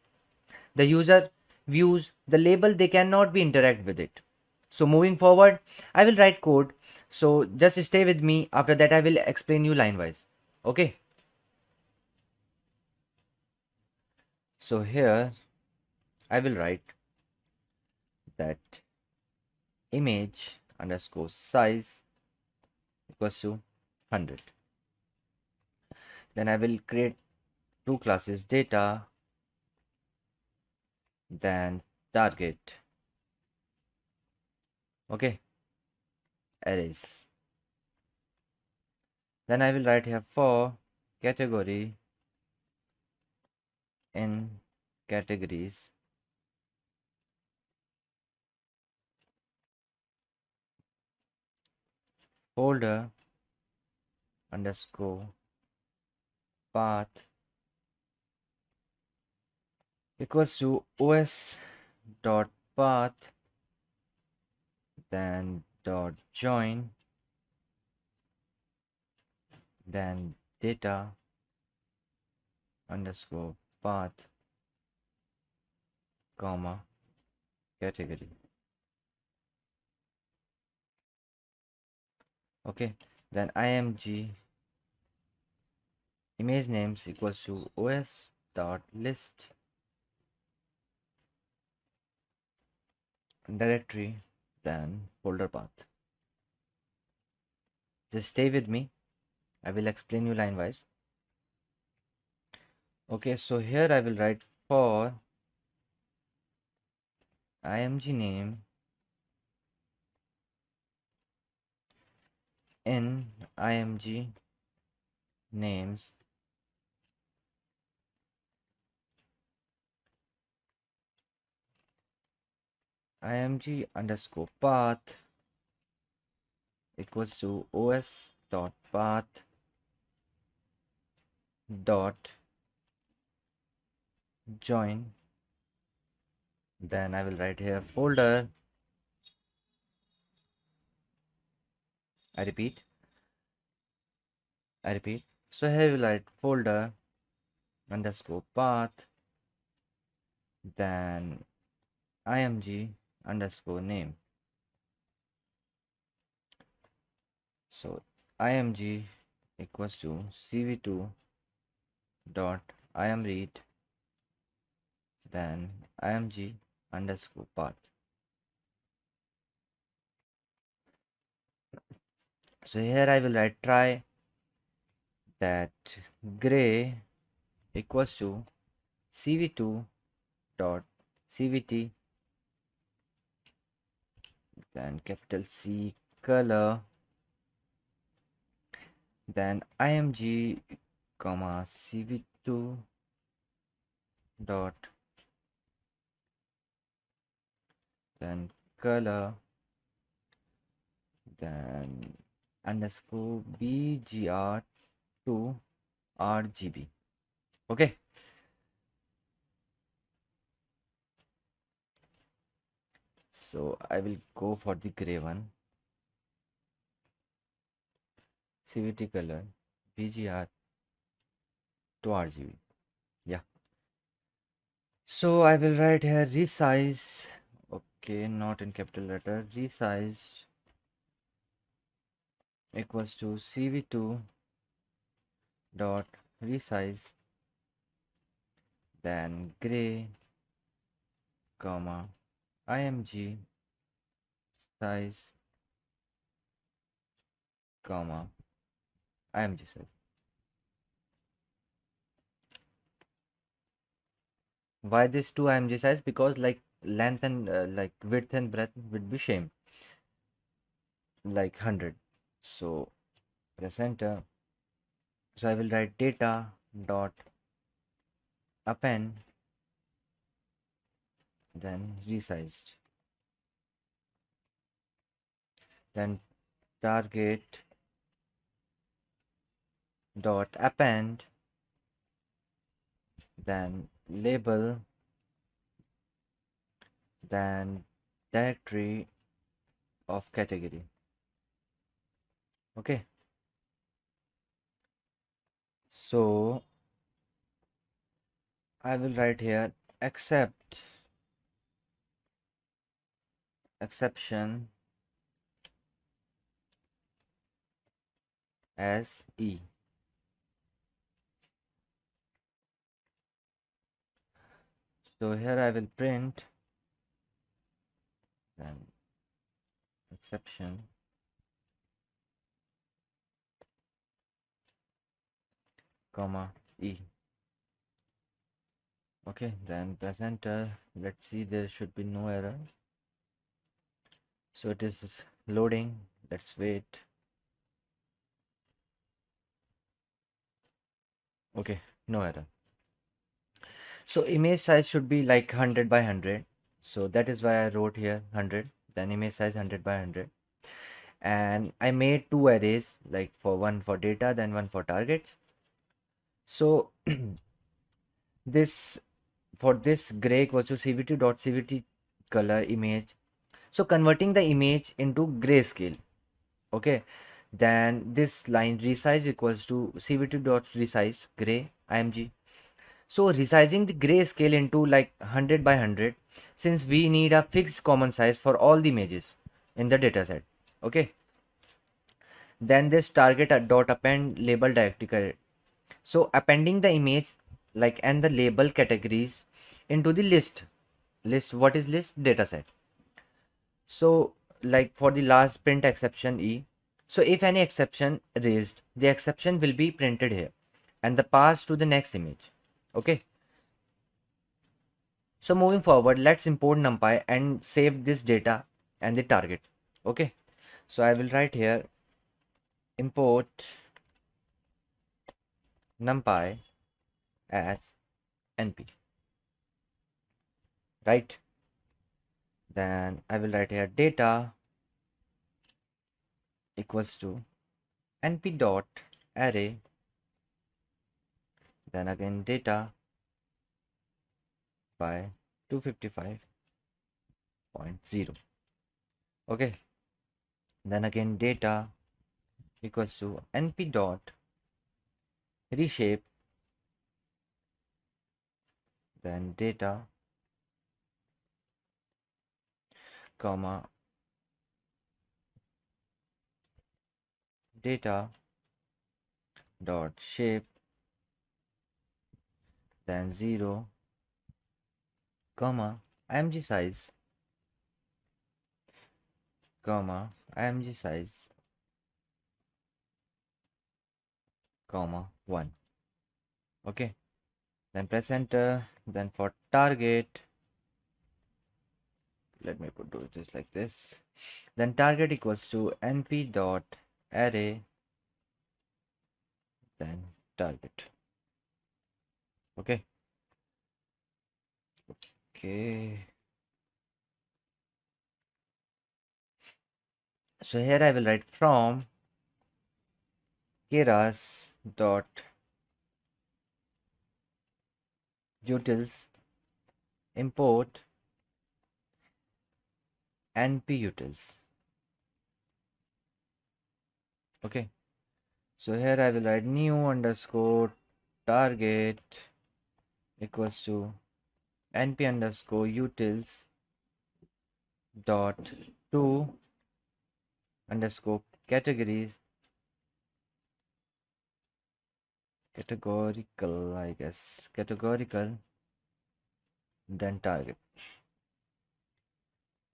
The user views the label, they cannot be interact with it. So moving forward, I will write code. So just stay with me. After that, I will explain you line wise. Okay. So here I will write that image underscore size equals to 100. Then I will create two classes, data, then target. Okay, arrays. Then I will write here for category in categories folder underscore path equals to os dot path then dot join then data underscore path comma category. Okay, then img image names equals to os dot list directory, then folder path. Just stay with me, I will explain you line wise. Okay, so here I will write for img name in img names img underscore path equals to os dot path dot join, then I will write here folder, I repeat, so here we will write folder underscore path, then img underscore name. So img equals to cv2 dot imread, then img underscore path. So here I will write try that gray equals to cv2 dot cvt, then capital C color, then img comma cv2 dot then color, then underscore bgr to rgb. Okay, so I will go for the gray one, cvt color bgr to rgb. Yeah, so I will write here resize, okay, not in capital letter, resize equals to cv2 dot resize, then gray comma img size comma img size. Why this 2 img size? Because like length and like width and breadth would be same, like 100. So press enter. So I will write data dot append, then resized, then target dot append, then label, then directory of category. Okay, so I will write here exception as E. So here I will print then exception comma E. Okay, then press enter. Let's see, there should be no error. So it is loading. Let's wait. Okay, no error. So image size should be like 100 by 100. So that is why I wrote here 100, then image size 100 by 100. And I made two arrays, like for one for data, then one for targets. So this for this gray equals to cvt.cvt color image. So converting the image into grayscale. Okay, then this line resize equals to cvt.resize gray img. So resizing the grayscale into like 100 by 100, since we need a fixed common size for all the images in the dataset. Okay. Then this target dot append label directory. So appending the image like and the label categories into the list. What is list? Dataset. So like for the last print exception E. So if any exception raised, the exception will be printed here and the pass to the next image. Okay. So moving forward, let's import NumPy and save this data and the target. Okay. So I will write here import NumPy as np. Right. Then I will write here data equals to np dot array, then again data by 255.0. Okay, then again data equals to np dot reshape, then data comma data dot shape, then 0 comma img size comma img size comma 1. Okay, then press enter. Then for target, let me do this like this. Then target equals to np dot array, then target. Okay. So here I will write from keras dot utils import np utils. Okay. So here I will write new underscore target equals to np underscore utils dot to underscore categories, categorical, I guess, categorical, then target.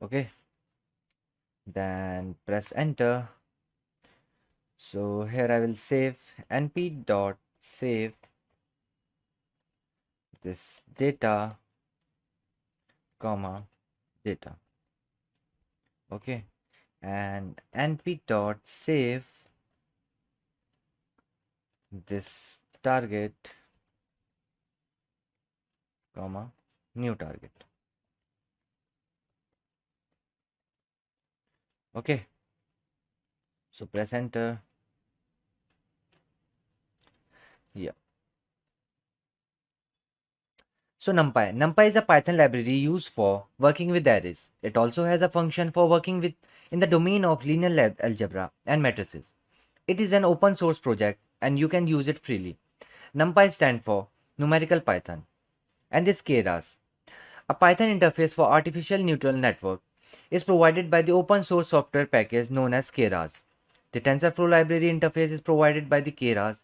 Okay, then press enter. So here I will save np dot save this data comma data. Okay, and np dot save this target comma new target. Okay, so press enter. Yeah. So NumPy is a Python library used for working with arrays. It also has a function for working with in the domain of linear algebra and matrices. It is an open source project and you can use it freely. NumPy stands for Numerical Python and is Keras. A Python interface for artificial neural network is provided by the open source software package known as Keras. The TensorFlow library interface is provided by the Keras.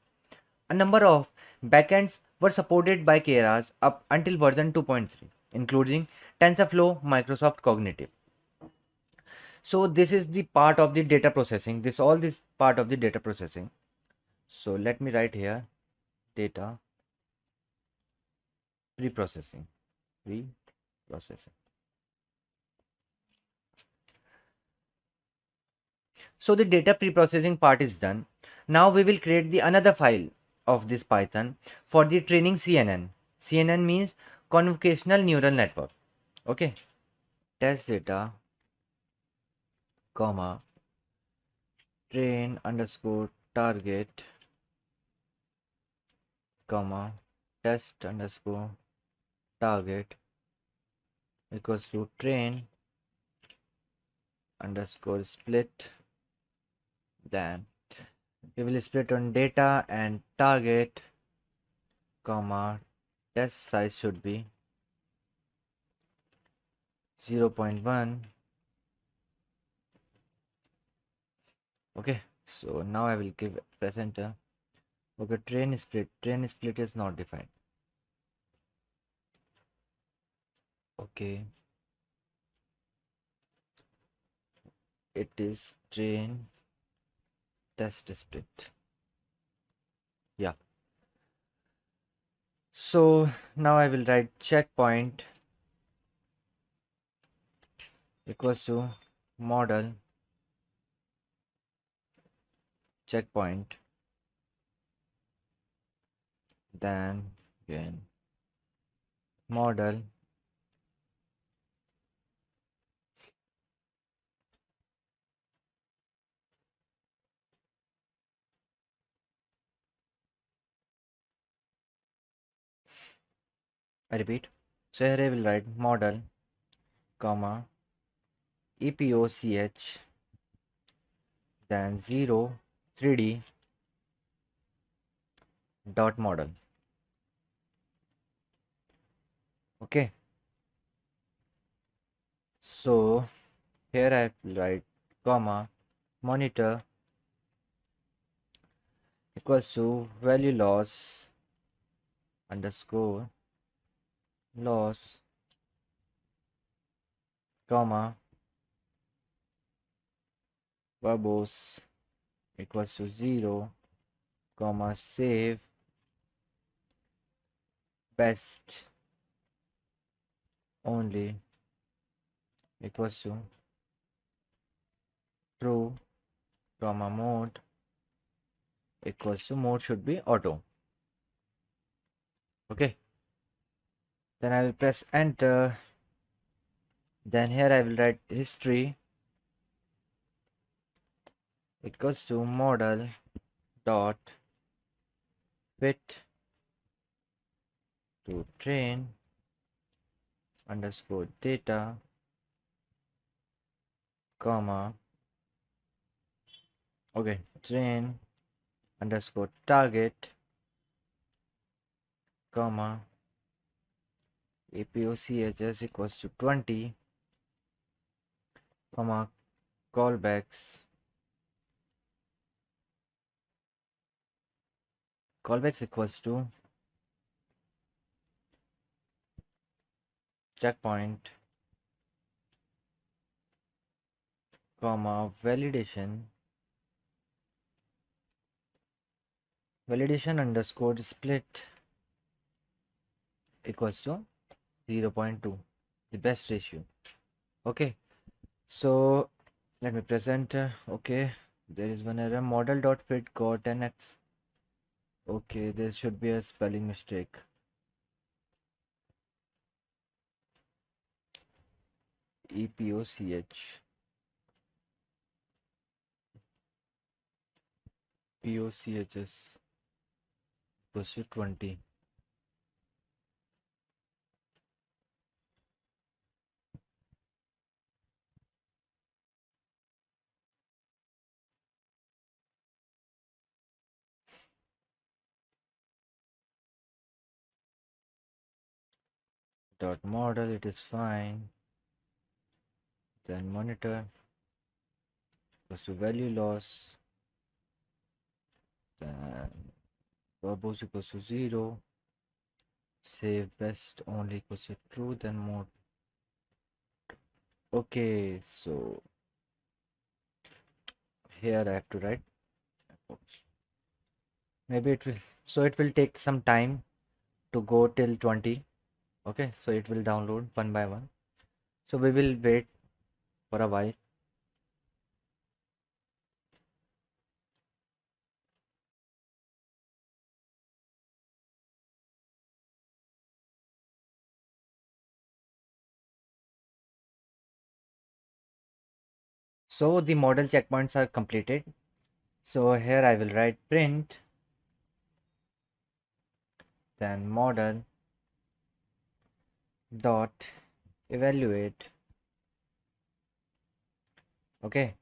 A number of backends were supported by Keras up until version 2.3, including TensorFlow, Microsoft Cognitive. So this is the part of the data processing. This part of the data processing. So let me write here data pre-processing. So the data pre-processing part is done. Now we will create the another file of this Python for the training CNN. CNN means convolutional neural network. Okay. Test data comma train underscore target comma test underscore target equals to train underscore split. Then we will split on data and target comma test size should be 0.1. Okay, so now I will give presenter. Okay, train split is not defined. Okay, it is train test split. Yeah, so now I will write checkpoint equals to model checkpoint, then again model I repeat. So here I will write model comma epoch then 0 3D dot model. Okay, so here I will write comma monitor equals to value loss underscore loss comma verbose equals to 0 comma save best only equals to true comma mode equals to mode should be auto. Okay, then I will press enter. Then here I will write history equals to model dot fit to train underscore data comma okay train underscore target comma apochs equals to 20 comma callbacks equals to checkpoint comma validation underscore split equals to 0.2, the best ratio. Okay, so let me present. Okay, there is one error. Model dot fit got 10x. Okay, there should be a spelling mistake. EPOCH POCHS equals to 20. Dot model, it is fine. Then monitor equals to value loss. Then verbose equals to 0. Save best only equals to true. Then mode. Okay, so here I have to write. Maybe it will take some time to go till 20. Okay, so it will download one by one. So we will wait for a while. So the model checkpoints are completed. So here I will write print, then model dot evaluate. Okay,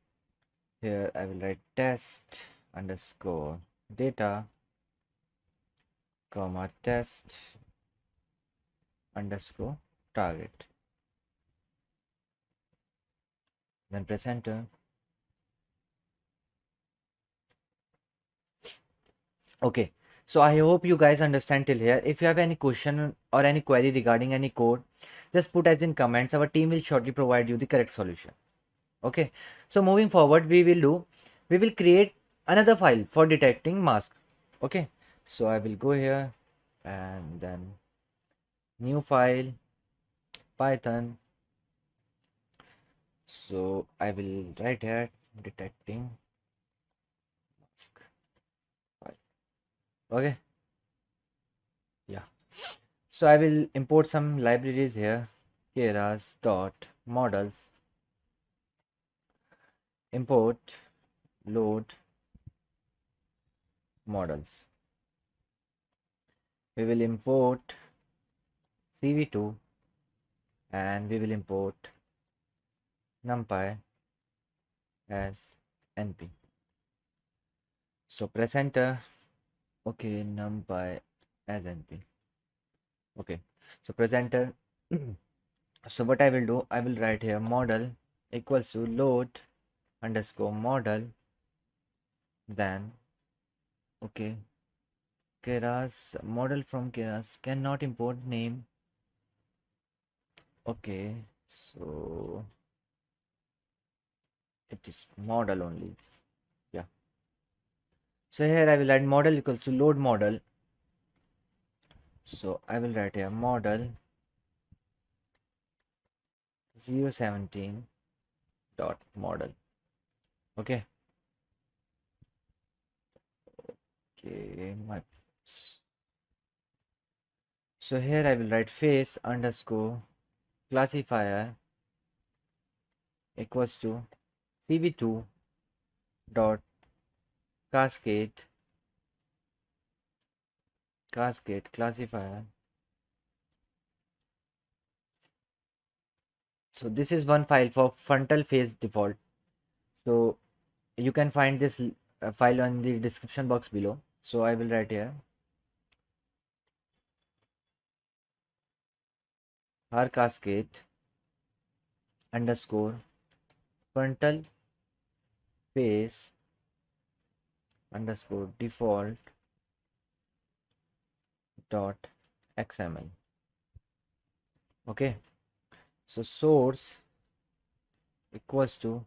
here I will write test underscore data comma test underscore target. Then press enter. Okay, so I hope you guys understand till here. If you have any question or any query regarding any code, just put as in comments. Our team will shortly provide you the correct solution. Okay, so moving forward, we will create another file for detecting mask. Okay, so I will go here and then new file, Python. So I will write here detecting mask file. Okay, yeah. So I will import some libraries here. Keras dot models, import load models. We will import CV2 and we will import numpy as np. So press enter. Okay, numpy as np. Okay, so press enter. So what I will do, I will write here model equals to load underscore model, then okay, Keras model from Keras cannot import name. Okay, so it is model only. Yeah, so here I will add model equals to load model. So I will write here model 017 dot model. Okay, my so here I will write face underscore classifier equals to cv2 dot cascade classifier. So this is one file for frontal face default. So you can find this file on the description box below. So I will write here her cascade underscore frontal face underscore default dot xml. Okay, so source equals to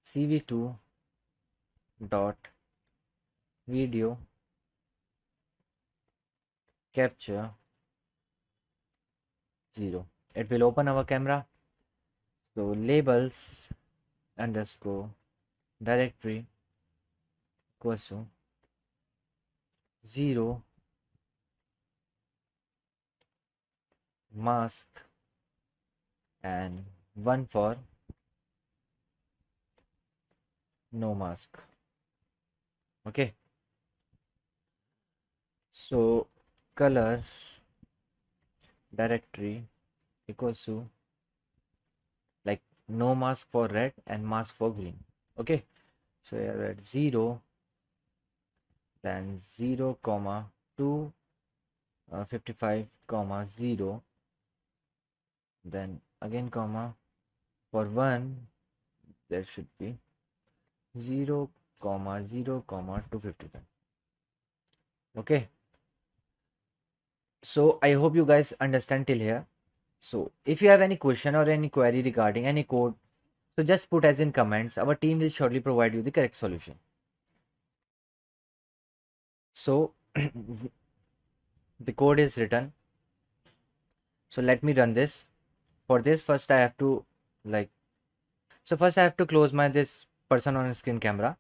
cv2 dot video capture 0. It will open our camera. So labels underscore directory equals to 0 mask and 1 for no mask. Okay, so color directory equals to like no mask for red and mask for green. Okay, so here at 0 then 0 comma 2 55 comma 0, then again comma for 1 there should be 0 comma 0 comma 255. Okay, so I hope you guys understand till here. So if you have any question or any query regarding any code, so just put as in comments. Our team will shortly provide you the correct solution. So the code is written. So let me run this. For this, first I have to first I have to close my this person on screen camera.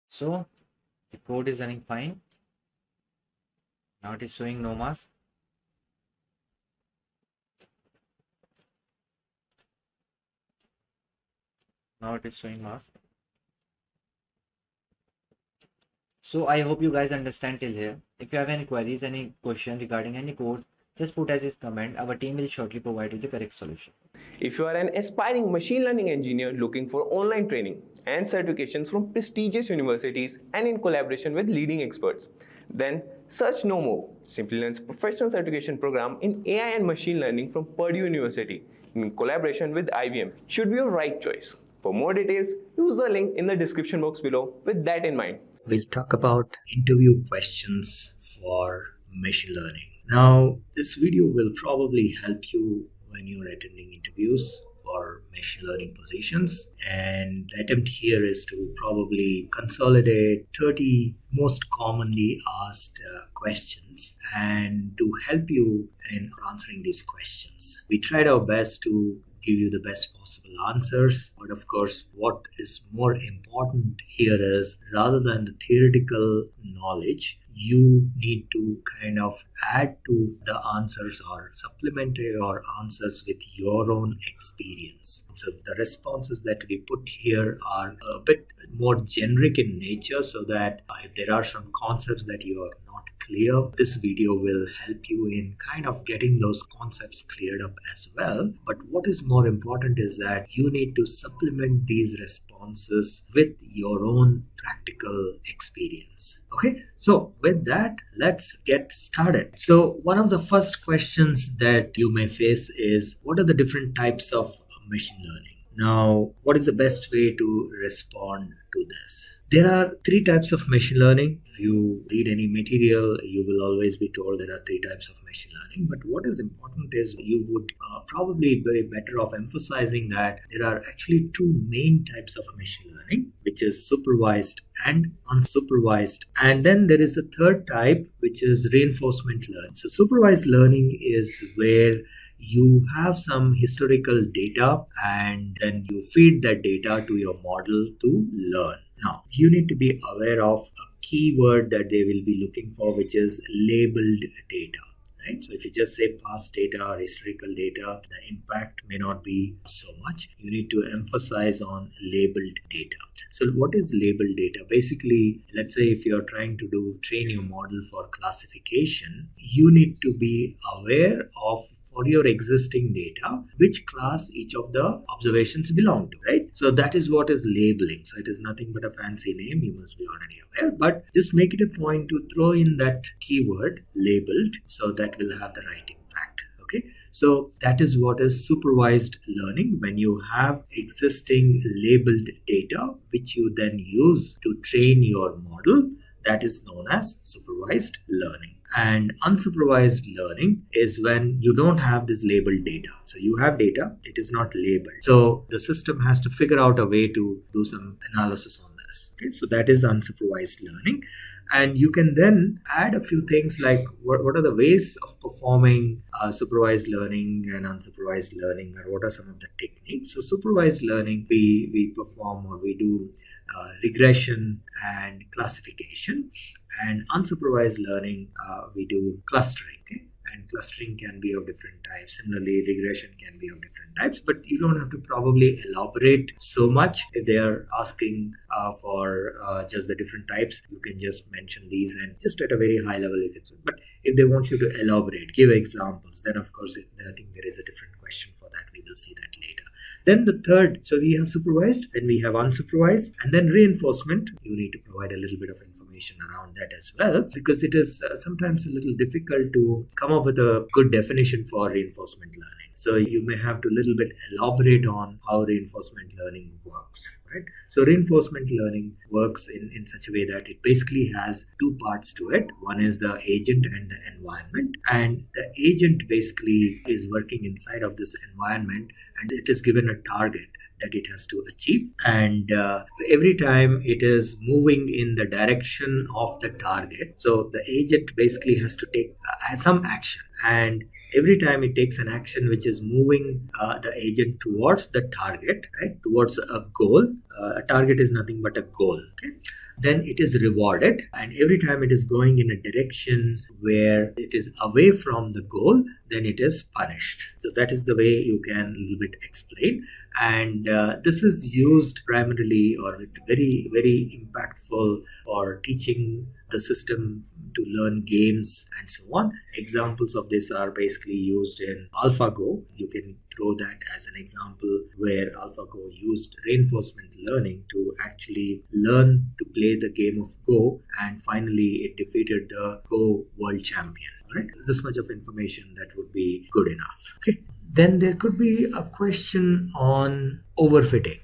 So the code is running fine. Now it is showing no mask. Now it is showing mask. So I hope you guys understand till here. If you have any queries, any question regarding any code, just put as his comment. Our team will shortly provide you the correct solution. If you are an aspiring machine learning engineer looking for online training and certifications from prestigious universities and in collaboration with leading experts, then Search no more. Simplilearn's professional certification program in AI and machine learning from Purdue University in collaboration with IBM should be your right choice. For more details, use the link in the description box below with that in mind. We'll talk about interview questions for machine learning. Now, this video will probably help you when you're attending interviews for machine learning positions, and the attempt here is to probably consolidate 30 most commonly asked questions and to help you in answering these questions. We tried our best to give you the best possible answers, but of course what is more important here is, rather than the theoretical knowledge, you need to kind of add to the answers or supplement your answers with your own experience. So the responses that we put here are a bit more generic in nature, so that if there are some concepts that you are not clear, this video will help you in kind of getting those concepts cleared up as well. But what is more important is that you need to supplement these responses with your own practical experience. Okay, so with that, let's get started. So one of the first questions that you may face is, what are the different types of machine learning? Now, what is the best way to respond to this? There are 3 types of machine learning. If you read any material, you will always be told there are 3 types of machine learning. But what is important is you would probably be better off emphasizing that there are actually 2 main types of machine learning, which is supervised and unsupervised. And then there is a third type, which is reinforcement learning. So supervised learning is where you have some historical data and then you feed that data to your model to learn. Now, you need to be aware of a keyword that they will be looking for, which is labeled data. Right? So if you just say past data or historical data, the impact may not be so much. You need to emphasize on labeled data. So what is labeled data? Basically, let's say if you're trying to train your model for classification, you need to be aware of, for your existing data, which class each of the observations belong to, right? So that is what is labeling. So it is nothing but a fancy name, you must be already aware, but just make it a point to throw in that keyword labeled, so that will have the right impact. Okay, so that is what is supervised learning, when you have existing labeled data which you then use to train your model. That is known as supervised learning. And unsupervised learning is when you don't have this labeled data. So you have data, it is not labeled. So the system has to figure out a way to do some analysis on this. Okay, so that is unsupervised learning. And you can then add a few things like what are the ways of performing supervised learning and unsupervised learning, or what are some of the techniques. So supervised learning, we perform, or we do regression and classification, and unsupervised learning we do clustering. Okay? And clustering can be of different types. Similarly, regression can be of different types, but you don't have to probably elaborate so much. If they are asking for just the different types, you can just mention these and just at a very high level you can. But if they want you to elaborate, give examples, then of course I think there is a different question for that. We will see that later. Then the third, so we have supervised, then we have unsupervised, and then reinforcement. You need to provide a little bit of information around that as well, because it is sometimes a little difficult to come up with a good definition for reinforcement learning. So you may have to a little bit elaborate on how reinforcement learning works. Right? So reinforcement learning works in such a way that it basically has 2 parts to it. One is the agent and the environment, and the agent basically is working inside of this environment, and it is given a target that it has to achieve, and every time it is moving in the direction of the target, so the agent basically has to take some action, and every time it takes an action which is moving the agent towards the target, right, towards a goal. A target is nothing but a goal. Okay? Then it is rewarded, and every time it is going in a direction where it is away from the goal, then it is punished. So that is the way you can a little bit explain, and this is used primarily, or very, very impactful for teaching the system to learn games and so on. Examples of this are basically used in AlphaGo. You can throw that as an example where AlphaGo used reinforcement learning to actually learn to play the game of Go, and finally it defeated the Go world champion. Right? This much of information that would be good enough. Okay. Then there could be a question on overfitting.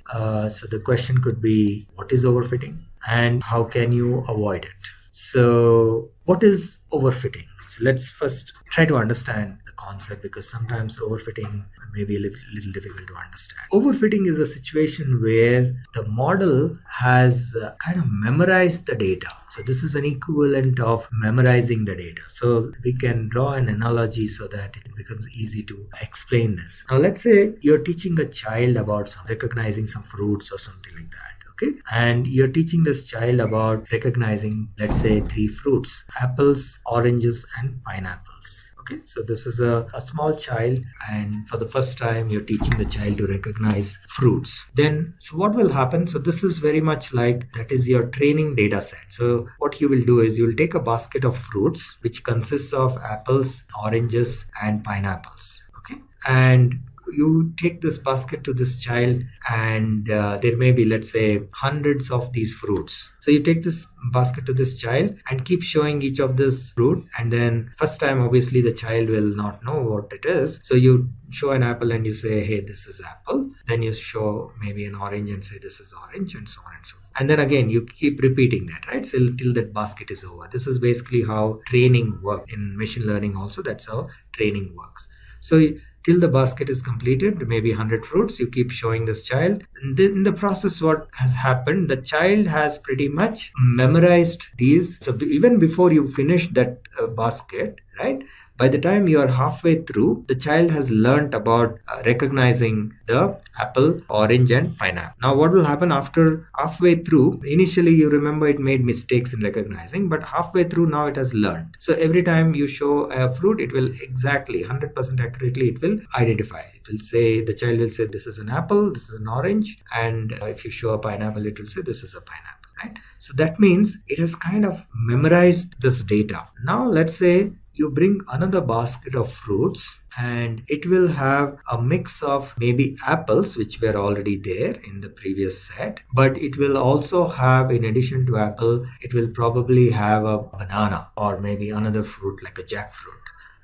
So the question could be, what is overfitting and how can you avoid it? So what is overfitting? So let's first try to understand the concept, because sometimes overfitting may be a little difficult to understand. Overfitting is a situation where the model has kind of memorized the data. So this is an equivalent of memorizing the data. So we can draw an analogy so that it becomes easy to explain this. Now let's say you're teaching a child about recognizing some fruits or something like that. Okay, and you're teaching this child about recognizing, let's say, 3 fruits: apples, oranges, and pineapples. Okay, so this is a small child, and for the first time you're teaching the child to recognize fruits. Then, so what will happen? So this is very much like, that is your training data set. So what you will do is you will take a basket of fruits which consists of apples, oranges, and pineapples. Okay, and you take this basket to this child, and there may be, let's say, hundreds of these fruits. So you take this basket to this child and keep showing each of this fruit, and then first time obviously the child will not know what it is. So you show an apple and you say, hey, this is apple. Then you show maybe an orange and say, this is orange, and so on and so forth. And then again you keep repeating that, right? So till that basket is over. This is basically how training works. In machine learning also, that's how training works. So till the basket is completed, maybe 100 fruits, you keep showing this child. And then in the process, what has happened, the child has pretty much memorized these. So even before you finish that basket, right, by the time you are halfway through, the child has learnt about recognizing the apple, orange, and pineapple. Now what will happen after halfway through? Initially you remember it made mistakes in recognizing, but halfway through now it has learned. So every time you show a fruit, it will exactly 100% accurately, it will identify. It will say, the child will say, this is an apple, this is an orange, and if you show a pineapple, it will say this is a pineapple. Right? So that means it has kind of memorized this data. Now let's say you bring another basket of fruits, and it will have a mix of maybe apples, which were already there in the previous set, but it will also have, in addition to apple, it will probably have a banana or maybe another fruit like a jackfruit.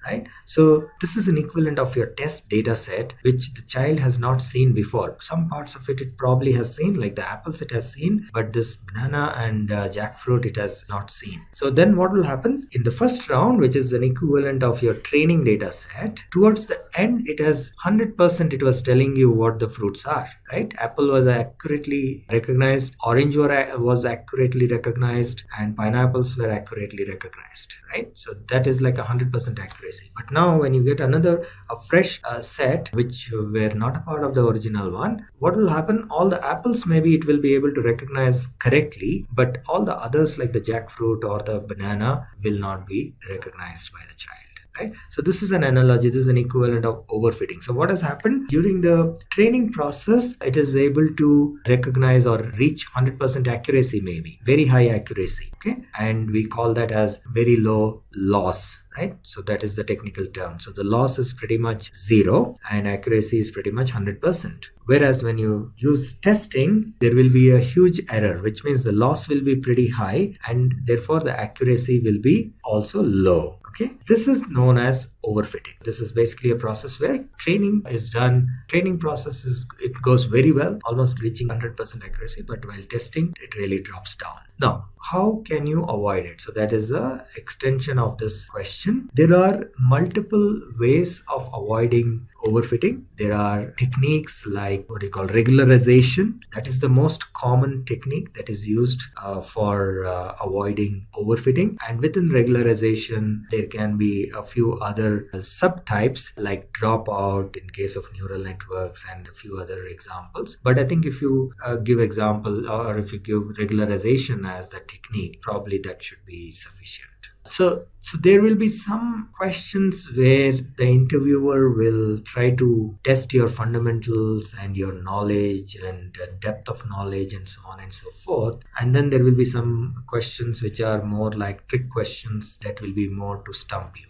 Right? So this is an equivalent of your test data set, which the child has not seen before. Some parts of it probably has seen, like the apples it has seen, but this banana and jackfruit it has not seen. So then what will happen? In the first round, which is an equivalent of your training data set, towards the end it has 100% it was telling you what the fruits are. Right? Apple was accurately recognized, orange was accurately recognized, and pineapples were accurately recognized. Right? So that is like 100% accuracy. But now when you get a fresh set which were not a part of the original one, what will happen? All the apples maybe it will be able to recognize correctly, but all the others like the jackfruit or the banana will not be recognized by the child. Right? So this is an analogy, this is an equivalent of overfitting. So what has happened during the training process, it is able to recognize or reach 100% accuracy, maybe very high accuracy. Okay, and we call that as very low loss. Right? So that is the technical term. So the loss is pretty much 0 and accuracy is pretty much 100%. Whereas when you use testing, there will be a huge error, which means the loss will be pretty high and therefore the accuracy will be also low. Okay, this is known as overfitting. This is basically a process where training is done. Training process it goes very well, almost reaching 100% accuracy, but while testing, it really drops down. Now, how can you avoid it? So that is the extension of this question. There are multiple ways of avoiding overfitting. There are techniques like what you call regularization. That is the most common technique that is used for avoiding overfitting. And within regularization, there can be a few other subtypes like dropout in case of neural networks and a few other examples. But I think if you give example or if you give regularization as the technique, probably that should be sufficient. So there will be some questions where the interviewer will try to test your fundamentals and your knowledge and depth of knowledge and so on and so forth. And then there will be some questions which are more like trick questions that will be more to stump you.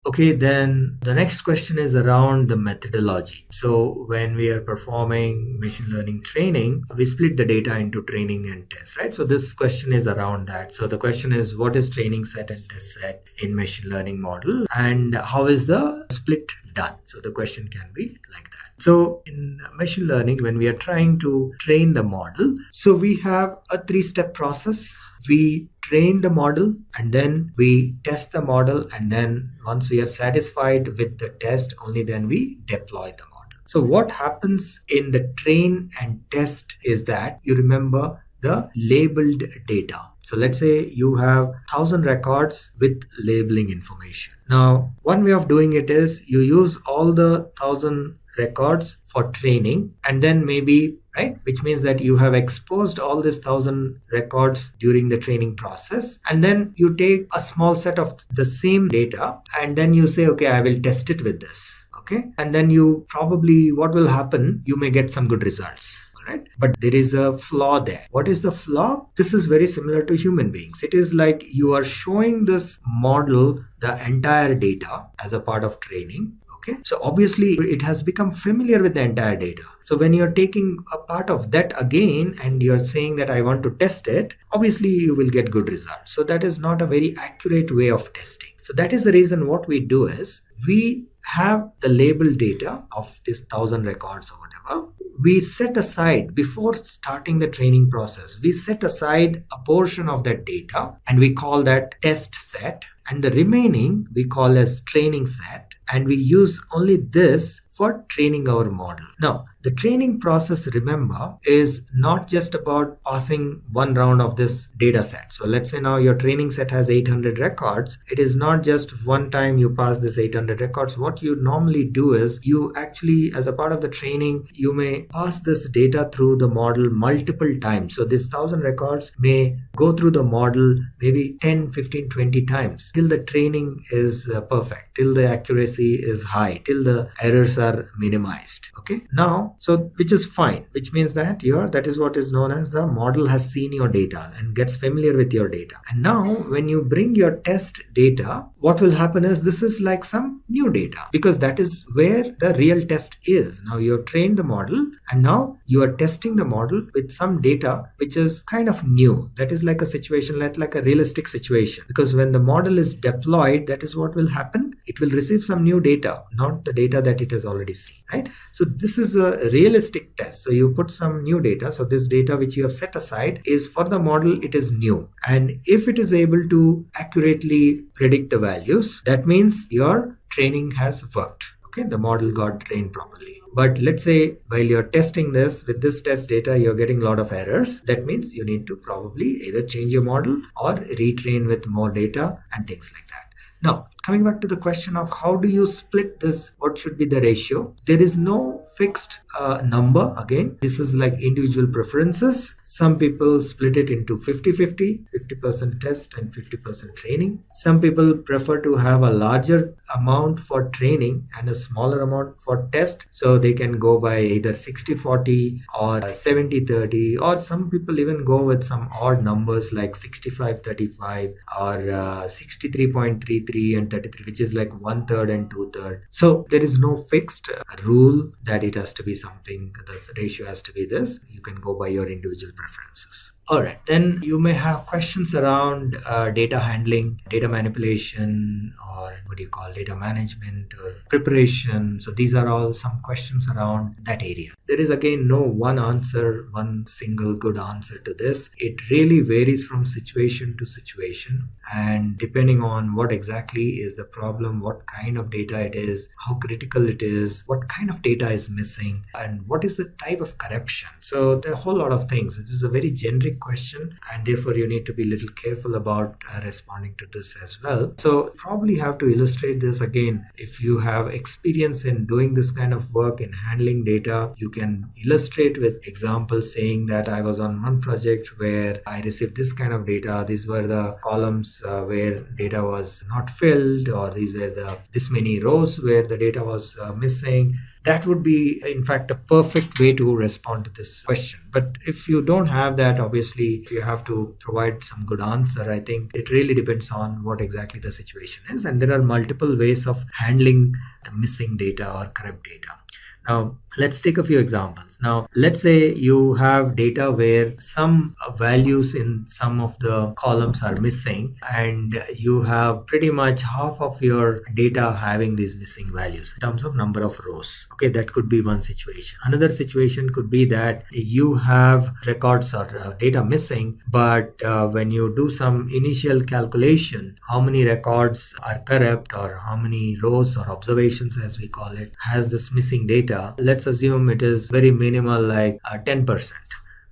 Okay, then the next question is around the methodology. So when we are performing machine learning training, we split the data into training and test, right? So this question is around that. So the question is, what is training set and test set in machine learning model, and how is the split done? So the question can be like that. So in machine learning, when we are trying to train the model, so we have a 3-step process. We train the model, and then we test the model, and then once we are satisfied with the test, only then we deploy the model. So what happens in the train and test is that you remember the labeled data. So let's say you have 1,000 records with labeling information. Now, one way of doing it is you use all the 1,000 records for training, and then maybe, right, which means that you have exposed all these 1,000 records during the training process, and then you take a small set of the same data, and then you say, okay, I will test it with this. Okay, and then you probably, what will happen, you may get some good results. Right? But there is a flaw there. What is the flaw? This is very similar to human beings. It is like you are showing this model the entire data as a part of training. Okay, so obviously it has become familiar with the entire data. So when you're taking a part of that again and you're saying that I want to test it, obviously you will get good results. So that is not a very accurate way of testing. So that is the reason what we do is we have the label data of this 1,000 records or whatever. We set aside, before starting the training process, we set aside a portion of that data and we call that test set, and the remaining we call as training set, and we use only this for training our model. Now, the training process, remember, is not just about passing one round of this data set. So let's say now your training set has 800 records. It is not just one time you pass this 800 records. What you normally do is you actually, as a part of the training, you may pass this data through the model multiple times. So this 1,000 records may go through the model maybe 10, 15, 20 times till the training is perfect, till the accuracy is high, till the errors are minimized. Okay, now, so which is fine, which means that that is what is known as the model has seen your data and gets familiar with your data. And now when you bring your test data, what will happen is this is like some new data, because that is where the real test is. Now you have trained the model and now you are testing the model with some data which is kind of new. That is like a situation, like a realistic situation, because when the model is deployed, that is what will happen. It will receive some new data, not the data that it has already seen, right? So this is a realistic test. So you put some new data. So this data which you have set aside is for the model, it is new. And if it is able to accurately predict the values, that means your training has worked. Okay, the model got trained properly. But let's say while you're testing this with this test data, you're getting a lot of errors. That means you need to probably either change your model or retrain with more data and things like that. Now, coming back to the question of how do you split this, what should be the ratio? There is no fixed number. Again, this is like individual preferences. Some people split it into 50-50, 50% test and 50% training. Some people prefer to have a larger amount for training and a smaller amount for test. So they can go by either 60-40 or 70-30, or some people even go with some odd numbers like 65-35 or 63.33 and 33, which is like 1/3 and 2/3. So there is no fixed rule that it has to be something, the ratio has to be this. You can go by your individual preferences. All right, then you may have questions around data handling, data manipulation, or what do you call data management or preparation. So these are all some questions around that area. There is again no one answer, one single good answer to this. It really varies from situation to situation, and depending on what exactly is the problem, what kind of data it is, how critical it is, what kind of data is missing, and what is the type of corruption. So there are a whole lot of things. This is a very generic question, and therefore you need to be a little careful about responding to this as well. So probably have to illustrate this again. If you have experience in doing this kind of work in handling data, you can illustrate with examples saying that I was on one project where I received this kind of data. These were the columns where data was not filled, or these were this many rows where the data was missing. that would be, in fact, a perfect way to respond to this question. But if you don't have that, obviously, you have to provide some good answer. I think it really depends on what exactly the situation is. And there are multiple ways of handling the missing data or corrupt data. Now, let's take a few examples. Now, let's say you have data where some values in some of the columns are missing, and you have pretty much half of your data having these missing values in terms of number of rows. Okay, that could be one situation. Another situation could be that you have records or data missing, but when you do some initial calculation, how many records are corrupt or how many rows or observations, as we call it, has this missing data. Let's assume it is very minimal, like 10%.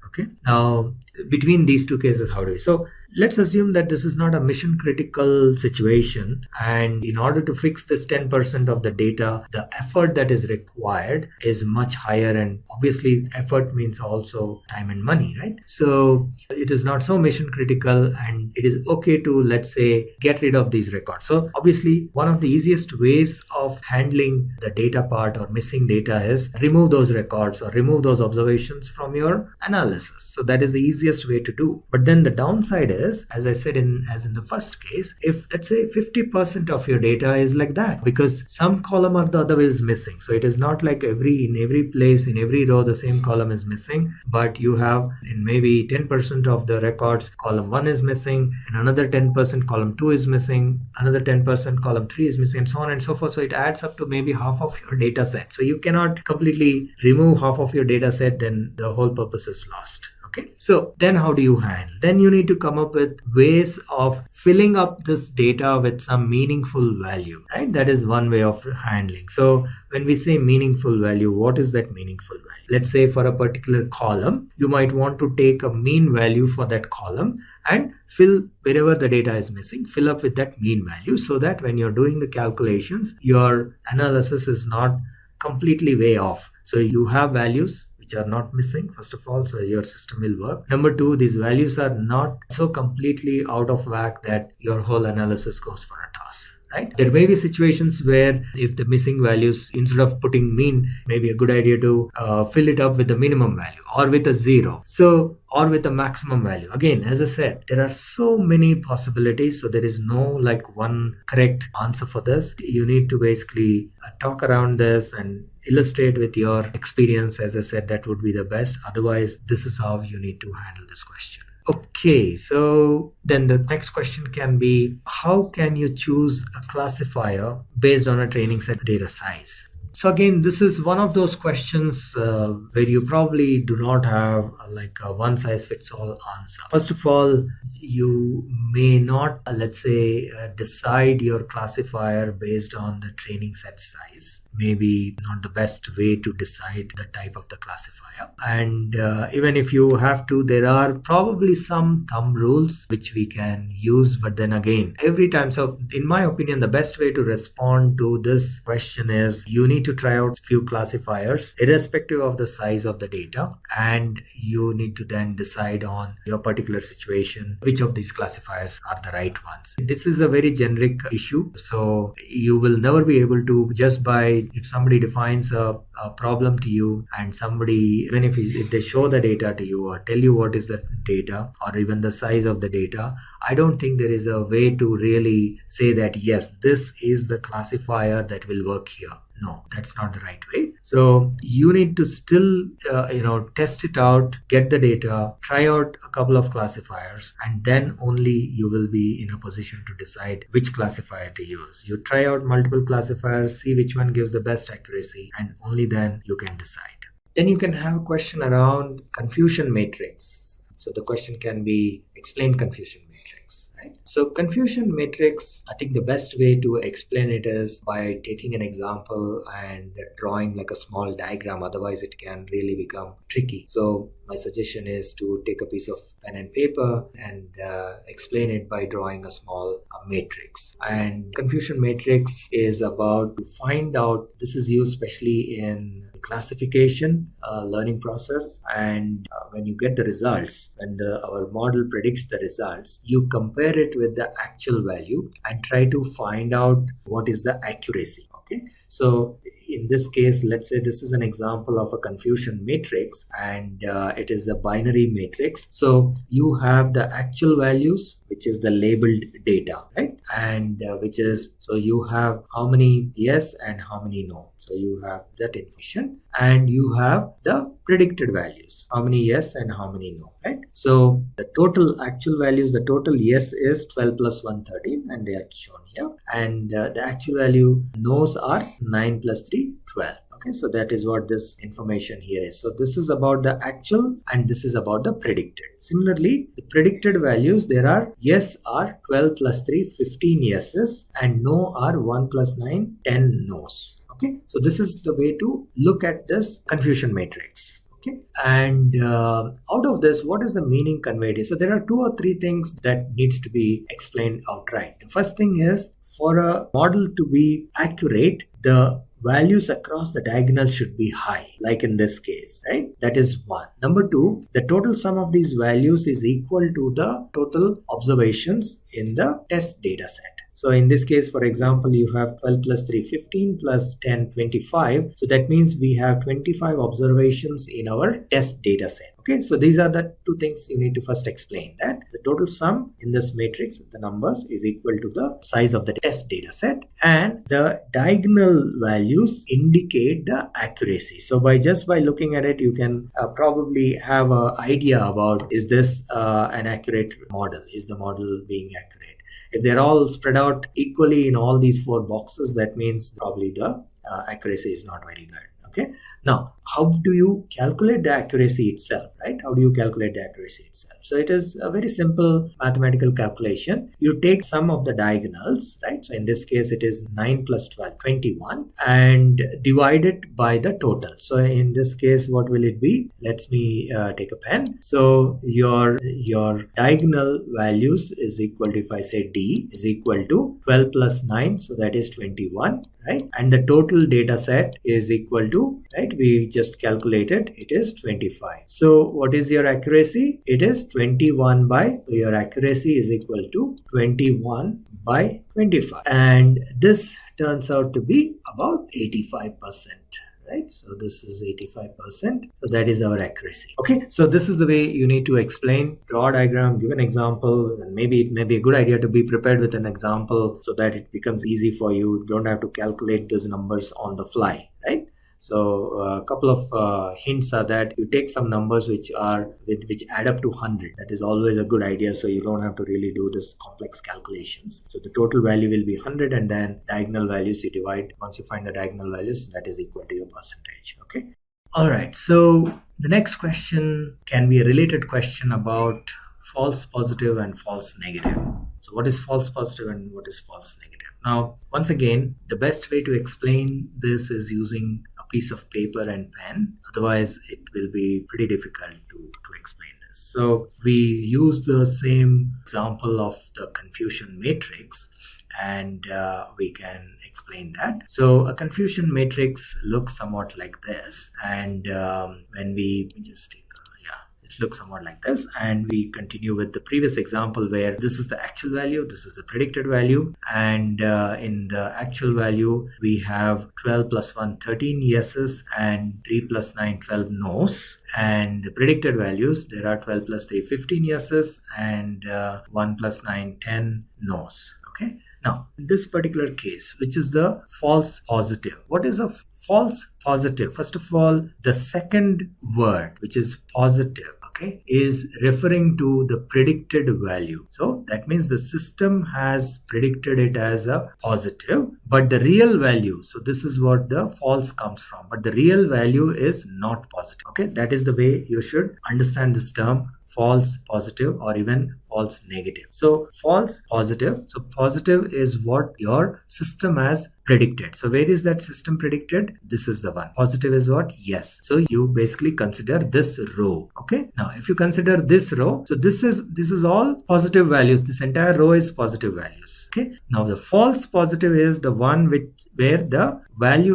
Okay. Now, between these two cases, how do we? So let's assume that this is not a mission critical situation, and in order to fix this 10% of the data, the effort that is required is much higher, and obviously effort means also time and money, right? So it is not so mission critical, and it is okay to, let's say, get rid of these records. So obviously one of the easiest ways of handling the data part or missing data is remove those records or remove those observations from your analysis. So that is the easiest way to do. But then the downside is, as I said, as in the first case, if let's say 50% of your data is like that, because some column or the other is missing. So it is not like in every place, in every row, the same column is missing, but you have in maybe 10% of the records, column 1 is missing, and another 10% column 2 is missing, another 10% column 3 is missing, and so on and so forth. So it adds up to maybe half of your data set. So you cannot completely remove half of your data set, then the whole purpose is lost. Okay. So then how do you handle? Then you need to come up with ways of filling up this data with some meaningful value, right? That is one way of handling. So when we say meaningful value, what is that meaningful value? Let's say for a particular column, you might want to take a mean value for that column and fill wherever the data is missing, fill up with that mean value, so that when you're doing the calculations, your analysis is not completely way off. So you have values which are not missing, first of all, so your system will work. Number two, these values are not so completely out of whack that your whole analysis goes for a toss. Right? There may be situations where if the missing values, instead of putting mean, maybe a good idea to fill it up with the minimum value or with a 0. So, or with a maximum value. Again, as I said, there are so many possibilities. So there is no like one correct answer for this. You need to basically talk around this and illustrate with your experience. As I said, that would be the best. Otherwise, this is how you need to handle this question. Okay, so then the next question can be, how can you choose a classifier based on a training set data size? So again, this is one of those questions where you probably do not have like a one size fits all answer. First of all, you may not, let's say, decide your classifier based on the training set size. Maybe not the best way to decide the type of the classifier. And even if you have to, there are probably some thumb rules which we can use. But then again, every time, so in my opinion, the best way to respond to this question is you need to try out few classifiers irrespective of the size of the data, and you need to then decide on your particular situation which of these classifiers are the right ones. This is a very generic issue, so you will never be able to, just by if somebody defines a problem to you, and somebody, even if they show the data to you or tell you what is the data or even the size of the data, I don't think there is a way to really say that yes, this is the classifier that will work here. No, that's not the right way. So you need to still, test it out, get the data, try out a couple of classifiers, and then only you will be in a position to decide which classifier to use. You try out multiple classifiers, see which one gives the best accuracy, and only then you can decide. Then you can have a question around confusion matrix. So the question can be, explain confusion matrix. Right? So confusion matrix, I think the best way to explain it is by taking an example and drawing like a small diagram. Otherwise it can really become tricky. So my suggestion is to take a piece of pen and paper and explain it by drawing a small matrix. And confusion matrix is about to find out, this is used especially in classification learning process, and when you get the results, when our model predicts the results, you compare it with the actual value and try to find out what is the accuracy. Okay, so in this case, let's say this is an example of a confusion matrix, and it is a binary matrix. So you have the actual values, which is the labeled data, right? And which is, so you have how many yes and how many no. So you have that information, and you have the predicted values, how many yes and how many no, right? So the total actual values, the total yes is 12 plus 1, 13, and they are shown here. And the actual value no's are 9 plus 3, 12. Okay, so that is what this information here is. So this is about the actual and this is about the predicted. Similarly, the predicted values, there are yes are 12 plus 3, 15 yeses, and no are 1 plus 9, 10 no's. Okay, so this is the way to look at this confusion matrix. Okay, and out of this, what is the meaning conveyed here? So there are 2 or 3 things that needs to be explained outright. The first thing is, for a model to be accurate, the values across the diagonal should be high, like in this case, right? That is one. Number 2, the total sum of these values is equal to the total observations in the test data set. So in this case, for example, you have 12 plus 3, 15 plus 10, 25. So that means we have 25 observations in our test data set. Okay, so these are the 2 things you need to first explain, that the total sum in this matrix, the numbers, is equal to the size of the test data set, and the diagonal values indicate the accuracy. So by looking at it, you can probably have an idea about, is this an accurate model? Is the model being accurate? If they're all spread out equally in all these 4 boxes, that means probably the accuracy is not very good. Okay. Now, how do you calculate the accuracy itself, right? How do you calculate the accuracy itself? So it is a very simple mathematical calculation. You take sum of the diagonals, right? So in this case, it is 9 plus 12, 21, and divide it by the total. So in this case, what will it be? Let me take a pen. So your diagonal values is equal to, if I say D is equal to 12 plus 9, so that is 21, right? And the total data set is equal to, right, we just calculated, it is 25. So what is your accuracy? It is 21 by, so your accuracy is equal to 21 by 25, and this turns out to be about 85%. Right, so this is 85%. So that is our accuracy. Okay, so this is the way you need to explain, draw a diagram, give an example, and maybe it may be a good idea to be prepared with an example so that it becomes easy for you. You don't have to calculate those numbers on the fly, right? So a couple of hints are that you take some numbers which add up to 100. That is always a good idea, so you don't have to really do this complex calculations. So the total value will be 100, and then diagonal values you divide. Once you find the diagonal values, that is equal to your percentage. Okay. All right. So the next question can be a related question about false positive and false negative. So what is false positive and what is false negative? Now, once again, the best way to explain this is using a piece of paper and pen. Otherwise, it will be pretty difficult to explain this. So we use the same example of the confusion matrix, and we can explain that. So a confusion matrix looks somewhat like this, and when we just take it looks somewhat like this, and we continue with the previous example where this is the actual value, this is the predicted value, and in the actual value we have 12 plus 1, 13 yeses, and 3 plus 9, 12 no's, and the predicted values, there are 12 plus 3, 15 yeses, and 1 plus 9, 10 no's. Okay. Now, in this particular case, which is the false positive? What is a false positive? First of all, the second word, which is positive, okay, is referring to the predicted value. So that means the system has predicted it as a positive, but the real value, so this is what the false comes from, but the real value is not positive. Okay, that is the way you should understand this term, false positive or even false negative. So false positive, so positive is what your system has predicted. So where is that system predicted? This is the one. Positive is what? Yes. So you basically consider this row. Okay. Now if you consider this row, so this is all positive values. This entire row is positive values. Okay. Now the false positive is the one where the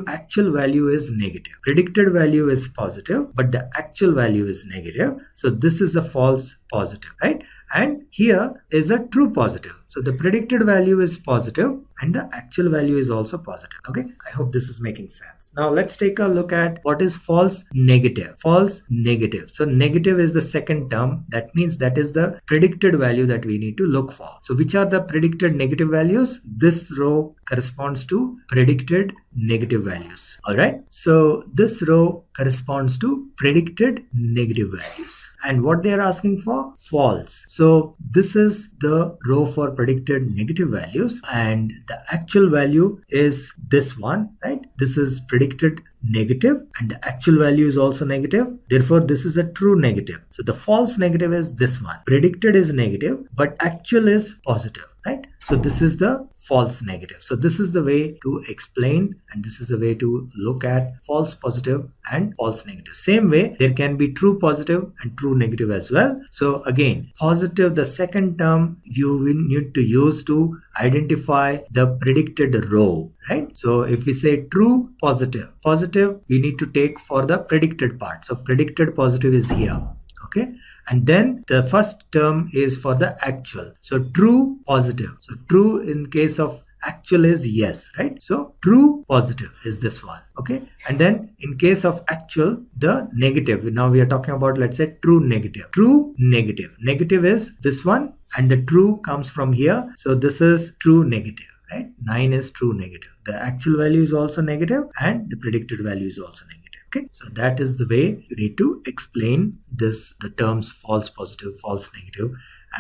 actual value is negative. Predicted value is positive, but the actual value is negative. So this is a false positive, right? And here is a true positive. So the predicted value is positive and the actual value is also positive. Okay, I hope this is making sense. Now let's take a look at what is false negative. False negative. So negative is the second term. That means that is the predicted value that we need to look for. So which are the predicted negative values? This row corresponds to predicted negative values. All right. So this row corresponds to predicted negative values. And what they are asking for? False. So this is the row for predicted negative values, and the actual value is this one, right? This is predicted negative and the actual value is also negative. Therefore, this is a true negative. So the false negative is this one. Predicted is negative, but actual is positive, right? So this is the false negative. So this is the way to explain, and this is the way to look at false positive and false negative. Same way, there can be true positive and true negative as well. So again, positive, the second term you will need to use to identify the predicted row, right? So if we say true positive, positive we need to take for the predicted part. So predicted positive is here. Okay, and then the first term is for the actual. So true positive. So true in case of actual is yes, right? So true positive is this one. Okay, and then in case of actual, the negative. Now we are talking about, let's say, true negative. True negative. Negative is this one, and the true comes from here. So this is true negative. Right? 9 is true negative. The actual value is also negative and the predicted value is also negative. Okay, so that is the way you need to explain this, the terms false positive, false negative,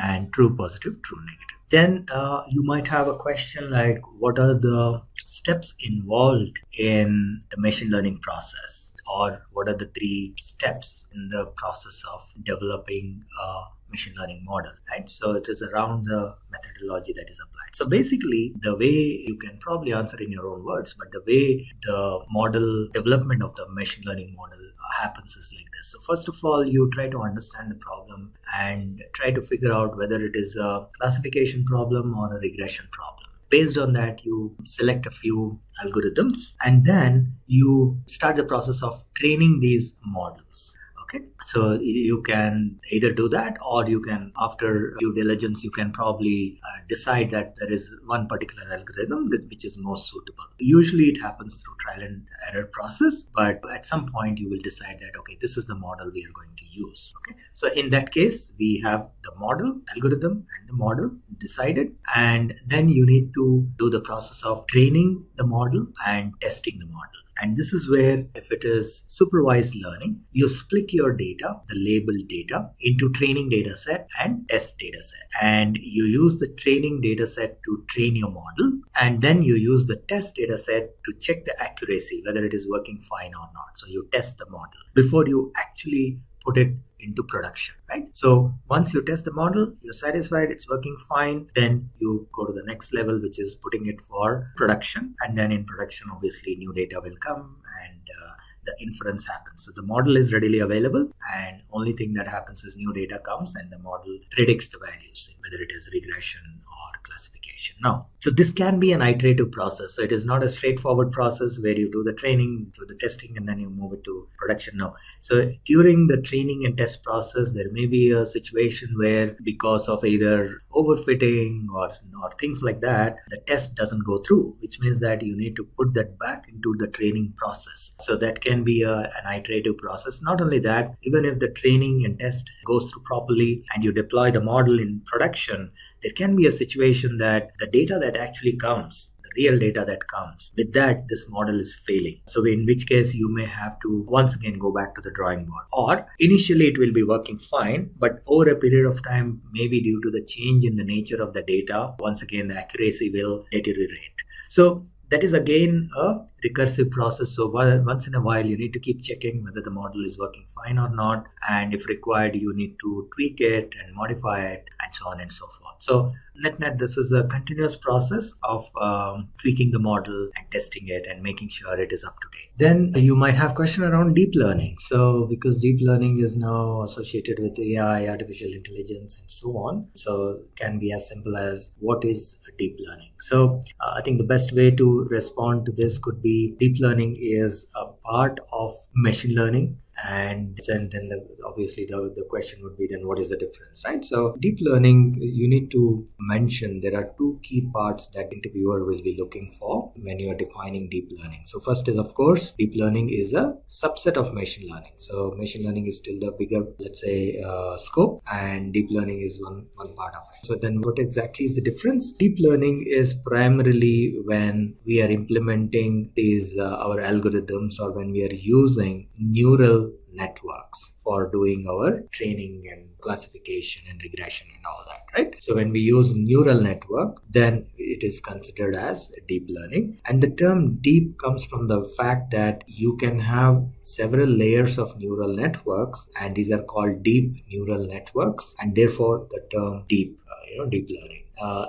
and true positive, true negative. Then you might have a question like, what are the steps involved in the machine learning process, or what are the 3 steps in the process of developing a machine learning model, right? So it is around the methodology that is applied. So basically, the way you can probably answer in your own words, but the way the model development of the machine learning model happens is like this. So first of all, you try to understand the problem and try to figure out whether it is a classification problem or a regression problem. Based on that, you select a few algorithms and then you start the process of training these models. Okay, so you can either do that, or you can, after due diligence, you can probably decide that there is one particular algorithm which is most suitable. Usually it happens through trial and error process, but at some point you will decide that, okay, this is the model we are going to use. Okay, so in that case, we have the model, algorithm, and the model decided, and then you need to do the process of training the model and testing the model. And this is where, if it is supervised learning, you split your data, the labeled data, into training data set and test data set. And you use the training data set to train your model. And then you use the test data set to check the accuracy, whether it is working fine or not. So you test the model before you actually put it into production, right? So once you test the model, you're satisfied it's working fine, then you go to the next level, which is putting it for production. And then in production, obviously new data will come and the inference happens. So the model is readily available, and only thing that happens is new data comes and the model predicts the values, whether it is regression or classification. Now, so this can be an iterative process. So it is not a straightforward process where you do the training, do the testing, and then you move it to production. No. So during the training and test process, there may be a situation where, because of either overfitting or things like that, the test doesn't go through, which means that you need to put that back into the training process. So that can be an iterative process. Not only that, even if the training and test goes through properly and you deploy the model in production, there can be a situation that the data that actually comes, the real data that comes, with that, this model is failing. So in which case you may have to once again go back to the drawing board. Or initially it will be working fine, but over a period of time, maybe due to the change in the nature of the data, once again the accuracy will deteriorate. So that is again a recursive process. So once in a while, you need to keep checking whether the model is working fine or not. And if required, you need to tweak it and modify it and so on and so forth. So net, this is a continuous process of tweaking the model and testing it and making sure it is up to date. Then you might have question around deep learning. So because deep learning is now associated with AI, artificial intelligence, and so on. So it can be as simple as, what is deep learning? So I think the best way to respond to this could be, deep learning is a part of machine learning, And then obviously the question would be, then what is the difference, right? So deep learning, you need to mention there are two key parts that interviewer will be looking for when you are defining deep learning. So first is, of course, deep learning is a subset of machine learning. So machine learning is still the bigger, let's say, scope, and deep learning is one part of it. So then what exactly is the difference? Deep learning is primarily when we are implementing these our algorithms, or when we are using neural networks for doing our training and classification and regression and all that, right? So when we use neural network, then it is considered as deep learning. And the term deep comes from the fact that you can have several layers of neural networks, and these are called deep neural networks, and therefore the term deep learning.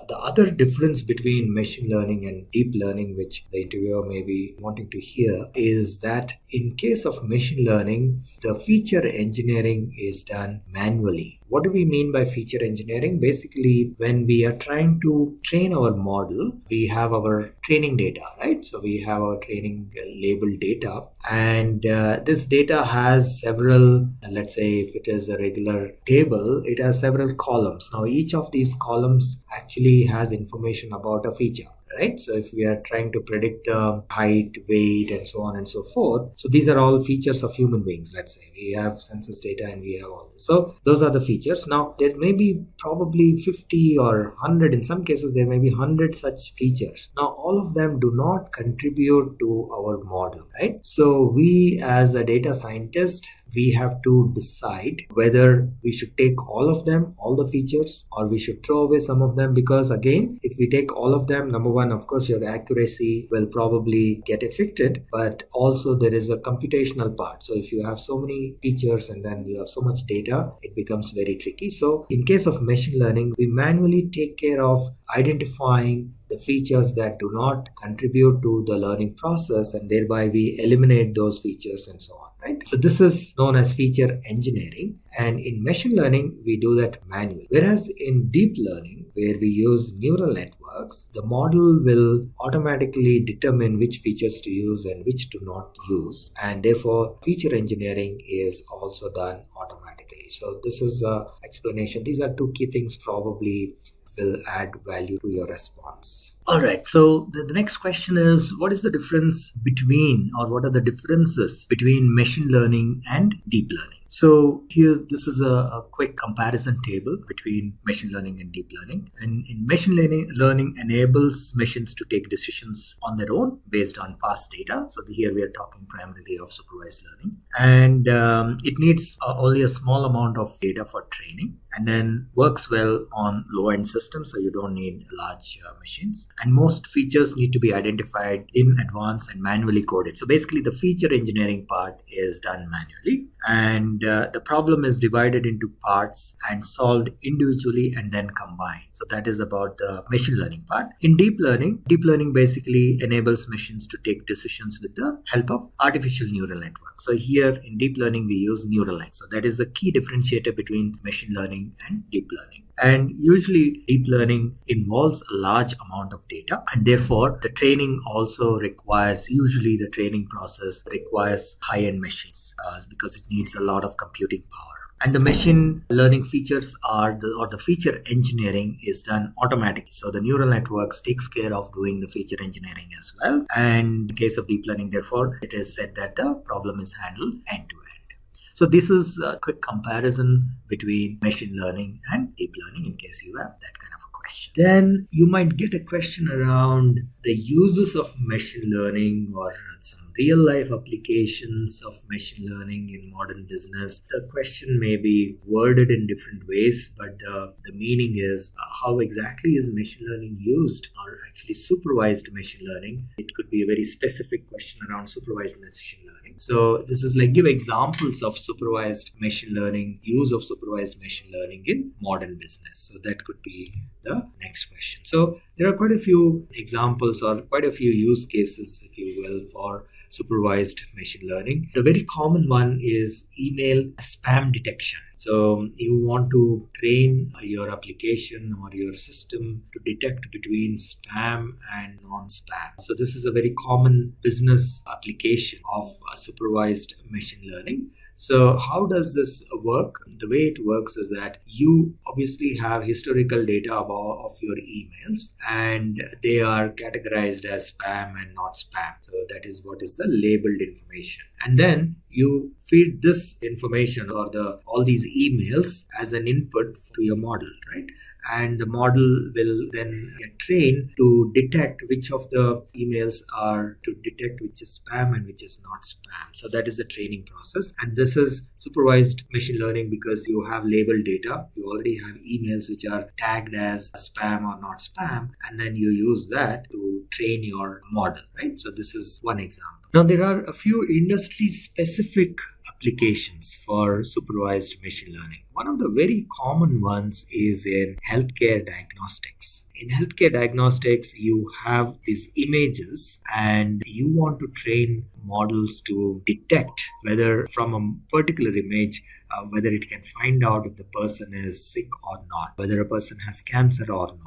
The other difference between machine learning and deep learning, which the interviewer may be wanting to hear, is that in case of machine learning, the feature engineering is done manually. What do we mean by feature engineering? Basically, when we are trying to train our model, we have our training data, right? So we have our training labeled data, and this data has several, let's say if it is a regular table, it has several columns. Now each of these columns actually has information about a feature, right? So if we are trying to predict height, weight, and so on and so forth, so these are all features of human beings. Let's say we have census data and we have all this. So those are the features. Now there may be probably 50 or 100, in some cases there may be 100 such features. Now all of them do not contribute to our model, right? So we as a data scientist, we have to decide whether we should take all of them, all the features, or we should throw away some of them. Because again, if we take all of them, number one, of course, your accuracy will probably get affected, but also there is a computational part. So if you have so many features and then you have so much data, it becomes very tricky. So in case of machine learning, we manually take care of identifying the features that do not contribute to the learning process, and thereby we eliminate those features and so on. Right? So this is known as feature engineering, and in machine learning we do that manually. Whereas in deep learning, where we use neural networks, the model will automatically determine which features to use and which to not use, and therefore feature engineering is also done automatically. So this is an explanation. These are two key things probably will add value to your response. All right, so the next question is, what is the difference between, or what are the differences between machine learning and deep learning? So here, this is a quick comparison table between machine learning and deep learning. And in machine learning enables machines to take decisions on their own based on past data. So here we are talking primarily of supervised learning. And it needs only a small amount of data for training, and then works well on low-end systems, so you don't need large machines. And most features need to be identified in advance and manually coded. So basically the feature engineering part is done manually, and the problem is divided into parts and solved individually and then combined. So that is about the machine learning part. In deep learning basically enables machines to take decisions with the help of artificial neural networks. So here in deep learning we use neural nets. So that is the key differentiator between machine learning and deep learning. And usually deep learning involves a large amount of data, and therefore the training also requires, usually the training process requires high-end machines because it needs a lot of computing power. And the machine learning features or the feature engineering is done automatically. So the neural networks takes care of doing the feature engineering as well. And in case of deep learning, therefore, it is said that the problem is handled end to end. So this is a quick comparison between machine learning and deep learning in case you have that kind of a question. Then you might get a question around the uses of machine learning or some real life applications of machine learning in modern business. The question may be worded in different ways, but the meaning is how exactly is machine learning used, or actually supervised machine learning. It could be a very specific question around supervised machine learning. So this is like give examples of supervised machine learning, use of supervised machine learning in modern business. So that could be the next question. So there are quite a few examples or quite a few use cases, if you will, for supervised machine learning. The very common one is email spam detection. So you want to train your application or your system to detect between spam and non-spam. So this is a very common business application of supervised machine learning. So how does this work? The way it works is that you obviously have historical data of your emails, and they are categorized as spam and not spam. So that is what is the labeled information. And then you feed this information or all these emails as an input to your model, right? And the model will then get trained to detect which of the emails are to detect which is spam and which is not spam. So that is the training process. And this is supervised machine learning because you have labeled data. You already have emails which are tagged as spam or not spam. And then you use that to train your model, right? So this is one example. Now, there are a few industry-specific applications for supervised machine learning. One of the very common ones is in healthcare diagnostics. In healthcare diagnostics, you have these images and you want to train models to detect whether from a particular image, whether it can find out if the person is sick or not, whether a person has cancer or not.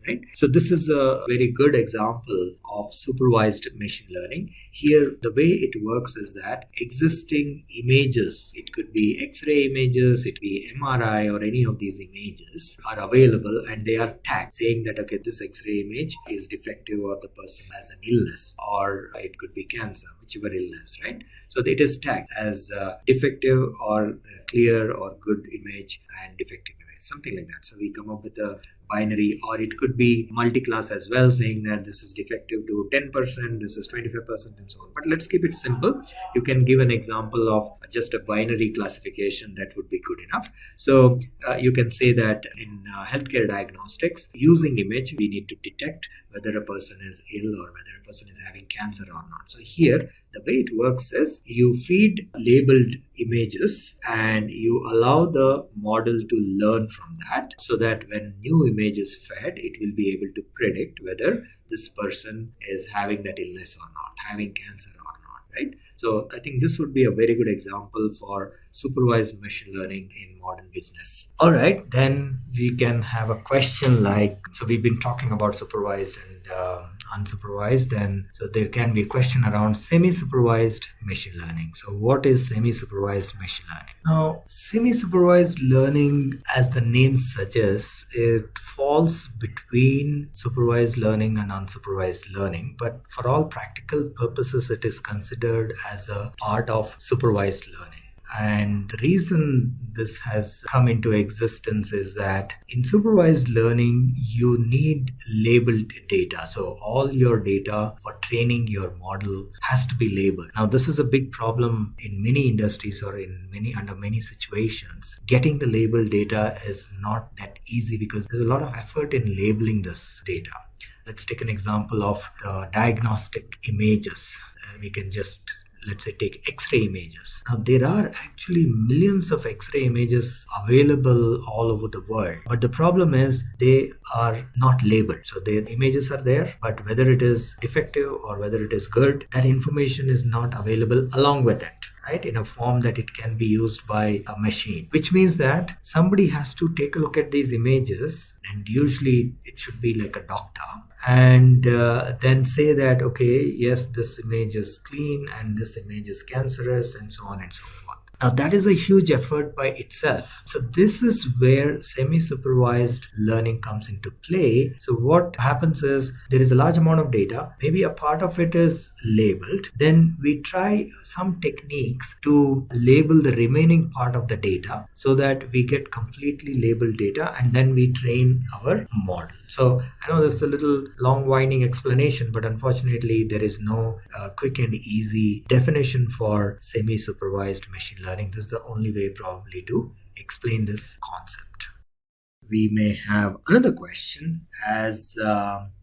Right? So this is a very good example of supervised machine learning. Here, the way it works is that existing images, it could be X-ray images, it could be MRI or any of these images are available and they are tagged saying that, okay, this X-ray image is defective or the person has an illness or it could be cancer, whichever illness, right? So it is tagged as defective or clear or good image and defective image, something like that. So we come up with a binary, or it could be multi-class as well, saying that this is defective to 10%, this is 25%, and so on. But let's keep it simple. You can give an example of just a binary classification, that would be good enough. So you can say that in healthcare diagnostics, using image, we need to detect whether a person is ill or whether a person is having cancer or not. So here, the way it works is you feed labeled images and you allow the model to learn from that, so that when new image is fed, it will be able to predict whether this person is having that illness or not, having cancer or not, right? So I think this would be a very good example for supervised machine learning in modern business. All right, then we can have a question like, so we've been talking about supervised and unsupervised, and so there can be a question around semi-supervised machine learning. So what is semi-supervised machine learning? Now, semi-supervised learning, as the name suggests, it falls between supervised learning and unsupervised learning, but for all practical purposes, it is considered as a part of supervised learning. And the reason this has come into existence is that in supervised learning, you need labeled data. So all your data for training your model has to be labeled. Now, this is a big problem in many industries or under many situations. Getting the labeled data is not that easy because there's a lot of effort in labeling this data. Let's take an example of the diagnostic images. We can just let's say take X-ray images. Now there are actually millions of X-ray images available all over the world, but the problem is they are not labeled. So the images are there, but whether it is defective or whether it is good, that information is not available along with it, right, in a form that it can be used by a machine, which means that somebody has to take a look at these images, and usually it should be like a doctor, and then say that, okay, yes, this image is clean and this image is cancerous and so on and so forth. Now that is a huge effort by itself. So this is where semi-supervised learning comes into play. So what happens is there is a large amount of data, maybe a part of it is labeled. Then we try some techniques to label the remaining part of the data so that we get completely labeled data, and then we train our model. So I know this is a little long winding explanation, but unfortunately there is no quick and easy definition for semi-supervised machine learning. This is the only way probably to explain this concept. We may have another question as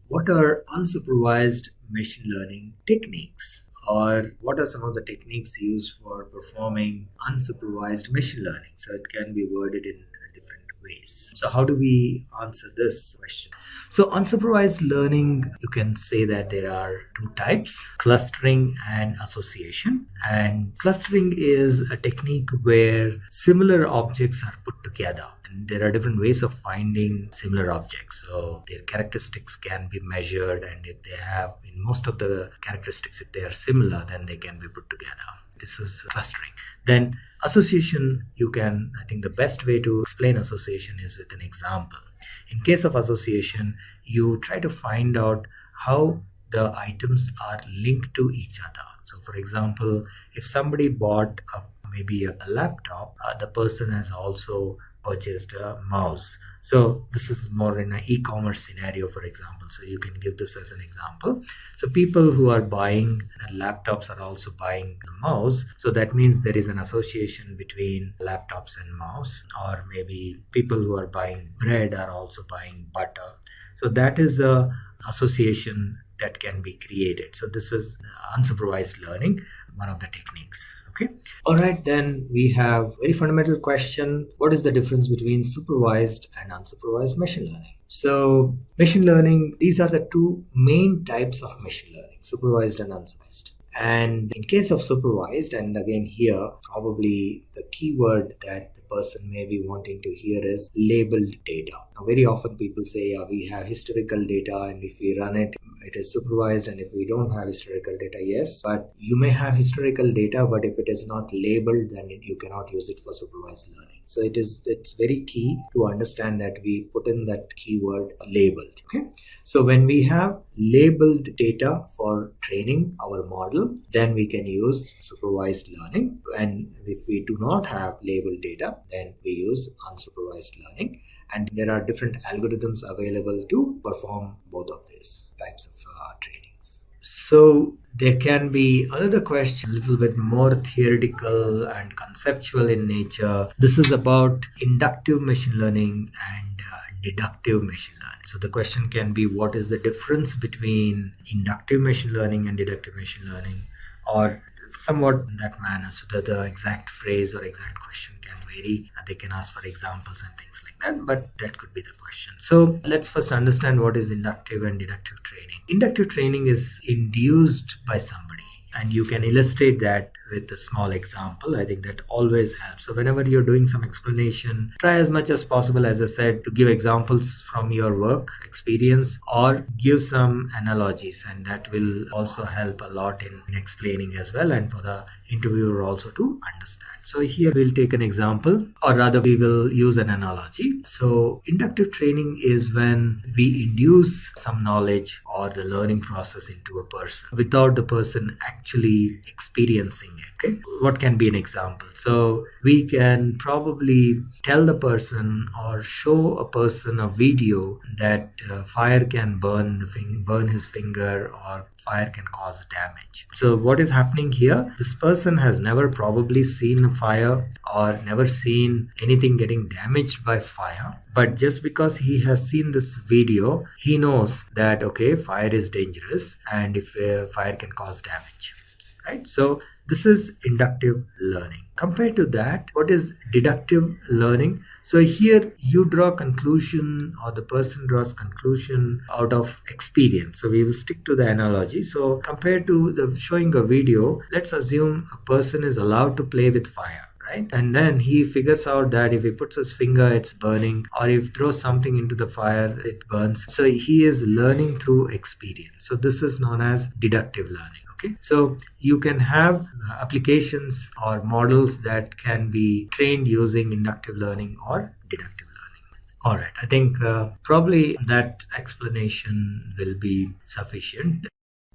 what are unsupervised machine learning techniques, or what are some of the techniques used for performing unsupervised machine learning? So it can be worded in different ways. So how do we answer this question? So unsupervised learning, you can say that there are two types, clustering and association. And clustering is a technique where similar objects are put together. And there are different ways of finding similar objects. So their characteristics can be measured, and if they have, in most of the characteristics, if they are similar, then they can be put together. This is clustering. Then association, I think the best way to explain association is with an example. In case of association, you try to find out how the items are linked to each other. So for example, if somebody bought maybe a laptop, the person has also purchased a mouse. So this is more in an e-commerce scenario, for example. So you can give this as an example. So people who are buying laptops are also buying a mouse. So that means there is an association between laptops and mouse. Or maybe people who are buying bread are also buying butter. So that is a association that can be created. So this is unsupervised learning, one of the techniques. Okay. All right, then we have very fundamental question. What is the difference between supervised and unsupervised machine learning? So machine learning, these are the two main types of machine learning, supervised and unsupervised. And in case of supervised, and again here, probably the keyword that the person may be wanting to hear is labeled data. Now, very often people say, we have historical data, and if we run it, it is supervised, and if we don't have historical data, yes. But you may have historical data, but if it is not labeled, then you cannot use it for supervised learning. So it's very key to understand that we put in that keyword labeled. Okay. So when we have labeled data for training our model, then we can use supervised learning. And if we do not have labeled data, then we use unsupervised learning. And there are different algorithms available to perform both of these types of trainings. So there can be another question, a little bit more theoretical and conceptual in nature. This is about inductive machine learning and deductive machine learning. So the question can be, what is the difference between inductive machine learning and deductive machine learning, or somewhat in that manner, so that the exact phrase or exact question can vary. They can ask for examples and things like that, but that could be the question. So let's first understand what is inductive and deductive training. Inductive training is induced by somebody, and you can illustrate that with a small example. I think that always helps. So whenever you're doing some explanation, try as much as possible, as I said, to give examples from your work experience or give some analogies, and that will also help a lot in explaining as well, and for the interviewer also to understand. So here we'll take an example, or rather we will use an analogy. So inductive training is when we induce some knowledge or the learning process into a person without the person actually experiencing it. Okay, what can be an example? So we can probably tell the person or show a person a video that fire can burn his finger, or fire can cause damage. So what is happening here? This person has never probably seen a fire or never seen anything getting damaged by fire. But just because he has seen this video, he knows that, okay, fire is dangerous, and if fire can cause damage. Right? So this is inductive learning. Compared to that, what is deductive learning? So here you draw conclusion, or the person draws conclusion out of experience. So we will stick to the analogy. So compared to the showing a video, let's assume a person is allowed to play with fire. Right? And then he figures out that if he puts his finger, it's burning, or if he throws something into the fire, it burns. So he is learning through experience. So this is known as deductive learning. Okay, so you can have applications or models that can be trained using inductive learning or deductive learning. All right, I think probably that explanation will be sufficient.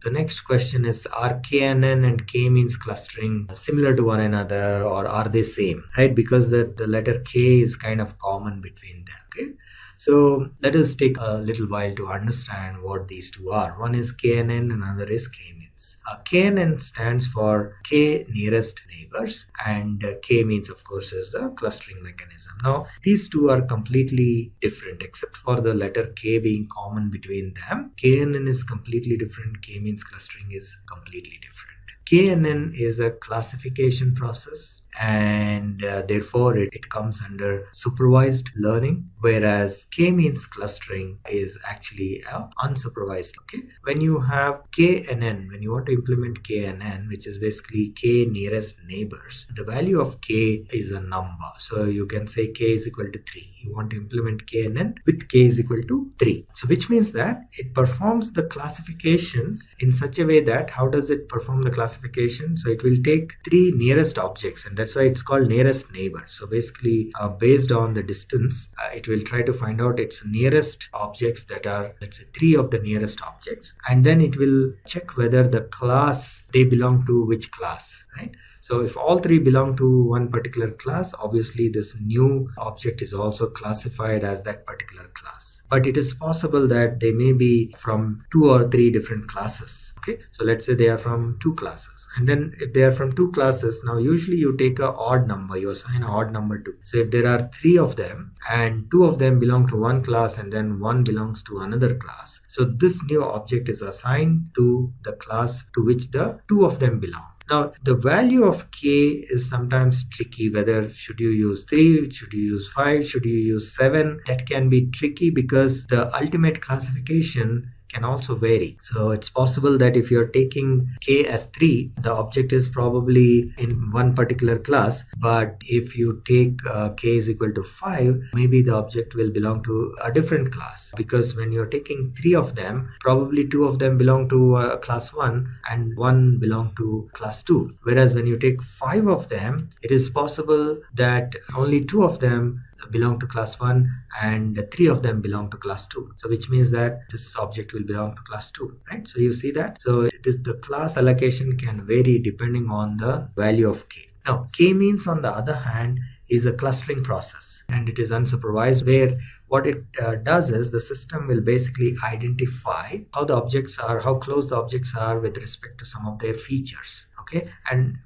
The next question is, are KNN and K-means clustering similar to one another, or are they same? Right, because the letter K is kind of common between them. Okay, so let us take a little while to understand what these two are. One is KNN, another is K-means. KNN stands for K nearest neighbors, and K means, of course, is the clustering mechanism. Now, these two are completely different, except for the letter K being common between them. KNN is completely different. K means clustering is completely different. KNN is a classification process, and therefore it comes under supervised learning, whereas K means clustering is actually unsupervised. Okay, when you have K and N, when you want to implement K and N, which is basically K nearest neighbors, the value of K is a number. So you can say K is equal to 3. You want to implement K and N with K is equal to 3. So which means that it performs the classification in such a way that, how does it perform the classification? So it will take 3 nearest objects, and that's why it's called nearest neighbor. So basically based on the distance, it will try to find out its nearest objects that are, let's say, 3 of the nearest objects, and then it will check whether the class they belong to which class, right? So if all 3 belong to one particular class, obviously this new object is also classified as that particular class. But it is possible that they may be from 2 or 3 different classes. Okay, so let's say they are from 2 classes, and then if they are from 2 classes, now usually you take a odd number, you assign an odd number to. So if there are 3 of them and 2 of them belong to one class and then 1 belongs to another class, so this new object is assigned to the class to which the 2 of them belong. Now, the value of K is sometimes tricky, whether should you use 3, should you use 5, should you use 7. That can be tricky because the ultimate classification can also vary. So it's possible that if you're taking K as 3, the object is probably in one particular class, but if you take K is equal to 5, maybe the object will belong to a different class, because when you're taking 3 of them, probably 2 of them belong to class 1 and 1 belong to class 2. Whereas when you take 5 of them, it is possible that only 2 of them belong to class 1 and 3 of them belong to class 2. So which means that this object will belong to class 2, right? So you see that? So the class allocation can vary depending on the value of K. Now, K means, on the other hand, is a clustering process, and it is unsupervised, where what it does is the system will basically identify how the objects are, how close the objects are with respect to some of their features. Okay,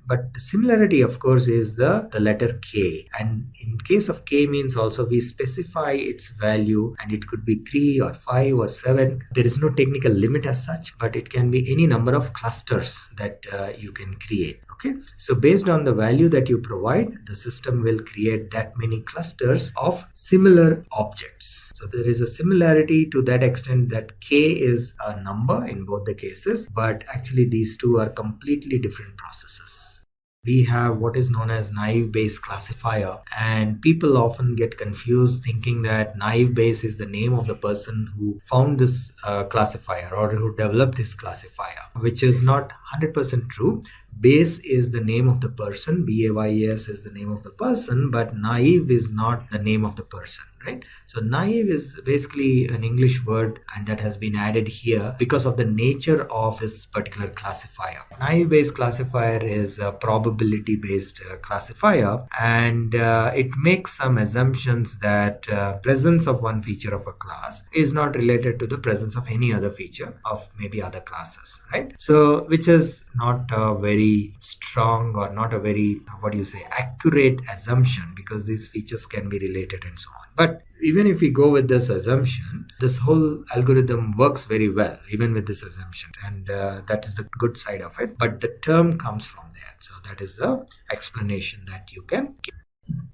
but the similarity, of course, is the letter K, and in case of K means also we specify its value, and it could be 3 or 5 or 7. There is no technical limit as such, but it can be any number of clusters that you can create. Okay, so based on the value that you provide, the system will create that many clusters of similar objects. So there is a similarity to that extent that K is a number in both the cases, but actually these two are completely different processes. We have what is known as naive Bayes classifier, and people often get confused thinking that naive Bayes is the name of the person who found this classifier or who developed this classifier, which is not 100% true. Bayes is the name of the person, Bayes is the name of the person, but naive is not the name of the person, right? So naive is basically an English word, and that has been added here because of the nature of this particular classifier. Naive Bayes classifier is a probability based classifier, and it makes some assumptions that presence of one feature of a class is not related to the presence of any other feature of maybe other classes, right? So which is not a very strong or not a very, accurate assumption, because these features can be related and so on. But even if we go with this assumption, this whole algorithm works very well even with this assumption, and that is the good side of it. But the term comes from there, so that is the explanation that you can give.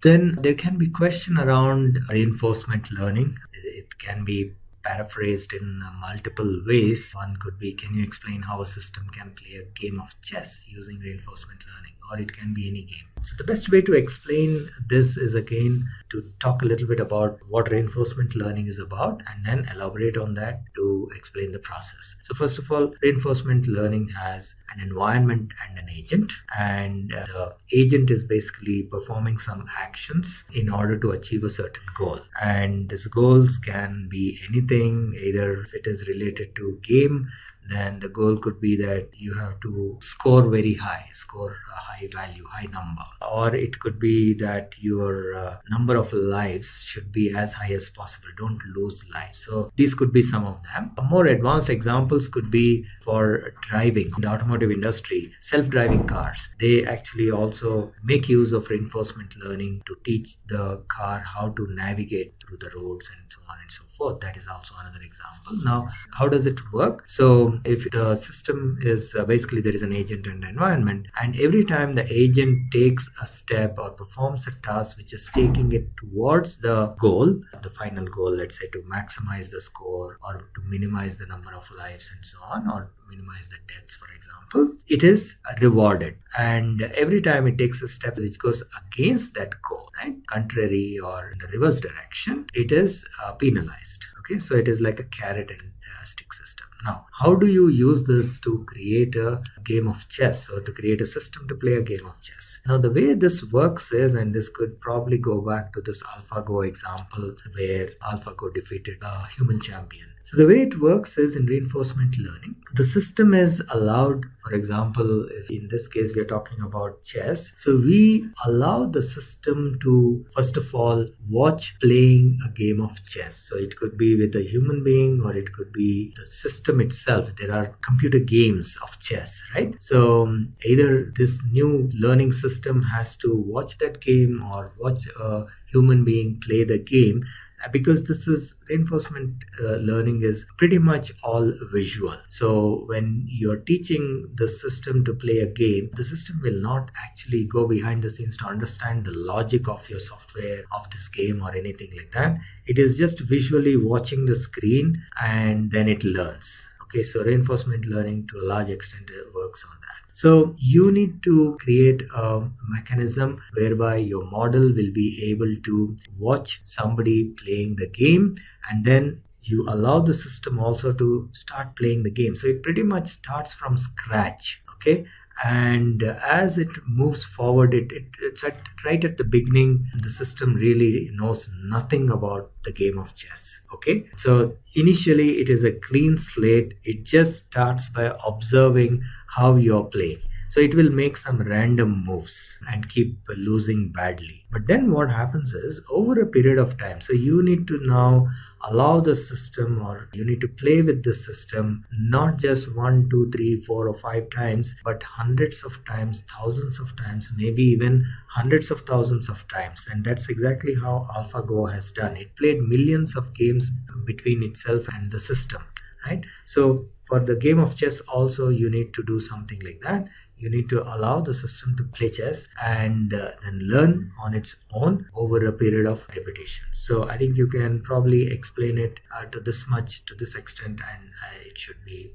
Then there can be question around reinforcement learning. It can be paraphrased in multiple ways. One could be, can you explain how a system can play a game of chess using reinforcement learning? Or it can be any game. So the best way to explain this is, again, to talk a little bit about what reinforcement learning is about, and then elaborate on that to explain the process. So first of all, reinforcement learning has an environment and an agent, and the agent is basically performing some actions in order to achieve a certain goal. And these goals can be anything, either if it is related to game, then the goal could be that you have to score very high, score a high value, high number. Or it could be that your number of lives should be as high as possible. Don't lose lives. So these could be some of them. More advanced examples could be for driving. In the automotive industry, self-driving cars, they actually also make use of reinforcement learning to teach the car how to navigate through the roads and so on and so forth. That is also another example. Now, how does it work? So So if the system is basically there is an agent and environment, and every time the agent takes a step or performs a task which is taking it towards the goal, the final goal, let's say to maximize the score or to minimize the number of lives and so on, or minimize the deaths, for example, it is rewarded. And every time it takes a step which goes against that goal, right, contrary or in the reverse direction, it is penalized. Okay, so it is like a carrot and stick system. Now, how do you use this to create a game of chess, or to create a system to play a game of chess? Now, the way this works is, and this could probably go back to this AlphaGo example where AlphaGo defeated a human champion. So the way it works is in reinforcement learning, the system is allowed, for example, if in this case we are talking about chess, so we allow the system to first of all watch playing a game of chess. So it could be with a human being or it could be the system itself. There are computer games of chess, right? So either this new learning system has to watch that game or watch a human being play the game, because this is reinforcement learning is pretty much all visual. So when you're teaching the system to play a game, the system will not actually go behind the scenes to understand the logic of your software, of this game or anything like that. It is just visually watching the screen and then it learns. Okay, so reinforcement learning to a large extent works on that. So you need to create a mechanism whereby your model will be able to watch somebody playing the game, and then you allow the system also to start playing the game. So it pretty much starts from scratch. Okay, and as it moves forward, it's right at the beginning, the system really knows nothing about the game of chess. Okay, so initially it is a clean slate. It just starts by observing how you're playing. So it will make some random moves and keep losing badly. But then what happens is, over a period of time, so you need to now allow the system, or you need to play with the system, not just 1, 2, 3, 4 or 5 times, but hundreds of times, thousands of times, maybe even hundreds of thousands of times. And that's exactly how AlphaGo has done. It played millions of games between itself and the system, right? So for the game of chess also, you need to do something like that. You need to allow the system to play chess and then learn on its own over a period of repetition. So I think you can probably explain it to this much, to this extent, and it should be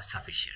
sufficient.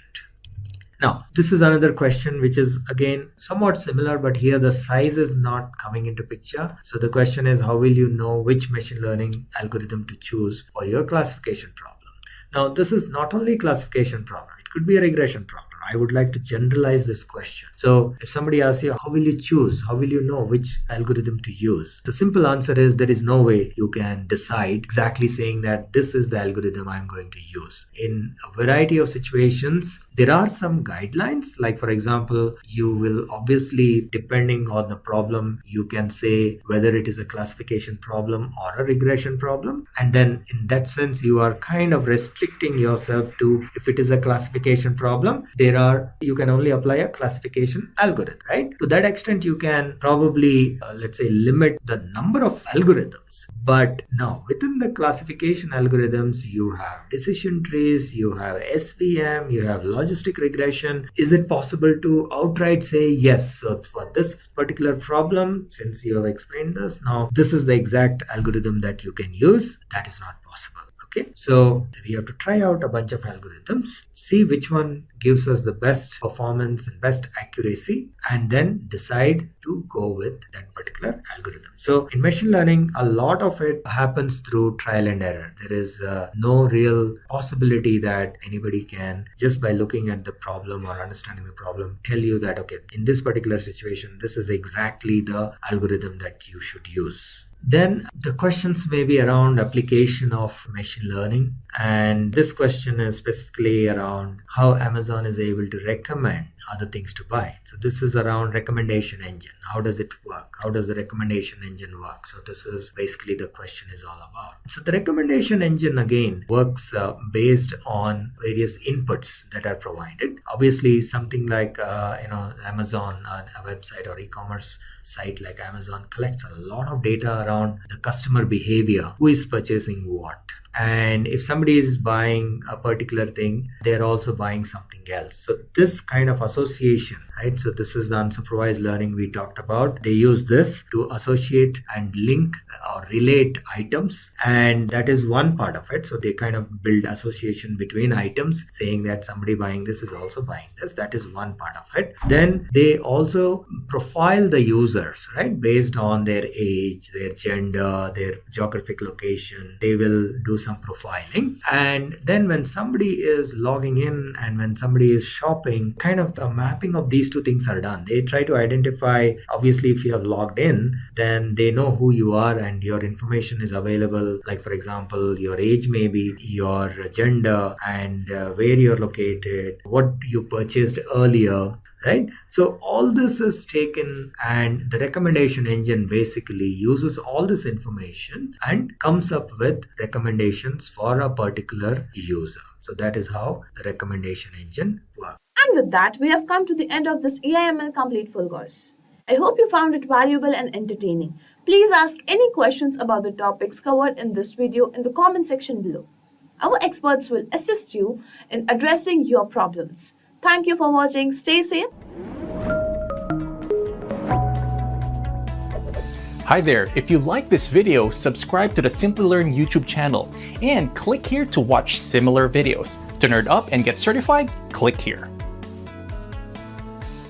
Now, this is another question which is again somewhat similar, but here the size is not coming into picture. So the question is, how will you know which machine learning algorithm to choose for your classification problem? Now, this is not only a classification problem, it could be a regression problem. I would like to generalize this question. So if somebody asks you, how will you choose? How will you know which algorithm to use? The simple answer is, there is no way you can decide exactly saying that this is the algorithm I'm going to use. In a variety of situations, there are some guidelines. Like for example, you will obviously, depending on the problem, you can say whether it is a classification problem or a regression problem. And then in that sense, you are kind of restricting yourself to, if it is a classification problem, you can only apply a classification algorithm, right? To that extent, you can probably, let's say, limit the number of algorithms. But now within the classification algorithms, you have decision trees, you have SVM, you have logistic regression. Is it possible to outright say, yes, so for this particular problem, since you have explained this, now this is the exact algorithm that you can use? That is not possible. Okay, so we have to try out a bunch of algorithms, see which one gives us the best performance and best accuracy, and then decide to go with that particular algorithm. So in machine learning, a lot of it happens through trial and error. There is no real possibility that anybody can, just by looking at the problem or understanding the problem, tell you that, okay, in this particular situation, this is exactly the algorithm that you should use. Then the questions may be around application of machine learning, and this question is specifically around how Amazon is able to recommend other things to buy. So this is around recommendation engine. How does it work? How does the recommendation engine work? So this is basically the question is all about. So the recommendation engine again works based on various inputs that are provided. Obviously something like Amazon, a website or e-commerce site like Amazon collects a lot of data around the customer behavior, who is purchasing what. And if somebody is buying a particular thing, they're also buying something else. So this kind of association, right? So this is the unsupervised learning we talked about. They use this to associate and link or relate items, and that is one part of it. So they kind of build association between items, saying that somebody buying this is also buying this. That is one part of it. Then they also profile the users, right? Based on their age, their gender, their geographic location. They will do some profiling. And then when somebody is logging in and when somebody is shopping, kind of the mapping of these two things are done. They try to identify, obviously, if you have logged in, then they know who you are and your information is available. Like, for example, your age, maybe your gender, and where you're located, what you purchased earlier, right? So all this is taken, and the recommendation engine basically uses all this information and comes up with recommendations for a particular user. So that is how the recommendation engine works. And with that, we have come to the end of this AIML Complete Full Course. I hope you found it valuable and entertaining. Please ask any questions about the topics covered in this video in the comment section below. Our experts will assist you in addressing your problems. Thank you for watching. Stay safe. Hi there, if you like this video, subscribe to the Simplilearn YouTube channel and click here to watch similar videos. To nerd up and get certified, click here.